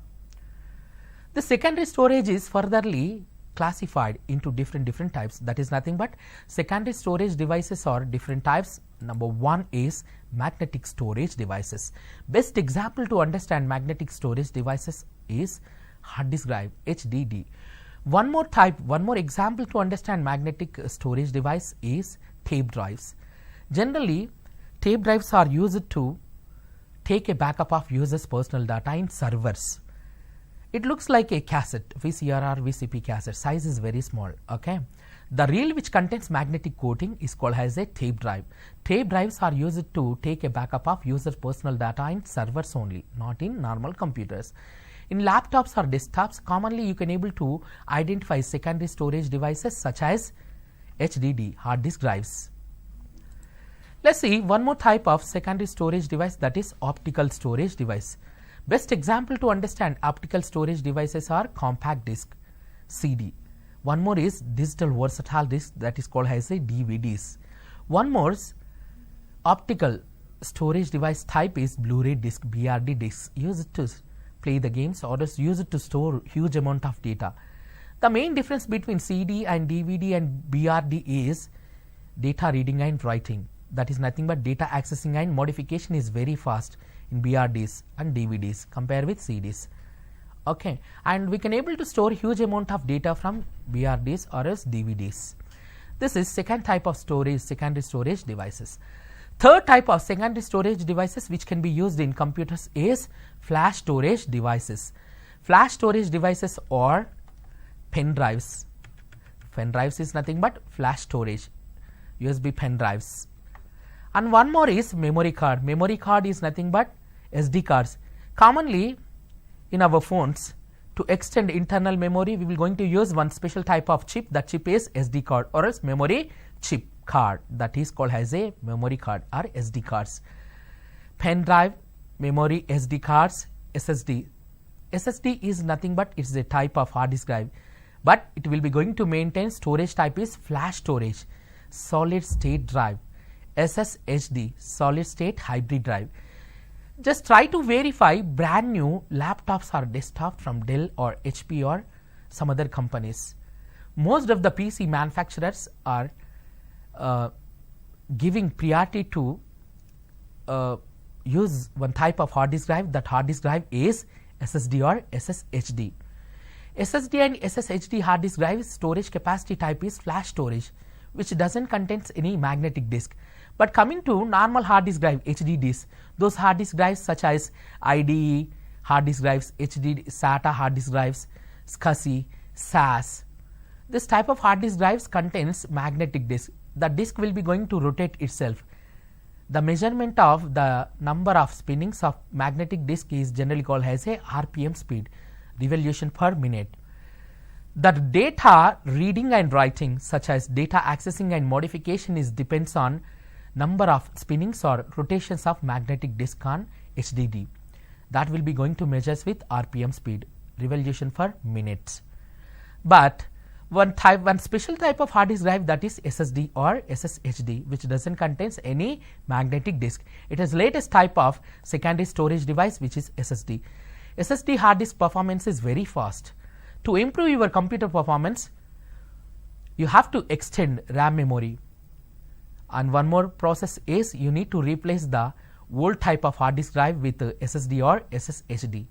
The secondary storage is furtherly classified into different types. That is nothing but secondary storage devices are different types. Number one is magnetic storage devices. Best example to understand magnetic storage devices is hard disk drive, HDD. One more example to understand magnetic storage device is tape drives. Generally, tape drives are used to take a backup of users' personal data in servers. It looks like a cassette, VCR or VCP cassette. Size is very small. Okay, the reel which contains magnetic coating is called as a tape drive. Tape drives are used to take a backup of users' personal data in servers only, not in normal computers. In laptops or desktops, commonly you can able to identify secondary storage devices such as HDD, hard disk drives. Let's see one more type of secondary storage device, that is optical storage device. Best example to understand optical storage devices are compact disc, CD. One more is digital versatile disc, that is called as a DVDs. One more optical storage device type is Blu-ray disc, BRD disc, used to play the games or used to store huge amount of data. The main difference between CD and DVD and BRD is data reading and writing. That is nothing but data accessing and modification is very fast in BRDs and DVDs compared with CDs. Okay, and we can able to store huge amount of data from BRDs or else DVDs. This is second type of storage, secondary storage devices. Third type of secondary storage devices which can be used in computers is flash storage devices. Flash storage devices or pen drives. Pen drives is nothing but flash storage, USB pen drives. And one more is memory card. Memory card is nothing but SD cards. Commonly in our phones, to extend internal memory, we will going to use one special type of chip. That chip is SD card or else memory chip card, that is called as a memory card or SD cards. Pen drive, memory, SD cards, SSD. SSD is nothing but it is a type of hard disk drive, but it will be going to maintain storage type is flash storage, solid state drive, SSHD, solid state hybrid drive. Just try to verify brand new laptops or desktop from Dell or HP or some other companies. Most of the PC manufacturers are giving priority to use one type of hard disk drive. That hard disk drive is SSD or SSHD. SSD and SSHD hard disk drive storage capacity type is flash storage, which doesn't contain any magnetic disk. But coming to normal hard disk drive, HDDs, those hard disk drives such as IDE hard disk drives, HD SATA hard disk drives, SCSI, SAS, this type of hard disk drives contains magnetic disk. The disk will be going to rotate itself. the measurement of the number of spinnings of magnetic disk is generally called as a RPM speed, revolution per minute. The data reading and writing, such as data accessing and modification, is depends on number of spinnings or rotations of magnetic disk on HDD. That will be going to measures with RPM speed, revolution per minute. But one special type of hard disk drive, that is SSD or SSHD, which doesn't contains any magnetic disk. It is latest type of secondary storage device, which is SSD. SSD hard disk performance is very fast. To improve your computer performance, you have to extend RAM memory, and one more process is you need to replace the old type of hard disk drive with SSD or SSHD.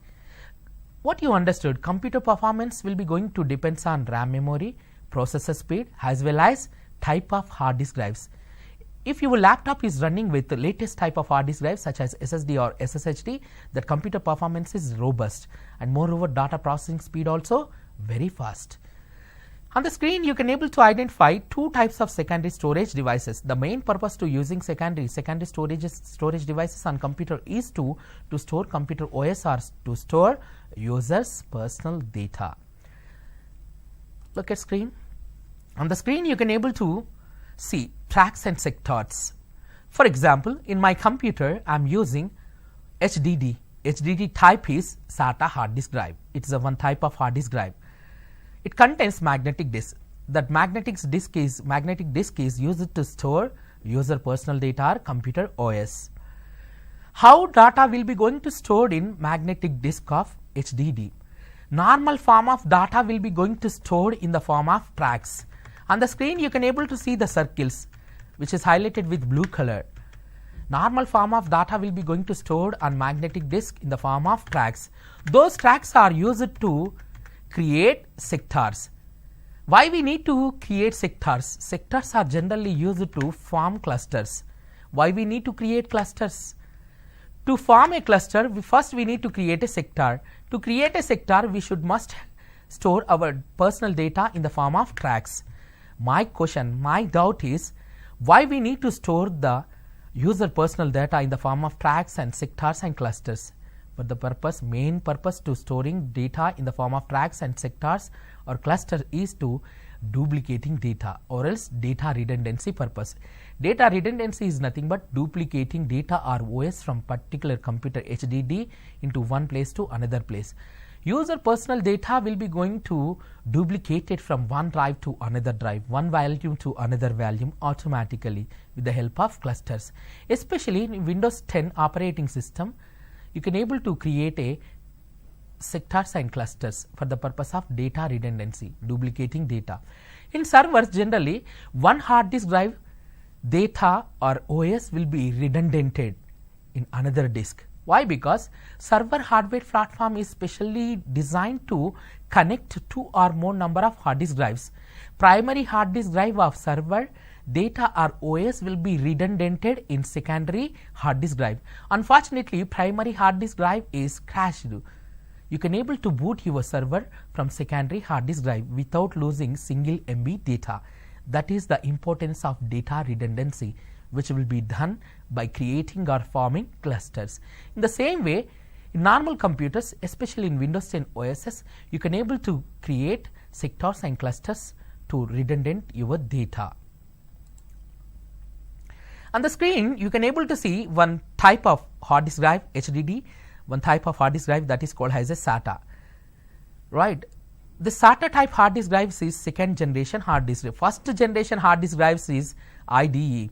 What you understood, computer performance will be going to depends on RAM memory, processor speed, as well as type of hard disk drives. If your laptop is running with the latest type of hard disk drives such as SSD or SSHD, the computer performance is robust, and moreover data processing speed also very fast. On the screen you can able to identify two types of secondary storage devices. The main purpose to using secondary storage devices on computer is to store computer OS or to store users personal data. Look at screen. On the screen you can able to see tracks and sectors. For example, in my computer I am using HDD. HDD type is SATA hard disk drive. It is a one type of hard disk drive. It contains magnetic disk. That magnetic disk is used to store user personal data or computer OS. How data will be going to stored in magnetic disk of HDD? Normal form of data will be going to stored in the form of tracks. On the screen you can able to see the circles, which is highlighted with blue color. Normal form of data will be going to stored on magnetic disk in the form of tracks. Those tracks are used to create sectors. Why we need to create sectors? Sectors are generally used to form clusters. Why we need to create clusters? To form a cluster, first we need to create a sector. To create a sector, we must store our personal data in the form of tracks. My doubt is, why we need to store the user personal data in the form of tracks and sectors and clusters? For the main purpose to storing data in the form of tracks and sectors or cluster is to duplicating data, or else data redundancy purpose. Data redundancy is nothing but duplicating data or OS from particular computer HDD into one place to another place. User personal data will be going to duplicate it from one drive to another drive, one volume to another volume automatically with the help of clusters. Especially in Windows 10 operating system, you can able to create a sectors and clusters for the purpose of data redundancy, duplicating data. In servers, generally one hard disk drive data or OS will be redundanted in another disk. Why? Because server hardware platform is specially designed to connect two or more number of hard disk drives. Primary hard disk drive of server data or OS will be redundanted in secondary hard disk drive. Unfortunately, primary hard disk drive is crashed. You can able to boot your server from secondary hard disk drive without losing single MB data. That is the importance of data redundancy, which will be done by creating or forming clusters. In the same way, in normal computers, especially in Windows 10 OSs, you can able to create sectors and clusters to redundant your data. On the screen, you can able to see one type of hard disk drive, HDD, one type of hard disk drive that is called as a SATA. Right. The SATA type hard disk drives is second generation hard disk drive. First generation hard disk drives is IDE.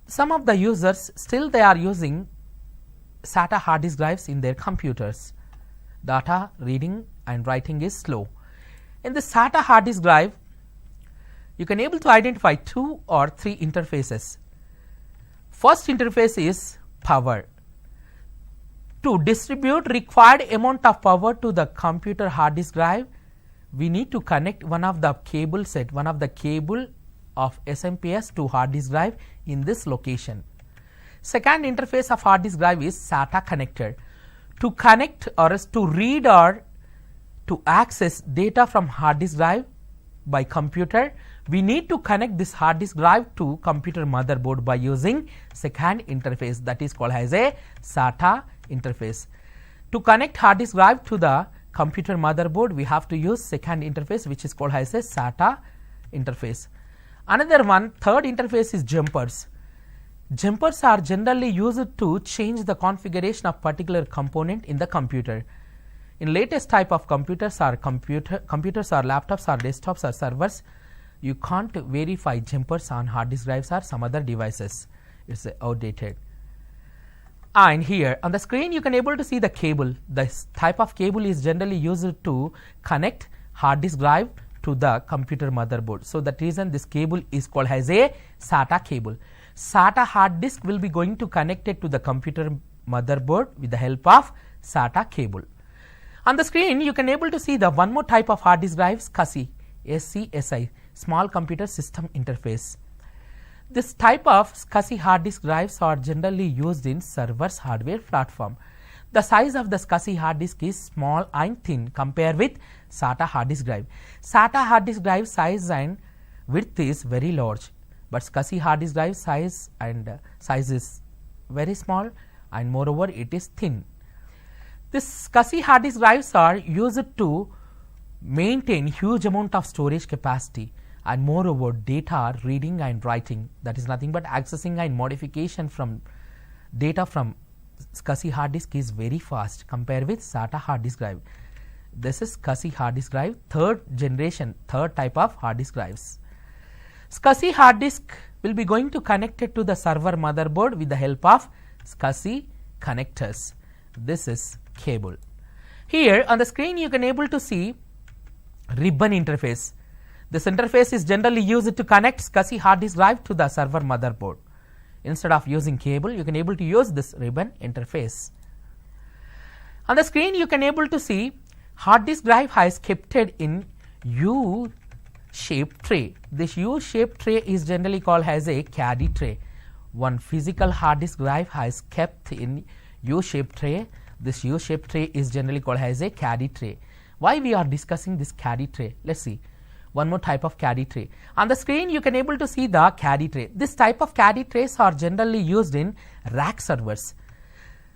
Some of the users still they are using SATA hard disk drives in their computers. Data reading and writing is slow. In the SATA hard disk drive, you can able to identify 2 or 3 interfaces. First interface is power. To distribute required amount of power to the computer hard disk drive, we need to connect one of the cable set, one of the cable of SMPS to hard disk drive in this location. Second interface of hard disk drive is SATA connector. To connect or to read or to access data from hard disk drive, by computer, we need to connect this hard disk drive to computer motherboard by using second interface, that is called as a SATA interface. To connect hard disk drive to the computer motherboard, we have to use second interface, which is called as a SATA interface. Another one, third interface is jumpers. Jumpers are generally used to change the configuration of particular component in the computer. In latest type of computers or computers or laptops or desktops or servers, you can't verify jumpers on hard disk drives or some other devices. It's outdated. And here on the screen you can able to see the cable. This type of cable is generally used to connect hard disk drive to the computer motherboard. So that reason this cable is called as a SATA cable. SATA hard disk will be going to connect it to the computer motherboard with the help of SATA cable. On the screen you can able to see the one more type of hard disk drives, SCSI, SCSI, small computer system interface. This type of SCSI hard disk drives are generally used in servers hardware platform. The size of the SCSI hard disk is small and thin compared with SATA hard disk drive. SATA hard disk drive size and width is very large, but SCSI hard disk drive size is very small and moreover it is thin. This SCSI hard disk drives are used to maintain huge amount of storage capacity, and moreover data reading and writing, that is nothing but accessing and modification from data from SCSI hard disk is very fast compared with SATA hard disk drive. This is SCSI hard disk drive, third generation, third type of hard disk drives. SCSI hard disk will be going to connect it to the server motherboard with the help of SCSI connectors. This is cable. Here on the screen you can able to see ribbon interface. This interface is generally used to connect SCSI hard disk drive to the server motherboard. Instead of using cable, you can able to use this ribbon interface. On the screen you can able to see hard disk drive has kept it in U-shaped tray. This U-shaped tray is generally called as a caddy tray. One physical hard disk drive has kept in U-shaped tray. This U-shaped tray is generally called as a caddy tray. Why we are discussing this caddy tray? Let's see. One more type of caddy tray. On the screen you can able to see the caddy tray. This type of caddy trays are generally used in rack servers.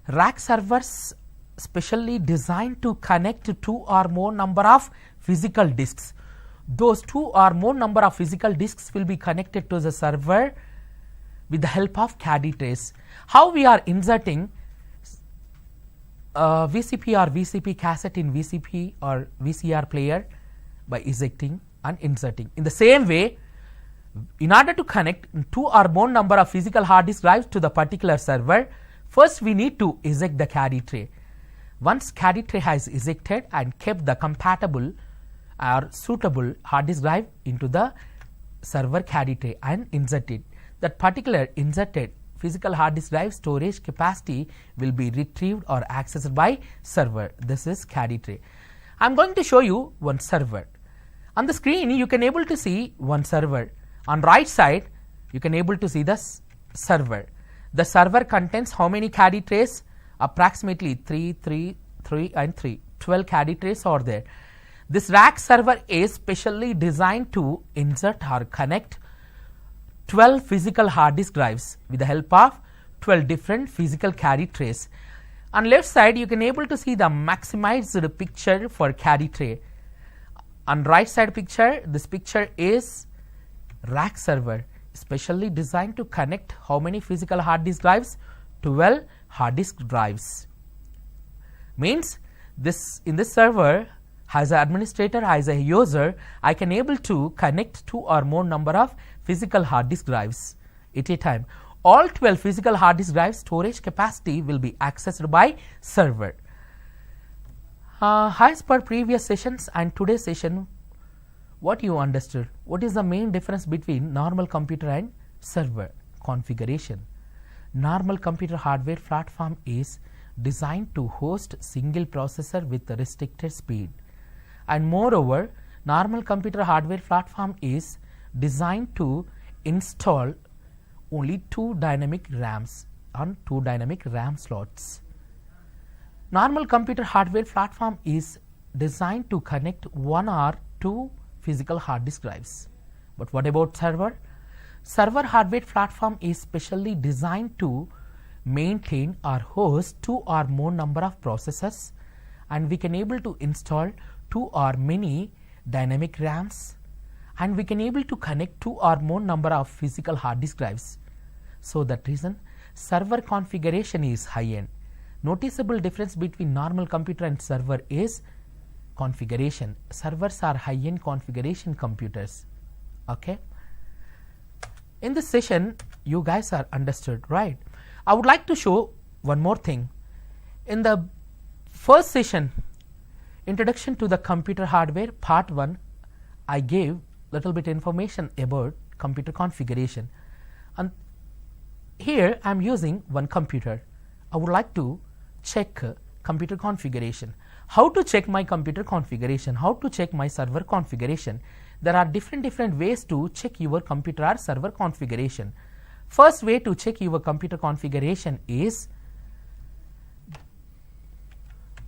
Rack servers specially designed to connect to two or more number of physical disks. Those two or more number of physical disks will be connected to the server with the help of caddy trays. How we are inserting VCP or VCP cassette in VCP or VCR player? By ejecting and inserting. In the same way, in order to connect two or more number of physical hard disk drives to the particular server, first we need to eject the caddy tray. Once caddy tray has ejected and kept the compatible or suitable hard disk drive into the server caddy tray and inserted, that particular inserted physical hard disk drive storage capacity will be retrieved or accessed by server. This is caddy tray. I am going to show you one server. On the screen you can able to see one server. On right side you can able to see the server. The server contains how many caddy trays? Approximately 3, 3, 3 and 3. 12 caddy trays are there. This rack server is specially designed to insert or connect 12 physical hard disk drives with the help of 12 different physical caddy trays. On left side you can able to see the maximized picture for caddy tray. On right side picture, this picture is rack server specially designed to connect how many physical hard disk drives? 12 hard disk drives. Means this in this server as an administrator, as a user, I can able to connect two or more number of physical hard disk drives at a time. All 12 physical hard disk drive storage capacity will be accessed by server. As per previous sessions and today's session, what you understood? What is the main difference between normal computer and server configuration? Normal computer hardware platform is designed to host single processor with restricted speed, and moreover normal computer hardware platform is designed to install only 2 dynamic RAMs on 2 dynamic RAM slots. Normal computer hardware platform is designed to connect 1 or 2 physical hard disk drives. But what about server? Server hardware platform is specially designed to maintain or host 2 or more number of processors, and we can able to install 2 or many dynamic RAMs, and we can able to connect 2 or more number of physical hard disk drives. So that reason server configuration is high end. Noticeable difference between normal computer and server is configuration. Servers are high end configuration computers. Okay. In this session you guys are understood, right? I would like to show one more thing. In the first session, introduction to the computer hardware part 1, I gave little bit information about computer configuration, and here I am using one computer. I would like to check computer configuration. How to check my computer configuration? How to check my server configuration? There are different ways to check your computer or server configuration. First way to check your computer configuration is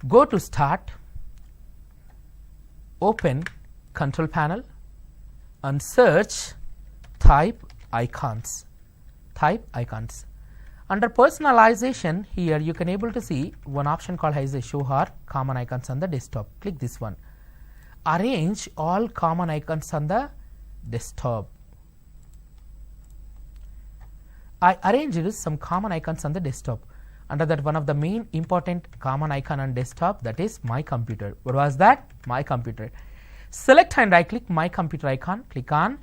go to Start, open Control Panel and search Type Icons. Type Icons. Under personalization, here you can able to see one option called as a show all common icons on the desktop. Click this one. Arrange all common icons on the desktop. I arranged some common icons on the desktop. Under that, one of the main important common icon on desktop, that is my computer. What was that? My computer. Select and right click my computer icon. Click on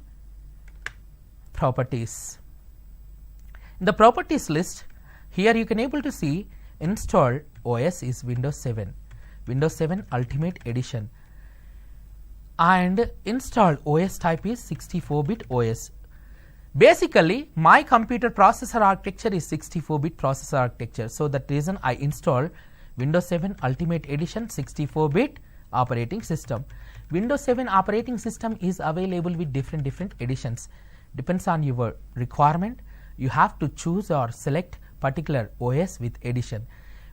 Properties. In the properties list, here you can able to see installed OS is Windows 7, Windows 7 Ultimate Edition, and installed OS type is 64-bit OS. Basically, my computer processor architecture is 64-bit processor architecture. So that reason I installed Windows 7 Ultimate Edition 64-bit operating system. Windows 7 operating system is available with different editions. Depends on your requirement. You have to choose or select particular OS with edition.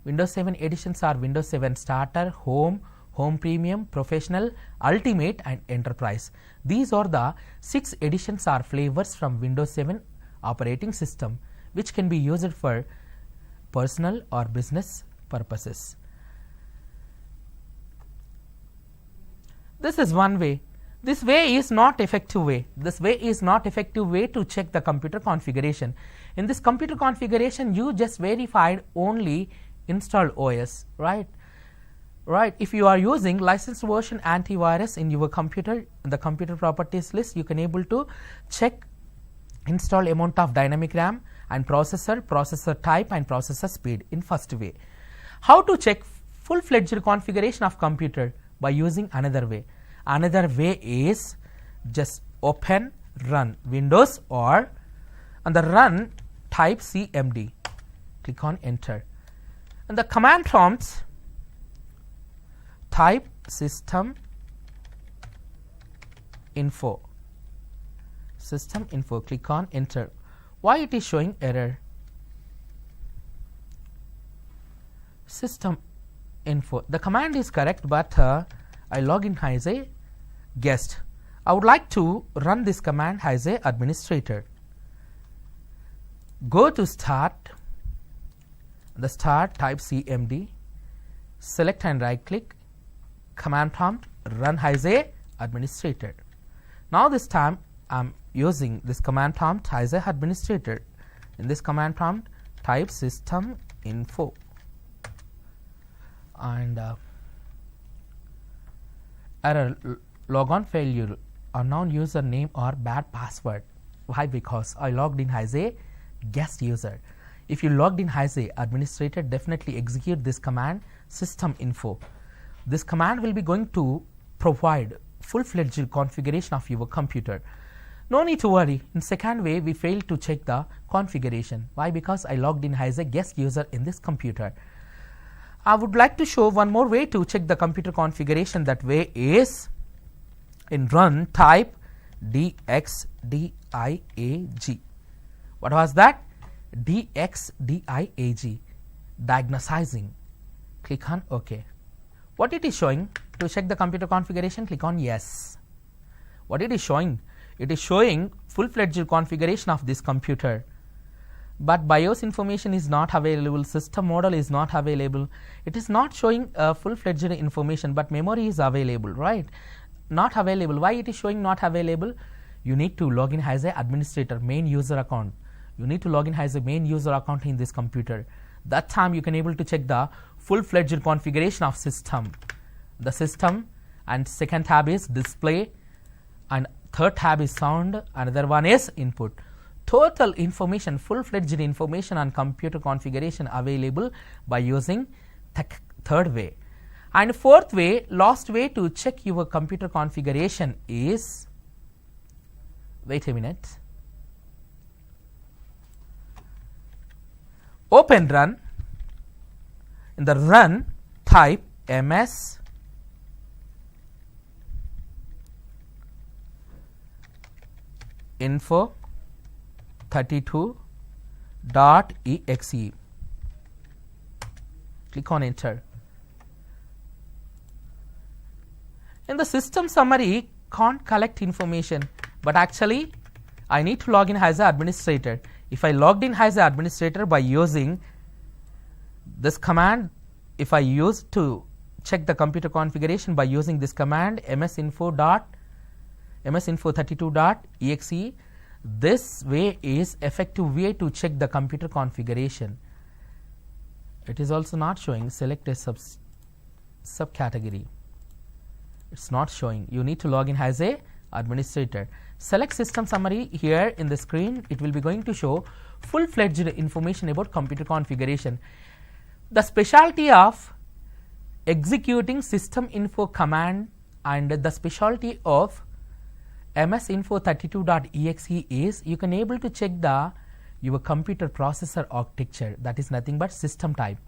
Windows 7 editions are Windows 7 Starter, Home, Home Premium, Professional, Ultimate and Enterprise. These are the 6 editions or flavors from Windows 7 operating system, which can be used for personal or business purposes. This is one way. This way is not effective way. This way is not effective way to check the computer configuration. In this computer configuration, you just verified only installed OS, right? Right. If you are using licensed version antivirus in your computer, in the computer properties list, you can able to check install amount of dynamic RAM and processor, processor type and processor speed in first way. How to check full-fledged configuration of computer? By using another way. Another way is just open run Windows or on the run type CMD. Click on enter. And the command prompts type system info. System info. Click on enter. Why it is showing error? System info. The command is correct, but I log in as a guest. I would like to run this command as a administrator. Go to Start, the Start, type CMD, select and right click, command prompt, run as a administrator. Now this time I am using this command prompt as a administrator. In this command prompt, type system info and error logon failure, unknown username or bad password. Why? Because I logged in as a guest user. If you logged in as a administrator, definitely execute this command system info. This command will be going to provide full-fledged configuration of your computer. No need to worry. In second way, we failed to check the configuration. Why? Because I logged in as a guest user in this computer. I would like to show one more way to check the computer configuration. That way is in run type DXDIAG. What was that? DXDIAG, diagnosizing. Click on OK. What it is showing? To check the computer configuration, click on yes. What it is showing? It is showing full-fledged configuration of this computer, but BIOS information is not available, system model is not available. It is not showing full-fledged information, but memory is available, right? Not available. Why it is showing not available? You need to log in as a administrator, main user account. You need to log in as a main user account in this computer. That time you can able to check the full-fledged configuration of system. The system, and second tab is display, and third tab is sound, another one is input. Total information, full-fledged information on computer configuration available by using third way. And fourth way, last way to check your computer configuration is, wait a minute, open run. In the run, type ms info 32.exe. Click on enter. In the system summary, can't collect information, but actually I need to log in as an administrator. If I logged in as an administrator by using this command, if I use to check the computer configuration by using this command msinfo32.exe, this way is effective way to check the computer configuration. It is also not showing. Select a subcategory. It's not showing. You need to log in as a administrator. Select system summary. Here in the screen it will be going to show full-fledged information about computer configuration. The specialty of executing system info command and the specialty of msinfo32.exe is you can able to check the your computer processor architecture, that is nothing but system type.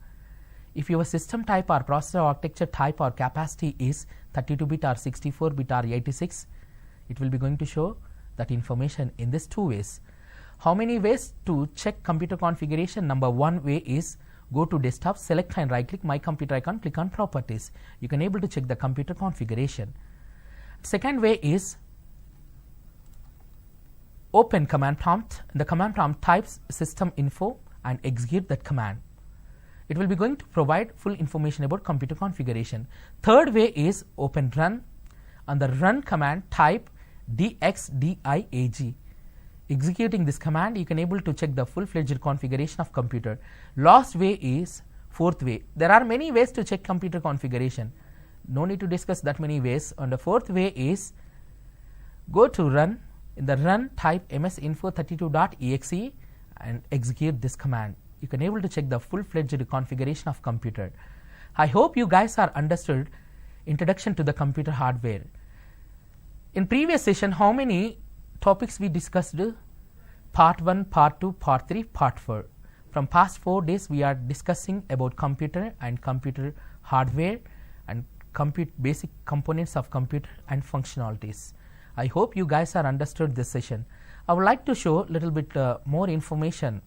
If your system type or processor architecture type or capacity is 32-bit or 64-bit or 86, it will be going to show that information in these two ways. How many ways to check computer configuration? Number one way is go to desktop, select and right click my computer icon, click on properties. You can able to check the computer configuration. Second way is open command prompt. In the command prompt types system info and execute that command. It will be going to provide full information about computer configuration. Third way is open run. On the run command type dxdiag. Executing this command you can able to check the full-fledged configuration of computer. Last way is fourth way. There are many ways to check computer configuration. No need to discuss that many ways. And the fourth way is go to run. In the run type msinfo32.exe and execute this command. You can able to check the full-fledged configuration of computer. I hope you guys are understood introduction to the computer hardware. In previous session, how many topics we discussed? Part 1, part 2, part 3, part 4. From past 4 days we are discussing about computer and computer hardware and basic components of computer and functionalities. I hope you guys are understood this session. I would like to show a little bit more information.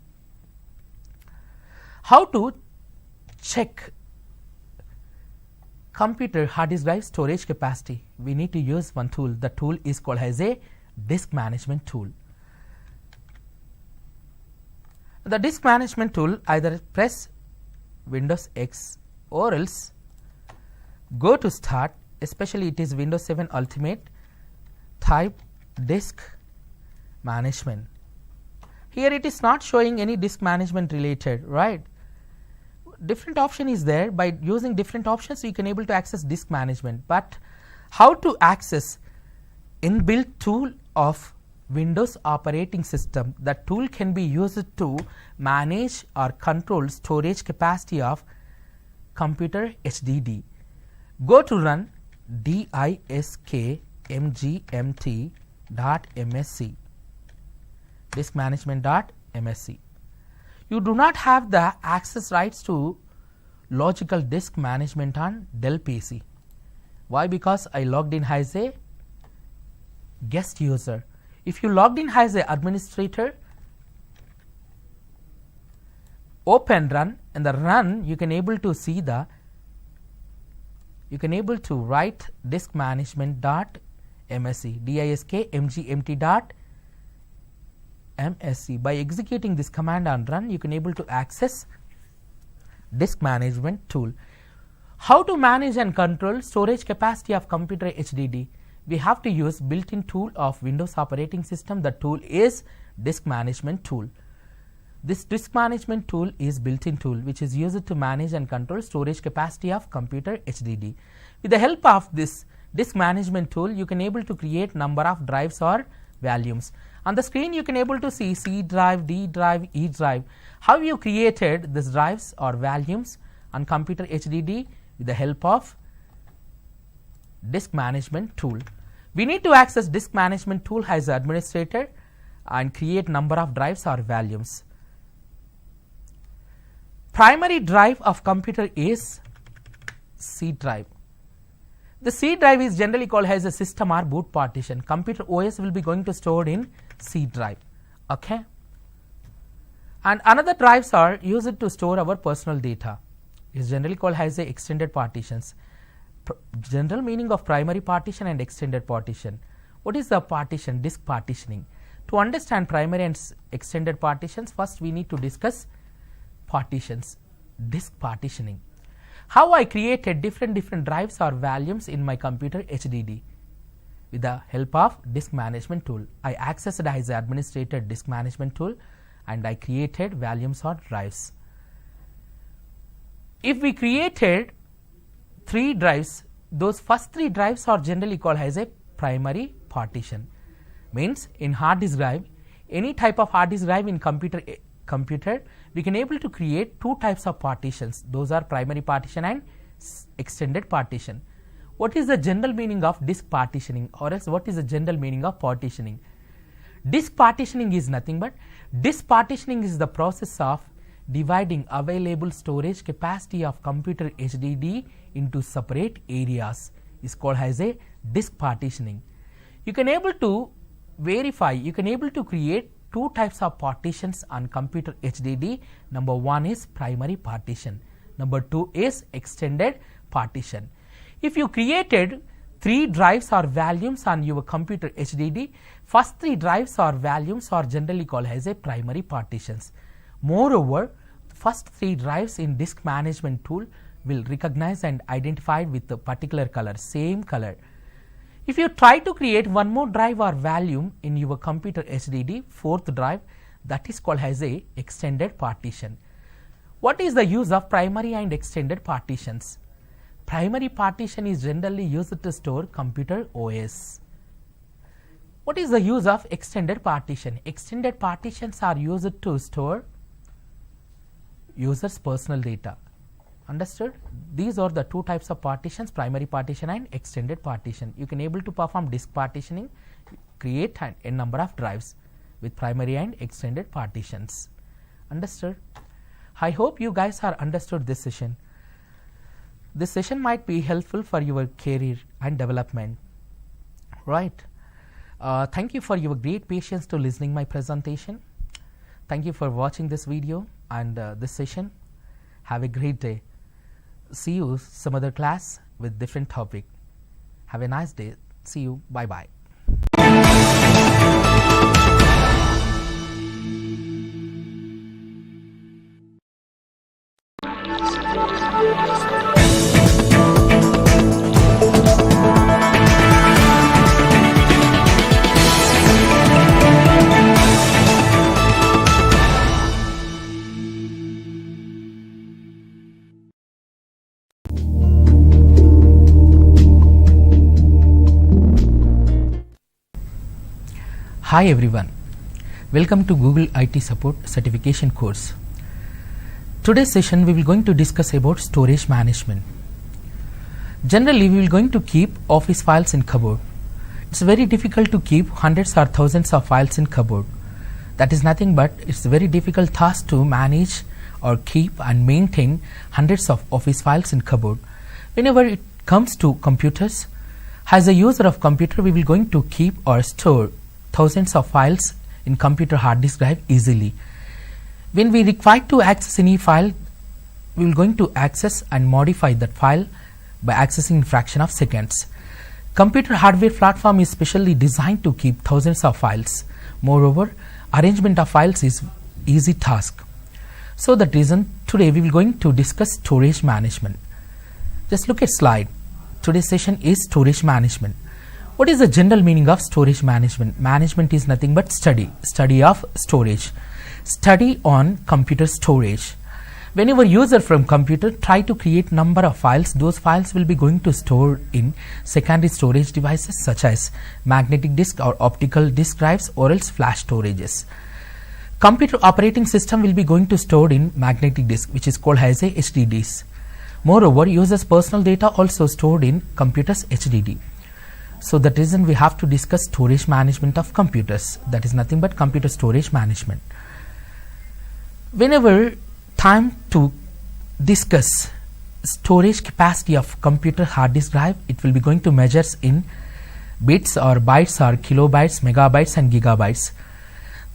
How to check computer hard disk drive storage capacity? We need to use one tool. The tool is called as a disk management tool. The disk management tool, either press Windows X or else go to start, especially it is Windows 7 Ultimate, type disk management. Here it is not showing any disk management related, right? Different option is there. By using different options you can able to access disk management, but how to access inbuilt tool of Windows operating system? That tool can be used to manage or control storage capacity of computer HDD. Go to run diskmgmt.msc, disk management.msc. You do not have the access rights to logical disk management on Dell PC. Why? Because I logged in as a guest user. If you logged in as a administrator, open run, and the run you can able to see the, you can able to write disk management.msc msc disk dot msc. By executing this command and run, you can able to access disk management tool. How to manage and control storage capacity of computer HDD? We have to use built-in tool of Windows operating system. The tool is disk management tool. This disk management tool is built-in tool which is used to manage and control storage capacity of computer HDD. With the help of this disk management tool, you can able to create number of drives or volumes. On the screen you can able to see C drive, D drive, E drive. How you created these drives or volumes on computer HDD? With the help of disk management tool. We need to access disk management tool as administrator and create number of drives or volumes. Primary drive of computer is C drive. The C drive is generally called as a system or boot partition. Computer OS will be going to store in C drive. Okay. And another drives are used to store our personal data. Is generally called as a extended partitions. General meaning of primary partition and extended partition. What is the partition? Disk partitioning. To understand primary and extended partitions, first we need to discuss partitions, disk partitioning. How I created different drives or volumes in my computer HDD. With the help of disk management tool, I accessed as administrator disk management tool and I created volumes or drives. If we created 3 drives, those first 3 drives are generally called as a primary partition. Means in hard disk drive, any type of hard disk drive in computer we can able to create 2 types of partitions. Those are primary partition and extended partition. What is the general meaning of disk partitioning, or else what is the general meaning of partitioning? Disk partitioning is nothing but disk partitioning is the process of dividing available storage capacity of computer HDD into separate areas is called as a disk partitioning. You can able to verify, you can able to create 2 types of partitions on computer HDD. Number 1 is primary partition, number 2 is extended partition. If you created 3 drives or volumes on your computer HDD, first 3 drives or volumes are generally called as a primary partitions. Moreover, first 3 drives in disk management tool will recognize and identify with a particular color, same color. If you try to create one more drive or volume in your computer HDD, 4th drive, that is called as a extended partition. What is the use of primary and extended partitions? Primary partition is generally used to store computer OS. What is the use of extended partition? Extended partitions are used to store users' personal data. Understood? These are the 2 types of partitions, primary partition and extended partition. You can able to perform disk partitioning, create a number of drives with primary and extended partitions. Understood? I hope you guys are understood this session. This session might be helpful for your career and development. Right. Thank you for your great patience to listening my presentation. Thank you for watching this video and this session. Have a great day. See you some other class with different topic. Have a nice day. See you. Bye bye. Hi everyone, welcome to Google IT Support Certification course. Today's session we will going to discuss about storage management. Generally we will going to keep office files in cupboard. It's very difficult to keep hundreds or thousands of files in cupboard. That is nothing but it's a very difficult task to manage or keep and maintain hundreds of office files in cupboard. Whenever it comes to computers, as a user of computer we will going to keep or store thousands of files in computer hard disk drive easily. When we require to access any file, we will going to access and modify that file by accessing in fraction of seconds. Computer hardware platform is specially designed to keep thousands of files. Moreover, arrangement of files is easy task. So that reason today we will going to discuss storage management. Just look at slide. Today's session is storage management. What is the general meaning of storage management? Management is nothing but study of storage, study on computer storage. Whenever user from computer try to create number of files, those files will be going to store in secondary storage devices such as magnetic disk or optical disk drives or else flash storages. Computer operating system will be going to store in magnetic disk, which is called as a HDDs. Moreover, users personal data also stored in computers HDD. So that reason we have to discuss storage management of computers. That is nothing but computer storage management. Whenever time to discuss storage capacity of computer hard disk drive, it will be going to measures in bits or bytes or kilobytes, megabytes and gigabytes.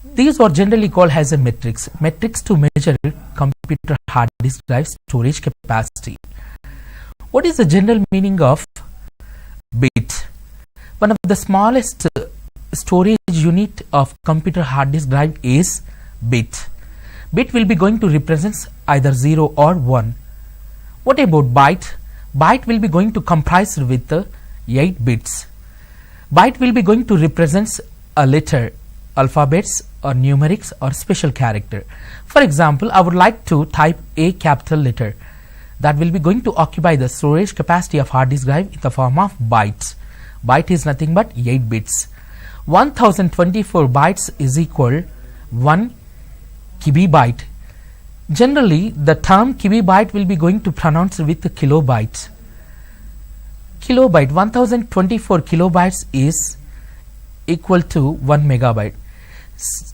These are generally called as a metrics to measure computer hard disk drive storage capacity. What is the general meaning of bit? One of the smallest storage unit of computer hard disk drive is bit. Bit will be going to represent either 0 or 1. What about byte? Byte will be going to comprise with 8 bits. Byte will be going to represent a letter, alphabets or numerics or special character. For example, I would like to type a capital letter. That will be going to occupy the storage capacity of hard disk drive in the form of bytes. Byte is nothing but 8 bits. 1024 bytes is equal 1 kilobyte. Generally, the term kilobyte will be going to pronounce with the kilobytes. Kilobyte, 1024 kilobytes is equal to 1 megabyte.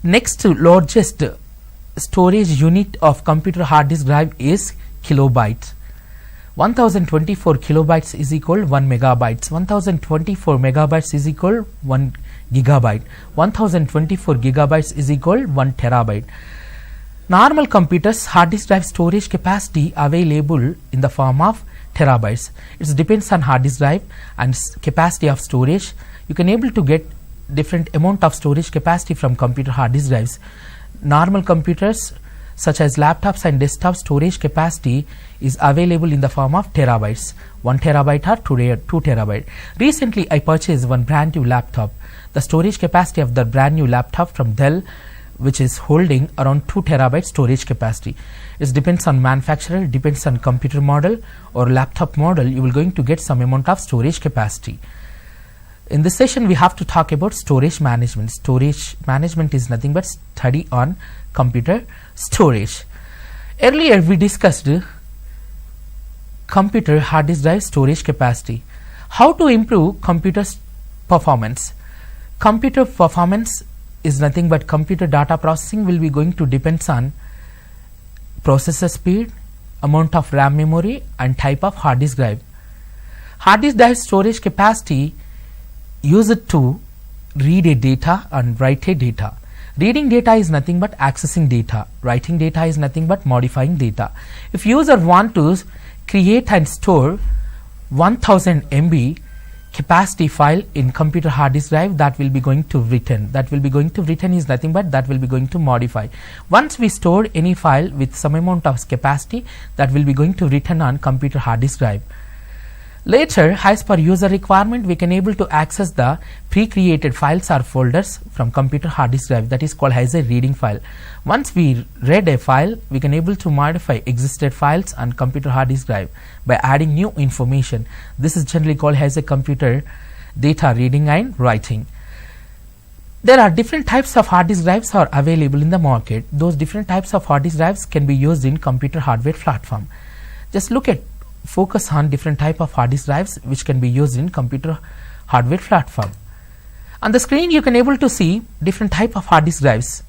Next to largest storage unit of computer hard disk drive is kilobyte. 1024 kilobytes is equal 1 megabytes. 1024 megabytes is equal 1 gigabyte. 1024 gigabytes is equal 1 terabyte. Normal computers hard disk drive storage capacity available in the form of terabytes. It depends on hard disk drive and capacity of storage. You can able to get different amount of storage capacity from computer hard disk drives. Normal computers such as laptops and desktop storage capacity is available in the form of terabytes. 1 terabyte or 2 terabyte. Recently I purchased one brand new laptop. The storage capacity of the brand new laptop from Dell, which is holding around 2 terabyte storage capacity. It depends on manufacturer, depends on computer model or laptop model, you will going to get some amount of storage capacity. In this session we have to talk about storage management. Storage management is nothing but study on computer storage. Earlier we discussed computer hard disk drive storage capacity. How to improve computer performance? Computer performance is nothing but computer data processing will be going to depends on processor speed, amount of RAM memory and type of hard disk drive. Hard disk drive storage capacity use it to read a data and write a data. Reading data is nothing but accessing data. Writing data is nothing but modifying data. If user want to create and store 1000 MB capacity file in computer hard disk drive, that will be going to written. That will be going to written is nothing but that will be going to modify. Once we store any file with some amount of capacity, that will be going to written on computer hard disk drive. Later, as per user requirement, we can able to access the pre-created files or folders from computer hard disk drive, that is called as a reading file. Once we read a file, we can able to modify existed files on computer hard disk drive by adding new information. This is generally called as a computer data reading and writing. There are different types of hard disk drives are available in the market. Those different types of hard disk drives can be used in computer hardware platform. Just focus on different type of hard disk drives which can be used in computer hardware platform. On the screen you can able to see different type of hard disk drives.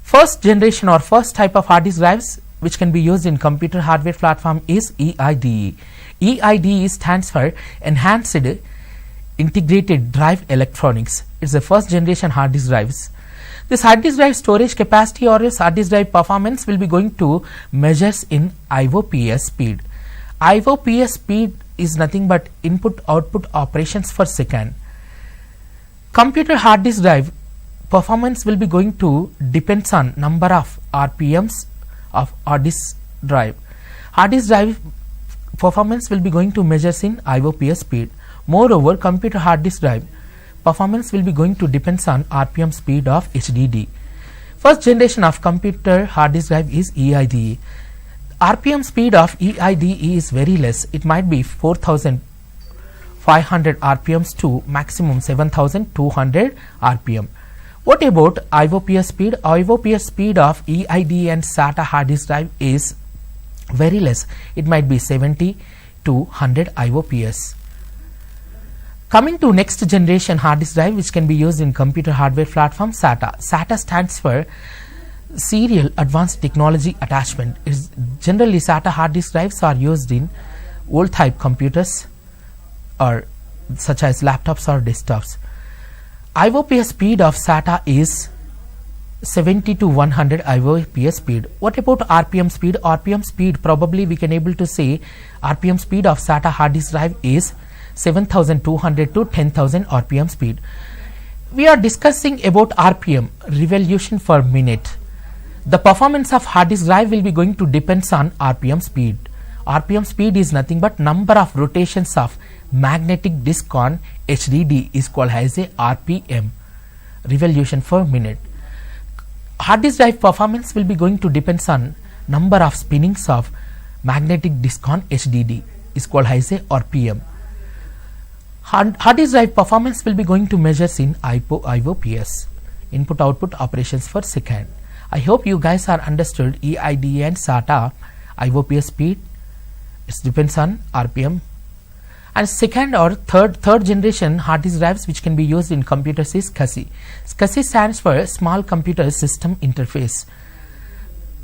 First generation or first type of hard disk drives which can be used in computer hardware platform is EIDE. EIDE stands for Enhanced Integrated Drive Electronics. It's the first generation hard disk drives. This hard disk drive storage capacity or its hard disk drive performance will be going to measures in IOPS speed. IOPS speed is nothing but input output operations per second. Computer hard disk drive performance will be going to depends on number of RPMs of hard disk drive. Hard disk drive performance will be going to measures in IOPS speed. Moreover, computer hard disk drive performance will be going to depends on RPM speed of HDD. First generation of computer hard disk drive is EIDE. RPM speed of EIDE is very less. It might be 4500 RPMs to maximum 7200 RPM. What about IOPS speed? IOPS speed of EIDE and SATA hard disk drive is very less. It might be 70 to 100 IOPS. Coming to next generation hard disk drive which can be used in computer hardware platform, SATA. SATA stands for Serial Advanced Technology Attachment. Generally SATA hard disk drives are used in old type computers or such as laptops or desktops. IOPS speed of SATA is 70 to 100 IOPS speed. What about RPM speed? RPM speed, probably we can able to say RPM speed of SATA hard disk drive is 7200 to 10,000 RPM speed. We are discussing about RPM, revolution per minute. The performance of hard disk drive will be going to depends on RPM speed. RPM speed is nothing but number of rotations of magnetic disk on HDD is called as a RPM, revolution per minute. Hard disk drive performance will be going to depends on number of spinnings of magnetic disk on HDD is called as a RPM. Hard disk drive performance will be going to measures in IOPS, input output operations per second. I hope you guys are understood EIDE and SATA IOPS speed. It depends on RPM. And second or third generation hard disk drives which can be used in computers is SCSI. SCSI stands for Small Computer System Interface.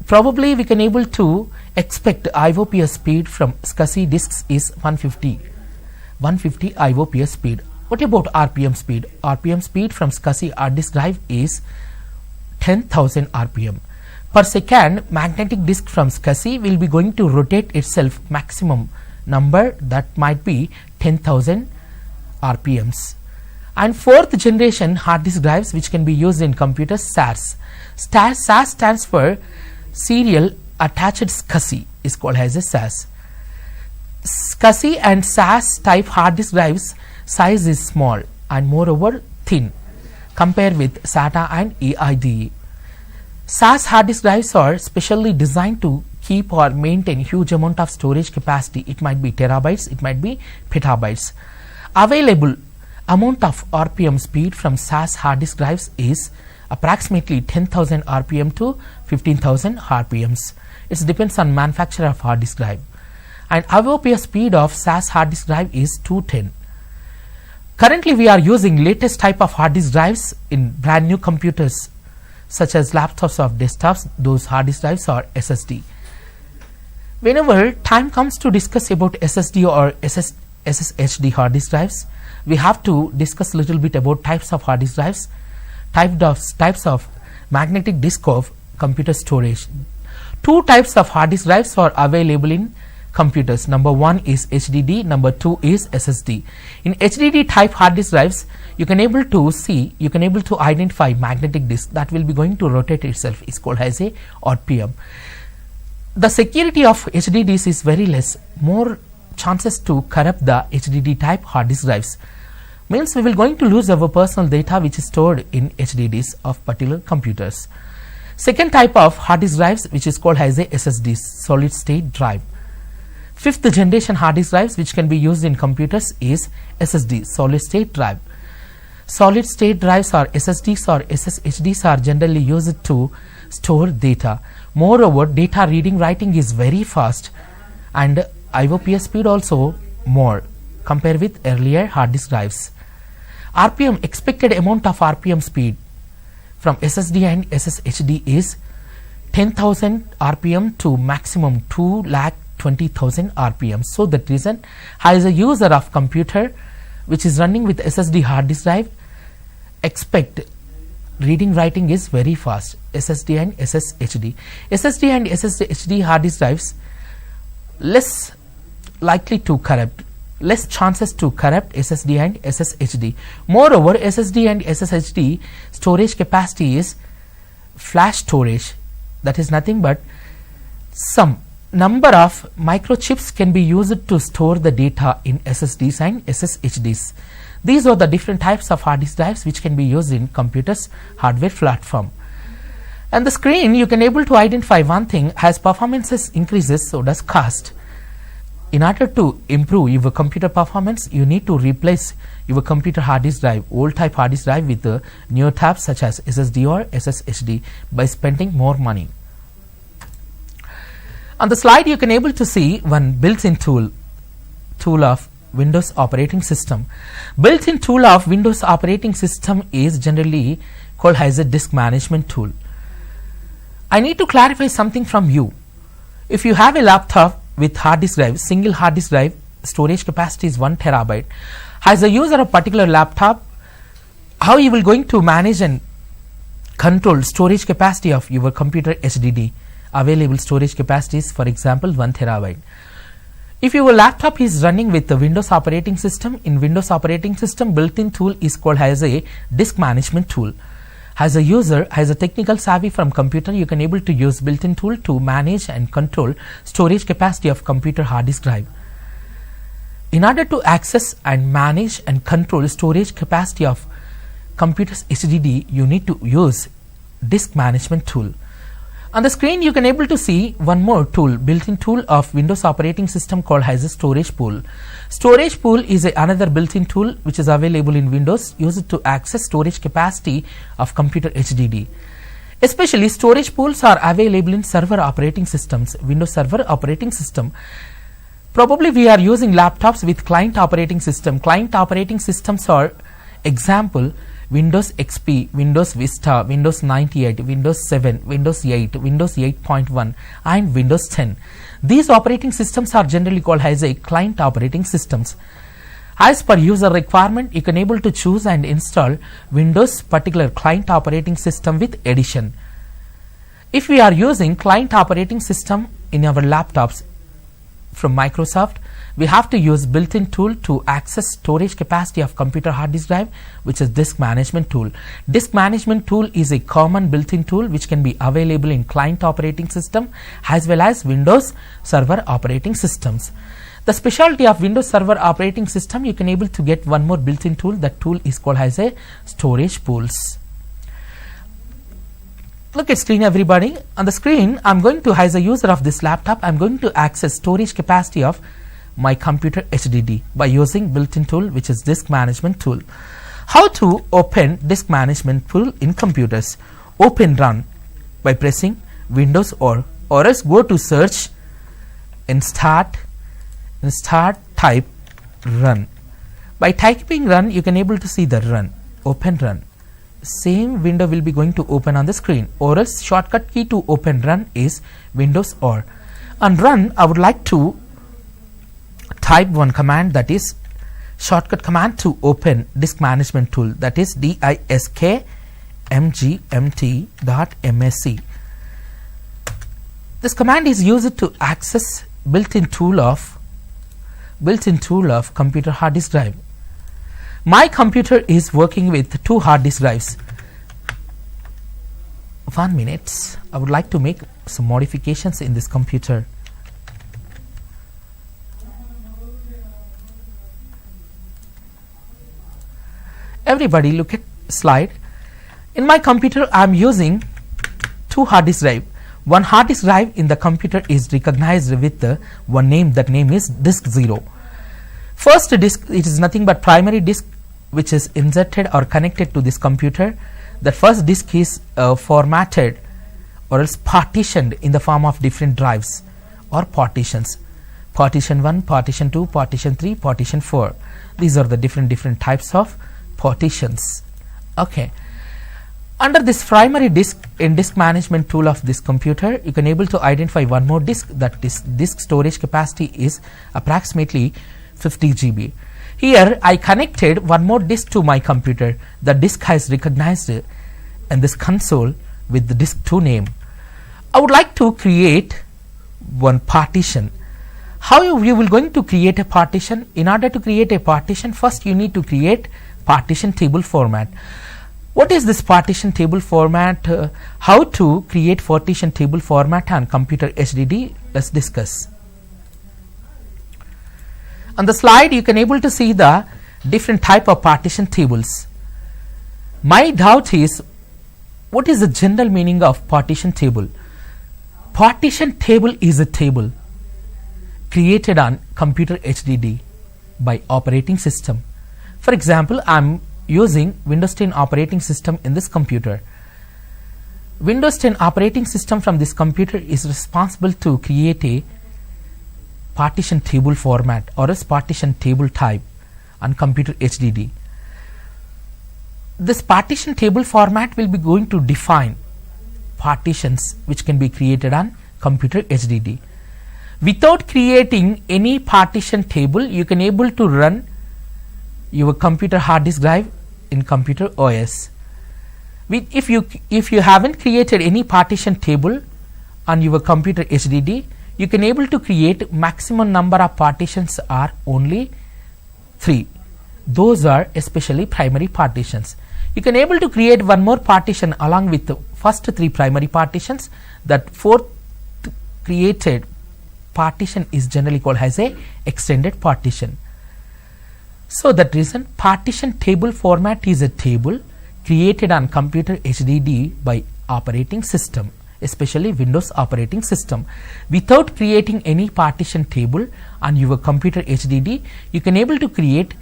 Probably we can able to expect IOPS speed from SCSI disks is 150 IOPS speed. What about RPM speed? RPM speed from SCSI hard disk drive is 10,000 RPM. Per second, magnetic disk from SCSI will be going to rotate itself maximum number that might be 10,000 RPMs. And fourth generation hard disk drives which can be used in computers, SAS. SAS stands for Serial Attached SCSI is called as a SAS. SCSI and SAS type hard disk drives size is small and moreover thin compared with SATA and EIDE. SAS hard disk drives are specially designed to keep or maintain huge amount of storage capacity. It might be terabytes, it might be petabytes. Available amount of RPM speed from SAS hard disk drives is approximately 10,000 RPM to 15,000 RPMs. It depends on manufacturer of hard disk drive. And IOPS speed of SAS hard disk drive is 210. Currently we are using latest type of hard disk drives in brand new computers such as laptops or desktops. Those hard disk drives are SSD. Whenever time comes to discuss about SSD or SSHD hard disk drives, we have to discuss a little bit about types of hard disk drives, types of magnetic disk of computer storage. Two types of hard disk drives are available in computers. Number one is HDD, number two is SSD. In HDD type hard disk drives, you can able to identify magnetic disk that will be going to rotate itself is called as a RPM. The security of HDDs is very less, more chances to corrupt the HDD type hard disk drives. Means we will going to lose our personal data which is stored in HDDs of particular computers. Second type of hard disk drives which is called as a SSD, solid state drive. Fifth generation hard disk drives which can be used in computers is SSD, solid state drive. Solid state drives or SSDs or SSHDs are generally used to store data. Moreover, data reading writing is very fast and IOPS speed also more compared with earlier hard disk drives. RPM, expected amount of RPM speed from SSD and SSHD is 10,000 RPM to maximum 2,20,000 RPM. So that reason, as a user of computer which is running with SSD hard disk drive, expect reading writing is very fast. SSD and SSHD. SSD and SSHD hard disk drives less likely to corrupt. less chances to corrupt SSD and SSHD. Moreover, SSD and SSHD storage capacity is flash storage, that is nothing but some number of microchips can be used to store the data in SSDs and SSHDs. These are the different types of hard disk drives which can be used in computers hardware platform. And the screen you can able to identify one thing, as performances increases, so does cost. In order to improve your computer performance, you need to replace your computer hard disk drive, old type hard disk drive, with newer types such as SSD or SSHD by spending more money. On the slide you can able to see one built-in tool of Windows operating system. Built-in tool of Windows operating system is generally called as a disk management tool. I need to clarify something from you. If you have a laptop with hard disk drive, single hard disk drive, storage capacity is 1 terabyte. As a user of particular laptop, how you will going to manage and control storage capacity of your computer HDD? Available storage capacity is, for example, 1 terabyte. If your laptop is running with the Windows operating system, in Windows operating system, built-in tool is called as a disk management tool. As a user, as a technical savvy from computer, you can able to use built-in tool to manage and control storage capacity of computer hard disk drive. In order to access and manage and control storage capacity of computer's HDD, you need to use disk management tool. On the screen you can able to see one more tool, built-in tool of Windows operating system, called as a storage pool. Storage pool is another built-in tool which is available in Windows, used to access storage capacity of computer HDD. Especially storage pools are available in server operating systems, Windows Server operating system. Probably we are using laptops with client operating system. Client operating systems are example Windows XP, Windows Vista, Windows 98, Windows 7, Windows 8, Windows 8.1 and Windows 10. These operating systems are generally called as a client operating systems. As per user requirement, you can able to choose and install Windows particular client operating system with edition. If we are using client operating system in our laptops from Microsoft, we have to use built-in tool to access storage capacity of computer hard disk drive, which is disk management tool. Disk management tool is a common built-in tool which can be available in client operating system as well as Windows Server operating systems. The specialty of Windows Server operating system, you can able to get one more built-in tool. That tool is called as a storage pools. Look at screen everybody. On the screen I am going to, as a user of this laptop, I am going to access storage capacity of my computer HDD by using built-in tool which is disk management tool. How to open disk management tool in computers? Open run by pressing Windows or else go to search and start type run. By typing run you can able to see the run, open run. Same window will be going to open on the screen, or else shortcut key to open run is Windows or. On run I would like to type one command, that is shortcut command to open disk management tool, that is disk mgmt.msc. This command is used to access built-in tool of computer hard disk drive. My computer is working with 2 hard disk drives. 1 minute, I would like to make some modifications in this computer. Everybody look at slide. In my computer I am using 2 hard disk drive. One hard disk drive in the computer is recognized with one name, that name is disk 0. First disk, it is nothing but primary disk which is inserted or connected to this computer. The first disk is formatted or else partitioned in the form of different drives or partitions. Partition 1, partition 2, partition 3, partition 4. These are the different types of partitions. Okay. Under this primary disk in disk management tool of this computer, you can able to identify one more disk. That disk storage capacity is approximately 50 GB. Here I connected one more disk to my computer. The disk has recognized in this console with the disk 2 name. I would like to create one partition. How you will going to create a partition? In order to create a partition, first you need to create partition table format. What is this partition table format? How to create partition table format on computer HDD? Let's discuss. On the slide you can able to see the different type of partition tables. My doubt is, what is the general meaning of partition table? Partition table is a table created on computer HDD by operating system. For example, I am using Windows 10 operating system in this computer. Windows 10 operating system from this computer is responsible to create a partition table format or a partition table type on computer HDD. This partition table format will be going to define partitions which can be created on computer HDD. Without creating any partition table, you can able to run your computer hard disk drive in computer OS. If you haven't created any partition table on your computer HDD, you can able to create maximum number of partitions are only 3. Those are especially primary partitions. You can able to create one more partition along with the first 3 primary partitions. That fourth created partition is generally called as a extended partition. So that reason partition table format is a table created on computer HDD by operating system, especially Windows operating system. Without creating any partition table on your computer HDD, you can able to create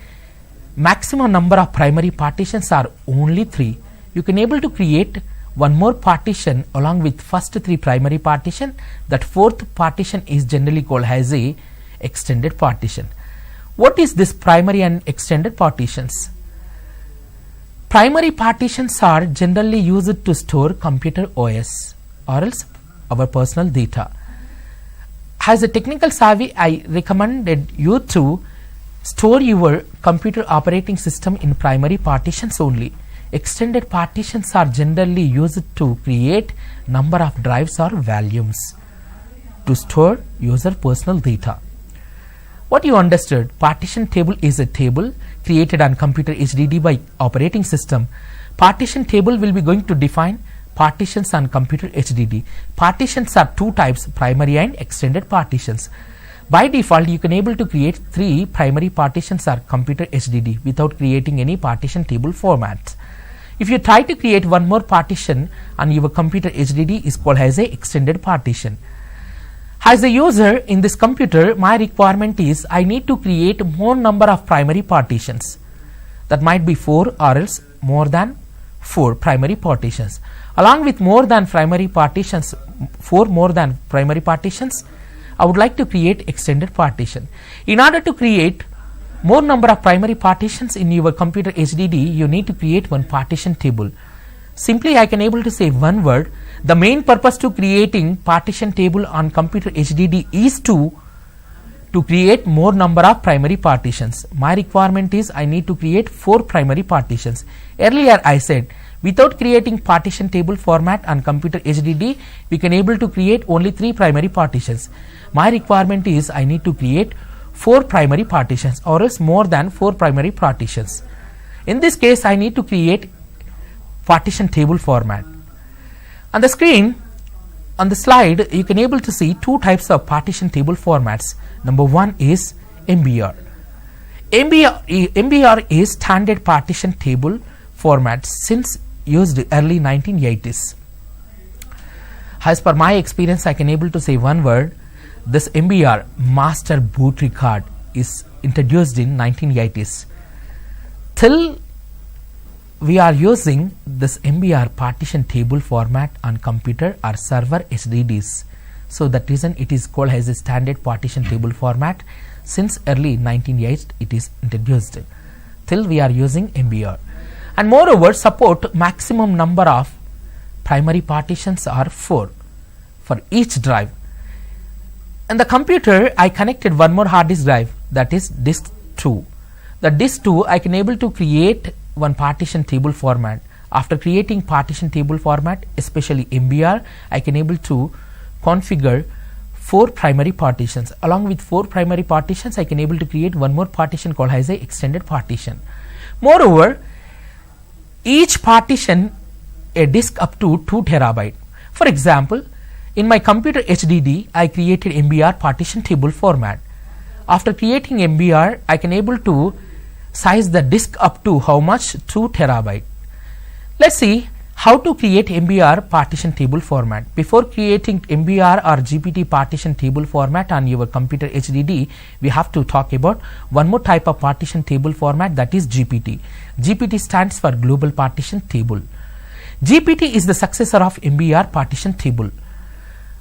maximum number of primary partitions are only 3. You can able to create one more partition along with first 3 primary partition. That fourth partition is generally called as a extended partition. What is this primary and extended partitions? Primary partitions are generally used to store computer OS or else our personal data. As a technical savvy, I recommended you to store your computer operating system in primary partitions only. Extended partitions are generally used to create number of drives or volumes to store user personal data. What you understood? Partition table is a table created on computer HDD by operating system. Partition table will be going to define partitions on computer HDD. Partitions are 2 types, primary and extended partitions. By default, you can able to create 3 primary partitions on computer HDD without creating any partition table format. If you try to create one more partition on your computer HDD, is called as a extended partition. As a user in this computer, my requirement is I need to create more number of primary partitions. That might be 4 or else more than 4 primary partitions. Along with more than primary partitions, 4 more than primary partitions, I would like to create extended partition. In order to create more number of primary partitions in your computer HDD, you need to create one partition table. Simply I can able to say one word. The main purpose to creating partition table on computer HDD is to create more number of primary partitions. My requirement is I need to create 4 primary partitions. Earlier I said without creating partition table format on computer HDD, we can able to create only 3 primary partitions. My requirement is I need to create 4 primary partitions or else more than 4 primary partitions. In this case, I need to create partition table format. On the screen, on the slide, you can able to see 2 types of partition table formats. Number 1 is MBR. MBR is standard partition table format since used early 1980s. As per my experience, I can able to say one word. This MBR, master boot record, is introduced in 1980s. Till we are using this MBR partition table format on computer or server HDDs. So that reason it is called as a standard partition table format. Since early 1980s it is introduced. Till we are using MBR. And moreover support maximum number of primary partitions are 4 for each drive. In the computer I connected one more hard disk drive, that is disk 2. The disk 2 I can able to create one partition table format. After creating partition table format, especially MBR, I can able to configure 4 primary partitions. Along with 4 primary partitions, I can able to create one more partition called as a extended partition. Moreover, each partition a disk up to 2 terabyte. For example, in my computer HDD, I created MBR partition table format. After creating MBR, I can able to size the disk up to how much? 2 terabyte. Let's see how to create MBR partition table format. Before creating MBR or GPT partition table format on your computer HDD, we have to talk about one more type of partition table format, that is GPT. GPT stands for Global Partition Table. GPT is the successor of MBR partition table.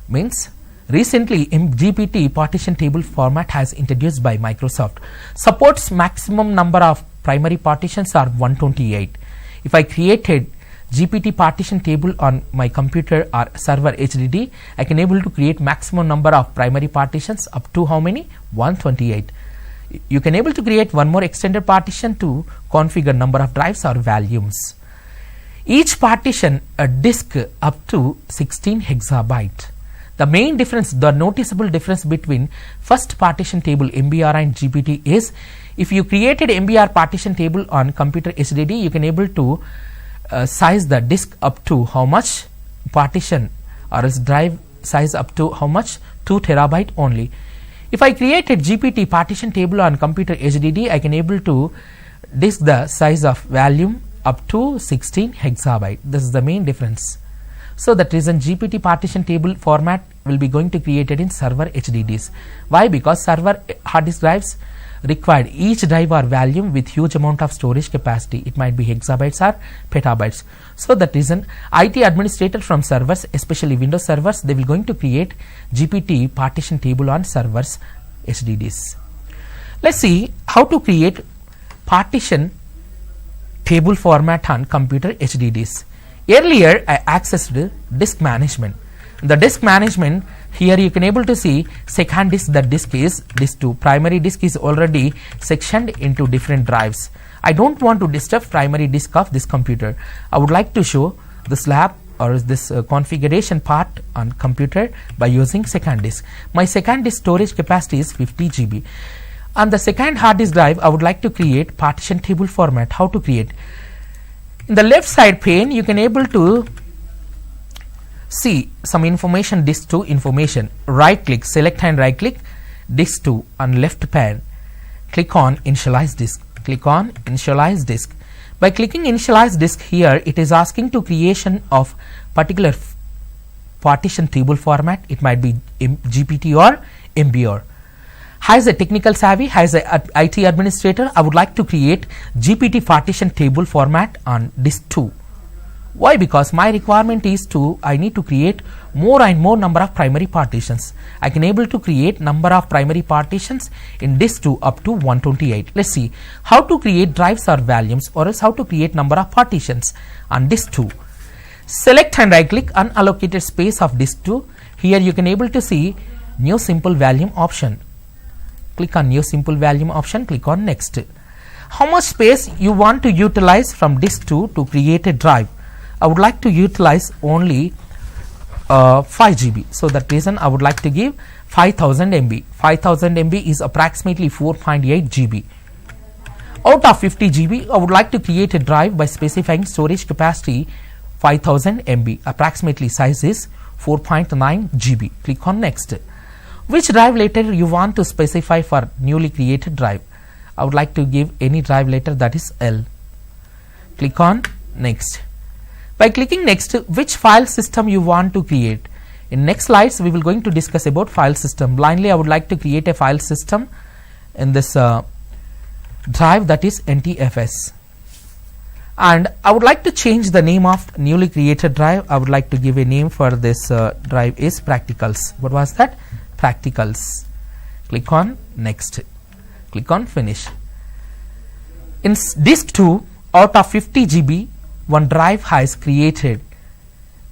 Means recently GPT partition table format has introduced by Microsoft. Supports maximum number of primary partitions are 128. If I created GPT partition table on my computer or server HDD, I can able to create maximum number of primary partitions up to how many? 128. You can able to create one more extended partition to configure number of drives or volumes. Each partition a disk up to 16 hexabyte. The main difference, the noticeable difference between first partition table MBR and GPT is, if you created MBR partition table on computer HDD, you can able to size the disk up to how much? Partition or its drive size up to how much? 2 terabyte only. If I created GPT partition table on computer HDD, I can able to disk the size of volume up to 16 hexabyte. This is the main difference. So that reason GPT partition table format will be going to created in server HDDs. Why? Because server hard disk drives required each drive or volume with huge amount of storage capacity. It might be hexabytes or petabytes. So that reason IT administrator from servers, especially Windows servers, they will going to create GPT partition table on servers HDDs. Let's see how to create partition table format on computer HDDs. Earlier I accessed disk management. The disk management, here you can able to see second disk, that disk is disk 2. Primary disk is already sectioned into different drives. I don't want to disturb primary disk of this computer. I would like to show the slab or this configuration part on computer by using second disk. My second disk storage capacity is 50 GB. On the second hard disk drive, I would like to create partition table format. How to create? In the left side pane, you can able to see some information, disk 2 information. Right click, select and right click disk 2 on left pane. Click on initialize disk. Click on initialize disk. By clicking initialize disk here, it is asking to creation of particular partition table format. It might be GPT or MBR. As a technical savvy, as a IT administrator, I would like to create GPT partition table format on disk 2. Why? Because my requirement is I need to create more and more number of primary partitions. I can able to create number of primary partitions in disk 2 up to 128. Let's see how to create drives or volumes, or else how to create number of partitions on disk 2. Select and right click unallocated space of disk 2. Here you can able to see new simple volume option. Click on new simple volume option, click on next. How much space you want to utilize from disk 2 to create a drive? I would like to utilize only 5 GB. So that reason I would like to give 5000 MB. 5000 MB is approximately 4.8 GB. Out of 50 GB, I would like to create a drive by specifying storage capacity 5000 MB. Approximately size is 4.9 GB. Click on next. Which drive letter you want to specify for newly created drive? I would like to give any drive letter, that is L. Click on next. By clicking next, which file system you want to create? In next slides we will going to discuss about file system. Blindly I would like to create a file system in this drive, that is NTFS, and I would like to change the name of newly created drive. I would like to give a name for this drive is practicals. What was that? Practicals. Click on next. Click on finish. In disk 2, out of 50 GB, one drive has created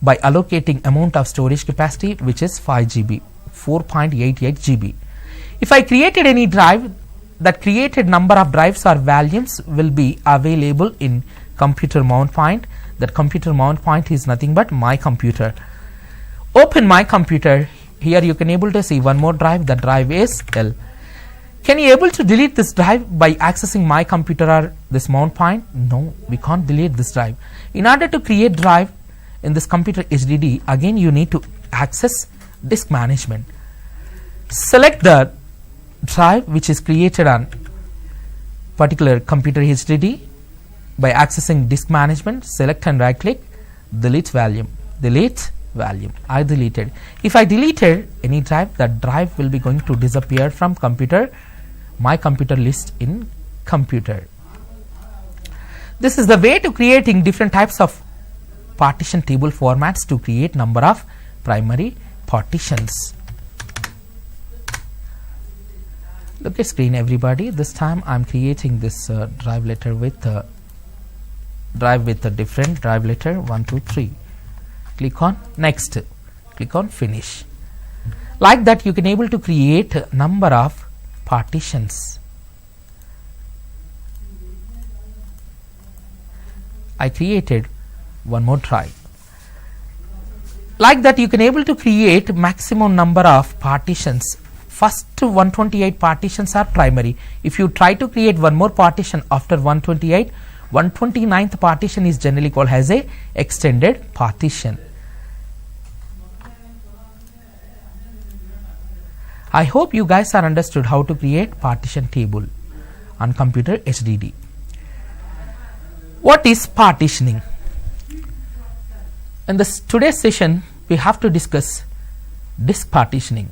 by allocating amount of storage capacity, which is 5 GB, 4.88 GB. If I created any drive, that created number of drives or volumes will be available in computer mount point. That computer mount point is nothing but my computer. Open my computer. here you can able to see one more drive, the drive is L. Can you able to delete this drive by accessing my computer or this mount point? No, we can't delete this drive. In order to create drive in this computer HDD, again you need to access disk management. Select the drive which is created on particular computer HDD by accessing disk management. Select and right click, delete volume, delete volume. I deleted. If I deleted any drive, that drive will be going to disappear from computer, my computer list in computer. This is the way to creating different types of partition table formats to create number of primary partitions. Look at screen everybody. This time I am creating this drive letter with drive with a different drive letter 1, 2, 3. Click on next, click on finish. Like that you can able to create a number of partitions. I created one more drive. Like that you can able to create maximum number of partitions. First 128 partitions are primary. If you try to create one more partition after 128, 129th partition is generally called as a extended partition. I hope you guys are understood how to create partition table on computer HDD. What is partitioning? In this today's session we have to discuss disk partitioning.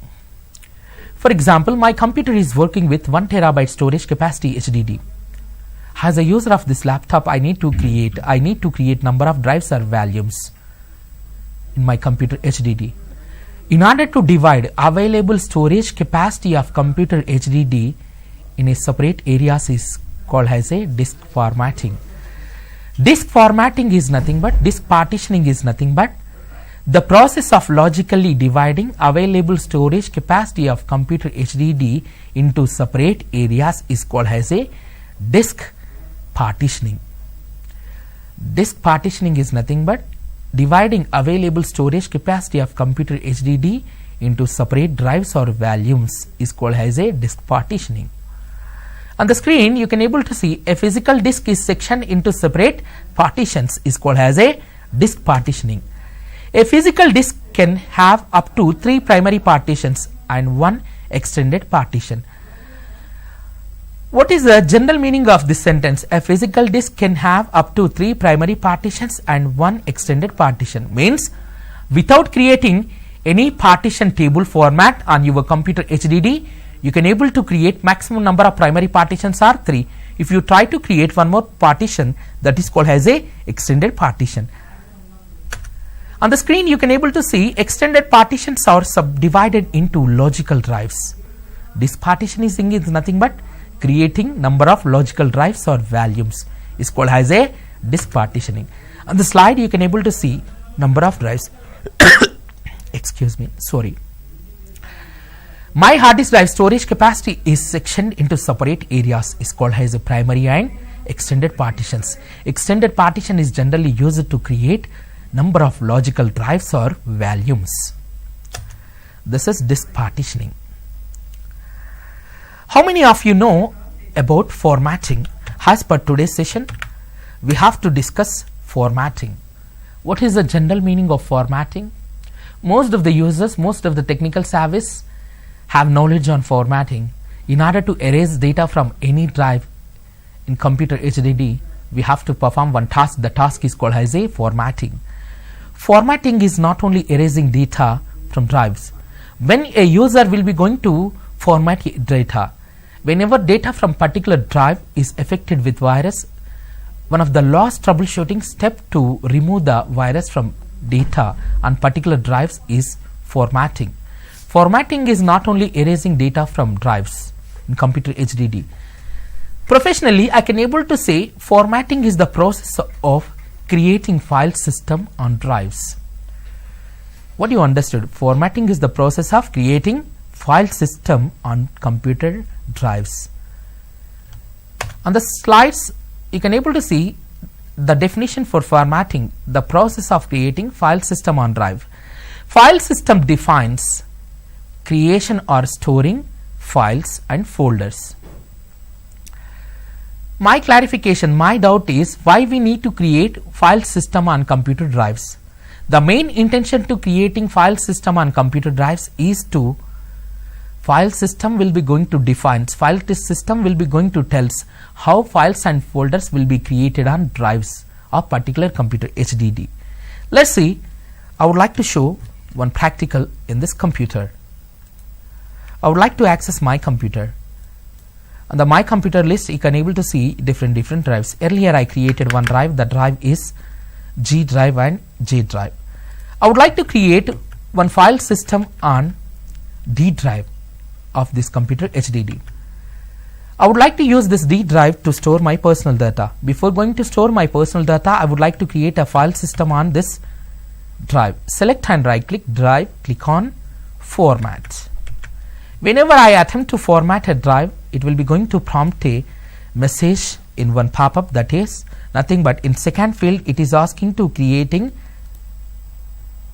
For example, my computer is working with 1 terabyte storage capacity HDD. As a user of this laptop, I need to create number of drives or volumes in my computer HDD. In order to divide available storage capacity of computer HDD in a separate areas is called as a disk formatting. Disk formatting is nothing but, disk partitioning is nothing but the process of logically dividing available storage capacity of computer HDD into separate areas is called as a disk partitioning. Disk partitioning is nothing but dividing available storage capacity of computer HDD into separate drives or volumes is called as a disk partitioning. On the screen you can able to see a physical disk is sectioned into separate partitions is called as a disk partitioning. A physical disk can have up to 3 primary partitions and 1 extended partition. What is the general meaning of this sentence? A physical disk can have up to 3 primary partitions and 1 extended partition. Means without creating any partition table format on your computer HDD, you can able to create maximum number of primary partitions are 3. If you try to create one more partition, that is called as a extended partition. On the screen you can able to see extended partitions are subdivided into logical drives. Disk partitioning is nothing but creating number of logical drives or volumes is called as a disk partitioning. On the slide you can able to see number of drives. Excuse me, sorry. My hard disk drive storage capacity is sectioned into separate areas is called as a primary and extended partitions. Extended partition is generally used to create number of logical drives or volumes. This is disk partitioning. How many of you know about formatting? As per today's session, we have to discuss formatting. What is the general meaning of formatting? Most of the users, most of the technical service have knowledge on formatting. In order to erase data from any drive in computer HDD, we have to perform one task. The task is called as a formatting. Formatting is not only erasing data from drives. When a user will be going to format data, whenever data from particular drive is affected with virus, one of the last troubleshooting step to remove the virus from data on particular drives is formatting. Formatting is not only erasing data from drives in computer HDD. Professionally, I can able to say formatting is the process of creating file system on drives. What you understood? Formatting is the process of creating file system on computer drives. On the slides you can able to see the definition for formatting, the process of creating file system on drive. File system defines creation or storing files and folders. My clarification, my doubt is why we need to create file system on computer drives. The main intention to creating file system on computer drives is to file system will be going to define, file system will be going to tells how files and folders will be created on drives of particular computer HDD. Let's see, I would like to show one practical in this computer. I would like to access my computer. On the my computer list you can able to see different drives. Earlier I created one drive, the drive is G drive and J drive. I would like to create one file system on D drive of this computer HDD. I would like to use this D drive to store my personal data. Before going to store my personal data, I would like to create a file system on this drive. Select and right click drive, click on format. Whenever I attempt to format a drive, it will be going to prompt a message in one pop-up, that is nothing but in second field it is asking to creating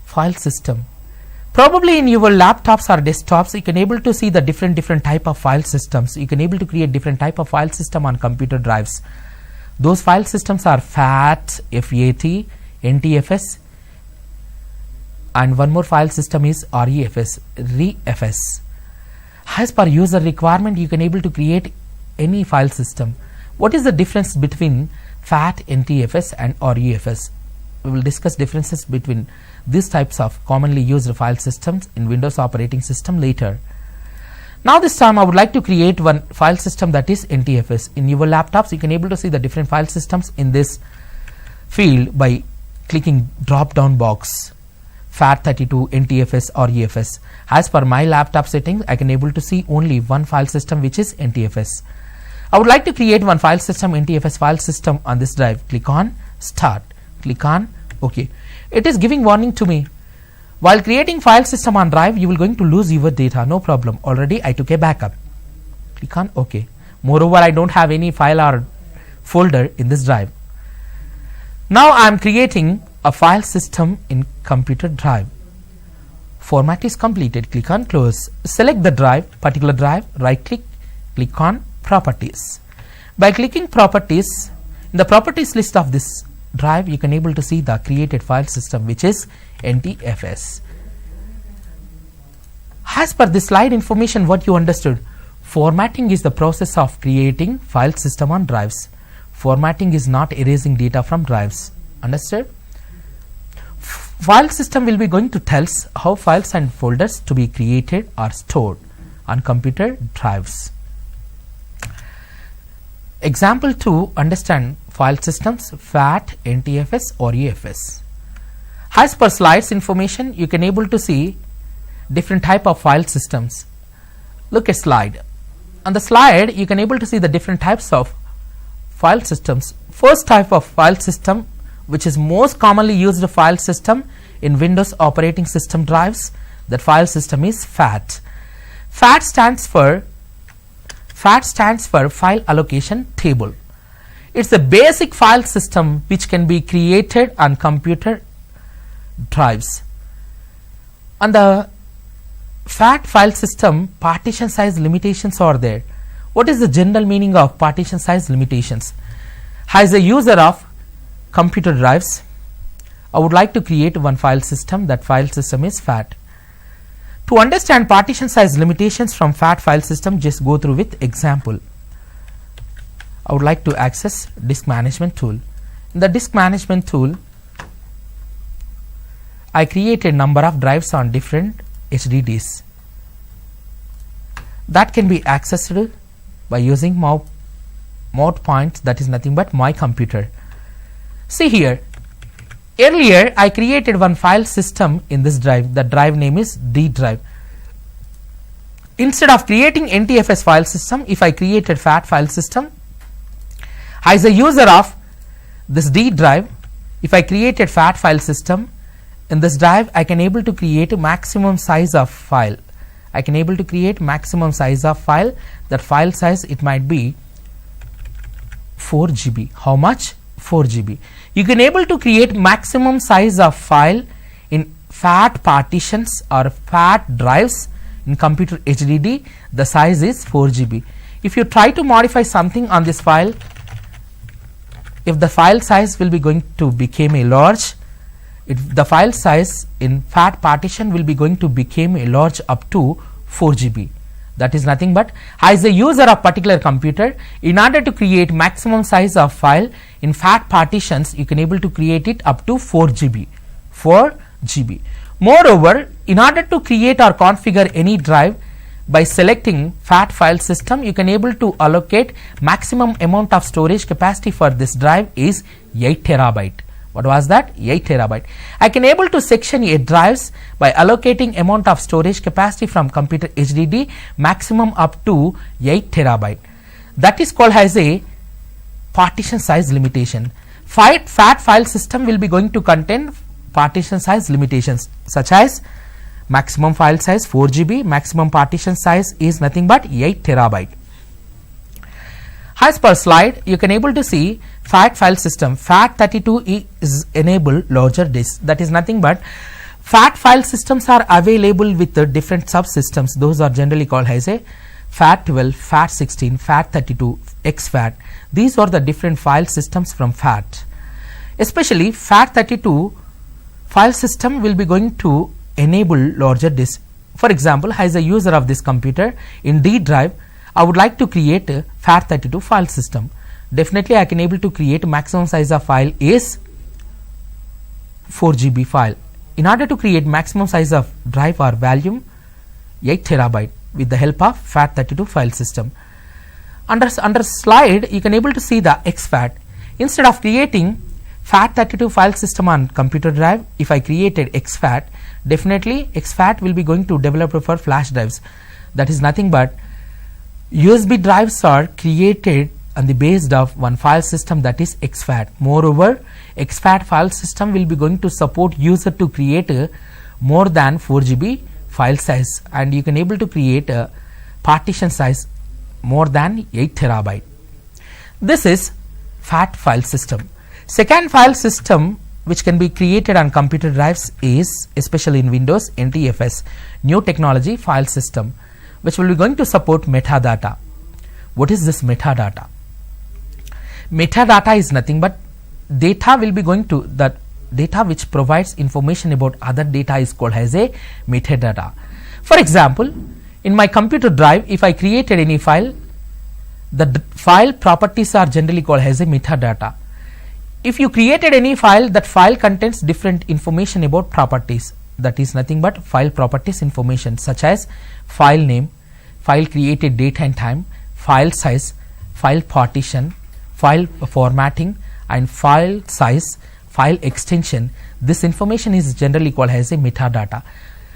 file system. Probably in your laptops or desktops you can able to see the different type of file systems. You can able to create different type of file system on computer drives. Those file systems are FAT, FAT, NTFS, and one more file system is REFS. As per user requirement you can able to create any file system. What is the difference between FAT, NTFS and REFS? We will discuss differences between these types of commonly used file systems in Windows operating system later. Now this time I would like to create one file system, that is NTFS. In your laptops you can able to see the different file systems in this field by clicking drop down box FAT32, NTFS, REFS. As per my laptop settings I can able to see only one file system, which is NTFS. I would like to create one file system, NTFS file system on this drive. Click on start, click on OK. It is giving warning to me, while creating file system on drive you will going to lose your data. No problem, already I took a backup. Click on OK. Moreover, I don't have any file or folder in this drive. Now I am creating a file system in computer drive. Format is completed. Click on close. Select the drive, particular drive, right click, click on properties. By clicking properties, in the properties list of this drive you can able to see the created file system, which is NTFS. As per this slide information, what you understood, formatting is the process of creating file system on drives. Formatting is not erasing data from drives. Understood? File system will be going to tell us how files and folders to be created or stored on computer drives. Example to understand file systems FAT, NTFS, REFS. As per slides information you can able to see different type of file systems. Look at slide. On the slide you can able to see the different types of file systems. First type of file system, which is most commonly used file system in Windows operating system drives, that file system is FAT. FAT stands for file allocation table. It's a basic file system which can be created on computer drives. On the FAT file system, partition size limitations are there. What is the general meaning of partition size limitations? As a user of computer drives, I would like to create one file system. That file system is FAT. To understand partition size limitations from FAT file system, just go through with example. I would like to access disk management tool. In the disk management tool, I created number of drives on different HDDs. That can be accessed by using mouse points, that is nothing but my computer. See here, earlier I created one file system in this drive. The drive name is D drive. Instead of creating NTFS file system, if I created FAT file system, as a user of this D drive, if I created FAT file system in this drive, I can able to create a maximum size of file. I can able to create maximum size of file. That file size, it might be 4 GB. How much? 4 GB. You can able to create maximum size of file in FAT partitions or FAT drives In computer HDD, the size is 4 GB. If you try to modify something on this file, if the file size will be going to become a large, the file size in FAT partition will be going to become a large up to 4 GB. That is nothing but, as a user of particular computer, in order to create maximum size of file in FAT partitions, you can able to create it up to 4 GB. 4 GB. Moreover, in order to create or configure any drive, by selecting FAT file system, you can able to allocate maximum amount of storage capacity for this drive is 8 terabyte. What was that? 8 terabyte. I can able to section a drives by allocating amount of storage capacity from computer HDD maximum up to 8 terabyte. That is called as a partition size limitation. FAT file system will be going to contain partition size limitations such as maximum file size 4 GB, maximum partition size is nothing but 8 terabyte. As per slide, you can able to see FAT file system. FAT32 is enable larger disk. That is nothing but FAT file systems are available with the different subsystems. Those are generally called as a FAT12, FAT16, FAT32, exFAT. These are the different file systems from FAT. Especially FAT32 file system will be going to enable larger disk. For example, as a user of this computer in D drive, I would like to create a FAT32 file system. Definitely I can able to create maximum size of file is 4 GB file. In order to create maximum size of drive or volume 8 terabyte with the help of FAT32 file system. Under slide, you can able to see the exFAT. Instead of creating FAT32 file system on computer drive, if I created exFAT, definitely exFAT will be going to develop for flash drives. That is nothing but USB drives are created on the basis of one file system, that is exFAT. Moreover, exFAT file system will be going to support user to create a more than 4 GB file size, and you can able to create a partition size more than 8 terabyte. This is FAT file system. Second file system which can be created on computer drives is, especially in Windows, NTFS, new technology file system, which will be going to support metadata. What is this metadata? Metadata is nothing but data will be going to, that data which provides information about other data is called as a metadata. For example, in my computer drive, if I created any file, the file properties are generally called as a metadata. If you created any file, that file contains different information about properties. That is nothing but file properties information such as file name, file created date and time, file size, file partition, file formatting, and file size, file extension. This information is generally called as a metadata.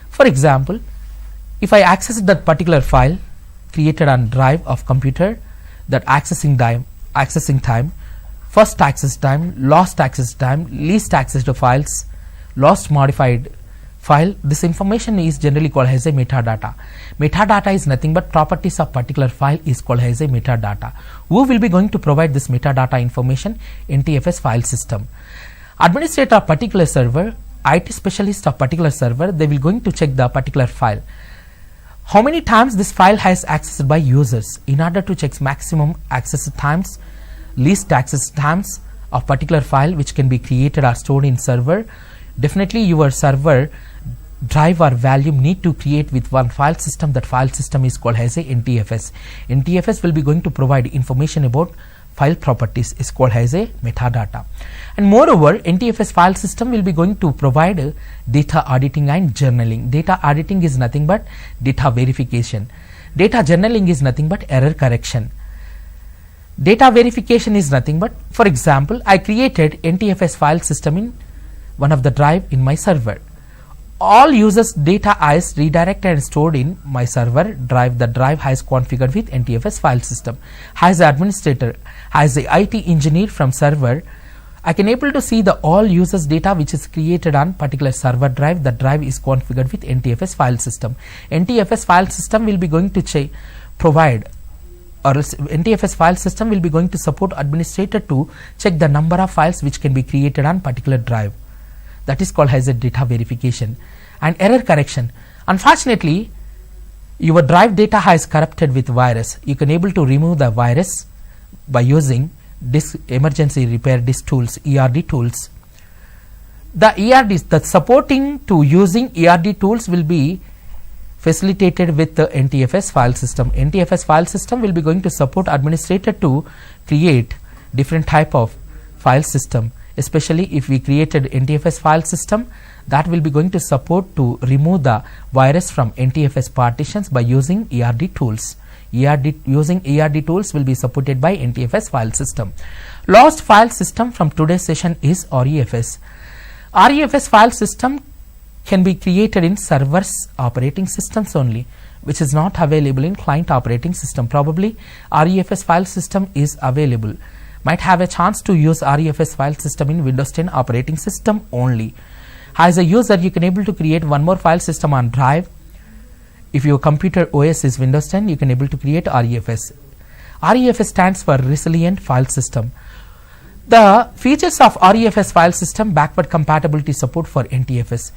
For example, if I access that particular file created on drive of computer, that accessing time, first access time, last access time, least access to files, last modified file, this information is generally called as a metadata. Metadata is nothing but properties of particular file is called as a metadata. Who will be going to provide this metadata information? NTFS file system. Administrator of particular server, IT specialist of particular server, they will going to check the particular file. How many times this file has accessed by users? In order to check maximum access times, least access times of particular file which can be created or stored in server, definitely your server drive or volume need to create with one file system. That file system is called as a NTFS. NTFS will be going to provide information about file properties, is called as a metadata. And moreover, NTFS file system will be going to provide data auditing and journaling. Data auditing is nothing but data verification. Data journaling is nothing but error correction. Data verification is nothing but, for example, I created NTFS file system in one of the drive in my server. All users data is redirected and stored in my server drive. The drive has configured with NTFS file system. As the administrator, as the IT engineer from server, I can able to see the all users data which is created on particular server drive. The drive is configured with NTFS file system. NTFS file system will be going to provide, or NTFS file system will be going to support administrator to check the number of files which can be created on particular drive. That is called as a data verification. And error correction. Unfortunately, your drive data has corrupted with virus, you can able to remove the virus by using disk emergency repair disk tools, ERD tools. The ERDs, the supporting to using ERD tools will be facilitated with the NTFS file system. NTFS file system will be going to support administrator to create different type of file system, especially if we created NTFS file system, that will be going to support to remove the virus from NTFS partitions by using ERD tools. Using ERD tools will be supported by NTFS file system. Last file system from today's session is REFS. REFS file system can be created in servers operating systems only, which is not available in client operating system. Probably REFS file system is available. Might have a chance to use REFS file system in Windows 10 operating system only. As a user, you can able to create one more file system on drive. If your computer OS is Windows 10, you can able to create REFS. REFS stands for Resilient File System. The features of REFS file system: backward compatibility support for NTFS.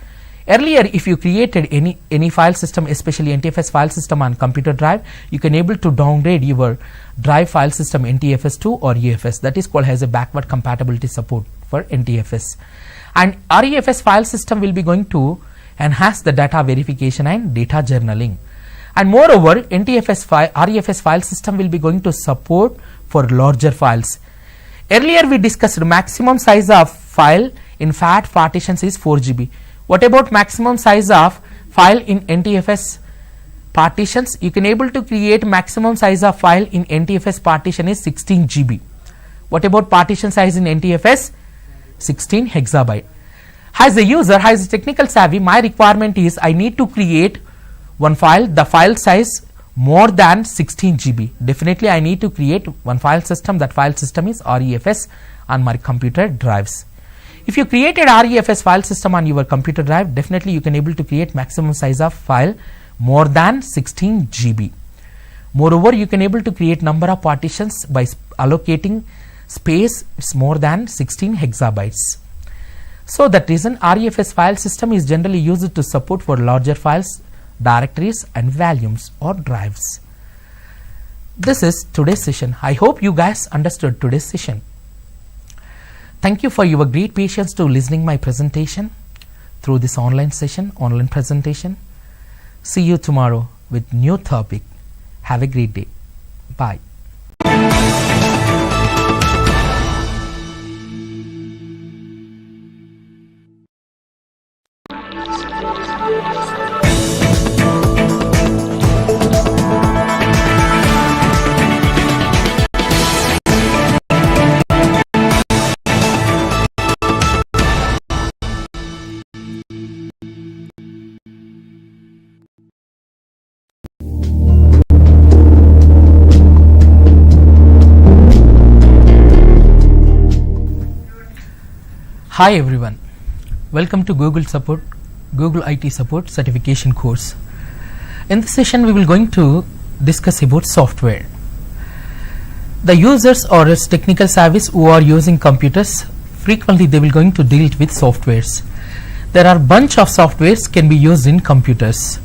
Earlier, if you created any file system, especially NTFS file system on computer drive, you can able to downgrade your drive file system NTFS to REFS. That is called as a backward compatibility support for NTFS. And REFS file system will be going to enhance the data verification and data journaling. And moreover, REFS file system will be going to support for larger files. Earlier we discussed maximum size of file in FAT partitions is 4 GB. What about maximum size of file in NTFS partitions? You can able to create maximum size of file in NTFS partition is 16 GB. What about partition size in NTFS? 16 hexabyte. As a user, as a technical savvy, my requirement is I need to create one file, the file size more than 16 GB. Definitely I need to create one file system. That file system is REFS on my computer drives. If you created REFS file system on your computer drive, definitely you can able to create maximum size of file more than 16 GB. Moreover, you can able to create number of partitions by allocating space more than 16 hexabytes. So that reason REFS file system is generally used to support for larger files, directories and volumes or drives. This is today's session. I hope you guys understood today's session. Thank you for your great patience to listening my presentation through this online session, online presentation. See you tomorrow with new topic. Have a great day. Bye. Hi everyone, welcome to Google IT Support Certification course. In this session we will going to discuss about software. The users or its technical service who are using computers, frequently they will going to deal with softwares. There are bunch of softwares can be used in computers.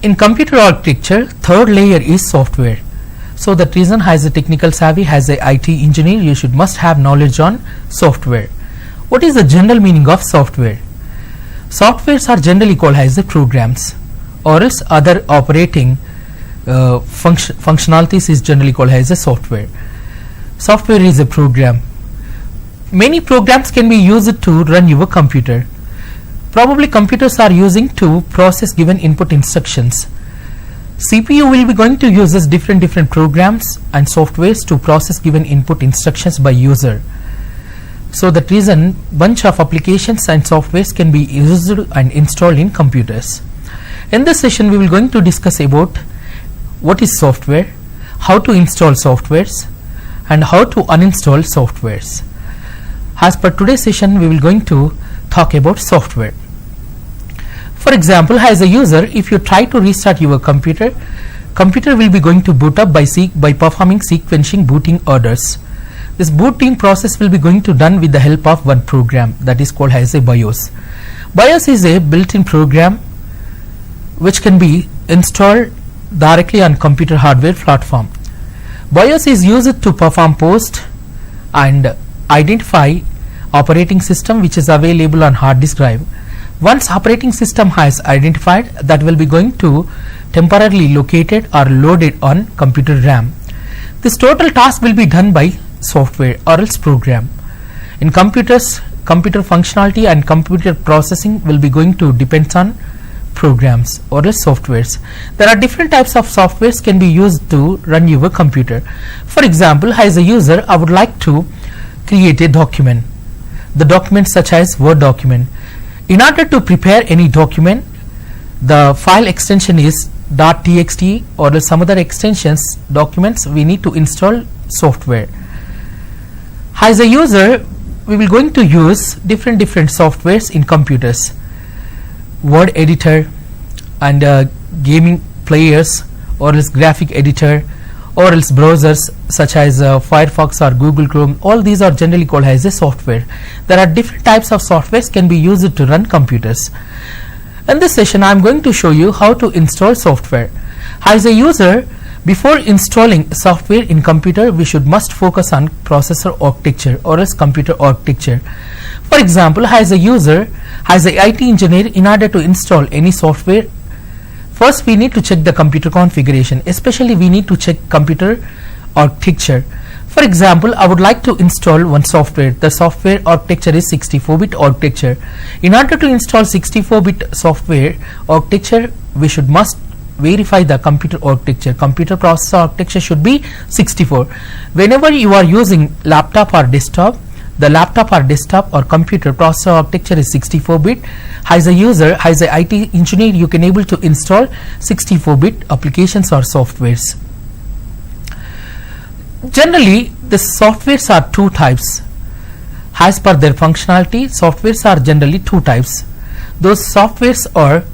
In computer architecture, third layer is software. So that reason, as a technical savvy, as a IT engineer, you should must have knowledge on software. What is the general meaning of software? Softwares are generally called as the programs, or else other operating functionalities is generally called as a software. Software is a program. Many programs can be used to run your computer. Probably computers are using to process given input instructions. CPU will be going to use different programs and softwares to process given input instructions by user. So that reason, bunch of applications and softwares can be used and installed in computers. In this session, we will going to discuss about what is software, how to install softwares, and how to uninstall softwares. As per today's session, we will going to talk about software. For example, as a user, if you try to restart your computer will be going to boot up by performing sequencing booting orders. This booting process will be going to done with the help of one program that is called as a BIOS. BIOS is a built-in program which can be installed directly on computer hardware platform. BIOS is used to perform post and identify operating system which is available on hard disk drive. Once operating system has identified, that will be going to temporarily located or loaded on computer RAM. This total task will be done by software or else program. In computers, computer functionality and computer processing will be going to depend on programs or else softwares. There are different types of softwares can be used to run your computer. For example, as a user, I would like to create a document. The document such as Word document. In order to prepare any document, the file extension is .txt or some other extensions documents. We need to install software. As a user, we will going to use different softwares in computers. Word editor and gaming players or else graphic editor or else browsers such as Firefox or Google Chrome. All these are generally called as a software. There are different types of softwares can be used to run computers. In this session, I am going to show you how to install software. As a user, before installing software in computer, we must focus on processor architecture or else computer architecture. For example, as a user, as a IT engineer, in order to install any software, first we need to check the computer configuration. Especially we need to check computer architecture. For example, I would like to install one software. The software architecture is 64-bit architecture. In order to install 64-bit software architecture, we must verify the computer architecture. Computer processor architecture should be 64. Whenever you are using laptop or desktop, the laptop or desktop or computer processor architecture is 64-bit. As a user, as a IT engineer, you can able to install 64-bit applications or softwares. Generally, the softwares are two types. As per their functionality, softwares are generally two types. Those softwares are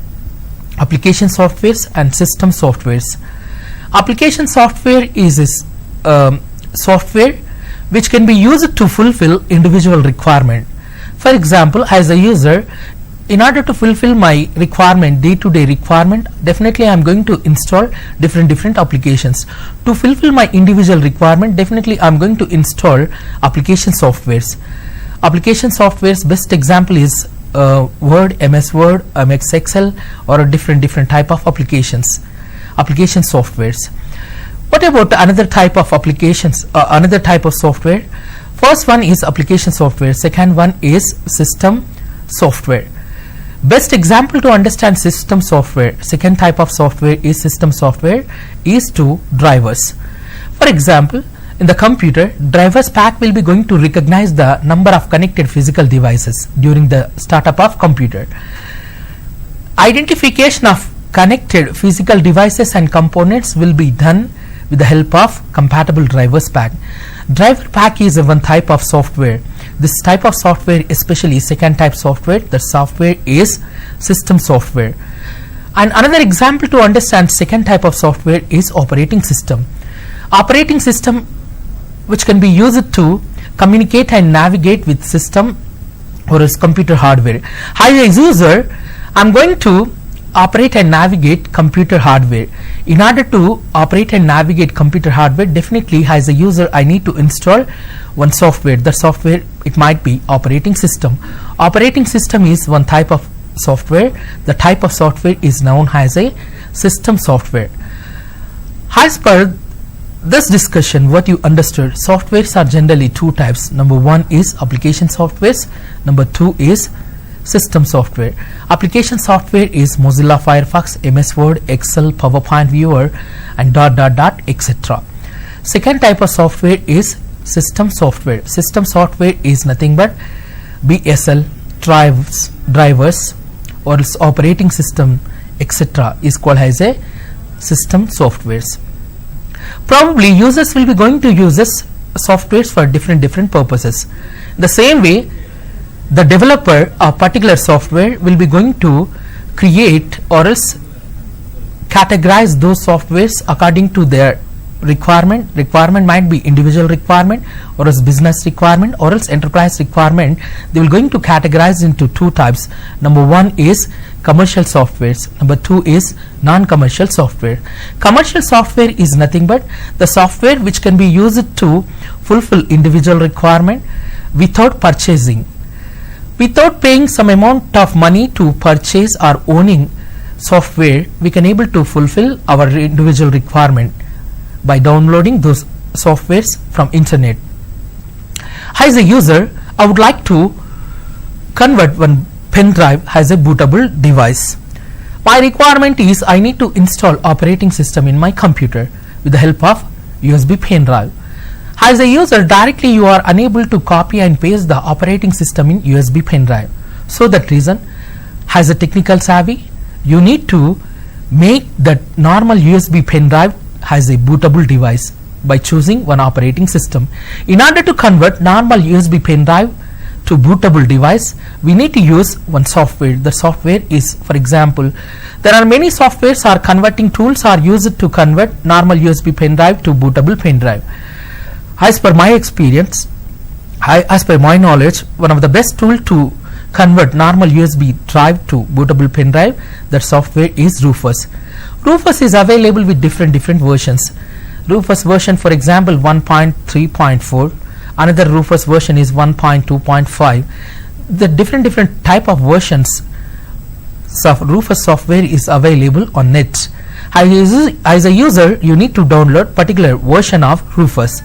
application softwares and system softwares. Application software is software which can be used to fulfill individual requirement. For example, as a user, in order to fulfill my requirement, day-to-day requirement, definitely I am going to install different applications. To fulfill my individual requirement, definitely I am going to install application softwares. Application softwares, best example is Word, MS Word, MS Excel, or a different type of applications, application softwares. What about another type of applications, another type of software? First one is application software, second one is system software. Best example to understand system software, second type of software is system software, is to drivers. For example, in the computer, drivers pack will be going to recognize the number of connected physical devices during the startup of computer. Identification of connected physical devices and components will be done with the help of compatible drivers pack. Driver pack is one type of software. This type of software, especially second type software, the software is system software. And another example to understand second type of software is operating system. Operating system which can be used to communicate and navigate with system or its computer hardware. As a user, I am going to operate and navigate computer hardware. In order to operate and navigate computer hardware, definitely as a user I need to install one software. The software, it might be operating system. Operating system is one type of software. The type of software is known as a system software. As per this discussion, what you understood, softwares are generally two types. Number one is application softwares, number two is system software. Application software is Mozilla Firefox, MS Word, Excel, PowerPoint Viewer, and ... etc. Second type of software is system software. System software is nothing but BSL, drivers, or its operating system, etc. is called as a system softwares. Probably users will be going to use this softwares for different purposes. The same way, the developer of particular software will be going to create or else categorize those softwares according to their requirement might be individual requirement or else business requirement or else enterprise requirement. They will going to categorize into two types. Number one is commercial softwares, number two is non-commercial software. Commercial software is nothing but the software which can be used to fulfill individual requirement without purchasing, without paying some amount of money to purchase or owning software. We can able to fulfill our individual requirement by downloading those softwares from internet. As a user, I would like to convert one pen drive as a bootable device. My requirement is I need to install operating system in my computer with the help of USB pen drive. As a user, directly you are unable to copy and paste the operating system in USB pen drive. So that reason, as a technical savvy, you need to make that normal USB pen drive as a bootable device by choosing one operating system. In order to convert normal USB pen drive to bootable device, we need to use one software. The software is, for example, there are many softwares or converting tools are used to convert normal USB pen drive to bootable pen drive. As per my experience, as per my knowledge, one of the best tool to convert normal USB drive to bootable pen drive, that software is Rufus. Rufus is available with different versions. Rufus version, for example, 1.3.4, another Rufus version is 1.2.5. The different type of versions of Rufus software is available on net. As a user, you need to download particular version of Rufus.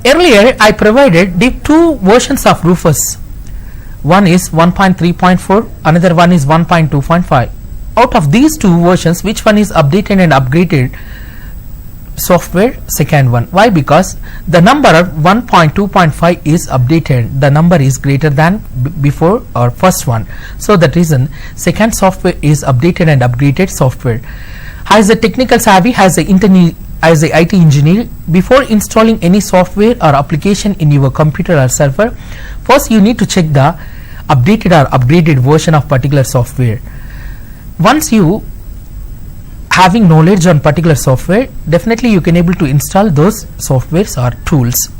Earlier I provided the two versions of Rufus. One is 1.3.4, another one is 1.2.5. Out of these two versions, which one is updated and upgraded software? Second one. Why? Because the number of 1.2.5 is updated, the number is greater than before or first one. So that reason, second software is updated and upgraded software. As a technical savvy, as a IT engineer, before installing any software or application in your computer or server, first you need to check the updated or upgraded version of particular software. Once you having knowledge on particular software, definitely you can able to install those softwares or tools.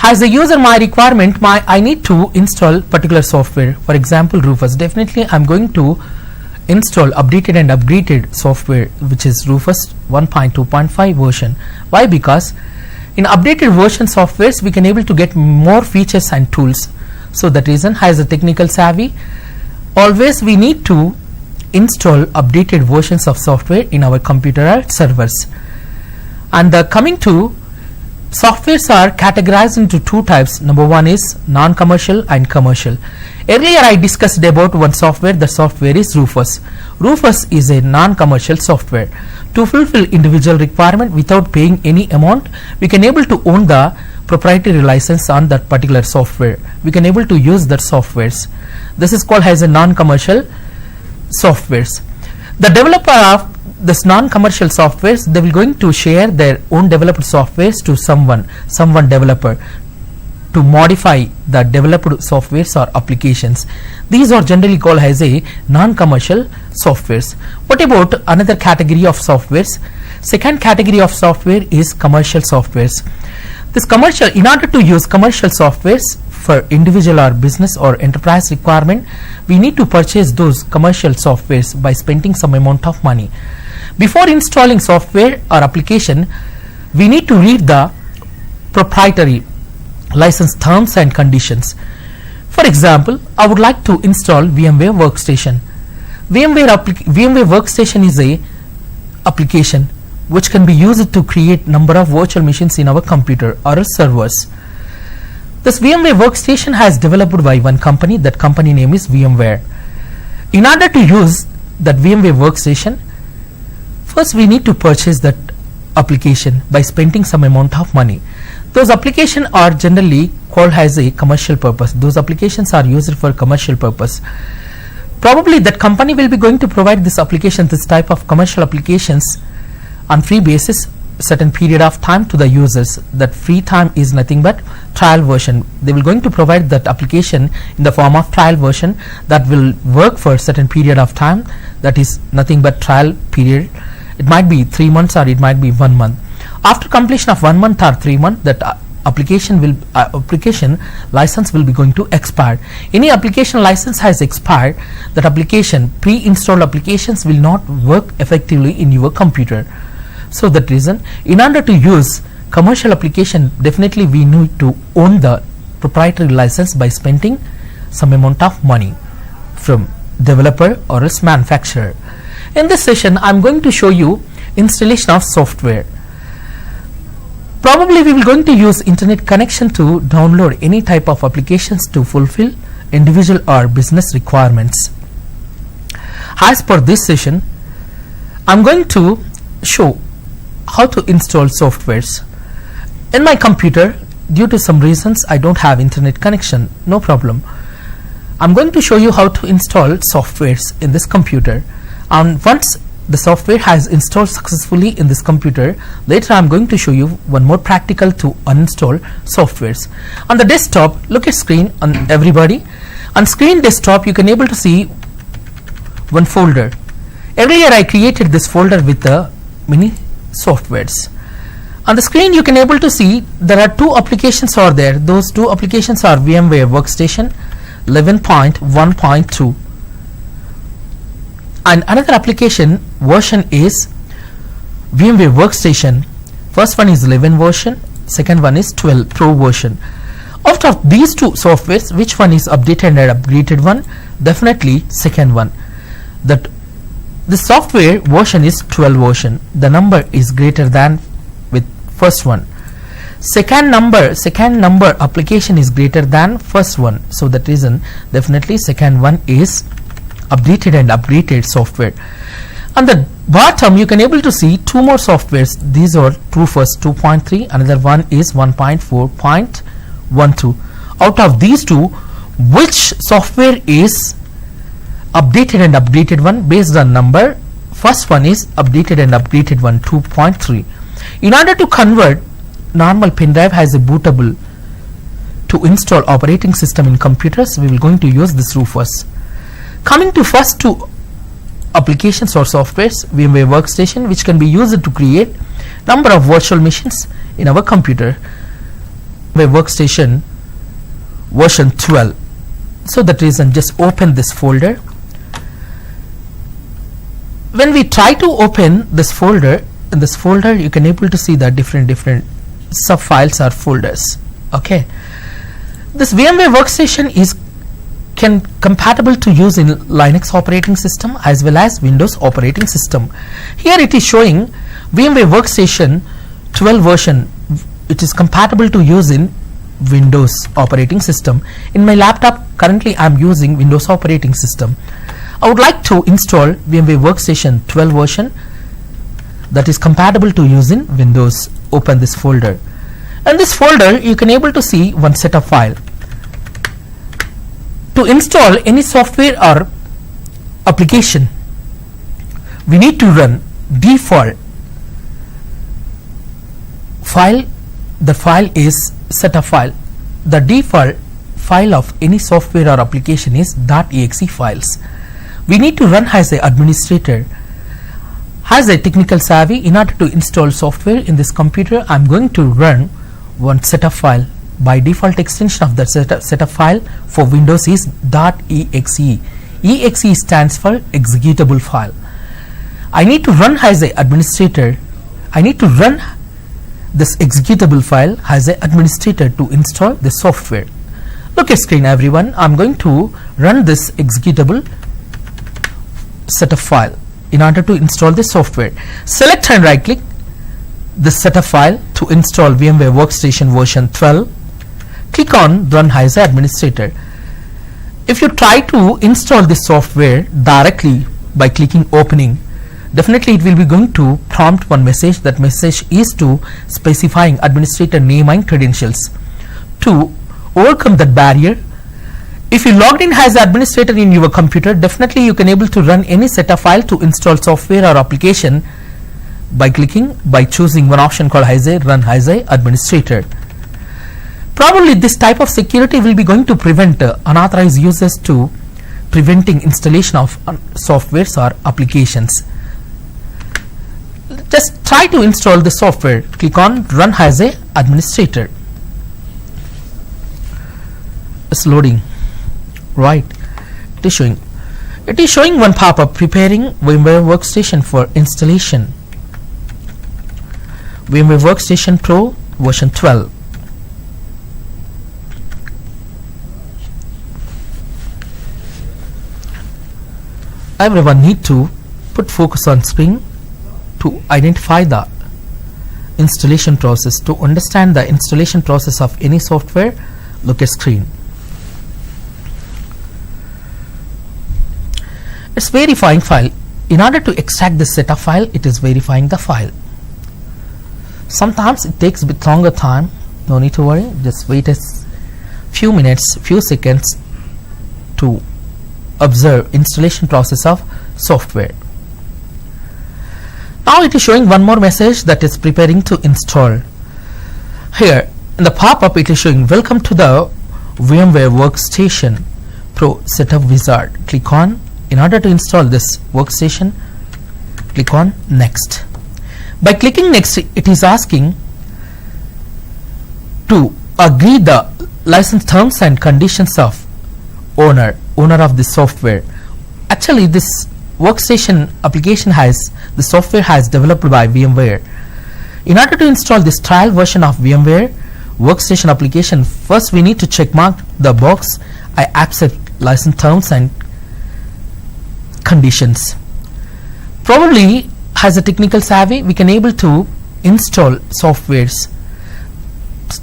As a user, my requirement, I need to install particular software. For example, Rufus. Definitely I am going to install updated and upgraded software, which is Rufus 1.2.5 version. Why? Because in updated version softwares we can able to get more features and tools. So that reason, as a technical savvy, always we need to install updated versions of software in our computer or servers. And coming to softwares are categorized into two types. Number one is non-commercial and commercial. Earlier I discussed about one software. The software is Rufus. Rufus is a non-commercial software. To fulfill individual requirement without paying any amount, we can able to own the proprietary license on that particular software. We can able to use that softwares. This is called as a non-commercial softwares. The developer of this non-commercial softwares, they will going to share their own developed softwares to someone developer to modify the developed softwares or applications. These are generally called as a non-commercial softwares. What about another category of softwares? Second category of software is commercial softwares. This commercial, in order to use commercial softwares for individual or business or enterprise requirement, we need to purchase those commercial softwares by spending some amount of money. Before installing software or application, we need to read the proprietary license terms and conditions. For example, I would like to install VMware Workstation. VMware Workstation is a application which can be used to create number of virtual machines in our computer or servers. This VMware Workstation has developed by one company. That company name is VMware. In order to use that VMware Workstation, first we need to purchase that application by spending some amount of money. Those applications are generally called as a commercial purpose. Those applications are used for commercial purpose. Probably that company will be going to provide this application, this type of commercial applications on free basis certain period of time to the users. That free time is nothing but trial version. They will going to provide that application in the form of trial version that will work for certain period of time. That is nothing but trial period. It might be 3 months or it might be 1 month. After completion of 1 month or 3 months, that application license will be going to expire. Any application license has expired, that application, pre-installed applications will not work effectively in your computer. So that reason, in order to use commercial application, definitely we need to own the proprietary license by spending some amount of money from developer or else manufacturer. In this session, I am going to show you installation of software. Probably we will going to use internet connection to download any type of applications to fulfill individual or business requirements. As per this session, I am going to show how to install softwares. In my computer, due to some reasons I don't have internet connection, no problem. I'm going to show you how to install softwares in this computer, and once the software has installed successfully in this computer, later I'm going to show you one more practical to uninstall softwares. On the desktop, look at screen on everybody. On screen desktop, you can able to see one folder. Earlier I created this folder with the many softwares. On the screen you can able to see there are 2 applications are there. Those 2 applications are VMware Workstation 11.1.2 and another application version is VMware Workstation. First one is 11 version, second one is 12 Pro version. Out of these 2 softwares, which one is updated and upgraded one? Definitely second one. That the software version is 12 version. The number is greater than with first one. Second number application is greater than first one. So that reason, definitely second one is updated and upgraded software. On the bottom, you can able to see 2 more softwares. These are Proofers 2.3. Another one is 1.4.12. Out of these 2, which software is updated and updated one based on number? First one is updated and updated one, 2.3. In order to convert normal pen drive has a bootable to install operating system in computers, we will going to use this Rufus. Coming to first 2 applications or softwares, VMware Workstation, which can be used to create number of virtual machines in our computer. VMware Workstation version 12. So that reason, just open this folder. When we try to open this folder, in this folder you can able to see the different sub files or folders. Okay, this VMware Workstation is compatible to use in Linux operating system as well as Windows operating system. Here it is showing VMware Workstation 12 version. It is compatible to use in Windows operating system. In my laptop currently I am using Windows operating system. I would like to install VMware Workstation 12 version that is compatible to use in Windows. Open this folder. In this folder you can able to see one set of file. To install any software or application, we need to run default file. The file is set of file. The default file of any software or application is .exe files. We need to run as an administrator, has a technical savvy. In order to install software in this computer, I am going to run one set of file. By default extension of that set of file for Windows is .exe. exe stands for executable file. I need to run as an administrator. I need to run this executable file as an administrator to install the software. Look at screen everyone. I am going to run this executable set of file in order to install the software. Select and right click this set of file to install VMware Workstation version 12. Click on run as an administrator. If you try to install this software directly by clicking opening, definitely it will be going to prompt one message. That message is to specifying administrator name and credentials. To overcome that barrier, if you logged in as administrator in your computer, definitely you can able to run any set of file to install software or application by choosing one option called as a run as a administrator. Probably this type of security will be going to prevent unauthorized users to preventing installation of softwares or applications. Just try to install the software. Click on run as a administrator. It's loading. Right, it is showing one pop-up preparing VMware Workstation for installation. VMware Workstation Pro version 12. Everyone need to put focus on screen to identify the installation process. To understand the installation process of any software, look at screen. It's verifying file. In order to extract this set of file, it is verifying the file. Sometimes it takes a bit longer time. No need to worry. Just wait a few minutes, few seconds to observe installation process of software. Now it is showing one more message that is preparing to install. Here in the pop-up it is showing welcome to the VMware Workstation Pro Setup Wizard. Click on, in order to install this workstation, click on next. By clicking next, it is asking to agree the license terms and conditions of owner of the software. Actually this workstation application the software has developed by VMware. In order to install this trial version of VMware Workstation application, first we need to check mark the box I accept license terms and conditions. Probably has a technical savvy, we can able to install softwares.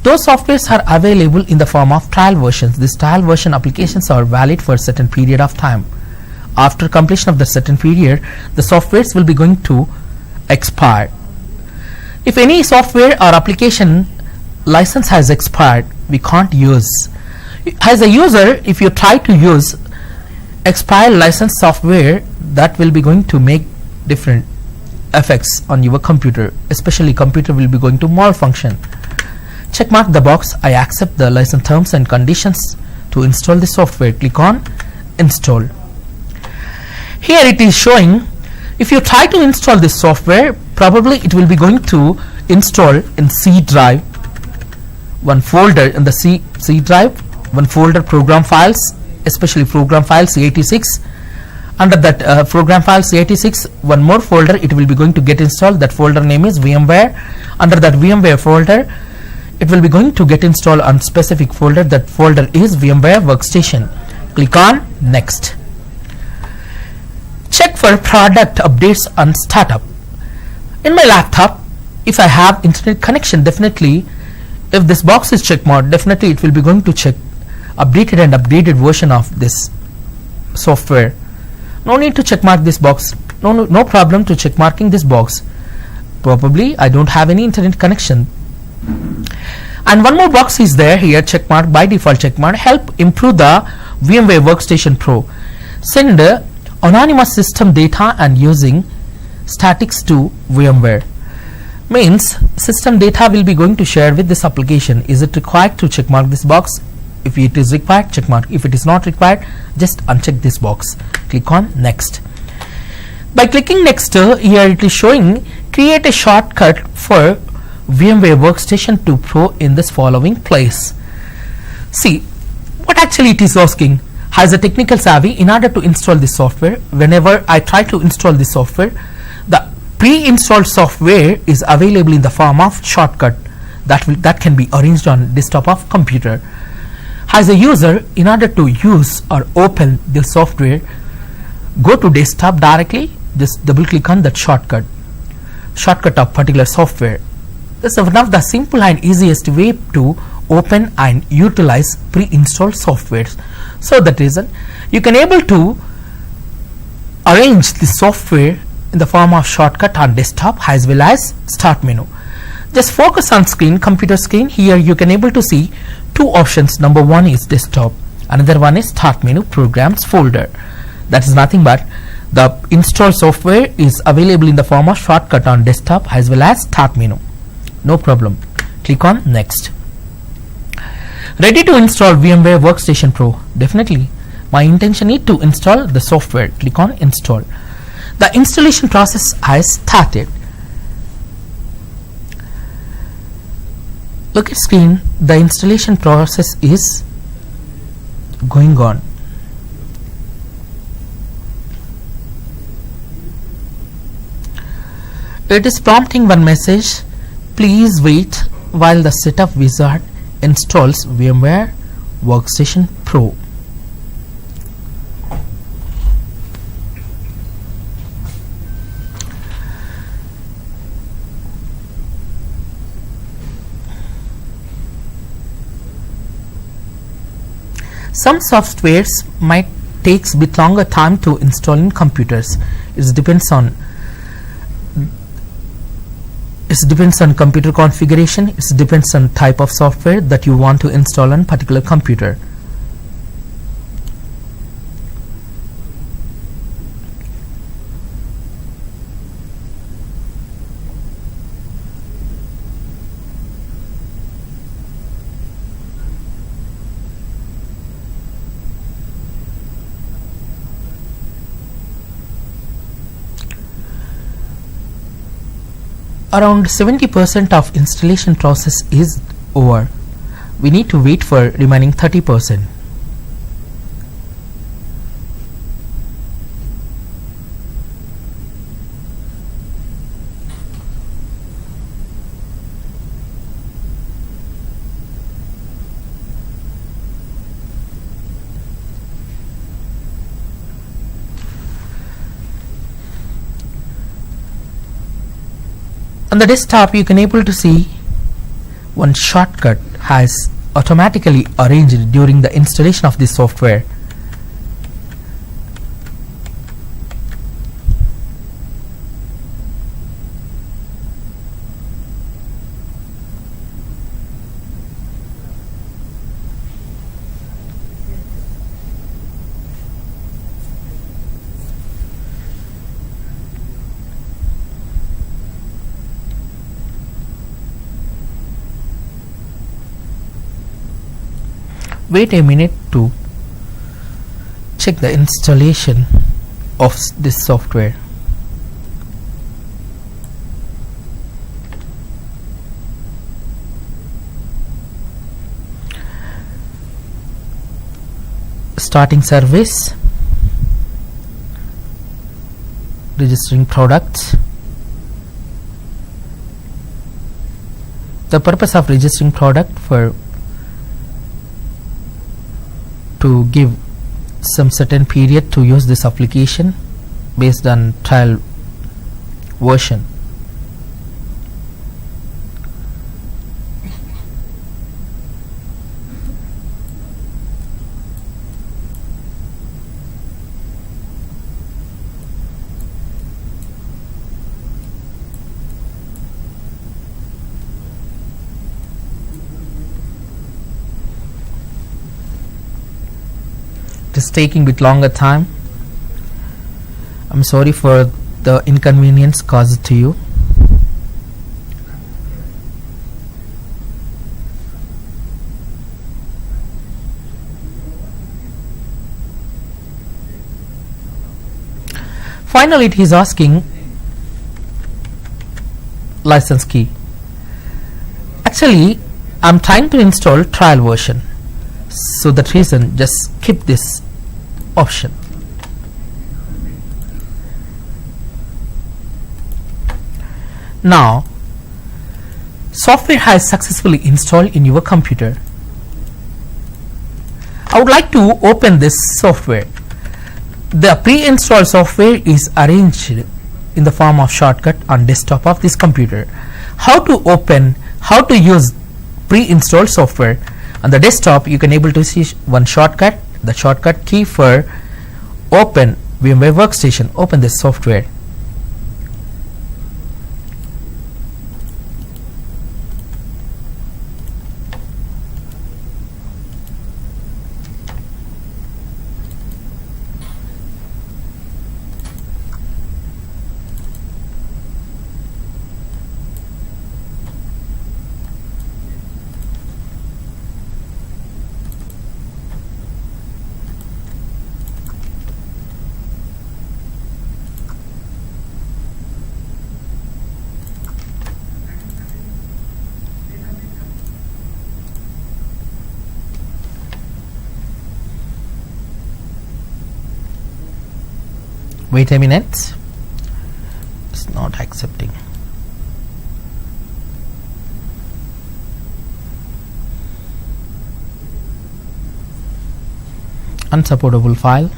Those softwares are available in the form of trial versions. These trial version applications are valid for a certain period of time. After completion of the certain period, the softwares will be going to expire. If any software or application license has expired, we can't use. As a user, if you try to use expired license software, that will be going to make different effects on your computer, especially computer will be going to malfunction. Check mark the box I accept the license terms and conditions to install the software. Click on install. Here it is showing if you try to install this software, probably it will be going to install in C drive, one folder in the C drive, one folder program files, especially program file C86. Under that program file C86, one more folder it will be going to get installed. That folder name is VMware. Under that VMware folder, it will be going to get installed on specific folder. That folder is VMware Workstation. Click on next. Check for product updates on startup. In my laptop, if I have internet connection, definitely if this box is check marked, definitely it will be going to check updated and updated version of this software. No need to check mark this box. No problem to check marking this box. Probably I don't have any internet connection. And one more box is there here, check mark, by default check mark, help improve the VMware Workstation Pro. Send anonymous system data and using statics to VMware. Means system data will be going to share with this application. Is it required to check mark this box? If it is required, check mark. If it is not required, just uncheck this box. Click on next. By clicking next, here it is showing create a shortcut for VMware Workstation 2 Pro in this following place. See what actually it is asking. Has a technical savvy, in order to install this software, whenever I try to install this software, the pre-installed software is available in the form of shortcut that can be arranged on desktop of computer. As a user, in order to use or open the software, go to desktop directly, just double click on that shortcut of particular software. This is one of the simple and easiest way to open and utilize pre-installed softwares. So that reason you can able to arrange the software in the form of shortcut on desktop as well as start menu. Just focus on screen, computer screen. Here you can able to see two options. Number one is desktop, another one is start menu programs folder. That is nothing but the installed software is available in the form of shortcut on desktop as well as start menu. No problem. Click on next. Ready to install VMware Workstation Pro? Definitely. My intention is to install the software. Click on install. The installation process has started. Look at screen, the installation process is going on. It is prompting one message, please wait while the setup wizard installs VMware Workstation Pro. Some softwares might take a bit longer time to install in computers. It depends on computer configuration. It depends on type of software that you want to install on particular computer. Around 70% of installation process is over. We need to wait for remaining 30%. On the desktop, you can able to see one shortcut has automatically arranged during the installation of this software. Wait a minute to check the installation of this software. Starting service, registering products. The purpose of registering product to give some certain period to use this application based on trial version. It is taking a bit longer time. I'm sorry for the inconvenience caused to you. Finally, it is asking license key. Actually, I'm trying to install trial version. So that reason, just skip this option. Now, software has successfully installed in your computer. I would like to open this software. The pre-installed software is arranged in the form of shortcut on desktop of this computer. How to use pre-installed software? On the desktop, you can able to see one shortcut, the shortcut key for open VMware Workstation. Open this software. Wait a minute. It's not accepting. Unsupportable file.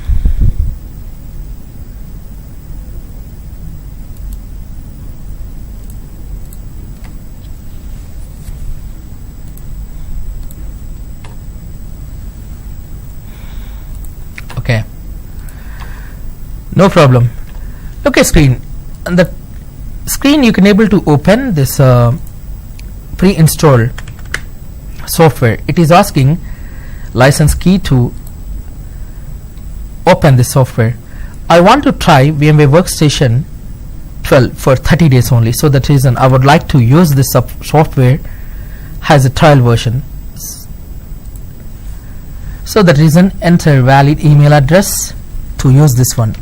Okay, no problem. Look at screen. On the screen you can able to open this pre-installed software. It is asking license key to open the software. I want to try VMware Workstation 12 for 30 days only. So that reason I would like to use this software as a trial version. So that reason enter valid email address to use this one.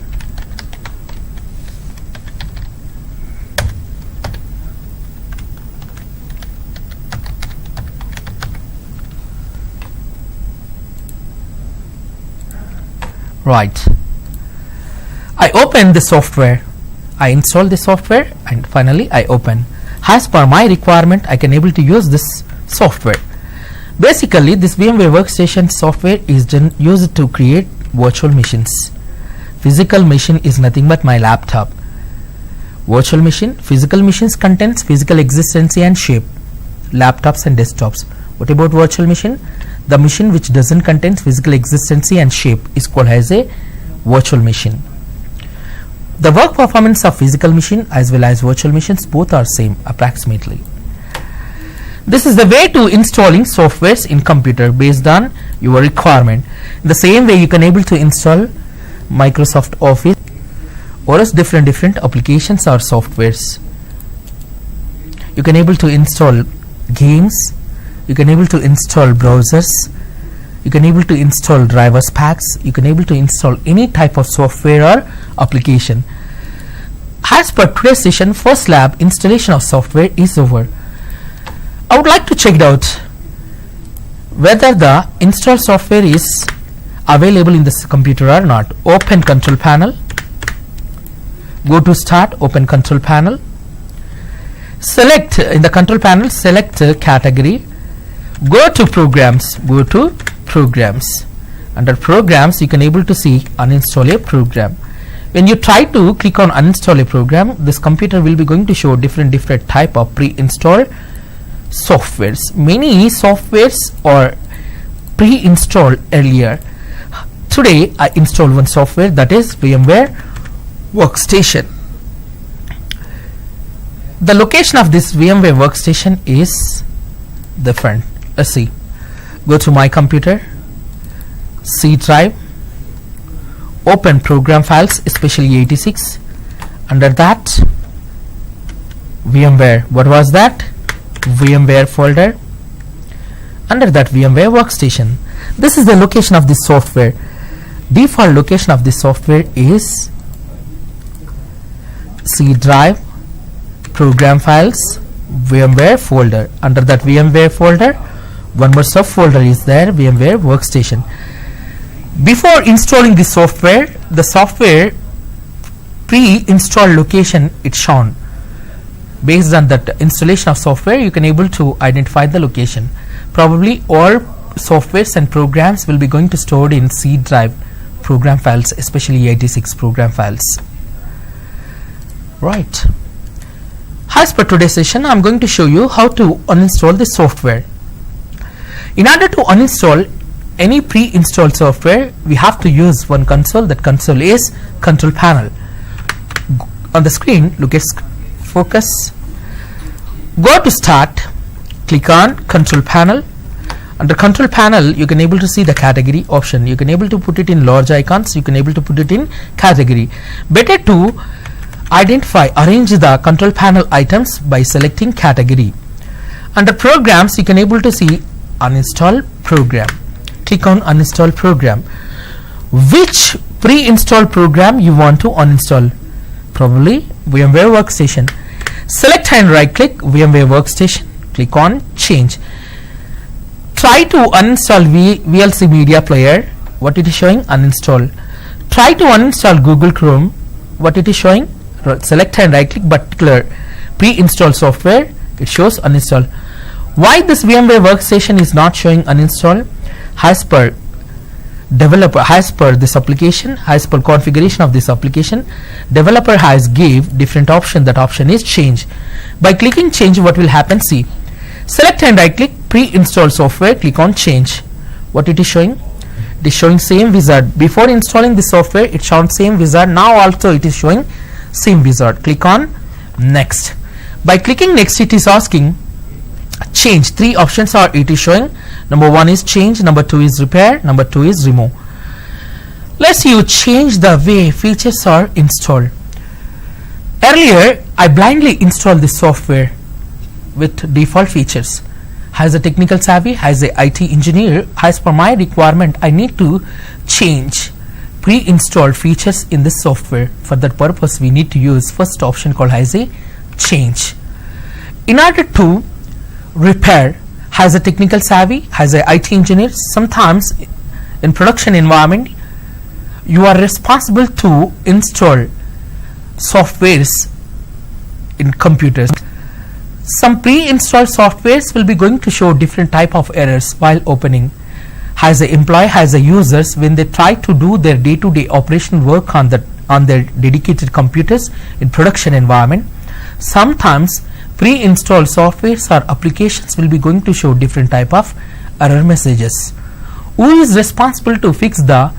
Right, I open the software, I install the software, and finally I open. As per my requirement, I can able to use this software. Basically, this VMware Workstation software is used to create virtual machines. Physical machine is nothing but my laptop. Virtual machine, physical machines contains physical existency and shape, laptops and desktops. What about virtual machine? The machine which doesn't contain physical existency and shape is called as a virtual machine. The work performance of physical machine as well as virtual machines both are same approximately. This is the way to installing softwares in computer based on your requirement. In the same way you can able to install Microsoft Office or else different applications or softwares. You can able to install games, you can able to install browsers, you can able to install drivers packs, you can able to install any type of software or application. As per today's session, first lab installation of software is over. I would like to check it out whether the installed software is available in this computer or not. Open control panel, go to start, open control panel, select in the control panel, select category, go to programs, under programs you can able to see uninstall a program. When you try to click on uninstall a program, this computer will be going to show different type of pre-installed softwares. Many softwares are pre-installed earlier. Today I installed one software, that is VMware Workstation. The location of this VMware Workstation is different. Let's see. Go to my computer, C drive, open program files, especially 86. Under that, VMware. What was that? VMware folder. Under that, VMware Workstation. This is the location of this software. Default location of this software is C drive, program files, VMware folder. Under that VMware folder, one more subfolder is there, VMware Workstation. Before installing this software, the software pre-installed location it's shown. Based on that installation of software, you can able to identify the location. Probably all softwares and programs will be going to stored in C drive program files, especially 86 program files. Right. As per today's session, I am going to show you how to uninstall the software. In order to uninstall any pre-installed software, we have to use one console. That console is control panel. On the screen, look at focus. Go to start, click on control panel. Under control panel, you can able to see the category option. You can able to put it in large icons, you can able to put it in category. Better to arrange the control panel items by selecting category. Under programs, you can able to see uninstall program. Click on uninstall program. Which pre-installed program you want to uninstall? Probably VMware Workstation. Select and right click VMware Workstation. Click on change. Try to uninstall VLC media player. What it is showing? Uninstall. Try to uninstall Google Chrome. what it is showing? Select and right click particular pre-installed software, it shows uninstall. Why this VMware workstation is not showing uninstall? As per developer, as per this application, as per configuration of this application, developer has gave different option. That option is change. By clicking change, what will happen? See, select and right click pre-install software, click on change. What it is showing? It is showing same wizard. Before installing the software, it showed same wizard. Now also it is showing same wizard. Click on next. By clicking next, it is asking change. Three options are it is showing. Number 1 is change, number 2 is repair, number 2 is remove. Let's you change the way features are installed. Earlier I blindly installed this software with default features. As a technical savvy, as a IT engineer, as per my requirement, I need to change pre-installed features in this software. For that purpose, we need to use first option called as a change. In order to repair, as a technical savvy, as a IT engineer, sometimes in production environment you are responsible to install softwares in computers. Some pre-installed softwares will be going to show different type of errors while opening. As a employee, as a users, when they try to do their day-to-day operational work on their dedicated computers in production environment, sometimes pre-installed softwares or applications will be going to show different type of error messages. Who is responsible to fix the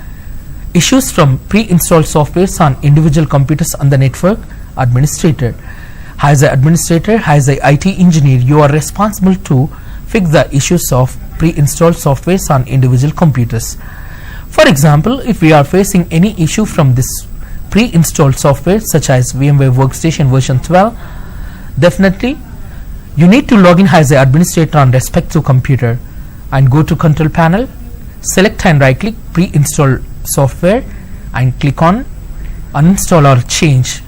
issues from pre-installed softwares on individual computers on the network? Administrator. As an administrator, as an IT engineer, you are responsible to fix the issues of pre-installed softwares on individual computers. For example, if we are facing any issue from this pre-installed software such as VMware Workstation version 12, definitely you need to log in as an administrator on respective computer and go to control panel, select and right click pre-installed software and click on uninstall or change.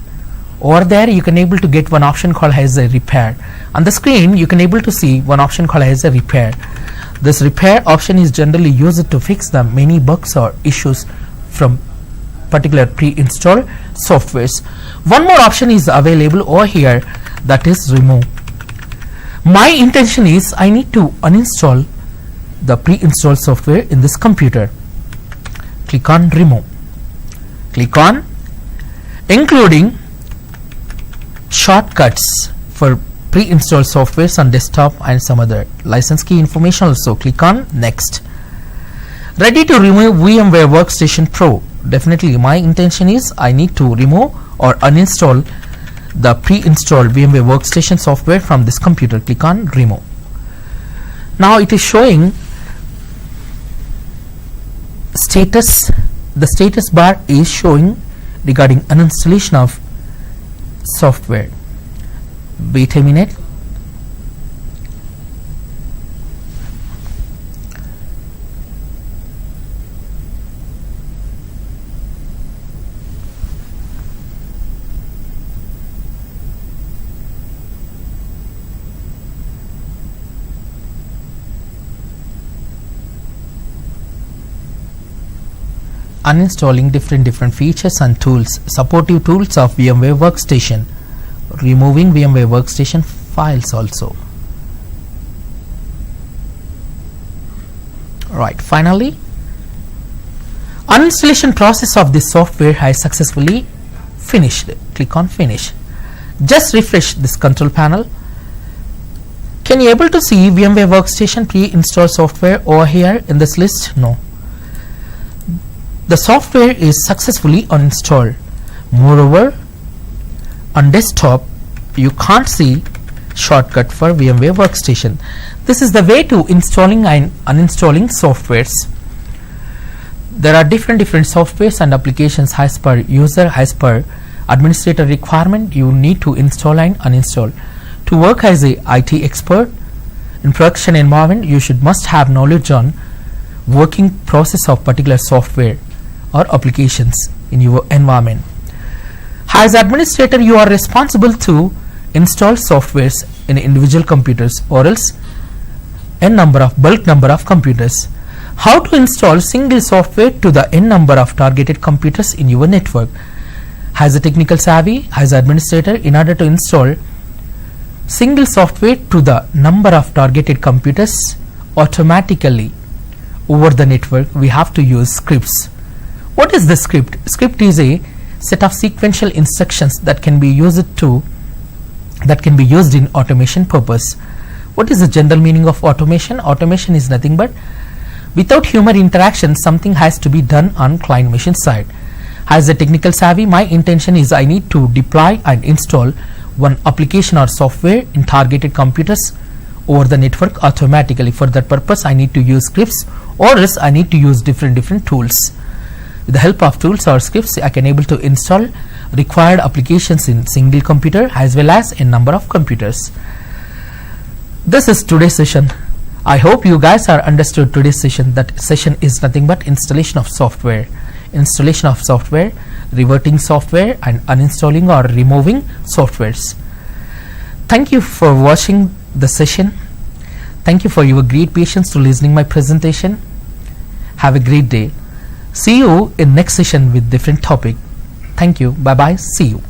Over there you can able to get one option called as a repair. On the screen you can able to see one option called as a repair. This repair option is generally used to fix the many bugs or issues from particular pre-installed softwares. One more option is available over here, that is remove. My intention is I need to uninstall the pre-installed software in this computer. Click on remove. Click on including shortcuts for pre-installed softwares on desktop and some other license key information also. Click on next. Ready to remove VMware Workstation Pro. Definitely my intention is I need to remove or uninstall the pre-installed VMware Workstation software from this computer. Click on remove. Now it is showing status. The status bar is showing regarding uninstallation of software. Wait a minute. Uninstalling different features and tools, supportive tools of VMware Workstation, removing VMware Workstation files also. Right, finally uninstallation process of this software has successfully finished. Click on finish. Just refresh this control panel. Can you able to see VMware Workstation pre-installed software over here in this list? No. The software is successfully uninstalled. Moreover, on desktop you can't see shortcut for VMware Workstation. This is the way to installing and uninstalling softwares. There are different softwares and applications as per user, as per administrator requirement. You need to install and uninstall. To work as a IT expert in production environment, you must have knowledge on working process of particular software or applications in your environment. As administrator, you are responsible to install softwares in individual computers or else bulk number of computers. How to install single software to the n number of targeted computers in your network. has a technical savvy, has an administrator in order to install single software to the number of targeted computers automatically over the network. We have to use scripts. What is the script? Script is a set of sequential instructions that can be used in automation purpose. What is the general meaning of automation? Automation is nothing but without human interaction, something has to be done on client machine side. As a technical savvy, my intention is I need to deploy and install one application or software in targeted computers over the network automatically. For that purpose, I need to use scripts, or else I need to use different tools. With the help of tools or scripts, I can able to install required applications in single computer as well as a number of computers. This is today's session. I hope you guys are understood today's session. That session is nothing but installation of software, reverting software and uninstalling or removing softwares. Thank you for watching the session. Thank you for your great patience to listening my presentation. Have a great day. See you in next session with different topic. Thank you. Bye bye. See you.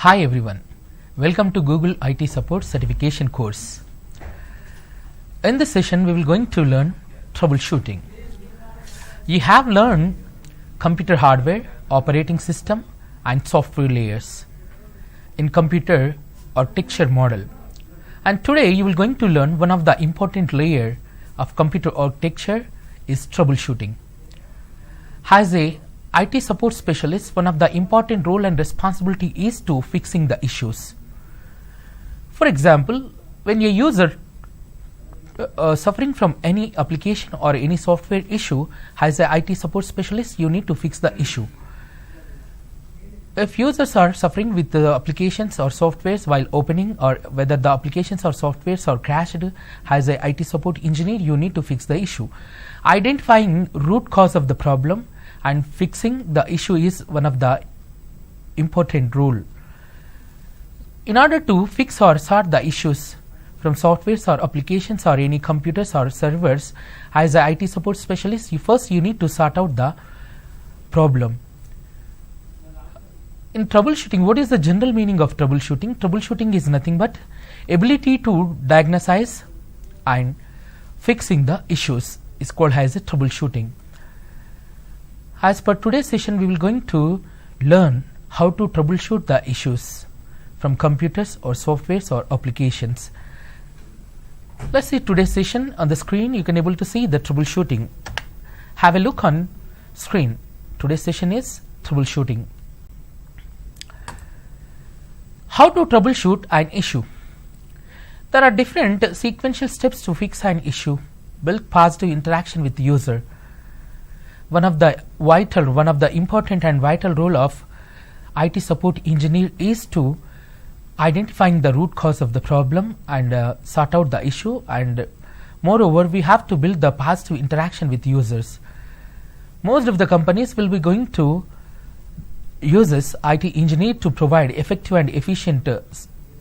Hi everyone, welcome to Google IT Support Certification course. In this session we will going to learn troubleshooting. You have learned computer hardware, operating system and software layers in computer architecture model. And today you will going to learn one of the important layer of computer architecture is troubleshooting. As a IT support specialist, one of the important role and responsibility is to fixing the issues. For example, when a user suffering from any application or any software issue, as a IT support specialist, you need to fix the issue. If users are suffering with the applications or softwares while opening, or whether the applications or softwares are crashed, as a IT support engineer, you need to fix the issue. Identifying root cause of the problem and fixing the issue is one of the important rule. In order to fix or sort the issues from softwares or applications or any computers or servers, as a IT support specialist, you need to sort out the problem. In troubleshooting, what is the general meaning of troubleshooting? Troubleshooting is nothing but ability to diagnose and fixing the issues is called as a troubleshooting. As per today's session, we will going to learn how to troubleshoot the issues from computers or softwares or applications. Let's see today's session. On the screen you can able to see the troubleshooting. Have a look on screen. Today's session is troubleshooting. How to troubleshoot an issue? There are different sequential steps to fix an issue. Build positive interaction with the user. One of the important and vital role of IT support engineer is to identifying the root cause of the problem and sort out the issue, and moreover we have to build the positive interaction with users. Most of the companies will be going to uses IT engineer to provide effective and efficient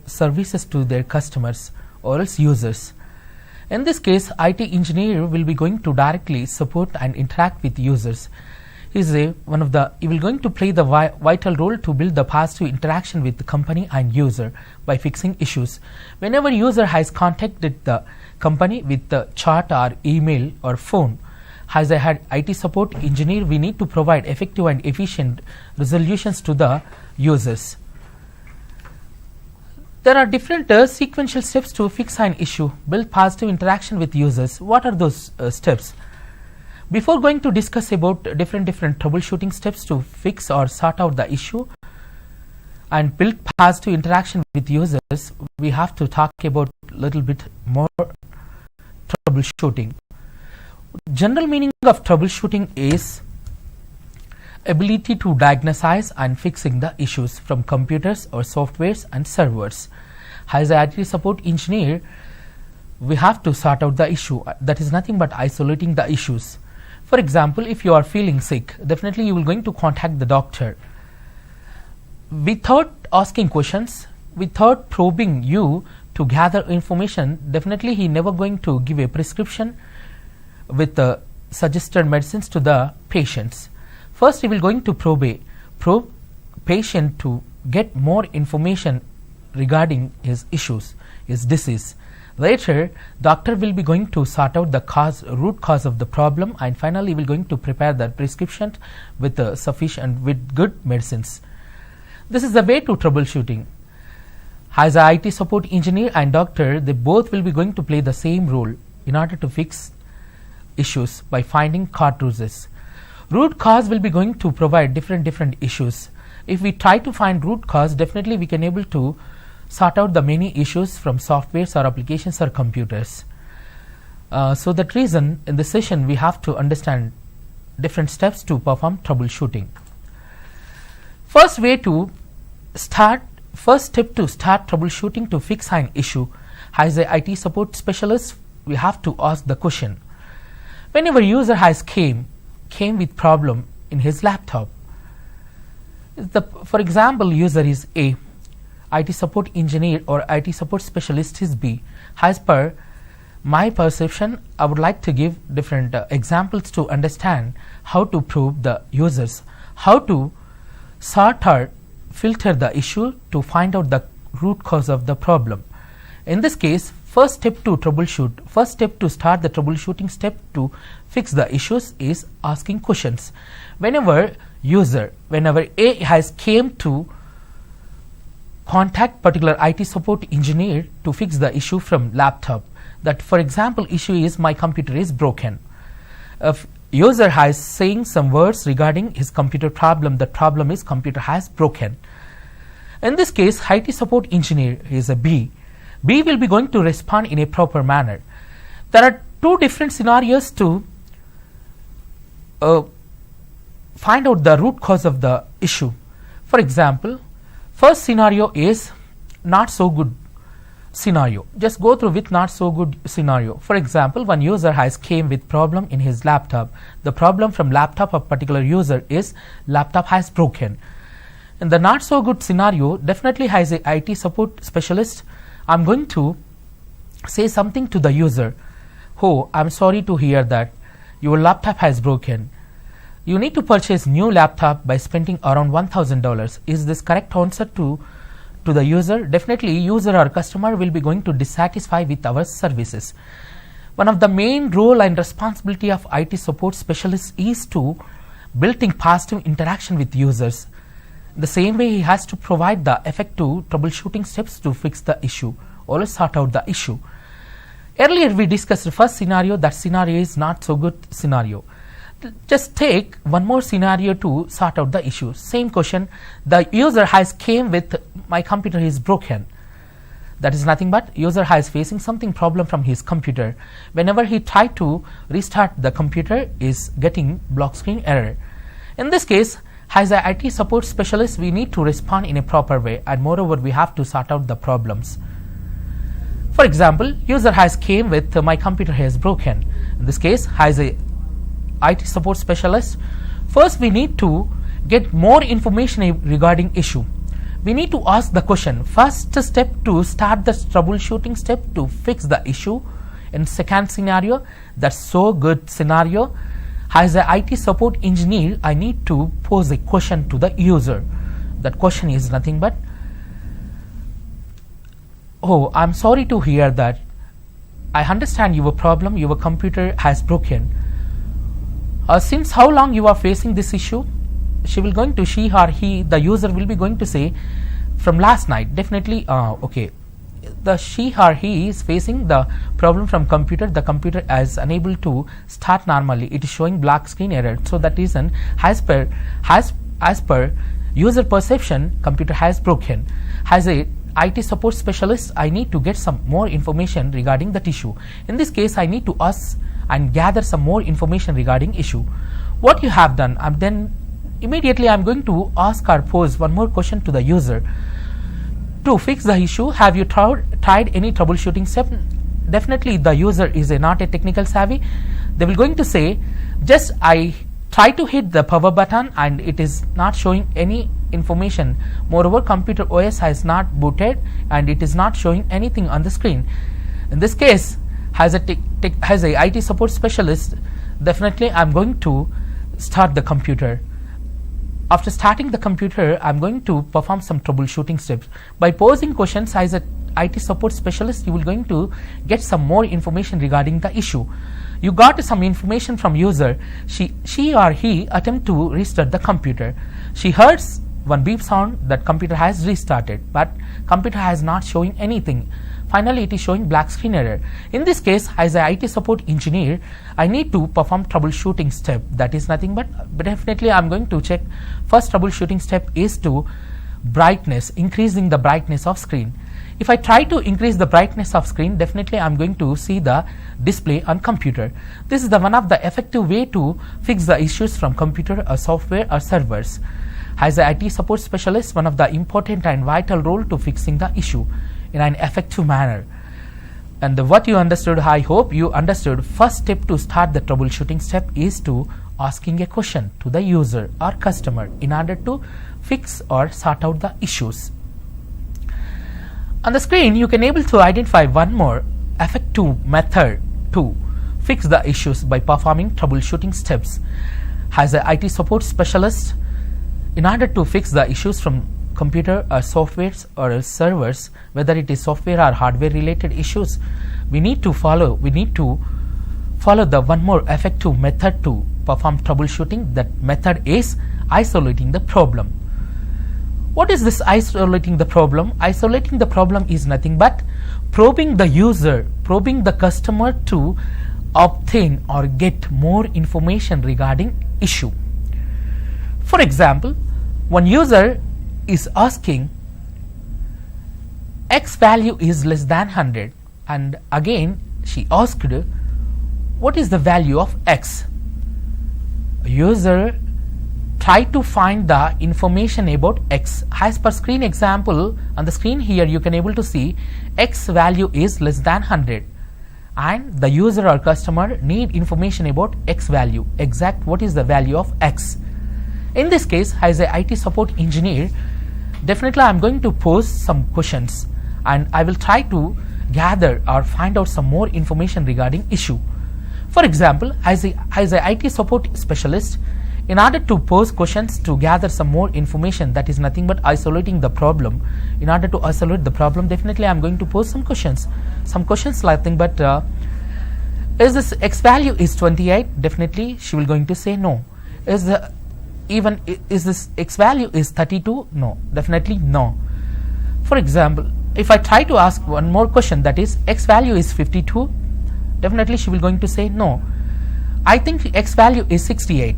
services to their customers or else users. In this case, IT engineer will be going to directly support and interact with users. He will going to play the vital role to build the positive interaction with the company and user by fixing issues. Whenever user has contacted the company with the chat or email or phone, as a IT support engineer, we need to provide effective and efficient resolutions to the users. There are different sequential steps to fix an issue. Build positive interaction with users. What are those steps? Before going to discuss about different troubleshooting steps to fix or sort out the issue and build positive interaction with users, we have to talk about a little bit more troubleshooting. General meaning of troubleshooting is ability to diagnose and fixing the issues from computers or softwares and servers. As an IT support engineer, we have to sort out the issue. That is nothing but isolating the issues. For example, if you are feeling sick, definitely you will going to contact the doctor. Without asking questions, without probing you to gather information, definitely he never going to give a prescription with the suggested medicines to the patients. First, he will going to probe patient to get more information regarding his issues, his disease. Later, doctor will be going to sort out the root cause of the problem, and finally will going to prepare the prescription with with good medicines. This is the way to troubleshooting. As an IT support engineer and doctor, they both will be going to play the same role in order to fix issues by finding cartridges. Root cause will be going to provide different issues. If we try to find root cause, definitely we can able to sort out the many issues from softwares or applications or computers. So that reason, in this session we have to understand different steps to perform troubleshooting. First step to start troubleshooting to fix an issue. As a IT support specialist, we have to ask the question. Whenever user has came with problem in his laptop, for example, user is A, IT support engineer or IT support specialist is B. As per my perception, I would like to give different examples to understand how to prove the users, how to sort or filter the issue to find out the root cause of the problem. In this case, first step to start the troubleshooting step to fix the issues is asking questions. Whenever A has came to contact particular IT support engineer to fix the issue from laptop, that for example issue is my computer is broken. If user has saying some words regarding his computer problem, the problem is computer has broken. In this case, IT support engineer is a B. B will be going to respond in a proper manner. There are two different scenarios to find out the root cause of the issue. For example, first scenario is not so good scenario. Just go through with not so good scenario. For example, one user has came with problem in his laptop. The problem from laptop of particular user is laptop has broken. In the not so good scenario, definitely as a IT support specialist, I'm going to say something to the user. Oh, I'm sorry to hear that your laptop has broken. You need to purchase new laptop by spending around $1,000. Is this correct answer to the user? Definitely user or customer will be going to dissatisfied with our services. One of the main role and responsibility of IT support specialists is to building positive interaction with users. The same way he has to provide the effective troubleshooting steps to fix the issue or sort out the issue. Earlier we discussed the first scenario. That scenario is not so good scenario. Just take one more scenario to sort out the issue. Same question, the user has came with my computer is broken. That is nothing but user has facing something problem from his computer. Whenever he try to restart the computer is getting block screen error. In this case, as an IT support specialist, we need to respond in a proper way, and moreover we have to sort out the problems. For example, user has came with my computer has broken. In this case, as a IT support specialist, first we need to get more information regarding issue. We need to ask the question. First step to start the troubleshooting step to fix the issue. In second scenario, that's so good scenario, as an IT support engineer, I need to pose a question to the user. That question is nothing but, oh, I'm sorry to hear that. I understand your problem, your computer has broken. Since how long you are facing this issue? She will going to, she or he, the user will be going to say, from last night. Definitely, okay. The she or he is facing the problem from computer. The computer is unable to start normally. It is showing black screen error. So that reason, as per user perception, computer has broken. As a IT support specialist, I need to get some more information regarding that issue. In this case, I need to ask and gather some more information regarding issue. What you have done, I'm then immediately I am going to ask or pose one more question to the user. To fix the issue, have you tried any troubleshooting step? Definitely the user is not a technical savvy. They will going to say, just I try to hit the power button and it is not showing any information. Moreover, computer OS has not booted and it is not showing anything on the screen. In this case, as a IT support specialist, definitely I am going to start the computer. After starting the computer, I am going to perform some troubleshooting steps. By posing questions as a IT support specialist, you will going to get some more information regarding the issue. You got some information from user. She or he attempt to restart the computer. She hears one beep sound that computer has restarted, but computer has not showing anything. Finally, it is showing black screen error. In this case, as an IT support engineer, I need to perform troubleshooting step. That is nothing but definitely I am going to check. First troubleshooting step is to brightness, increasing the brightness of screen. If I try to increase the brightness of screen, definitely I am going to see the display on computer. This is the one of the effective way to fix the issues from computer or software or servers. As an IT support specialist, one of the important and vital role to fixing the issue in an effective manner. And what you understood, I hope you understood, first step to start the troubleshooting step is to asking a question to the user or customer in order to fix or sort out the issues. On the screen, you can able to identify one more effective method to fix the issues by performing troubleshooting steps. As an IT support specialist, in order to fix the issues from computer or softwares or servers, whether it is software or hardware related issues, we need to follow the one more effective method to perform troubleshooting. That method is isolating the problem. What is this isolating the problem? Isolating the problem is nothing but probing the user, probing the customer to obtain or get more information regarding issue. For example, one user is asking X value is less than 100, and again she asked what is the value of X. User try to find the information about X. As per screen example, on the screen here you can able to see X value is less than 100, and the user or customer need information about X value, exact what is the value of X. In this case, as a IT support engineer, definitely I am going to pose some questions and I will try to gather or find out some more information regarding issue. For example, as a IT support specialist, in order to pose questions to gather some more information, that is nothing but isolating the problem. In order to isolate the problem, definitely I am going to pose some questions. Some questions nothing but is this X value is 28? Definitely she will going to say no. Is this X value is 32? No, definitely no. For example, if I try to ask one more question, that is X value is 52, definitely she will going to say no. I think X value is 68,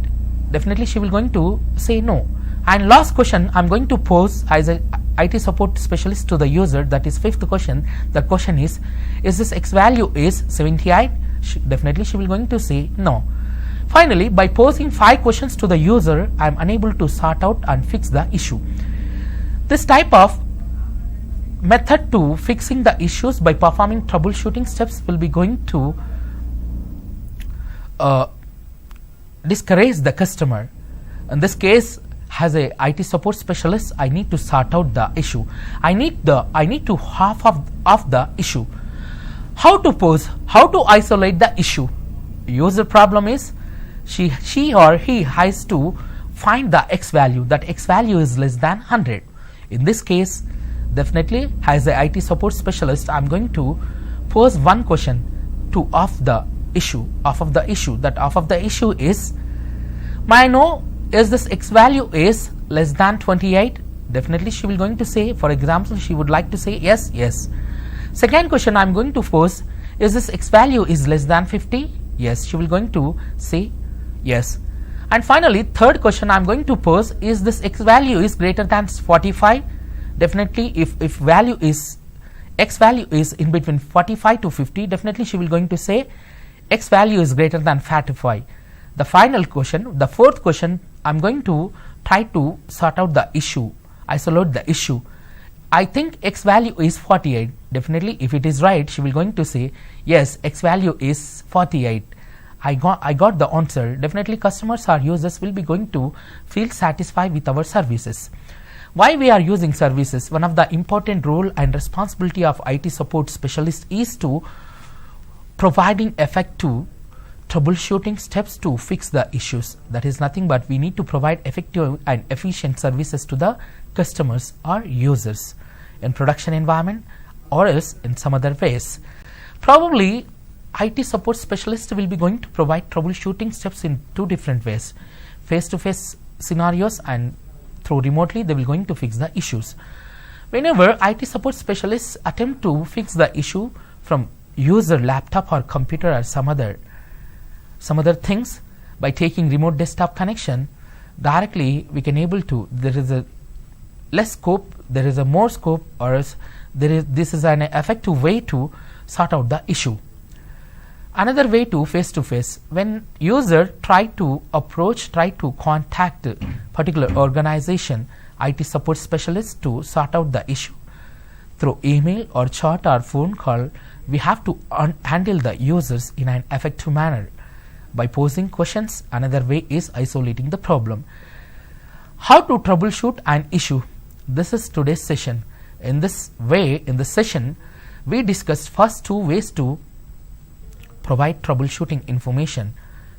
definitely she will going to say no. And last question I am going to pose as a IT support specialist to the user, that is fifth question. The question is this X value is 78? Definitely she will going to say no. Finally, by posing 5 questions to the user, I am unable to sort out and fix the issue. This type of method to fixing the issues by performing troubleshooting steps will be going to discourage the customer. In this case, as a IT support specialist, I need to sort out the issue. I need to half of the issue. How to isolate the issue? User problem is she or he has to find the X value, that X value is less than 100. In this case, definitely as a IT support specialist, I am going to pose one question to of the issue. That of the issue is, may I know is this X value is less than 28? Definitely she will going to say, for example, she would like to say yes, yes. Second question I am going to pose, is this X value is less than 50? Yes, she will going to say yes. And finally, third question I am going to pose, is this X value is greater than 45? Definitely if value is X value is in between 45 to 50, definitely she will going to say X value is greater than 45. The final question, the fourth question I am going to try to sort out the issue, isolate the issue. I think x value is 48. Definitely if it is right, she will going to say yes, x value is 48. I got the answer. Definitely customers or users will be going to feel satisfied with our services. Why we are using services? One of the important role and responsibility of IT support specialist is to providing effective troubleshooting steps to fix the issues. That is nothing but we need to provide effective and efficient services to the customers or users in production environment or else in some other ways. Probably IT support specialist will be going to provide troubleshooting steps in two different ways, face-to-face scenarios and through remotely they will going to fix the issues. Whenever IT support specialists attempt to fix the issue from user laptop or computer or some other things by taking remote desktop connection, directly we can able to, there is a less scope, there is a more scope, or else this is an effective way to sort out the issue. Another way to face, when user try to contact a particular organization, IT support specialist to sort out the issue through email or chat or phone call, we have to handle the users in an effective manner by posing questions. Another way is isolating the problem. How to troubleshoot an issue? This is today's session. In this session, we discussed first two ways to provide troubleshooting information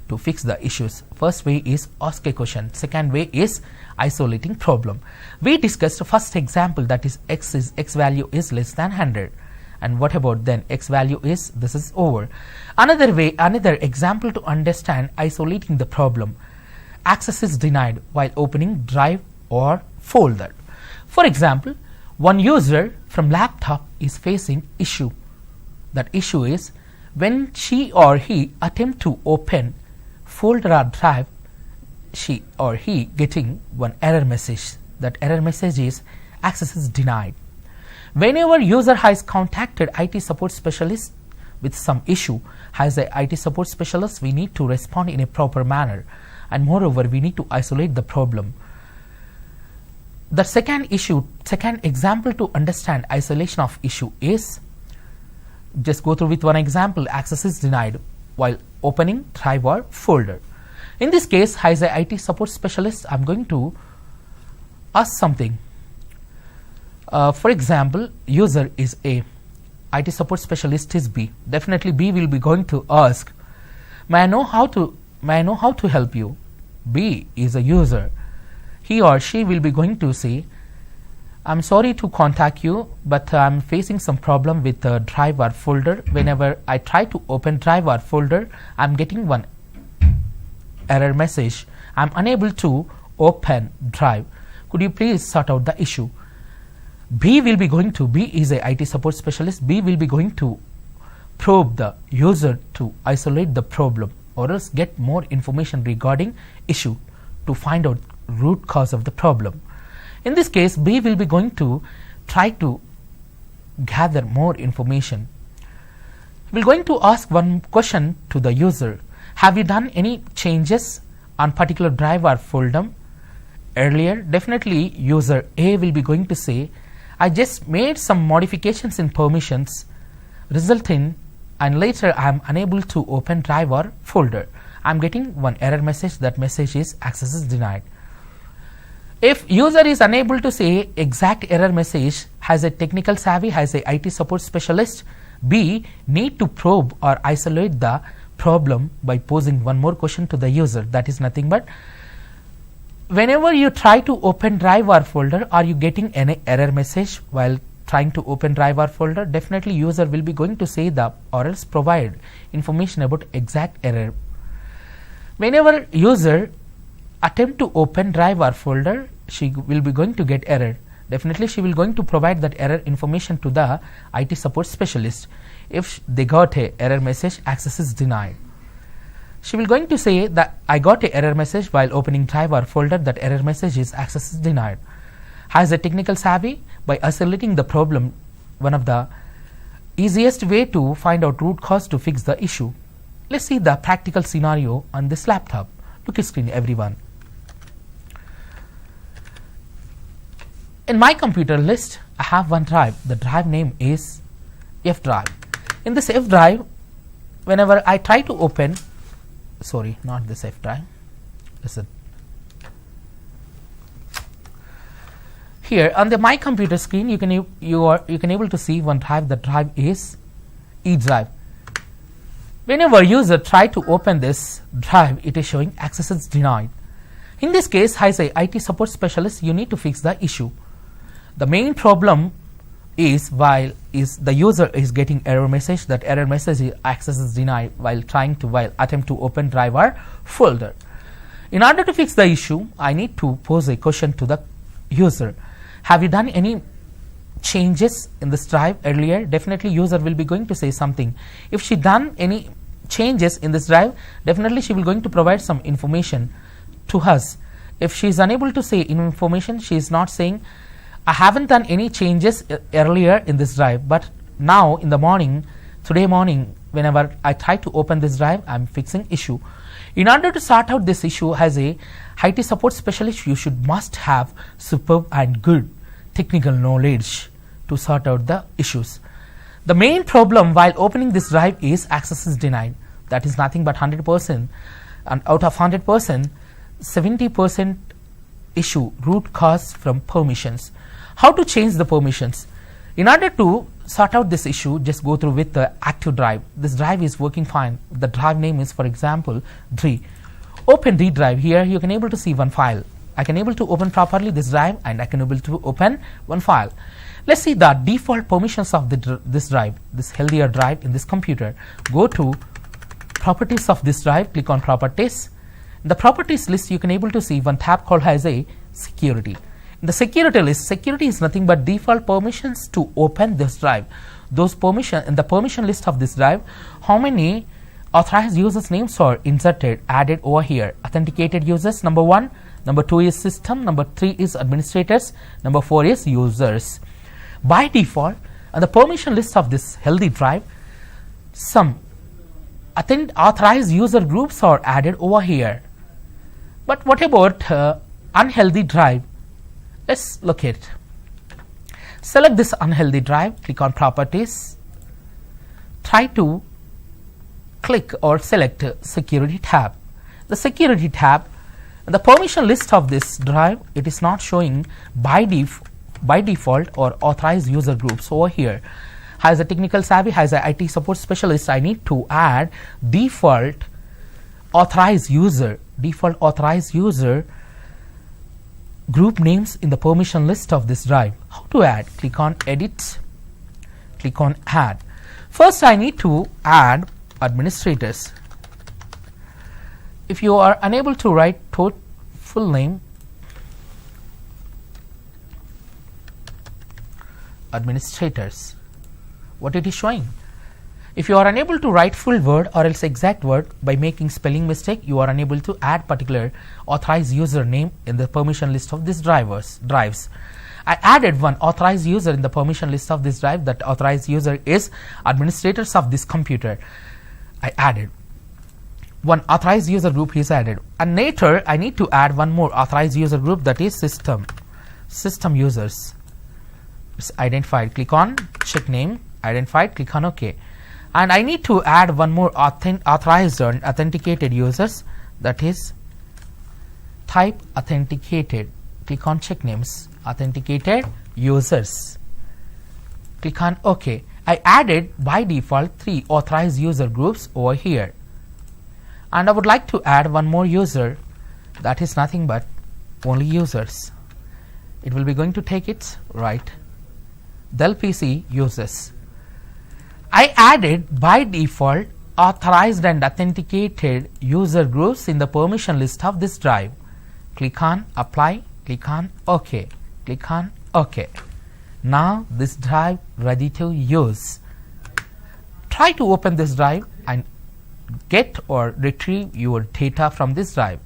to fix the issues. First way is ask a question. Second way is isolating problem. We discussed the first example, that is x value is less than 100. And what about then x value is, this is over. Another example to understand isolating the problem. Access is denied while opening drive or folder. For example, one user from laptop is facing issue. That issue is when she or he attempt to open folder or drive, she or he getting one error message. That error message is access is denied. Whenever user has contacted IT support specialist with some issue, as a IT support specialist, we need to respond in a proper manner, and moreover we need to isolate the problem. The second example to understand isolation of issue is, just go through with one example, access is denied while opening drive or folder. In this case, as a IT support specialist, I am going to ask something. For example, user is A, IT support specialist is B. Definitely B will be going to ask, may I know how to help you? B is a user. He or she will be going to say, I'm sorry to contact you, but I'm facing some problem with the drive or folder. Whenever I try to open drive or folder, I'm getting one error message. I'm unable to open drive. Could you please sort out the issue? B is a IT support specialist. B will be going to probe the user to isolate the problem or else get more information regarding issue to find out root cause of the problem. In this case, B will be going to try to gather more information. We are going to ask one question to the user. Have you done any changes on particular drive or folder earlier? Definitely user A will be going to say, I just made some modifications in permissions, resulting and later I am unable to open drive or folder. I am getting one error message. That message is access is denied. If user is unable to say exact error message, has a technical savvy, has a IT support specialist, B need to probe or isolate the problem by posing one more question to the user. That is nothing but, whenever you try to open drive or folder, are you getting any error message while trying to open drive or folder? Definitely user will be going to say the or else provide information about exact error. Whenever user attempt to open drive or folder, she will be going to get error. Definitely she will going to provide that error information to the IT support specialist. If they got a error message, access is denied, she will going to say that I got a error message while opening drive or folder. That error message is access is denied. Has a technical savvy, by isolating the problem, one of the easiest way to find out root cause to fix the issue. Let's see the practical scenario on this laptop. Look at screen everyone. in my computer list I have one drive. The drive name is F drive. In this F drive, whenever I try to open, sorry, not this F drive, listen. Here on the my computer screen, you can able to see one drive. The drive is E drive. Whenever user try to open this drive, it is showing access is denied. In this case, I say IT support specialist, you need to fix the issue. The main problem is while the user is getting error message, that error message is access is denied while attempt to open drive or folder. In order to fix the issue, I need to pose a question to the user. Have you done any changes in this drive earlier? Definitely user will be going to say something. If she done any changes in this drive, definitely she will going to provide some information to us. If she is unable to say information, she is not saying I haven't done any changes earlier in this drive, but now in the morning, today morning, whenever I try to open this drive, I am fixing issue. In order to sort out this issue as a IT support specialist, you must have superb and good technical knowledge to sort out the issues. The main problem while opening this drive is access is denied. That is nothing but 100%, and out of 100%, 70% issue root cause from permissions. How to change the permissions? In order to sort out this issue, just go through with the active drive. This drive is working fine. The drive name is, for example, D. Open D drive. Here you can able to see one file. I can able to open properly this drive, and I can able to open one file. Let's see the default permissions of this drive, this healthier drive in this computer. Go to properties of this drive, click on properties. In the properties list, you can able to see one tab called as a security. In the security list, security is nothing but default permissions to open this drive. Those permission in the permission list of this drive, how many authorized users names are inserted, added over here. Authenticated users, number 1, number 2 is system, number 3 is administrators, number 4 is users. By default, on the permission list of this healthy drive, some authorized user groups are added over here. But what about unhealthy drive? Let's look at it. Select this unhealthy drive, click on properties, try to click or select security tab. The security tab, the permission list of this drive, it is not showing by default or authorized user groups over here. As a technical savvy, as a IT support specialist, I need to add default authorized user group names in the permission list of this drive. How to add? Click on edit, click on add. First I need to add administrators. If you are unable to write full name, administrators, what it is showing? If you are unable to write full word or else exact word by making spelling mistake, you are unable to add particular authorized user name in the permission list of this drives. I added one authorized user in the permission list of this drive. That authorized user is administrators of this computer. I added one authorized user group is added, and later I need to add one more authorized user group, that is system users. It's identified, click on check name, identified, click on OK. And I need to add one more authorized and authenticated users, that is type authenticated, click on check names, authenticated users, click on OK. I added by default 3 authorized user groups over here, and I would like to add one more user, that is nothing but only users. It will be going to take it right, Dell PC users. I added by default authorized and authenticated user groups in the permission list of this drive. Click on apply, click on OK, click on OK. Now this drive ready to use. Try to open this drive and get or retrieve your data from this drive.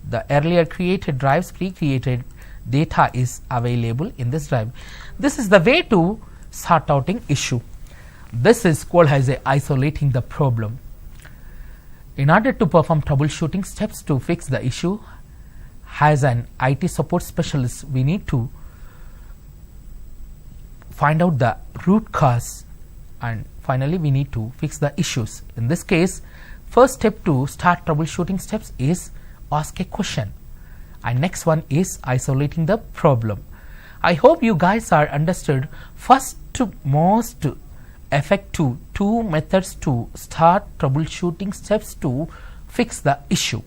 The earlier created drives, pre-created data is available in this drive. This is the way to sort out an issue. This is called as isolating the problem. In order to perform troubleshooting steps to fix the issue, as an IT support specialist, we need to find out the root cause, and finally we need to fix the issues. In this case, first step to start troubleshooting steps is ask a question, and next one is isolating the problem. I hope you guys are understood first most effective two methods to start troubleshooting steps to fix the issue.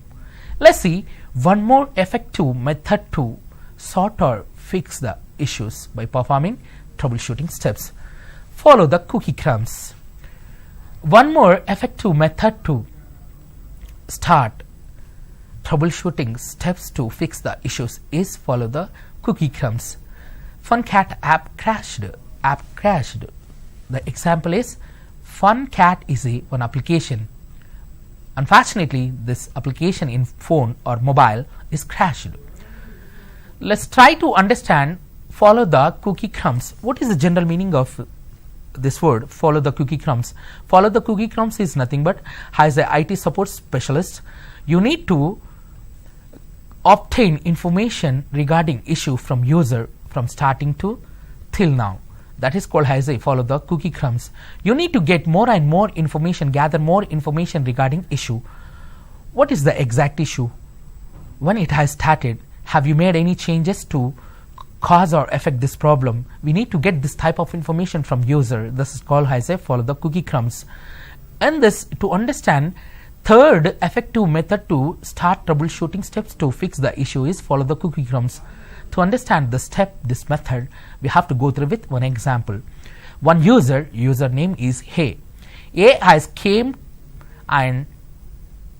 Let's see one more effective method to sort or fix the issues by performing troubleshooting steps. Follow the cookie crumbs. One more effective method to start troubleshooting steps to fix the issues is follow the cookie crumbs. FunCat app crashed. The example is FunCat is one application. Unfortunately, this application in phone or mobile is crashed. Let's try to understand follow the cookie crumbs. What is the general meaning of this word follow the cookie crumbs? Follow the cookie crumbs is nothing but as a IT support specialist, you need to obtain information regarding issue from user from starting to till now. That is called as a follow the cookie crumbs. You need to get more and more information, gather more information regarding issue. What is the exact issue? When it has started, have you made any changes to cause or affect this problem? We need to get this type of information from user. This is called as a follow the cookie crumbs. And this to understand third effective method to start troubleshooting steps to fix the issue is follow the cookie crumbs. To understand this method, we have to go through with one example. One username is A. A has came and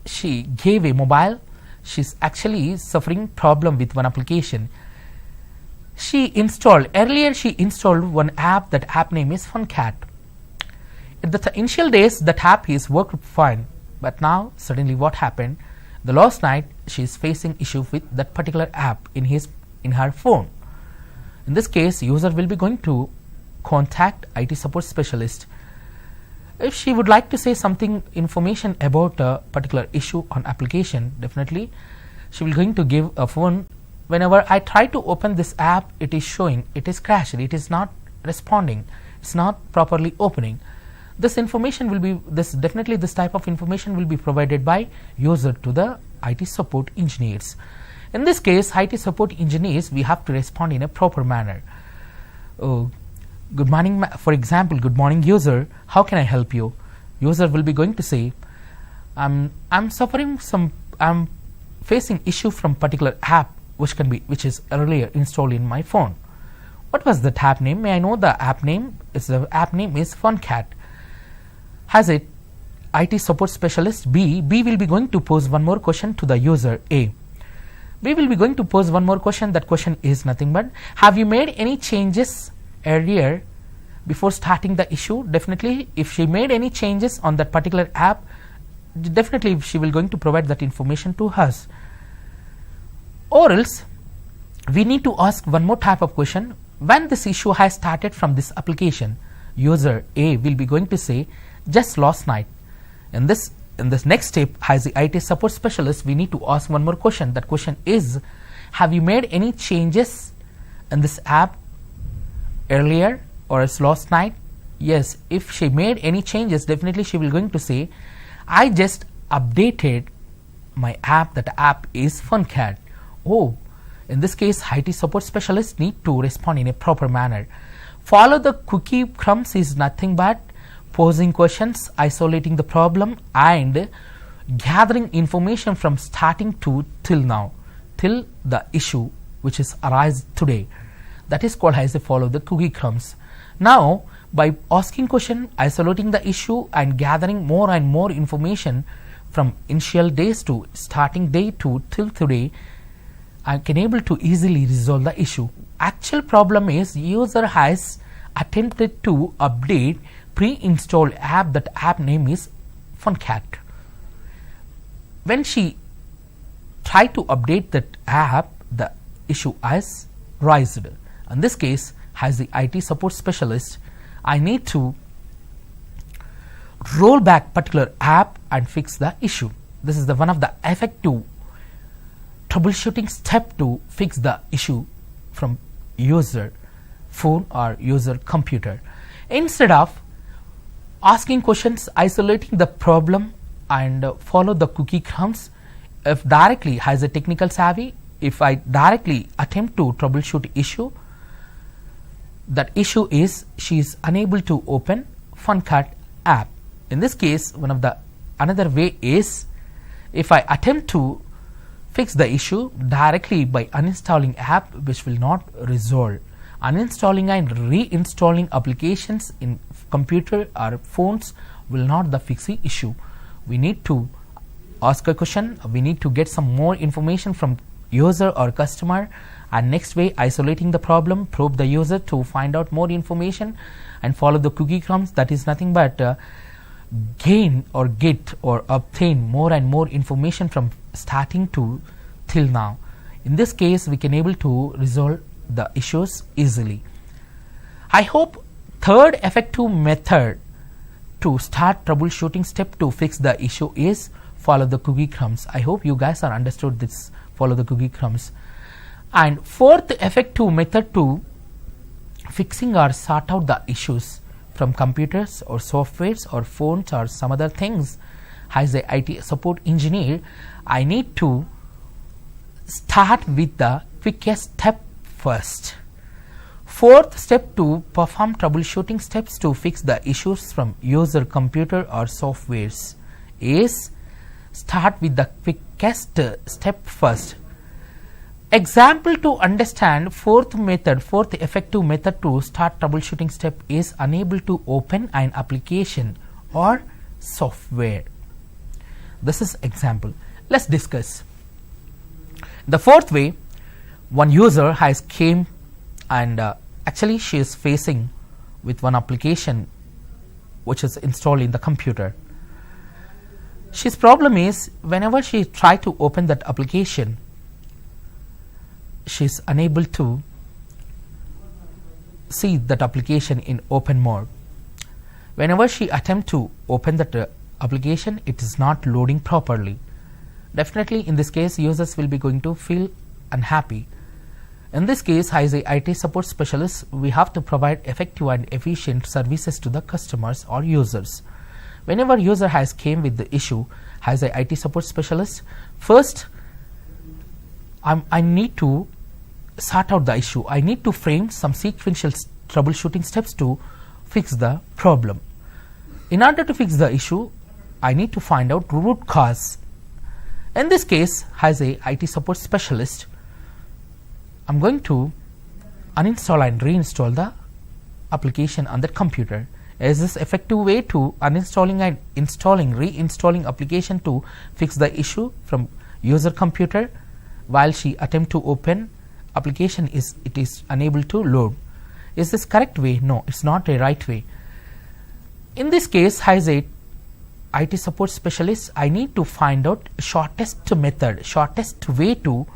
she gave a mobile. She's actually suffering problem with one application. Earlier she installed one app. That app name is FunCat. In the initial days that app is worked fine, but now suddenly what happened? The last night she is facing issue with that particular app in her phone. In this case, user will be going to contact IT support specialist. If she would like to say something information about a particular issue on application, definitely she will going to give a phone. Whenever I try to open this app, it is showing it is crashed, it is not responding, it's not properly opening. This information will be this type of information will be provided by user to the IT support engineers. In this case, IT support engineers, we have to respond in a proper manner. Good morning, for example, good morning user, how can I help you? User will be going to say, I'm facing issue from particular app which is earlier installed in my phone. What was the app name? May I know the app name? The app name is FunCat. Has it IT support specialist B will be going to pose one more question to the user A. We will be going to pose one more question. That question is nothing but, have you made any changes earlier before starting the issue? Definitely, if she made any changes on that particular app, definitely she will going to provide that information to us. Or else, we need to ask one more type of question. When this issue has started from this application, user A will be going to say, just last night. In this next step, as the IT support specialist, we need to ask one more question. That question is, have you made any changes in this app earlier or as last night? Yes, if she made any changes, definitely she will going to say, I just updated my app. That app is FunCat. Oh, in this case, IT support specialist need to respond in a proper manner. Follow the cookie crumbs is nothing but posing questions, isolating the problem, and gathering information from starting to till now, till the issue which is arise today. That is called as a follow the cookie crumbs. Now, by asking question, isolating the issue, and gathering more and more information from initial days to starting day to till today, I can able to easily resolve the issue. Actual problem is user has attempted to update pre-installed app. That app name is FunCat. When she tried to update that app, the issue is raised. In this case, as the IT support specialist, I need to roll back particular app and fix the issue. This is the one of the effective troubleshooting step to fix the issue from user. phone or user computer. Instead of asking questions, isolating the problem and follow the cookie crumbs, if directly has a technical savvy, if I directly attempt to troubleshoot issue, that issue is she is unable to open FunCut app. In this case, one of the another way is if I attempt to fix the issue directly by uninstalling app, which will not resolve. Uninstalling and reinstalling applications in computer or phones will not the fix the issue. We need to ask a question, we need to get some more information from user or customer, and next way isolating the problem, probe the user to find out more information and follow the cookie crumbs. That is nothing but gain or get or obtain more and more information from starting to till now. In this case, we can able to resolve the issues easily. I hope third effective method to start troubleshooting step to fix the issue is follow the cookie crumbs. I hope you guys are understood this follow the cookie crumbs. And fourth effective method to fixing or sort out the issues from computers or softwares or phones or some other things, as a IT support engineer, I need to start with the quickest step first. Fourth step to perform troubleshooting steps to fix the issues from user computer or softwares is start with the quickest step first. Example to understand fourth effective method to start troubleshooting step is unable to open an application or software. This is example. Let's discuss. The fourth way, one user has came and actually she is facing with one application which is installed in the computer. She's problem is whenever she try to open that application, she is unable to see that application in open mode. Whenever she attempt to open that application, it is not loading properly. Definitely in this case, users will be going to feel unhappy. In this case, as a IT support specialist, we have to provide effective and efficient services to the customers or users. Whenever user has came with the issue, as a IT support specialist, first I need to sort out the issue. I need to frame some sequential troubleshooting steps to fix the problem. In order to fix the issue, I need to find out root cause. In this case, as a IT support specialist, I'm going to uninstall and reinstall the application on the computer. Is this effective way to uninstalling and installing, reinstalling application to fix the issue from user computer while she attempt to open application is unable to load? Is this correct way? No, it's not a right way. In this case, as a IT support specialist, I need to find out shortest method, shortest way to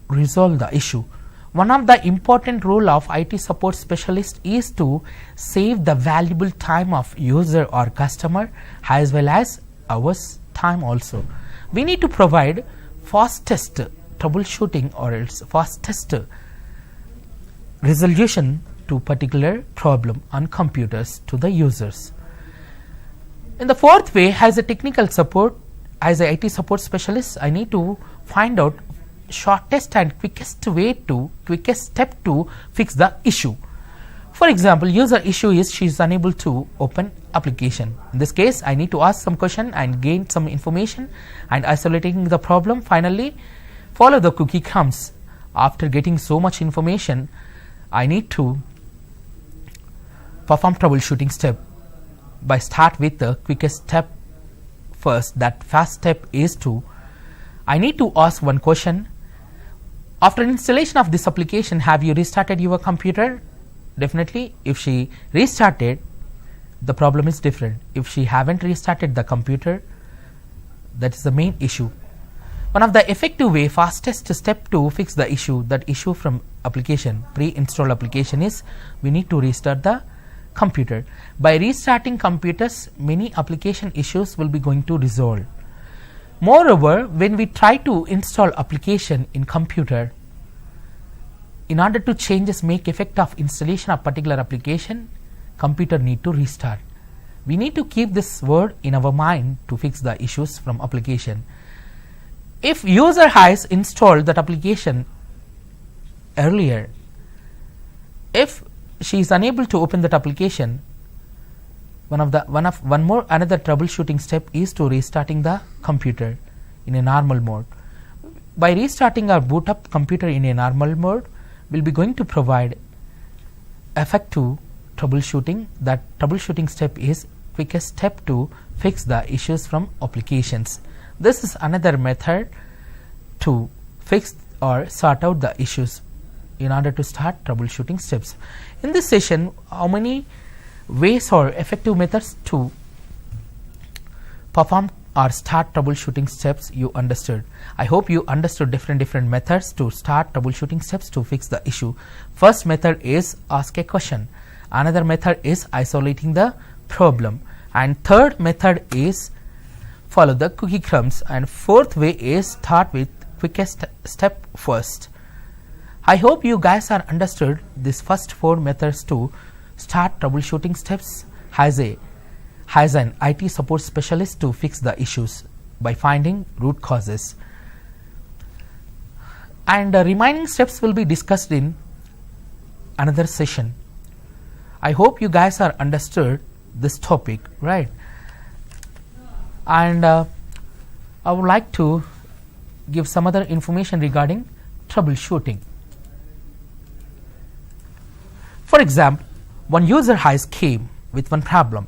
resolve the issue. One of the important role of IT support specialist is to save the valuable time of user or customer as well as our time also. We need to provide fastest troubleshooting or else fastest resolution to particular problem on computers to the users. In the fourth way, as a technical support, as a IT support specialist, I need to find out shortest and quickest step to fix the issue. For example, user issue is she is unable to open application. In this case, I need to ask some question and gain some information and isolating the problem. Finally, follow the cookie crumbs. After getting so much information, I need to perform troubleshooting step by start with the quickest step first. That first step is to I need to ask one question. After installation of this application, have you restarted your computer? Definitely, if she restarted, the problem is different. If she haven't restarted the computer, that is the main issue. One of the effective way, fastest step to fix the issue, that issue from application, pre-installed application, is we need to restart the computer. By restarting computers, many application issues will be going to resolve. Moreover, when we try to install application in computer, in order to changes make effect of installation of particular application, computer need to restart. We need to keep this word in our mind to fix the issues from application. If user has installed that application earlier, if she is unable to open that application, one more another troubleshooting step is to restarting the computer in a normal mode. By restarting our boot up computer in a normal mode, we'll be going to provide effective troubleshooting. That troubleshooting step is quickest step to fix the issues from applications. This is another method to fix or sort out the issues in order to start troubleshooting steps. In this session, how many ways or effective methods to perform or start troubleshooting steps you understood. I hope you understood different methods to start troubleshooting steps to fix the issue. First method is ask a question. Another method is isolating the problem. And third method is follow the cookie crumbs. And fourth way is start with quickest step first. I hope you guys are understood these first four methods to start troubleshooting steps has an IT support specialist to fix the issues by finding root causes. And remaining steps will be discussed in another session. I hope you guys are understood this topic, right? And I would like to give some other information regarding troubleshooting. For example, one user has came with one problem.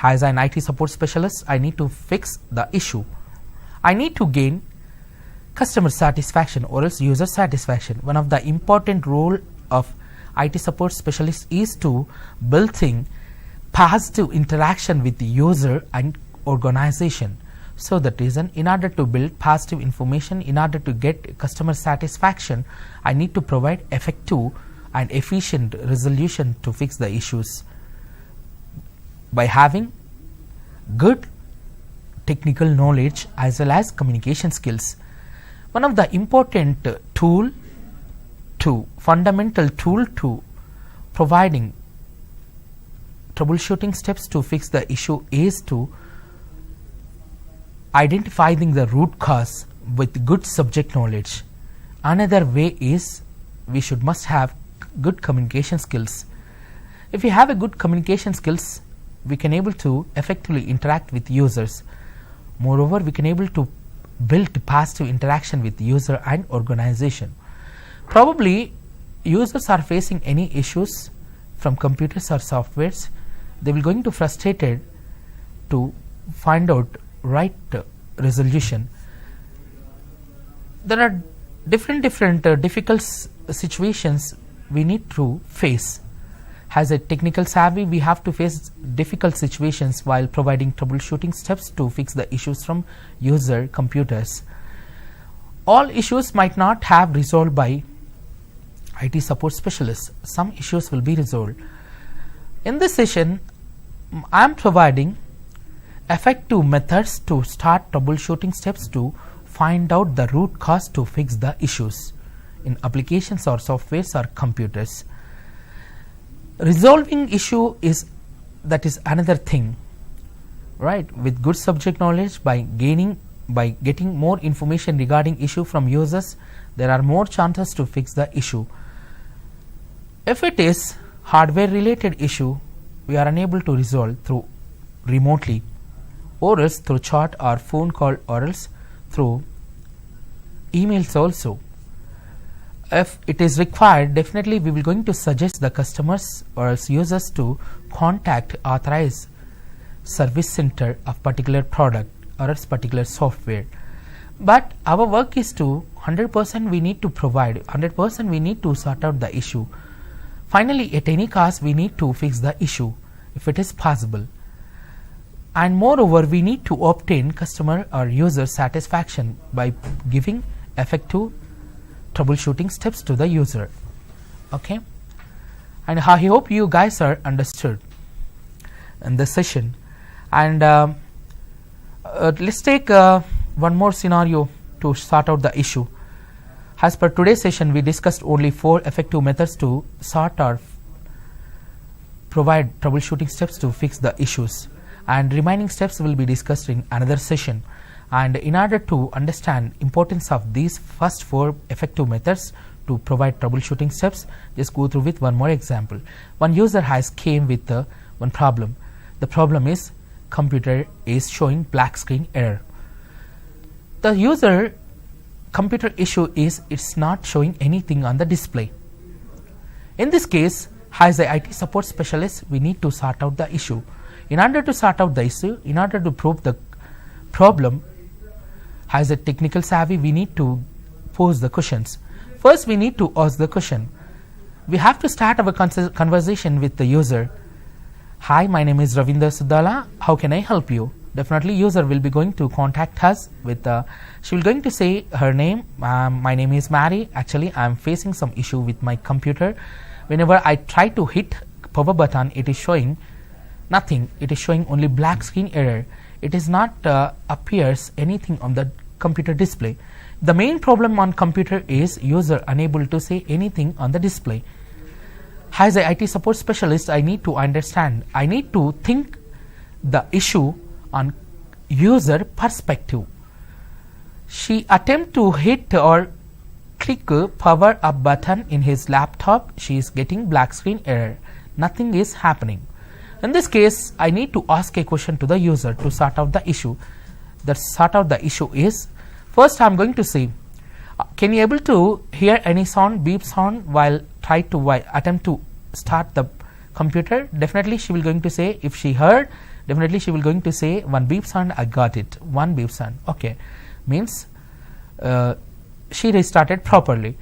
As an IT support specialist, I need to fix the issue. I need to gain customer satisfaction or else user satisfaction. One of the important role of IT support specialist is to building positive interaction with the user and organization. So that reason, in order to build positive information, in order to get customer satisfaction, I need to provide effective and efficient resolution to fix the issues by having good technical knowledge as well as communication skills. One of the important fundamental tool to providing troubleshooting steps to fix the issue is to identifying the root cause with good subject knowledge. Another way is we must have good communication skills. If we have a good communication skills, we can able to effectively interact with users. Moreover, we can able to build positive interaction with user and organization. Probably users are facing any issues from computers or softwares. They will going to frustrated to find out right resolution. There are different difficult situations we need to face. As a technical savvy, we have to face difficult situations while providing troubleshooting steps to fix the issues from user computers. All issues might not have resolved by IT support specialists. Some issues will be resolved. In this session, I am providing effective methods to start troubleshooting steps to find out the root cause to fix the issues in applications or softwares or computers. Resolving issue is another thing, right? With good subject knowledge, by getting more information regarding issue from users, there are more chances to fix the issue. If it is hardware related issue, we are unable to resolve through remotely, or else through chat or phone call, or else through emails also. If it is required, definitely we will going to suggest the customers or else users to contact authorized service center of particular product or else particular software. But our work is to 100% we need to provide, 100% we need to sort out the issue. Finally, at any cost, we need to fix the issue if it is possible. And moreover, we need to obtain customer or user satisfaction by giving effective troubleshooting steps to the user. Okay, and I hope you guys are understood in this session. And let's take one more scenario to sort out the issue. As per today's session, we discussed only 4 effective methods to sort or provide troubleshooting steps to fix the issues, and remaining steps will be discussed in another session. And in order to understand importance of these first 4 effective methods to provide troubleshooting steps, just go through with one more example. One user has came with one problem. The problem is computer is showing black screen error. The user computer issue is it's not showing anything on the display. In this case, as a IT support specialist, we need to sort out the issue. In order to sort out the issue, in order to prove the problem, as a technical savvy, we need to pose the questions. First, we need to ask the question. We have to start our conversation with the user. Hi, my name is Ravinder Sudala. How can I help you? Definitely, user will be going to contact us with. She will going to say her name. My name is Mary. Actually, I am facing some issue with my computer. Whenever I try to hit power button, it is showing nothing. It is showing only black screen error. It is not appears anything on the computer display. The main problem on computer is user unable to say anything on the display. As a IT support specialist, I need to understand. I need to think the issue on user perspective. She attempt to hit or click power up button in his laptop. She is getting black screen error. Nothing is happening. In this case, I need to ask a question to the user to sort out the issue. The sort out the issue is, first I am going to say, can you able to hear any sound, beep sound while try to attempt to start the computer? Definitely she will going to say, if she heard, definitely she will going to say one beep sound, I got it, one beep sound. Okay, means she restarted properly.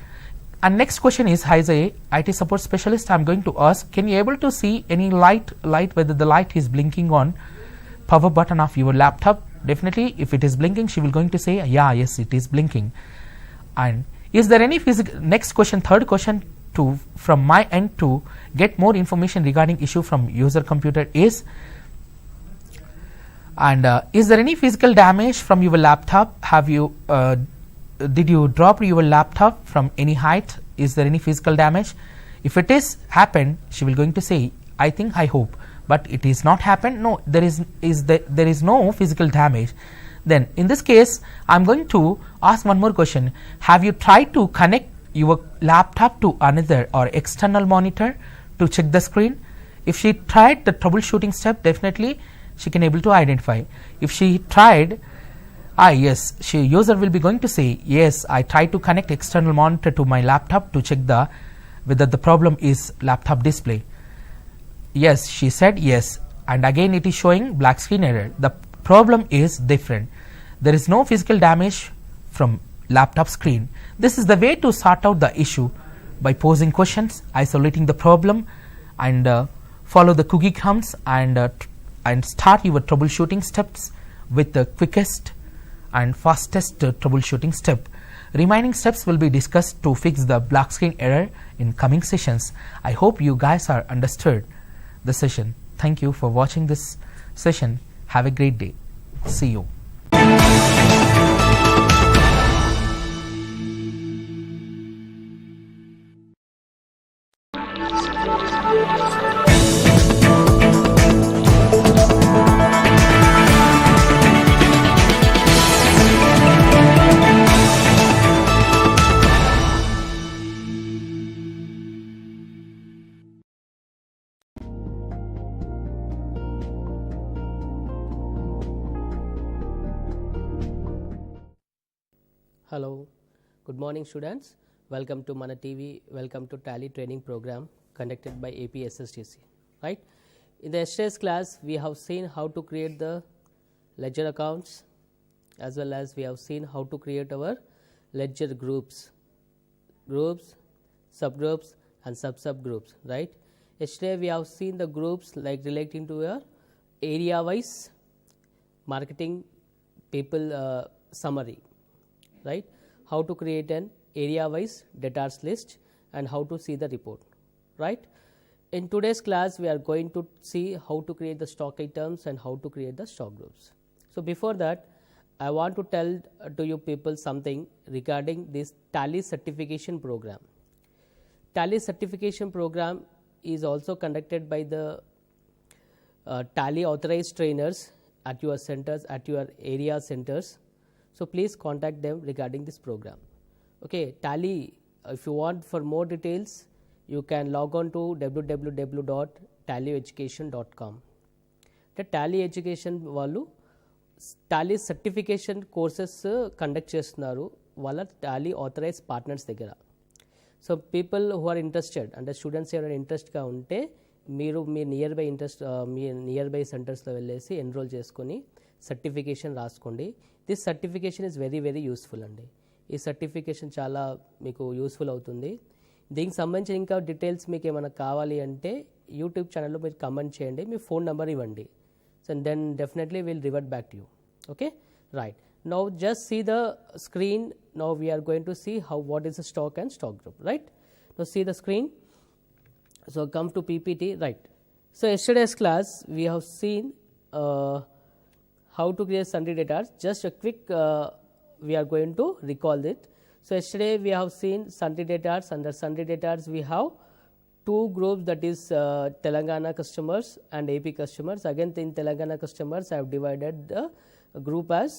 And next question is, as a IT support specialist, I am going to ask, can you able to see any light whether the light is blinking on power button of your laptop? Definitely if it is blinking, she will going to say, yeah, yes, it is blinking. And is there any physical, next question, third question to from my end to get more information regarding issue from user computer is, and is there any physical damage from your laptop? Have you did you drop your laptop from any height? Is there any physical damage? If it is happened, she will going to say, I think, I hope, but it is not happened. No, there is no physical damage. Then in this case, I am going to ask one more question. Have you tried to connect your laptop to another or external monitor to check the screen? If she tried the troubleshooting step, definitely she can able to identify. If she tried, yes, user will be going to say, yes, I tried to connect external monitor to my laptop to check whether the problem is laptop display. Yes, she said yes, and again it is showing black screen error. The problem is different. There is no physical damage from laptop screen. This is the way to sort out the issue, by posing questions, isolating the problem, and follow the cookie crumbs and start your troubleshooting steps with the quickest and fastest troubleshooting step. Remaining steps will be discussed to fix the black screen error in coming sessions. I hope you guys are understood the session. Thank you for watching this session. Have a great day. See you. Hello, good morning students. Welcome to Mana TV. Welcome to Tally training program conducted by APSSDC. Right? In the yesterday's class, we have seen how to create the ledger accounts, as well as we have seen how to create our ledger groups, subgroups and subgroups. Right? Yesterday we have seen the groups like relating to your area wise marketing people summary. Right, how to create an area wise debtors list and how to see the report. Right, in today's class we are going to see how to create the stock items and how to create the stock groups. So before that, I want to tell to you people something regarding this Tally certification program. Tally certification program is also conducted by the Tally authorized trainers at your centers, at your area centers. So please contact them regarding this program. Okay, Tally, if you want for more details, you can log on to www.tallyeducation.com. The Tally education వాళ్ళు Tally certification courses conduct చేస్తున్నారు వాళ్ళ Tally authorize partners దగ్గర. So people who are interested అంటే students ఎవరైనా ఇంట్రెస్ట్గా ఉంటే మీరు మీ near by సెంటర్స్లో వెళ్ళేసి ఎన్రోల్ చేసుకొని సర్టిఫికేషన్ రాసుకోండి. This certification is very very useful అండి. ఈ సర్టిఫికేషన్ చాలా మీకు యూస్ఫుల్ అవుతుంది. దీనికి సంబంధించిన ఇంకా డీటెయిల్స్ మీకు ఏమైనా కావాలి అంటే యూట్యూబ్ ఛానల్లో మీరు కమెంట్ చేయండి, మీ ఫోన్ నెంబర్ ఇవ్వండి. So then definitely we'll revert back to you. Okay, right. Now just see the screen. Now we are going to see what is a stock and stock group, right? Now see the screen. So come to PPT, right? So yesterday's class we have seen how to create sundry data. Just a quick we are going to recall it. So yesterday we have seen sundry data. Under sundry data we have two groups, that is Telangana customers and AP customers. Again in Telangana customers I have divided the group as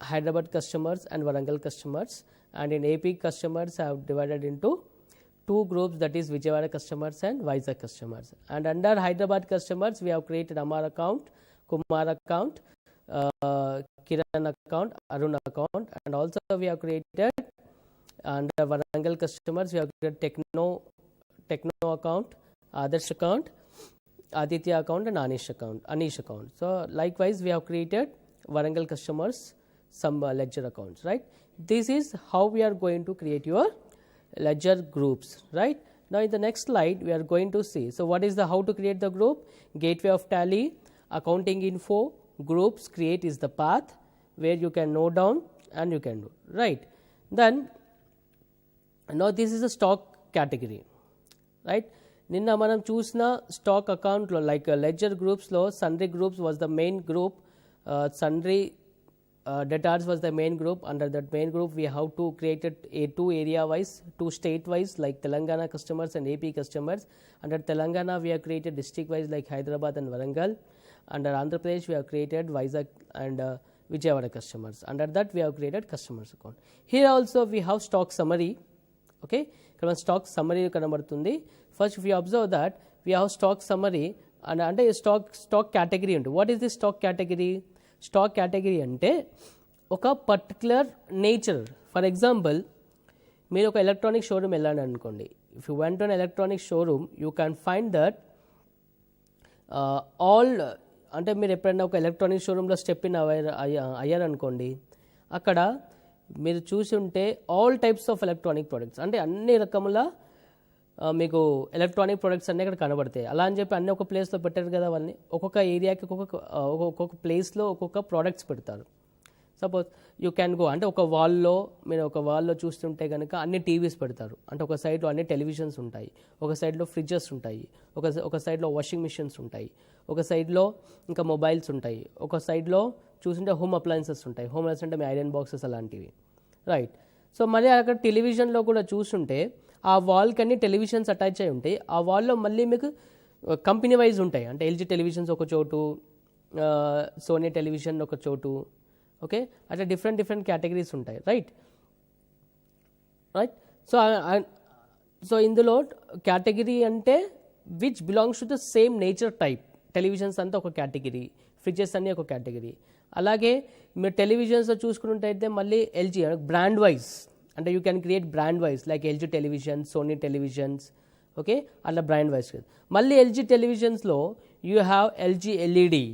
Hyderabad customers and Warangal customers, and in AP customers I have divided into two groups, that is Vijayawada customers and Vizag customers. And under Hyderabad customers we have created Amar account, Kumar account, Kiran account, Arun account, and also we have created under Warangal customers we have created Techno account, Adarsh account, Aditya account, and Anish account. So likewise we have created Warangal customers some ledger accounts, right? This is how we are going to create your ledger groups, right? Now in the next slide we are going to see, so what is the how to create the group? Gateway of Tally, accounting info, groups create is the path where you can note down and you can do, right? Then now this is a stock category, right? నిన్న మనం చూసిన stock అకౌంట్లో like ledger గ్రూప్స్లో sundry groups was the main group, sundry debtors was the main group. Under that main group we have to created two area wise, two state wise like Telangana customers and AP customers. Under Telangana we have created district wise like Hyderabad and Warangal. Under Andhra Pradesh we have created Vizag and Vijayawada customers. Under that we have created customers account. Here also we have stock summary. Okay, ఇక్కడ stock summary కనబడుతుంది. First if you observe that we have stock summary and అంటే stock category ఉంటుంది. What is the stock category? Stock category అంటే ఒక particular nature. For example మీరు ఒక electronic showroom వెళ్ళాను అనుకోండి. If you went on electronic showroom you can find that all, అంటే మీరు ఎప్పుడైనా ఒక ఎలక్ట్రానిక్ షోరూంలో స్టెప్ ఇన్ అయ్యారనుకోండి, అక్కడ మీరు చూసి ఉంటే all types of electronic products, అంటే అన్ని రకముల మీకు ఎలక్ట్రానిక్ ప్రొడక్ట్స్ అన్నీ ఇక్కడ కనబడతాయి. అలా అని చెప్పి అన్ని ఒక ప్లేస్లో పెట్టారు కదా, అవన్నీ ఒక్కొక్క ఏరియాకి ఒక్కొక్క ప్లేస్లో ఒక్కొక్క ప్రోడక్ట్స్ పెడతారు. సపోజ్ యూ క్యాన్ గో, అంటే ఒక వాల్లో మీరు ఒక వాల్లో చూస్తుంటే కనుక అన్ని టీవీస్ పెడతారు, అంటే ఒక సైడ్లో అన్ని టెలివిజన్స్ ఉంటాయి, ఒక సైడ్లో ఫ్రిడ్జెస్ ఉంటాయి, ఒక సైడ్లో వాషింగ్ మిషన్స్ ఉంటాయి, ఒక సైడ్లో ఇంకా మొబైల్స్ ఉంటాయి, ఒక సైడ్లో చూస్తుంటే హోమ్ అప్లయన్సెస్ ఉంటాయి. హోమ్ అప్లయన్స్ అంటే మీ ఐరన్ బాక్సెస్ అలాంటివి, రైట్? సో మళ్ళీ అక్కడ టెలివిజన్లో కూడా చూస్తుంటే ఆ వాల్కి అన్ని టెలివిజన్స్ అటాచ్ అయి ఉంటాయి. ఆ వాల్లో మళ్ళీ మీకు కంపెనీ వైజ్ ఉంటాయి, అంటే ఎల్జీ టెలివిజన్స్ ఒక చోటు, సోనీ టెలివిజన్ ఒక చోటు, ఓకే, అట్లా డిఫరెంట్ కేటగిరీస్ ఉంటాయి, రైట్? సో ఇందులో కేటగిరీ అంటే which belongs to the same nature type. Televisions అంతా ఒక కేటగిరీ, ఫ్రిడ్జెస్ అన్నీ ఒక కేటగిరీ. అలాగే మీరు టెలివిజన్స్లో చూసుకుంటే మళ్ళీ ఎల్జీ బ్రాండ్ వైజ్, అంటే you can create brand wise like LG television, Sony televisions, okay, అలా బ్రాండ్ వైజ్. మళ్ళీ ఎల్జీ టెలివిజన్స్లో you have LG LED,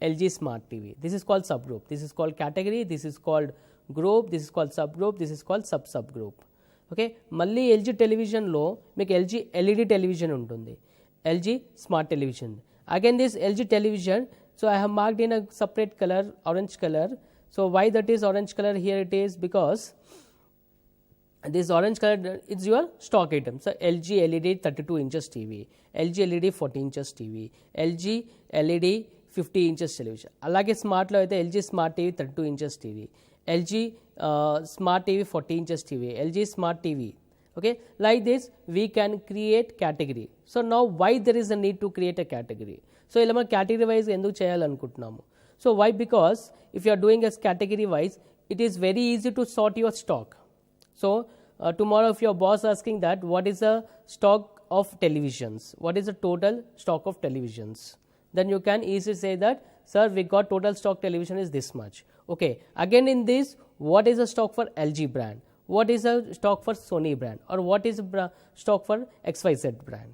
LG Smart TV. This is called subgroup. This is called category. This is called group. This is called subgroup. This is called subgroup. Okay. మళ్ళీ LG టెలివిజన్లో మీకు LG LED television ఉంటుంది, LG Smart television. Again this LG television, so I have marked in a separate color, orange color. So why that is orange color here? It is because this orange color is your stock item. So LG LED 32 inches TV, LG LED 40 inches TV, LG LED 50 inches television. అలాగే స్మార్ట్లో అయితే LG smart TV 32 inches TV, LG smart TV 40 inches TV, LG smart TV. Okay, like this we can create category. So now why there is a need to create a category? So ఇలా మనం category wise ఎందుకు చేయాలనుకుంటున్నాము? So why? Because if you are doing as category wise, it is very easy to sort your stock. So tomorrow if your boss asking that what is the stock of televisions, what is the total stock of televisions, then you can easily say that sir we got total stock television is this much. Okay, again in this what is the stock for LG brand, what is the stock for Sony brand, or what is the stock for XYZ brand.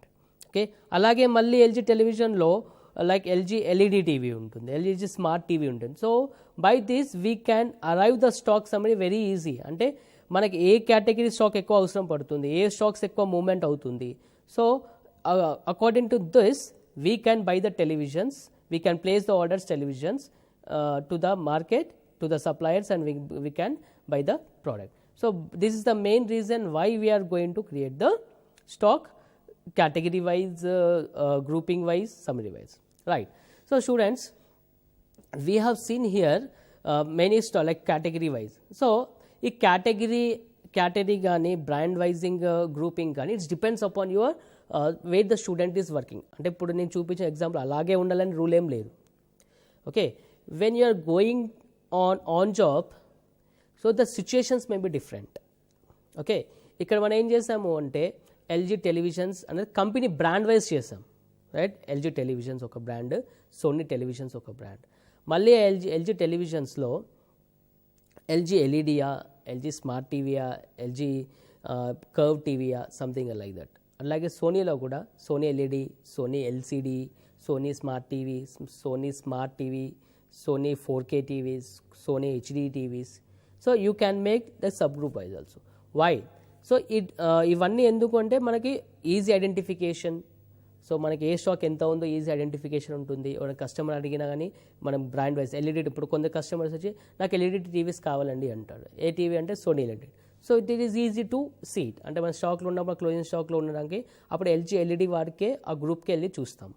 Okay, అలాగే మళ్ళీ LG టెలివిజన్లో like LG LED TV ఉంటుంది, LG smart TV ఉంటుంది. So by this we can arrive the stock summary very easy. అంటే మనకి ఏ category stock ఎక్కువ అవసరం పడుతుంది, ఏ స్టాక్స్ ఎక్కువ మూవ్మెంట్ అవుతుంది. So according to this we can buy the televisions, we can place the orders televisions to the market, to the suppliers, and we can buy the product. So this is the main reason why we are going to create the stock category wise, grouping wise, summary wise, right? So students, we have seen here many stock like category wise. So ఈ category గానీ brand wising grouping గానీ it depends upon your where the student is working. అంటే ఇప్పుడు నేను చూపించిన example అలాగే ఉండాలని rule ఏం లేదు. Okay, when you are going on job, so the situations may be different. Okay, ఇక్కడ మనం ఏం చేసాము అంటే ఎల్జీ టెలివిజన్స్ అనేది కంపెనీ బ్రాండ్ వైజ్ చేసాం, రైట్? ఎల్జీ టెలివిజన్స్ ఒక బ్రాండ్, సోనీ టెలివిజన్స్ ఒక బ్రాండ్. మళ్ళీ ఎల్జీ టెలివిజన్స్లో ఎల్జీ ఎల్ఈడియా, ఎల్జీ స్మార్ట్ టీవీయా, ఎల్జీ కర్వ్ టీవీయా, సంథింగ్ లైక్ దట్. అలాగే సోనీలో కూడా Sony LED, Sony LCD, Sony smart TV, Sony smart TV, Sony 4K TVs, Sony HD TVs. So you can make the sub group wise also. Why? So ఇవన్నీ ఎందుకు అంటే మనకి easy identification. So మనకి ఏ stock ఎంత ఉందో easy identification ఉంటుంది. ఒక customer అడిగినా కానీ మనం బ్రాండ్ వైజ్ ఎల్ఈడి, ఇప్పుడు కొంత కస్టమర్స్ వచ్చి నాకు ఎల్ఈడి టీవీస్ కావాలండి అంటాడు. ఏ టీవీ అంటే Sony LED. So it is easy to seat. అంటే మన స్టాక్లో ఉన్నప్పుడు క్లోజింగ్ స్టాక్లో ఉండడానికి అప్పుడు ఎల్జీ ఎల్ఈడి వాడికే ఆ గ్రూప్కి వెళ్ళి చూస్తాం.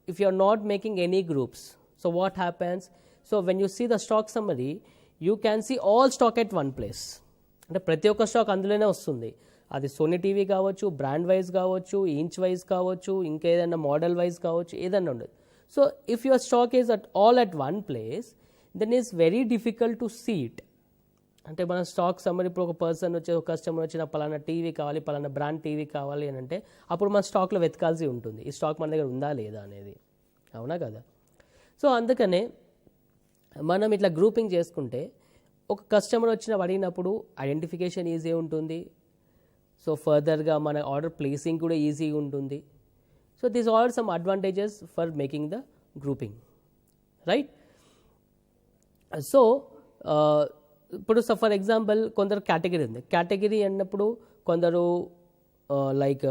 if you are not making any groups, so what happens? So when you see the stock summary, you can see all stock at one place. అంటే ప్రతి ఒక్క స్టాక్ అందులోనే వస్తుంది. అది సోనీ టీవీ కావచ్చు, బ్రాండ్ వైజ్ కావచ్చు, ఇంచ్ వైజ్ కావచ్చు, ఇంకేదైనా మోడల్ వైజ్ కావచ్చు, ఏదైనా ఉండదు. So if your stock is all at one place, then is very difficult to see it. అంటే మన స్టాక్ సమ్మరీ, ఇప్పుడు ఒక పర్సన్ వచ్చి, ఒక కస్టమర్ వచ్చి, నా పలానా టీవీ కావాలి, పలానా బ్రాండ్ టీవీ కావాలి అని అంటే అప్పుడు మన స్టాక్లో వెతకాల్సి ఉంటుంది, ఈ స్టాక్ మన దగ్గర ఉందా లేదా అనేది. అవునా కదా? సో అందుకనే మనం ఇట్లా గ్రూపింగ్ చేసుకుంటే ఒక కస్టమర్ వచ్చిన అడిగినప్పుడు ఐడెంటిఫికేషన్ ఈజీ ఉంటుంది. సో ఫర్దర్గా మన ఆర్డర్ ప్లేసింగ్ కూడా ఈజీగా ఉంటుంది. So these are some advantages for making the grouping, right? So ఇప్పుడు ఫర్ ఎగ్జాంపుల్ కొందరు కేటగిరీ ఉంది. కేటగిరీ అన్నప్పుడు కొందరు like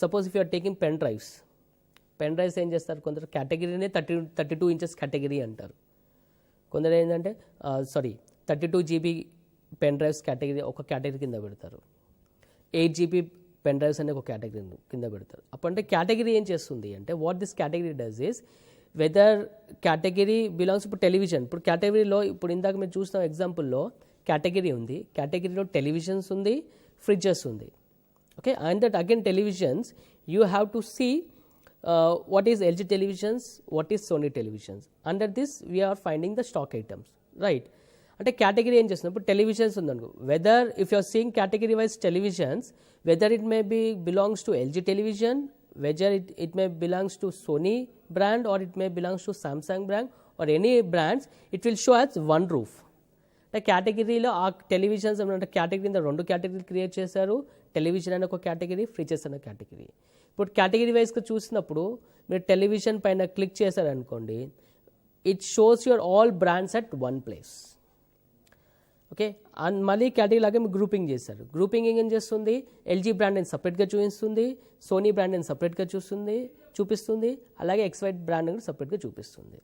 suppose if you're taking pen drives ఏం చేస్తారు, కొందరు కేటగిరీనే 32 inches కేటగిరీ అంటారు. కొందరు ఏంటంటే 32 GB పెన్ డ్రైవ్స్ కేటగిరీ ఒక కేటగిరీ కింద పెడతారు. 8 GB పెన్ డ్రైవ్స్ అనే ఒక కేటగిరీ కింద పెడతారు. అప్పుడు అంటే కేటగిరీ ఏం చేస్తుంది అంటే, what this category does is, whether category belongs, ఇప్పుడు టెలివిజన్, ఇప్పుడు కేటగిరీలో ఇప్పుడు ఇందాక మీరు చూసిన ఎగ్జాంపుల్లో కేటగిరీ ఉంది, కేటగిరీలో టెలివిజన్స్ ఉంది, ఫ్రిడ్జెస్ ఉంది. Okay, and that again televisions you have to see what is LG televisions, what is Sony televisions. Under this we are finding the stock items, right? అంటే కేటగిరీ ఏం చేస్తున్నాం, ఇప్పుడు టెలివిజన్స్ ఉందనుకో, whether if you are seeing category wise televisions, whether it may be belongs to LG television, whether it may belongs to Sony brand, or it may belongs to Samsung brand, or any brands, it will show as one roof. అంటే కేటగిరీలో ఆ televisions అంటే category రెండు కేటగిరీలు create చేశారు, television అనే ఒక category, fridges అనే category. ఇప్పుడు కేటగిరీ వైజ్గా చూసినప్పుడు మీరు టెలివిజన్ పైన క్లిక్ చేశారనుకోండి, it shows your all brands at one place. Okay, and మళ్ళీ కేటగిరీ లాగా మీరు గ్రూపింగ్ చేశారు. గ్రూపింగ్ ఏం చేస్తుంది, ఎల్జీ బ్రాండ్ అని సపరేట్గా చూపిస్తుంది, సోనీ బ్రాండ్ అని సపరేట్గా చూపిస్తుంది, అలాగే XY బ్రాండ్ అని సపరేట్గా చూపిస్తుంది.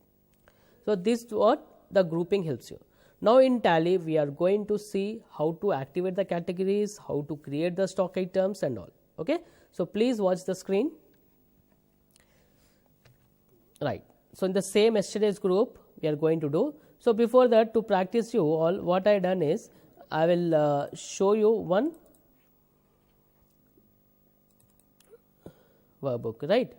So this what the grouping helps you. Now in Tally we are going to see how to activate the categories, how to create the stock items and all. Okay, so please watch the screen. Right, So in the same yesterday's group we are going to do. So before that, to practice you all, what I done is I will show you one workbook, right?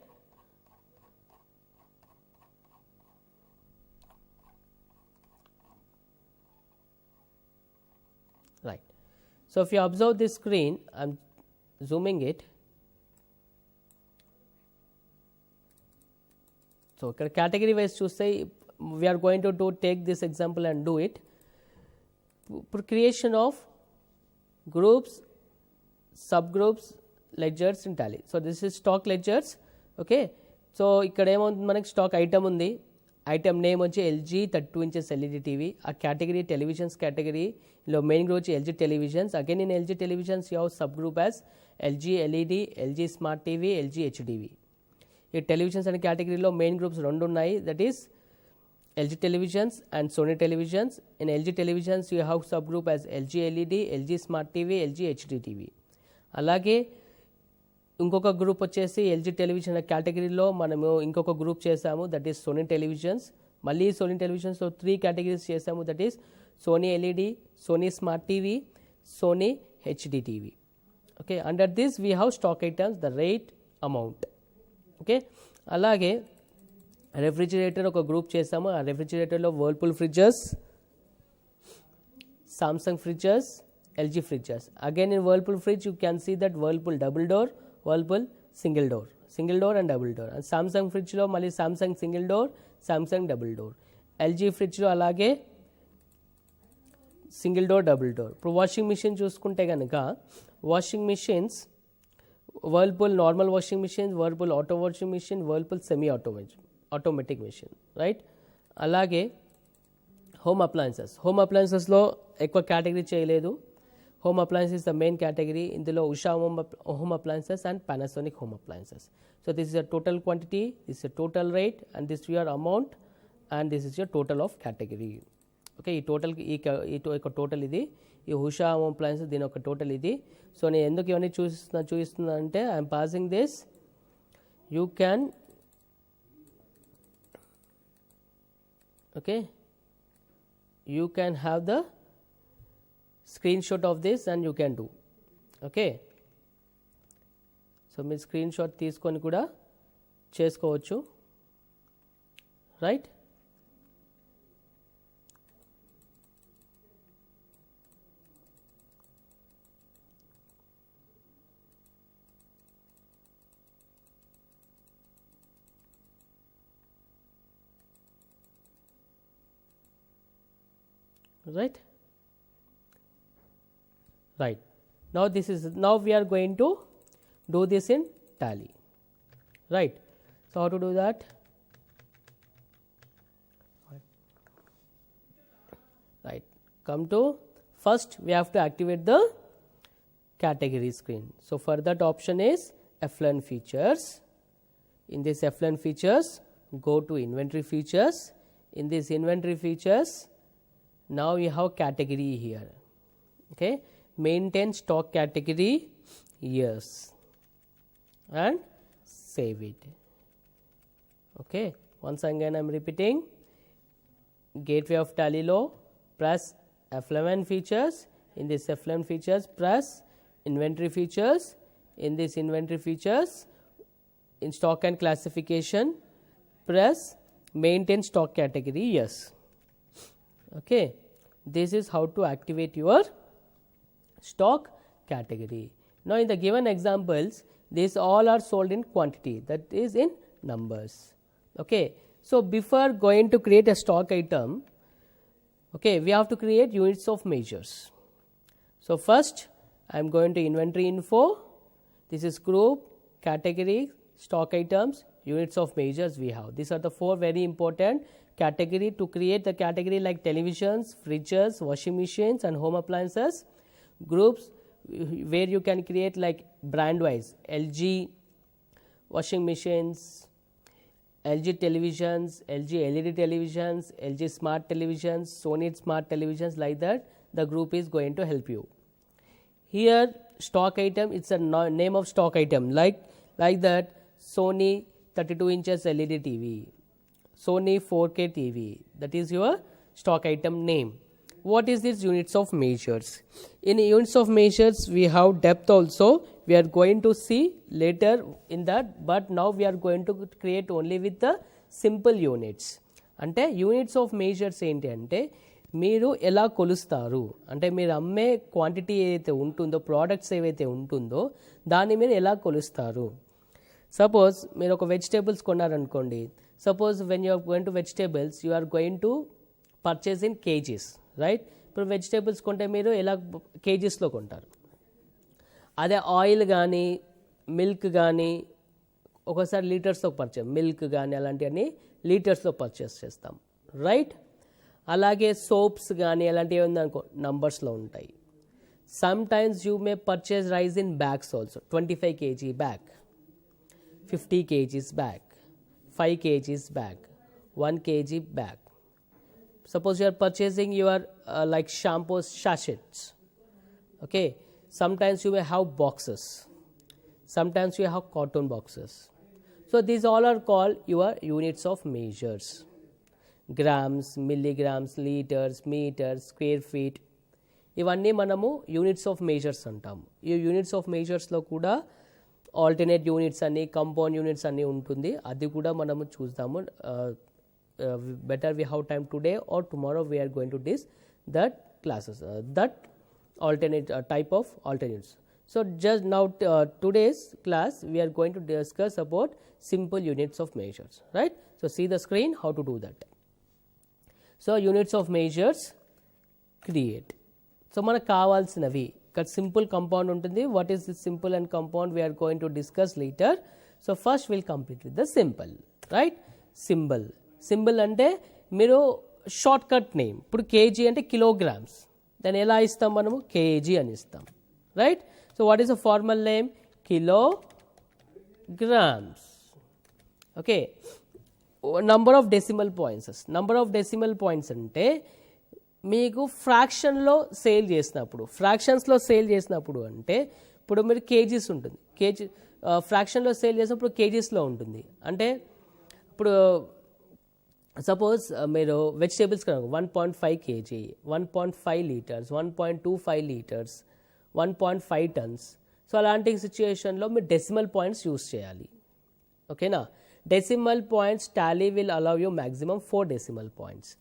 Right. So if you observe this screen, I am zooming it. So category wise చూస్తే we are going to take this example and do it. Creation of groups, subgroups, ledgers in Tally. So this is stock ledgers. Okay. So ఇక్కడ ఏమవుతుంది, మనకి stock item ఉంది. Item name వచ్చి LG 32 inches LED TV. ఆ category televisions కేటగిరీలో main group వచ్చి LG televisions. Again in LG televisions you have sub group as LG LED, LG smart TV, LG HDV. ఈ televisions అనే కేటగిరీలో main groups రెండు ఉన్నాయి, that is LG televisions and Sony televisions. In LG televisions you have subgroup as LG LED, LG Smart TV, LG HD TV. అలాగే ఇంకొక group వచ్చేసి LG television కేటగిరీలో మనము ఇంకొక గ్రూప్ చేసాము, దట్ ఈస్ సోనీ టెలివిజన్స్. మళ్ళీ సోనీ టెలివిజన్స్లో 3 categories చేసాము, that is Sony LED, Sony smart TV, Sony HD TV. Okay, under this we have stock items, the rate, amount. Okay, అలాగే refrigerator ఒక group చేసాము. ఆ రెఫ్రిజిరేటర్లో Whirlpool fridges, Samsung fridges, LG fridges. Again in Whirlpool fridge you can see that Whirlpool double door, Whirlpool single door and double door. And Samsung ఫ్రిడ్జ్లో మళ్ళీ Samsung single door, Samsung double door. LG ఫ్రిడ్జ్లో అలాగే single door, double door. ఇప్పుడు washing machine చూసుకుంటే కనుక washing machines Whirlpool normal washing machine, Whirlpool auto washing machine, Whirlpool semi automatic machine, right. అలాగే home అప్లయన్సెస్లో ఎక్కువ కేటగిరీ చేయలేదు. Home appliances the main category. ఇందులో Usha home appliances and Panasonic home appliances. So this is a total quantity, this is a total rate, and this your amount, and this is your total of category. Okay, ఈ total total ఇది. ఈ Usha home appliances దీని ఒక total ఇది. So నేను ఎందుకు ఇవన్నీ చూపిస్తున్నా అంటే I'm passing this. You can okay, you can have the screenshot of this and you can do. Okay, so me screenshot తీసుకొని కూడా చేసుకోవచ్చు, right. Right. Now we are going to do this in Tally, right. So how to do that? Right, come to first we have to activate the category screen. So for that option is F11 features. In this F11 features, go to inventory features. In this inventory features, now you have category here. Okay, maintain stock category, yes, and save it. Okay, once again I am repeating, gateway of Tally low, press F11 features. In this F11 features, press inventory features. In this inventory features, in stock and classification, press maintain stock category, yes. Okay, this is how to activate your stock category. Now in the given examples, these all are sold in quantity, that is in numbers. Okay, so before going to create a stock item, okay, we have to create units of measures. So first I am going to inventory info. This is group, category, stock items, units of measures we have. These are the 4 very important category. To create the category like televisions, fridges, washing machines and home appliances. Groups where you can create like brand wise, LG washing machines, LG televisions, LG LED televisions, LG smart televisions, Sony smart televisions, like that the group is going to help you. Here stock item, it's a name of stock item, like that Sony 32 inches LED TV. Sony 4K TV, that is your stock item name. What is this units of measures? In units of measures we have depth also, we are going to see later in that, but now we are going to create only with the simple units. అంటే units of measures ఏంటి అంటే మీరు ఎలా కొలుస్తారు అంటే మీరు అమ్మే quantity ఏదైతే ఉంటుందో ప్రోడక్ట్స్ ఏవైతే ఉంటుందో దాన్ని మీరు ఎలా కొలుస్తారు. సపోజ్ మీరు ఒక వెజిటేబుల్స్ కొన్నారనుకోండి, suppose when you are going to vegetables you are going to purchase in kgs, right. ఇప్పుడు వెజిటేబుల్స్ కొంటే మీరు ఎలా కేజీస్లో కొంటారు. అదే ఆయిల్ కానీ మిల్క్ కానీ ఒకసారి లీటర్స్లో పర్చేస్, మిల్క్ కానీ అలాంటివన్నీ లీటర్స్లో పర్చేస్ చేస్తాం, రైట్. అలాగే సోప్స్ కానీ అలాంటివి ఏముందనుకో నంబర్స్లో ఉంటాయి. Some times you may purchase rice in bags also, 25 kg bag, 50 kgs bag, 5 kgs bag, 1 kg bag. Suppose you are purchasing your like shampoo sachets, okay. Sometimes you may have boxes, sometimes you have cotton boxes. So these all are called your units of measures. Grams, milligrams, liters, meters, square feet, ఇవన్నీ మనము units of measures అంటాము. ఈ units of మెజర్స్లో కూడా alternate units అని compound units అన్నీ ఉంటుంది, అది కూడా మనము చూద్దాము. better we have time today or tomorrow we are going to discuss that classes, that alternate type of alternates. So just now today's class we are going to discuss about simple units of measures, right. So see the screen how to do that. So units of measures create. So మనకు కావాల్సినవి ఇక్కడ simple compound ఉంటుంది. What is this simple and compound we are going to discuss later. So first we'll complete with the simple, right. Symbol అంటే మీరు short cut name. ఇప్పుడు KG అంటే kilograms, దాన్ని ఎలా ఇస్తాం మనము కేజీ అని ఇస్తాం, right. So what is the formal name kilograms, okay. Number of decimal points, number of decimal points అంటే మీకు ఫ్రాక్షన్లో సేల్ చేసినప్పుడు, ఫ్రాక్షన్స్లో సేల్ చేసినప్పుడు అంటే ఇప్పుడు మీరు కేజీస్ ఉంటుంది, కేజీ ఫ్రాక్షన్లో సేల్ చేసినప్పుడు కేజీస్లో ఉంటుంది. అంటే ఇప్పుడు సపోజ్ మీరు వెజిటేబుల్స్ కనుక 1.5 kg, 1.5 liters, 1.25 liters, 1.5 tons. So అలాంటి సిచ్యుయేషన్లో మీరు డెసిమల్ పాయింట్స్ యూస్ చేయాలి, ఓకేనా. Decimal points Tally will allow you maximum 4 decimal points,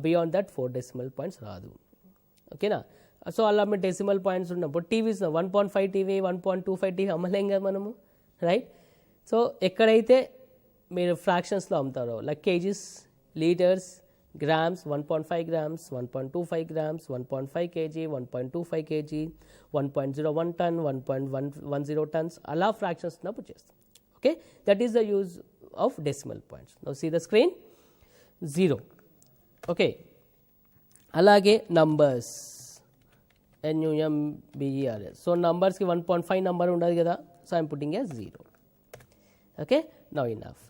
beyond that 4 decimal points రాదు, ఓకేనా. సో అలా మీరు డెసిమల్ పాయింట్స్ ఉన్నప్పుడు టీవీస్ 1.5 టీవీ 1.25 టీవీ అమ్మలేం కదా మనము, రైట్. సో ఎక్కడైతే మీరు ఫ్రాక్షన్స్లో అమ్ముతారో like kgs, liters, grams, 1.5 grams, 1.25 grams, 1.5 kg, 1.25 kg, 1.01 ton, 1.10 tons, అలా ఫ్రాక్షన్స్ ఉన్నప్పుడు చేస్తాం, okay. That is the use of decimal points. Now see the screen 0, okay. అలాగే numbers NUMBERS. So నంబర్స్కి 1.5 number ఉండదు కదా, so I'm putting as 0, okay. Now enough.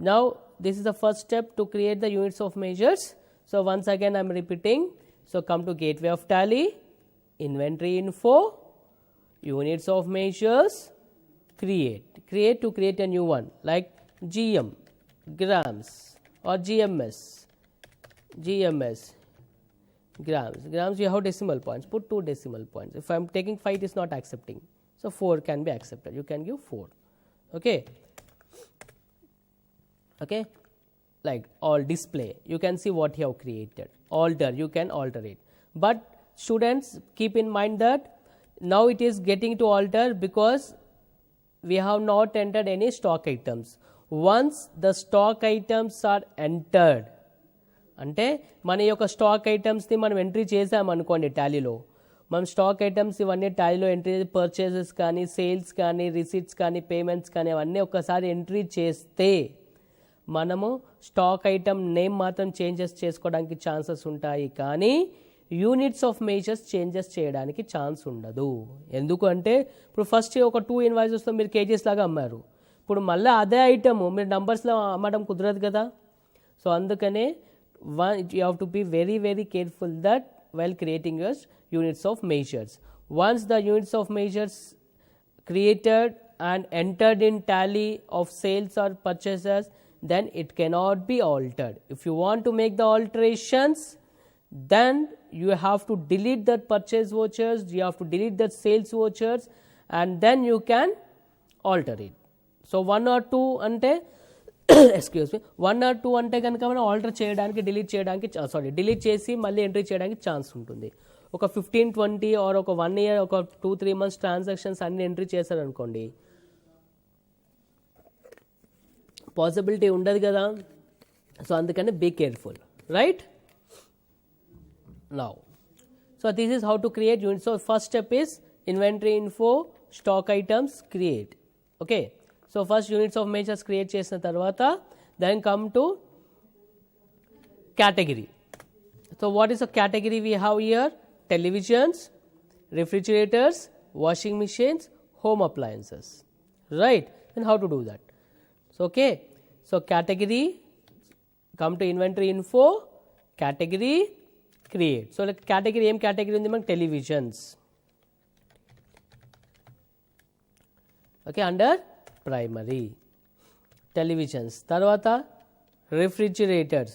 Now this is the first step to create the units of measures. So once again I am repeating. So come to gateway of tally, inventory info, units of measures, create to create a new one like GM, grams, or GMS, grams you have decimal points, put 2 decimal points. If I am taking 5 it is not accepting, so 4 can be accepted, you can give 4, okay. Okay, like all display, you can see what you have created. Alter, you can alter it, but students keep in mind that now it is getting to alter because we have not entered any stock items. Once the stock items are entered, అంటే మన యొక్క stock ఐటమ్స్ని మనం entry చేసామనుకోండి టాలీలో, మనం stock items ఇవన్నీ టాలీలో entry purchases కానీ sales కానీ receipts కానీ పేమెంట్స్ కానీ అవన్నీ ఒకసారి ఎంట్రీ చేస్తే మనము స్టాక్ ఐటమ్ నేమ్ మాత్రం చేంజెస్ చేసుకోవడానికి ఛాన్సెస్ ఉంటాయి, కానీ యూనిట్స్ ఆఫ్ మెజర్స్ చేంజెస్ చేయడానికి ఛాన్స్ ఉండదు. ఎందుకంటే ఇప్పుడు ఫస్ట్ ఒక 2 ఇన్వాయిసెస్లో మీరు కేజీస్ లాగా అమ్మారు, ఇప్పుడు మళ్ళీ అదే ఐటమ్ మీరు నంబర్స్లో అమ్మడం కుదరదు కదా. సో అందుకనే you have to be very very careful that while creating your units of measures. Once the units of measures created and entered in tally of sales or purchases, then it cannot be altered. If you want to make the alterations, then you have to delete that purchase vouchers, you have to delete that sales vouchers, and then you can alter it. So 1 or 2 ante excuse me, 1 or 2 ante కనుక మనం alter చేయడానికి delete చేసి మళ్ళీ entry చేయడానికి chance ఉంటుంది. ఒక 15-20 are ఒక 1 year ఒక 2-3 months ట్రాన్సాక్షన్స్ అన్ని ఎంట్రీ చేశారనుకోండి, పాసిబిలిటీ ఉండదు కదా. సో అందుకని be careful, right? Now, so this is how to create units. So first step is inventory info, stock items, create. Okay, so first units of measures create chesina tarvata, then come to category. So what is a category we have here? Televisions, refrigerators, washing machines, home appliances, right? Then how to do that? So okay, so category, come to inventory info, category, create. So like category, em category undi man televisions, okay, under primary televisions. Tarvata refrigerators,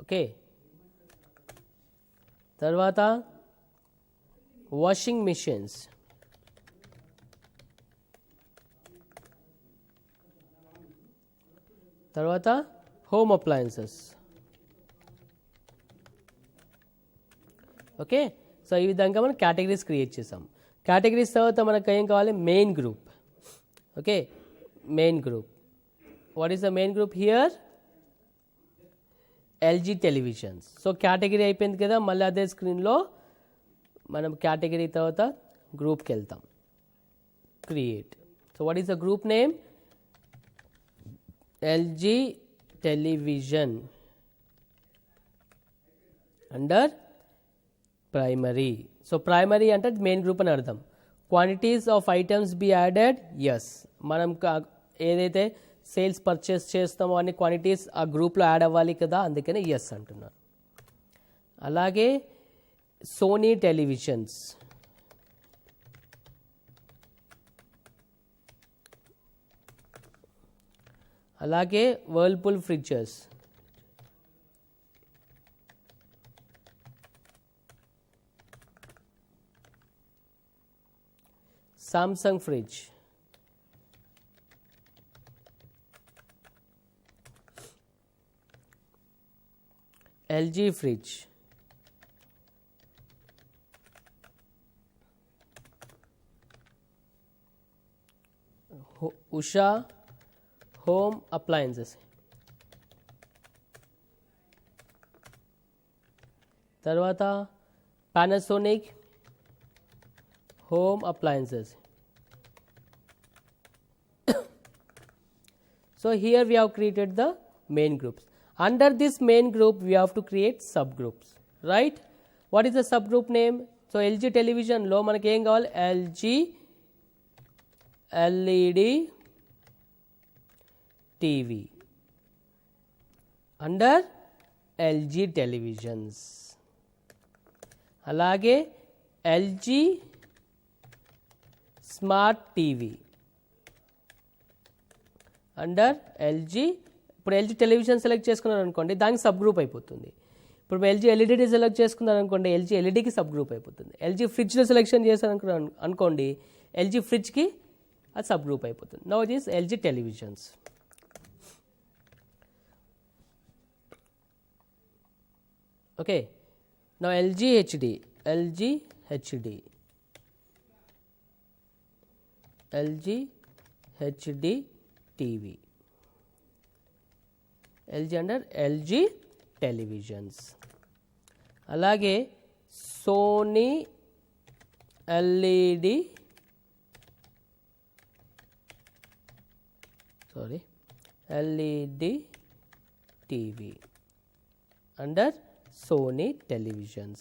okay. Tarvata washing machines, తర్వాత home appliances. Okay, so ఈ విధంగా మనం categories create చేసాం. Categories తర్వాత మనకు ఏం కావాలి? Main group. Okay, main group. What is the main group here? LG televisions. So category అయిపోయింది కదా, మళ్ళీ అదే స్క్రీన్లో మనం కేటగిరీ తర్వాత గ్రూప్కి వెళ్తాం. Create. So what is the group name? LG television under primary. So primary అంటే మెయిన్ గ్రూప్ అని అర్థం. Quantities of items be added, yes. మనం ఏదైతే సేల్స్ పర్చేస్ చేస్తామో అన్ని క్వాంటిటీస్ ఆ గ్రూప్లో యాడ్ అవ్వాలి కదా, అందుకనే ఎస్ అంటున్నాను. అలాగే సోనీ టెలివిజన్స్, అలాగే Whirlpool fridges, Samsung fridge, LG fridge, Usha home appliances, తర్వాత Panasonic home appliances. So here we have created the main groups. Under this main group we have to create subgroups, right? What is the subgroup name? So LG television lo manaki em kavali? LG LED TV under LG televisions. అలాగే LG smart TV under LG. ఇప్పుడు LG television select చేసుకున్నారు అనుకోండి, దానికి sub group అయిపోతుంది. ఇప్పుడు LG LED select చేసుకున్నారు అనుకోండి, LG ఎల్ఈడికి sub group అయిపోతుంది. ఎల్జీ ఫ్రిడ్జ్లో సెలెక్షన్ చేశారు అనుకోండి, ఎల్జీ ఫ్రిడ్జ్కి అది సబ్ గ్రూప్ అయిపోతుంది. Now it is LG televisions. Okay, now LG HD, LG HD, LG HD TV, LG under LG televisions. అలాగే Sony LED LED TV under Sony televisions.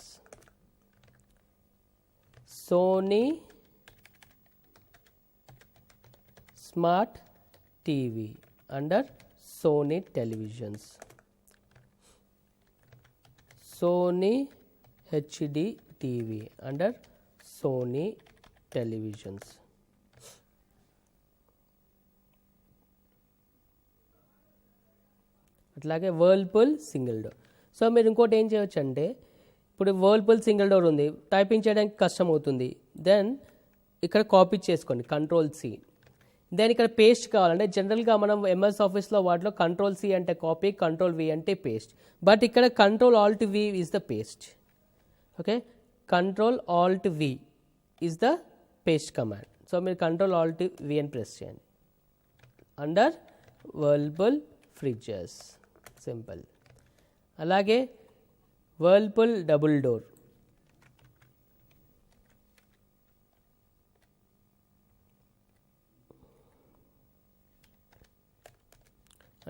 Sony Smart TV under Sony televisions. Sony HD TV under Sony televisions. అట్లాగే Whirlpool single door. So మీరు ఇంకోటి ఏం చేయొచ్చు అంటే ఇప్పుడు Whirlpool single door ఉంది, typing చేయడానికి కష్టం అవుతుంది, దెన్ ఇక్కడ కాపీ చేసుకోండి Ctrl+C. దెన్ ఇక్కడ పేస్ట్ కావాలంటే జనరల్గా మనం ఎంఎస్ ఆఫీస్లో వాటిలో Ctrl+C అంటే కాపీ, Ctrl+V అంటే పేస్ట్, బట్ ఇక్కడ Ctrl+Alt+V is the paste. Okay, Ctrl+Alt+V is the paste command. So మీరు Ctrl+Alt+V అని ప్రెస్ చేయండి. Under Whirlpool fridges simple. అలాగే Whirlpool double door,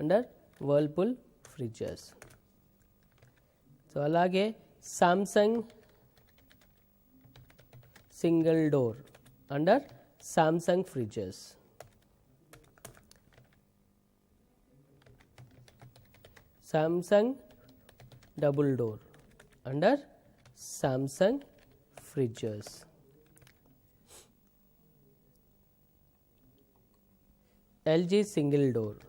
under Whirlpool fridges. So అలాగే Samsung single door under Samsung fridges. Samsung double door under Samsung fridges. LG single door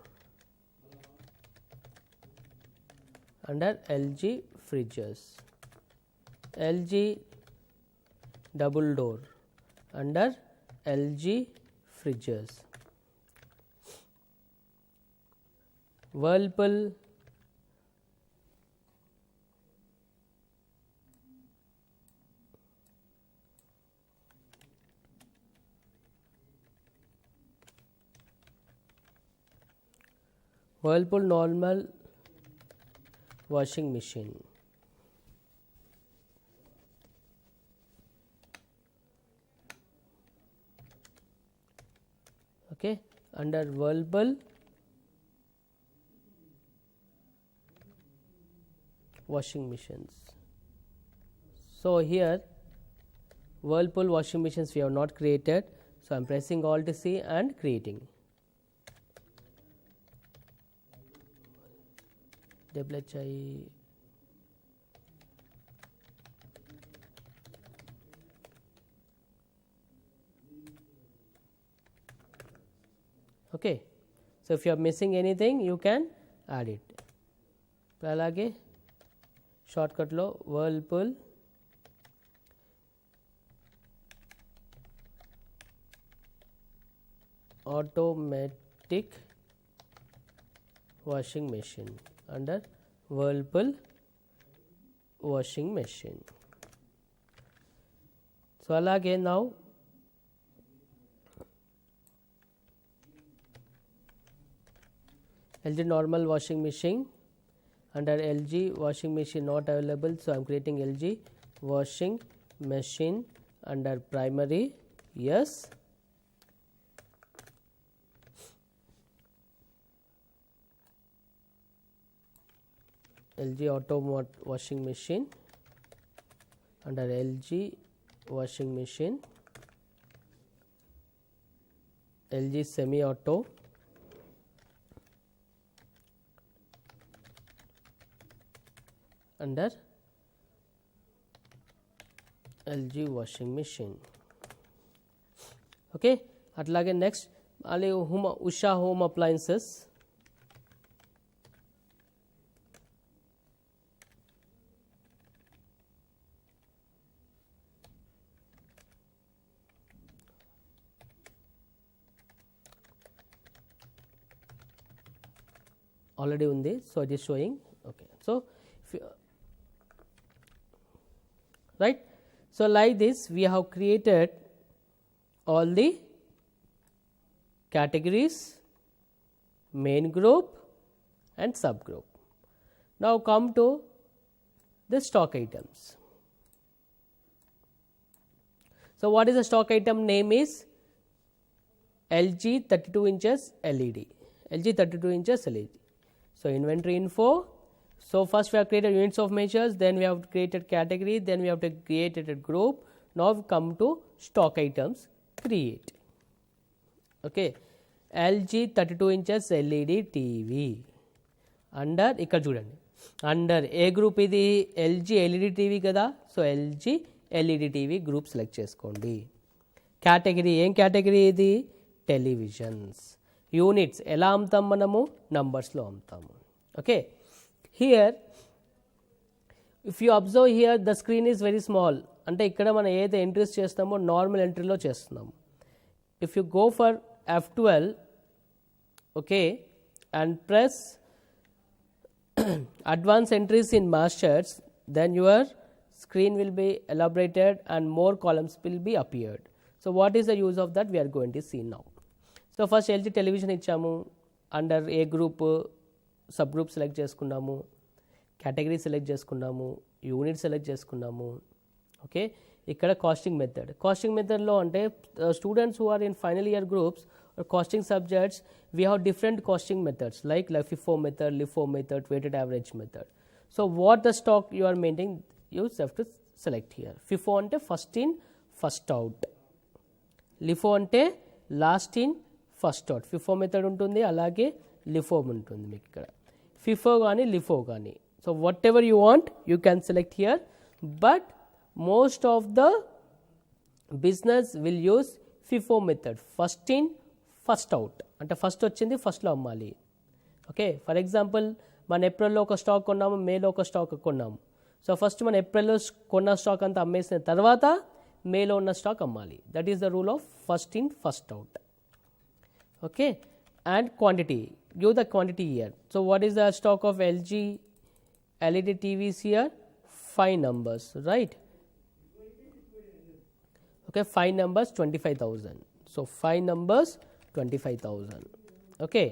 under LG fridges. LG double door under LG fridges. Whirlpool normal washing machine. Okay, under Whirlpool washing machines. So here Whirlpool washing machines we have not created, so I am pressing Alt+C and creating. WHI okay. So if you are missing anything you can add it. అలాగే shortcut లో Whirlpool automatic washing machine under Whirlpool washing machine. So alage now LG normal washing machine under LG washing machine not available, so I am creating LG washing machine under primary. Yes, LG auto washing machine under LG washing machine, LG semi auto under LG washing machine. Okay, atlage next ali Usha home appliances. Already undi, so it is showing. Okay, so if you, right, so like this we have created all the categories, main group and subgroup. Now come to the stock items. So what is the stock item name is LG 32 inches LED, LG 32 inches LED. So inventory info. So first we have created units of measures, then we have created category, then we have created a group. Now we come to stock items, create. Okay, LG 32 inches LED TV under ikkada chudandi, under A group idi LG LED TV kada, so LG LED TV group select cheskondi. Category em category idi televisions. Units ఎలా అమ్ముతాం మనము నంబర్స్లో అమ్ముతాము. Okay, here if you observe here the screen is very small, అంటే ఇక్కడ మనం ఏదైతే entries చేస్తామో normal ఎంట్రీలో చేస్తున్నాము. If you go for F12, okay, and press advanced entries in masters, then your screen will be elaborated and more columns will be appeared. So what is the use of that, we are going to see now. So first LG television ఇచ్చాము, under A group sub group select చేసుకున్నాము, category select చేసుకున్నాము, unit select చేసుకున్నాము. Okay, ఇక్కడ costing మెథడ్లో అంటే students who are in final year groups or costing subjects, we have different costing methods like FIFO method, LIFO method, weighted average method. So what the stock you are maintaining, you have to select here. FIFO ante first in first out, LIFO ante last in first out. FIFO method ఉంటుంది, అలాగే LIFO ఉంటుంది మీకు ఇక్కడ. FIFO కానీ LIFO కానీ, so whatever you want you can select here, but most of the business will use FIFO method, first in first out, అంటే first వచ్చింది ఫస్ట్లో అమ్మాలి. ఓకే, ఫర్ ఎగ్జాంపుల్ మన ఏప్రిల్లో ఒక స్టాక్ కొన్నాము, మేలో ఒక స్టాక్ కొన్నాము. సో ఫస్ట్ మన ఏప్రిల్లో కొన్న స్టాక్ అంతా అమ్మేసిన తర్వాత మేలో ఉన్న స్టాక్ అమ్మాలి. That is the rule of first in first out. Okay, and quantity, give the quantity year. So what is the stock of LG LED TVs here? 5 numbers, right? Okay, 5 numbers 25,000. So 5 numbers 25,000. Okay,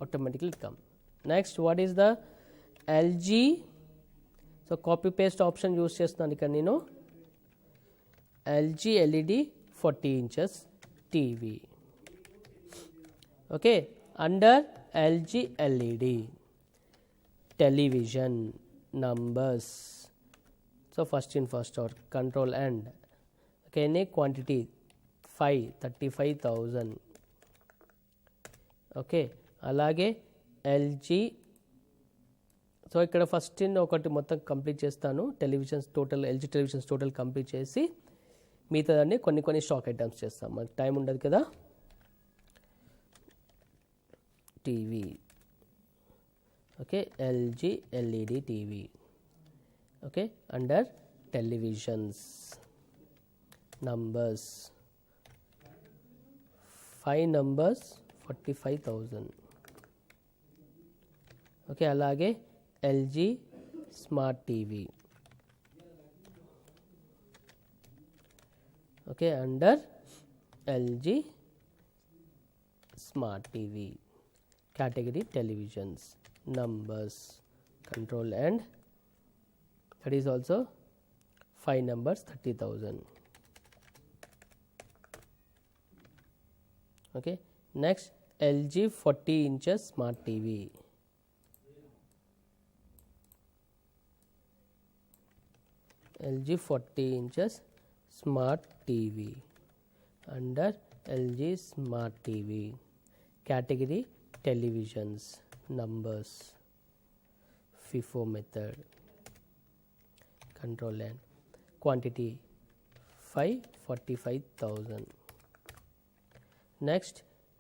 automatically come. Next, what is the LG? So copy paste option use చేస్తున్నాను ఇక్కడ నేను. LG LED 40 inches TV. Okay, under LG LED television numbers. So first in first out, control and. Okay, any quantity 5, 35,000. Okay, అలాగే LG. So ఇక్కడ first in ఒకటి మొత్తం complete చేస్తాను, televisions total, LG televisions total complete చేసి మిగతాదాన్ని కొన్ని stock items చేస్తాం, మనకి time ఉండదు కదా. TV, okay, LG LED TV. Okay, under televisions numbers 5 numbers 45,000. Okay, అలాగే LG smart TV. Okay, under LG smart TV, category televisions, numbers, control and that is also 5 numbers 30,000. Okay, next LG 40 inches smart TV. LG 40 inches smart TV, under LG smart TV, category televisions, numbers, FIFO method, control and quantity 45,000. Next,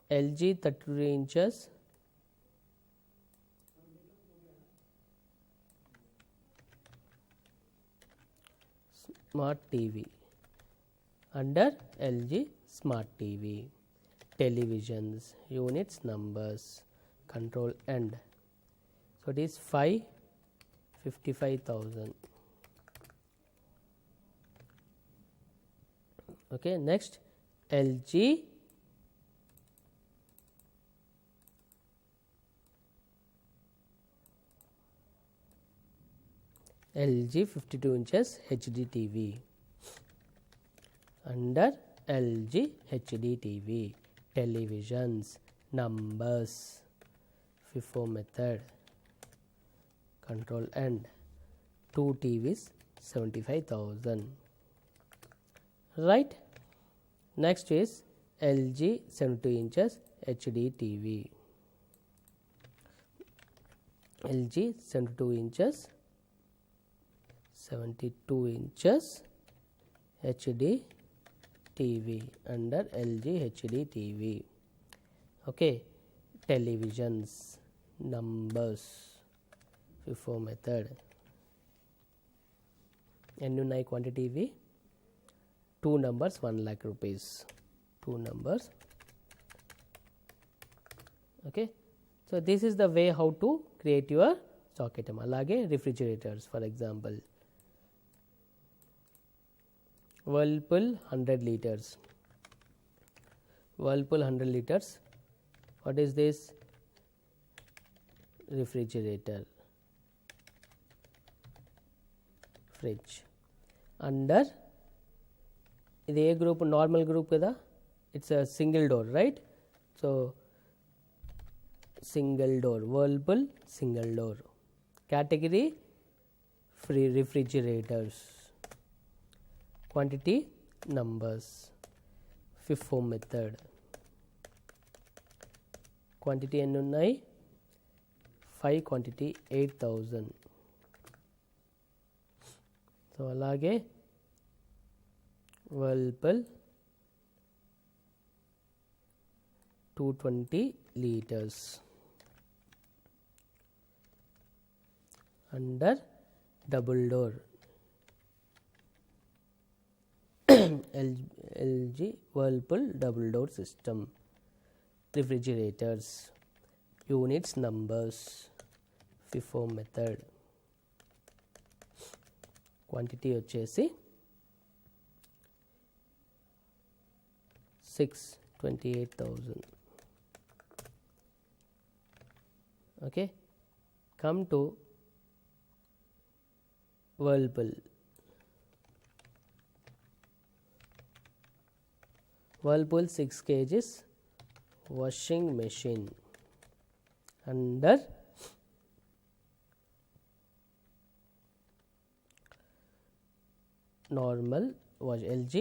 LG 33 inches smart TV, under LG smart TV, televisions, units, numbers, control end. So it is 55,000. Okay, next LG LG 52 inches HD TV, under LG HD TV, televisions, numbers, FIFO method, control end. 2 TVs 75,000. Right. Next is LG 72 inches HD TV. LG 72 inches HD TV, under LG HD TV. Okay, televisions, numbers, FIFO method. ఎన్నున్నాయి quantity ఇవి 2 numbers 1 lakh rupees 2 numbers. Okay, so this is the way how to create your stock item. అలాగే refrigerators, for example Whirlpool 100 liters, Whirlpool 100 liters. What is this? Refrigerator, fridge. Under ఇది ఏ group? Normal group కదా, it's a single door, right? So single door, Whirlpool single door. Category free refrigerators. Quantity numbers. FIFO method. Quantity ఎన్ని ఉన్నాయి? 5, quantity 8000. So అలాగే Whirlpool 220 liters. Under double door LG Whirlpool double door system. Refrigerators. Units numbers. FIFO method. Quantity వచ్చేసి 628,000. Okay, come to Whirlpool. Whirlpool 6 kgs washing machine. Under normal LG,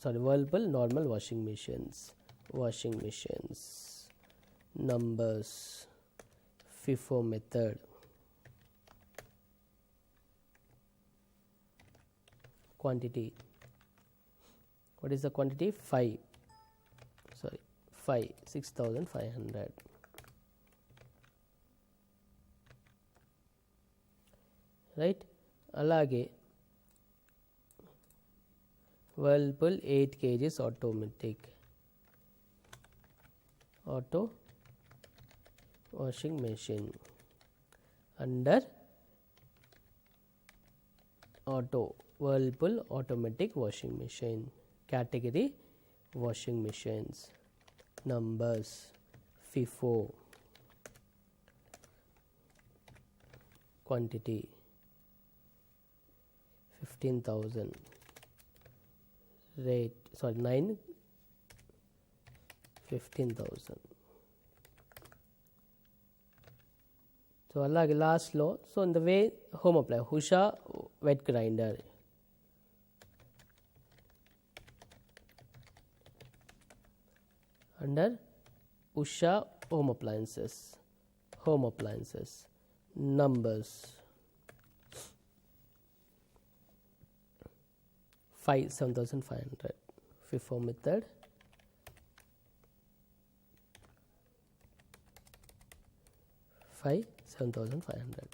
sorry, Whirlpool normal washing machines. Washing machines numbers. FIFO method. Quantity. What is the quantity? 5, 6,500. Right? అలాగే Whirlpool 8 kgs automatic auto washing machine. Under auto, Whirlpool automatic washing machine. Category washing machines. Numbers. FIFO. Quantity 15,000. Rate, sorry, 9, 15,000. So అలాగే లాస్ట్లో, so in the way home apply Usha wet grinder. Under Usha home appliances. Home appliances. Numbers. 7,500. FIFO method. Five 7,500.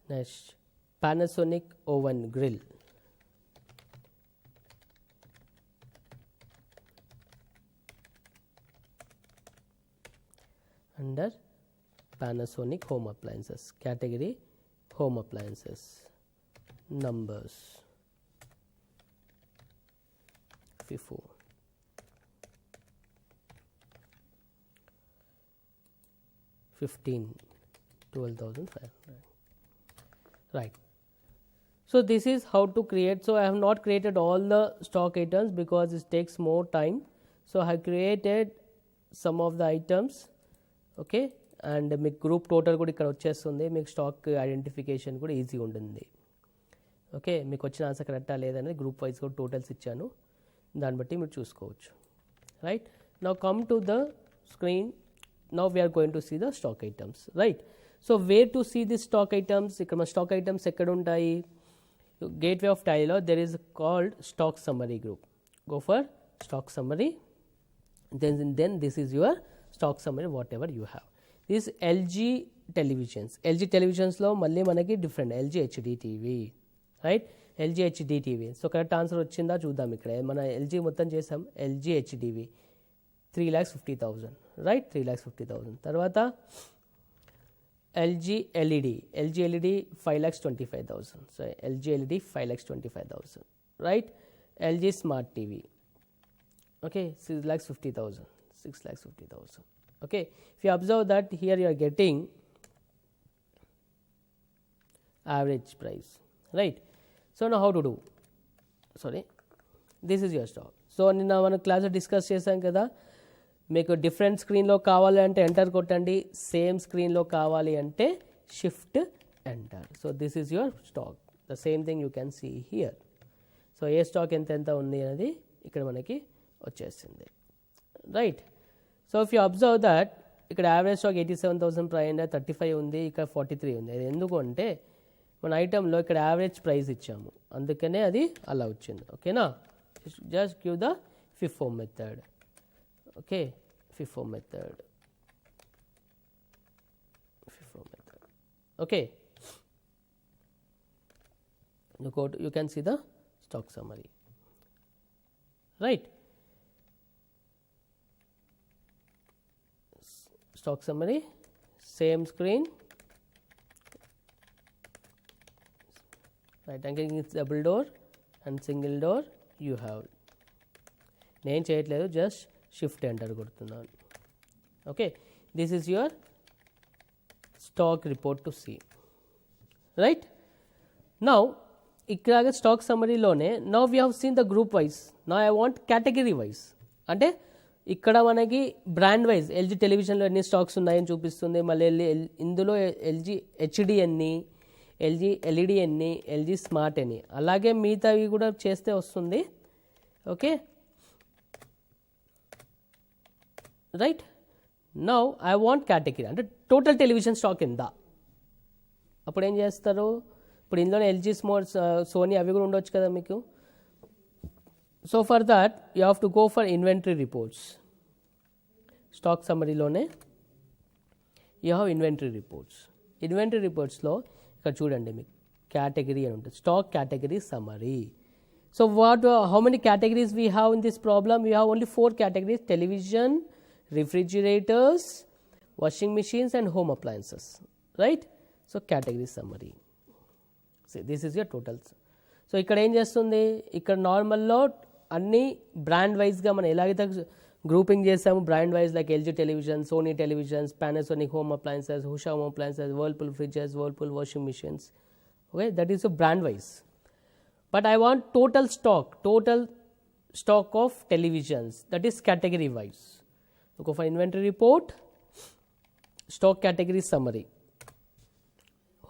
Next, Panasonic oven grill. Under Panasonic home appliances. Category home appliances. Numbers. FIFO. 12,500. Right. So this is how to create. So I have not created all the stock items because it takes more time. So I have created some of the items. Okay, and మీకు group total కూడా ఇక్కడ వచ్చేస్తుంది. మీకు stock identification కూడా easy ఉంటుంది. Okay, మీకు వచ్చిన answer కరెక్టా లేదనేది గ్రూప్ వైజ్ కూడా టోటల్స్ ఇచ్చాను, దాన్ని బట్టి మీరు చూసుకోవచ్చు. Right, now come to the screen. Now we are going to see the stock items, right? So where to see the stock items? ఇక్కడ మన stock items ఎక్కడ ఉంటాయి? Gateway of Tyler, there is called stock summary group. Go for stock summary. Then this is your stock summary, whatever you have. This LG televisions. LG టెలివిజన్స్లో మళ్ళీ మనకి different LG HD TV, right, LG HD TV. So correct answer వచ్చిందా చూద్దాం. ఇక్కడ మన LG మొత్తం చేసాం, LG హెచ్డివి 3,50,000, right, 3,50,000. తర్వాత LG LED, LG LED 5,25,000. So LG LED 5,25,000, right. LG smart TV, okay, 6,50,000, 6,50,000. Okay, if you observe that here you are getting average price, right. So now how to do, sorry, this is your stock. So నిన్న మనం class discuss చేసాం కదా, మీకు different స్క్రీన్లో కావాలి అంటే enter కొట్టండి, same స్క్రీన్లో కావాలి అంటే shift enter. So this is your stock. The same thing you can see here. So ఏ స్టాక్ ఎంత ఉంది అనేది ఇక్కడ మనకి వచ్చేసింది, right. So if you observe that ఇక్కడ యావరేజ్ స్టాక్ 87,535 ఉంది, ఇక్కడ 43 ఉంది. అది ఎందుకు అంటే మన ఐటెంలో ఇక్కడ యావరేజ్ ప్రైస్ ఇచ్చాము, అందుకనే అది అలా వచ్చింది. ఓకేనా, just give the FIFO method. Okay, FIFO method, FIFO method. Okay, you can see the stock summary, right. Stock summary, same screen, right. Again it's double door and single door you have. నేను చేయట్లేదు, just shift enter కొడుతున్నాను. Okay, this is your stock report to see, right. Now ఇక్కడ stock సమ్మరీలోనే now we have seen the group wise. Now I want category wise. అంటే ఇక్కడ మనకి brand wise LG టెలివిజన్లో ఎన్ని స్టాక్స్ ఉన్నాయని చూపిస్తుంది, మళ్ళీ ఇందులో ఎల్జీ హెచ్డి ఎన్ని, ఎల్జీ ఎల్ఈడి ఎన్ని, ఎల్జీ స్మార్ట్ ఎన్ని, అలాగే మిగతావి కూడా చేస్తే వస్తుంది. Okay, right. Now I want category అంటే టోటల్ టెలివిజన్ స్టాక్ ఎంత. అప్పుడు ఏం చేస్తారు, ఇప్పుడు ఇందులోనే ఎల్జీ స్మార్ట్, సోనీ అవి కూడా ఉండొచ్చు కదా మీకు. So for that you have to go for inventory reports. Stock summary lone you have inventory reports. Inventory reports lo ikkada chudandi meeku category ani untadi, stock category summary. So how many categories we have in this problem? We have only 4 categories: television, refrigerators, washing machines and home appliances, right. So category summary. See, this is your total. So ikkada em chestundi, ikkada normal lo అన్ని brand వైజ్గా మనం ఎలాగైతే grouping చేసాము, brand wise like LG television, Sony televisions, Panasonic home appliances, Usha home appliances, Whirlpool fridges, Whirlpool washing machines. Okay, that is a brand wise. But I want total stock of televisions, that is category wise. Go for inventory report, stock category summary,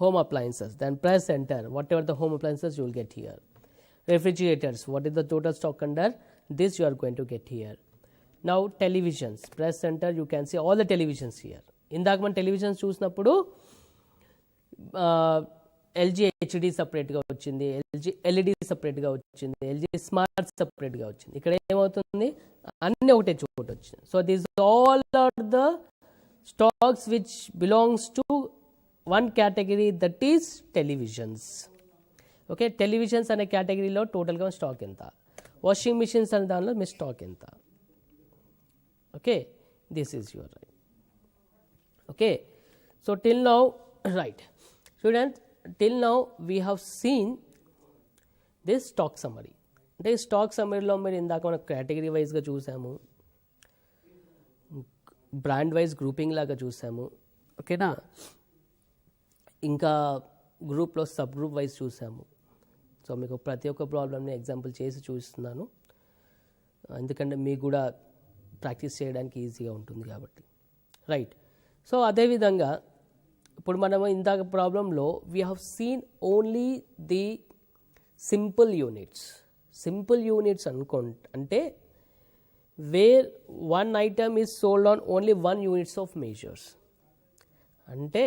home appliances, then press enter, whatever the home appliances you will get here. Refrigerators, what is the total stock under this you are going to get here. Now televisions, press enter, you can see all the televisions here. ఇందాక మనం televisions చూసినప్పుడు LG HD సపరేట్గా వచ్చింది, LG LED సపరేట్గా వచ్చింది, LG smart సపరేట్గా వచ్చింది. ఇక్కడ ఏమవుతుంది, అన్నీ ఒకటే చోట వచ్చింది. So this all are the stocks which belongs to one category, that is televisions. Okay, televisions అనే కేటగిరీలో టోటల్గా స్టాక్ ఎంత, వాషింగ్ మిషన్స్ అనే దానిలో మీ స్టాక్ ఎంత. Okay, this is your right. Okay, so till now, right students, till now we have seen this stock summary. అంటే stock సమ్మరీలో మీరు ఇందాక మనం కేటగిరీ వైజ్గా చూసాము, బ్రాండ్ వైజ్ గ్రూపింగ్ లాగా చూసాము. ఓకేనా, ఇంకా గ్రూప్లో సబ్ గ్రూప్ వైజ్ చూసాము. సో మీకు ప్రతి ఒక్క ప్రాబ్లమ్ని ఎగ్జాంపుల్ చేసి చూస్తున్నాను, ఎందుకంటే మీకు కూడా ప్రాక్టీస్ చేయడానికి ఈజీగా ఉంటుంది కాబట్టి, రైట్. సో అదేవిధంగా ఇప్పుడు మనము ఇందాక ప్రాబ్లంలో we have seen only the simple units. Simple units అంటే where one item is sold on only 1 units of measures. అంటే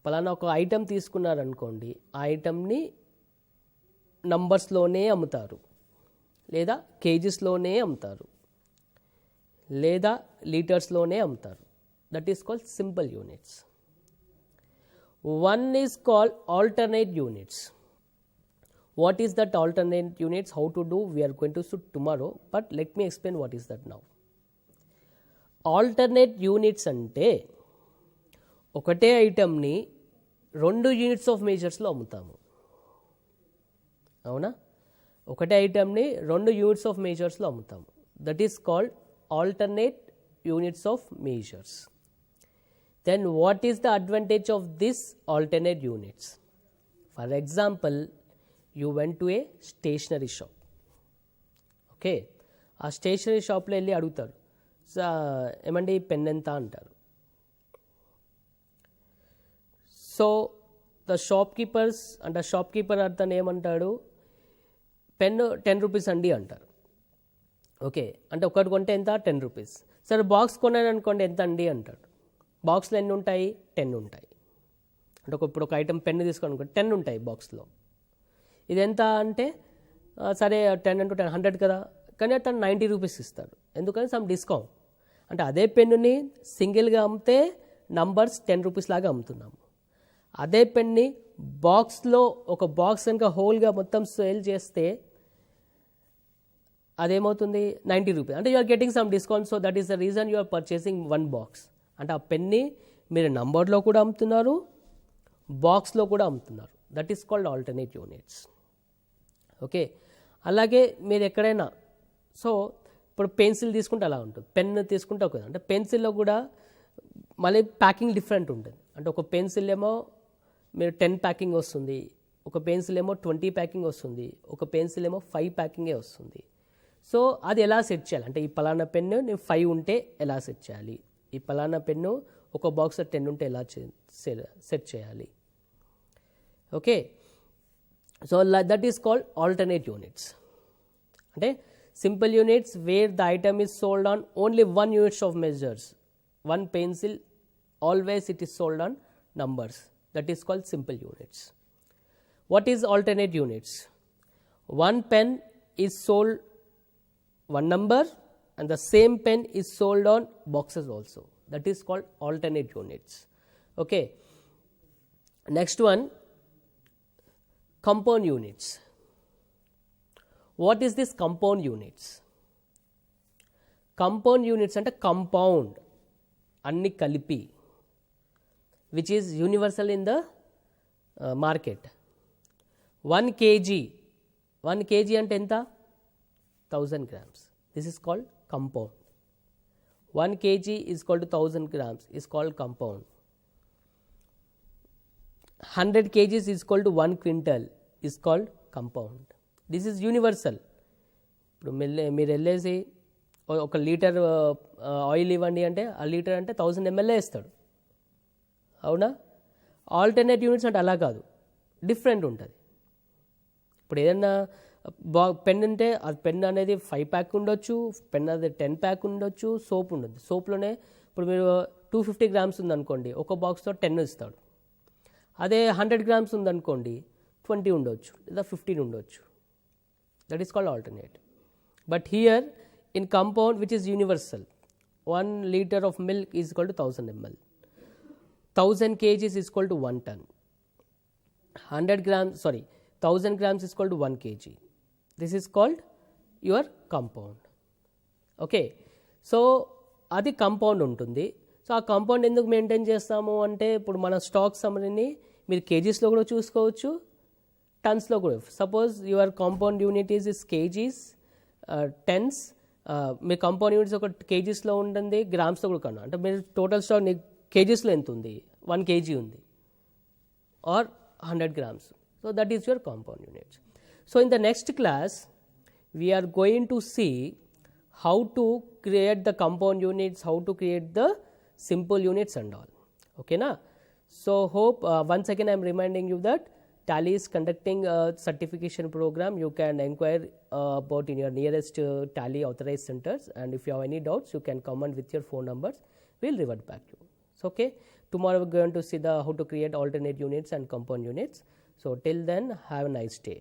పలానా ఒక ఐటమ్ తీసుకున్నారనుకోండి, ఆ ఐటమ్ని నంబర్స్లోనే అమ్ముతారు, లేదా కేజీస్లోనే అమ్ముతారు, లేదా లీటర్స్లోనే అమ్ముతారు. That is called simple units. One is called alternate units. What is that alternate units? How to do? We are going to see tomorrow, but let me explain what is that now. Alternate units అంటే ఒకటే ఐటమ్ని 2 units of మెజర్స్లో అమ్ముతాము. అవునా? ఒకటే ఐటమ్ని 2 units of మెజర్స్లో అమ్ముతాము. That is called alternate units of measures. Then what is the advantage of this alternate units? For example, you went to a stationery shop. Okay, ఆ stationery షాప్లో వెళ్ళి అడుగుతారు, ఏమండి పెన్ ఎంత అంటారు. సో ద షాప్ కీపర్స్ అంటే shop keeper అతను ఏమంటాడు, పెన్ 10 రూపీస్ అండి అంటారు. ఓకే, అంటే ఒకటి కొంటే ఎంత 10 రూపీస్. సరే బాక్స్ కొన్నాను అనుకోండి, ఎంత అండి అంటాడు. బాక్స్లో ఎన్ని ఉంటాయి? 10 ఉంటాయి. అంటే ఇప్పుడు ఒక ఐటమ్ పెన్ను తీసుకోండి అనుకోండి, 10 ఉంటాయి బాక్స్లో. ఇది ఎంత అంటే సరే 10 into 10 100 కదా, కానీ అతను 90 రూపీస్ ఇస్తాడు. ఎందుకని? Some discount. అంటే అదే పెన్నుని సింగిల్గా అమ్మితే నంబర్స్ 10 రూపీస్ లాగా అమ్ముతున్నాము. అదే పెన్ని బాక్స్లో ఒక బాక్స్ కనుక హోల్గా మొత్తం సేల్ చేస్తే అదేమవుతుంది? 90 రూపీస్. అంటే you are getting some discount. So that is the reason you are purchasing 1 box. అంటే ఆ పెన్ని మీరు నంబర్లో కూడా అమ్ముతున్నారు, బాక్స్లో కూడా అమ్ముతున్నారు. That is called alternate units. Okay, అలాగే మీరు ఎక్కడైనా సో ఇప్పుడు పెన్సిల్ తీసుకుంటే అలా ఉంటుంది, పెన్ తీసుకుంటే ఒక అంటే పెన్సిల్లో కూడా మళ్ళీ ప్యాకింగ్ డిఫరెంట్ ఉంటుంది. అంటే ఒక పెన్సిల్ ఏమో మీరు 10 ప్యాకింగ్ వస్తుంది, ఒక పెన్సిల్ ఏమో 20 ప్యాకింగ్ వస్తుంది, ఒక పెన్సిల్ ఏమో 5 ప్యాకింగే వస్తుంది. సో అది ఎలా సెట్ చేయాలి అంటే ఈ పలానా పెన్ను నేను 5 ఉంటే ఎలా సెట్ చేయాలి, ఈ పలానా పెన్ను ఒక బాక్స్లో 10 ఉంటే ఎలా సెట్ చేయాలి. Okay, so that is called alternate units. అంటే simple units where the item is sold on only 1 units of measures. 1 pencil always it is sold on numbers. That is called simple units. What is alternate units? 1 pen is sold 1 number and the same pen is sold on boxes also. That is called alternate units. Okay, next one, compound units. What is this compound units? Compound units అంటే compound అన్ని కలిపి, which is universal in the market. 1 kg అంటే ఎంత? 1000 grams. This is called compound. 1 kg is called 1000 grams is called compound. 100 kgs is called 1 quintal is called compound. This is universal. ఇప్పుడు మీరు వెళ్ళేసి ఒక litre oil ఇవ్వండి అంటే ఆ litre అంటే 1000 ml ఇస్తాడు. అవునా? ఆల్టర్నేట్ యూనిట్స్ అంటే అలా కాదు, డిఫరెంట్ ఉంటుంది. ఇప్పుడు ఏదన్నా పెన్ ఉంటే అది పెన్ అనేది 5 ప్యాక్ ఉండొచ్చు, పెన్ అనేది 10 ప్యాక్ ఉండొచ్చు, సోప్ ఉండదు. సోప్లోనే ఇప్పుడు మీరు 250 grams ఉందనుకోండి, ఒక బాక్స్తో 10 ఇస్తాడు. అదే 100 grams ఉందనుకోండి 20 ఉండొచ్చు లేదా 15 ఉండొచ్చు. That is called alternate. But here in compound which is universal, 1 liter of milk is equal to 1000 ml, 1000 kgs is equal to 1 ton, 1000 grams is equal to 1 kg. This is called your compound. Okay, so అది compound ఉంటుంది. So ఆ compound ఎందుకు maintain చేస్తాము అంటే ఇప్పుడు మన stock సమ్మరీని మీరు కేజీస్లో కూడా చూసుకోవచ్చు, టన్స్లో కూడా. Suppose your compound unit is kgs, tons, మీ కంపౌండ్ యూనిట్స్ ఒక కేజీస్లో ఉంటుంది, గ్రామ్స్లో కూడా కన్నా. అంటే మీరు టోటల్ స్టాక్ కేజీస్లో ఎంత ఉంది? 1 kg ఉంది or 100 grams. So that is your compound units. So in the next class we are going to see how to create the compound units, how to create the simple units and all. Okay na? So hope once again I am reminding you that Tally is conducting a certification program. You can inquire about in your nearest Tally authorized centers, and if you have any doubts you can comment with your phone numbers. We will revert back to you. So okay, tomorrow we are going to see the how to create alternate units and compound units. So till then, have a nice day.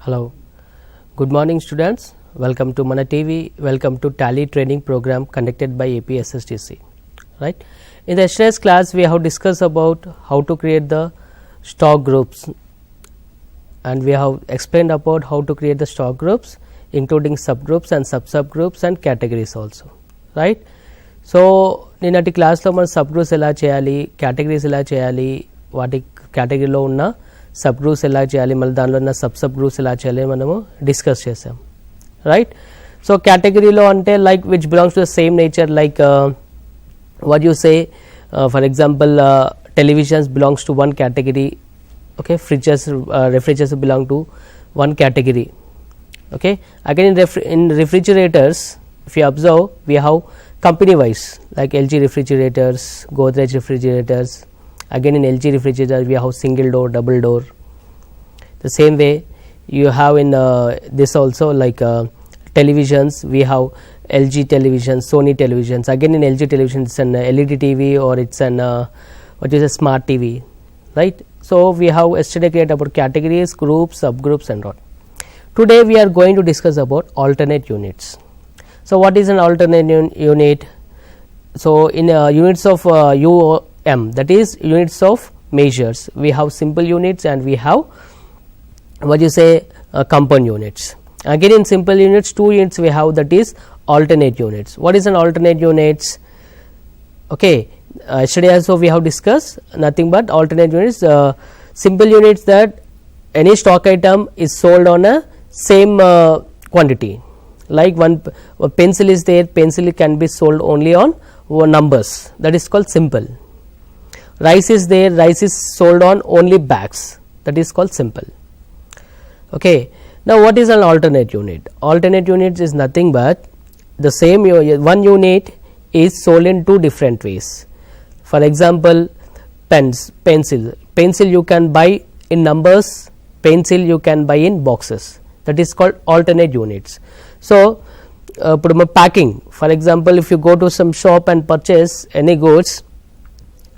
Hello, good morning students, welcome to Mana TV, welcome to Tally training program conducted by APSSDC. Right. In the yesterday's class we have discussed about how to create the stock groups, and we have explained about how to create the stock groups including subgroups and subgroups and categories also. Right. So నిన్నటి క్లాస్లో మనం sub groups ఎలా చేయాలి, categories ఎలా చేయాలి, వాటి కేటగిరీలో ఉన్న సబ్ గ్రూప్స్ ఎలా చేయాలి, మళ్ళీ దానిలో ఉన్న సబ్ గ్రూప్స్ ఎలా చేయాలి మనము డిస్కస్ చేసాం. రైట్. సో కేటగిరీలో అంటే like which belongs to the same nature, like what you say, for example televisions belongs to one category, okay, fridges, refrigerators belong to one category. Okay, again in refrigerators, if you observe, we have company wise, like LG refrigerators, Godrej refrigerators. Again in LG refrigerators we have single door, double door. The same way you have in this also, like televisions, we have LG televisions, Sony televisions. Again in LG television it's an LED TV or it's an what is a smart TV, right? So we have yesterday created about categories, groups, subgroups and all. Today we are going to discuss about alternate units. So what is an alternate unit? So in units of UM, that is units of measures, we have simple units and we have what you say compound units. Again in simple units, two units we have, that is alternate units. What is an alternate units? Okay, yesterday also we have discussed nothing but alternate units, simple units, that any stock item is sold on a same quantity. Like one pencil is there, pencil can be sold only on numbers, that is called simple. Rice is there, rice is sold on only bags, that is called simple. Okay, now what is an alternate unit? Alternate units is nothing but the same one unit is sold in two different ways. For example, pencil you can buy in numbers, pencil you can buy in boxes, that is called alternate units. So packing, for example, if you go to some shop and purchase any goods,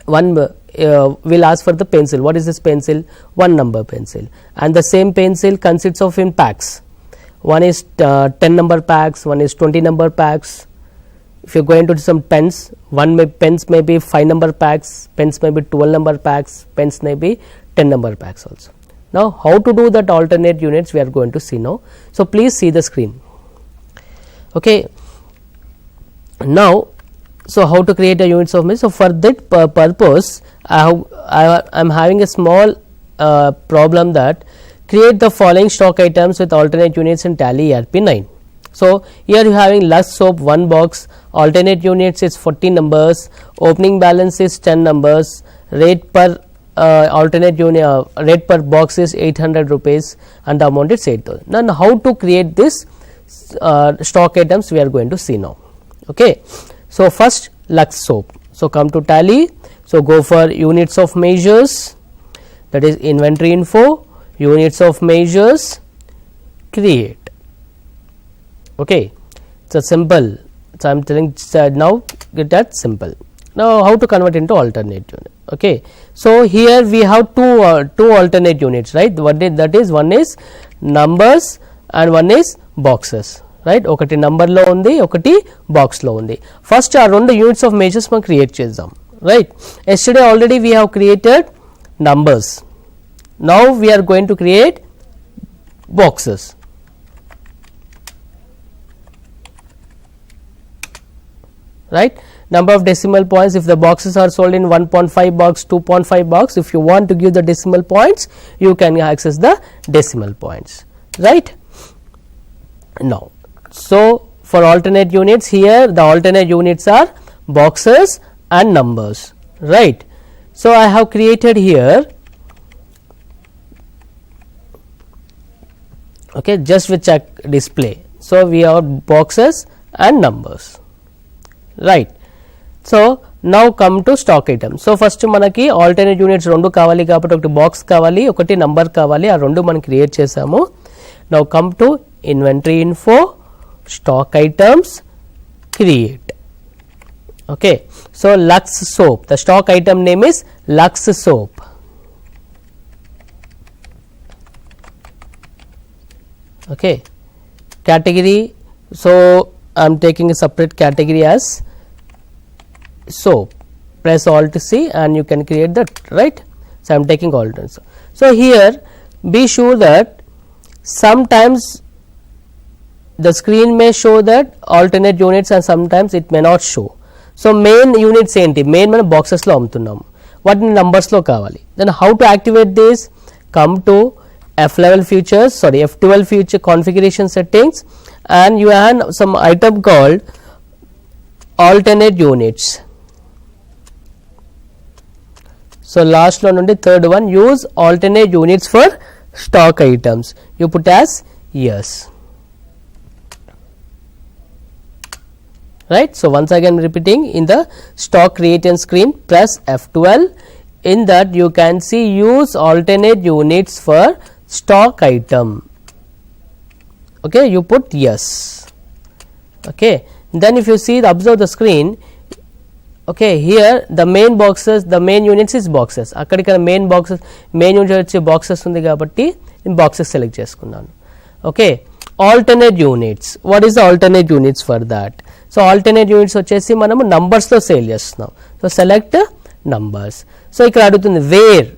one will ask for the pencil. What is this pencil? One number pencil, and the same pencil consists of in packs. One is 10 number packs, one is 20 number packs. If you go into some pens, pens may be 5 number packs, pens may be 12 number packs, pens may be 10 number packs also. Now how to do that alternate units we are going to see now. So please see the screen. Okay, now so how to create a units of measure? So for that purpose I am having a small problem, that create the following stock items with alternate units in Tally ERP 9. So here you having Lux soap 1 box, alternate units is 40 numbers, opening balance is 10 numbers, rate per alternate unit rate per box is 800 rupees and the amount is 8,000. Now how to create this stock items we are going to see now. Okay, so first Lux soap. So come to Tally, so go for units of measures, that is inventory info, units of measures, create. Okay, so simple. So I am telling now get that simple. Now how to convert into alternate unit? Okay, so here we have two alternate units, right? That is one is numbers and one is boxes, right? ఒకటి number లో ఉంది, ఒకటి box లో ఉంది. First ఆ రెండు units of measures మనం create చేద్దాం, right? Yesterday already we have created numbers. Now we are going to create boxes. Right, number of decimal points, if the boxes are sold in 1.5 box, 2.5 box, if you want to give the decimal points you can access the decimal points, right? Now so for alternate units, here the alternate units are boxes and numbers, right? So I have created here, okay, just with check display. So we have boxes and numbers, right? So now come to stock items. So first మనకి alternate units రెండు కావాలి కాబట్టి ఒకటి box కావాలి, ఒకటి number కావాలి, ఆ రెండు మనం క్రియేట్ చేసాము. Now come to inventory info, stock items, create. Okay, so Lux soap, the stock item name is Lux soap. Okay, category, so I am taking a separate category as soap. Press Alt C and you can create that, right. So I am taking alternate. So here be sure that sometimes the screen may show that alternate units and sometimes it may not show. So main units ఏంటి, main మనం boxes లో అమ్ముతున్నాము, వాటిని numbers లో కావాలి. Then how to activate this? Come to F11 features, sorry F12 feature configuration settings, and you have some item called alternate units. So last లో నుండి third one, use alternate units for stock items. You put as yes. Right. So once again repeating, in the stock creation screen press F12. In that you can see use alternate units for stock item. Okay, you put yes. Okay, then if you see observe the screen, okay, here the main boxes, the main units is boxes. అక్కడ main boxes, main units వచ్చే boxes ఉంది కాబట్టి నేను boxes select చేసుకున్నాను. Okay, alternate units, what is the alternate units for that? So alternate units వచ్చేసి మనము numbers లో sale చేస్తున్నాం. So select numbers. సో ఇక్కడ అడుగుతుంది where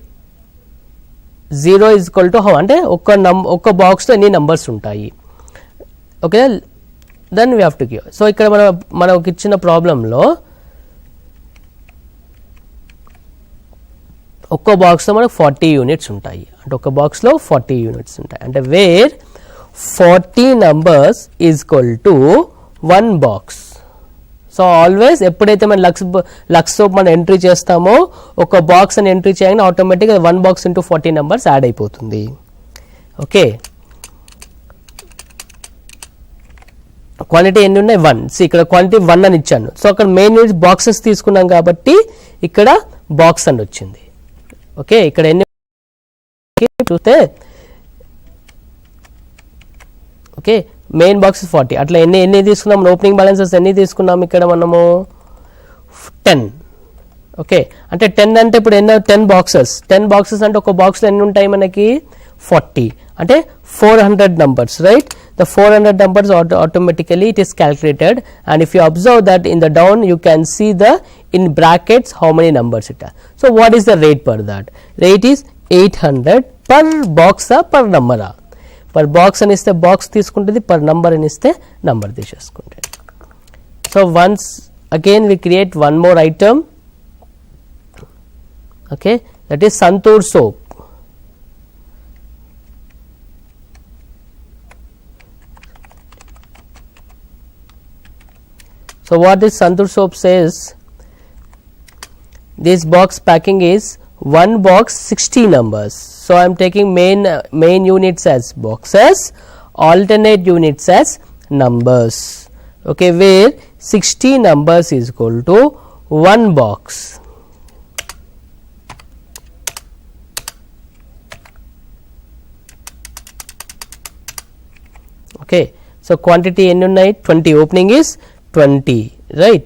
0 is equal to how, అంటే ఒక్క బాక్స్ లో ఎన్ని నంబర్స్ ఉంటాయి. Okay, then we have to give. So ఇక్కడ మనకు ఇచ్చిన ప్రాబ్లంలో ఒక్క బాక్స్ లో మనకు 40 యూనిట్స్ ఉంటాయి, అంటే ఒక బాక్స్ లో 40 యూనిట్స్ ఉంటాయి, అంటే where 40 numbers is equal to 1 box. So always ఎప్పుడైతే మనం లక్స్ సోప్ మనం ఎంట్రీ చేస్తామో ఒక బాక్స్ అని ఎంట్రీ చేయగానే ఆటోమేటిక్గా 1 బాక్స్ ఇంటూ 40 నెంబర్స్ యాడ్ అయిపోతుంది. ఓకే, క్వాంటిటీ ఎన్ని ఉన్నాయి 1. సో ఇక్కడ క్వాంటిటీ 1 అని ఇచ్చాను. సో అక్కడ మెయిన్ యూనిట్స్ బాక్సెస్ తీసుకున్నాం కాబట్టి ఇక్కడ బాక్స్ అని వచ్చింది. ఓకే, ఇక్కడ ఎన్ని చూస్తే ఓకే మెయిన్ బాక్స్ 40, అట్లా ఎన్ని తీసుకున్నాం, ఓపెనింగ్ బ్యాలెన్సెస్ ఎన్ని తీసుకున్నాం ఇక్కడ మనము 10. ఓకే, అంటే 10 అంటే ఇప్పుడు ఎన్నో 10 బాక్సెస్ అంటే ఒక బాక్స్ లో ఎన్ని ఉంటాయి మనకి 40, అంటే 400 numbers, right. The 400 numbers automatically it is calculated, and if you observe that in the down you can see the in brackets how many numbers it has. So what is the rate per that? Rate is 800 per box per number. Per box అని ఇస్తే box తీసుకుంటుంది, per number అని ఇస్తే number తీసేసుకుంటుంది. So once again we create one more item. Okay, that is Santoor soap. So what this Santoor soap says, this box packing is 1 box 60 numbers. So I am taking main units as boxes, alternate units as numbers. Okay, where 60 numbers is equal to 1 box. Okay, so quantity ఎన్ని ఉన్నాయి 20, opening is 20, right.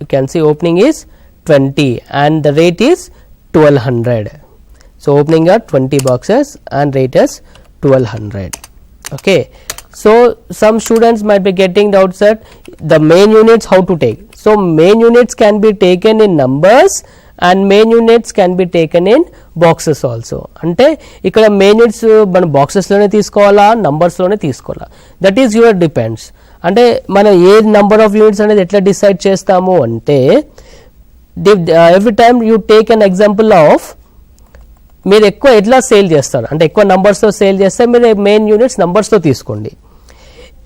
You can see opening is 20 and the rate is 1200. So opening are 20 boxes and rate is 1200. Okay, so some students might be getting doubts that the main units how to take. So main units can be taken in numbers and main units can be taken in boxes also. అంటే ఇక్కడ main units మనం boxes లోనే తీసుకోవాలా numbers లోనే తీసుకోవాలా, that is your depends. అంటే మనం ఏ number of units అనేది ఎట్లా డిసైడ్ చేస్తాము అంటే every time you take an example of మీరు ఎక్కువ ఎట్లా సేల్ చేస్తారు అంటే ఎక్కువ నంబర్స్తో సేల్ చేస్తే మీరు మెయిన్ యూనిట్స్ నంబర్స్తో తీసుకోండి,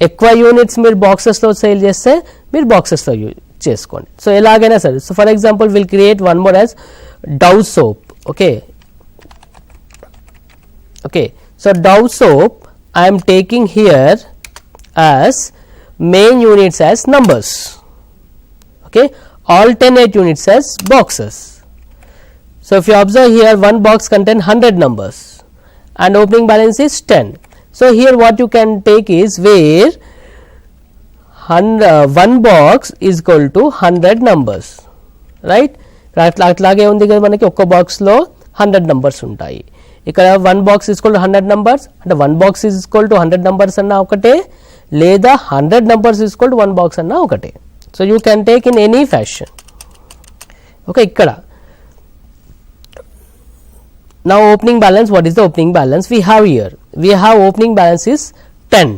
ఎక్కువ యూనిట్స్ మీరు బాక్సెస్లో సేల్ చేస్తే మీరు బాక్సెస్లో చేసుకోండి. సో ఎలాగైనా సరే. So for example will create one more as Dove soap. Okay okay so Dove soap I'm taking here as main units as numbers. Okay, alternate units as boxes. So if you observe here, one box contain 100 numbers and opening balance is 10. So here what you can take is where one box is equal to 100 numbers, right. అట్లాగే ఉంది కదా మనకి ఒక్క box లో 100 numbers ఉంటాయి. ఇక్కడ 1 box equal to 100 numbers అంటే 1 box equal to 100 numbers అన్నా ఒకటే, లేదా 100 నంబర్స్ ఈక్వల్ టు 1 బాక్స్ అన్నా ఒకటే. So you can take in any fashion. Okay, ఇక్కడ now opening balance, what is the opening balance we have here? We have opening balance is 10.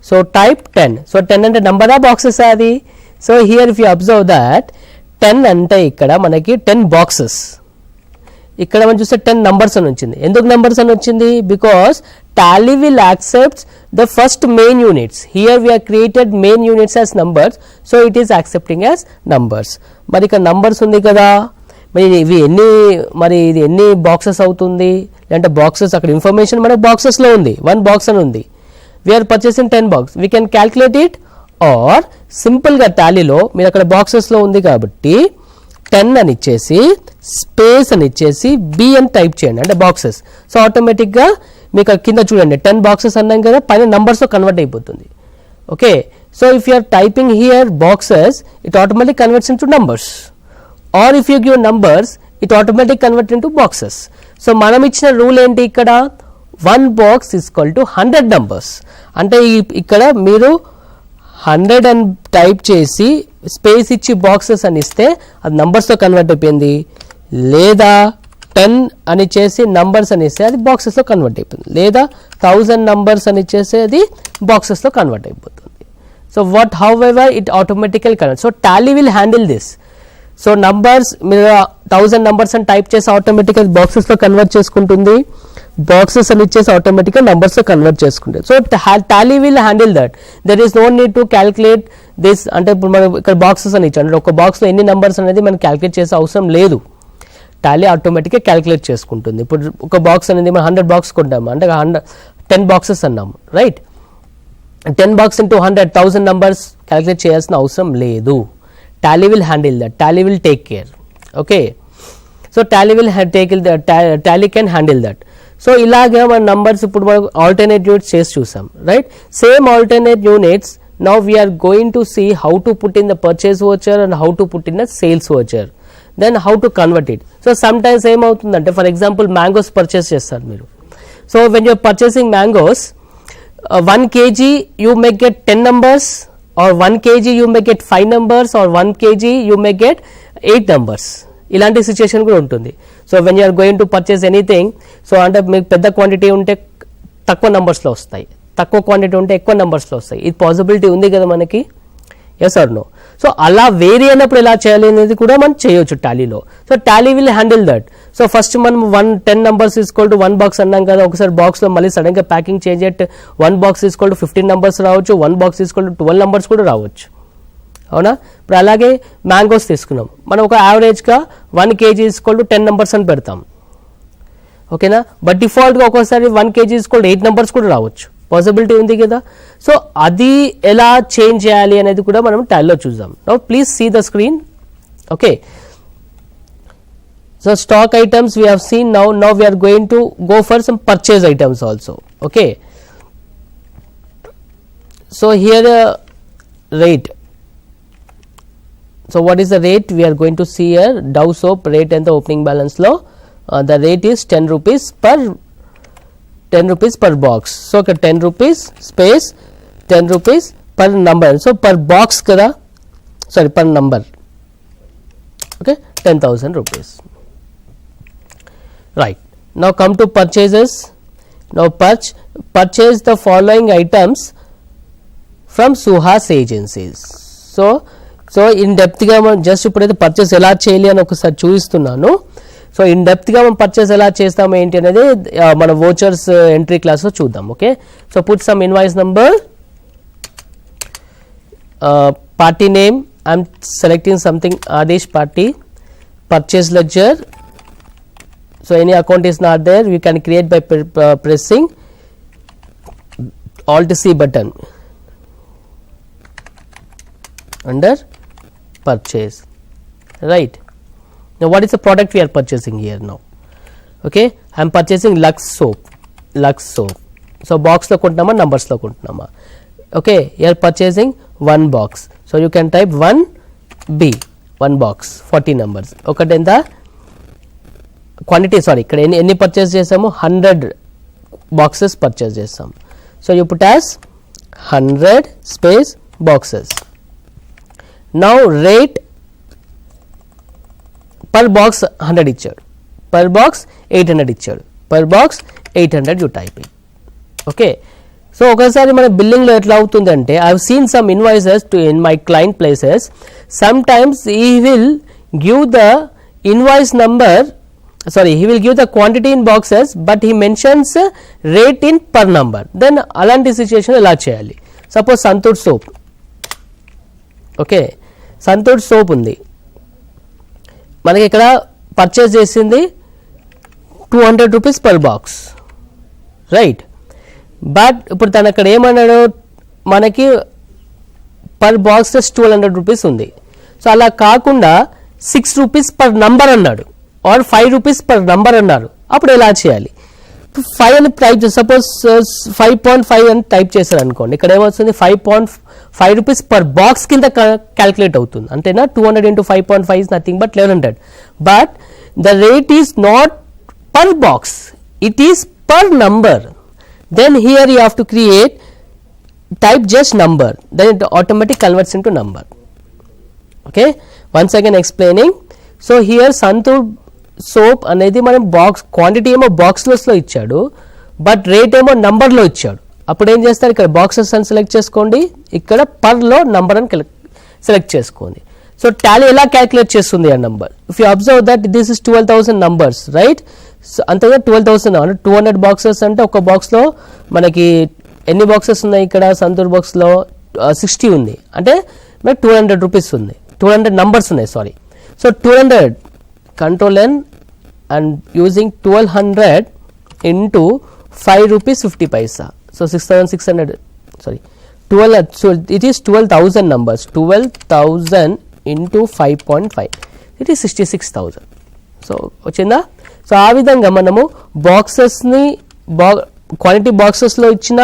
So type 10. So 10 అంటే number of boxes అది. So here if you observe that 10 అంటే ఇక్కడ మనకి 10 boxes, ఇక్కడ మనం చూస్తే 10 numbers అని వచ్చింది. ఎందుకు numbers అని వచ్చింది? Because tally will accept the first main units. Here we have created main units as numbers, so it is accepting as numbers. మరి ఇక్కడ numbers ఉంది కదా, మరి ఇవి ఇది ఎన్ని బాక్సెస్ అవుతుంది అంటే బాక్సెస్ అక్కడ ఇన్ఫర్మేషన్ మనకు బాక్సెస్లో ఉంది, 1 బాక్స్ అని ఉంది. We're purchasing 10 box, we can calculate it or సింపుల్గా టాలీలో మీరు అక్కడ బాక్సెస్లో ఉంది కాబట్టి 10 అని ఇచ్చేసి స్పేస్ అని ఇచ్చేసి బి అని టైప్ చేయండి అంటే బాక్సెస్. సో ఆటోమేటిక్గా మీకు కింద చూడండి 10 బాక్సెస్ అన్నాం కదా, పైన నంబర్స్తో కన్వర్ట్ అయిపోతుంది. Okay, so if you are typing here boxes it automatic converts into numbers, or if you give numbers it automatically convert into boxes. So మనం ఇచ్చిన రూల్ ఏంటి ఇక్కడ, 1 box is equal to 100 numbers అంటే ఇక్కడ మీరు 100 అని type చేసి space ఇచ్చి బాక్సెస్ అని ఇస్తే అది నంబర్స్తో కన్వర్ట్ అయిపోయింది, లేదా 10 అని చేసి నంబర్స్ అని ఇస్తే అది బాక్సెస్లో కన్వర్ట్ అయిపోతుంది, లేదా 1000 నంబర్స్ అని ఇచ్చేసి అది బాక్సెస్లో కన్వర్ట్ అయిపోతుంది. So what however it automatically convert. So Tally will handle this. So numbers మీరు 1000 నంబర్స్ అని టైప్ చేసి ఆటోమేటిక్గా బాక్సెస్లో కన్వర్ట్ చేసుకుంటుంది, బాక్సెస్ అని ఇచ్చేసి ఆటోమేటిక్గా నంబర్స్లో కన్వర్ట్ చేసుకుంటుంది. So Tally will handle that. There is no need to calculate this. అంటే ఇప్పుడు మనం ఇక్కడ బాక్సెస్ అని ఇచ్చాం అంటే ఒక బాక్స్లో ఎన్ని నంబర్స్ అనేది మనం క్యాల్కులేట్ చేసే అవసరం లేదు, టాలీ ఆటోమేటిక్గా క్యాల్కులేట్ చేసుకుంటుంది. ఇప్పుడు ఒక బాక్స్ అనేది మనం 100 బాక్స్ కొంటాము అంటే 10 బాక్సెస్ అన్నాము, right? 10 box into 100 1000 numbers calculate చేయాల్సిన అవసరం లేదు. Tally will handle that. Tally will take care. Okay. So tally will tally can handle that. So ఇలాగే మన నంబర్స్ ఇప్పుడు మనం ఆల్టర్నేట్ యూనిట్స్ చేసి చూసాం, right? Same alternate units now we're going to see how to put in the purchase voucher and how to put in the sales voucher, then how to convert it. So sometimes ఏమవుతుందంటే for example mangoes purchase చేస్తారు మీరు. So when you're purchasing mangoes 1 kg you may get 10 numbers, or 1 kg you may get 5 numbers, or 1 kg you may get 8 numbers. ఇలాంటి situation కూడా ఉంటుంది. So when you're going to purchase anything, so అంటే మీకు పెద్ద quantity ఉంటే తక్కువ నెంబర్స్లో వస్తాయి, తక్కువ క్వాంటిటీ ఉంటే ఎక్కువ నెంబర్స్లో వస్తాయి. ఇది పాసిబిలిటీ ఉంది కదా మనకి, ఎస్ ఆర్ నో? సో అలా వేరీ అయినప్పుడు ఎలా చేయాలి అనేది కూడా మనం చేయొచ్చు టాలీలో. So Tally will handle that. So first మనం 10 numbers ఈక్వల్ టు 1 బాక్స్ అన్నాం కదా, ఒకసారి బాక్స్లో మళ్ళీ సడన్గా ప్యాకింగ్ చేంజ్ అయ్యి 1 బాక్స్ ఈక్వల్ టు 15 numbers రావచ్చు, 1 బాక్స్ ఈక్వల్ టు 12 numbers కూడా రావచ్చు, అవునా? ఇప్పుడు అలాగే మ్యాంగోస్ తీసుకున్నాం, మనం ఒక యావరేజ్గా 1 kg ఈక్వల్ టు 10 numbers అని పెడతాం, ఓకేనా? బట్ డిఫాల్ట్గా ఒక్కోసారి 1 kg ఈక్వల్ టు 8 numbers కూడా రావచ్చు, పాసిబిలిటీ ఉంది కదా. సో అది ఎలా చేంజ్ చేయాలి అనేది కూడా మనం టాలీలో చూద్దాం. Now please see the screen. Okay, so stock items we have seen. Now we are going to go for some purchase items also. Okay, so here rate. So what is the rate we are going to see here? Dow soap rate and the opening balance law. The rate is 10 rupees per box. So 10 rupees space 10 rupees per number. So per box kada, sorry, per number. Okay, 10,000 rupees. Right. Now come to purchases. Now purchase the following items from Suhas agencies. So in depth గా మనం just ఇప్పుడైతే purchase ఎలా చేయాలి అని ఒకసారి చూపిస్తున్నాను. So in డెప్త్గా మనం పర్చేస్ ఎలా చేస్తాము ఏంటి అనేది మన వోచర్స్ ఎంట్రీ క్లాస్లో చూద్దాం. Okay, so put some invoice number, party name, I'm selecting something Adesh party, purchase ledger. So any account is not there, you can create by pressing Alt C button under purchase, right? Now what is the product we are purchasing here now? Okay, I am purchasing Lux soap. So box lo kontunama, numbers lo kontunama. Okay, you are purchasing 1 box, so you can type 1B, 1 box 40 numbers. Okatenda quantity ఇక్కడ ఎన్ని purchase చేసాము 100 boxes purchase చేస్తాం. So you put as 100 space boxes. Now rate per box 100 ఇచ్చాడు, per box 800 ఇచ్చాడు, per box 800 you type it. Okay, so ఒకసారి మన బిల్లింగ్లో ఎట్లా అవుతుందంటే I have seen some invoices to in my client places. Some times he will give the invoice number, he will give the quantity in boxes but he mentions rate in per number. Then అలాంటి situation ఎలా చేయాలి? Suppose Santoor soap, okay, Santoor soap ఉంది మనకి ఇక్కడ purchase చేసింది 200 rupees per box, right. But ఇప్పుడు తను అక్కడ ఏమన్నాడు, మనకి పర్ బాక్స్ 1200 రూపీస్ ఉంది. సో అలా కాకుండా 6 రూపీస్ పర్ నంబర్ అన్నాడు, ఆర్ 5 రూపీస్ పర్ నంబర్ అన్నారు. అప్పుడు ఎలా చేయాలి? 5 అని టైప్, సపోజ్ 5.5 అని టైప్ చేశారు అనుకోండి, ఇక్కడ ఏమవుతుంది 5.5 రూపీస్ పర్ బాక్స్ కింద క్యాలిక్యులేట్ అవుతుంది, అంతేనా. 200 into 5.5 is nothing but 1100. But the rate is not per box, it is per number. Then here you have to create, type just number, then it automatically converts into number. Okay, once again explaining. So here Santur soap అనేది మనం box quantity ఏమో బాక్స్లో ఇచ్చాడు, but rate ఏమో నంబర్లో ఇచ్చాడు. అప్పుడు ఏం చేస్తారు, ఇక్కడ బాక్సెస్ అని సెలెక్ట్ చేసుకోండి, ఇక్కడ పర్లో నంబర్ అని సెలెక్ట్ చేసుకోండి. సో టాలీ ఎలా క్యాలిక్యులేట్ చేస్తుంది ఆ number? If you observe that this is 12,000 numbers, right. So అంతగా 12,000 అంటే 200 బాక్సెస్ అంటే ఒక బాక్స్లో మనకి ఎన్ని బాక్సెస్ ఉన్నాయి? ఇక్కడ సంతూర్ బాక్స్లో 60 ఉంది, అంటే మనకి 200 రూపీస్ ఉంది, 200 నంబర్స్ ఉన్నాయి, sorry. So 200 control n and using 1200 into 5 rupees 50 paisa, so 6,600, sorry 12, so it is 12,000 numbers, 12,000 into 5.5, it is 66,000. So వచ్చిందా? సో ఆ విధంగా మనము బాక్సెస్ని క్వాంటిటీ బాక్సెస్లో ఇచ్చిన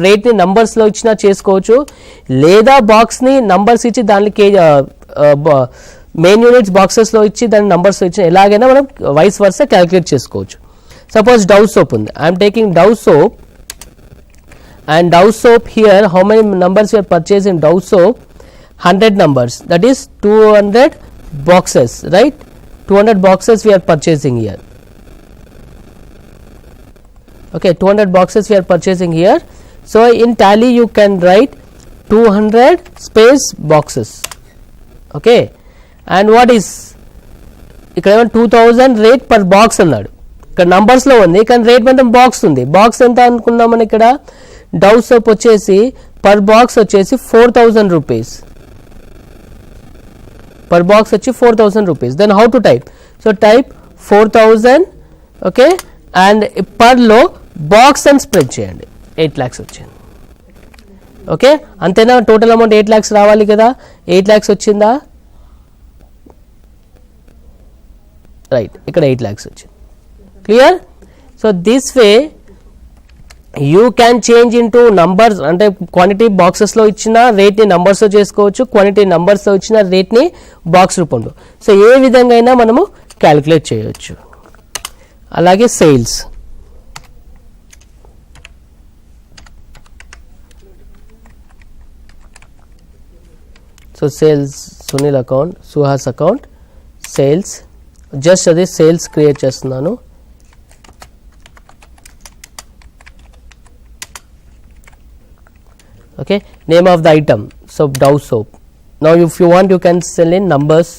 రేట్ని నంబర్స్లో ఇచ్చినా చేసుకోవచ్చు, లేదా బాక్స్ని నంబర్స్ ఇచ్చి దానికి మెయిన్ యూనిట్స్ బాక్సెస్లో ఇచ్చి దాని నంబర్స్లో ఇచ్చిన ఎలాగైనా మనం వైస్ వర్సా క్యాలిక్యులేట్ చేసుకోవచ్చు. సపోజ్ డవ్ సోప్ ఉంది, I'm taking Dove soap and Dove soap here, how many numbers we are purchasing Dove soap? 100 numbers, that is 200 boxes, right. 200 boxes we are purchasing here. Okay, 200 boxes we are purchasing here. So in tally you can write 200 space boxes. Okay, and what is ఇక్కడ 2000 rate per box అన్నాడు, ఇక్కడ నంబర్స్లో ఉంది కానీ rate మొత్తం box ఉంది. Box ఎంత అనుకున్నాం మనం ఇక్కడ? డవ్ సోప్ వచ్చేసి పర్ బాక్స్ వచ్చేసి 4,000 రూపీస్, పర్ బాక్స్ వచ్చి 4,000 rupees. Then how to type? So type 4,000, okay, and పర్లో బాక్స్ అని స్ప్రెడ్ చేయండి, 8 lakhs వచ్చింది. ఓకే, అంతేనా? టోటల్ అమౌంట్ 8 lakhs రావాలి కదా, 8 lakhs వచ్చిందా? రైట్, ఇక్కడ 8 lakhs వచ్చింది. Clear? So this way you can change into numbers, అంటే క్వాంటిటీ బాక్సెస్లో ఇచ్చిన రేట్ని నంబర్స్లో చేసుకోవచ్చు, క్వాంటిటీ నంబర్స్లో ఇచ్చిన రేట్ని బాక్స్ రూపంలో. సో ఏ విధంగా అయినా మనము క్యాలిక్యులేట్ చేయవచ్చు. అలాగే sales, so sales Sunil account, Suhas account, sales, just అది సేల్స్ క్రియేట్ చేస్తున్నాను. Okay, name of the item, so Dove soap. Now if you want you can sell in numbers.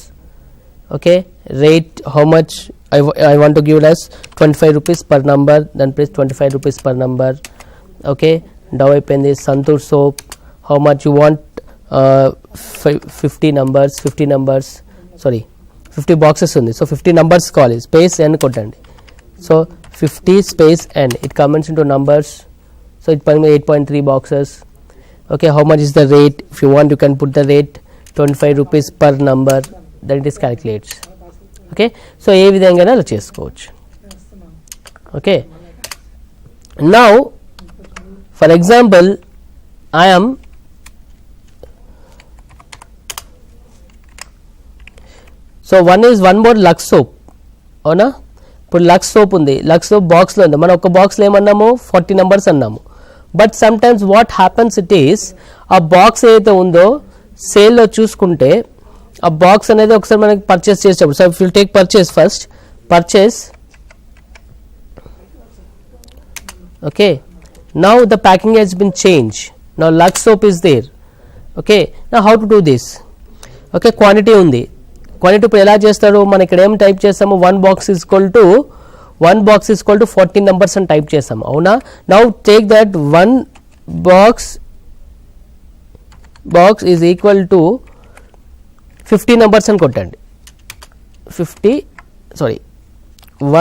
Okay, rate, how much I want to give it as 25 rupees per number, then press 25 rupees per number. Okay, Dove అయిపోయింది. Santur soap, how much you want, 50 numbers, sorry 50 boxes ఉంది, so 50 numbers కావాలి, space n కొట్టండి. So 50 space n, it converts into numbers, so it 8.3 boxes. Okay, how much is the rate? If you want you can put the rate 25 rupees per number, then it is calculates. Okay, so ఏ విధంగా అలా చేసుకోవచ్చు. Okay, now for example I am so one more Lux soap, అవునా? ఇప్పుడు Lux soap ఉంది, Lux soap బాక్స్లో ఉంది, మనం ఒక బాక్స్లో ఏమన్నాము 40 నెంబర్స్ అన్నాము. But some times what happens it is ఆ బాక్స్ ఏదైతే ఉందో సేల్లో చూసుకుంటే ఆ బాక్స్ అనేది ఒకసారి మనకి పర్చేస్ చేసేటప్పుడు, so will take purchase first, purchase, okay, now the packing has been changed, now Lux soap is there, okay, now how to do this, okay, quantity ఉంది, quantity ఇప్పుడు ఎలా చేస్తారు, మనం ఇక్కడ ఏం టైప్ చేస్తాము, 1 box is equal to 14 numbers అని type చేస్తాము, అవునా. now take that 1 box is equal to 50 numbers అని కొట్టండి,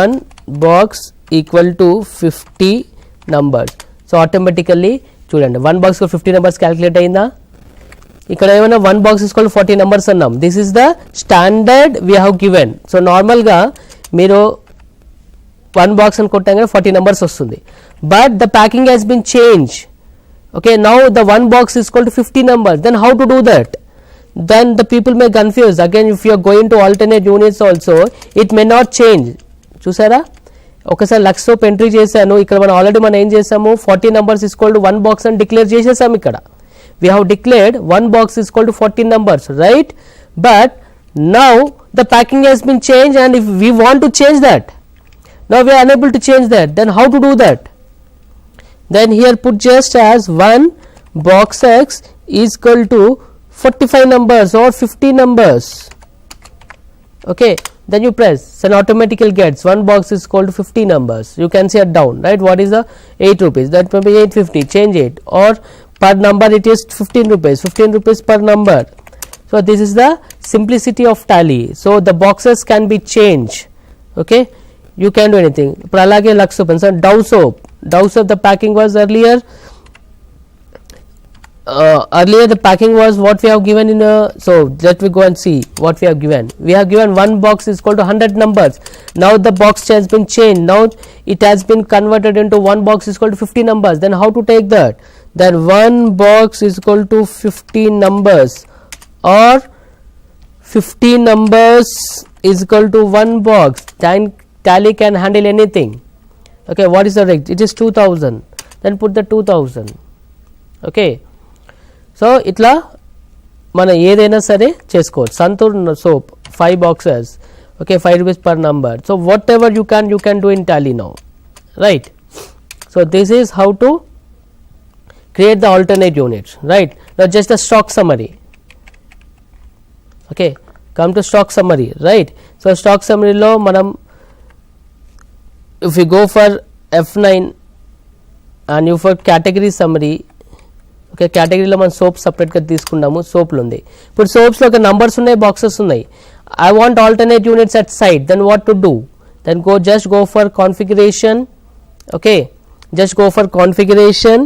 1 box equal to 50 numbers. So automatically చూడండి 1 box కు 50 numbers క్యాలిక్యులేట్ అయిందా. ఇక్కడ ఏమైనా 1 box is equal to 40 numbers అన్నాం, this is the standard we have given. So నార్మల్గా మీరు 1 box అని కొట్టాగానే 40 numbers వస్తుంది, but the packing has been change. Okay, now the 1 box is equal to 50 numbers, then how to do that? Then the people may confuse again. If you are going to alternate units also, it may not change. చూసారా, ఒకసారి Lux soap entry చేశాను, ఇక్కడ మనం already మనం ఏం చేసాము 40 numbers is equal to 1 box అని declare చేసేసాము. ఇక్కడ we have declared 1 box is equal to 40 numbers, right? But now the packing has been changed, and if we want to change that, now we are unable to change that, then how to do that? Then here put just as 1 box X is equal to 45 numbers or 50 numbers, okay, then you press, then automatically gets 1 box is equal to 50 numbers. You can see it down, right? What is the 8 rupees, that may be 850, change it, or per number it is 15 rupees per number. So this is the simplicity of tally. So the boxes can be changed, okay, you can do anything. ఇప్పుడు అలాగే Lux soap, Dove soap, the packing was earlier the packing was what we have given in so let me go and see what we have given. We have given 1 box is equal to 100 numbers. Now the box has been changed, now it has been converted into 1 box is equal to 50 numbers. Then how to take that? Then 1 box is equal to 50 numbers, or 50 numbers is equal to 1 box. Then tally can handle anything. Okay, what is the rate? It is 2000, then put the 2000, okay. So ఇట్లా మనం ఏదైనా సరే చేసుకోవచ్చు. Santoor soap 5 boxes, okay, 5 rupees per number. So whatever you can do in tally now, right? So this is how to create the alternate units, right? Now just a stock summary, okay, come to stock summary, right? So stock summary lo manam if we go for F9 and you for category summary, okay, కేటగిరీలో మనం soap సపరేట్గా తీసుకున్నాము, సోప్లు ఉంది. ఇప్పుడు సోప్స్లో ఒక numbers ఉన్నాయి, boxes ఉన్నాయి. I want alternate units at side, then what to do? Then just go for configuration, okay, just go for configuration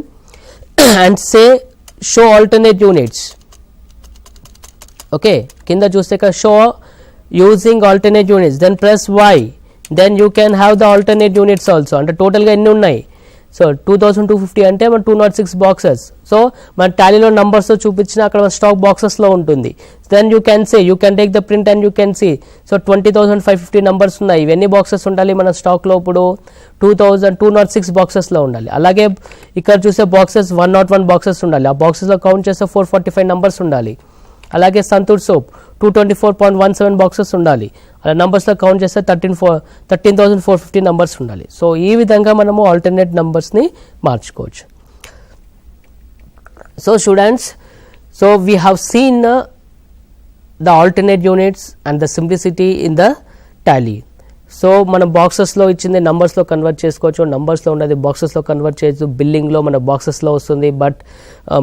and say show alternate units. Okay, కింద చూస్తే show using alternate units, then press Y, then you can have the alternate units also. అంటే టోటల్గా ఎన్ని ఉన్నాయి? So 2250 అంటే మన 206 boxes. So మన టాలీలో నంబర్స్తో చూపించిన అక్కడ మన స్టాక్ బాక్సెస్లో ఉంటుంది. Then you can say, you can take the print and you can see. So 20,550 numbers ఉన్నాయి. ఇవన్నీ బాక్సెస్ ఉండాలి మన స్టాక్లో? ఇప్పుడు 206 బాక్సెస్లో ఉండాలి. అలాగే ఇక్కడ చూసే బాక్సెస్ 101 బాక్సెస్ ఉండాలి. ఆ బాక్సెస్లో కౌంట్ చేస్తే 445 నంబర్స్ ఉండాలి. అలాగే సంతూర్ సోప్ 224.17 బాక్సెస్ ఉండాలి. అలా నంబర్స్లో కౌంట్ చేస్తే 13,450 నంబర్స్ ఉండాలి. సో ఈ విధంగా మనము ఆల్టర్నేట్ నంబర్స్ని మార్చుకోవచ్చు. So students, so we have seen the alternate units and the simplicity in the Tally. So మనం బాక్సెస్లో ఇచ్చింది నంబర్స్లో కన్వర్ట్ చేసుకోవచ్చు, నంబర్స్లో ఉన్నది బాక్సెస్లో కన్వర్ట్ చేయొచ్చు. బిల్లింగ్లో మన బాక్సెస్లో వస్తుంది, బట్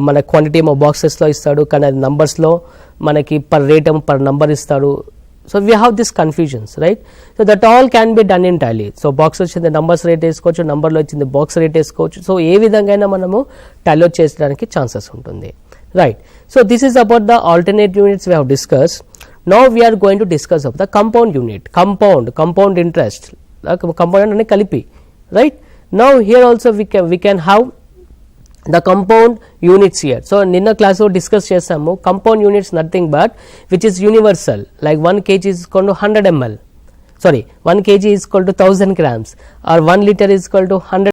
మన క్వాంటిటీ ఏమో బాక్సెస్లో ఇస్తాడు, కానీ అది నంబర్స్లో మనకి పర్ రేట్ ఏమో పర్ నంబర్ ఇస్తాడు. So we have this confusions, right? So that all can be done in Tally. So box వచ్చింది నంబర్స్ రేట్ వేసుకోవచ్చు, నంబర్లో వచ్చింది బాక్స్ రేట్ వేసుకోవచ్చు. సో ఏ విధంగా అయినా మనము టాలీలో చేసడానికి ఛాన్సెస్ ఉంటుంది, right? So this is about the alternate units we have discuss. Now we are going to discuss of the compound unit, compound interest, compound ane kalipi, right? Now here also we can have the compound units here. So ninna class lo discuss chesamu, compound units nothing but which is universal, like 1 kg is equal to 100 ml, sorry 1 kg is equal to 1000 grams or 1 liter is equal to 100